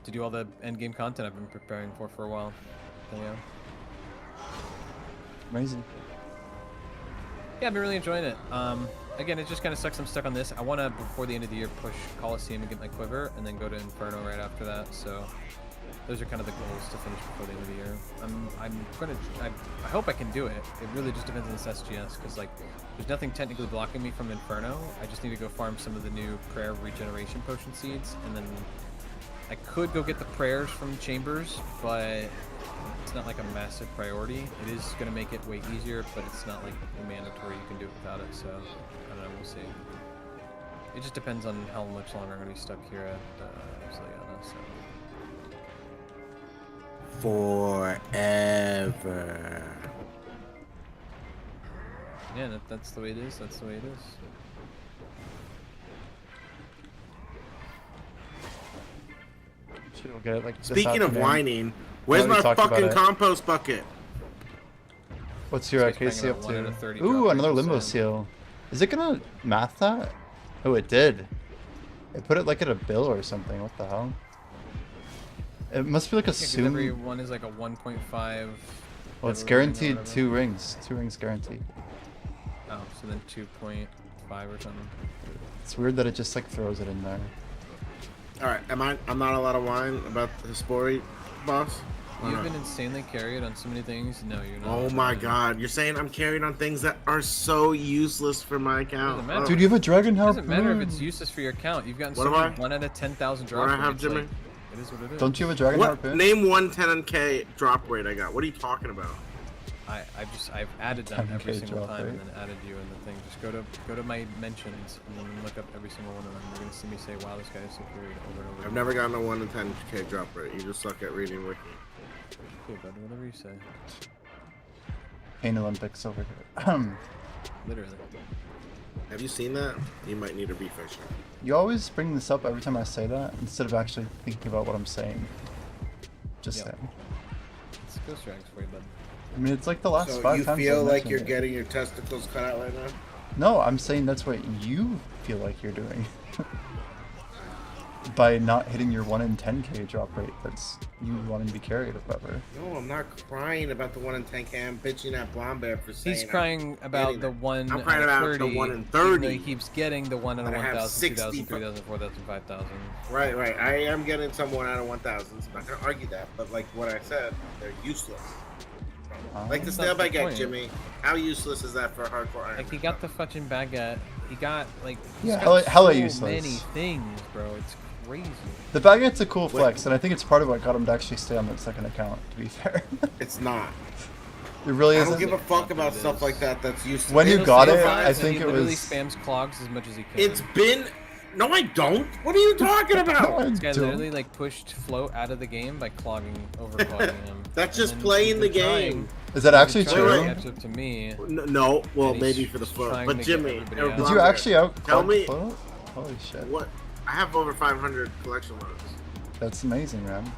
to do all the end game content I've been preparing for a while. So, yeah. Amazing. Yeah, I've been really enjoying it. Again, it just kind of sucks I'm stuck on this. I want to, before the end of the year, push Coliseum and get my quiver, and then go to Inferno right after that. So those are kind of the goals to finish before the end of the year. I hope I can do it. It really just depends on this SGS, because like there's nothing technically blocking me from Inferno. I just need to go farm some of the new prayer regeneration potion seeds, and then I could go get the prayers from Chambers, but it's not like a massive priority. It is going to make it way easier, but it's not like mandatory. You can do it without it, so I don't know, we'll see. It just depends on how much longer I'm going to be stuck here at Ziliana, so. Forever. Yeah, that's the way it is. That's the way it is. We'll get it, like, Speaking of whining, where's my fucking compost bucket? What's your KC up to? Ooh, another limbo seal. Is it gonna math that? Oh, it did. It put it like at a bill or something. What the hell? It must be like a soon. Every one is like a 1.5. Well, it's guaranteed 2 rings. 2 rings guaranteed. Oh, so then 2.5 or something. It's weird that it just like throws it in there. Alright, I'm not allowed to whine about the Hespori, boss? You've been insanely carried on so many things. No, you're not. Oh my god, you're saying I'm carried on things that are so useless for my account. Dude, you have a dragon harpoon. It doesn't matter if it's useless for your account. You've gotten so many 1 out of 10,000 drop rates. What do I have, Jimmy? Like, it is what it is. Don't you have a dragon harpoon? Name 1 10k drop rate I got. What are you talking about? I've added them every single time and then added you in the thing. Just go to my mentions and then look up every single one of them. You're gonna see me say, "Wow, this guy is so carried," over and over. I've never gotten a 1 in 10k drop rate. You just suck at reading wiki. Cool, bud. Whatever you say. Pain Olympics over here. Literally. Have you seen that? You might need a refresher. You always bring this up every time I say that instead of actually thinking about what I'm saying. Just saying. It's Ghost Dragons for you, bud. I mean, it's like the last 5 times. So you feel I've like you're mentioned it. getting your testicles cut out right now? No, I'm saying that's what you feel like you're doing. By not hitting your 1 in 10k drop rate. That's you wanting to be carried or whatever. No, I'm not crying about the 1 in 10k. I'm bitching at Blombear for saying He's crying about the 1 I'm crying out of about 30, the 1 in 30. He keeps getting the 1 in But I have 1,000, 60 2,000, 3,000, 4,000, 5,000. Right. I am getting some 1 out of 1,000. So I'm not gonna argue that. But like what I said, they're useless. Like the snail baguette, Jimmy. How useless is that for a hardcore Iron? Like he got the fucking baguette. He got like hella useless. Many things, bro. It's crazy. The baguette's a cool flex, and I think it's part of what got him to actually stay on that second account. To be fair, it's not. It really isn't. I don't give a fuck about stuff like that. That's useless. When you got it, I think it was. He literally spams clogs as much as he can. It's been. No, I don't. What are you talking about? This guy literally like pushed Float out of the game by overclogging him. That's just playing the game. Is that actually true? Catch up to me. No, well maybe for the Float, but Jimmy, did you actually tell me? Float? Holy shit! What? I have over 500 collection loads. That's amazing, man.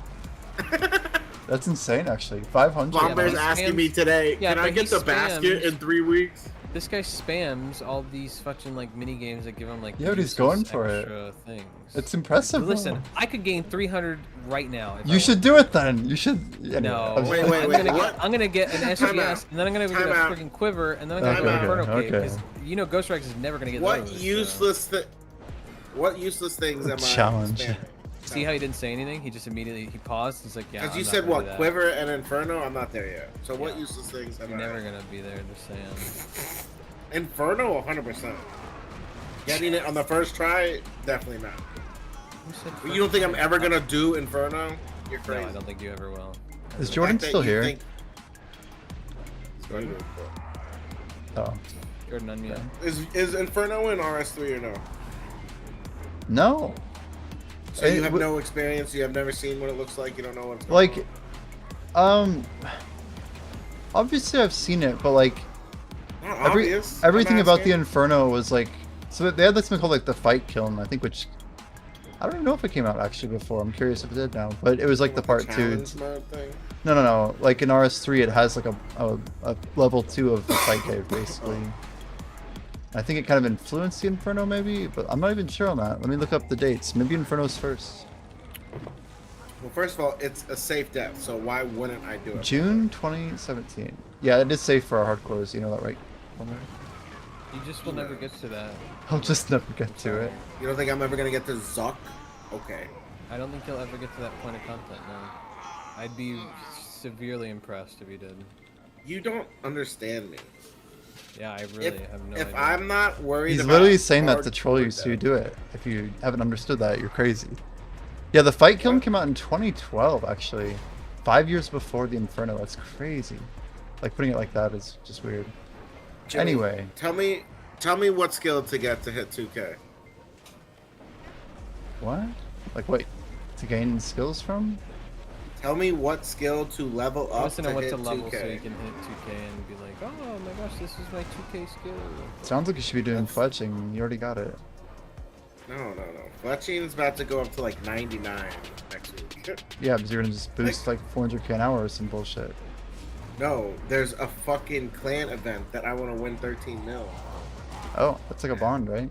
That's insane, actually. 500. Bomber's he asking spams- me today, Yeah, can I but he get the basket spams- in 3 weeks? This guy spams all these fucking like mini games that give him like Yeah, but he's useless going for it. extra things. It's impressive. Listen, bro. I could gain 300 right now. If I You should do it then. You should. Anyway, No, I'm- I'm gonna get an Time out. SGS, and then I'm gonna get Time a out. freaking quiver, and then I'm gonna Okay, get an okay, Inferno Cave, okay. because you know Ghost Rex is never gonna get What those. useless What useless things am I Challenge. spamming? See how he didn't say anything? He just immediately paused. He's like, yeah. Because I'm you not said gonna what, do that. Quiver and Inferno? I'm not there yet. So what Yeah. useless things am You're I? never gonna be there. Just saying. Inferno, 100%. Getting it on the first try, definitely not. Who said You don't think I'm first ever try? gonna do Inferno? You're No, crazy. I don't think you ever will. Is The Jordan fact that still you here? think- Oh. Jordan on me. Is Inferno in RS3 or no? No. So you It have w- no experience. You have never seen what it looks like. You don't know what's going Like, obviously I've seen it, but like, on. Not obvious. everything I'm about the asking. Inferno was like, so they had this thing called like the fight kiln, I think, which I don't know if it came out actually before. I'm curious if it did now, but it was like the What, part 2. challenge mode thing? No. Like in RS3, it has like a level 2 of the fight cave basically. I think it kind of influenced the Inferno maybe, but I'm not even sure on that. Let me look up the dates. Maybe Inferno's first. Well, first of all, it's a safe death, so why wouldn't I do it? June 2017. Yeah, it is safe for our hardcores. You know that, right? Homer? You just will never get to that. I'll just never get to it. You don't think I'm ever gonna get to Zuck? Okay. I don't think you'll ever get to that point of content. No. I'd be severely impressed if you did. You don't understand me. Yeah, I really have no idea. If I'm not worried He's about literally saying that to hardcore troll you, so you death- do it. If you haven't understood that, you're crazy. Yeah, the fight kiln came out in 2012, actually. 5 years before the Inferno. That's crazy. Like, putting it like that is just weird. Jimmy, Anyway. tell me what skill to get to hit 2K. What? Like, wait, to gain skills from? Tell me what skill to level He up wants to know what hit to level 2K. so you can hit 2K and be like, oh my gosh, this is my 2K skill. Sounds like you should be doing fletching. You already got it. No. Fletching's about to go up to like 99 next week. Yeah, because you're gonna just boost like 400k an hour or some bullshit. No, there's a fucking clan event that I want to win 13 mil. Oh, that's like a bond, right?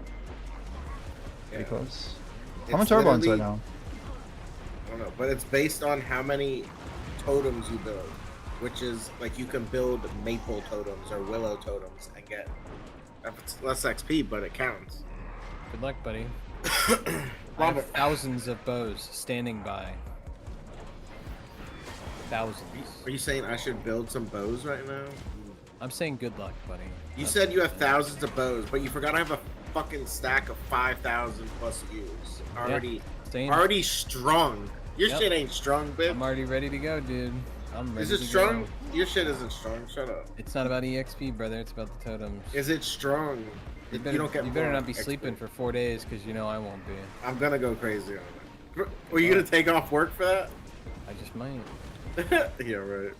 Pretty Yeah. close. How It's much are bonds right literally- now? I don't know, but it's based on how many totems you build, which is like you can build maple totems or willow totems and get it's less XP, but it counts. Good luck, buddy. I Love have it. thousands of bows standing by. Thousands. Are you saying I should build some bows right now? I'm saying good luck, buddy. You said you have thousands of bows, but you forgot I have a fucking stack of 5,000 plus views same. already strong. Your Yep. shit ain't strong, bitch. I'm already ready to go, dude. I'm ready Is it to strong? go. Your shit isn't strong. Shut up. It's not about EXP, brother. It's about the totems. Is it strong? You better, don't get you better more not be XP. sleeping for 4 days, because you know I won't be. I'm gonna go crazy on it. Were you gonna take off work for that? I just might. Yeah, right.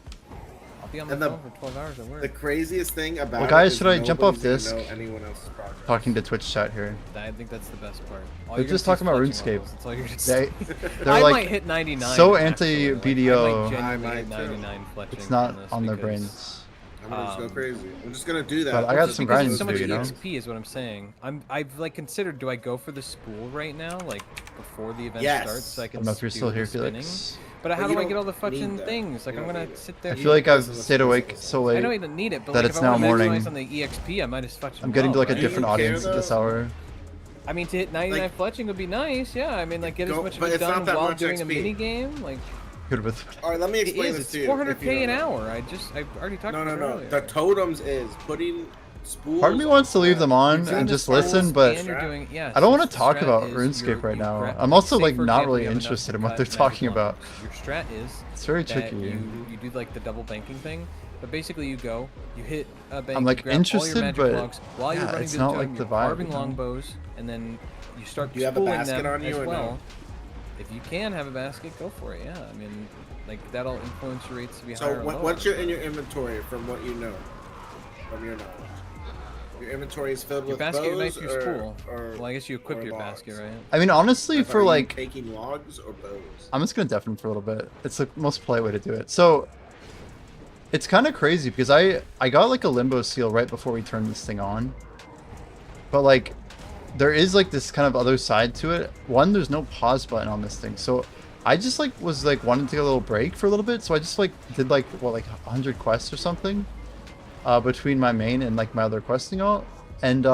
I'll be on my And the- phone for 12 hours at work. The craziest thing about Well, guys, it is should I jump off nobody's disc? gonna know anyone else's progress. Talking to Twitch chat here. I think that's the best part. All They're you're just gonna see talking is about fletching RuneScape. levels. That's all you're gonna They, see. they're I like might hit 99. so actually. anti-BDO. Like, I I might might hit too. 99 fletching. It's not this on their because- brains. I'm gonna just go Um, crazy. I'm just gonna do that. But I got Just some because grinding it's so to much do, you know? EXP is what I'm saying. I've like considered, do I go for the spool right now, like before the event Yes. starts, so I I can don't know if you're do still the here, spinning? Felix. But how you do I don't get all the need fucking that. things? Like You I'm don't gonna need it. sit there. I feel like I've Listen, stayed awake so I late don't even need it, but that like it's if I now want to maximize morning. on the EXP, I might as fucking. I'm getting to like a right? different Do you care, audience at this though? hour. I mean, to hit 99 Like- fletching would be nice. Yeah, I mean, like get as Go- much of but it it's not done that while much doing a XP. mini game. Like Good with. All right, let me it explain is. this It's to you. 400k if you an don't know. hour. I already talked No, about no, it no. earlier. The totems is putting spools. Part of me wants to leave them on You're doing and the just spools listen, but and you're doing- yeah, I don't so want to the talk strat about is RuneScape you're- right you now. grab- I'm also say, like for not example, really you have enough interested to in what cut they're magic talking blocks. about. Your strat is It's very that tricky. You do like the double banking thing, but basically you go, you hit a bank, I'm, like, you grab all interested, your magic but blocks while you're yeah, running it's to not the like totem, the you're vibe, carving you know? longbows, and then you start Do you have a spooling basket them on you as or well. no? If you can have a basket, go for it. Yeah, I mean, like that'll influence your rates to be So higher. or what's lower, your in but- your inventory from what you know, from your knowledge? Your inventory is filled Your with basket, your bows knife, your spool. or Well, I guess you equip or your logs? basket, right? I mean, honestly, Like, for are you like, taking logs or bows? I'm just gonna deafen for a little bit. It's the most polite way to do it. So it's kind of crazy because I got like a limbo seal right before we turned this thing on, but like there is like this kind of other side to it. One, there's no pause button on this thing, so I just like was like wanting to take a little break for a little bit, so I just like did like what, like 100 quests or something between my main and like my other questing alt, and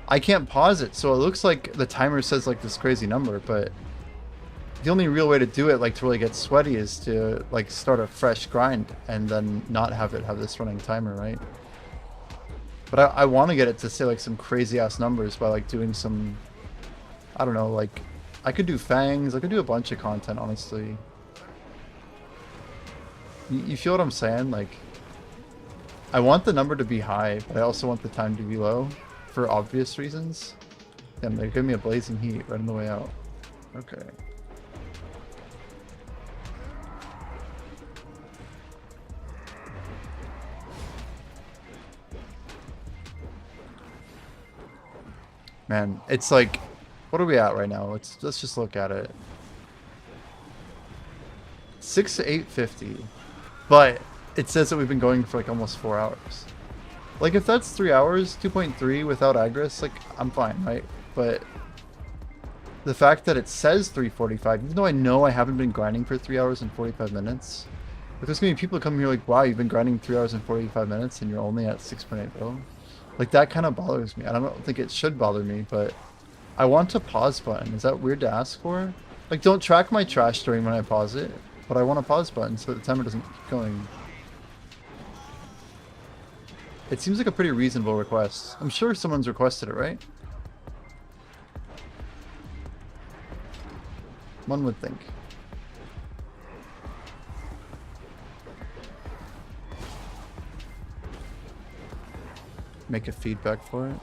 I can't pause it, so it looks like the timer says like this crazy number, but the only real way to do it, like to really get sweaty, is to like start a fresh grind and then not have it have this running timer, right? But I want to get it to say like some crazy ass numbers by like doing some, I don't know, like I could do fangs, I could do a bunch of content, honestly. You feel what I'm saying? Like, I want the number to be high, but I also want the time to be low for obvious reasons. Damn, they give me a blazing heat right on the way out. Okay. Man, it's like, what are we at right now? Let's just look at it. 6 to 850, but it says that we've been going for like almost 4 hours. Like if that's 3 hours, 2.3 without Agris, like I'm fine, right? But the fact that it says 3:45, even though I know I haven't been grinding for 3 hours and 45 minutes, but there's gonna be people coming here like, wow, you've been grinding 3 hours and 45 minutes and you're only at 6.8 bill. Like that kind of bothers me. I don't think it should bother me, but I want a pause button. Is that weird to ask for? Like, don't track my trash stream when I pause it, but I want a pause button so the timer doesn't keep going. It seems like a pretty reasonable request. I'm sure someone's requested it, right? One would think. Make a feedback for it.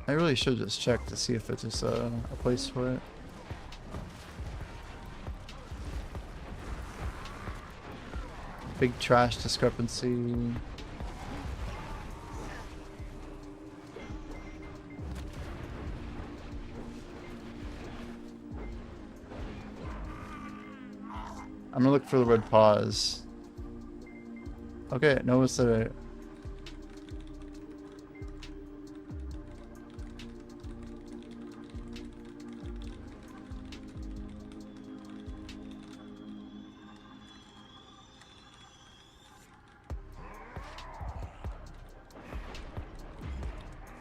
I really should just check to see if it's just a place for it. Big trash discrepancy. I'm gonna look for the word pause. Okay, notice that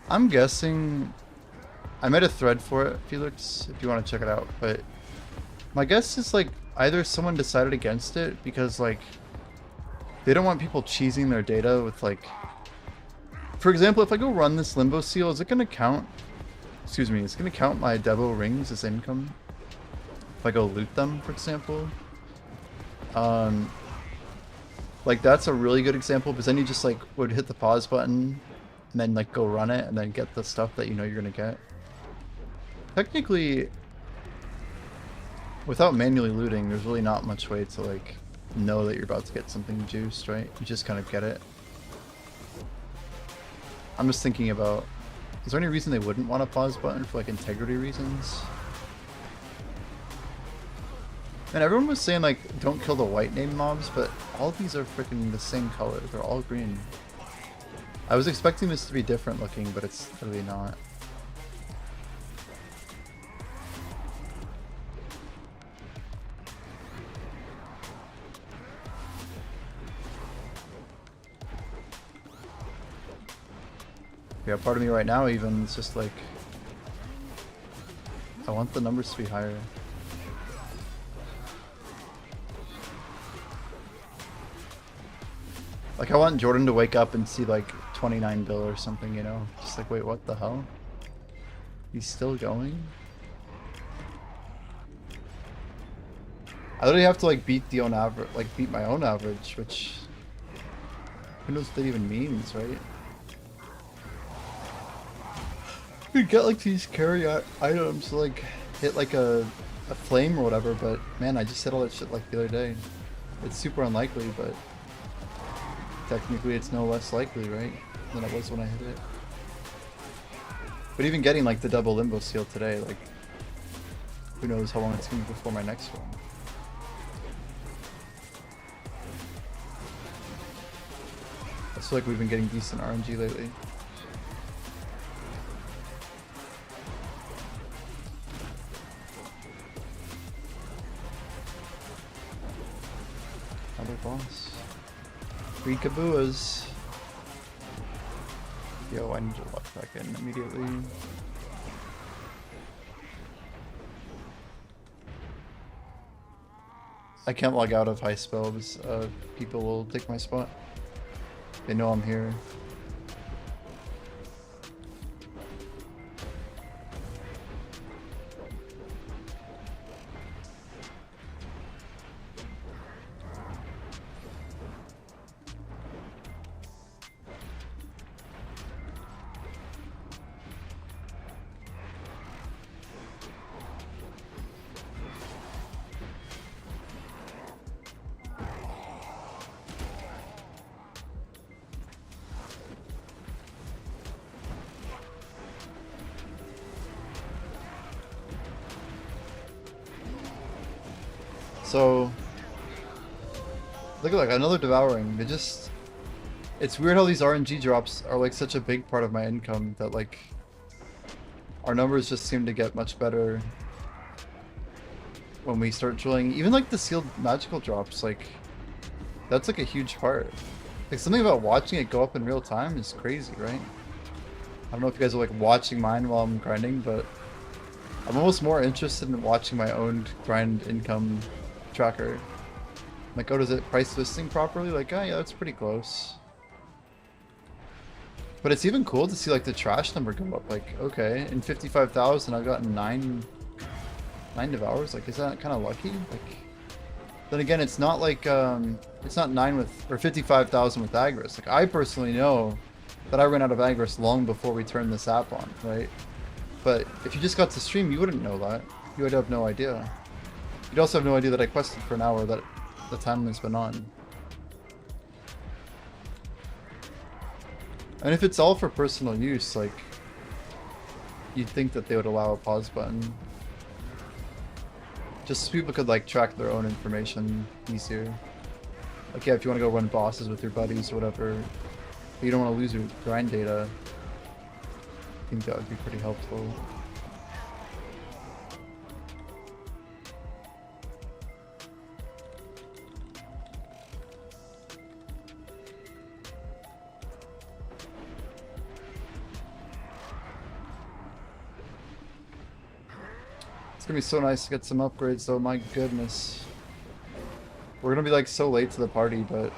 I'm guessing I made a thread for it, Felix, if you want to check it out, but my guess is like either someone decided against it because like they don't want people cheesing their data with like, for example, if I go run this limbo seal, is it going to count, excuse me, it's going to count my Devo rings as income if I go loot them, for example? Like that's a really good example because then you just like would hit the pause button and then like go run it and then get the stuff that you know you're gonna get. Technically, without manually looting, there's really not much way to like know that you're about to get something juiced, right? You just kind of get it. I'm just thinking about, is there any reason they wouldn't want a pause button for like integrity reasons? And everyone was saying like, don't kill the white name mobs, but all of these are freaking the same color. They're all green. I was expecting this to be different looking, but it's really not. Yeah, part of me right now even is just like, I want the numbers to be higher. Like I want Jordan to wake up and see like 29 bill or something, you know? Just like, wait, what the hell? He's still going? I literally have to like beat the own average, like beat my own average, which who knows what that even means, right? You get like these carry items to like hit like a flame or whatever, but man, I just hit all that shit like the other day. It's super unlikely, but technically it's no less likely, right? than it was when I hit it. But even getting like the double limbo seal today, like who knows how long it's gonna be before my next one. I feel like we've been getting decent RNG lately. Another boss. 3 Kabuas. Yo, I need to log back in immediately. I can't log out of high spells. People will take my spot. They know I'm here. So, look at like another devouring. It's weird how these RNG drops are like such a big part of my income that like our numbers just seem to get much better when we start drilling. Even like the sealed magical drops, like that's like a huge part. Like something about watching it go up in real time is crazy, right? I don't know if you guys are like watching mine while I'm grinding, but I'm almost more interested in watching my own grind income tracker. Like, oh, does it price listing properly? Like, oh yeah, that's pretty close. But it's even cool to see like the trash number go up. Like, okay, in 55,000 I've gotten 9 devours. Like, is that kind of lucky? Like, then again, it's not like it's not 9 with or 55,000 with Agris. Like, I personally know that I ran out of Agris long before we turned this app on, right? But if you just got to stream, you wouldn't know that. You would have no idea. You'd also have no idea that I quested for an hour that the time has been on. And if it's all for personal use, like, you'd think that they would allow a pause button. Just so people could like track their own information easier. Like, yeah, if you want to go run bosses with your buddies or whatever, but you don't want to lose your grind data, I think that would be pretty helpful. It's gonna be so nice to get some upgrades though, my goodness. We're gonna be like so late to the party, but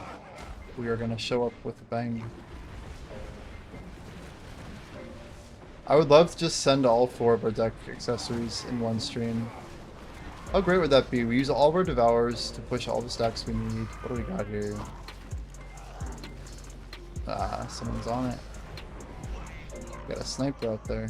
we are gonna show up with a bang. I would love to just send all 4 of our deck accessories in one stream. How great would that be? We use all of our devours to push all the stacks we need. What do we got here? Ah, someone's on it. Got a sniper out there.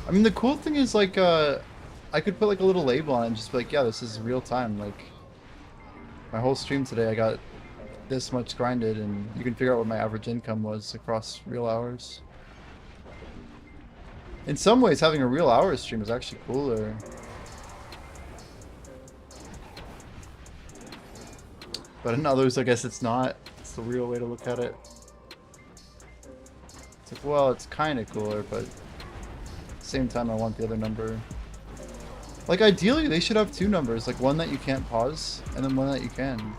I mean, the cool thing is, like, I could put, like, a little label on it and just be like, yeah, this is real time. Like, my whole stream today, I got this much grinded, and you can figure out what my average income was across real hours. In some ways, having a real hour stream is actually cooler. But in others, I guess it's not. It's the real way to look at it. It's like, well, it's kind of cooler, but same time I want the other number. Like, ideally they should have 2 numbers, like one that you can't pause and then one that you can.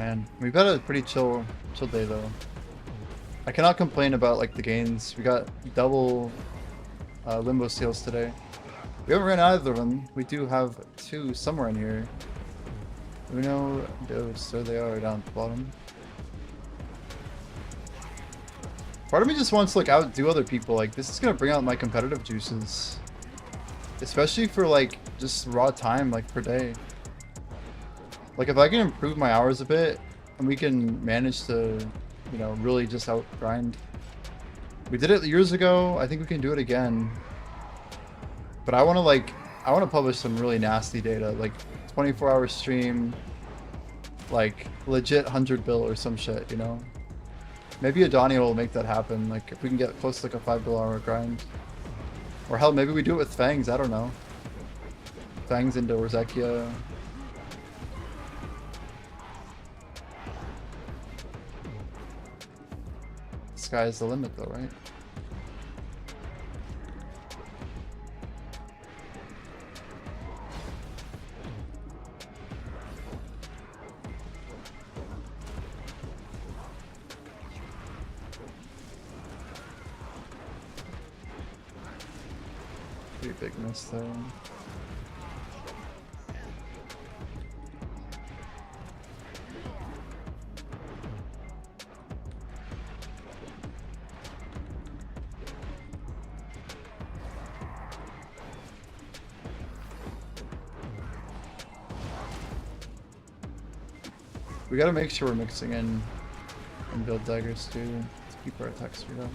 Man, we've had a pretty chill day though. I cannot complain about like the gains. We got double limbo seals today. We haven't ran out of them. We do have 2 somewhere in here. Uno, dos, there they are down at the bottom. Part of me just wants to like outdo other people. Like this is gonna bring out my competitive juices, especially for like just raw time like per day. Like if I can improve my hours a bit and we can manage to, you know, really just out grind. We did it years ago. I think we can do it again. But I want to publish some really nasty data, like 24-hour stream, like legit 100 bill or some shit, you know? Maybe Adani will make that happen, like if we can get close to like a 5 bill hour grind. Or hell, maybe we do it with Fangs, I don't know. Fangs into Orzekia. Sky's the limit though, right? Pretty big miss there. We gotta make sure we're mixing in and build daggers too to keep our attack speed up.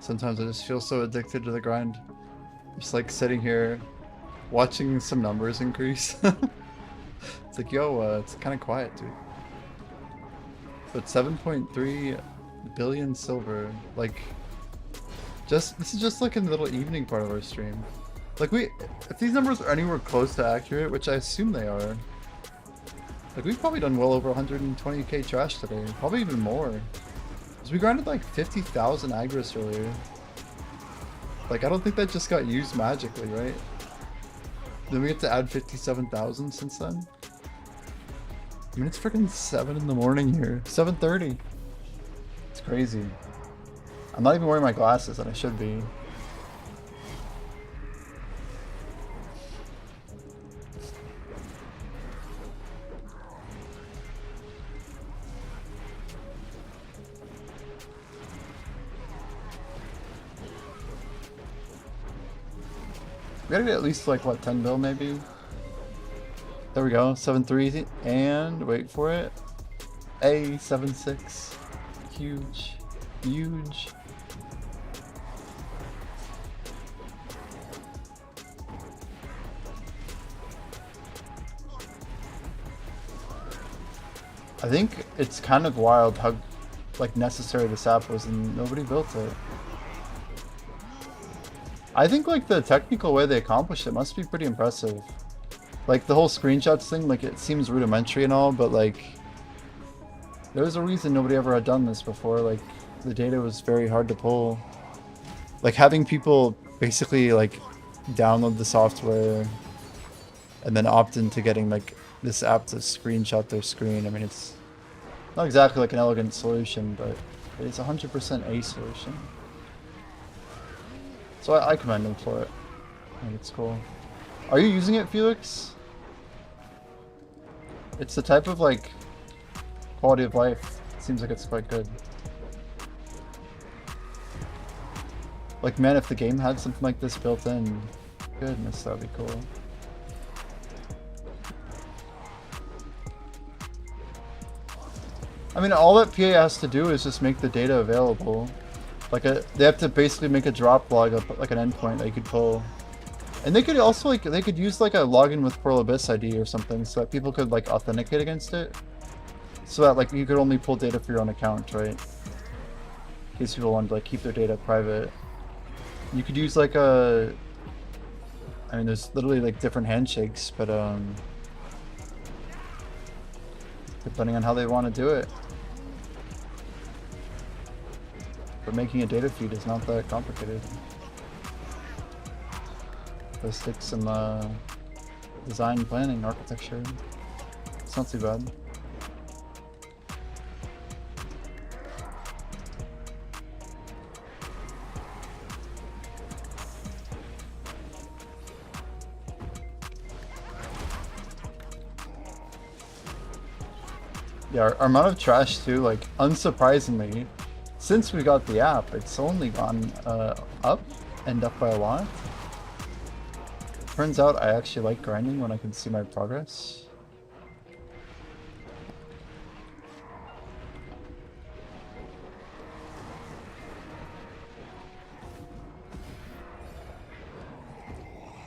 Sometimes I just feel so addicted to the grind. Just like sitting here, watching some numbers increase. It's like, yo, it's kind of quiet, dude. But 7.3 billion silver, like, this is just like a little evening part of our stream. Like if these numbers are anywhere close to accurate, which I assume they are, like we've probably done well over 120k trash today, probably even more. We grinded like 50,000 Agris earlier. Like, I don't think that just got used magically, right? Then we have to add 57,000 since then. I mean, it's freaking 7 in the morning here. 7:30. It's crazy. I'm not even wearing my glasses, and I should be. We gotta get at least like what, 10 bill maybe? There we go, 7.3 and wait for it. A76. Huge. Huge. I think it's kind of wild how like necessary this app was and nobody built it. I think like the technical way they accomplished it must be pretty impressive. Like the whole screenshots thing, like it seems rudimentary and all, but like there's a reason nobody ever had done this before. Like the data was very hard to pull. Like having people basically like download the software and then opt into getting like this app to screenshot their screen. I mean, it's not exactly like an elegant solution, but it's 100% a solution. So I commend him for it. I think it's cool. Are you using it, Felix? It's the type of like quality of life. It seems like it's quite good. Like man, if the game had something like this built in, goodness, that'd be cool. I mean, all that PA has to do is just make the data available. Like they have to basically make a drop log of like an endpoint that you could pull. And they could also like they could use like a login with Pearl Abyss ID or something so that people could like authenticate against it. So that like you could only pull data for your own account, right? In case people wanted to like keep their data private. You could use like a I mean there's literally like different handshakes, but depending on how they want to do it. But making a data feed is not that complicated. Let's take some design planning, architecture. It's not too bad. Yeah, our amount of trash too, like unsurprisingly, since we got the app, it's only gone up and up by a lot. Turns out I actually like grinding when I can see my progress.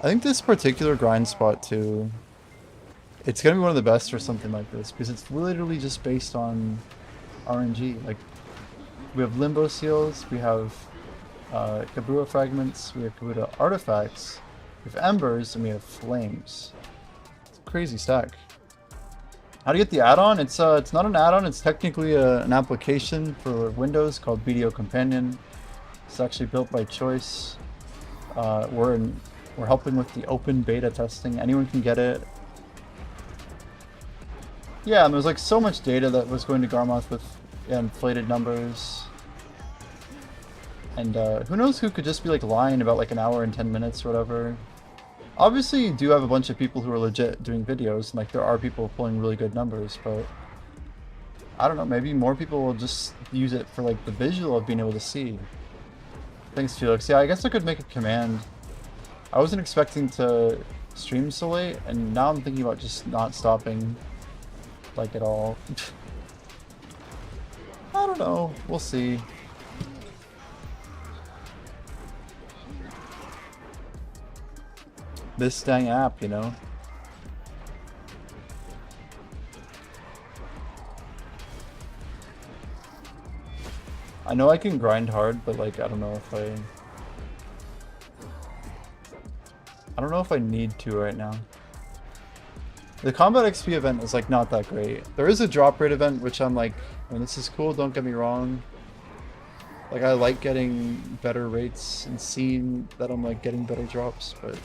I think this particular grind spot too, it's gonna be one of the best for something like this because it's literally just based on RNG. Like we have limbo seals, we have Kabua fragments, we have Kabua artifacts, we have embers, and we have flames. It's a crazy stack. How to get the add-on? It's not an add-on. It's technically an application for Windows called BDO Companion. It's actually built by Choice. We're helping with the open beta testing. Anyone can get it. Yeah, and there's like so much data that was going to Garmoth with inflated numbers. And who knows who could just be like lying about like an hour and 10 minutes or whatever. Obviously you do have a bunch of people who are legit doing videos, and like there are people pulling really good numbers, but I don't know, maybe more people will just use it for like the visual of being able to see. Thanks, Felix. Yeah, I guess I could make a command. I wasn't expecting to stream so late, and now I'm thinking about just not stopping like at all. I don't know, we'll see. This dang app, you know. I know I can grind hard, but like I don't know if I need to right now. The combat XP event is like not that great. There is a drop rate event which I'm like, I mean, this is cool, don't get me wrong. Like I like getting better rates and seeing that I'm like getting better drops, but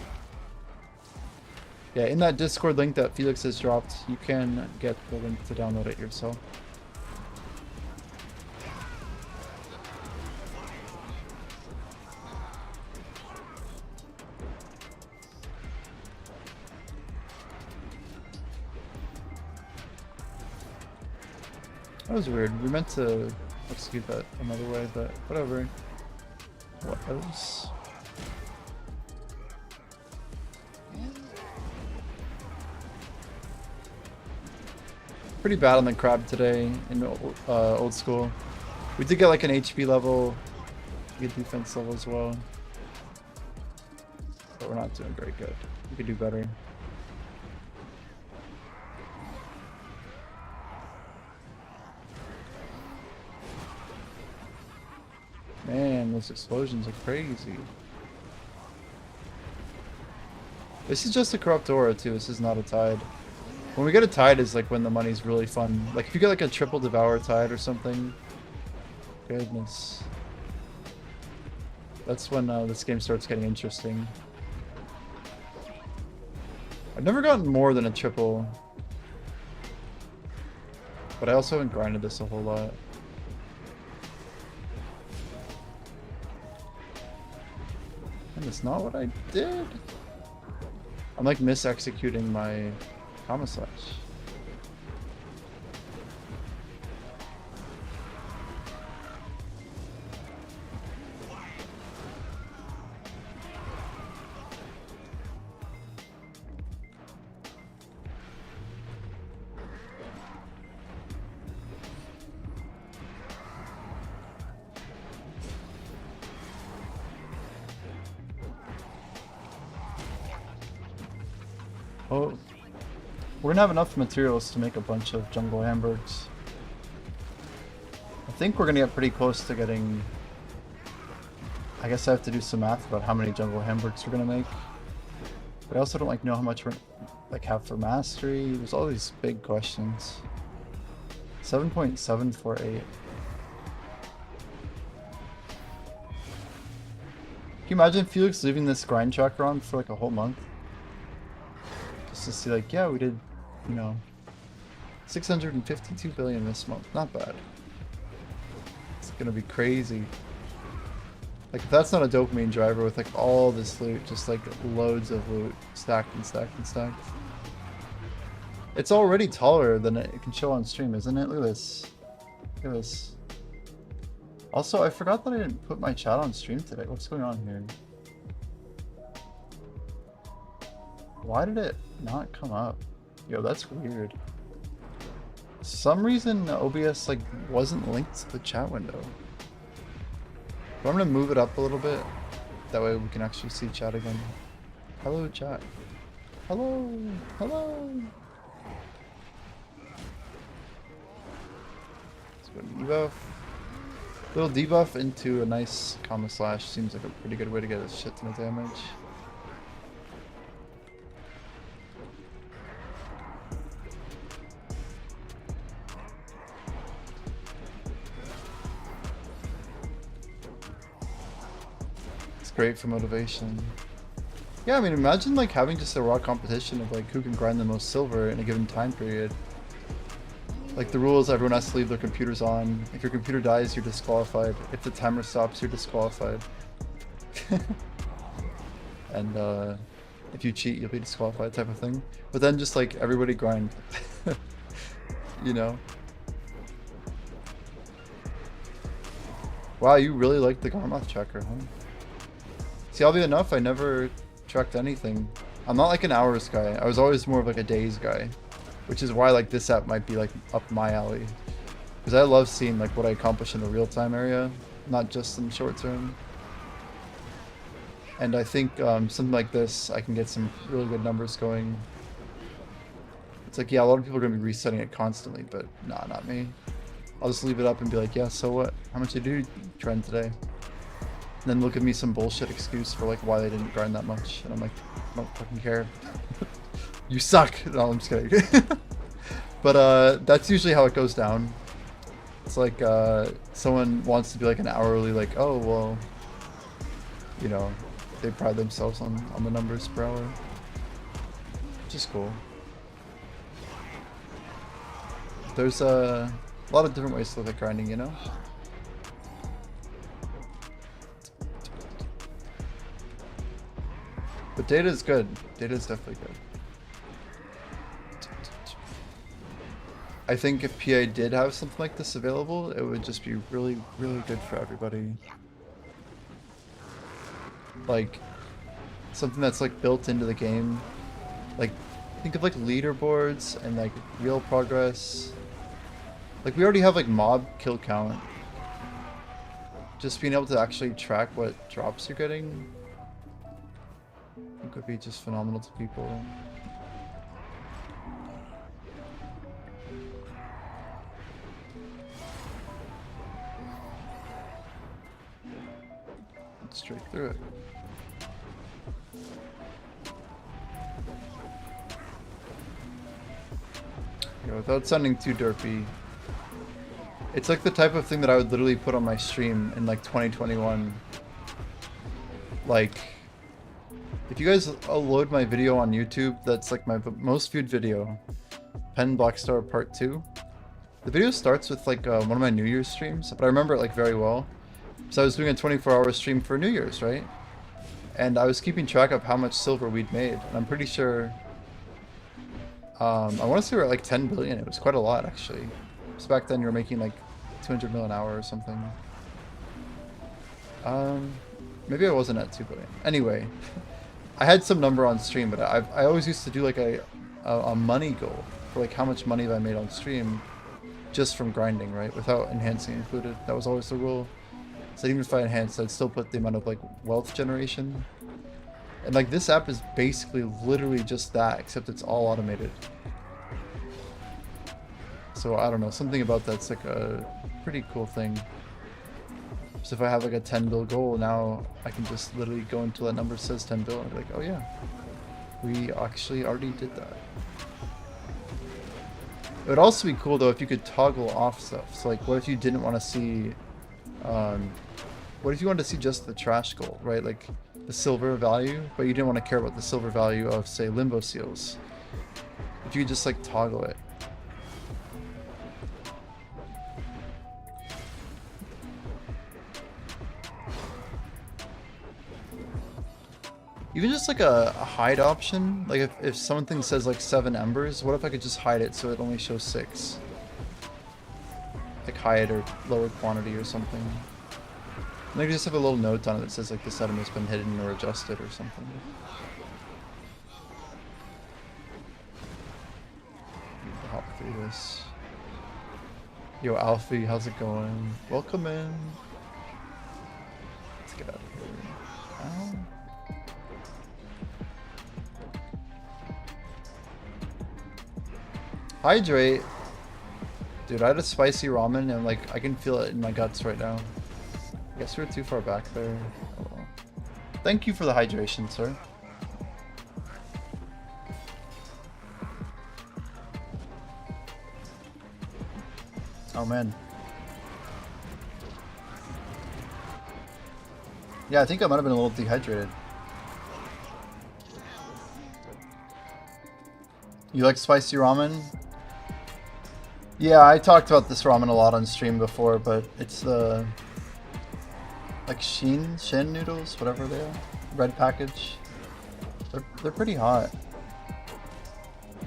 yeah, in that Discord link that Felix has dropped, you can get the link to download it yourself. That was weird. We meant to execute that another way, but whatever. What else? Pretty bad on the crab today in old school. We did get like an HP level, we get defense level as well, but we're not doing very good. We could do better. Man, those explosions are crazy. This is just a corrupt aura too. This is not a tide. When we get a tide is like when the money's really fun. Like if you get like a triple devour tide or something. Goodness. That's when this game starts getting interesting. I've never gotten more than a triple. But I also haven't grinded this a whole lot. And it's not what I did. I'm like mis-executing my Kama Slash. Well, we're gonna have enough materials to make a bunch of jungle hamburgs. I think we're gonna get pretty close to getting... I guess I have to do some math about how many jungle hamburgs we're gonna make. But I also don't like know how much we're like have for mastery. There's all these big questions. 7.748. Can you imagine Felix leaving this grind tracker on for like a whole month? Just to see like, yeah, we did, you know, 652 billion this month. Not bad. It's gonna be crazy. Like if that's not a dopamine driver with like all this loot, just like loads of loot, stacked and stacked and stacked. It's already taller than it can show on stream, isn't it? Look at this. Look at this. Also, I forgot that I didn't put my chat on stream today. What's going on here? Why did it not come up? Yo, that's weird. For some reason OBS like wasn't linked to the chat window. But I'm gonna move it up a little bit. That way we can actually see chat again. Hello chat. Hello. Hello. Let's go to debuff. Little debuff into a nice comma slash seems like a pretty good way to get a shit ton of damage. Great for motivation. Yeah, I mean, imagine like having just a raw competition of like who can grind the most silver in a given time period. Like the rule is everyone has to leave their computers on. If your computer dies, you're disqualified. If the timer stops, you're disqualified. And if you cheat, you'll be disqualified type of thing. But then just like everybody grind. You know? Wow, you really like the Garmoth tracker, huh? See, oddly enough, I never tracked anything. I'm not like an hours guy. I was always more of like a days guy, which is why like this app might be like up my alley. Because I love seeing like what I accomplish in the real-time area, not just in short term. And I think something like this, I can get some really good numbers going. It's like, yeah, a lot of people are going to be resetting it constantly, but nah, not me. I'll just leave it up and be like, yeah, so what? How much did you trend today? And then look at me some bullshit excuse for like why they didn't grind that much, and I'm like, I don't fucking care. You suck. No, I'm just kidding. But that's usually how it goes down. It's like someone wants to be like an hourly, like, oh well, you know, they pride themselves on the numbers per hour, which is cool. There's a lot of different ways to look at grinding, you know. But data is good. Data is definitely good. I think if PA did have something like this available, it would just be really, really good for everybody. Like, something that's like built into the game. Like, think of like leaderboards and like real progress. Like, we already have like mob kill count. Just being able to actually track what drops you're getting, it could be just phenomenal to people. Straight through it. Yeah, without sounding too derpy, it's like the type of thing that I would literally put on my stream in like 2021. Like, if you guys load my video on YouTube, that's like my most viewed video, Pen Blackstar Part 2. The video starts with like one of my New Year's streams, but I remember it like very well. So I was doing a 24-hour stream for New Year's, right? And I was keeping track of how much silver we'd made, and I'm pretty sure, I want to say we're at like 10 billion. It was quite a lot, actually. So back then you were making like 200 mil an hour or something. Maybe I wasn't at 2 billion. Anyway, I had some number on stream, but I always used to do like a money goal for like how much money have I made on stream just from grinding, right? Without enhancing included. That was always the rule. So even if I enhanced, I'd still put the amount of like wealth generation. And like this app is basically literally just that, except it's all automated. So I don't know, something about that's like a pretty cool thing. So if I have like a 10 bill goal, now I can just literally go until that number says 10 bill and be like, oh yeah, we actually already did that. It would also be cool though if you could toggle off stuff. So like, what if you didn't want to see, what if you wanted to see just the trash goal, right? Like the silver value, but you didn't want to care about the silver value of say limbo seals. If you could just like toggle it. Even just like a hide option, like if something says like 7 embers, what if I could just hide it so it only shows 6? Like hide or lower quantity or something. And I could just have a little note on it that says like this item has been hidden or adjusted or something. Hop through this. Yo Alfie, how's it going? Welcome in. Let's get out of here. Ow. Hydrate. Dude, I had a spicy ramen and like I can feel it in my guts right now. I guess we were too far back there. Oh, well. Thank you for the hydration, sir. Oh man. Yeah, I think I might have been a little dehydrated. You like spicy ramen? Yeah, I talked about this ramen a lot on stream before, but it's the like Shin noodles, whatever they are, red package. They're pretty hot.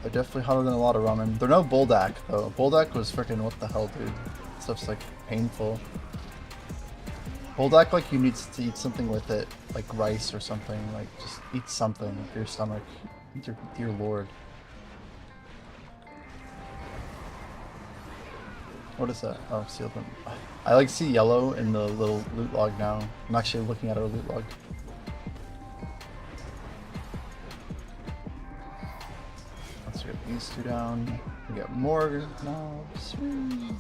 They're definitely hotter than a lot of ramen. They're no buldak though. Buldak was freaking what the hell, dude. Stuff's like painful. Buldak, like you need to eat something with it, like rice or something. Like just eat something for your stomach. Dear Lord. What is that? Oh, sealed them. I like see yellow in the little loot log now. I'm actually looking at our loot log. Let's get these two down. We get more now. Sweet.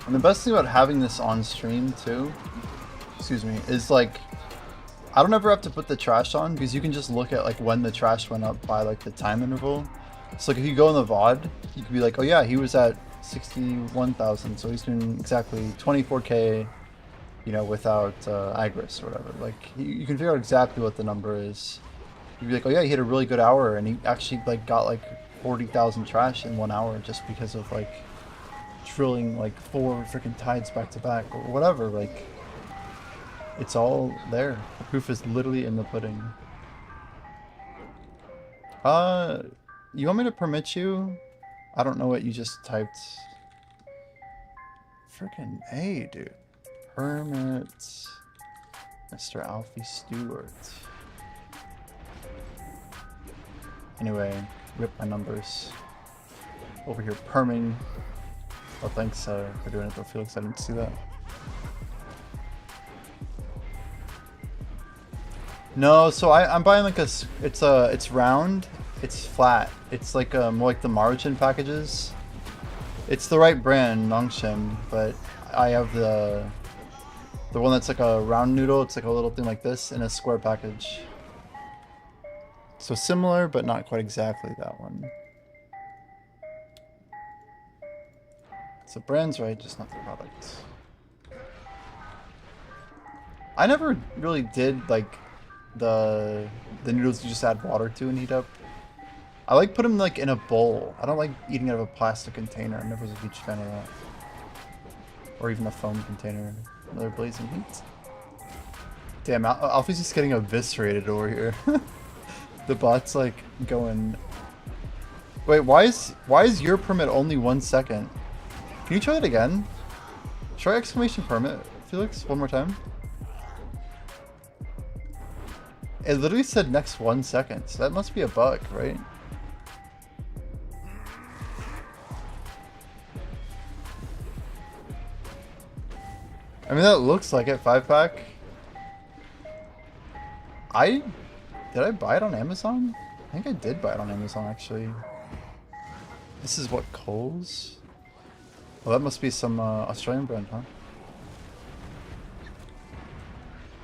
And the best thing about having this on stream too, excuse me, is like I don't ever have to put the trash on because you can just look at like when the trash went up by like the time interval. So like if you go in the VOD, you could be like, oh yeah, he was at 61,000, so he's doing exactly 24k, you know, without Agris or whatever. Like you can figure out exactly what the number is. You'd be like, oh yeah, he hit a really good hour and he actually like got like 40,000 trash in 1 hour just because of like drilling like 4 freaking tides back to back or whatever. Like it's all there. The proof is literally in the pudding. You want me to permit you? I don't know what you just typed. Freaking A, dude. Permit Mr. Alfie Stewart. Anyway, rip my numbers. Over here perming. Oh, thanks for doing it though, Felix. I didn't see that. No, so I'm buying like it's round, it's flat. It's like more like the margin packages. It's the right brand, Nongshim, but I have the one that's like a round noodle. It's like a little thing like this in a square package. So similar, but not quite exactly that one. So brand's right, just not the product. I never really did like the noodles you just add water to and heat up. I like put them like in a bowl. I don't like eating out of a plastic container. I never was a huge fan of that. Or even a foam container. Another blazing heat. Damn, Alfie's just getting eviscerated over here. The bot's like going. Wait, why is your permit only 1 second? Can you try it again? Try exclamation permit, Felix, one more time. It literally said next 1 second, so that must be a bug, right? I mean, that looks like it. 5-pack. Did I buy it on Amazon? I think I did buy it on Amazon, actually. This is what, Coles? Well, that must be some Australian brand, huh?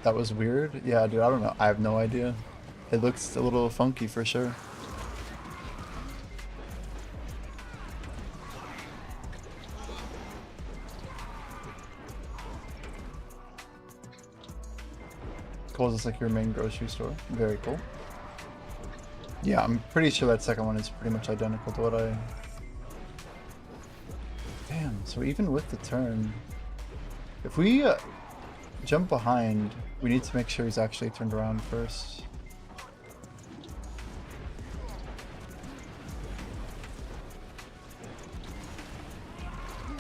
That was weird. Yeah, dude, I don't know. I have no idea. It looks a little funky for sure. Coles is like your main grocery store. Very cool. Yeah, I'm pretty sure that second one is pretty much identical to what I... Damn, so even with the turn... If we jump behind, we need to make sure he's actually turned around first.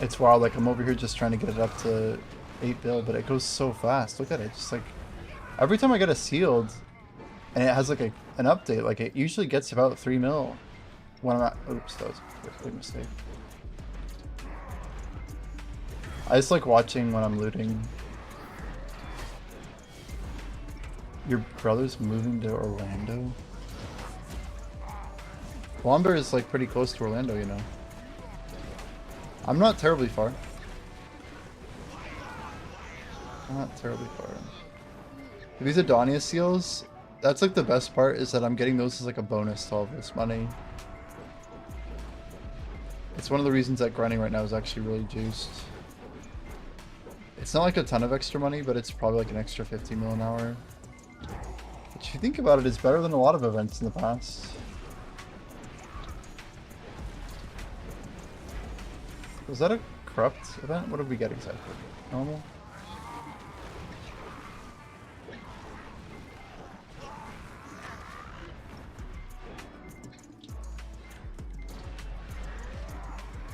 It's wild, like I'm over here just trying to get it up to 8 bill, but it goes so fast. Look at it, just like... Every time I get a sealed, and it has like an update, like it usually gets about 3 mil when I'm at... Oops, that was a big mistake. I just like watching when I'm looting. Your brother's moving to Orlando? Womber is like pretty close to Orlando, you know. I'm not terribly far. I'm not terribly far. These Adonia seals, that's like the best part, is that I'm getting those as like a bonus to all this money. It's one of the reasons that grinding right now is actually really juiced. It's not like a ton of extra money, but it's probably like an extra 50 mil an hour. Which if you think about it, is better than a lot of events in the past. Was that a corrupt event? What did we get exactly? Normal?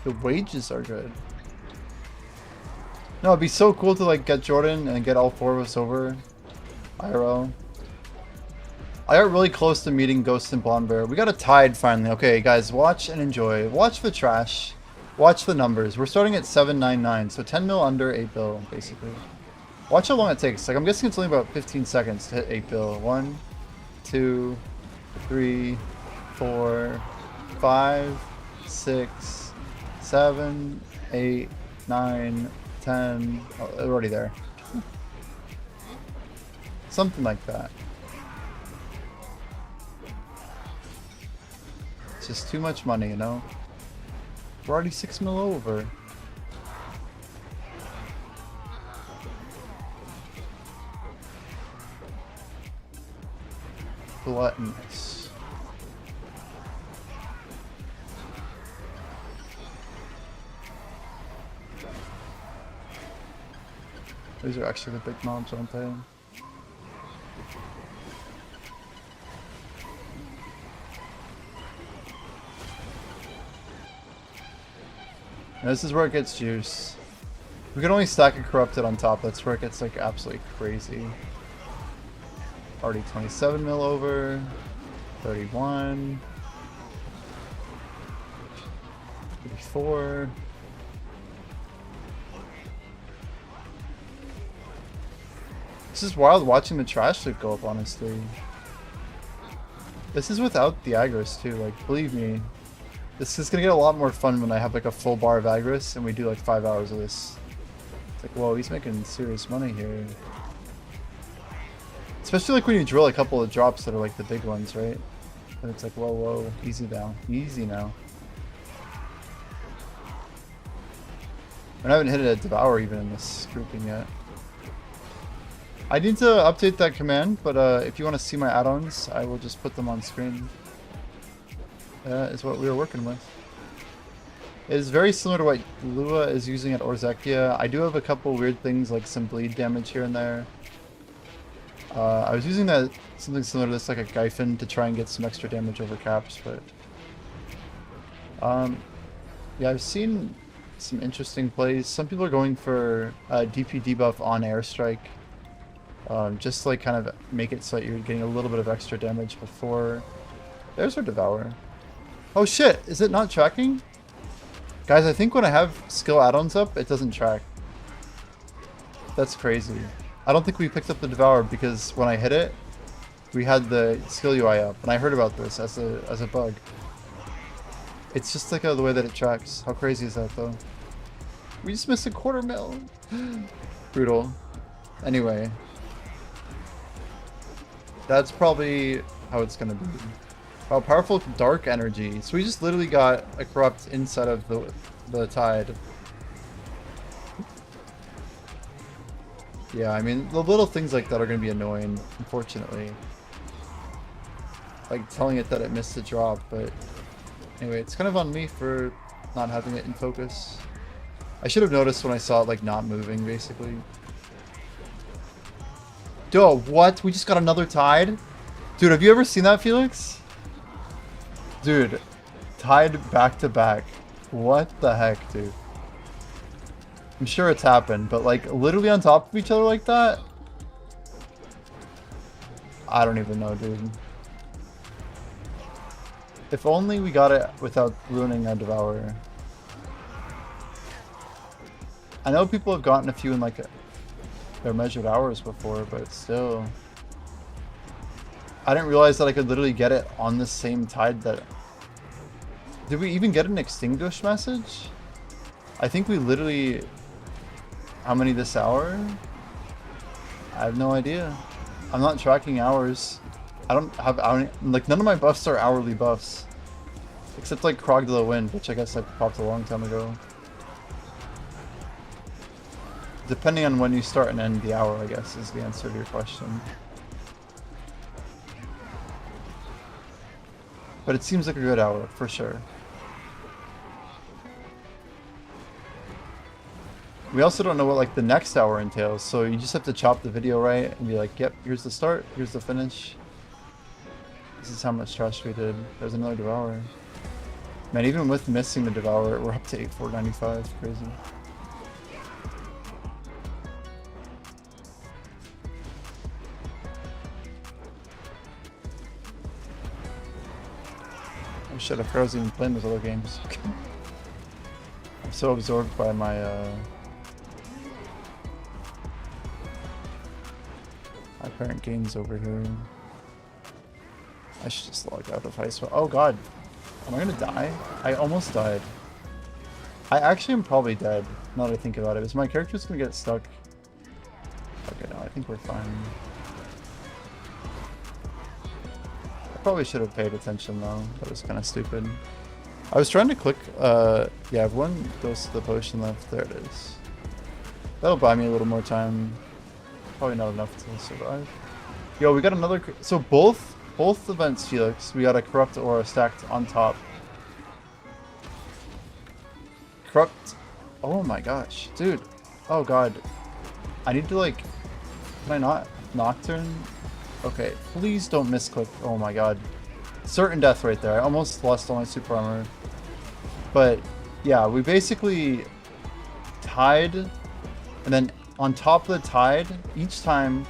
The wages are good. No, it'd be so cool to like get Jordan and get all 4 of us over IRL. I got really close to meeting Ghost and Blonde Bear. We got a tied finally. Okay, guys, watch and enjoy. Watch the trash. Watch the numbers. We're starting at 799, so 10 mil under 8 bill, basically. Watch how long it takes. Like, I'm guessing it's only about 15 seconds to hit 8 bill. 1, 2, 3, 4, 5, 6, 7, 8, 9, 10. Oh, they're already there. Something like that. It's just too much money, you know? We're already 6 mil over. Gluttonous. These are actually the big mobs, aren't they? And this is where it gets juice. We can only stack a corrupted on top. That's where it gets like absolutely crazy. Already 27 mil over. 31. 34. This is wild watching the trash loot go up, honestly. This is without the Agris too, like, believe me. This is gonna get a lot more fun when I have like a full bar of Agris and we do like 5 hours of this. It's like, whoa, he's making serious money here. Especially like when you drill a couple of drops that are like the big ones, right? And it's like, whoa, whoa, easy now. Easy now. And I haven't hit a Devour even in this grouping yet. I need to update that command, but if you want to see my add-ons, I will just put them on screen. Is what we were working with. It is very similar to what Lua is using at Orzekia. I do have a couple weird things like some bleed damage here and there. I was using something similar to this, like a Gyphon, to try and get some extra damage over caps, but yeah, I've seen some interesting plays. Some people are going for DP debuff on airstrike, just to like kind of make it so that you're getting a little bit of extra damage before. There's our Devour. Oh shit, is it not tracking? Guys, I think when I have skill add-ons up, it doesn't track. That's crazy. I don't think we picked up the Devour because when I hit it, we had the skill UI up, and I heard about this as a bug. It's just like the way that it tracks. How crazy is that, though? We just missed a quarter mil. Brutal. Anyway. That's probably how it's gonna be. Wow, powerful dark energy. So we just literally got a corrupt inside of the tide. Yeah, I mean, the little things like that are gonna be annoying, unfortunately. Like telling it that it missed the drop, but anyway, it's kind of on me for not having it in focus. I should have noticed when I saw it like not moving, basically. Duh, what? We just got another tide? Dude, have you ever seen that, Felix? Dude, tied back to back. What the heck, dude? I'm sure it's happened, but like literally on top of each other like that? I don't even know, dude. If only we got it without ruining our Devourer. I know people have gotten a few in like their measured hours before, but still. I didn't realize that I could literally get it on the same tide that... Did we even get an extinguish message? I think we literally... How many this hour? I have no idea. I'm not tracking hours. I don't have... like, none of my buffs are hourly buffs. Except, like, Krog to the Wind, which I guess I popped a long time ago. Depending on when you start and end the hour, I guess, is the answer to your question. But it seems like a good hour, for sure. We also don't know what, like, the next hour entails, so you just have to chop the video right and be like, yep, here's the start, here's the finish. This is how much trash we did. There's another Devourer. Man, even with missing the Devourer, we're up to 8495. Crazy. Oh shit, I forgot I was even playing those other games. I'm so absorbed by my apparent gains over here. I should just log out of high school. Oh god. Am I gonna die? I almost died. I actually am probably dead, now that I think about it. Is my character just gonna get stuck? Okay, no, I think we're fine. I probably should have paid attention though. That was kind of stupid. I was trying to click, yeah, if one goes to the potion left, there it is. That'll buy me a little more time. Probably not enough to survive. Yo, we got another, so both events, Felix, we got a corrupt aura stacked on top. Corrupt, oh my gosh, dude. Oh god. I need to like, can I not? Nocturne? Okay, please don't misclick. Oh my god. Certain death right there. I almost lost all my super armor. But yeah, we basically tied, and then on top of the tide, each time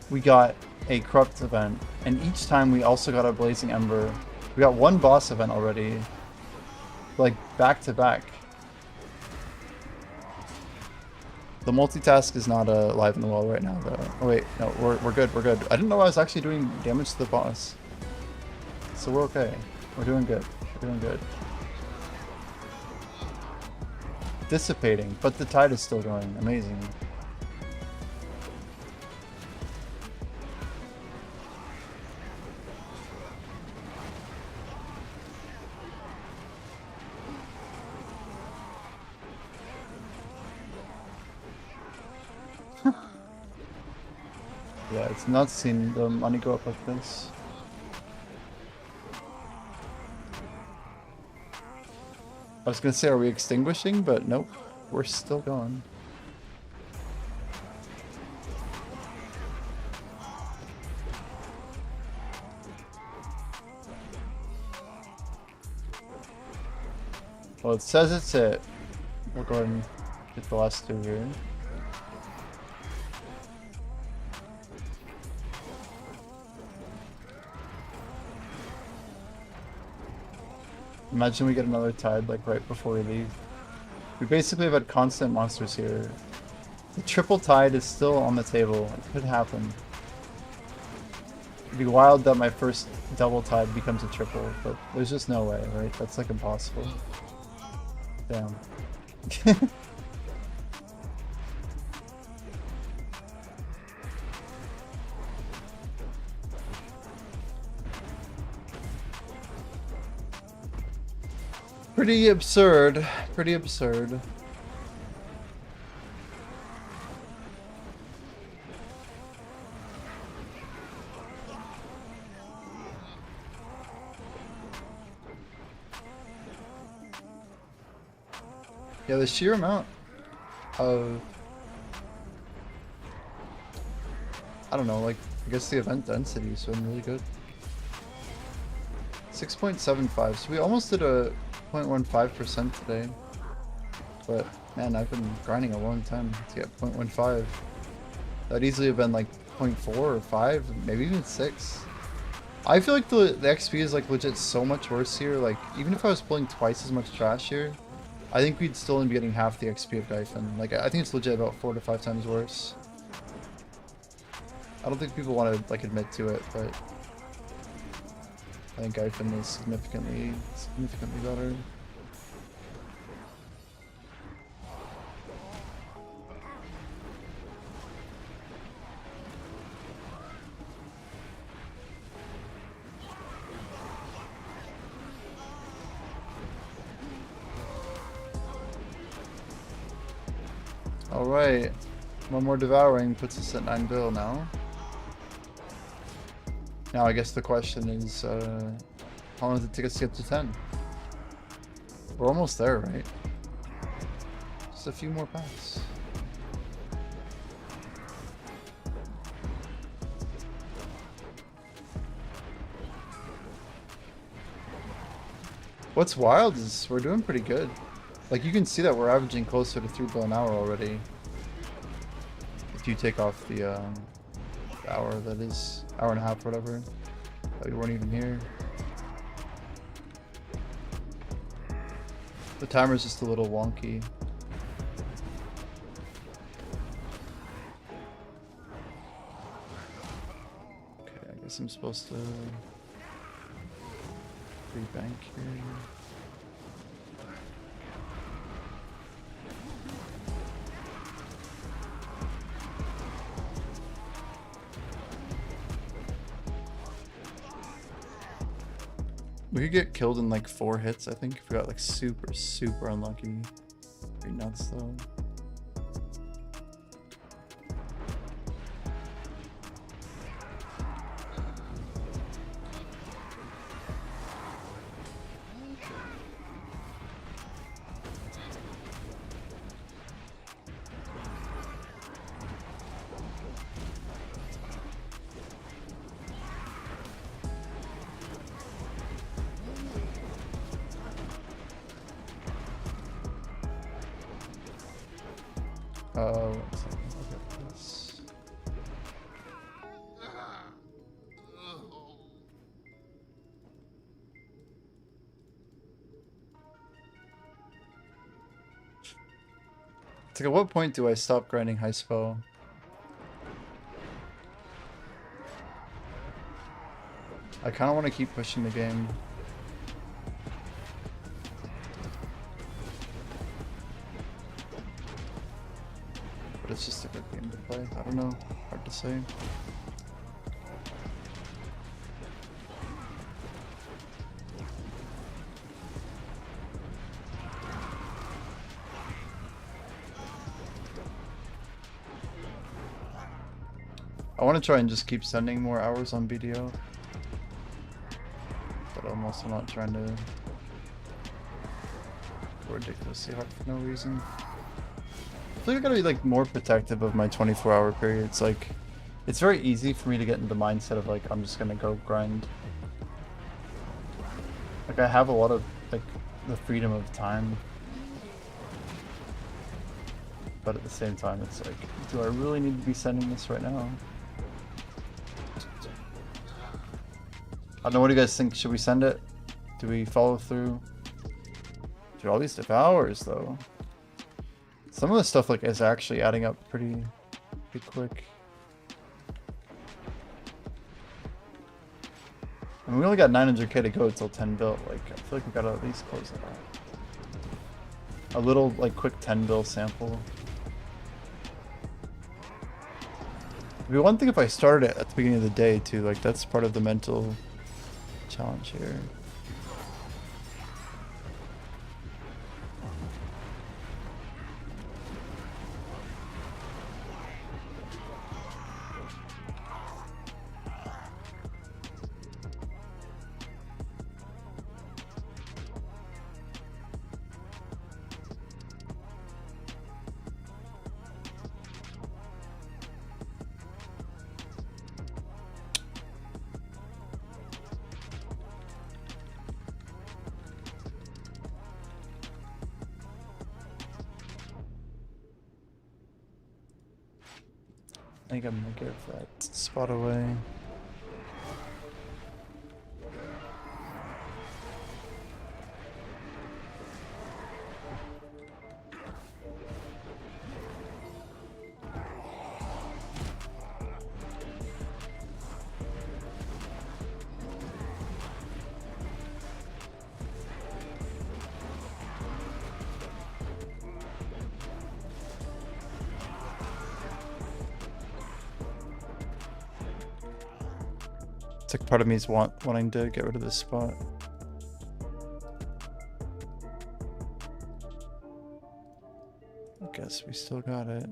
we got a corrupt event, and each time we also got a blazing ember. We got one boss event already, like back to back. The multitask is not alive in the well right now, though. Oh wait, no, we're good. We're good. I didn't know I was actually doing damage to the boss, so we're okay. We're doing good. We're doing good. Dissipating, but the tide is still going. Amazing. Yeah, it's not seen the money go up like this. I was gonna say, are we extinguishing? But nope, we're still going. Well, it says it's it. We'll go ahead and get the last two here. Imagine we get another tide like right before we leave. We basically have had constant monsters here The triple tide is still on the table. It could happen. It'd be wild that my first double tide becomes a triple, but there's just no way, right? That's like impossible. Damn. Pretty absurd. Pretty absurd. Yeah, the sheer amount of, I don't know, like, I guess the event density has been really good. 6.75, so we almost did a 0.15% today. But, man, I've been grinding a long time to get 0.15. That'd easily have been like 0.4 or 5, maybe even 6. I feel like the XP is like legit so much worse here. Like, even if I was pulling twice as much trash here, I think we'd still be getting half the XP of Gyfin. Like, I think it's legit about 4 to 5 times worse. I don't think people want to, like, admit to it, but I think Gyfin is significantly better. Alright, one more devouring puts us at 9 bill now. Now I guess the question is, how long does it take us to get to 10? We're almost there, right? Just a few more paths. What's wild is we're doing pretty good. Like, you can see that we're averaging closer to 3 bill an hour already. If you take off the hour that is, hour and a half or whatever, that we weren't even here. The timer's just a little wonky. Okay, I guess I'm supposed to re-bank here. We could get killed in like 4 hits, I think, if we got like super unlucky. Pretty nuts though. One second, I'll get this. It's like, at what point do I stop grinding high spell? I kind of want to keep pushing the game. But it's just a good game to play. I don't know. Hard to say. I want to try and just keep sending more hours on BDO. But I'm also not trying to go ridiculously hard for no reason. I feel like I gotta be like more protective of my 24-hour periods. Like, it's very easy for me to get into the mindset of like, I'm just gonna go grind. Like, I have a lot of like the freedom of time. But at the same time, it's like, do I really need to be sending this right now? I don't know, what do you guys think? Should we send it? Do we follow through? Dude, all these devours though. Some of the stuff like is actually adding up pretty quick. I mean, we only got 900k to go till 10 bill. Like, I feel like we gotta at least close it out. A little like quick 10 bill sample. It'd be one thing if I started it at the beginning of the day too. Like that's part of the mental challenge here. I think I'm gonna give that spot away. It's like part of me is wanting to get rid of this spot. I guess we still got it.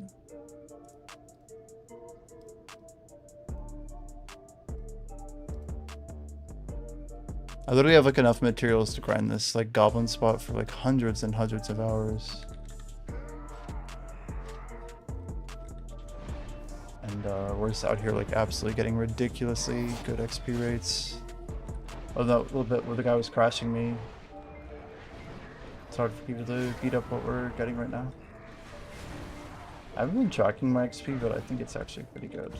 I literally have like enough materials to grind this like goblin spot for like hundreds and hundreds of hours. And we're just out here like absolutely getting ridiculously good XP rates. Although a little bit where the guy was crashing me. It's hard for people to beat up what we're getting right now. I haven't been tracking my XP, but I think it's actually pretty good.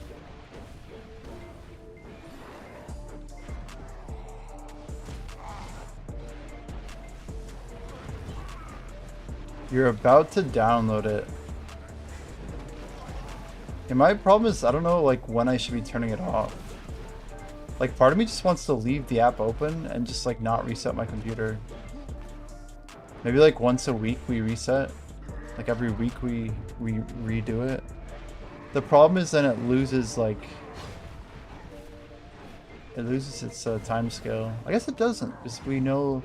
You're about to download it. And my problem is, I don't know like when I should be turning it off. Like part of me just wants to leave the app open and just like not reset my computer. Maybe like once a week we reset. Like every week we redo it. The problem is then it loses like... It loses its time scale. I guess it doesn't, because we know...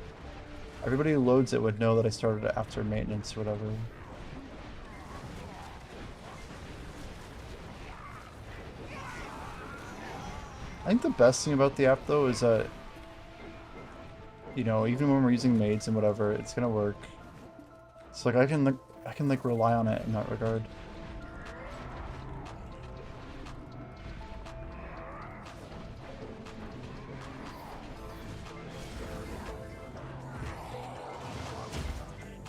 Everybody who loads it would know that I started it after maintenance or whatever. I think the best thing about the app though is that, you know, even when we're using maids and whatever, it's gonna work. So like I can like rely on it in that regard.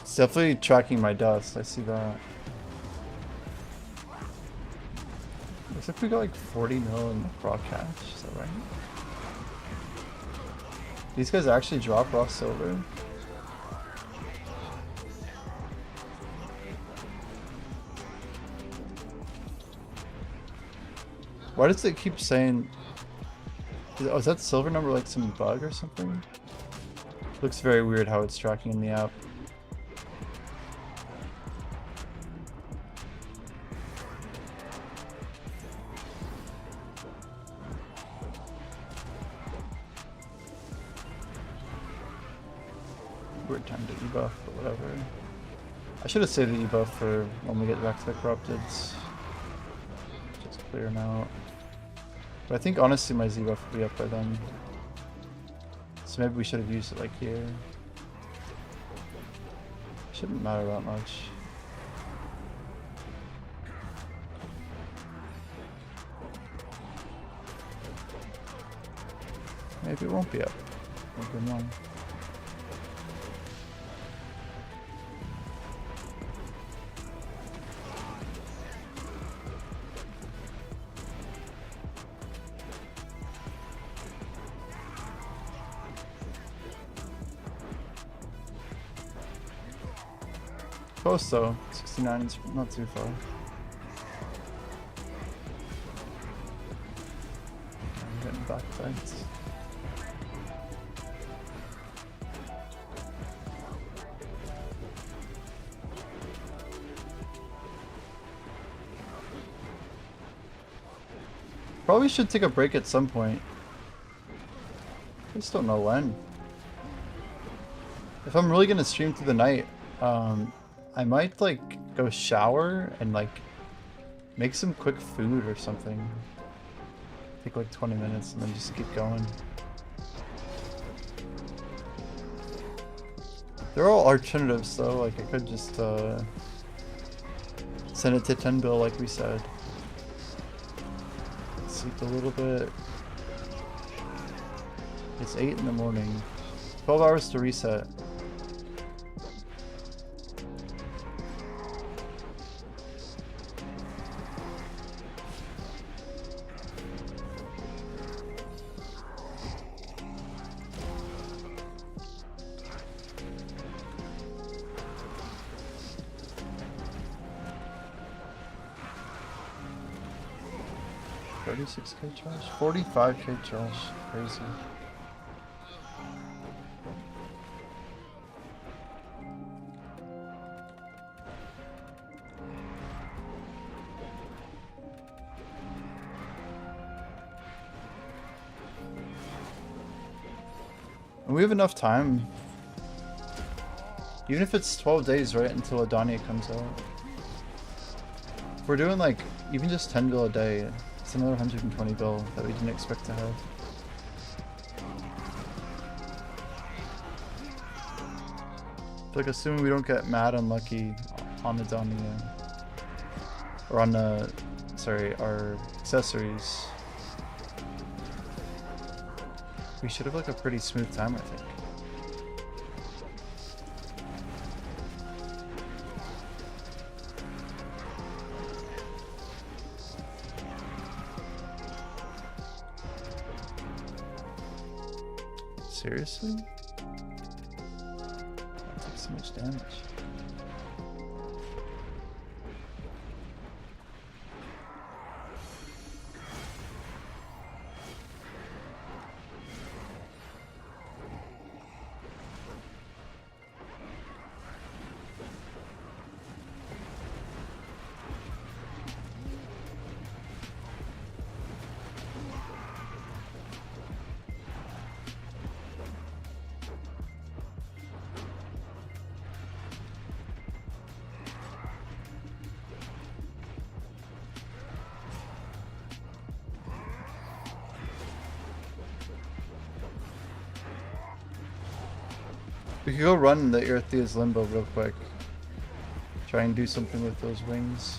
It's definitely tracking my dust, I see that. Looks like we got like 40 mil in the raw cash, is that right? These guys actually drop raw silver? Why does it keep saying... Oh, is that silver number like some bug or something? Looks very weird how it's tracking in the app. Weird time to debuff, but whatever. I should have saved the debuff for when we get back to the corrupteds. Just clear them out. But I think honestly my Z buff will be up by then. So maybe we should have used it like here. Shouldn't matter that much. Maybe it won't be up. Maybe one. Close though. 69 is not too far. I'm getting back fights. Probably should take a break at some point. I just don't know when. If I'm really gonna stream through the night, I might like go shower and like make some quick food or something. Take like 20 minutes and then just keep going. They're all alternatives though, like I could just send it to 10 bill like we said. Sleep a little bit. It's 8 in the morning. 12 hours to reset. $36K charge? 45K charge. Crazy. And we have enough time. Even if it's 12 days, right, until Adania comes out. If we're doing like, even just 10 bill a day, it's another 120 bill that we didn't expect to have. Like, assuming we don't get mad unlucky on the Adania. Or on the, sorry, our accessories. We should have like a pretty smooth time, I think. Seriously? That took so much damage. We could go run the Earthea's Limbo real quick. Try and do something with those rings.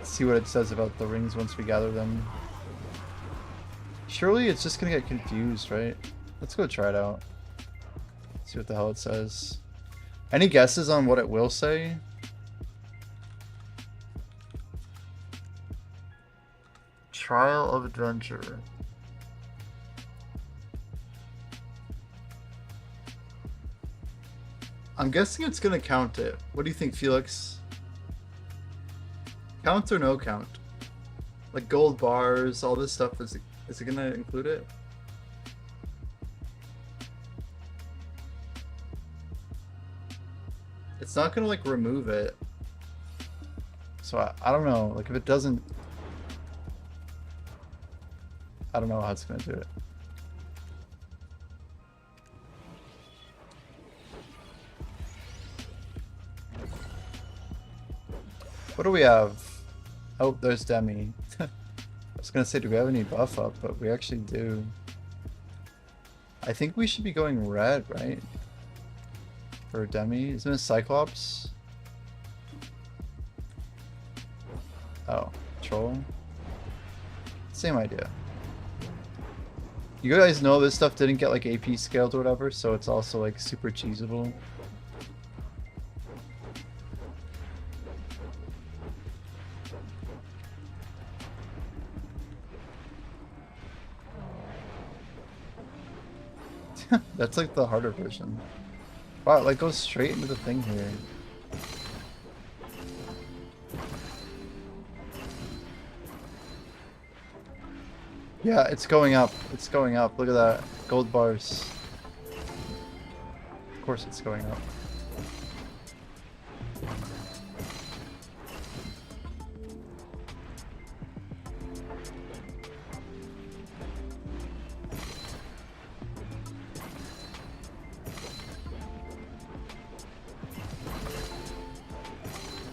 See what it says about the rings once we gather them. Surely it's just gonna get confused, right? Let's go try it out. See what the hell it says. Any guesses on what it will say? Trial of Adventure. I'm guessing it's gonna count it. What do you think, Felix? Count or no count? Like gold bars, all this stuff, is it gonna include it? It's not gonna like remove it. So I don't know, like if it doesn't, I don't know how it's gonna do it. What do we have? Oh, there's Demi. I was gonna say, do we have any buff up? But we actually do. I think we should be going red, right? For Demi. Isn't it Cyclops? Oh, Troll. Same idea. You guys know this stuff didn't get like AP scaled or whatever, so it's also like super cheesable. That's like the harder version. Wow, it like goes straight into the thing here. Yeah, it's going up. It's going up. Look at that. Gold bars. Of course it's going up.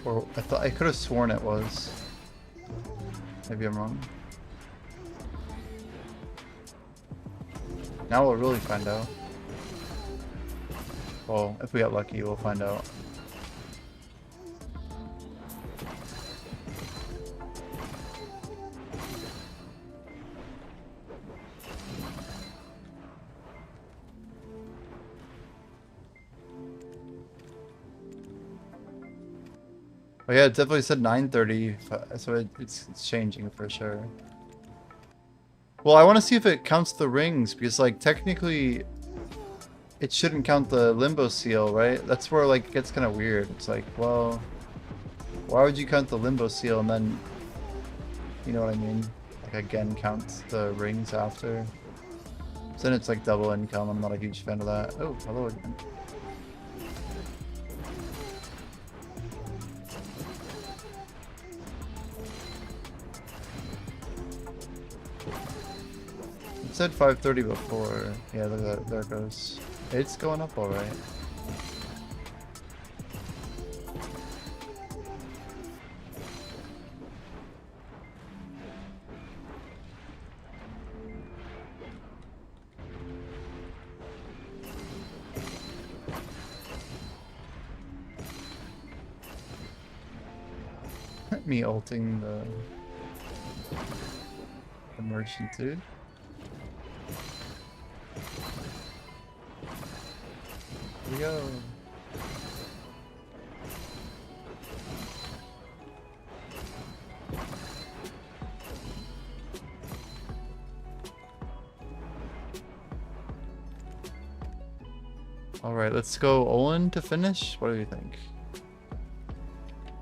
Or I could have sworn it was. Maybe I'm wrong. Now we'll really find out. Well, if we get lucky, we'll find out. Oh yeah, it definitely said 9:30, so it's changing for sure. Well, I want to see if it counts the rings, because like technically it shouldn't count the limbo seal, right? That's where like it gets kind of weird. It's like, well, why would you count the limbo seal and then, you know what I mean? Like again count the rings after. So then it's like double income. I'm not a huge fan of that. Oh, hello again. It said 5:30 before. Yeah, look at that. There it goes. It's going up alright. Me ulting the merchant dude. Here we go. Alright, let's go Olin to finish. What do you think?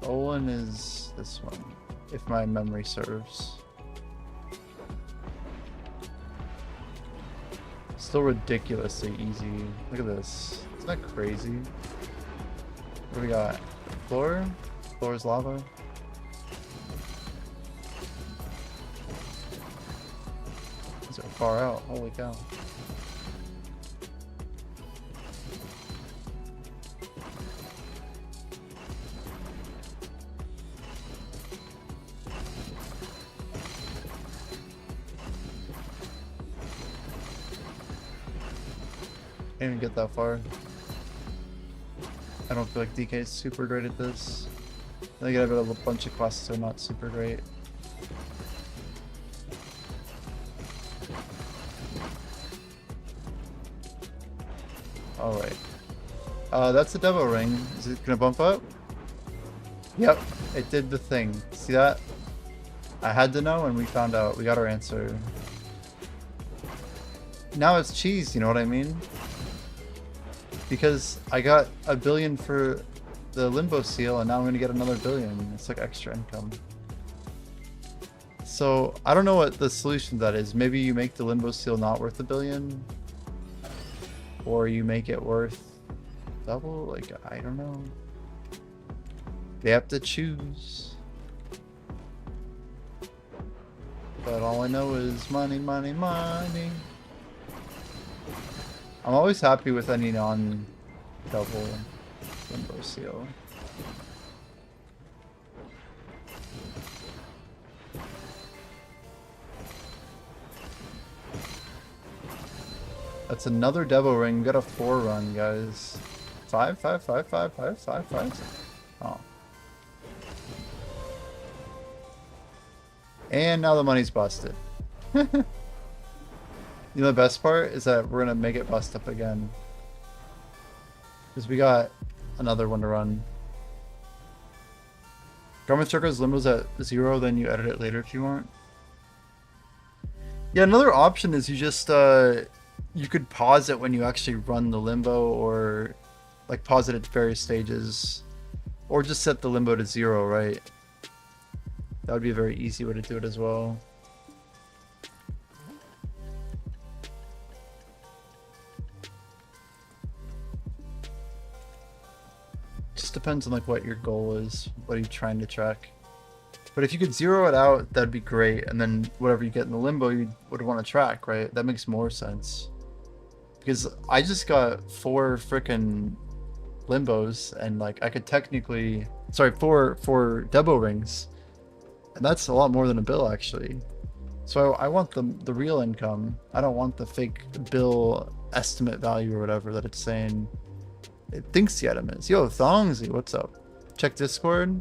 Olin is this one, if my memory serves. Still ridiculously easy. Look at this. Isn't that crazy? What do we got? Floor? Floor is lava. These are far out. Holy cow. Can't even get that far. I don't feel like DK is super great at this. I think I have a bunch of classes that are not super great. Alright. That's the Devo ring. Is it gonna bump up? Yep, it did the thing. See that? I had to know and we found out. We got our answer. Now it's cheese, you know what I mean? Because I got a billion for the limbo seal and now I'm gonna get another billion. It's like extra income. So I don't know what the solution to that is. Maybe you make the limbo seal not worth a billion, or you make it worth double. Like, I don't know. They have to choose. But all I know is money, money, money. I'm always happy with any non-double limbo seal. That's another Devo ring. We got a 4 run, guys. 5, 5, 5, 5, 5, 5, 5. Oh. And now the money's busted. You know the best part is that we're gonna make it bust up again. Because we got another one to run. Garment Circle's limbo's at 0, then you edit it later if you want. Yeah, another option is you just you could pause it when you actually run the limbo, or like pause it at various stages, or just set the limbo to 0, right? That would be a very easy way to do it as well. Just depends on like what your goal is. What are you trying to track? But if you could 0 it out, that'd be great. And then whatever you get in the limbo, you would want to track, right? That makes more sense. Because I just got 4 freaking limbos, and like I could technically, sorry, 4 Debo rings, and that's a lot more than a bill actually. So I want the real income. I don't want the fake bill estimate value or whatever that it's saying it thinks the item is. Yo, Thongsy, what's up? Check Discord.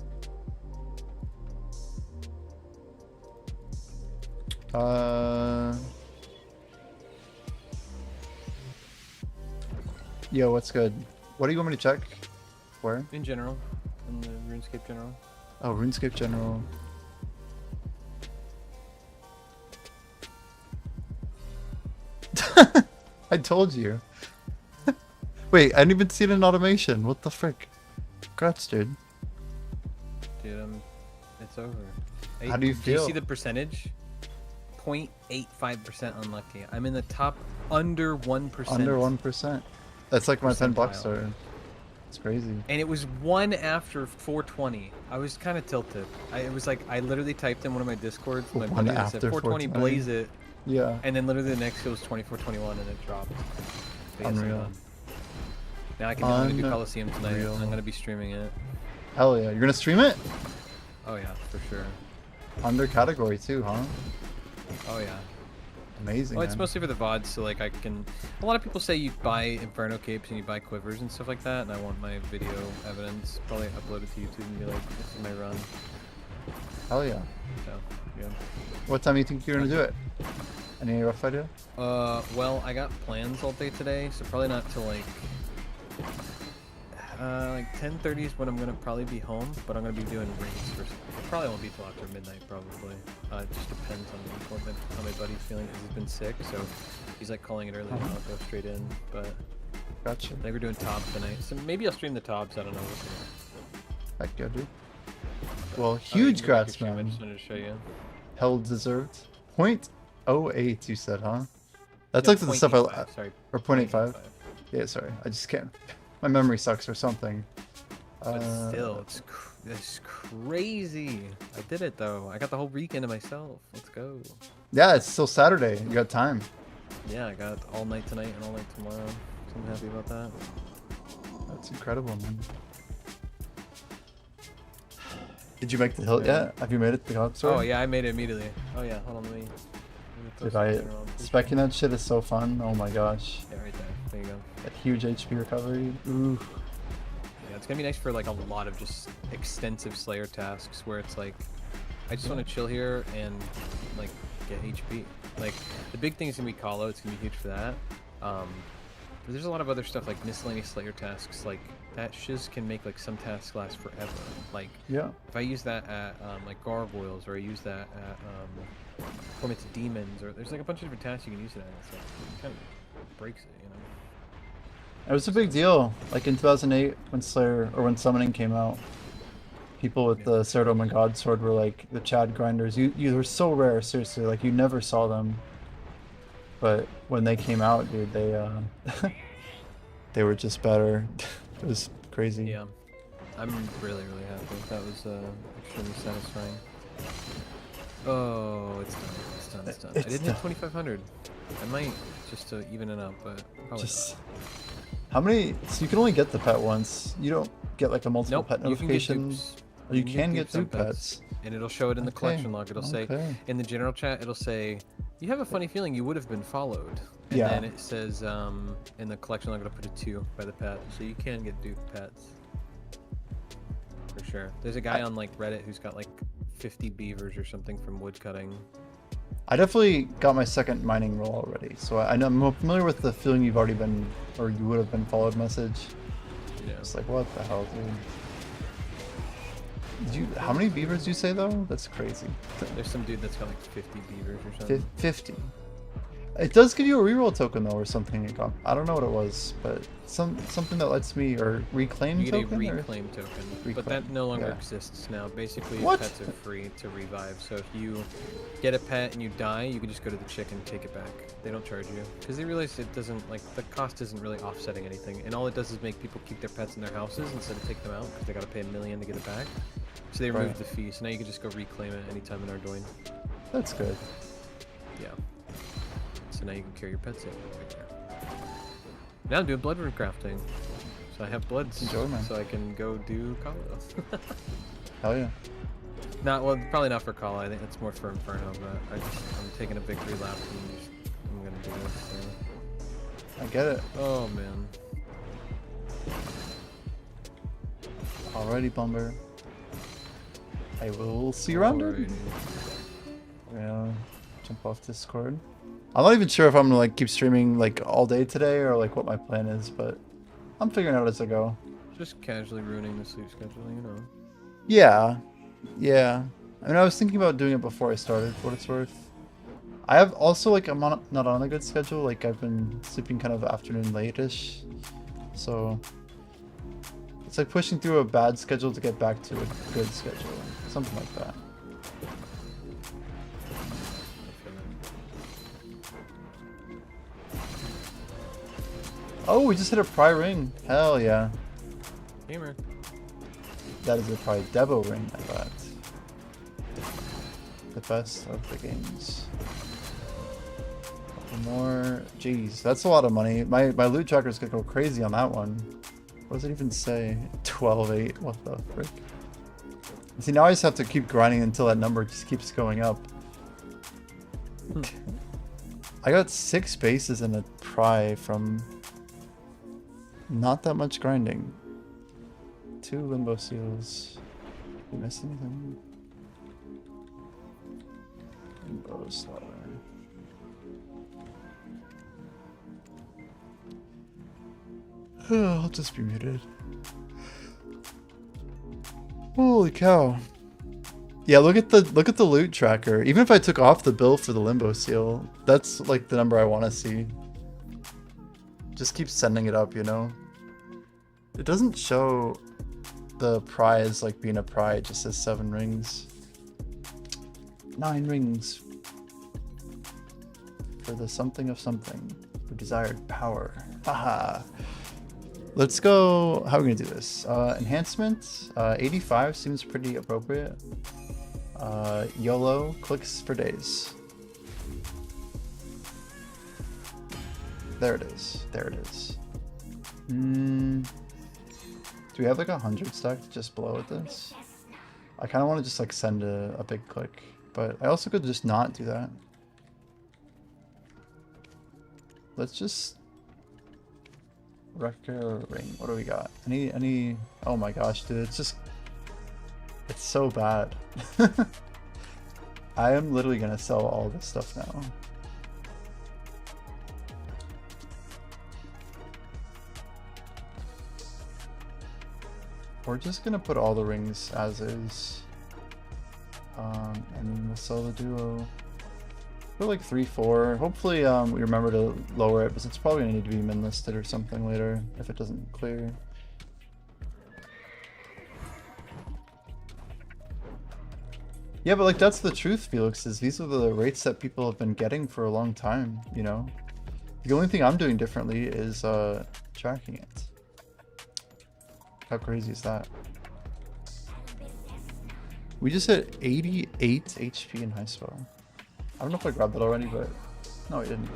Yo, what's good? What do you want me to check? Where? In general, in the RuneScape general. Oh, RuneScape general. I told you. Wait, I didn't even see it in automation. What the frick? Congrats, dude. Dude, it's over. How do you Do feel? you see the percentage? 0.85% unlucky. I'm in the top under 1%. Under 1%. That's like my 10 bucks, Percentile. sir. It's crazy. And it was 1 after 420. I was kind of tilted. It was like I literally typed in one of my discords. My One buddy, I said after 420 420. blaze it. Yeah. And then literally the next goes 2421 and it dropped. Basically. Unreal. Now I'm gonna do Coliseum tonight. Unreal. I'm gonna be streaming it. Hell yeah. You're gonna stream it? Oh yeah, for sure. Under category too, huh? Oh yeah. Amazing. Well, it's man. mostly for the VODs, so like I can. A lot of people say you buy Inferno capes and you buy quivers and stuff like that, and I want my video evidence probably upload it to YouTube and be like, this is my run. Hell yeah. So yeah. What time do you think you're gonna do it? Any rough idea? Well, I got plans all day today, so probably not till like 10:30 is when I'm gonna probably be home, but I'm gonna be doing rings for. It probably won't be till after midnight, probably. It just depends on how my buddy's feeling because he's been sick, so he's like calling it early and I'll go straight in. But Gotcha. I think we're doing tops tonight, so maybe I'll stream the tops. I don't know. Heck yeah, dude. Well, huge grats, I man. just wanted to show you. Hell deserved. 0.08 you said, huh? That's No, like the stuff I... 0.85, sorry. Or 0.85? Yeah, sorry. I just can't... My memory sucks or something. But still, it's crazy. I did it though. I got the whole weekend to myself. Let's go. Yeah, it's still Saturday. You got time. Yeah, I got all night tonight and all night tomorrow. So I'm happy about that. That's incredible, man. Did you make the hill yet? Have you made it to the hub store? Oh yeah, I made it immediately. Oh yeah, hold on, let me Dude, specking that shit is so fun. Oh my gosh. Yeah, right there. There you go. That huge HP recovery. Ooh. Yeah, it's gonna be nice for like a lot of just extensive Slayer tasks where it's like, I just want to chill here and like get HP. Like the big thing is gonna be call out. It's gonna be huge for that. But there's a lot of other stuff like miscellaneous Slayer tasks. Like that shiz can make like some tasks last forever. Like yeah, if I use that at like gargoyles, or I use that at Torment to demons, or there's like a bunch of different tasks you can use it at. And stuff. It kind of breaks it, you know. It was a big deal. Like in 2008 when Slayer or when Summoning came out, people with the Ceradome and God Sword were like the Chad grinders. You were so rare, seriously. Like you never saw them. But when they came out, dude, they they were just better. It was crazy. Yeah, I'm really happy. That was extremely satisfying. Oh, it's done. It's done. I didn't hit 2,500. I might just to even it up, but probably just not. How many? So you can only get the pet once. You don't get like a multiple pet notification. You can get dupe pets. And it'll show it in the collection log. It'll say in the general chat. It'll say, "You have a funny feeling you would have been followed." And then it says in the collection log, it'll put a 2 by the pet, so you can get dupe pets for sure. There's a guy on like Reddit who's got like 50 beavers or something from woodcutting. I definitely got my second mining roll already, so I know I'm familiar with the feeling you've already been, or you would have been followed message. Yeah. It's like, what the hell, dude? How many beavers do you say though? That's crazy. There's some dude that's got like 50 beavers or something. 50. It does give you a reroll token though, or something. It got, I don't know what it was, but something that lets me or reclaim You get token. a reclaim token, Reclaim. but that no longer Yeah. exists now. Basically, What? pets are free to revive. So if you get a pet and you die, you can just go to the chick and take it back. They don't charge you because they realize it doesn't like the cost isn't really offsetting anything, and all it does is make people keep their pets in their houses instead of take them out because they got to pay $1 million to get it back. So they removed Right. the fee. So now you can just go reclaim it anytime in Ardoin. That's good. Yeah. So now you can carry your pets in right there. Now I'm doing blood rune crafting. So I have bloods. Enjoy, man. So I can go do Kala. Hell yeah. Not well, probably not for Kala. I think that's more for Inferno. But I'm taking a victory lap and I'm gonna do this. So. I get it. Oh man. Alrighty, Bumber. I will see you around. Alrighty. Yeah. Jump off Discord. I'm not even sure if I'm gonna like keep streaming like all day today or like what my plan is, but I'm figuring out as I go. Just casually ruining the sleep schedule, you know. Yeah. Yeah. I mean, I was thinking about doing it before I started, for what it's worth. I have also like, I'm not on a good schedule. Like I've been sleeping kind of afternoon late-ish. So it's like pushing through a bad schedule to get back to a good schedule. Something like that. Oh, we just hit a pry ring. Hell yeah. Gamer. That is a pry Devo ring, I bet. The best of the games. Couple more. Jeez, that's a lot of money. My loot tracker's gonna go crazy on that one. What does it even say? 12.8. What the frick? See, now I just have to keep grinding until that number just keeps going up. I got 6 bases and a pry from not that much grinding. 2 limbo seals. Did we miss anything? Limbo slaughter. I'll just be muted. Holy cow. Yeah, look at the loot tracker. Even if I took off the bill for the limbo seal, that's like the number I want to see. Just keep sending it up, you know? It doesn't show the prize like being a prize, it just says 7 rings. 9 rings. For the something of something. For desired power. Haha. Let's go. How are we gonna do this? Enhancement. 85 seems pretty appropriate. YOLO. Clicks for days. There it is. There it is. Do we have like 100 stacked just below at this? I kind of want to just like send a big click, but I also could just not do that. Let's just Wrecker ring. What do we got? Any? Oh my gosh, dude! It's so bad. I am literally gonna sell all this stuff now. We're just gonna put all the rings as is, and then we'll sell the duo. We're like 3-4. Hopefully we remember to lower it, because it's probably gonna need to be min listed or something later if it doesn't clear. Yeah, but like that's the truth, Felix, is these are the rates that people have been getting for a long time, you know? The only thing I'm doing differently is tracking it. How crazy is that? We just hit 88 HP in high spell. I don't know if I grabbed that already, but no, I didn't.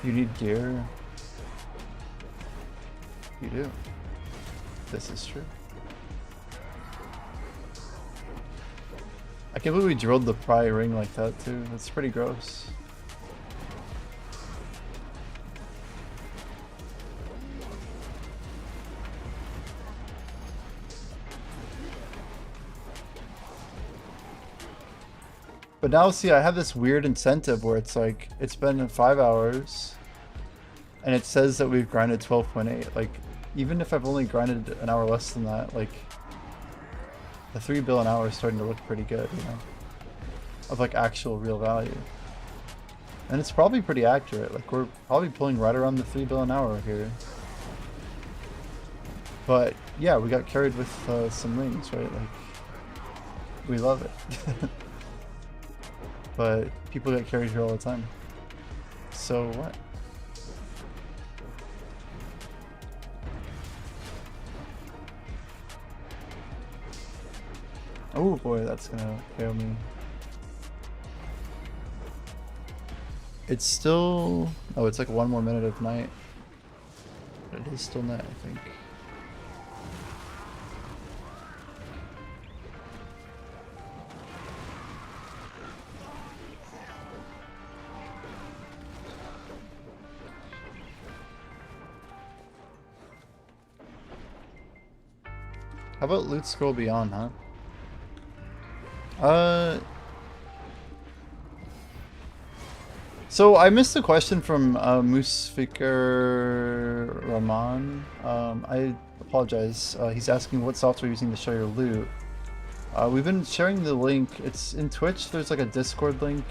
You need gear. You do. This is true. I can't believe we drilled the pry ring like that too. That's pretty gross. But now, see, I have this weird incentive where it's like, it's been 5 hours, and it says that we've grinded 12.8. Like, even if I've only grinded an hour less than that, like, the 3 bill an hour is starting to look pretty good, you know? of like actual real value. And it's probably pretty accurate. Like we're probably pulling right around the 3 bill an hour here. But yeah, we got carried with some rings, right? Like we love it. But people get carried here all the time. So what? Oh boy, that's gonna fail me. It's still... Oh, it's like 1 more minute of night. But it is still night, I think. How about Loot Scroll Beyond, huh? So I missed a question from Musfikar Rahman. I apologize. He's asking what software you're using to show your loot. We've been sharing the link. It's in Twitch. There's like a Discord link.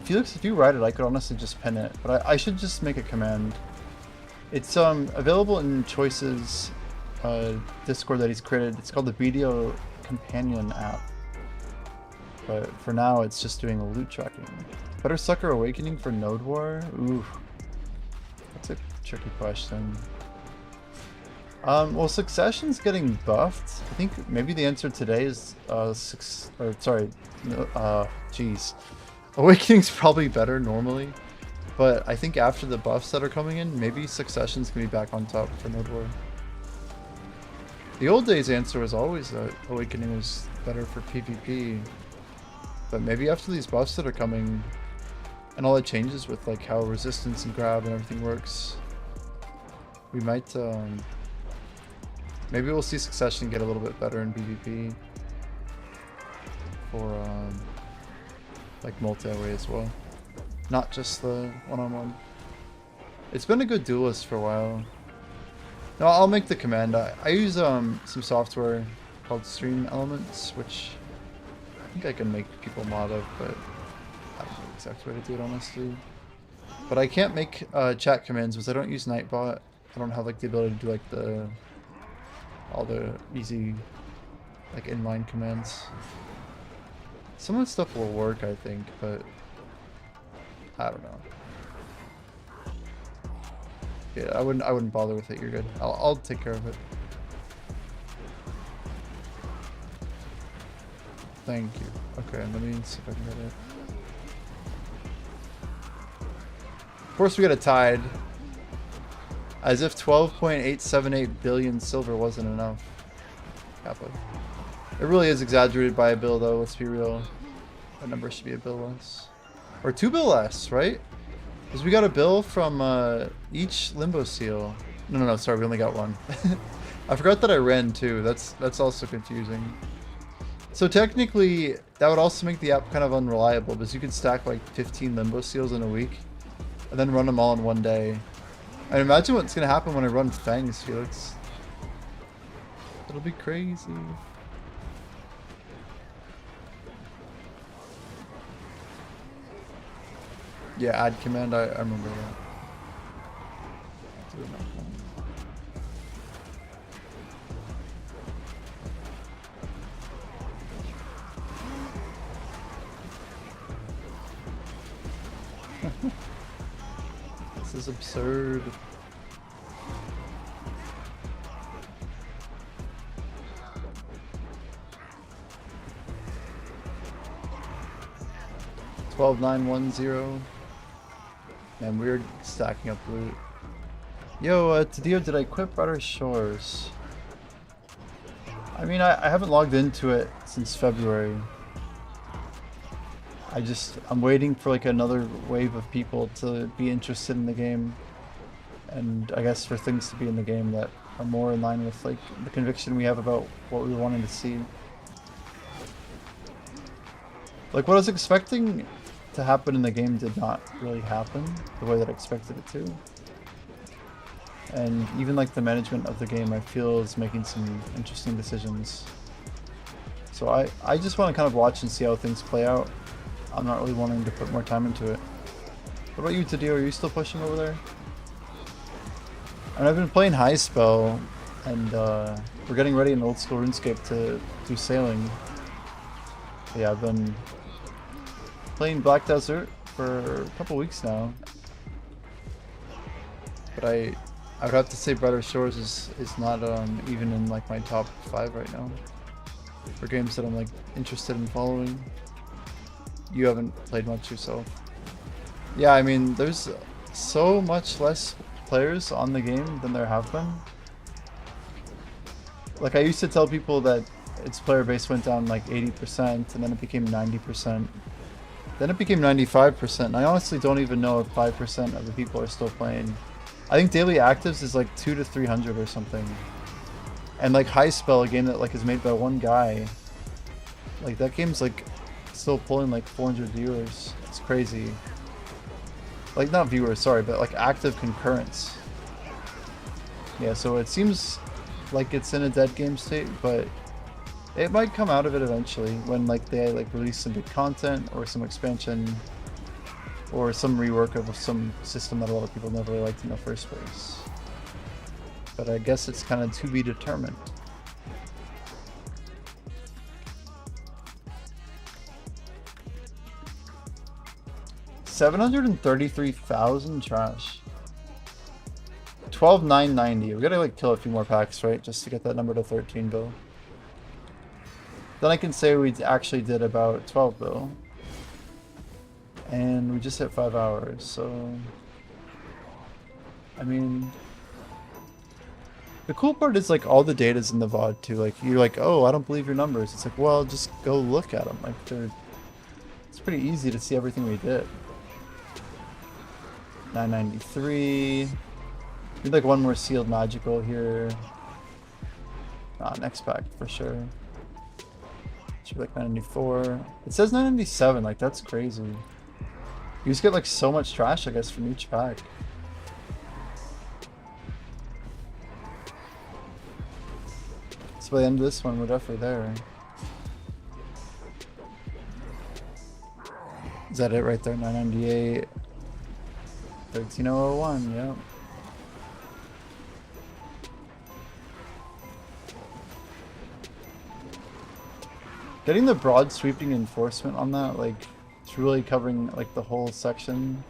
Felix, if you write it, I could honestly just pin it, but I should just make a command. It's available in Choice's Discord that he's created. It's called the Video Companion app. But for now, it's just doing a loot tracking. Better Sucker Awakening for Node War? Ooh, that's a tricky question. Well, Succession's getting buffed. I think maybe the answer today is geez. Awakening's probably better normally, but I think after the buffs that are coming in, maybe Succession's gonna be back on top for Node War. The old days answer was always that Awakening was better for PvP. But maybe after these buffs that are coming, and all the changes with like how resistance and grab and everything works, we might, maybe we'll see Succession get a little bit better in PvP for like multi-away as well, not just the one-on-one. It's been a good duelist for a while. No, I'll make the command. I use some software called Stream Elements, which I think I can make people mod of, but I don't know the exact way to do it honestly. But I can't make chat commands because I don't use Nightbot. I don't have like the ability to do like all the easy like inline commands. Some of the stuff will work, I think, but I don't know. Yeah, I wouldn't bother with it. You're good. I'll take care of it. Thank you. Okay, let me see if I can get it. Of course we got a tied. As if 12.878 billion silver wasn't enough. Kappa. It really is exaggerated by a bill though, let's be real. That number should be a bill less. Or 2 bill less, right? Because we got a bill from each limbo seal. No, sorry, we only got 1. I forgot that I ran 2. That's also confusing. So technically, that would also make the app kind of unreliable because you could stack like 15 limbo seals in a week and then run them all in one day. I imagine what's gonna happen when I run Fangs, Felix. It'll be crazy. Yeah, add command, I remember that. Do it now. This is absurd. $12,910. Man, weird stacking up loot. Yo, Tadio, did I quit Brighter Shores? I mean, I haven't logged into it since February. I'm waiting for like another wave of people to be interested in the game. And I guess for things to be in the game that are more in line with like the conviction we have about what we were wanting to see. Like what I was expecting to happen in the game did not really happen the way that I expected it to. And even like the management of the game I feel is making some interesting decisions. So I just want to kind of watch and see how things play out. I'm not really wanting to put more time into it. What about you, Tadio? Are you still pushing over there? And I've been playing High Spell, and we're getting ready in Old School RuneScape to do sailing. Yeah, I've been playing Black Desert for a couple weeks now. But I would have to say Brighter Shores is not even in like my top 5 right now for games that I'm like interested in following. You haven't played much yourself. Yeah, I mean, there's so much less players on the game than there have been. Like, I used to tell people that its player base went down like 80%, and then it became 90%. Then it became 95%. I honestly don't even know if 5% of the people are still playing. I think daily actives is like 200 to 300 or something. And like High Spell, a game that like is made by one guy, like that game's like still pulling like 400 viewers. It's crazy. Like not viewers, sorry, but like active concurrents. Yeah, so it seems like it's in a dead game state, but it might come out of it eventually when like they like release some big content or some expansion or some rework of some system that a lot of people never really liked in the first place. But I guess it's kind of to be determined. $733,000 trash. 12,990. We gotta like kill a few more packs, right? Just to get that number to 13 bill. Then I can say we actually did about 12 bill. And we just hit 5 hours, so... I mean... The cool part is like all the data's in the VOD too. Like you're like, oh, I don't believe your numbers. It's like, well, just go look at them. Like it's pretty easy to see everything we did. 993. Need like one more sealed magical here. Next pack for sure. Should be like 994. It says 997. Like that's crazy. You just get like so much trash, I guess, from each pack. So by the end of this one, we're definitely there. Is that it right there? 998. 13001, yep. Getting the broad sweeping enforcement on that, like, it's really covering like the whole section.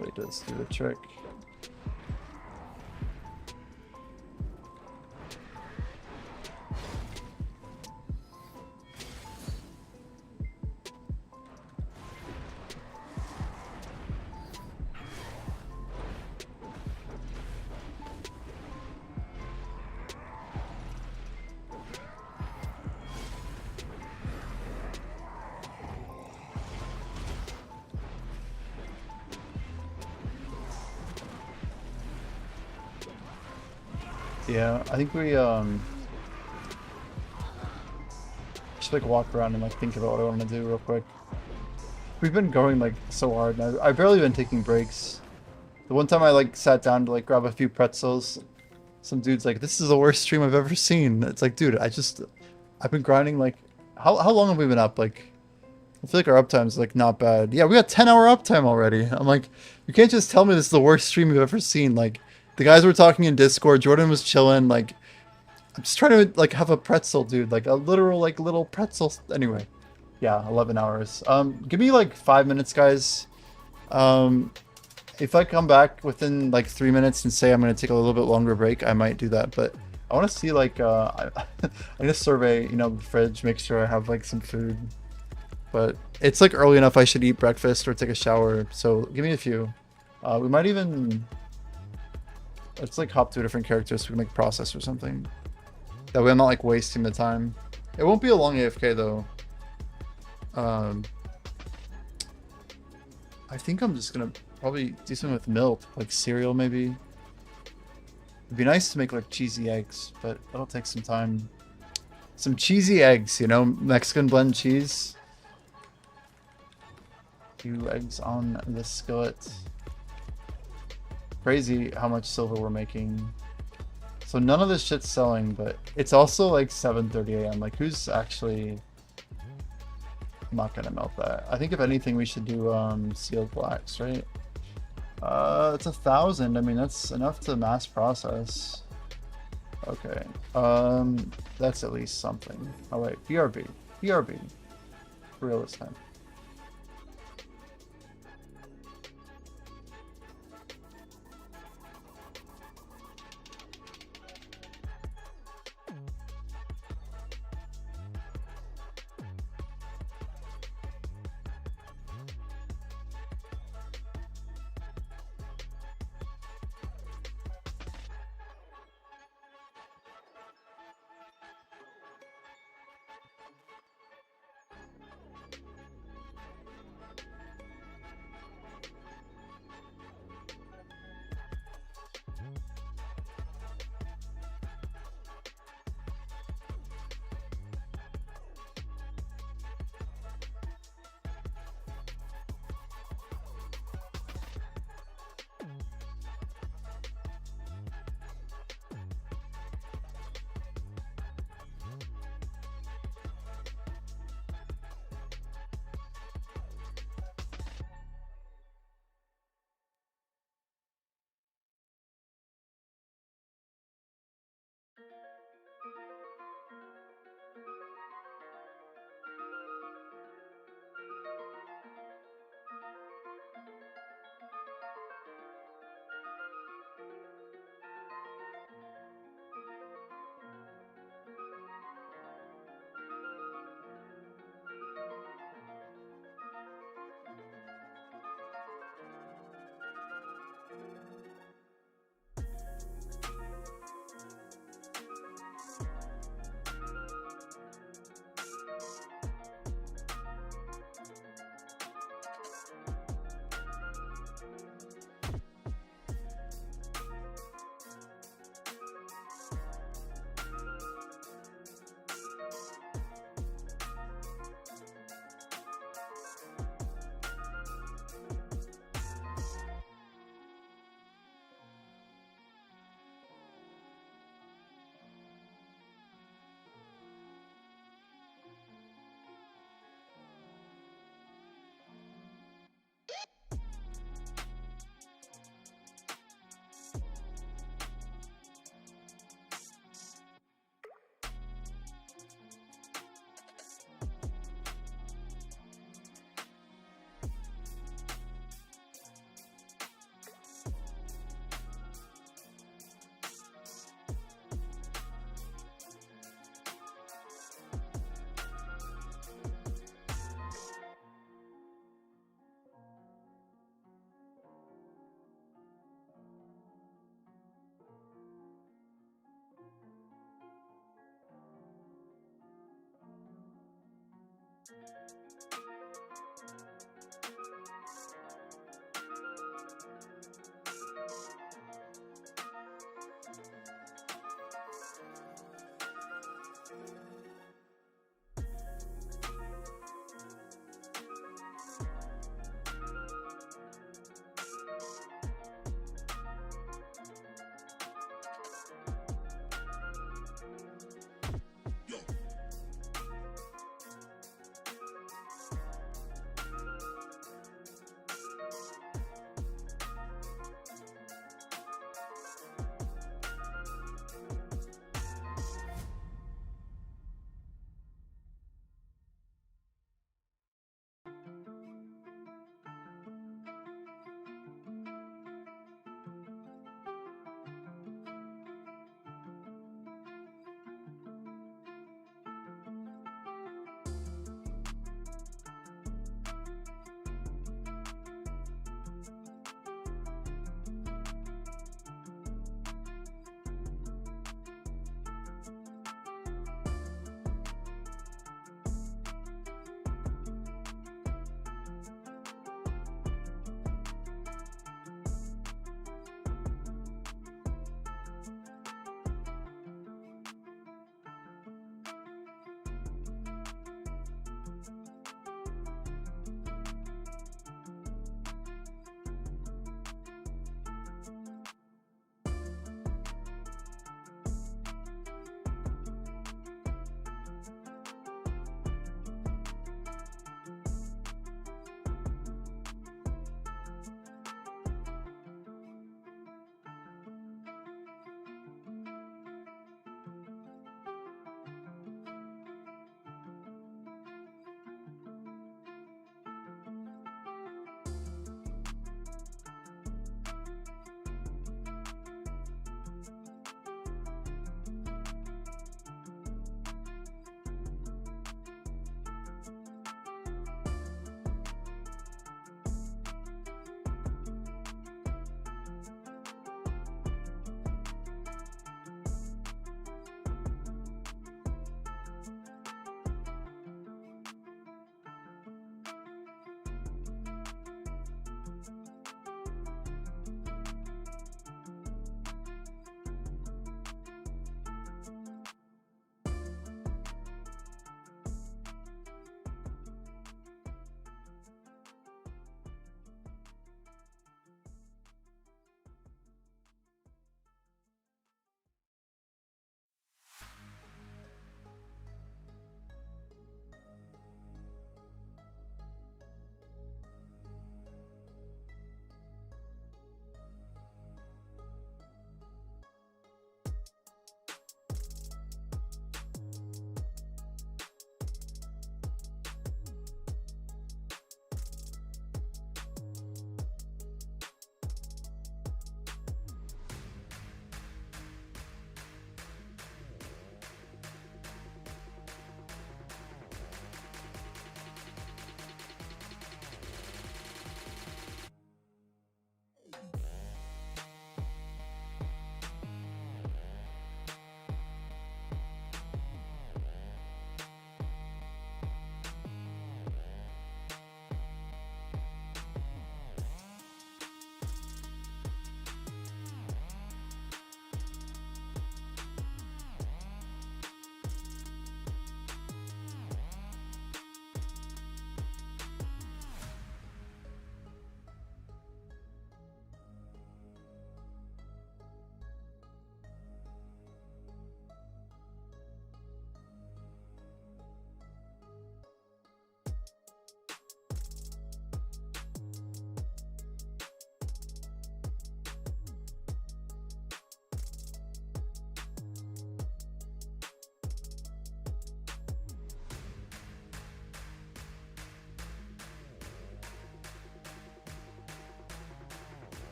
Really does do the trick. Yeah, I think we should like walk around and like think about what I want to do real quick. We've been going like so hard and I've barely been taking breaks. The one time I like sat down to like grab a few pretzels, some dude's like, this is the worst stream I've ever seen. It's like, dude, I've been grinding like, how long have we been up? Like, I feel like our uptime's like not bad. Yeah, we got 10-hour uptime already. I'm like, you can't just tell me this is the worst stream you've ever seen. Like, the guys were talking in Discord, Jordan was chilling, like, I'm just trying to, like, have a pretzel, dude, like, a literal, like, little pretzel. Anyway, yeah, 11 hours. Give me, like, 5 minutes, guys. If I come back within, like, 3 minutes and say I'm going to take a little bit longer break, I might do that, but I want to see, like, I'm going to survey, you know, the fridge, make sure I have, like, some food. But it's, like, early enough I should eat breakfast or take a shower, so give me a few. We might even... Let's like hop to a different character so we can like process or something. That way I'm not like wasting the time. It won't be a long AFK though. I think I'm just gonna probably do something with milk, like cereal maybe. It'd be nice to make like cheesy eggs, but that'll take some time. Some cheesy eggs, you know, Mexican blend cheese. 2 eggs on the skillet. Crazy how much silver we're making. So none of this shit's selling, but it's also like 7:30 a.m. Like who's actually... I'm not gonna melt that. I think if anything we should do sealed blacks, right? It's 1,000. I mean that's enough to mass process. Okay. That's at least something. Oh wait, BRB. BRB. For real this time.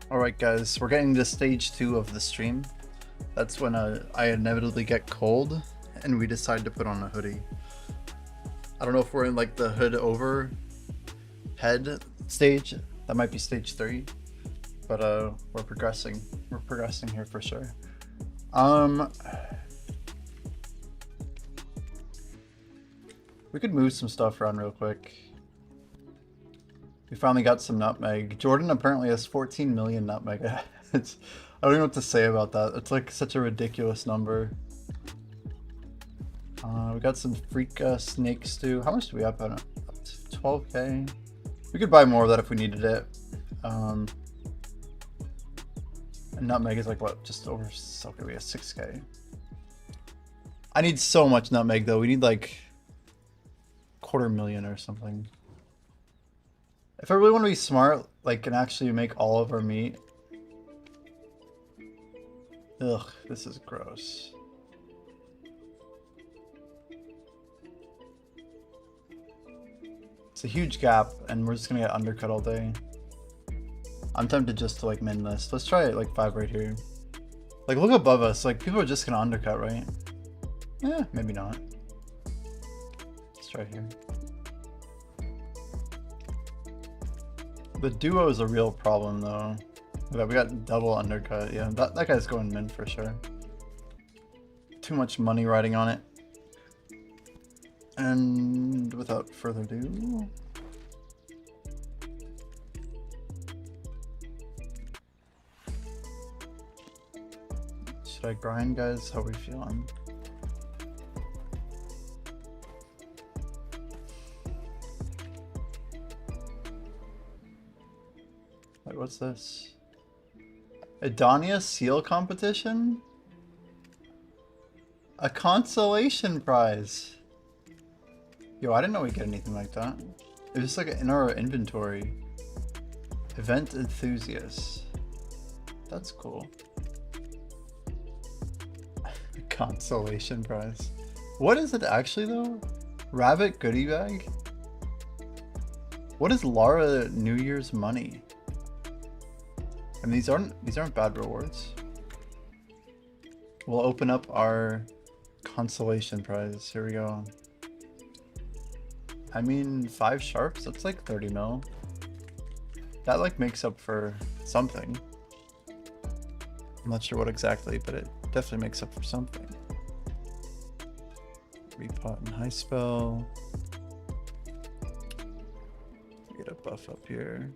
Alright guys, we're getting to stage 2 of the stream. That's when I inevitably get cold and we decide to put on a hoodie. I don't know if we're in like the hood over head stage. That might be stage 3. But we're progressing. We're progressing here for sure. We could move some stuff around real quick. We finally got some nutmeg. Jordan apparently has 14 million nutmeg. It's, I don't know what to say about that. It's like such a ridiculous number. We got some freak snake stew. How much do we have on it? 12k. We could buy more of that if we needed it. And nutmeg is like what? Just over. Okay, we have 6k. I need so much nutmeg though. We need like 250,000 or something. If I really want to be smart, like, and actually make all of our meat. Ugh, this is gross. It's a huge gap, and we're just gonna get undercut all day. I'm tempted just to like min this. Let's try it like 5 right here. Like, look above us. Like, people are just gonna undercut, right? Eh, maybe not. Let's try here. The duo is a real problem though. We got double undercut. Yeah, that guy's going min for sure. Too much money riding on it. And without further ado, should I grind, guys? How are we feeling? Wait, what's this? Adonia Seal Competition? A consolation prize! Yo, I didn't know we get anything like that. It was just like in our inventory. Event enthusiasts. That's cool. Consolation prize. What is it actually though? Rabbit goodie bag? What is Lara New Year's money? And these aren't bad rewards. We'll open up our consolation prize. Here we go. I mean, 5 sharps, that's like 30 mil. That like makes up for something. I'm not sure what exactly, but it definitely makes up for something. Repot and high spell. Get a buff up here.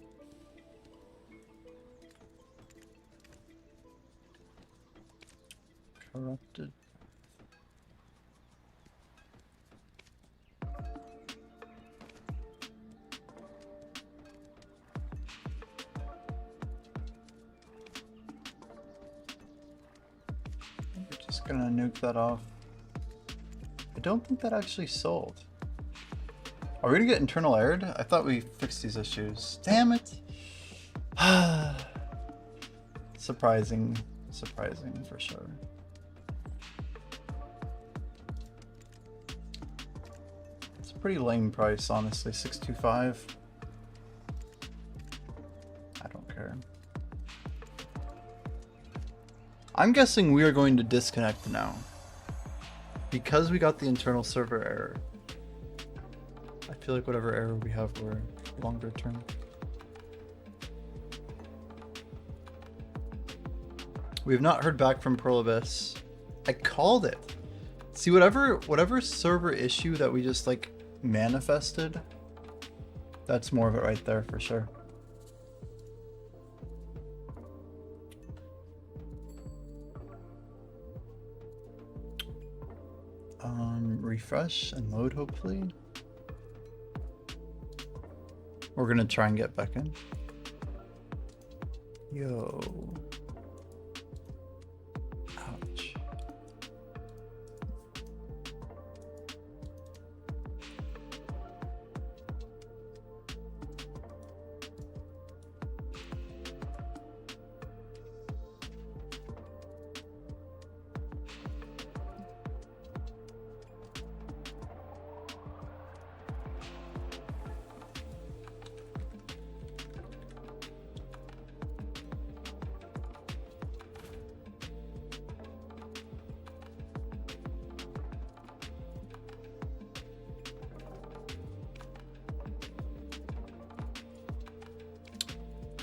Corrupted. We're just gonna nuke that off. I don't think that actually sold. Are we gonna get internal aired? I thought we fixed these issues. Damn it! Surprising for sure. It's a pretty lame price, honestly. 625. I don't care. I'm guessing we are going to disconnect now because we got the internal server error. I feel like whatever error we have, we're longer term. We have not heard back from Pearl Abyss. I called it. See, whatever server issue that we just like manifested, that's more of it right there for sure. Refresh and load hopefully. We're gonna try and get back in. Yo. Ouch.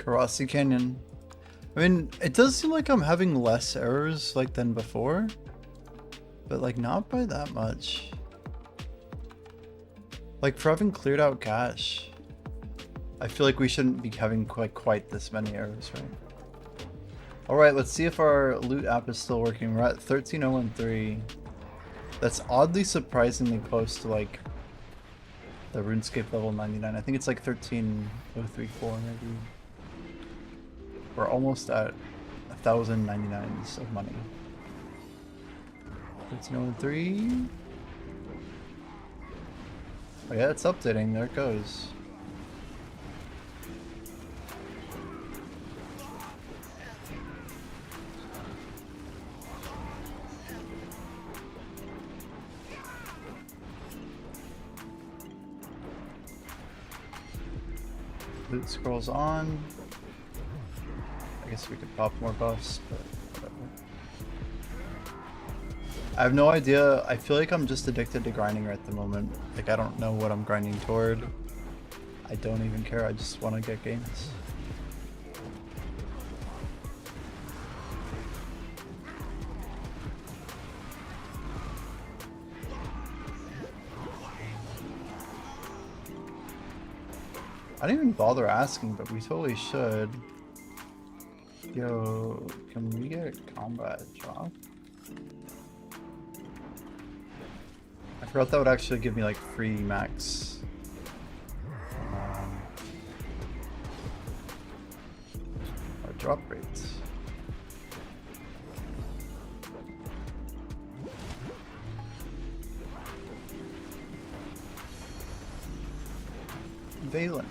Karasi Canyon. I mean, it does seem like I'm having less errors like than before, but like not by that much. Like for having cleared out cache, I feel like we shouldn't be having quite this many errors, right? Alright, let's see if our loot app is still working. We're at 13013. That's oddly surprisingly close to like the RuneScape level 99. I think it's like 13034 maybe. We're almost at 1,099s of money. 13013. Oh yeah, it's updating. There it goes. Loot scrolls on. I guess we could pop more buffs, but whatever. I have no idea. I feel like I'm just addicted to grinding at the moment. Like I don't know what I'm grinding toward. I don't even care. I just want to get gains. I didn't even bother asking, but we totally should. Yo, can we get combat drop? I forgot that would actually give me like free max. Our drop rates. Valence.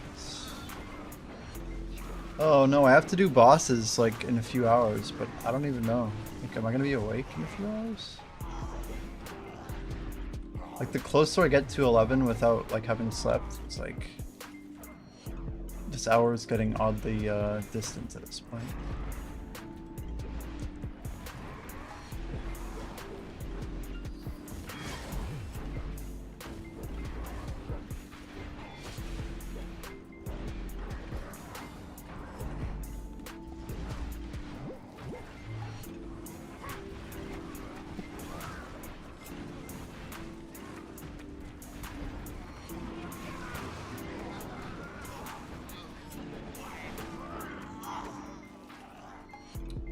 Oh no, I have to do bosses like in a few hours, but I don't even know. Like, am I gonna be awake in a few hours? Like the closer I get to 11 without like having slept, it's like this hour is getting oddly distant at this point.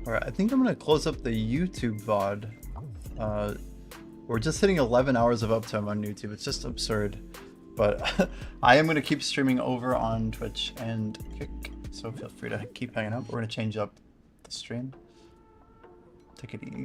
Alright, I think I'm gonna close up the YouTube VOD. We're just hitting 11 hours of uptime on YouTube. It's just absurd. But I am gonna keep streaming over on Twitch and Kick, so feel free to keep hanging out. We're gonna change up the stream. Take it easy.